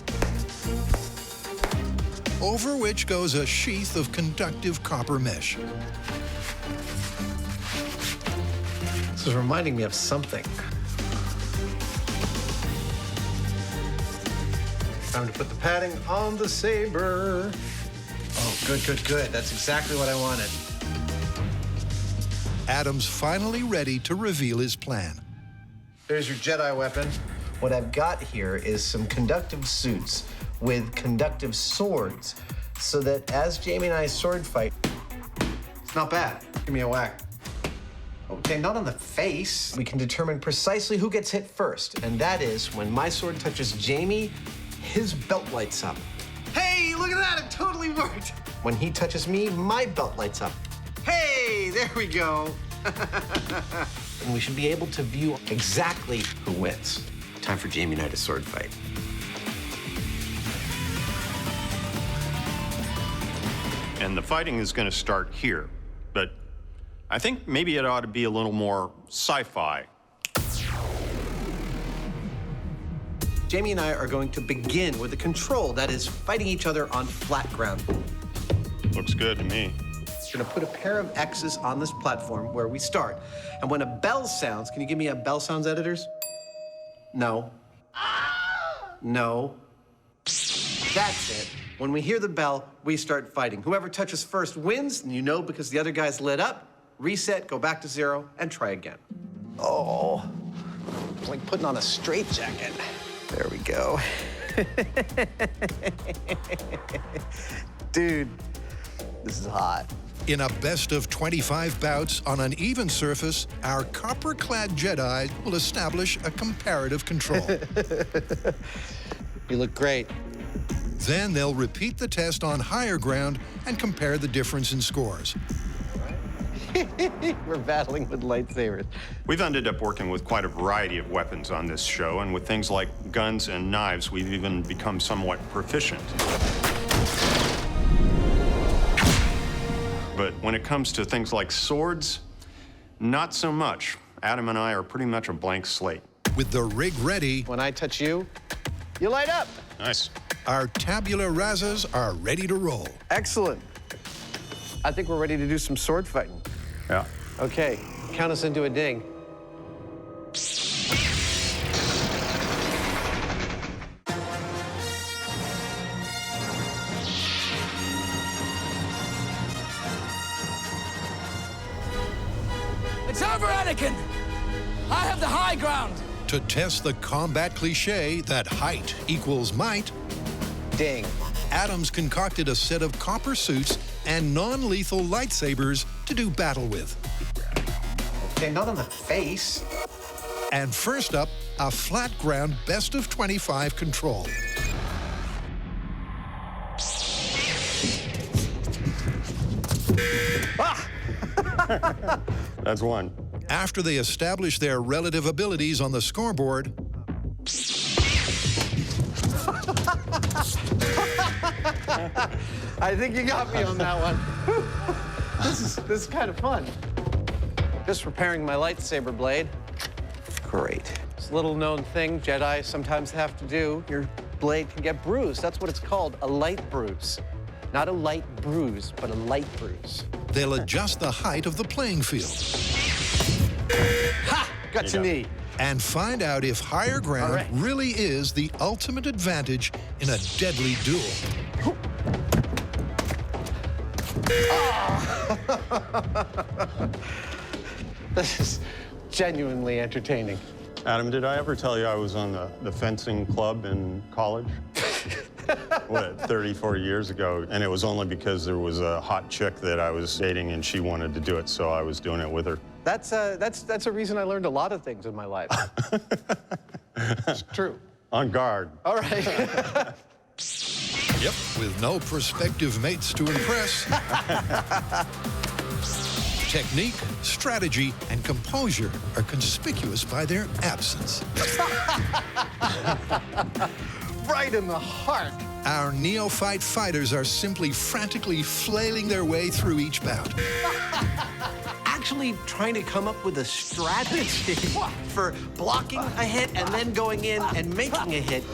over which goes a sheath of conductive copper mesh. This is reminding me of something. Time to put the padding on the saber. Oh, good, good, good. That's exactly what I wanted. Adam's finally ready to reveal his plan. There's your Jedi weapon. What I've got here is some conductive suits with conductive swords, so that as Jamie and I sword fight, It's not bad. Give me a whack. okay, not on the face, we can determine precisely who gets hit first, and that is when my sword touches Jamie, his belt lights up. Hey, look at that. It totally worked. When he touches me, my belt lights up. Hey, there we go. And we should be able to view exactly who wins. Time for Jamie and I to sword fight. And the fighting is going to start here, but I think maybe it ought to be a little more sci-fi. Jamie and I are going to begin with a control, that is fighting each other on flat ground. Looks good to me. We're gonna put a pair of X's on this platform where we start. And when a bell sounds, can you give me a bell sounds, editors? No. No. That's it. When we hear the bell, we start fighting. Whoever touches first wins, and you know because the other guy's lit up. Reset, go back to 0, and try again. Oh, it's like putting on a straitjacket. There we go. Dude, this is hot. In a best of 25 bouts on an even surface, our copper-clad Jedi will establish a comparative control. You look great. Then they'll repeat the test on higher ground and compare the difference in scores. We're battling with lightsabers. We've ended up working with quite a variety of weapons on this show, and with things like guns and knives, we've even become somewhat proficient. But when it comes to things like swords, not so much. Adam and I are pretty much a blank slate. With the rig ready, When I touch you, you light up. Nice. our tabula rasas are ready to roll. Excellent. I think we're ready to do some sword fighting. Yeah. Okay, count us into a ding. It's over, Anakin! I have the high ground! To test the combat cliche that height equals might, Ding. Adams concocted a set of copper suits and non-lethal lightsabers to do battle with. Okay, not on the face. And first up, a flat ground best of 25 control. That's one. After they establish their relative abilities on the scoreboard, I think you got me on that one. This is kind of fun. Just repairing my lightsaber blade. Great. It's a little known thing Jedi sometimes have to do. Your blade can get bruised. That's what it's called, a light bruise. Not a light bruise, but a light bruise. they'll adjust the height of the playing field. Ha! Got your knee. And find out if higher ground really is the ultimate advantage in a deadly duel. This is genuinely entertaining. Adam, did I ever tell you I was on the fencing club in college? What, 34 years ago? And it was only because there was a hot chick that I was dating and she wanted to do it, so I was doing it with her. That's a reason I learned a lot of things in my life. It's true. On guard. All right. Yep, with no prospective mates to impress. Technique, strategy, and composure are conspicuous by their absence. Right in the heart. Our neophyte fighters are simply frantically flailing their way through each bout. actually trying to come up with a strategy for blocking a hit and then going in and making a hit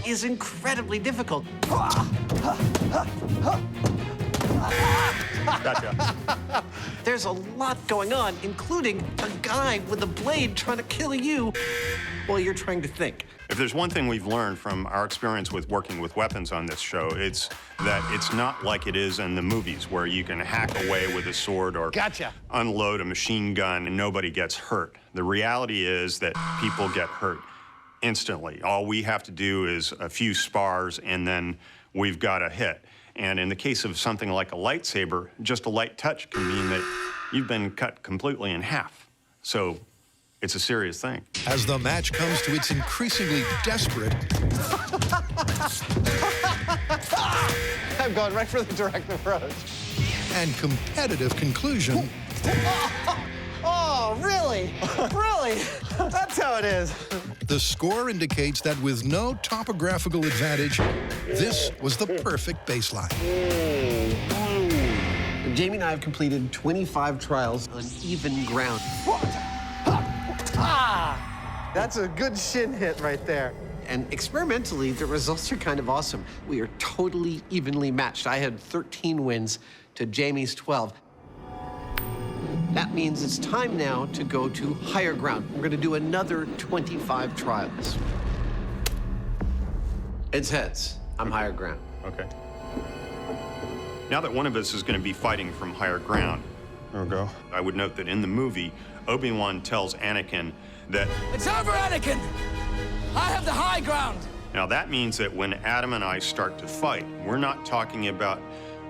is incredibly difficult. Gotcha. There's a lot going on, including a guy with a blade trying to kill you while you're trying to think. If there's one thing we've learned from our experience with working with weapons on this show, it's that it's not like it is in the movies where you can hack away with a sword or unload a machine gun and nobody gets hurt. The reality is that people get hurt instantly. All we have to do is a few spars and then we've got a hit. And in the case of something like a lightsaber, just a light touch can mean that you've been cut completely in half. So it's a serious thing. As the match comes to its increasingly desperate I'm going right for the direct approach. and competitive conclusion, Oh, really? Really? That's how it is. the score indicates that with no topographical advantage, this was the perfect baseline. Jamie and I have completed 25 trials on even ground. That's a good shin hit right there. And experimentally, the results are kind of awesome. We are totally evenly matched. I had 13 wins to Jamie's 12. That means it's time now to go to higher ground. We're going to do another 25 trials. It's heads. I'm higher ground. Okay. Now that one of us is going to be fighting from higher ground, there we go. I would note that in the movie, Obi-Wan tells Anakin that It's over, Anakin! I have the high ground! Now that means that when Adam and I start to fight, we're not talking about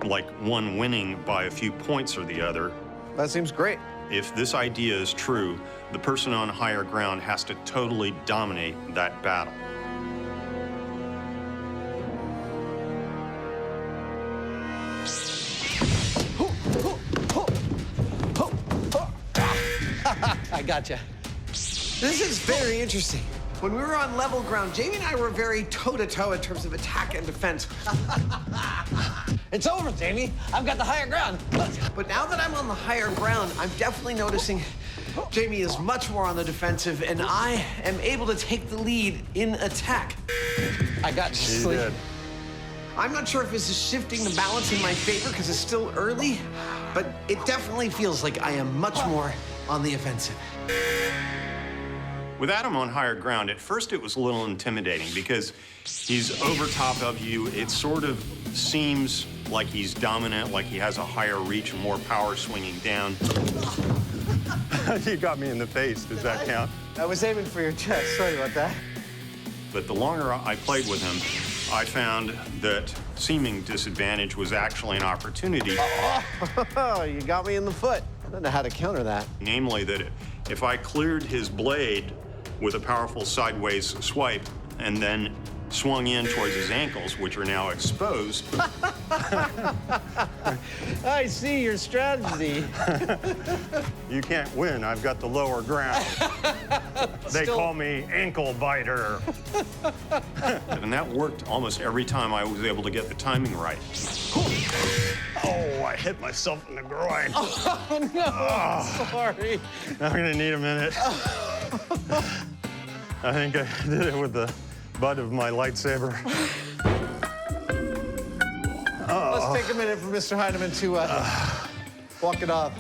like one winning by a few points or the other. That seems great. If this idea is true, the person on higher ground has to totally dominate that battle. I gotcha. This is very interesting. When we were on level ground, Jamie and I were very toe-to-toe in terms of attack and defense. It's over, Jamie. I've got the higher ground. But now that I'm on the higher ground, I'm definitely noticing Jamie is much more on the defensive, and I am able to take the lead in attack. I got you, Sleep. I'm not sure if this is shifting the balance in my favor because it's still early, but it definitely feels like I am much more on the offensive. With Adam on higher ground, at first it was a little intimidating because he's over top of you. It sort of seems like he's dominant, like he has a higher reach and more power swinging down. You got me in the face. Does that count? I was aiming for your chest. Sorry about that. But the longer I played with him, I found that seeming disadvantage was actually an opportunity. Oh, you got me in the foot. I don't know how to counter that. Namely that if I cleared his blade with a powerful sideways swipe and then swung in towards his ankles, which are now exposed. I see your strategy. You can't win. I've got the lower ground. They call me ankle biter. And that worked almost every time I was able to get the timing right. Oh, I hit myself in the groin. Oh, no, I'm sorry. I'm gonna need a minute. I think I did it with the butt of my lightsaber. Let's take a minute for Mr. Hyneman to walk it off.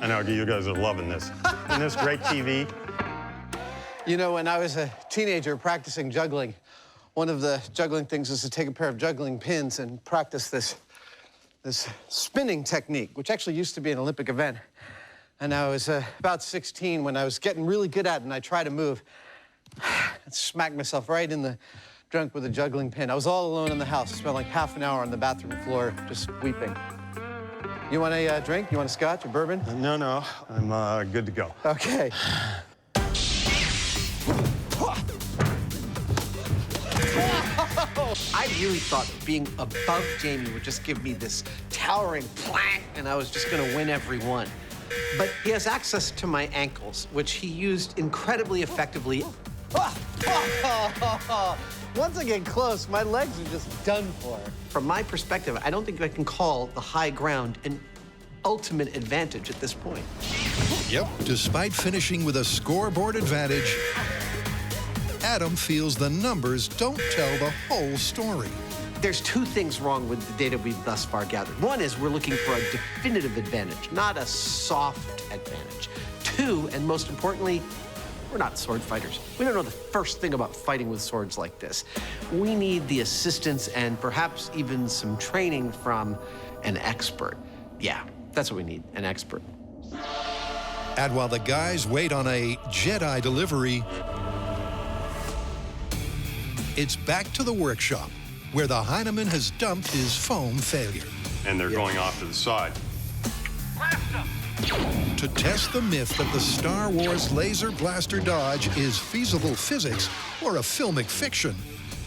I know, you guys are loving this. Isn't this great TV? You know, when I was a teenager practicing juggling, one of the juggling things is to take a pair of juggling pins and practice this spinning technique, which actually used to be an Olympic event. And I was about 16 when I was getting really good at it, and I tried to move. I smacked myself right in the trunk with a juggling pin. I was all alone in the house. I spent like half an hour on the bathroom floor just weeping. You want a drink? You want a scotch or bourbon? No. I'm good to go. Okay. I really thought being above Jamie would just give me this towering plank, and I was just going to win every one. But he has access to my ankles, which he used incredibly effectively. Once I get close, my legs are just done for. From my perspective, I don't think I can call the high ground an ultimate advantage at this point. Yep, despite finishing with a scoreboard advantage, Adam feels the numbers don't tell the whole story. There's two things wrong with the data we've thus far gathered. One is we're looking for a definitive advantage, not a soft advantage. Two, and most importantly, we're not sword fighters. We don't know the first thing about fighting with swords like this. We need the assistance and perhaps even some training from an expert. Yeah, that's what we need, an expert. And while the guys wait on a Jedi delivery, it's back to the workshop, where the Hyneman has dumped his foam failure. And they're going off to the side. To test the myth that the Star Wars laser blaster dodge is feasible physics or a filmic fiction,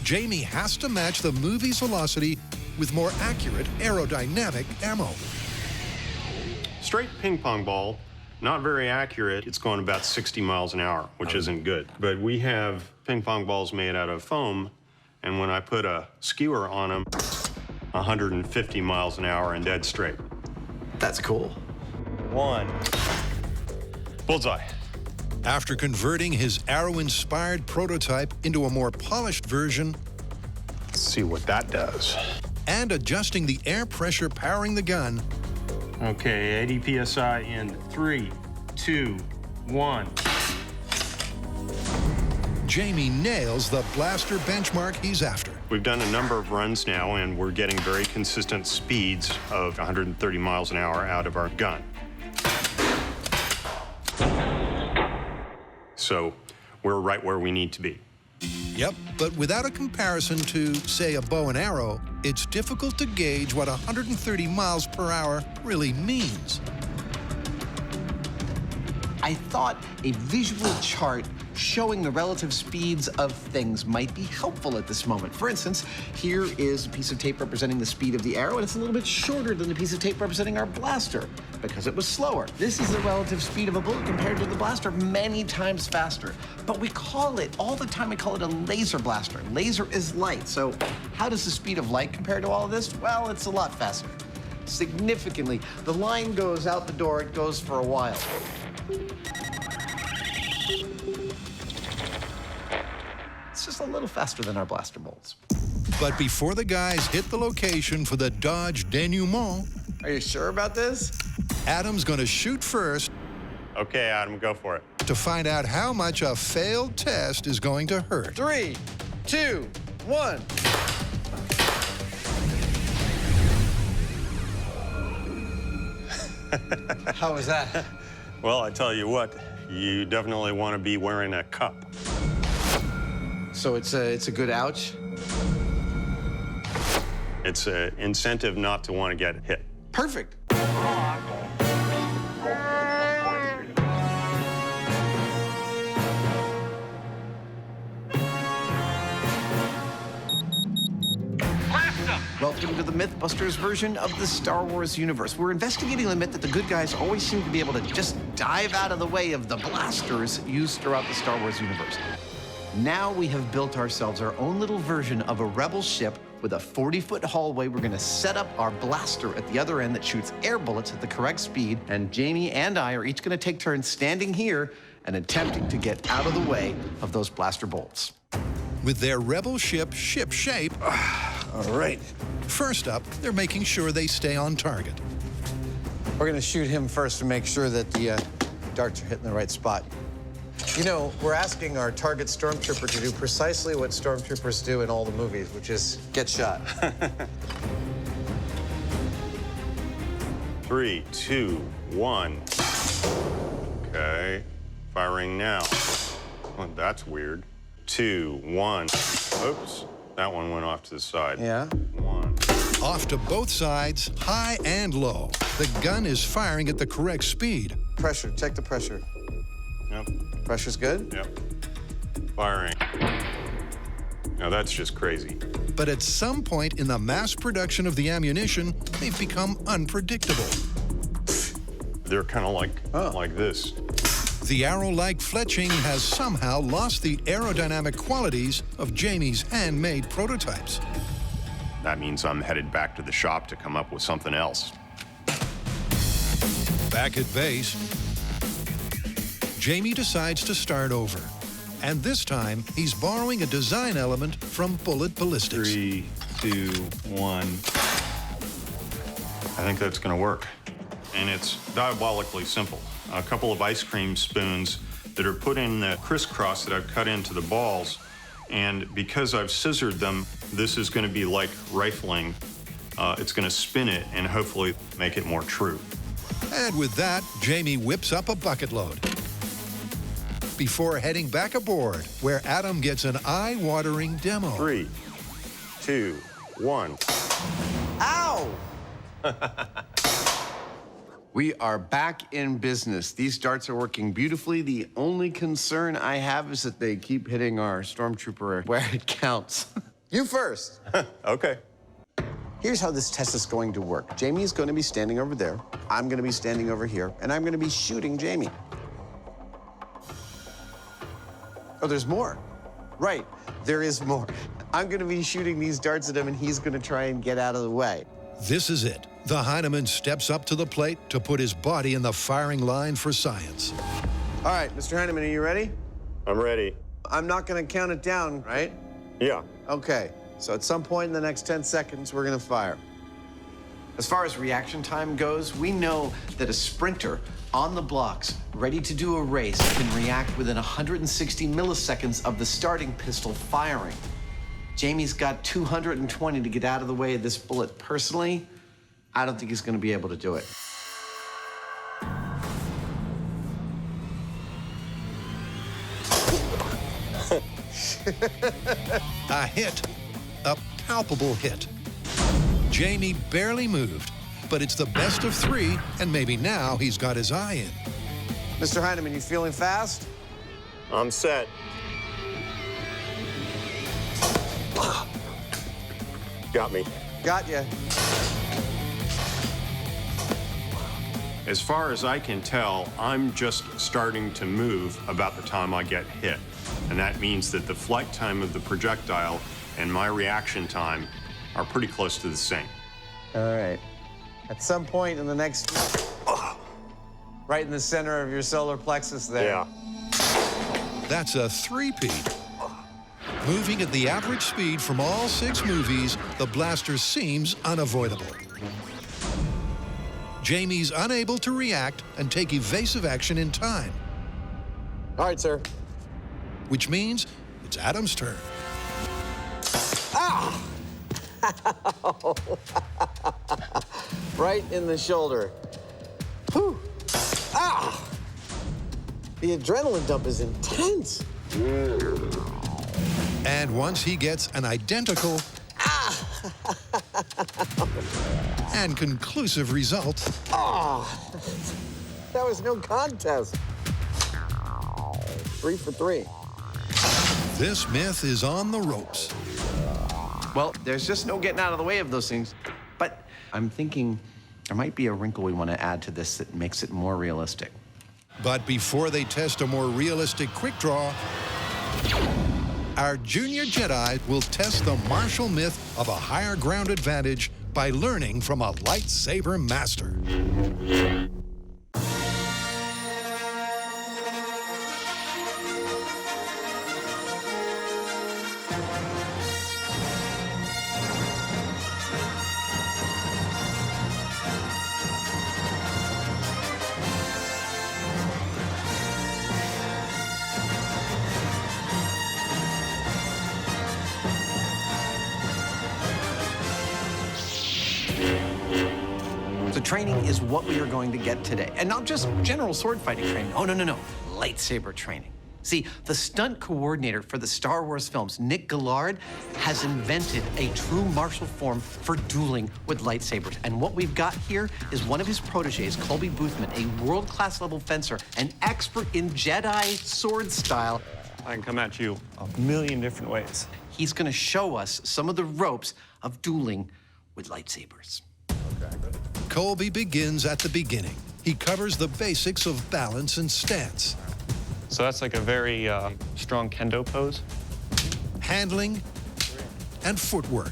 Jamie has to match the movie's velocity with more accurate aerodynamic ammo. Straight ping pong ball, not very accurate. It's going about 60 miles an hour, which isn't good. But we have ping pong balls made out of foam, and when I put a skewer on them, 150 miles an hour and dead straight. That's cool. One. Bullseye. After converting his arrow-inspired prototype into a more polished version, let's see what that does. And adjusting the air pressure powering the gun. Okay, 80 PSI in 3, 2, 1. Jamie nails the blaster benchmark he's after. We've done a number of runs now, and we're getting very consistent speeds of 130 miles an hour out of our gun. So we're right where we need to be. Yep, but without a comparison to, say, a bow and arrow, it's difficult to gauge what 130 miles per hour really means. I thought a visual chart showing the relative speeds of things might be helpful at this moment. For instance, here is a piece of tape representing the speed of the arrow, and it's a little bit shorter than the piece of tape representing our blaster because it was slower. This is the relative speed of a bullet compared to the blaster, many times faster. But we call it, all the time, we call it a laser blaster. Laser is light, so how does the speed of light compare to all of this? Well, it's a lot faster. Significantly. The line goes out the door, it goes for a while. It's just a little faster than our blaster bolts. But before the guys hit the location for the Dodge denouement... Are you sure about this? Adam's gonna shoot first. Okay, Adam, go for it. To find out how much a failed test is going to hurt. 3, 2, 1. How was that? Well, I tell you what, you definitely want to be wearing a cup. So it's a good ouch? It's an incentive not to want to get hit. Perfect. Welcome to the Mythbusters version of the Star Wars universe. We're investigating the myth that the good guys always seem to be able to just dive out of the way of the blasters used throughout the Star Wars universe. Now we have built ourselves our own little version of a rebel ship with a 40-foot hallway. We're gonna set up our blaster at the other end that shoots air bullets at the correct speed, and Jamie and I are each gonna take turns standing here and attempting to get out of the way of those blaster bolts. With their rebel ship ship-shape, all right. First up, they're making sure they stay on target. We're gonna shoot him first to make sure that the darts are hitting the right spot. You know, we're asking our target stormtrooper to do precisely what stormtroopers do in all the movies, which is get shot. 3, 2, 1. Okay, firing now. Well, that's weird. 2, 1. Oops, that one went off to the side. Yeah. 1. Off to both sides, high and low. The gun is firing at the correct speed. Pressure, check the pressure. Yep. Pressure's good? Yep. Firing. Now that's just crazy. But at some point in the mass production of the ammunition, they've become unpredictable. They're kind of like this. The arrow-like fletching has somehow lost the aerodynamic qualities of Jamie's handmade prototypes. That means I'm headed back to the shop to come up with something else. Back at base, Jamie decides to start over. And this time, he's borrowing a design element from Bullet Ballistics. 3, 2, 1. I think that's going to work. And it's diabolically simple. A couple of ice cream spoons that are put in the crisscross that I've cut into the balls. And because I've scissored them, this is going to be like rifling. It's going to spin it and hopefully make it more true. And with that, Jamie whips up a bucket load before heading back aboard, where Adam gets an eye-watering demo. 3, 2, 1. Ow! We are back in business. These darts are working beautifully. The only concern I have is that they keep hitting our stormtrooper where it counts. You first. Okay. Here's how this test is going to work. Jamie's going to be standing over there. I'm going to be standing over here, and I'm going to be shooting Jamie. Oh, there's more. Right, there is more. I'm going to be shooting these darts at him, and he's going to try and get out of the way. This is it. The Hyneman steps up to the plate to put his body in the firing line for science. All right, Mr. Hyneman, are you ready? I'm ready. I'm not going to count it down, right? Yeah. Okay, so at some point in the next 10 seconds, we're going to fire. As far as reaction time goes, we know that a sprinter on the blocks, ready to do a race, can react within 160 milliseconds of the starting pistol firing. Jamie's got 220 to get out of the way of this bullet. Personally, I don't think he's going to be able to do it. A hit. A palpable hit. Jamie barely moved, but it's the best of 3, and maybe now he's got his eye in. Mr. Hyneman, you feeling fast? I'm set. Got me. Got you. As far as I can tell, I'm just starting to move about the time I get hit. And that means that the flight time of the projectile and my reaction time are pretty close to the same. All right. At some point in the next... right in the center of your solar plexus there. Yeah. That's a 3-peat. Moving at the average speed from all 6 movies, the blaster seems unavoidable. Jamie's unable to react and take evasive action in time. All right, sir. Which means it's Adam's turn. Ah! Right in the shoulder. Whew. Ah! The adrenaline dump is intense. And once he gets an identical and conclusive result. Oh, that was no contest. 3 for 3. This myth is on the ropes. Well, there's just no getting out of the way of those things. But I'm thinking there might be a wrinkle we want to add to this that makes it more realistic. But before they test a more realistic quick draw, our junior Jedi will test the martial myth of a higher ground advantage by learning from a lightsaber master. Training is what we are going to get today. And not just general sword fighting training. Oh, no. Lightsaber training. See, the stunt coordinator for the Star Wars films, Nick Gillard, has invented a true martial form for dueling with lightsabers. And what we've got here is one of his proteges, Colby Boothman, a world-class level fencer, an expert in Jedi sword style. I can come at you a million different ways. He's going to show us some of the ropes of dueling with lightsabers. Colby begins at the beginning. He covers the basics of balance and stance. So that's like a very strong kendo pose. Handling and footwork.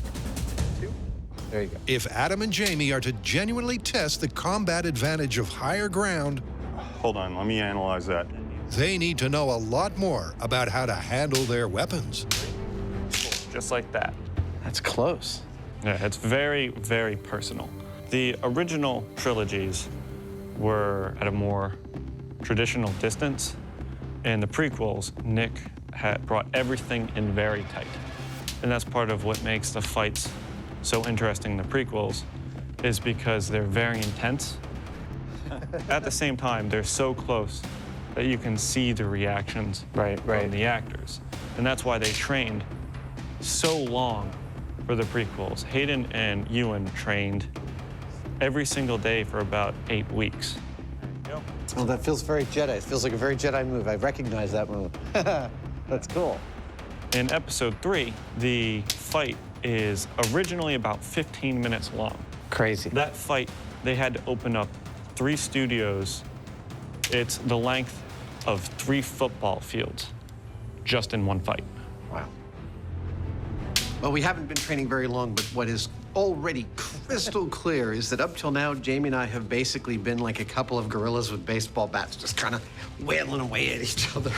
There you go. If Adam and Jamie are to genuinely test the combat advantage of higher ground, Hold on, let me analyze that. they need to know a lot more about how to handle their weapons. Just like that. That's close. Yeah, it's very, very personal. The original trilogies were at a more traditional distance. In the prequels, Nick had brought everything in very tight. And that's part of what makes the fights so interesting in the prequels, is because they're very intense. At the same time, they're so close that you can see the reactions from the actors. And that's why they trained so long for the prequels. Hayden and Ewan trained every single day for about 8 weeks. Oh, that feels very Jedi. It feels like a very Jedi move. I recognize that move. That's cool. In episode 3, the fight is originally about 15 minutes long. Crazy. That fight, they had to open up 3 studios. It's the length of 3 football fields just in one fight. Wow. Well, we haven't been training very long, but what is already crystal clear is that up till now, Jamie and I have basically been like a couple of gorillas with baseball bats, just kind of wailing away at each other.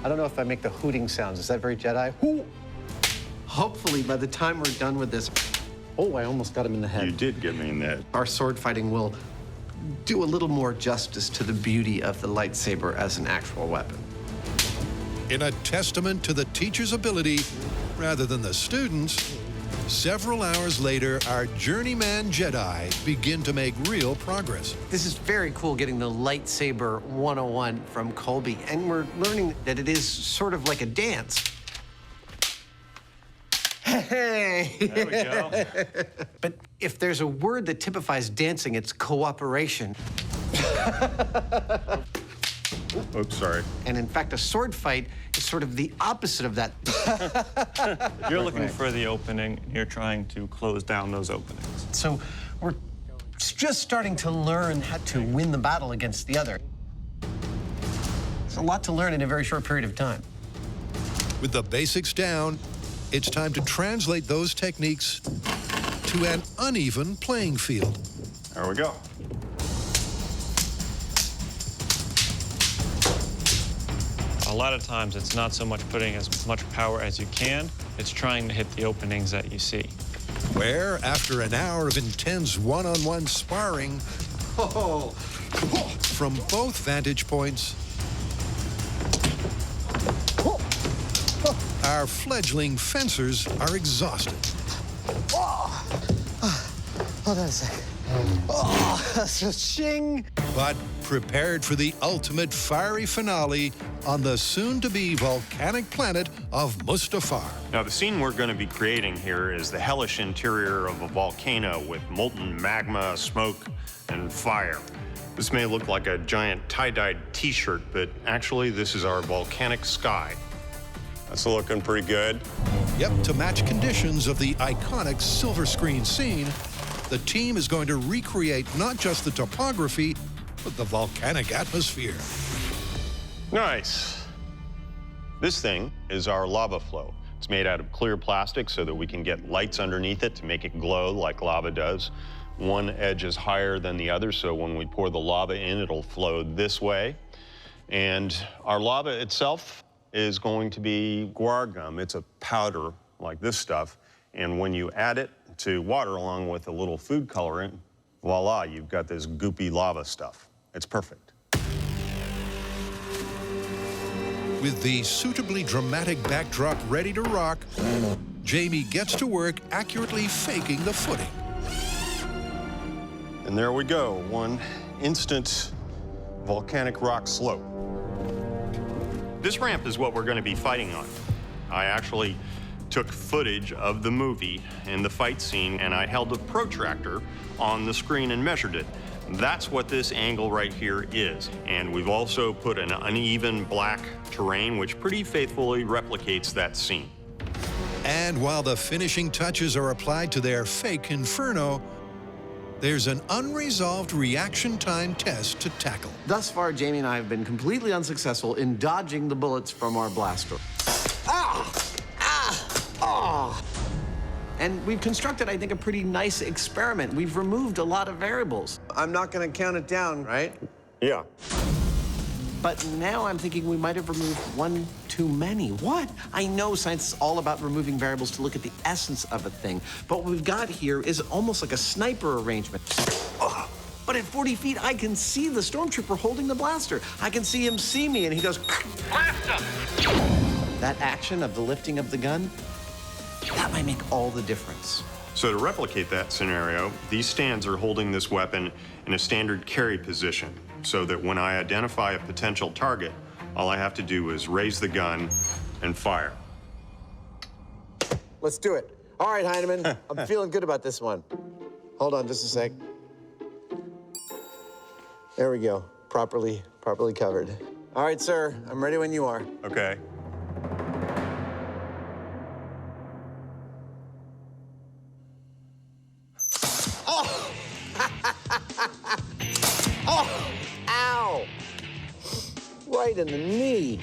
I don't know if I make the hooting sounds. Is that very Jedi? Hopefully, by the time we're done with this, oh, I almost got him in the head. You did get me in the head. Our sword fighting will do a little more justice to the beauty of the lightsaber as an actual weapon. In a testament to the teacher's ability rather than the students, several hours later, our journeyman Jedi begin to make real progress. This is very cool getting the lightsaber 101 from Colby, and we're learning that it is sort of like a dance. Hey! There we go. But if there's a word that typifies dancing, it's cooperation. Oops, sorry. And in fact, a sword fight is sort of the opposite of that. You're looking for the opening, you're trying to close down those openings. So we're just starting to learn how to win the battle against the other. It's a lot to learn in a very short period of time. With the basics down, it's time to translate those techniques to an uneven playing field. There we go. A lot of times, it's not so much putting as much power as you can, it's trying to hit the openings that you see. Where, after an hour of intense one-on-one sparring, from both vantage points, our fledgling fencers are exhausted. Hold on a second. Oh, shing! But prepared for the ultimate fiery finale on the soon-to-be volcanic planet of Mustafar. Now, the scene we're going to be creating here is the hellish interior of a volcano with molten magma, smoke, and fire. This may look like a giant tie-dyed t-shirt, but actually this is our volcanic sky. That's looking pretty good. Yep, to match conditions of the iconic silver screen scene, the team is going to recreate not just the topography, but the volcanic atmosphere. Nice. This thing is our lava flow. It's made out of clear plastic so that we can get lights underneath it to make it glow like lava does. One edge is higher than the other, so when we pour the lava in, it'll flow this way. And our lava itself is going to be guar gum. It's a powder like this stuff. And when you add it to water along with a little food colorant, voila, you've got this goopy lava stuff. It's perfect. With the suitably dramatic backdrop ready to rock, Jamie gets to work accurately faking the footing. And there we go, one instant volcanic rock slope. This ramp is what we're going to be fighting on. I actually took footage of the movie and the fight scene, and I held a protractor on the screen and measured it. That's what this angle right here is. And we've also put an uneven black terrain, which pretty faithfully replicates that scene. And while the finishing touches are applied to their fake inferno, there's an unresolved reaction time test to tackle. Thus far, Jamie and I have been completely unsuccessful in dodging the bullets from our blaster. Ah! Ah! And we've constructed, I think, a pretty nice experiment. We've removed a lot of variables. I'm not gonna count it down, right? Yeah. But now I'm thinking we might have removed one too many. What? I know science is all about removing variables to look at the essence of a thing, but what we've got here is almost like a sniper arrangement. Ugh. But at 40 feet, I can see the stormtrooper holding the blaster. I can see him see me, and he goes, blaster! That action of the lifting of the gun, that might make all the difference. So to replicate that scenario, these stands are holding this weapon in a standard carry position, so that when I identify a potential target, all I have to do is raise the gun and fire. Let's do it. All right, Hyneman, I'm feeling good about this one. Hold on just a sec. There we go, properly covered. All right, sir, I'm ready when you are. Okay. Oh! Oh! Ow! Right in the knee.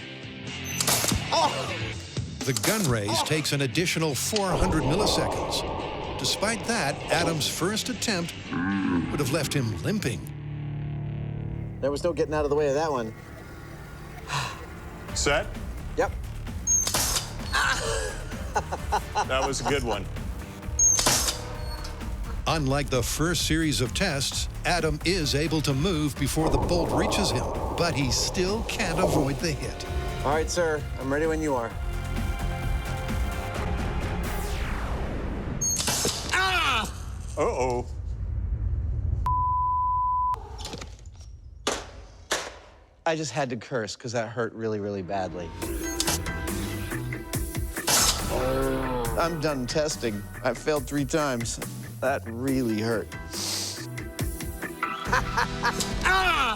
Oh! The gun raise takes an additional 400 milliseconds. Despite that, Adam's first attempt would have left him limping. There was no getting out of the way of that one. Set? Yep. That was a good one. Unlike the first series of tests, Adam is able to move before the bolt reaches him, but he still can't avoid the hit. All right, sir, I'm ready when you are. Ah! Uh-oh. I just had to curse because that hurt really, really badly. I'm done testing. I failed 3 times. That really hurt.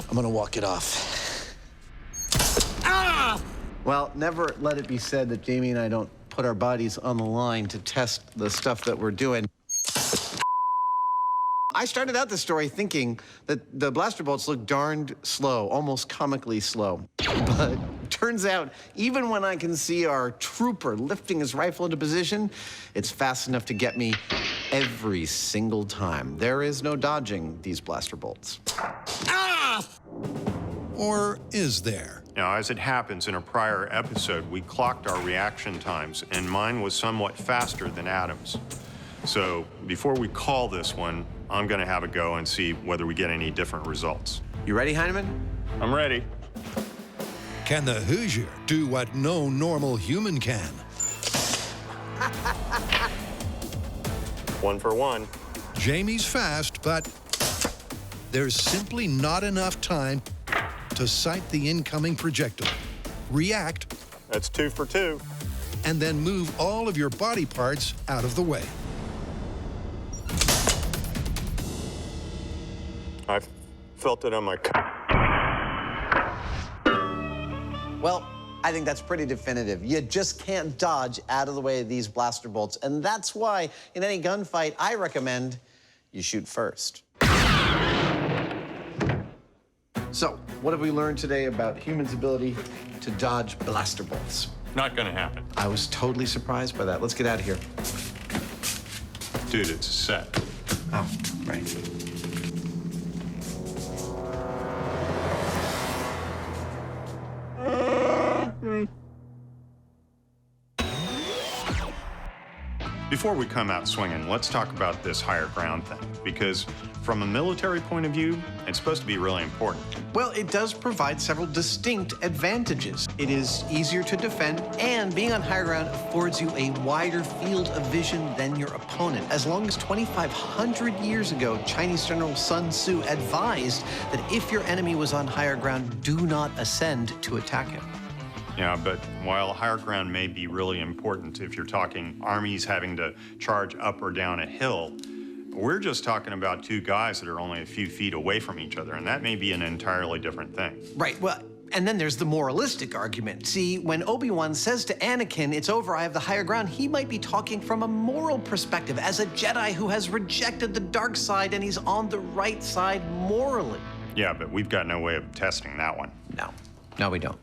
I'm gonna walk it off. Well, never let it be said that Jamie and I don't put our bodies on the line to test the stuff that we're doing. I started out this story thinking that the blaster bolts look darned slow, almost comically slow. But turns out, even when I can see our trooper lifting his rifle into position, it's fast enough to get me every single time. There is no dodging these blaster bolts. Or is there? Now, as it happens, in a prior episode, we clocked our reaction times, and mine was somewhat faster than Adam's. So before we call this one, I'm gonna have a go and see whether we get any different results. You ready, Hyneman? I'm ready. Can the Hoosier do what no normal human can? 1 for 1. Jamie's fast, but there's simply not enough time to sight the incoming projectile, react. That's 2 for 2. And then move all of your body parts out of the way. I felt it on my... Well, I think that's pretty definitive. You just can't dodge out of the way of these blaster bolts, and that's why in any gunfight, I recommend you shoot first. So, what have we learned today about humans' ability to dodge blaster bolts? Not gonna happen. I was totally surprised by that. Let's get out of here. Dude, it's a set. Oh, right. Before we come out swinging, let's talk about this higher ground thing, because from a military point of view, it's supposed to be really important. Well, it does provide several distinct advantages. It is easier to defend, and being on higher ground affords you a wider field of vision than your opponent. As long as 2,500 years ago, Chinese General Sun Tzu advised that if your enemy was on higher ground, do not ascend to attack him. Yeah, but while higher ground may be really important if you're talking armies having to charge up or down a hill, we're just talking about 2 guys that are only a few feet away from each other, and that may be an entirely different thing. Right, well, and then there's the moralistic argument. See, when Obi-Wan says to Anakin, it's over, I have the higher ground, he might be talking from a moral perspective as a Jedi who has rejected the dark side and he's on the right side morally. Yeah, but we've got no way of testing that one. No, we don't.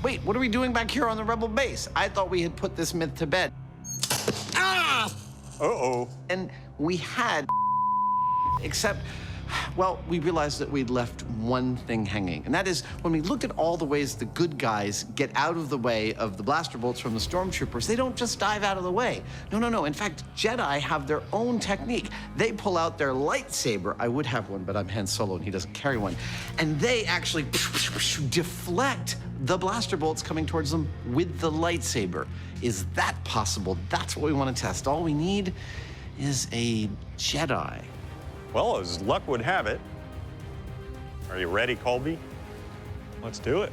Wait, what are we doing back here on the Rebel base? I thought we had put this myth to bed. Ah! Uh-oh. And we had, except, well, we realized that we'd left one thing hanging. And that is, when we looked at all the ways the good guys get out of the way of the blaster bolts from the stormtroopers, they don't just dive out of the way. No, no, no. In fact, Jedi have their own technique. They pull out their lightsaber. I would have one, but I'm Han Solo and he doesn't carry one. And they actually deflect the blaster bolts coming towards them with the lightsaber. Is that possible? That's what we want to test. All we need is a Jedi. Well, as luck would have it. Are you ready, Colby? Let's do it.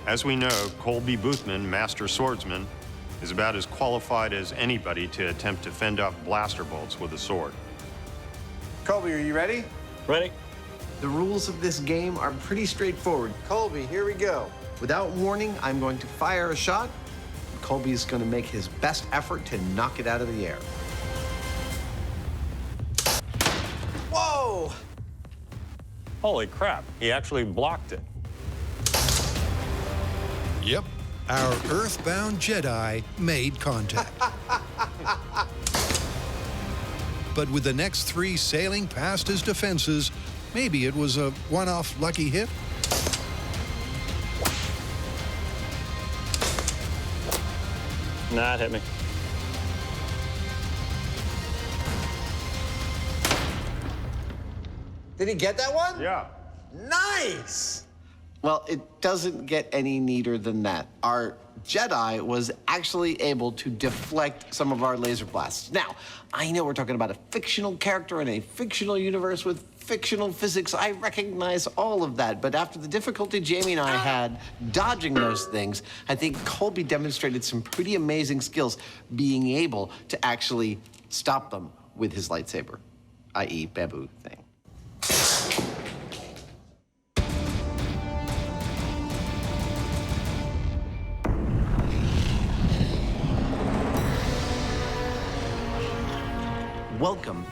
As we know, Colby Boothman, Master Swordsman, is about as qualified as anybody to attempt to fend off blaster bolts with a sword. Colby, are you ready? Ready. The rules of this game are pretty straightforward. Colby, here we go. Without warning, I'm going to fire a shot. Colby's going to make his best effort to knock it out of the air. Whoa! Holy crap, he actually blocked it. Yep, our Earthbound Jedi made contact. But with the next three sailing past his defenses, maybe it was a one-off lucky hit? Nah, it hit me. Did he get that one? Yeah. Nice! Well, it doesn't get any neater than that. Our Jedi was actually able to deflect some of our laser blasts. Now, I know we're talking about a fictional character in a fictional universe with fictional physics. I recognize all of that, but after the difficulty Jamie and I had dodging those things, I think Colby demonstrated some pretty amazing skills being able to actually stop them with his lightsaber, i.e. bamboo thing. Welcome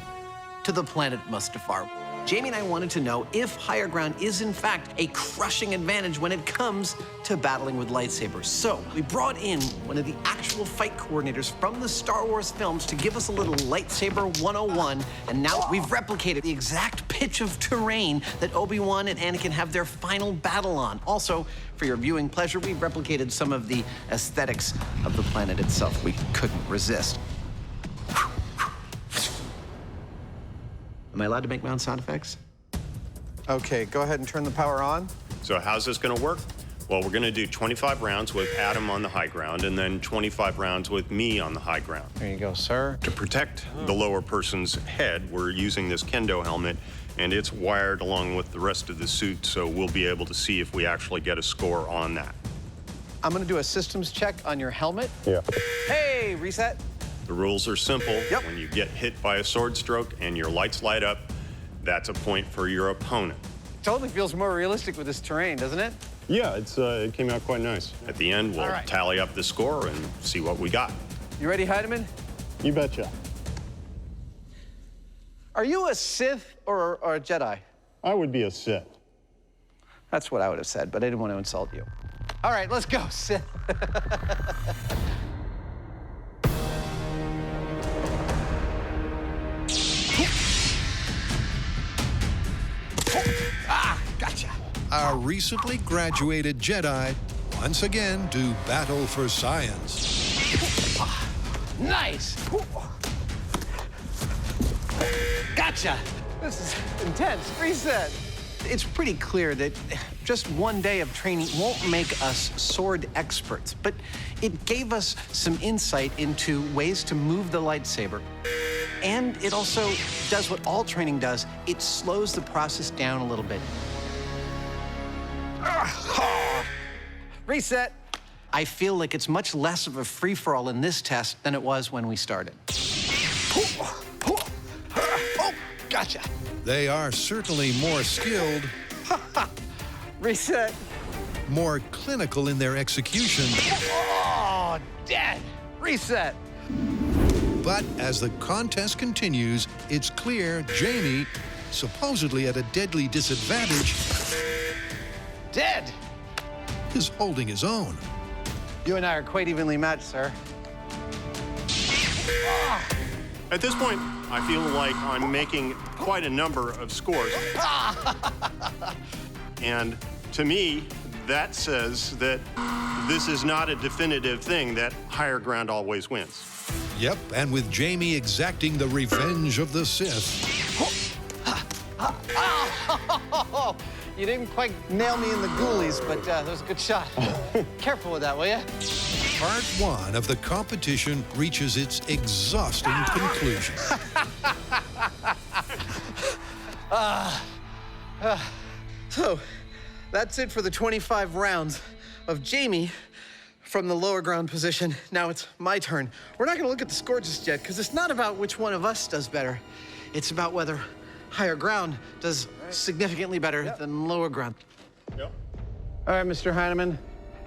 to the planet Mustafar. Jamie and I wanted to know if higher ground is in fact a crushing advantage when it comes to battling with lightsabers. So we brought in one of the actual fight coordinators from the Star Wars films to give us a little lightsaber 101, and now we've replicated the exact pitch of terrain that Obi-Wan and Anakin have their final battle on. Also, for your viewing pleasure, we've replicated some of the aesthetics of the planet itself. We couldn't resist. Am I allowed to make my own sound effects? Okay, go ahead and turn the power on. So how's this gonna work? Well, we're gonna do 25 rounds with Adam on the high ground and then 25 rounds with me on the high ground. There you go, sir. To protect the lower person's head, we're using this kendo helmet, and it's wired along with the rest of the suit, so we'll be able to see if we actually get a score on that. I'm gonna do a systems check on your helmet. Yeah. Hey, reset. The rules are simple. Yep. When you get hit by a sword stroke and your lights light up, that's a point for your opponent. Totally feels more realistic with this terrain, doesn't it? Yeah, it came out quite nice. At the end, we'll tally up the score and see what we got. You ready, Hyneman? You betcha. Are you a Sith or a Jedi? I would be a Sith. That's what I would have said, but I didn't want to insult you. All right, let's go, Sith. Ah, gotcha. Our recently graduated Jedi once again do battle for science. Nice. Gotcha. This is intense. Reset. It's pretty clear that just one day of training won't make us sword experts, but it gave us some insight into ways to move the lightsaber. And it also does what all training does. It slows the process down a little bit. Reset. I feel like it's much less of a free-for-all in this test than it was when we started. Oh, gotcha. They are certainly more skilled. Reset. More clinical in their execution. Oh, dead. Reset. But as the contest continues, it's clear Jamie, supposedly at a deadly disadvantage, dead. is holding his own. You and I are quite evenly matched, sir. At this point, I feel like I'm making quite a number of scores. And to me, that says that this is not a definitive thing, that higher ground always wins. Yep, and with Jamie exacting the revenge of the Sith. You didn't quite nail me in the ghoulies, but that was a good shot. Careful with that, will you? Part 1 of the competition reaches its exhausting conclusion. So, that's it for the 25 rounds of Jamie from the lower ground position. Now it's my turn. We're not gonna look at the score just yet, because it's not about which one of us does better. It's about whether higher ground does significantly better than lower ground. Yep. All right, Mr. Hyneman,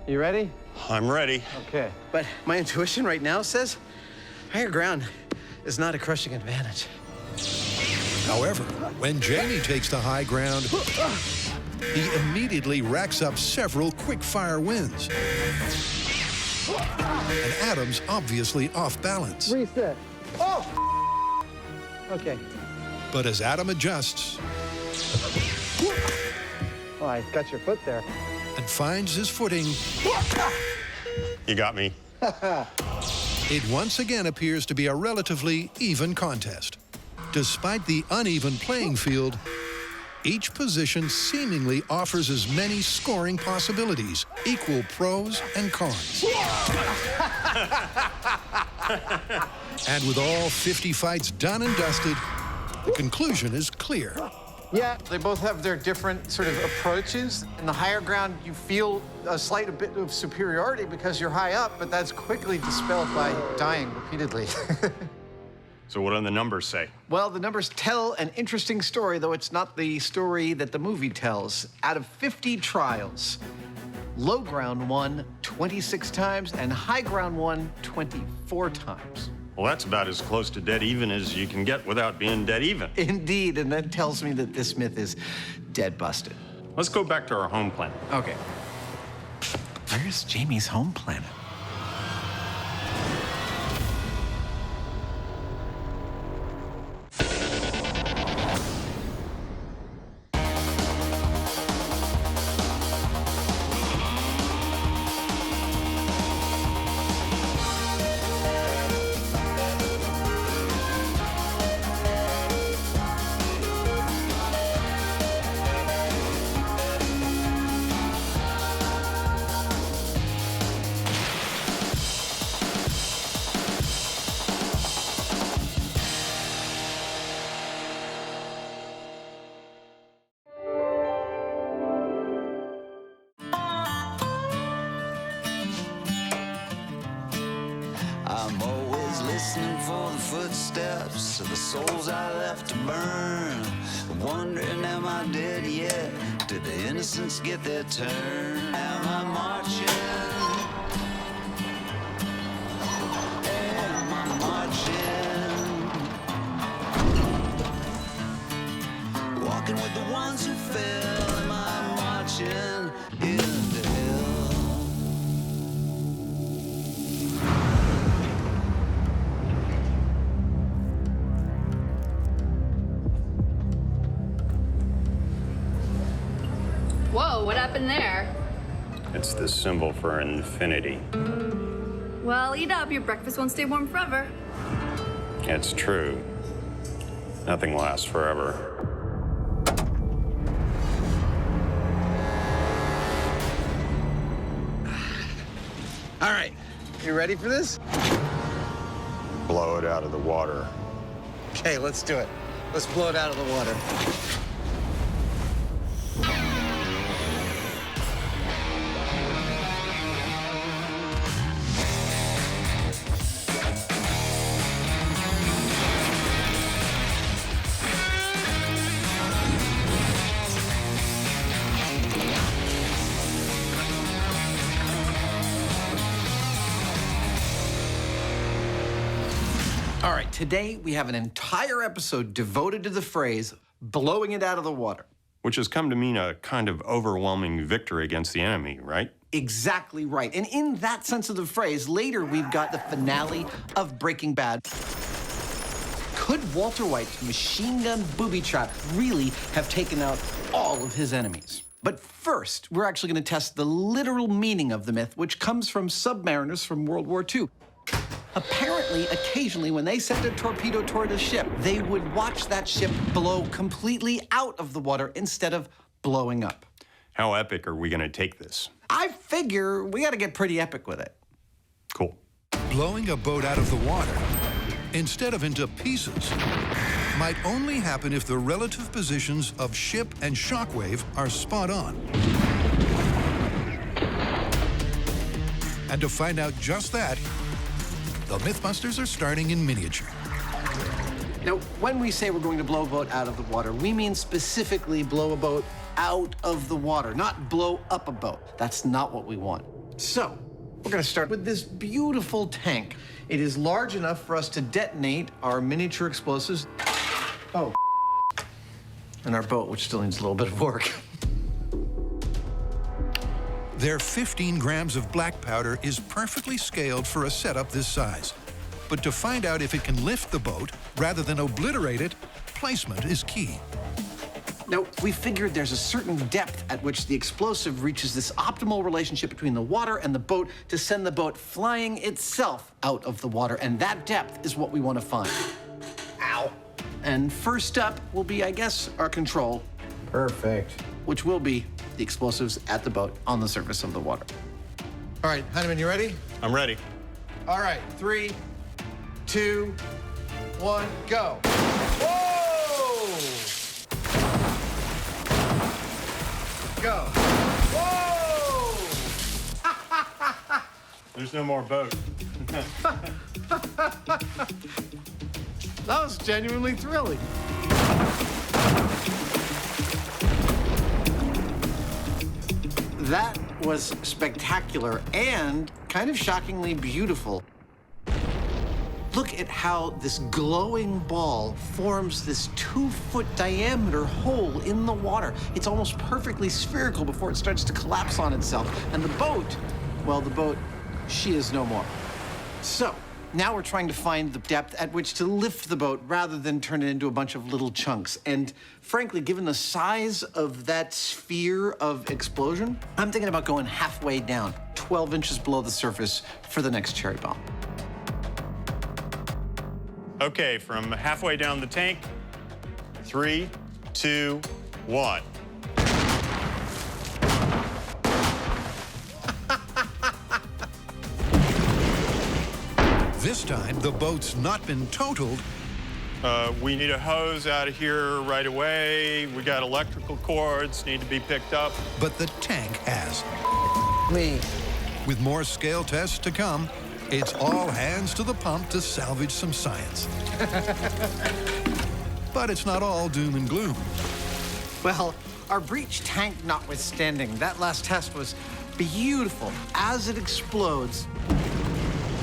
you ready? I'm ready. Okay. But my intuition right now says higher ground is not a crushing advantage. However, when Jamie takes the high ground, he immediately racks up several quick-fire wins. And Adam's obviously off balance. Reset. Oh! Okay. But as Adam adjusts Oh, I got your foot there. and finds his footing, You got me. it once again appears to be a relatively even contest. Despite the uneven playing field, each position seemingly offers as many scoring possibilities, equal pros and cons. And with all 50 fights done and dusted, the conclusion is clear. Yeah, they both have their different sort of approaches. In the higher ground, you feel a slight bit of superiority because you're high up, but that's quickly dispelled by dying repeatedly. So what do the numbers say? Well, the numbers tell an interesting story, though it's not the story that the movie tells. Out of 50 trials, low ground won 26 times and high ground won 24 times. Well, that's about as close to dead even as you can get without being dead even. Indeed, and that tells me that this myth is dead busted. Let's go back to our home planet. Okay. Where's Jamie's home planet? I'm always listening for the footsteps of the souls I left to burn. Wondering, am I dead yet? Did the innocents get their turn? Am I marching? Am I marching? Walking with the ones who fell. Am I marching into hell? Whoa, what happened there? It's the symbol for infinity. Well, eat up. Your breakfast won't stay warm forever. It's true. Nothing lasts forever. All right, you ready for this? Blow it out of the water. Okay, let's do it. Let's blow it out of the water. All right, today we have an entire episode devoted to the phrase blowing it out of the water. which has come to mean a kind of overwhelming victory against the enemy, right? Exactly right. And in that sense of the phrase, later we've got the finale of Breaking Bad. Could Walter White's machine gun booby trap really have taken out all of his enemies? But first, we're actually going to test the literal meaning of the myth, which comes from submariners from World War II. Apparently, occasionally, when they sent a torpedo toward a ship, they would watch that ship blow completely out of the water instead of blowing up. How epic are we going to take this? I figure we got to get pretty epic with it. Cool. Blowing a boat out of the water, instead of into pieces, might only happen if the relative positions of ship and shockwave are spot on. And to find out just that, the Mythbusters are starting in miniature. Now, when we say we're going to blow a boat out of the water, we mean specifically blow a boat out of the water, not blow up a boat. That's not what we want. So, we're going to start with this beautiful tank. It is large enough for us to detonate our miniature explosives. Oh, and our boat, which still needs a little bit of work. Their 15 grams of black powder is perfectly scaled for a setup this size. But to find out if it can lift the boat rather than obliterate it, placement is key. Now, we figured there's a certain depth at which the explosive reaches this optimal relationship between the water and the boat to send the boat flying itself out of the water, and that depth is what we want to find. Ow. And first up will be, I guess, our control. Perfect. Which will be the explosives at the boat on the surface of the water. All right, Hyneman, you ready? I'm ready. All right, 3, 2, 1, go. Whoa! Go. Whoa! There's no more boat. That was genuinely thrilling. That was spectacular and kind of shockingly beautiful. Look at how this glowing ball forms this 2-foot diameter hole in the water. It's almost perfectly spherical before it starts to collapse on itself. And the boat, well, the boat, she is no more. So, now we're trying to find the depth at which to lift the boat rather than turn it into a bunch of little chunks. And frankly, given the size of that sphere of explosion, I'm thinking about going halfway down, 12 inches below the surface for the next cherry bomb. Okay, from halfway down the tank, 3, 2, 1. This time, the boat's not been totaled. We need a hose out of here right away. We got electrical cords need to be picked up. But the tank has. Me. With more scale tests to come, it's all hands to the pump to salvage some science. But it's not all doom and gloom. Well, our breech tank notwithstanding, that last test was beautiful. As it explodes,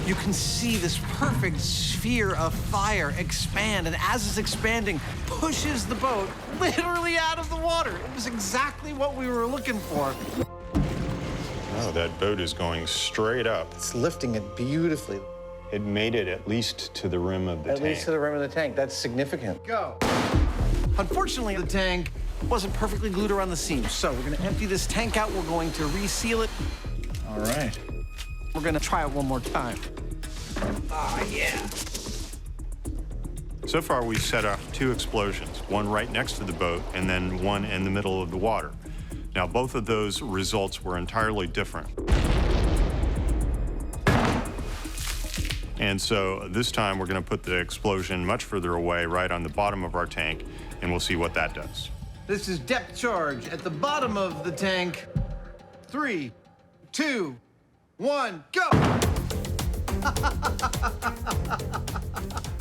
you can see this perfect sphere of fire expand, and as it's expanding, pushes the boat literally out of the water. It was exactly what we were looking for. Oh, that boat is going straight up. It's lifting it beautifully. It made it at least to the rim of the tank. At least to the rim of the tank. That's significant. Go. Unfortunately, the tank wasn't perfectly glued around the seams, so we're going to empty this tank out. We're going to reseal it. All right. We're going to try it one more time. Ah, yeah. So far, we've set off 2 explosions, one right next to the boat and then one in the middle of the water. Now, both of those results were entirely different. And so this time, we're going to put the explosion much further away, right on the bottom of our tank, and we'll see what that does. This is depth charge at the bottom of the tank. 3, 2, 1, go!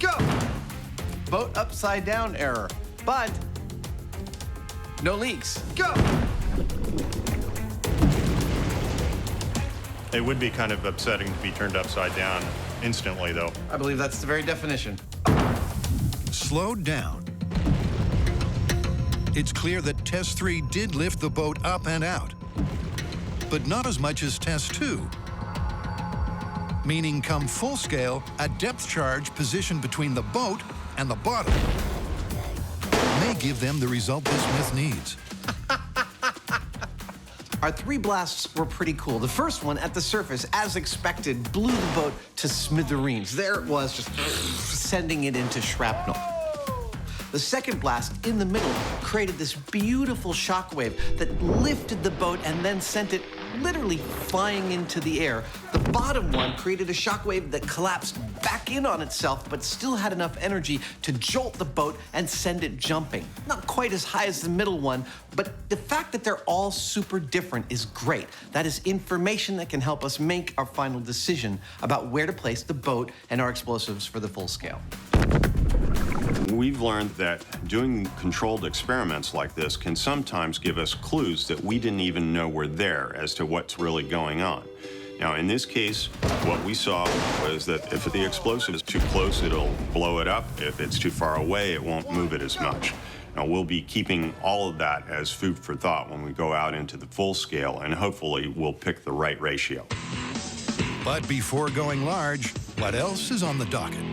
Go! Boat upside down error, but no leaks. Go! It would be kind of upsetting to be turned upside down instantly, though. I believe that's the very definition. Slowed down. It's clear that Test 3 did lift the boat up and out, but not as much as Test 2. Meaning, come full scale, a depth charge positioned between the boat and the bottom may give them the result this myth needs. Our 3 blasts were pretty cool. The first one at the surface, as expected, blew the boat to smithereens. There it was, just sending it into shrapnel. The second blast in the middle created this beautiful shockwave that lifted the boat and then sent it literally flying into the air. The bottom one created a shockwave that collapsed back in on itself, but still had enough energy to jolt the boat and send it jumping. Not quite as high as the middle one, but the fact that they're all super different is great. That is information that can help us make our final decision about where to place the boat and our explosives for the full scale. We've learned that doing controlled experiments like this can sometimes give us clues that we didn't even know were there as to what's really going on. Now, in this case, what we saw was that if the explosive is too close, it'll blow it up. If it's too far away, it won't move it as much. Now, we'll be keeping all of that as food for thought when we go out into the full scale, and hopefully we'll pick the right ratio. But before going large, what else is on the docket?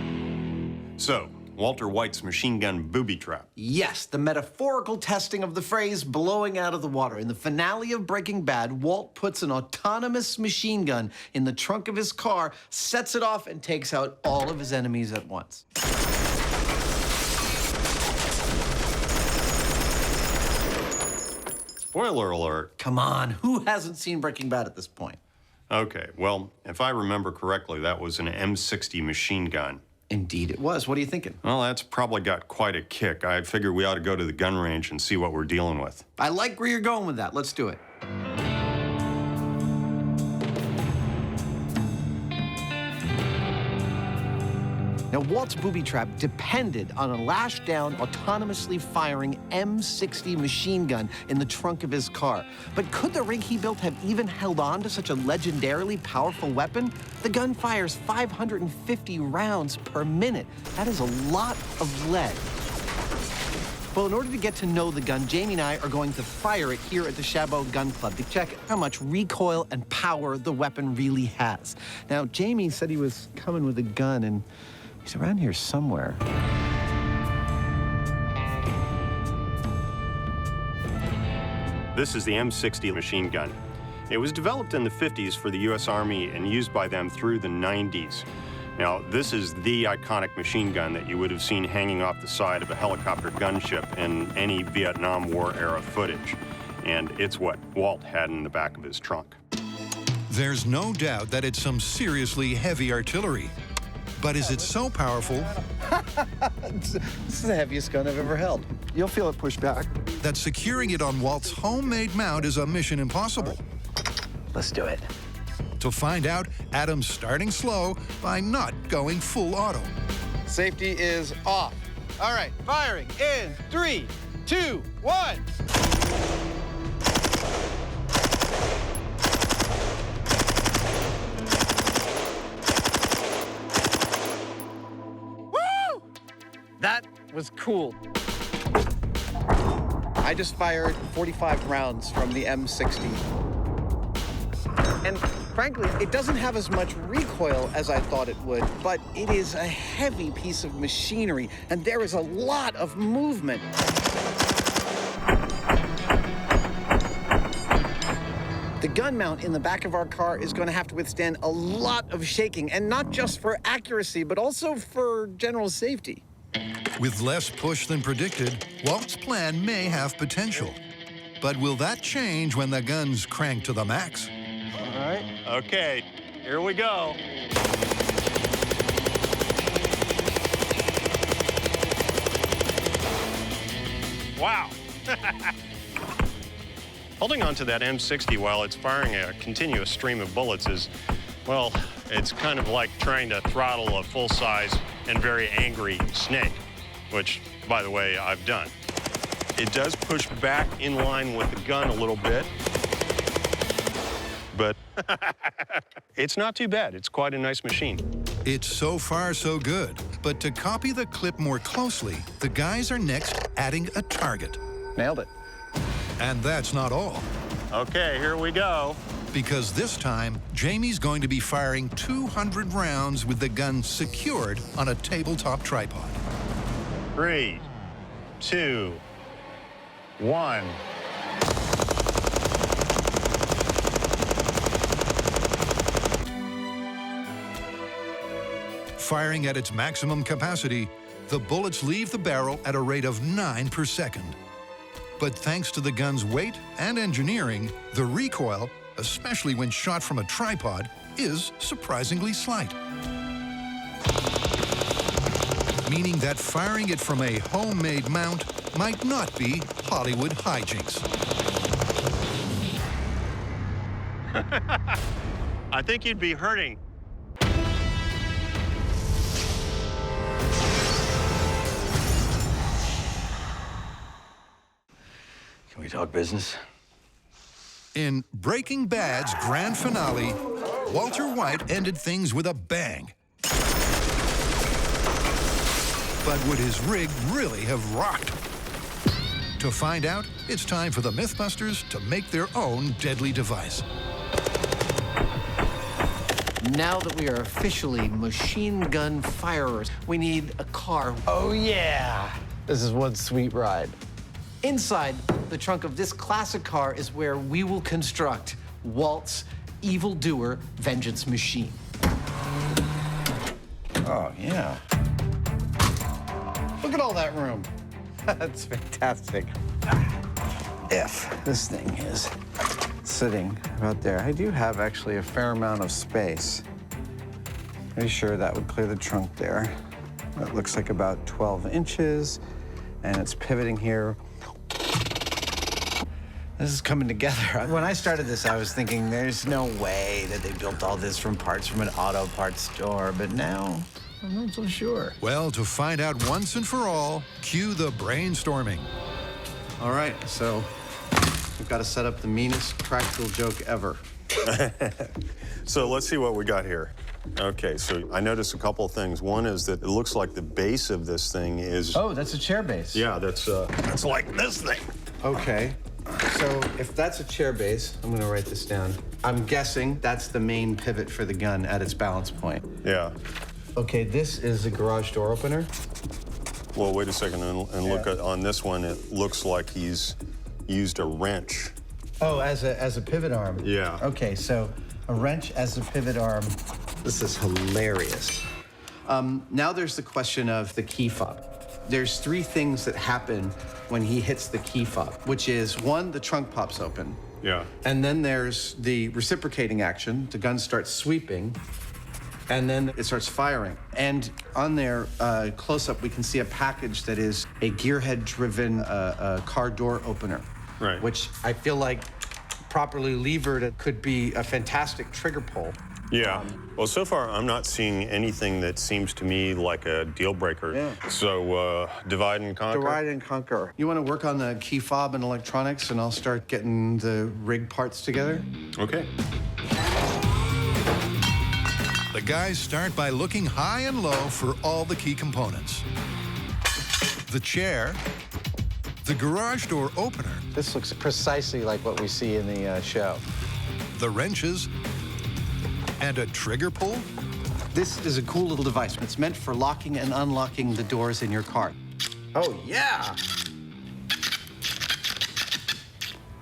So, Walter White's machine gun booby trap. Yes, the metaphorical testing of the phrase blowing out of the water. In the finale of Breaking Bad, Walt puts an autonomous machine gun in the trunk of his car, sets it off, and takes out all of his enemies at once. Spoiler alert. Come on, who hasn't seen Breaking Bad at this point? Okay, well, if I remember correctly, that was an M60 machine gun. Indeed it was. What are you thinking? Well, that's probably got quite a kick. I figure we ought to go to the gun range and see what we're dealing with. I like where you're going with that. Let's do it. Now, Walt's booby trap depended on a lashed-down, autonomously firing M60 machine gun in the trunk of his car. But could the rig he built have even held on to such a legendarily powerful weapon? The gun fires 550 rounds per minute. That is a lot of lead. Well, in order to get to know the gun, Jamie and I are going to fire it here at the Chabot Gun Club to check how much recoil and power the weapon really has. Now, Jamie said he was coming with a gun, and he's around here somewhere. This is the M60 machine gun. It was developed in the 50s for the U.S. Army and used by them through the 90s. Now, this is the iconic machine gun that you would have seen hanging off the side of a helicopter gunship in any Vietnam War era footage. And it's what Walt had in the back of his trunk. There's no doubt that it's some seriously heavy artillery. But is it so powerful? This is the heaviest gun I've ever held. You'll feel it push back. That securing it on Walt's homemade mount is a mission impossible. Let's do it. To find out, Adam's starting slow by not going full auto. Safety is off. All right, firing in 3, 2, 1. Woo! That was cool. I just fired 45 rounds from the M60. And frankly, it doesn't have as much recoil as I thought it would, but it is a heavy piece of machinery, and there is a lot of movement. The gun mount in the back of our car is going to have to withstand a lot of shaking, and not just for accuracy, but also for general safety. With less push than predicted, Walt's plan may have potential. But will that change when the gun's cranked to the max? All right. Okay, here we go. Wow. Holding on to that M60 while it's firing a continuous stream of bullets is, well, it's kind of like trying to throttle a full-size and very angry snake, which, by the way, I've done. It does push back in line with the gun a little bit, but it's not too bad. It's quite a nice machine. It's so far so good. But to copy the clip more closely, the guys are next adding a target. Nailed it. And that's not all. Okay, here we go. Because this time, Jamie's going to be firing 200 rounds with the gun secured on a tabletop tripod. 3, 2, 1. Firing at its maximum capacity, the bullets leave the barrel at a rate of 9 per second. But thanks to the gun's weight and engineering, the recoil, especially when shot from a tripod, is surprisingly slight. Meaning that firing it from a homemade mount might not be Hollywood hijinks. I think you'd be hurting. Can we talk business? In Breaking Bad's grand finale, Walter White ended things with a bang. But would his rig really have rocked? To find out, it's time for the Mythbusters to make their own deadly device. Now that we are officially machine gun firers, we need a car. Oh, yeah. This is one sweet ride. Inside the trunk of this classic car is where we will construct Walt's evildoer vengeance machine. Oh, yeah. Look at all that room. That's fantastic. If this thing is sitting about there, I do have actually a fair amount of space. Pretty sure that would clear the trunk there. That looks like about 12 inches, and it's pivoting here. This is coming together. When I started this, I was thinking there's no way that they built all this from parts from an auto parts store, but now I'm not so sure. Well, to find out once and for all, cue the brainstorming. All right, so we've got to set up the meanest practical joke ever. So let's see what we got here. Okay, so I noticed a couple of things. One is that it looks like the base of this thing is... Oh, that's a chair base. Yeah, that's like this thing. Okay. So if that's a chair base, I'm going to write this down. I'm guessing that's the main pivot for the gun at its balance point. Yeah. Okay, this is a garage door opener. Well, wait a second and look at on this one. It looks like he's used a wrench. Oh, as a pivot arm. Yeah. Okay, so a wrench as a pivot arm. This is hilarious. Now there's the question of the key fob. There's 3 things that happen when he hits the key fob, which is 1, the trunk pops open. Yeah. And then there's the reciprocating action. The gun starts sweeping, and then it starts firing. And on there, close up, we can see a package that is a gearhead-driven car door opener. Right. Which I feel like properly levered, it could be a fantastic trigger pull. Yeah. Well, so far, I'm not seeing anything that seems to me like a deal breaker. Yeah. So, divide and conquer? Divide and conquer. You want to work on the key fob and electronics, and I'll start getting the rig parts together? Okay. The guys start by looking high and low for all the key components. The chair, the garage door opener. This looks precisely like what we see in the show. The wrenches, and a trigger pull. This is a cool little device. It's meant for locking and unlocking the doors in your car. Oh, yeah!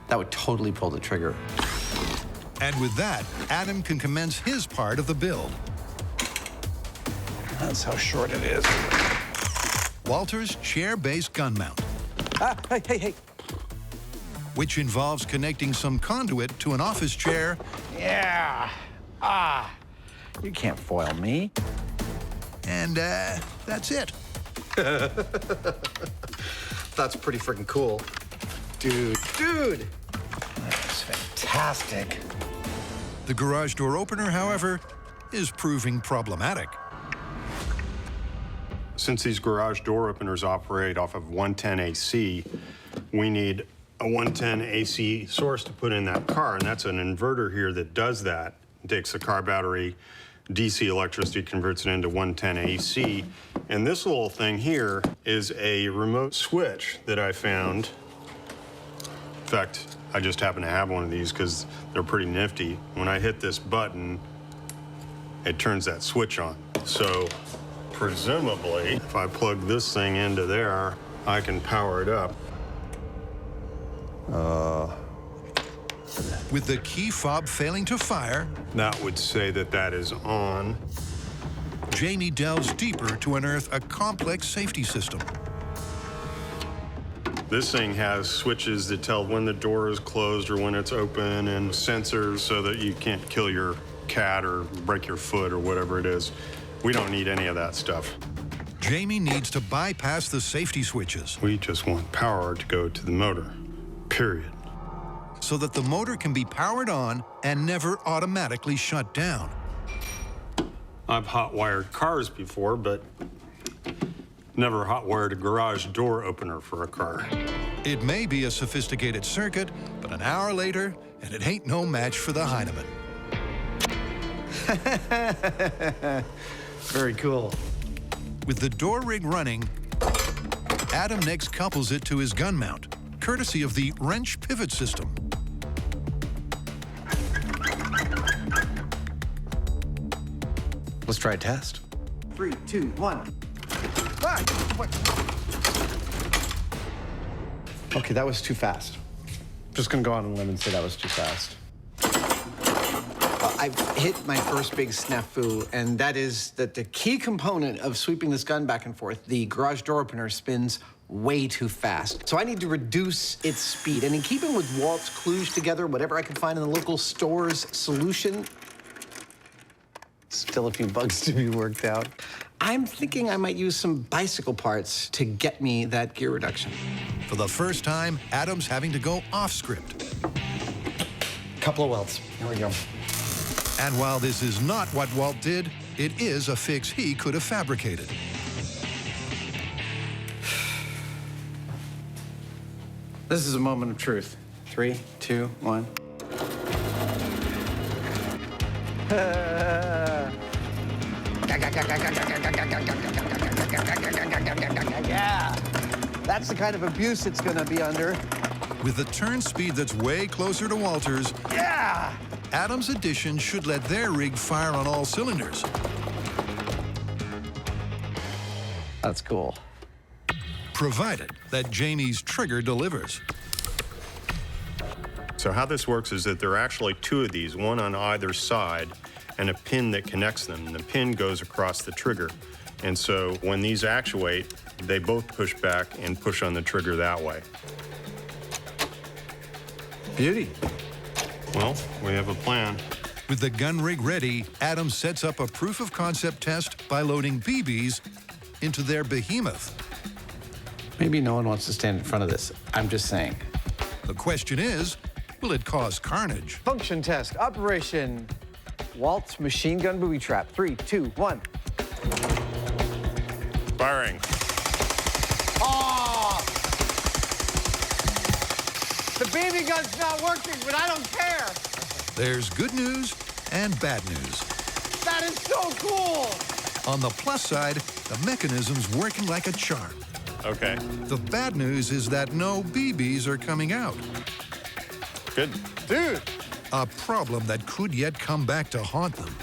That would totally pull the trigger. And with that, Adam can commence his part of the build. That's how short it is. Walter's chair-based gun mount. Hey. Which involves connecting some conduit to an office chair. Yeah. You can't foil me. And that's it. That's pretty freaking cool. Dude. That's fantastic. The garage door opener, however, is proving problematic. Since these garage door openers operate off of 110 AC, we need a 110 AC source to put in that car, and that's an inverter here that does that. It takes the car battery, DC electricity, converts it into 110 AC, and this little thing here is a remote switch that I found fact, I just happen to have one of these because they're pretty nifty. When I hit this button, it turns that switch on. So presumably, if I plug this thing into there, I can power it up. With the key fob failing to fire, that would say that that is on. Jamie delves deeper to unearth a complex safety system. This thing has switches that tell when the door is closed or when it's open, and sensors so that you can't kill your cat or break your foot or whatever it is. We don't need any of that stuff. Jamie needs to bypass the safety switches. We just want power to go to the motor, period. So that the motor can be powered on and never automatically shut down. I've hot-wired cars before, but never hot-wired a garage door opener for a car. It may be a sophisticated circuit, but an hour later, and it ain't no match for the Hyneman. Very cool. With the door rig running, Adam next couples it to his gun mount, courtesy of the wrench pivot system. Let's try a test. 3, 2, 1. Okay, that was too fast. Just gonna go on a limb and say that was too fast. I've hit my first big snafu, and that is that the key component of sweeping this gun back and forth, the garage door opener, spins way too fast. So I need to reduce its speed. And in keeping with Walt's clues together, whatever I can find in the local store's solution, Still a few bugs to be worked out. I'm thinking I might use some bicycle parts to get me that gear reduction. For the first time, Adam's having to go off script. Couple of welds. Here we go. And while this is not what Walt did, it is a fix he could have fabricated. This is a moment of truth. 3, 2, 1. Yeah, that's the kind of abuse it's gonna be under. With a turn speed that's way closer to Walter's, yeah, Adam's addition should let their rig fire on all cylinders. That's cool. Provided that Jamie's trigger delivers. So how this works is that there are actually two of these, one on either side, and a pin that connects them. And the pin goes across the trigger. And so when these actuate, they both push back and push on the trigger that way. Beauty. Well, we have a plan. With the gun rig ready, Adam sets up a proof of concept test by loading BBs into their behemoth. Maybe no one wants to stand in front of this. I'm just saying. The question is, will it cause carnage? Function test, operation. Walt's machine gun booby trap. 3, 2, 1. Firing. Oh! The BB gun's not working, but I don't care. There's good news and bad news. That is so cool! On the plus side, the mechanism's working like a charm. Okay. The bad news is that no BBs are coming out. Good. Dude! A problem that could yet come back to haunt them.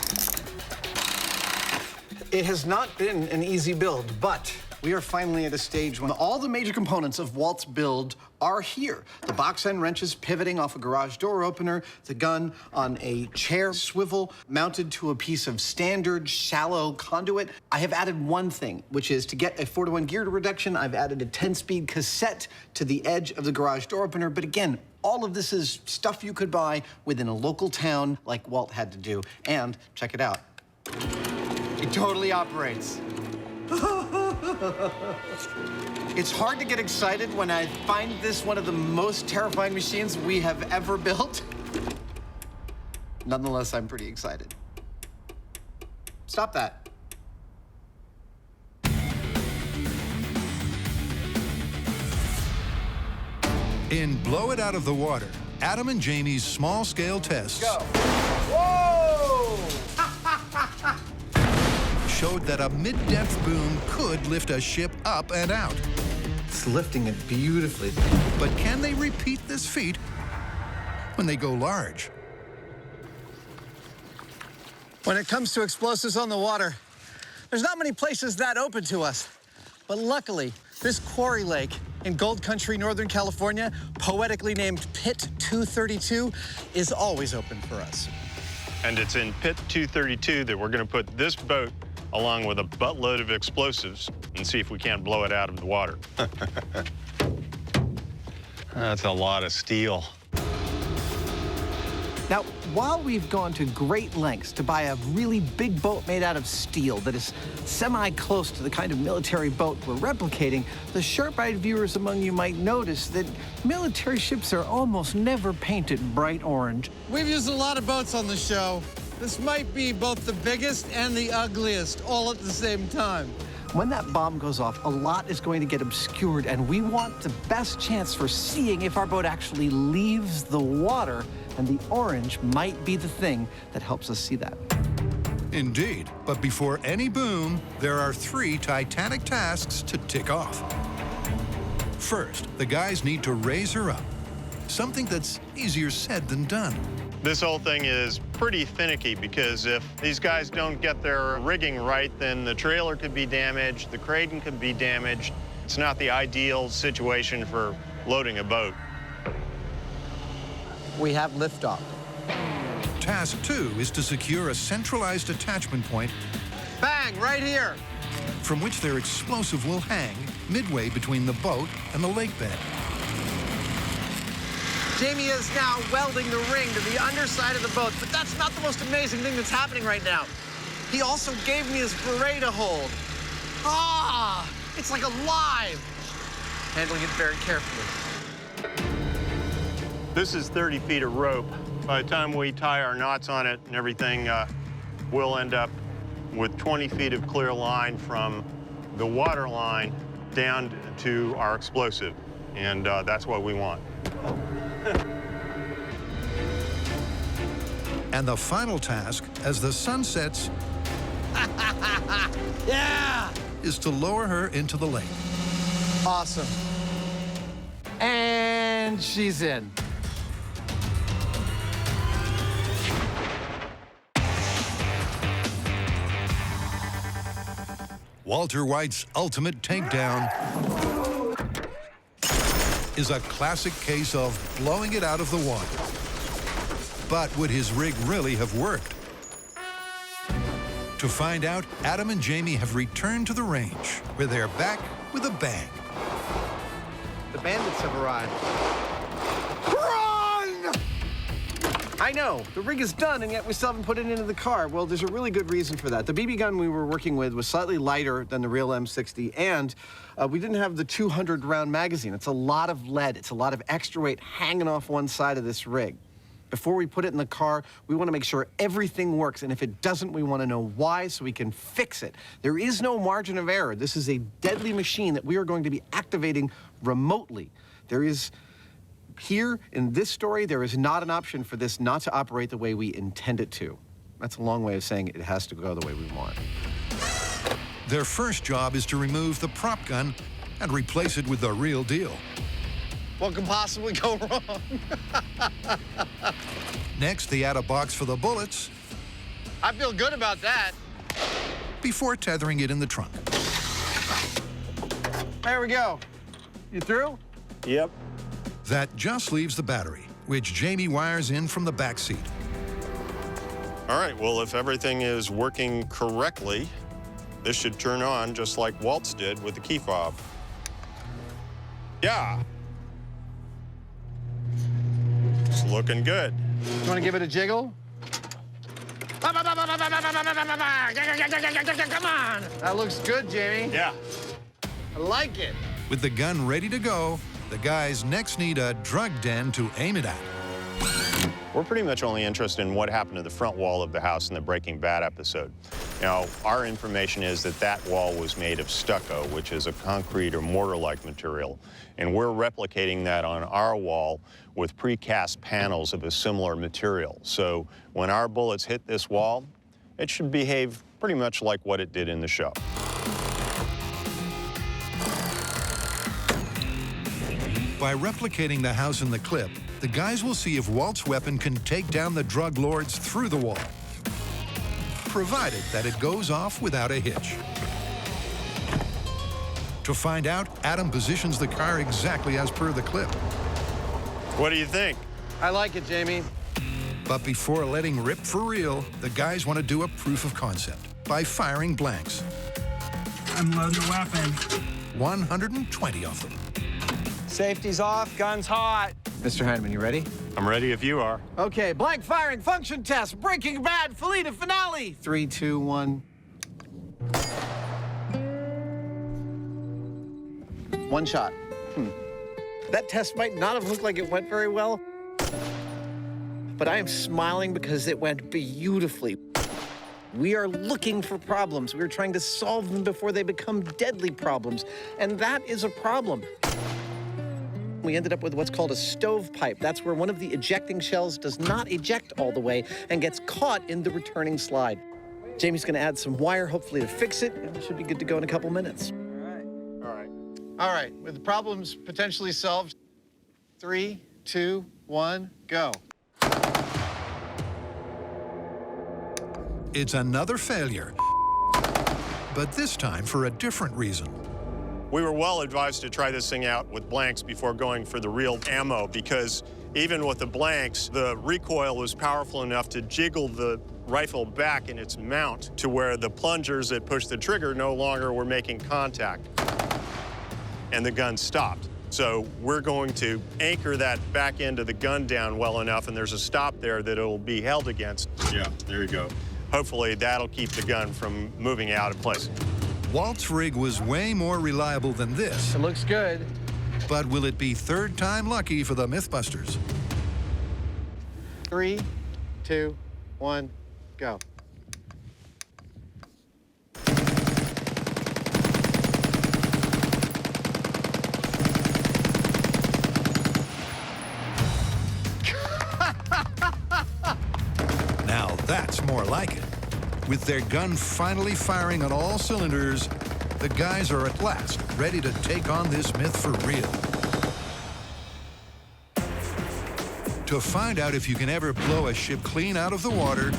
It has not been an easy build, but we are finally at a stage when all the major components of Walt's build are here. The box end wrenches pivoting off a garage door opener, the gun on a chair swivel mounted to a piece of standard shallow conduit. I have added one thing, which is to get a 4-to-1 gear reduction, I've added a 10-speed cassette to the edge of the garage door opener. But again, all of this is stuff you could buy within a local town like Walt had to do. And check it out. It totally operates. It's hard to get excited when I find this one of the most terrifying machines we have ever built. Nonetheless, I'm pretty excited. Stop that. In Blow It Out of the Water, Adam and Jamie's small-scale tests Whoa! showed that a mid-depth boom could lift a ship up and out. It's lifting it beautifully. But can they repeat this feat when they go large? When it comes to explosives on the water, there's not many places that open to us. But luckily, this quarry lake in Gold Country, Northern California, poetically named Pit 232, is always open for us. And it's in Pit 232 that we're going to put this boat along with a buttload of explosives and see if we can't blow it out of the water. That's a lot of steel. Now, while we've gone to great lengths to buy a really big boat made out of steel that is semi-close to the kind of military boat we're replicating, the sharp-eyed viewers among you might notice that military ships are almost never painted bright orange. We've used a lot of boats on the show. This might be both the biggest and the ugliest all at the same time. When that bomb goes off, a lot is going to get obscured, and we want the best chance for seeing if our boat actually leaves the water, and the orange might be the thing that helps us see that. Indeed, but before any boom, there are 3 titanic tasks to tick off. First, the guys need to raise her up, something that's easier said than done. This whole thing is pretty finicky because if these guys don't get their rigging right, then the trailer could be damaged, the crane could be damaged. It's not the ideal situation for loading a boat. We have liftoff. Task 2 is to secure a centralized attachment point Bang, right here. from which their explosive will hang midway between the boat and the lake bed. Jamie is now welding the ring to the underside of the boat, but that's not the most amazing thing that's happening right now. He also gave me his beret to hold. Ah, it's like alive. Handling it very carefully. This is 30 feet of rope. By the time we tie our knots on it and everything, we'll end up with 20 feet of clear line from the water line down to our explosive. And that's what we want. And the final task, as the sun sets, Yeah! is to lower her into the lake. Awesome. And she's in. Walter White's ultimate takedown is a classic case of blowing it out of the water. But would his rig really have worked? To find out, Adam and Jamie have returned to the range, where they're back with a bang. The bandits have arrived. Run! I know, the rig is done, and yet we still haven't put it into the car. Well, there's a really good reason for that. The BB gun we were working with was slightly lighter than the real M60, and we didn't have the 200-round magazine. It's a lot of lead. It's a lot of extra weight hanging off one side of this rig. Before we put it in the car, we want to make sure everything works, and if it doesn't, we want to know why so we can fix it. There is no margin of error. This is a deadly machine that we are going to be activating remotely. There is, here in this story, there is not an option for this not to operate the way we intend it to. That's a long way of saying it has to go the way we want. Their first job is to remove the prop gun and replace it with the real deal. What could possibly go wrong? Next, they add a box for the bullets I feel good about that. before tethering it in the trunk. There we go. You through? Yep. That just leaves the battery, which Jamie wires in from the back seat. All right, well, if everything is working correctly, this should turn on just like Waltz did with the key fob. Yeah. It's looking good. You want to give it a jiggle? Come on! That looks good, Jamie. Yeah. I like it. With the gun ready to go, the guys next need a drug den to aim it at. We're pretty much only interested in what happened to the front wall of the house in the Breaking Bad episode. Now, our information is that that wall was made of stucco, which is a concrete or mortar-like material, and we're replicating that on our wall with precast panels of a similar material. So when our bullets hit this wall, it should behave pretty much like what it did in the show. By replicating the house in the clip, the guys will see if Walt's weapon can take down the drug lords through the wall, provided that it goes off without a hitch. To find out, Adam positions the car exactly as per the clip. What do you think? I like it, Jamie. But before letting rip for real, the guys want to do a proof of concept by firing blanks. I'm loading the weapon. 120 of them. Safety's off, gun's hot. Mr. Hyneman, you ready? I'm ready if you are. Okay, blank firing function test. Breaking Bad, Felita finale. 3, 2, 1. One shot. That test might not have looked like it went very well, but I am smiling because it went beautifully. We are looking for problems. We're trying to solve them before they become deadly problems, and that is a problem. We ended up with what's called a stovepipe. That's where one of the ejecting shells does not eject all the way and gets caught in the returning slide. Jamie's gonna add some wire, hopefully to fix it, and it should be good to go in a couple minutes. All right, with the problems potentially solved, 3, 2, 1, go. It's another failure, but this time for a different reason. We were well advised to try this thing out with blanks before going for the real ammo, because even with the blanks, the recoil was powerful enough to jiggle the rifle back in its mount to where the plungers that push the trigger no longer were making contact, and the gun stopped. So we're going to anchor that back end of the gun down well enough, and there's a stop there that it'll be held against. Yeah, there you go. Hopefully that'll keep the gun from moving out of place. Walt's rig was way more reliable than this. It looks good. But will it be third time lucky for the Mythbusters? 3, 2, 1, go. Now that's more like it. With their gun finally firing on all cylinders, the guys are at last ready to take on this myth for real. To find out if you can ever blow a ship clean out of the water,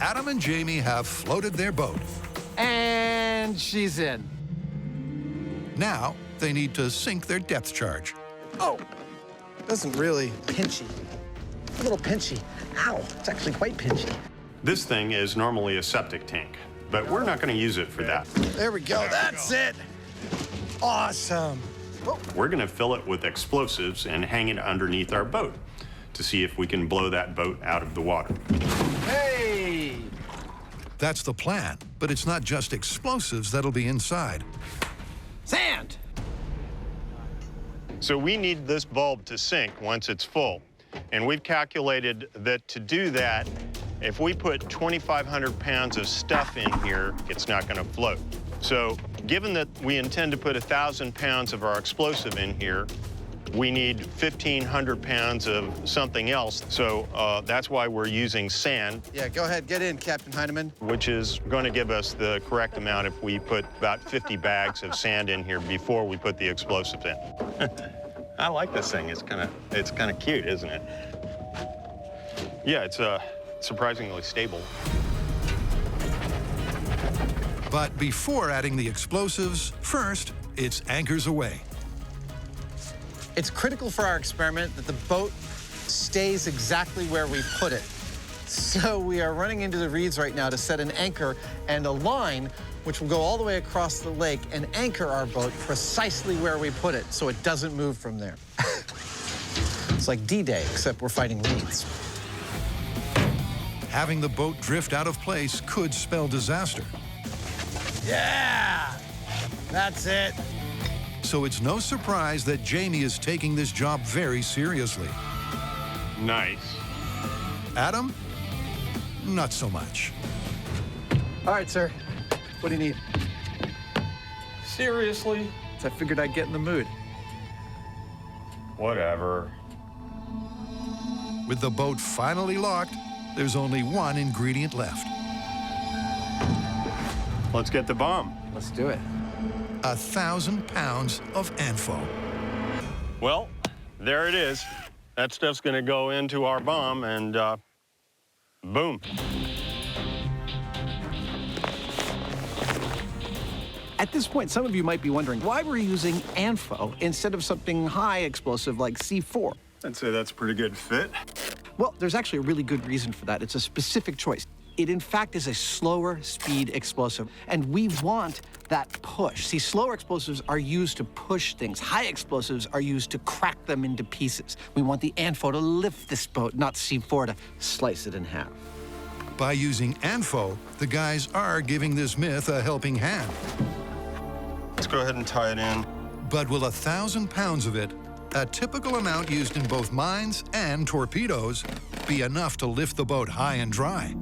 Adam and Jamie have floated their boat. And she's in. Now they need to sink their depth charge. Oh, doesn't really. Pinchy. A little pinchy. Ow, it's actually quite pinchy. This thing is normally a septic tank, but we're not going to use it for that. There we go. That's it. Awesome. We're going to fill it with explosives and hang it underneath our boat to see if we can blow that boat out of the water. Hey! That's the plan, but it's not just explosives that'll be inside. Sand! So we need this bulb to sink once it's full. And we've calculated that to do that, if we put 2,500 pounds of stuff in here, it's not going to float. So given that we intend to put 1,000 pounds of our explosive in here, we need 1,500 pounds of something else. So that's why we're using sand. Yeah, go ahead. Get in, Captain Hyneman. Which is going to give us the correct amount if we put about 50 bags of sand in here before we put the explosives in. I like this thing. It's kind of cute, isn't it? Yeah, it's surprisingly stable. But before adding the explosives, first, it's anchors away. It's critical for our experiment that the boat stays exactly where we put it. So we are running into the reeds right now to set an anchor and a line which will go all the way across the lake and anchor our boat precisely where we put it so it doesn't move from there. It's like D-Day, except we're fighting reeds. Having the boat drift out of place could spell disaster. Yeah! That's it. So it's no surprise that Jamie is taking this job very seriously. Nice. Adam? Not so much. All right, sir. What do you need? Seriously? So I figured I'd get in the mood. Whatever. With the boat finally locked, there's only one ingredient left. Let's get the bomb. Let's do it. 1,000 pounds of ANFO. Well, there it is. That stuff's gonna go into our bomb and boom. At this point, some of you might be wondering why we're using ANFO instead of something high explosive like C4. I'd say that's a pretty good fit. Well, there's actually a really good reason for that. It's a specific choice. It, in fact, is a slower speed explosive, and we want that push. See, slower explosives are used to push things. High explosives are used to crack them into pieces. We want the ANFO to lift this boat, not C4 to slice it in half. By using ANFO, the guys are giving this myth a helping hand. Let's go ahead and tie it in. But will 1,000 pounds of it, a typical amount used in both mines and torpedoes, be enough to lift the boat high and dry?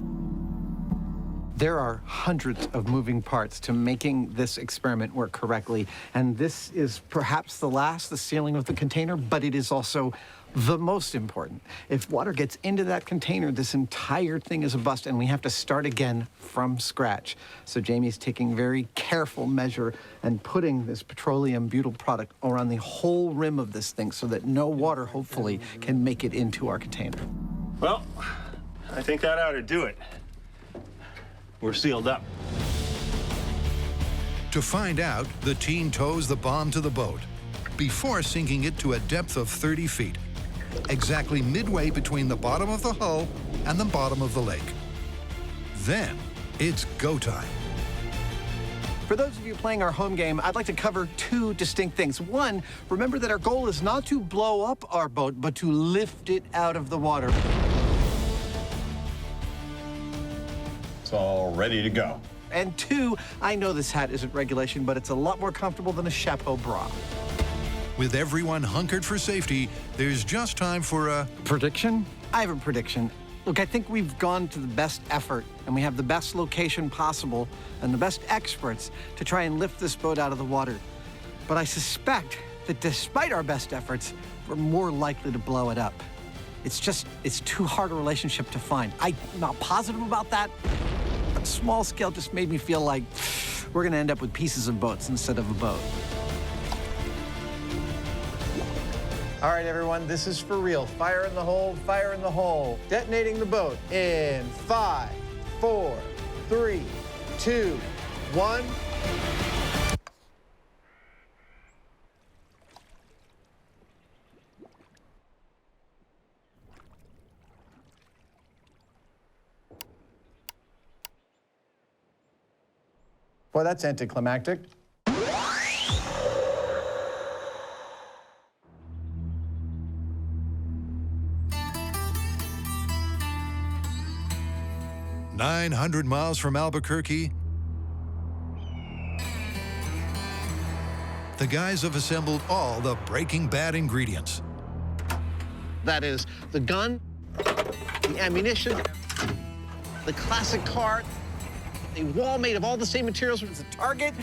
There are hundreds of moving parts to making this experiment work correctly, and this is perhaps the sealing of the container, but it is also the most important. If water gets into that container, this entire thing is a bust, and we have to start again from scratch. So Jamie's taking very careful measure and putting this petroleum butyl product around the whole rim of this thing so that no water, hopefully, can make it into our container. Well, I think that ought to do it. We're sealed up. To find out, the team tows the bomb to the boat before sinking it to a depth of 30 feet, exactly midway between the bottom of the hull and the bottom of the lake. Then it's go time. For those of you playing our home game, I'd like to cover two distinct things. One, remember that our goal is not to blow up our boat, but to lift it out of the water. It's all ready to go. And two, I know this hat isn't regulation, but it's a lot more comfortable than a chapeau bra. With everyone hunkered for safety, there's just time for a prediction. I have a prediction. Look, I think we've gone to the best effort, and we have the best location possible and the best experts to try and lift this boat out of the water. But I suspect that despite our best efforts, we're more likely to blow it up. It's too hard a relationship to find. I'm not positive about that, but small scale just made me feel like we're gonna end up with pieces of boats instead of a boat. All right, everyone, this is for real. Fire in the hole, fire in the hole. Detonating the boat in 5, 4, 3, 2, 1. Boy, that's anticlimactic. "900 miles from Albuquerque, the guys have assembled all the Breaking Bad ingredients. That is the gun, the ammunition, the classic car, a wall made of all the same materials as the target.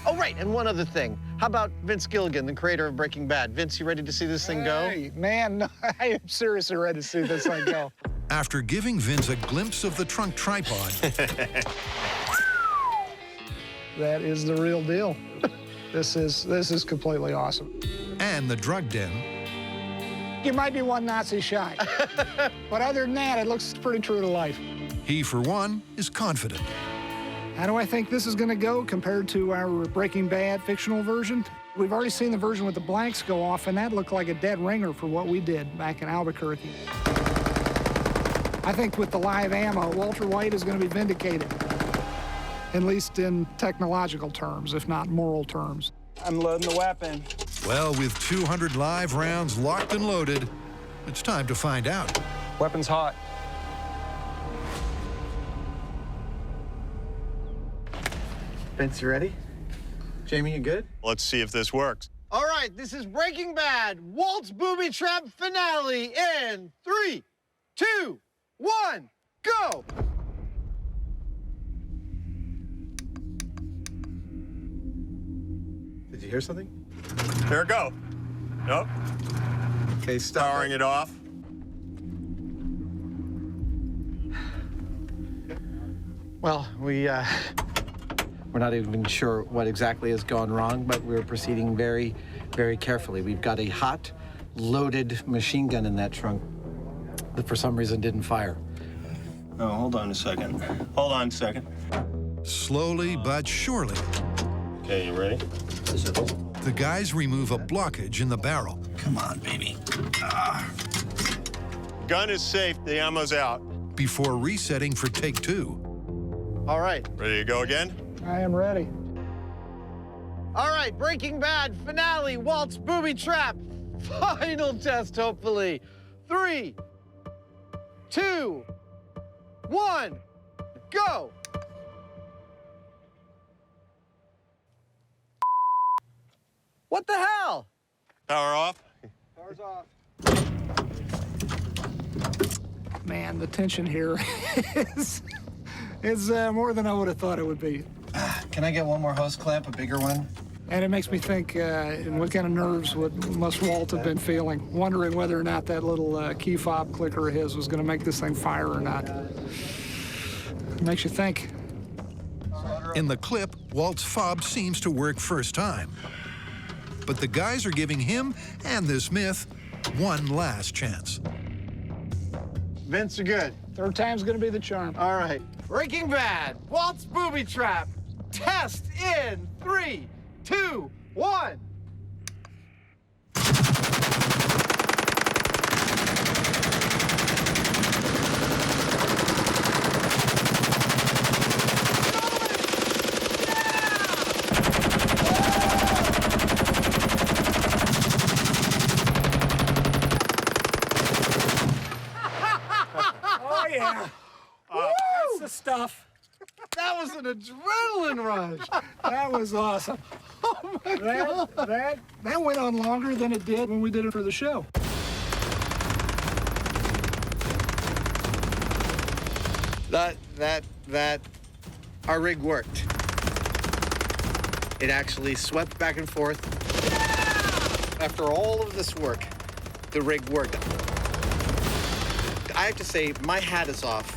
Oh, right, and one other thing. How about Vince Gilligan, the creator of Breaking Bad? Vince, you ready to see this thing go? Hey, man, I am seriously ready to see this thing go. After giving Vince a glimpse of the trunk tripod, that is the real deal. This is completely awesome. And the drug den, You might be one Nazi shy, but other than that, it looks pretty true to life. he, for one, is confident. How do I think this is going to go compared to our Breaking Bad fictional version? We've already seen the version with the blanks go off, and that looked like a dead ringer for what we did back in Albuquerque. I think with the live ammo, Walter White is going to be vindicated, at least in technological terms, if not moral terms. I'm loading the weapon. Well, with 200 live rounds locked and loaded, it's time to find out. Weapon's hot. Vince, you ready? Jamie, you good? Let's see if this works. All right, this is Breaking Bad, Walt's Booby Trap finale in 3, 2, 1, go! Did you hear something? There it go. Nope. Okay, stop. Powering it off. Well, we We're not even sure what exactly has gone wrong, but we're proceeding very, very carefully. We've got a hot, loaded machine gun in that trunk that for some reason didn't fire. Oh, hold on a second. Hold on a second. Slowly but surely, Okay, you ready? the guys remove a blockage in the barrel. Come on, baby. Gun is safe. The ammo's out. Before resetting for take 2. All right. Ready to go again? I am ready. All right, Breaking Bad finale, Walt's booby trap. Final test, hopefully. 3, 2, 1, go. What the hell? Power off. Power's off. Man, the tension here is more than I would have thought it would be. Can I get one more hose clamp, a bigger one? And it makes me think, what kind of nerves must Walt have been feeling, wondering whether or not that little key fob clicker of his was going to make this thing fire or not. It makes you think. In the clip, Walt's fob seems to work first time. But the guys are giving him and this myth one last chance. Vince, you're good. Third time's going to be the charm. All right. Breaking Bad, Walt's booby trap. Test in 3, 2, 1. Oh, yeah. That's the stuff. That was an adrenaline rush. That was awesome. Oh, my God. That went on longer than it did when we did it for the show. Our rig worked. It actually swept back and forth. After all of this work, the rig worked. I have to say, my hat is off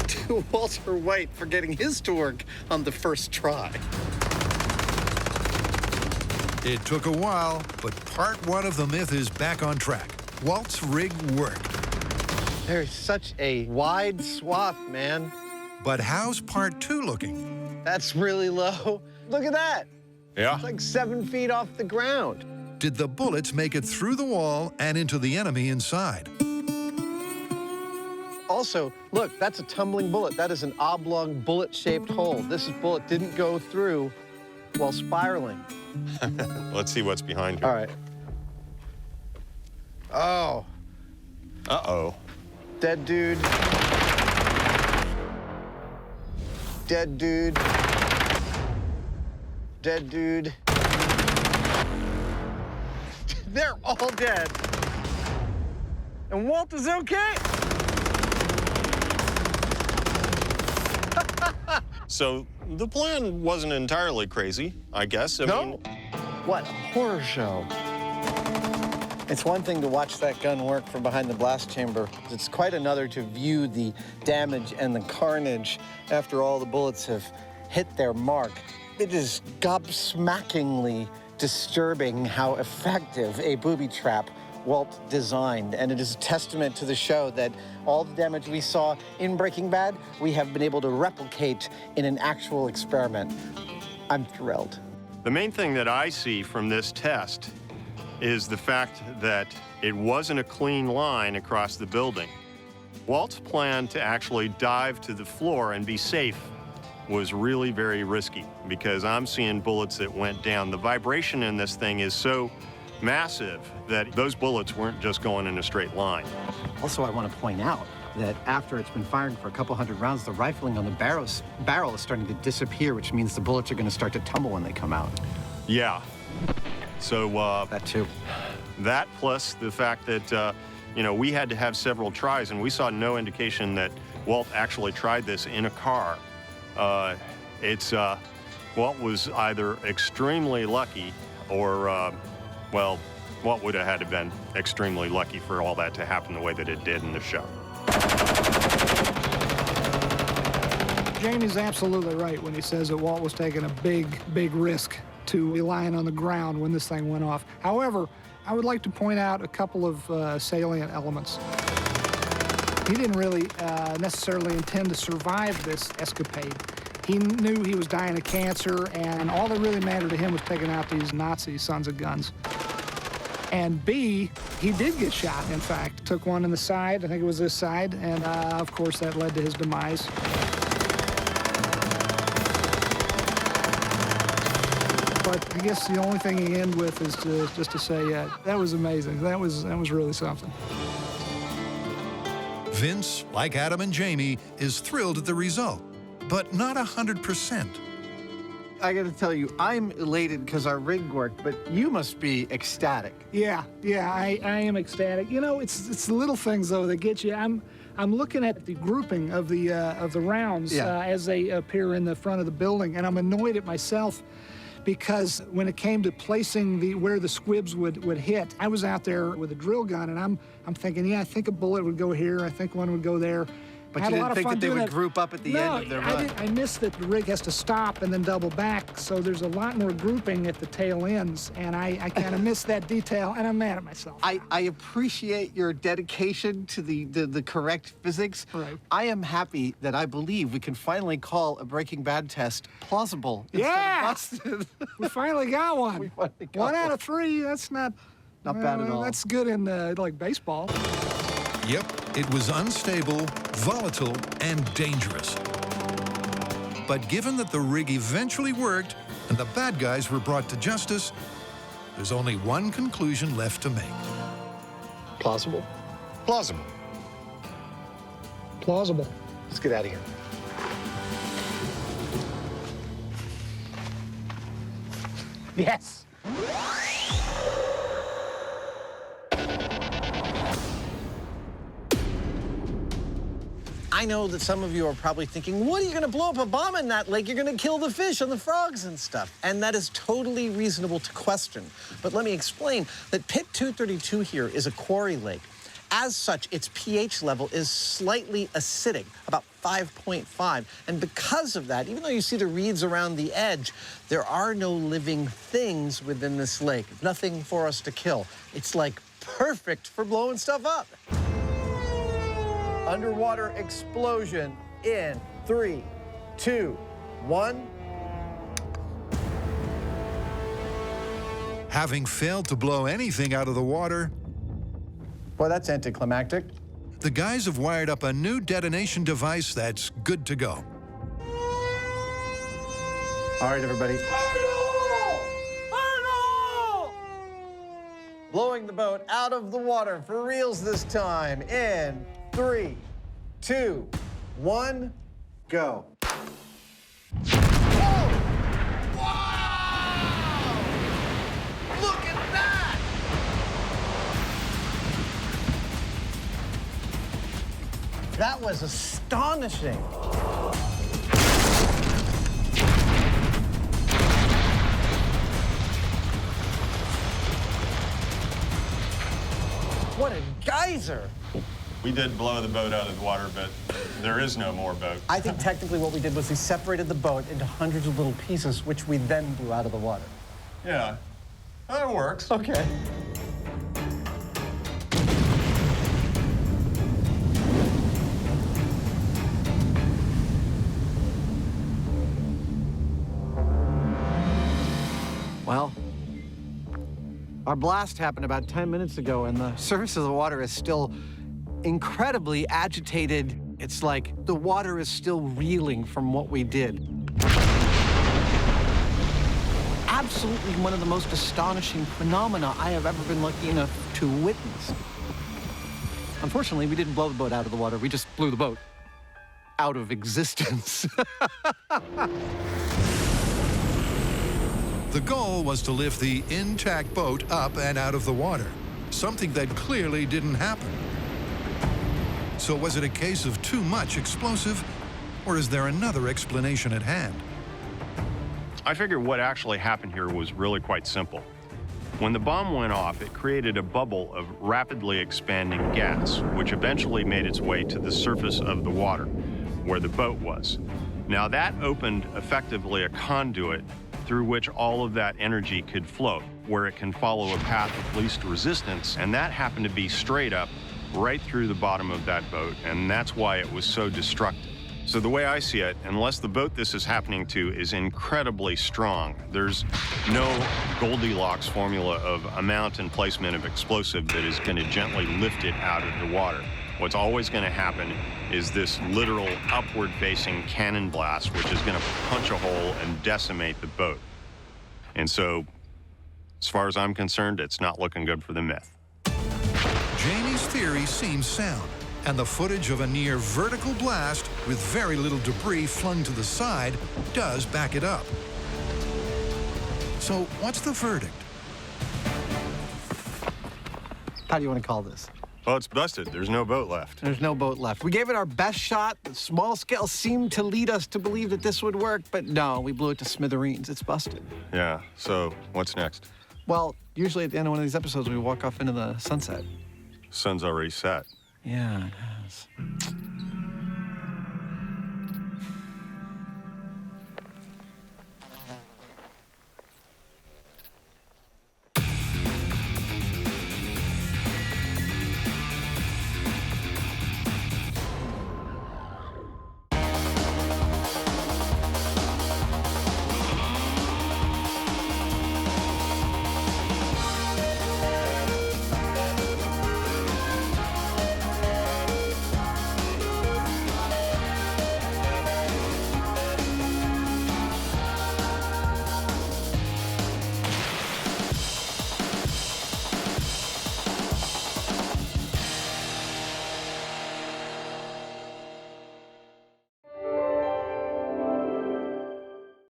to Walter White for getting his to work on the first try. It took a while, but part 1 of the myth is back on track. Walt's rig worked. There's such a wide swath, man. But how's part 2 looking? That's really low. Look at that. Yeah. It's like 7 feet off the ground. Did the bullets make it through the wall and into the enemy inside? Also, look, that's a tumbling bullet. That is an oblong bullet-shaped hole. This bullet didn't go through while spiraling. Let's see what's behind here. All right. Oh. Uh-oh. Dead dude. Dead dude. Dead dude. They're all dead. And Walt is okay. So the plan wasn't entirely crazy, I guess. I mean, What a horror show. It's one thing to watch that gun work from behind the blast chamber. It's quite another to view the damage and the carnage after all the bullets have hit their mark. It is gobsmackingly disturbing how effective a booby trap Walt designed, and it is a testament to the show that all the damage we saw in Breaking Bad, we have been able to replicate in an actual experiment. I'm thrilled. The main thing that I see from this test is the fact that it wasn't a clean line across the building. Walt's plan to actually dive to the floor and be safe was really very risky because I'm seeing bullets that went down. The vibration in this thing is so massive that those bullets weren't just going in a straight line. Also, I want to point out that after it's been firing for a couple hundred rounds, the rifling on the barrel is starting to disappear, which means the bullets are going to start to tumble when they come out. Yeah. So that too. That plus the fact that we had to have several tries, and we saw no indication that Walt actually tried this in a car. Walt was either extremely lucky or well, Walt would have had to been extremely lucky for all that to happen the way that it did in the show. Jamie's absolutely right when he says that Walt was taking a big risk to be lying on the ground when this thing went off. However, I would like to point out a couple of salient elements. He didn't really necessarily intend to survive this escapade. He knew he was dying of cancer, and all that really mattered to him was taking out these Nazi sons of guns. And B, he did get shot, in fact. Took one in the side, I think it was this side, and of course that led to his demise. But I guess the only thing he ended with is just to say, that was amazing. That was really something. Vince, like Adam and Jamie, is thrilled at the result, but not 100%. I got to tell you, I'm elated because our rig worked, but you must be ecstatic. Yeah, I am ecstatic. You know, it's the little things though that get you. I'm looking at the grouping of the rounds as they appear in the front of the building, and I'm annoyed at myself because when it came to placing where the squibs would hit, I was out there with a drill gun, and I'm thinking, yeah, I think a bullet would go here, I think one would go there. But you didn't think that they would group up at the end of their run? I missed that the rig has to stop and then double back, so there's a lot more grouping at the tail ends, and I kind of missed that detail, and I'm mad at myself. I appreciate your dedication to the correct physics. Right. I am happy that I believe we can finally call a Breaking Bad test plausible. Yeah! Instead of busted. We finally got one. We finally got one out of 3, that's not bad at all. That's good in, like, baseball. Yep, it was unstable, volatile, and dangerous. But given that the rig eventually worked and the bad guys were brought to justice, there's only one conclusion left to make. Plausible? Plausible. Plausible. Let's get out of here. Yes. I know that some of you are probably thinking, what are you going to blow up a bomb in that lake? You're going to kill the fish and the frogs and stuff. And that is totally reasonable to question. But let me explain that Pit 232 here is a quarry lake. As such, its pH level is slightly acidic, about 5.5. And because of that, even though you see the reeds around the edge, there are no living things within this lake. Nothing for us to kill. It's like perfect for blowing stuff up. Underwater explosion in 3, 2, 1. Having failed to blow anything out of the water, boy, that's anticlimactic. The guys have wired up a new detonation device that's good to go. All right, everybody. Blowing the boat out of the water for reals this time in 3, 2, 1, go. Look at that! That was astonishing. What a geyser! We did blow the boat out of the water, but there is no more boat. I think technically what we did was we separated the boat into hundreds of little pieces, which we then blew out of the water. Yeah, that works. Okay. Well, our blast happened about 10 minutes ago, and the surface of the water is still incredibly agitated. It's like the water is still reeling from what we did. Absolutely one of the most astonishing phenomena I have ever been lucky enough to witness. Unfortunately, we didn't blow the boat out of the water. We just blew the boat out of existence. The goal was to lift the intact boat up and out of the water, something that clearly didn't happen. So was it a case of too much explosive, or is there another explanation at hand? I figure what actually happened here was really quite simple. When the bomb went off, it created a bubble of rapidly expanding gas, which eventually made its way to the surface of the water, where the boat was. Now that opened effectively a conduit through which all of that energy could flow, where it can follow a path of least resistance, and that happened to be straight up right through the bottom of that boat, and that's why it was so destructive. So the way I see it, unless the boat this is happening to is incredibly strong, there's no Goldilocks formula of amount and placement of explosive that is going to gently lift it out of the water. What's always going to happen is this literal upward-facing cannon blast, which is going to punch a hole and decimate the boat. And so, as far as I'm concerned, it's not looking good for the Myth. Jamie's theory seems sound, and the footage of a near vertical blast with very little debris flung to the side does back it up. So what's the verdict? How do you want to call this? Well, it's busted. There's no boat left. There's no boat left. We gave it our best shot. The small scale seemed to lead us to believe that this would work, but no, we blew it to smithereens. It's busted. Yeah, so what's next? Well, usually at the end of one of these episodes, we walk off into the sunset. Sun's already set. Yeah, it has.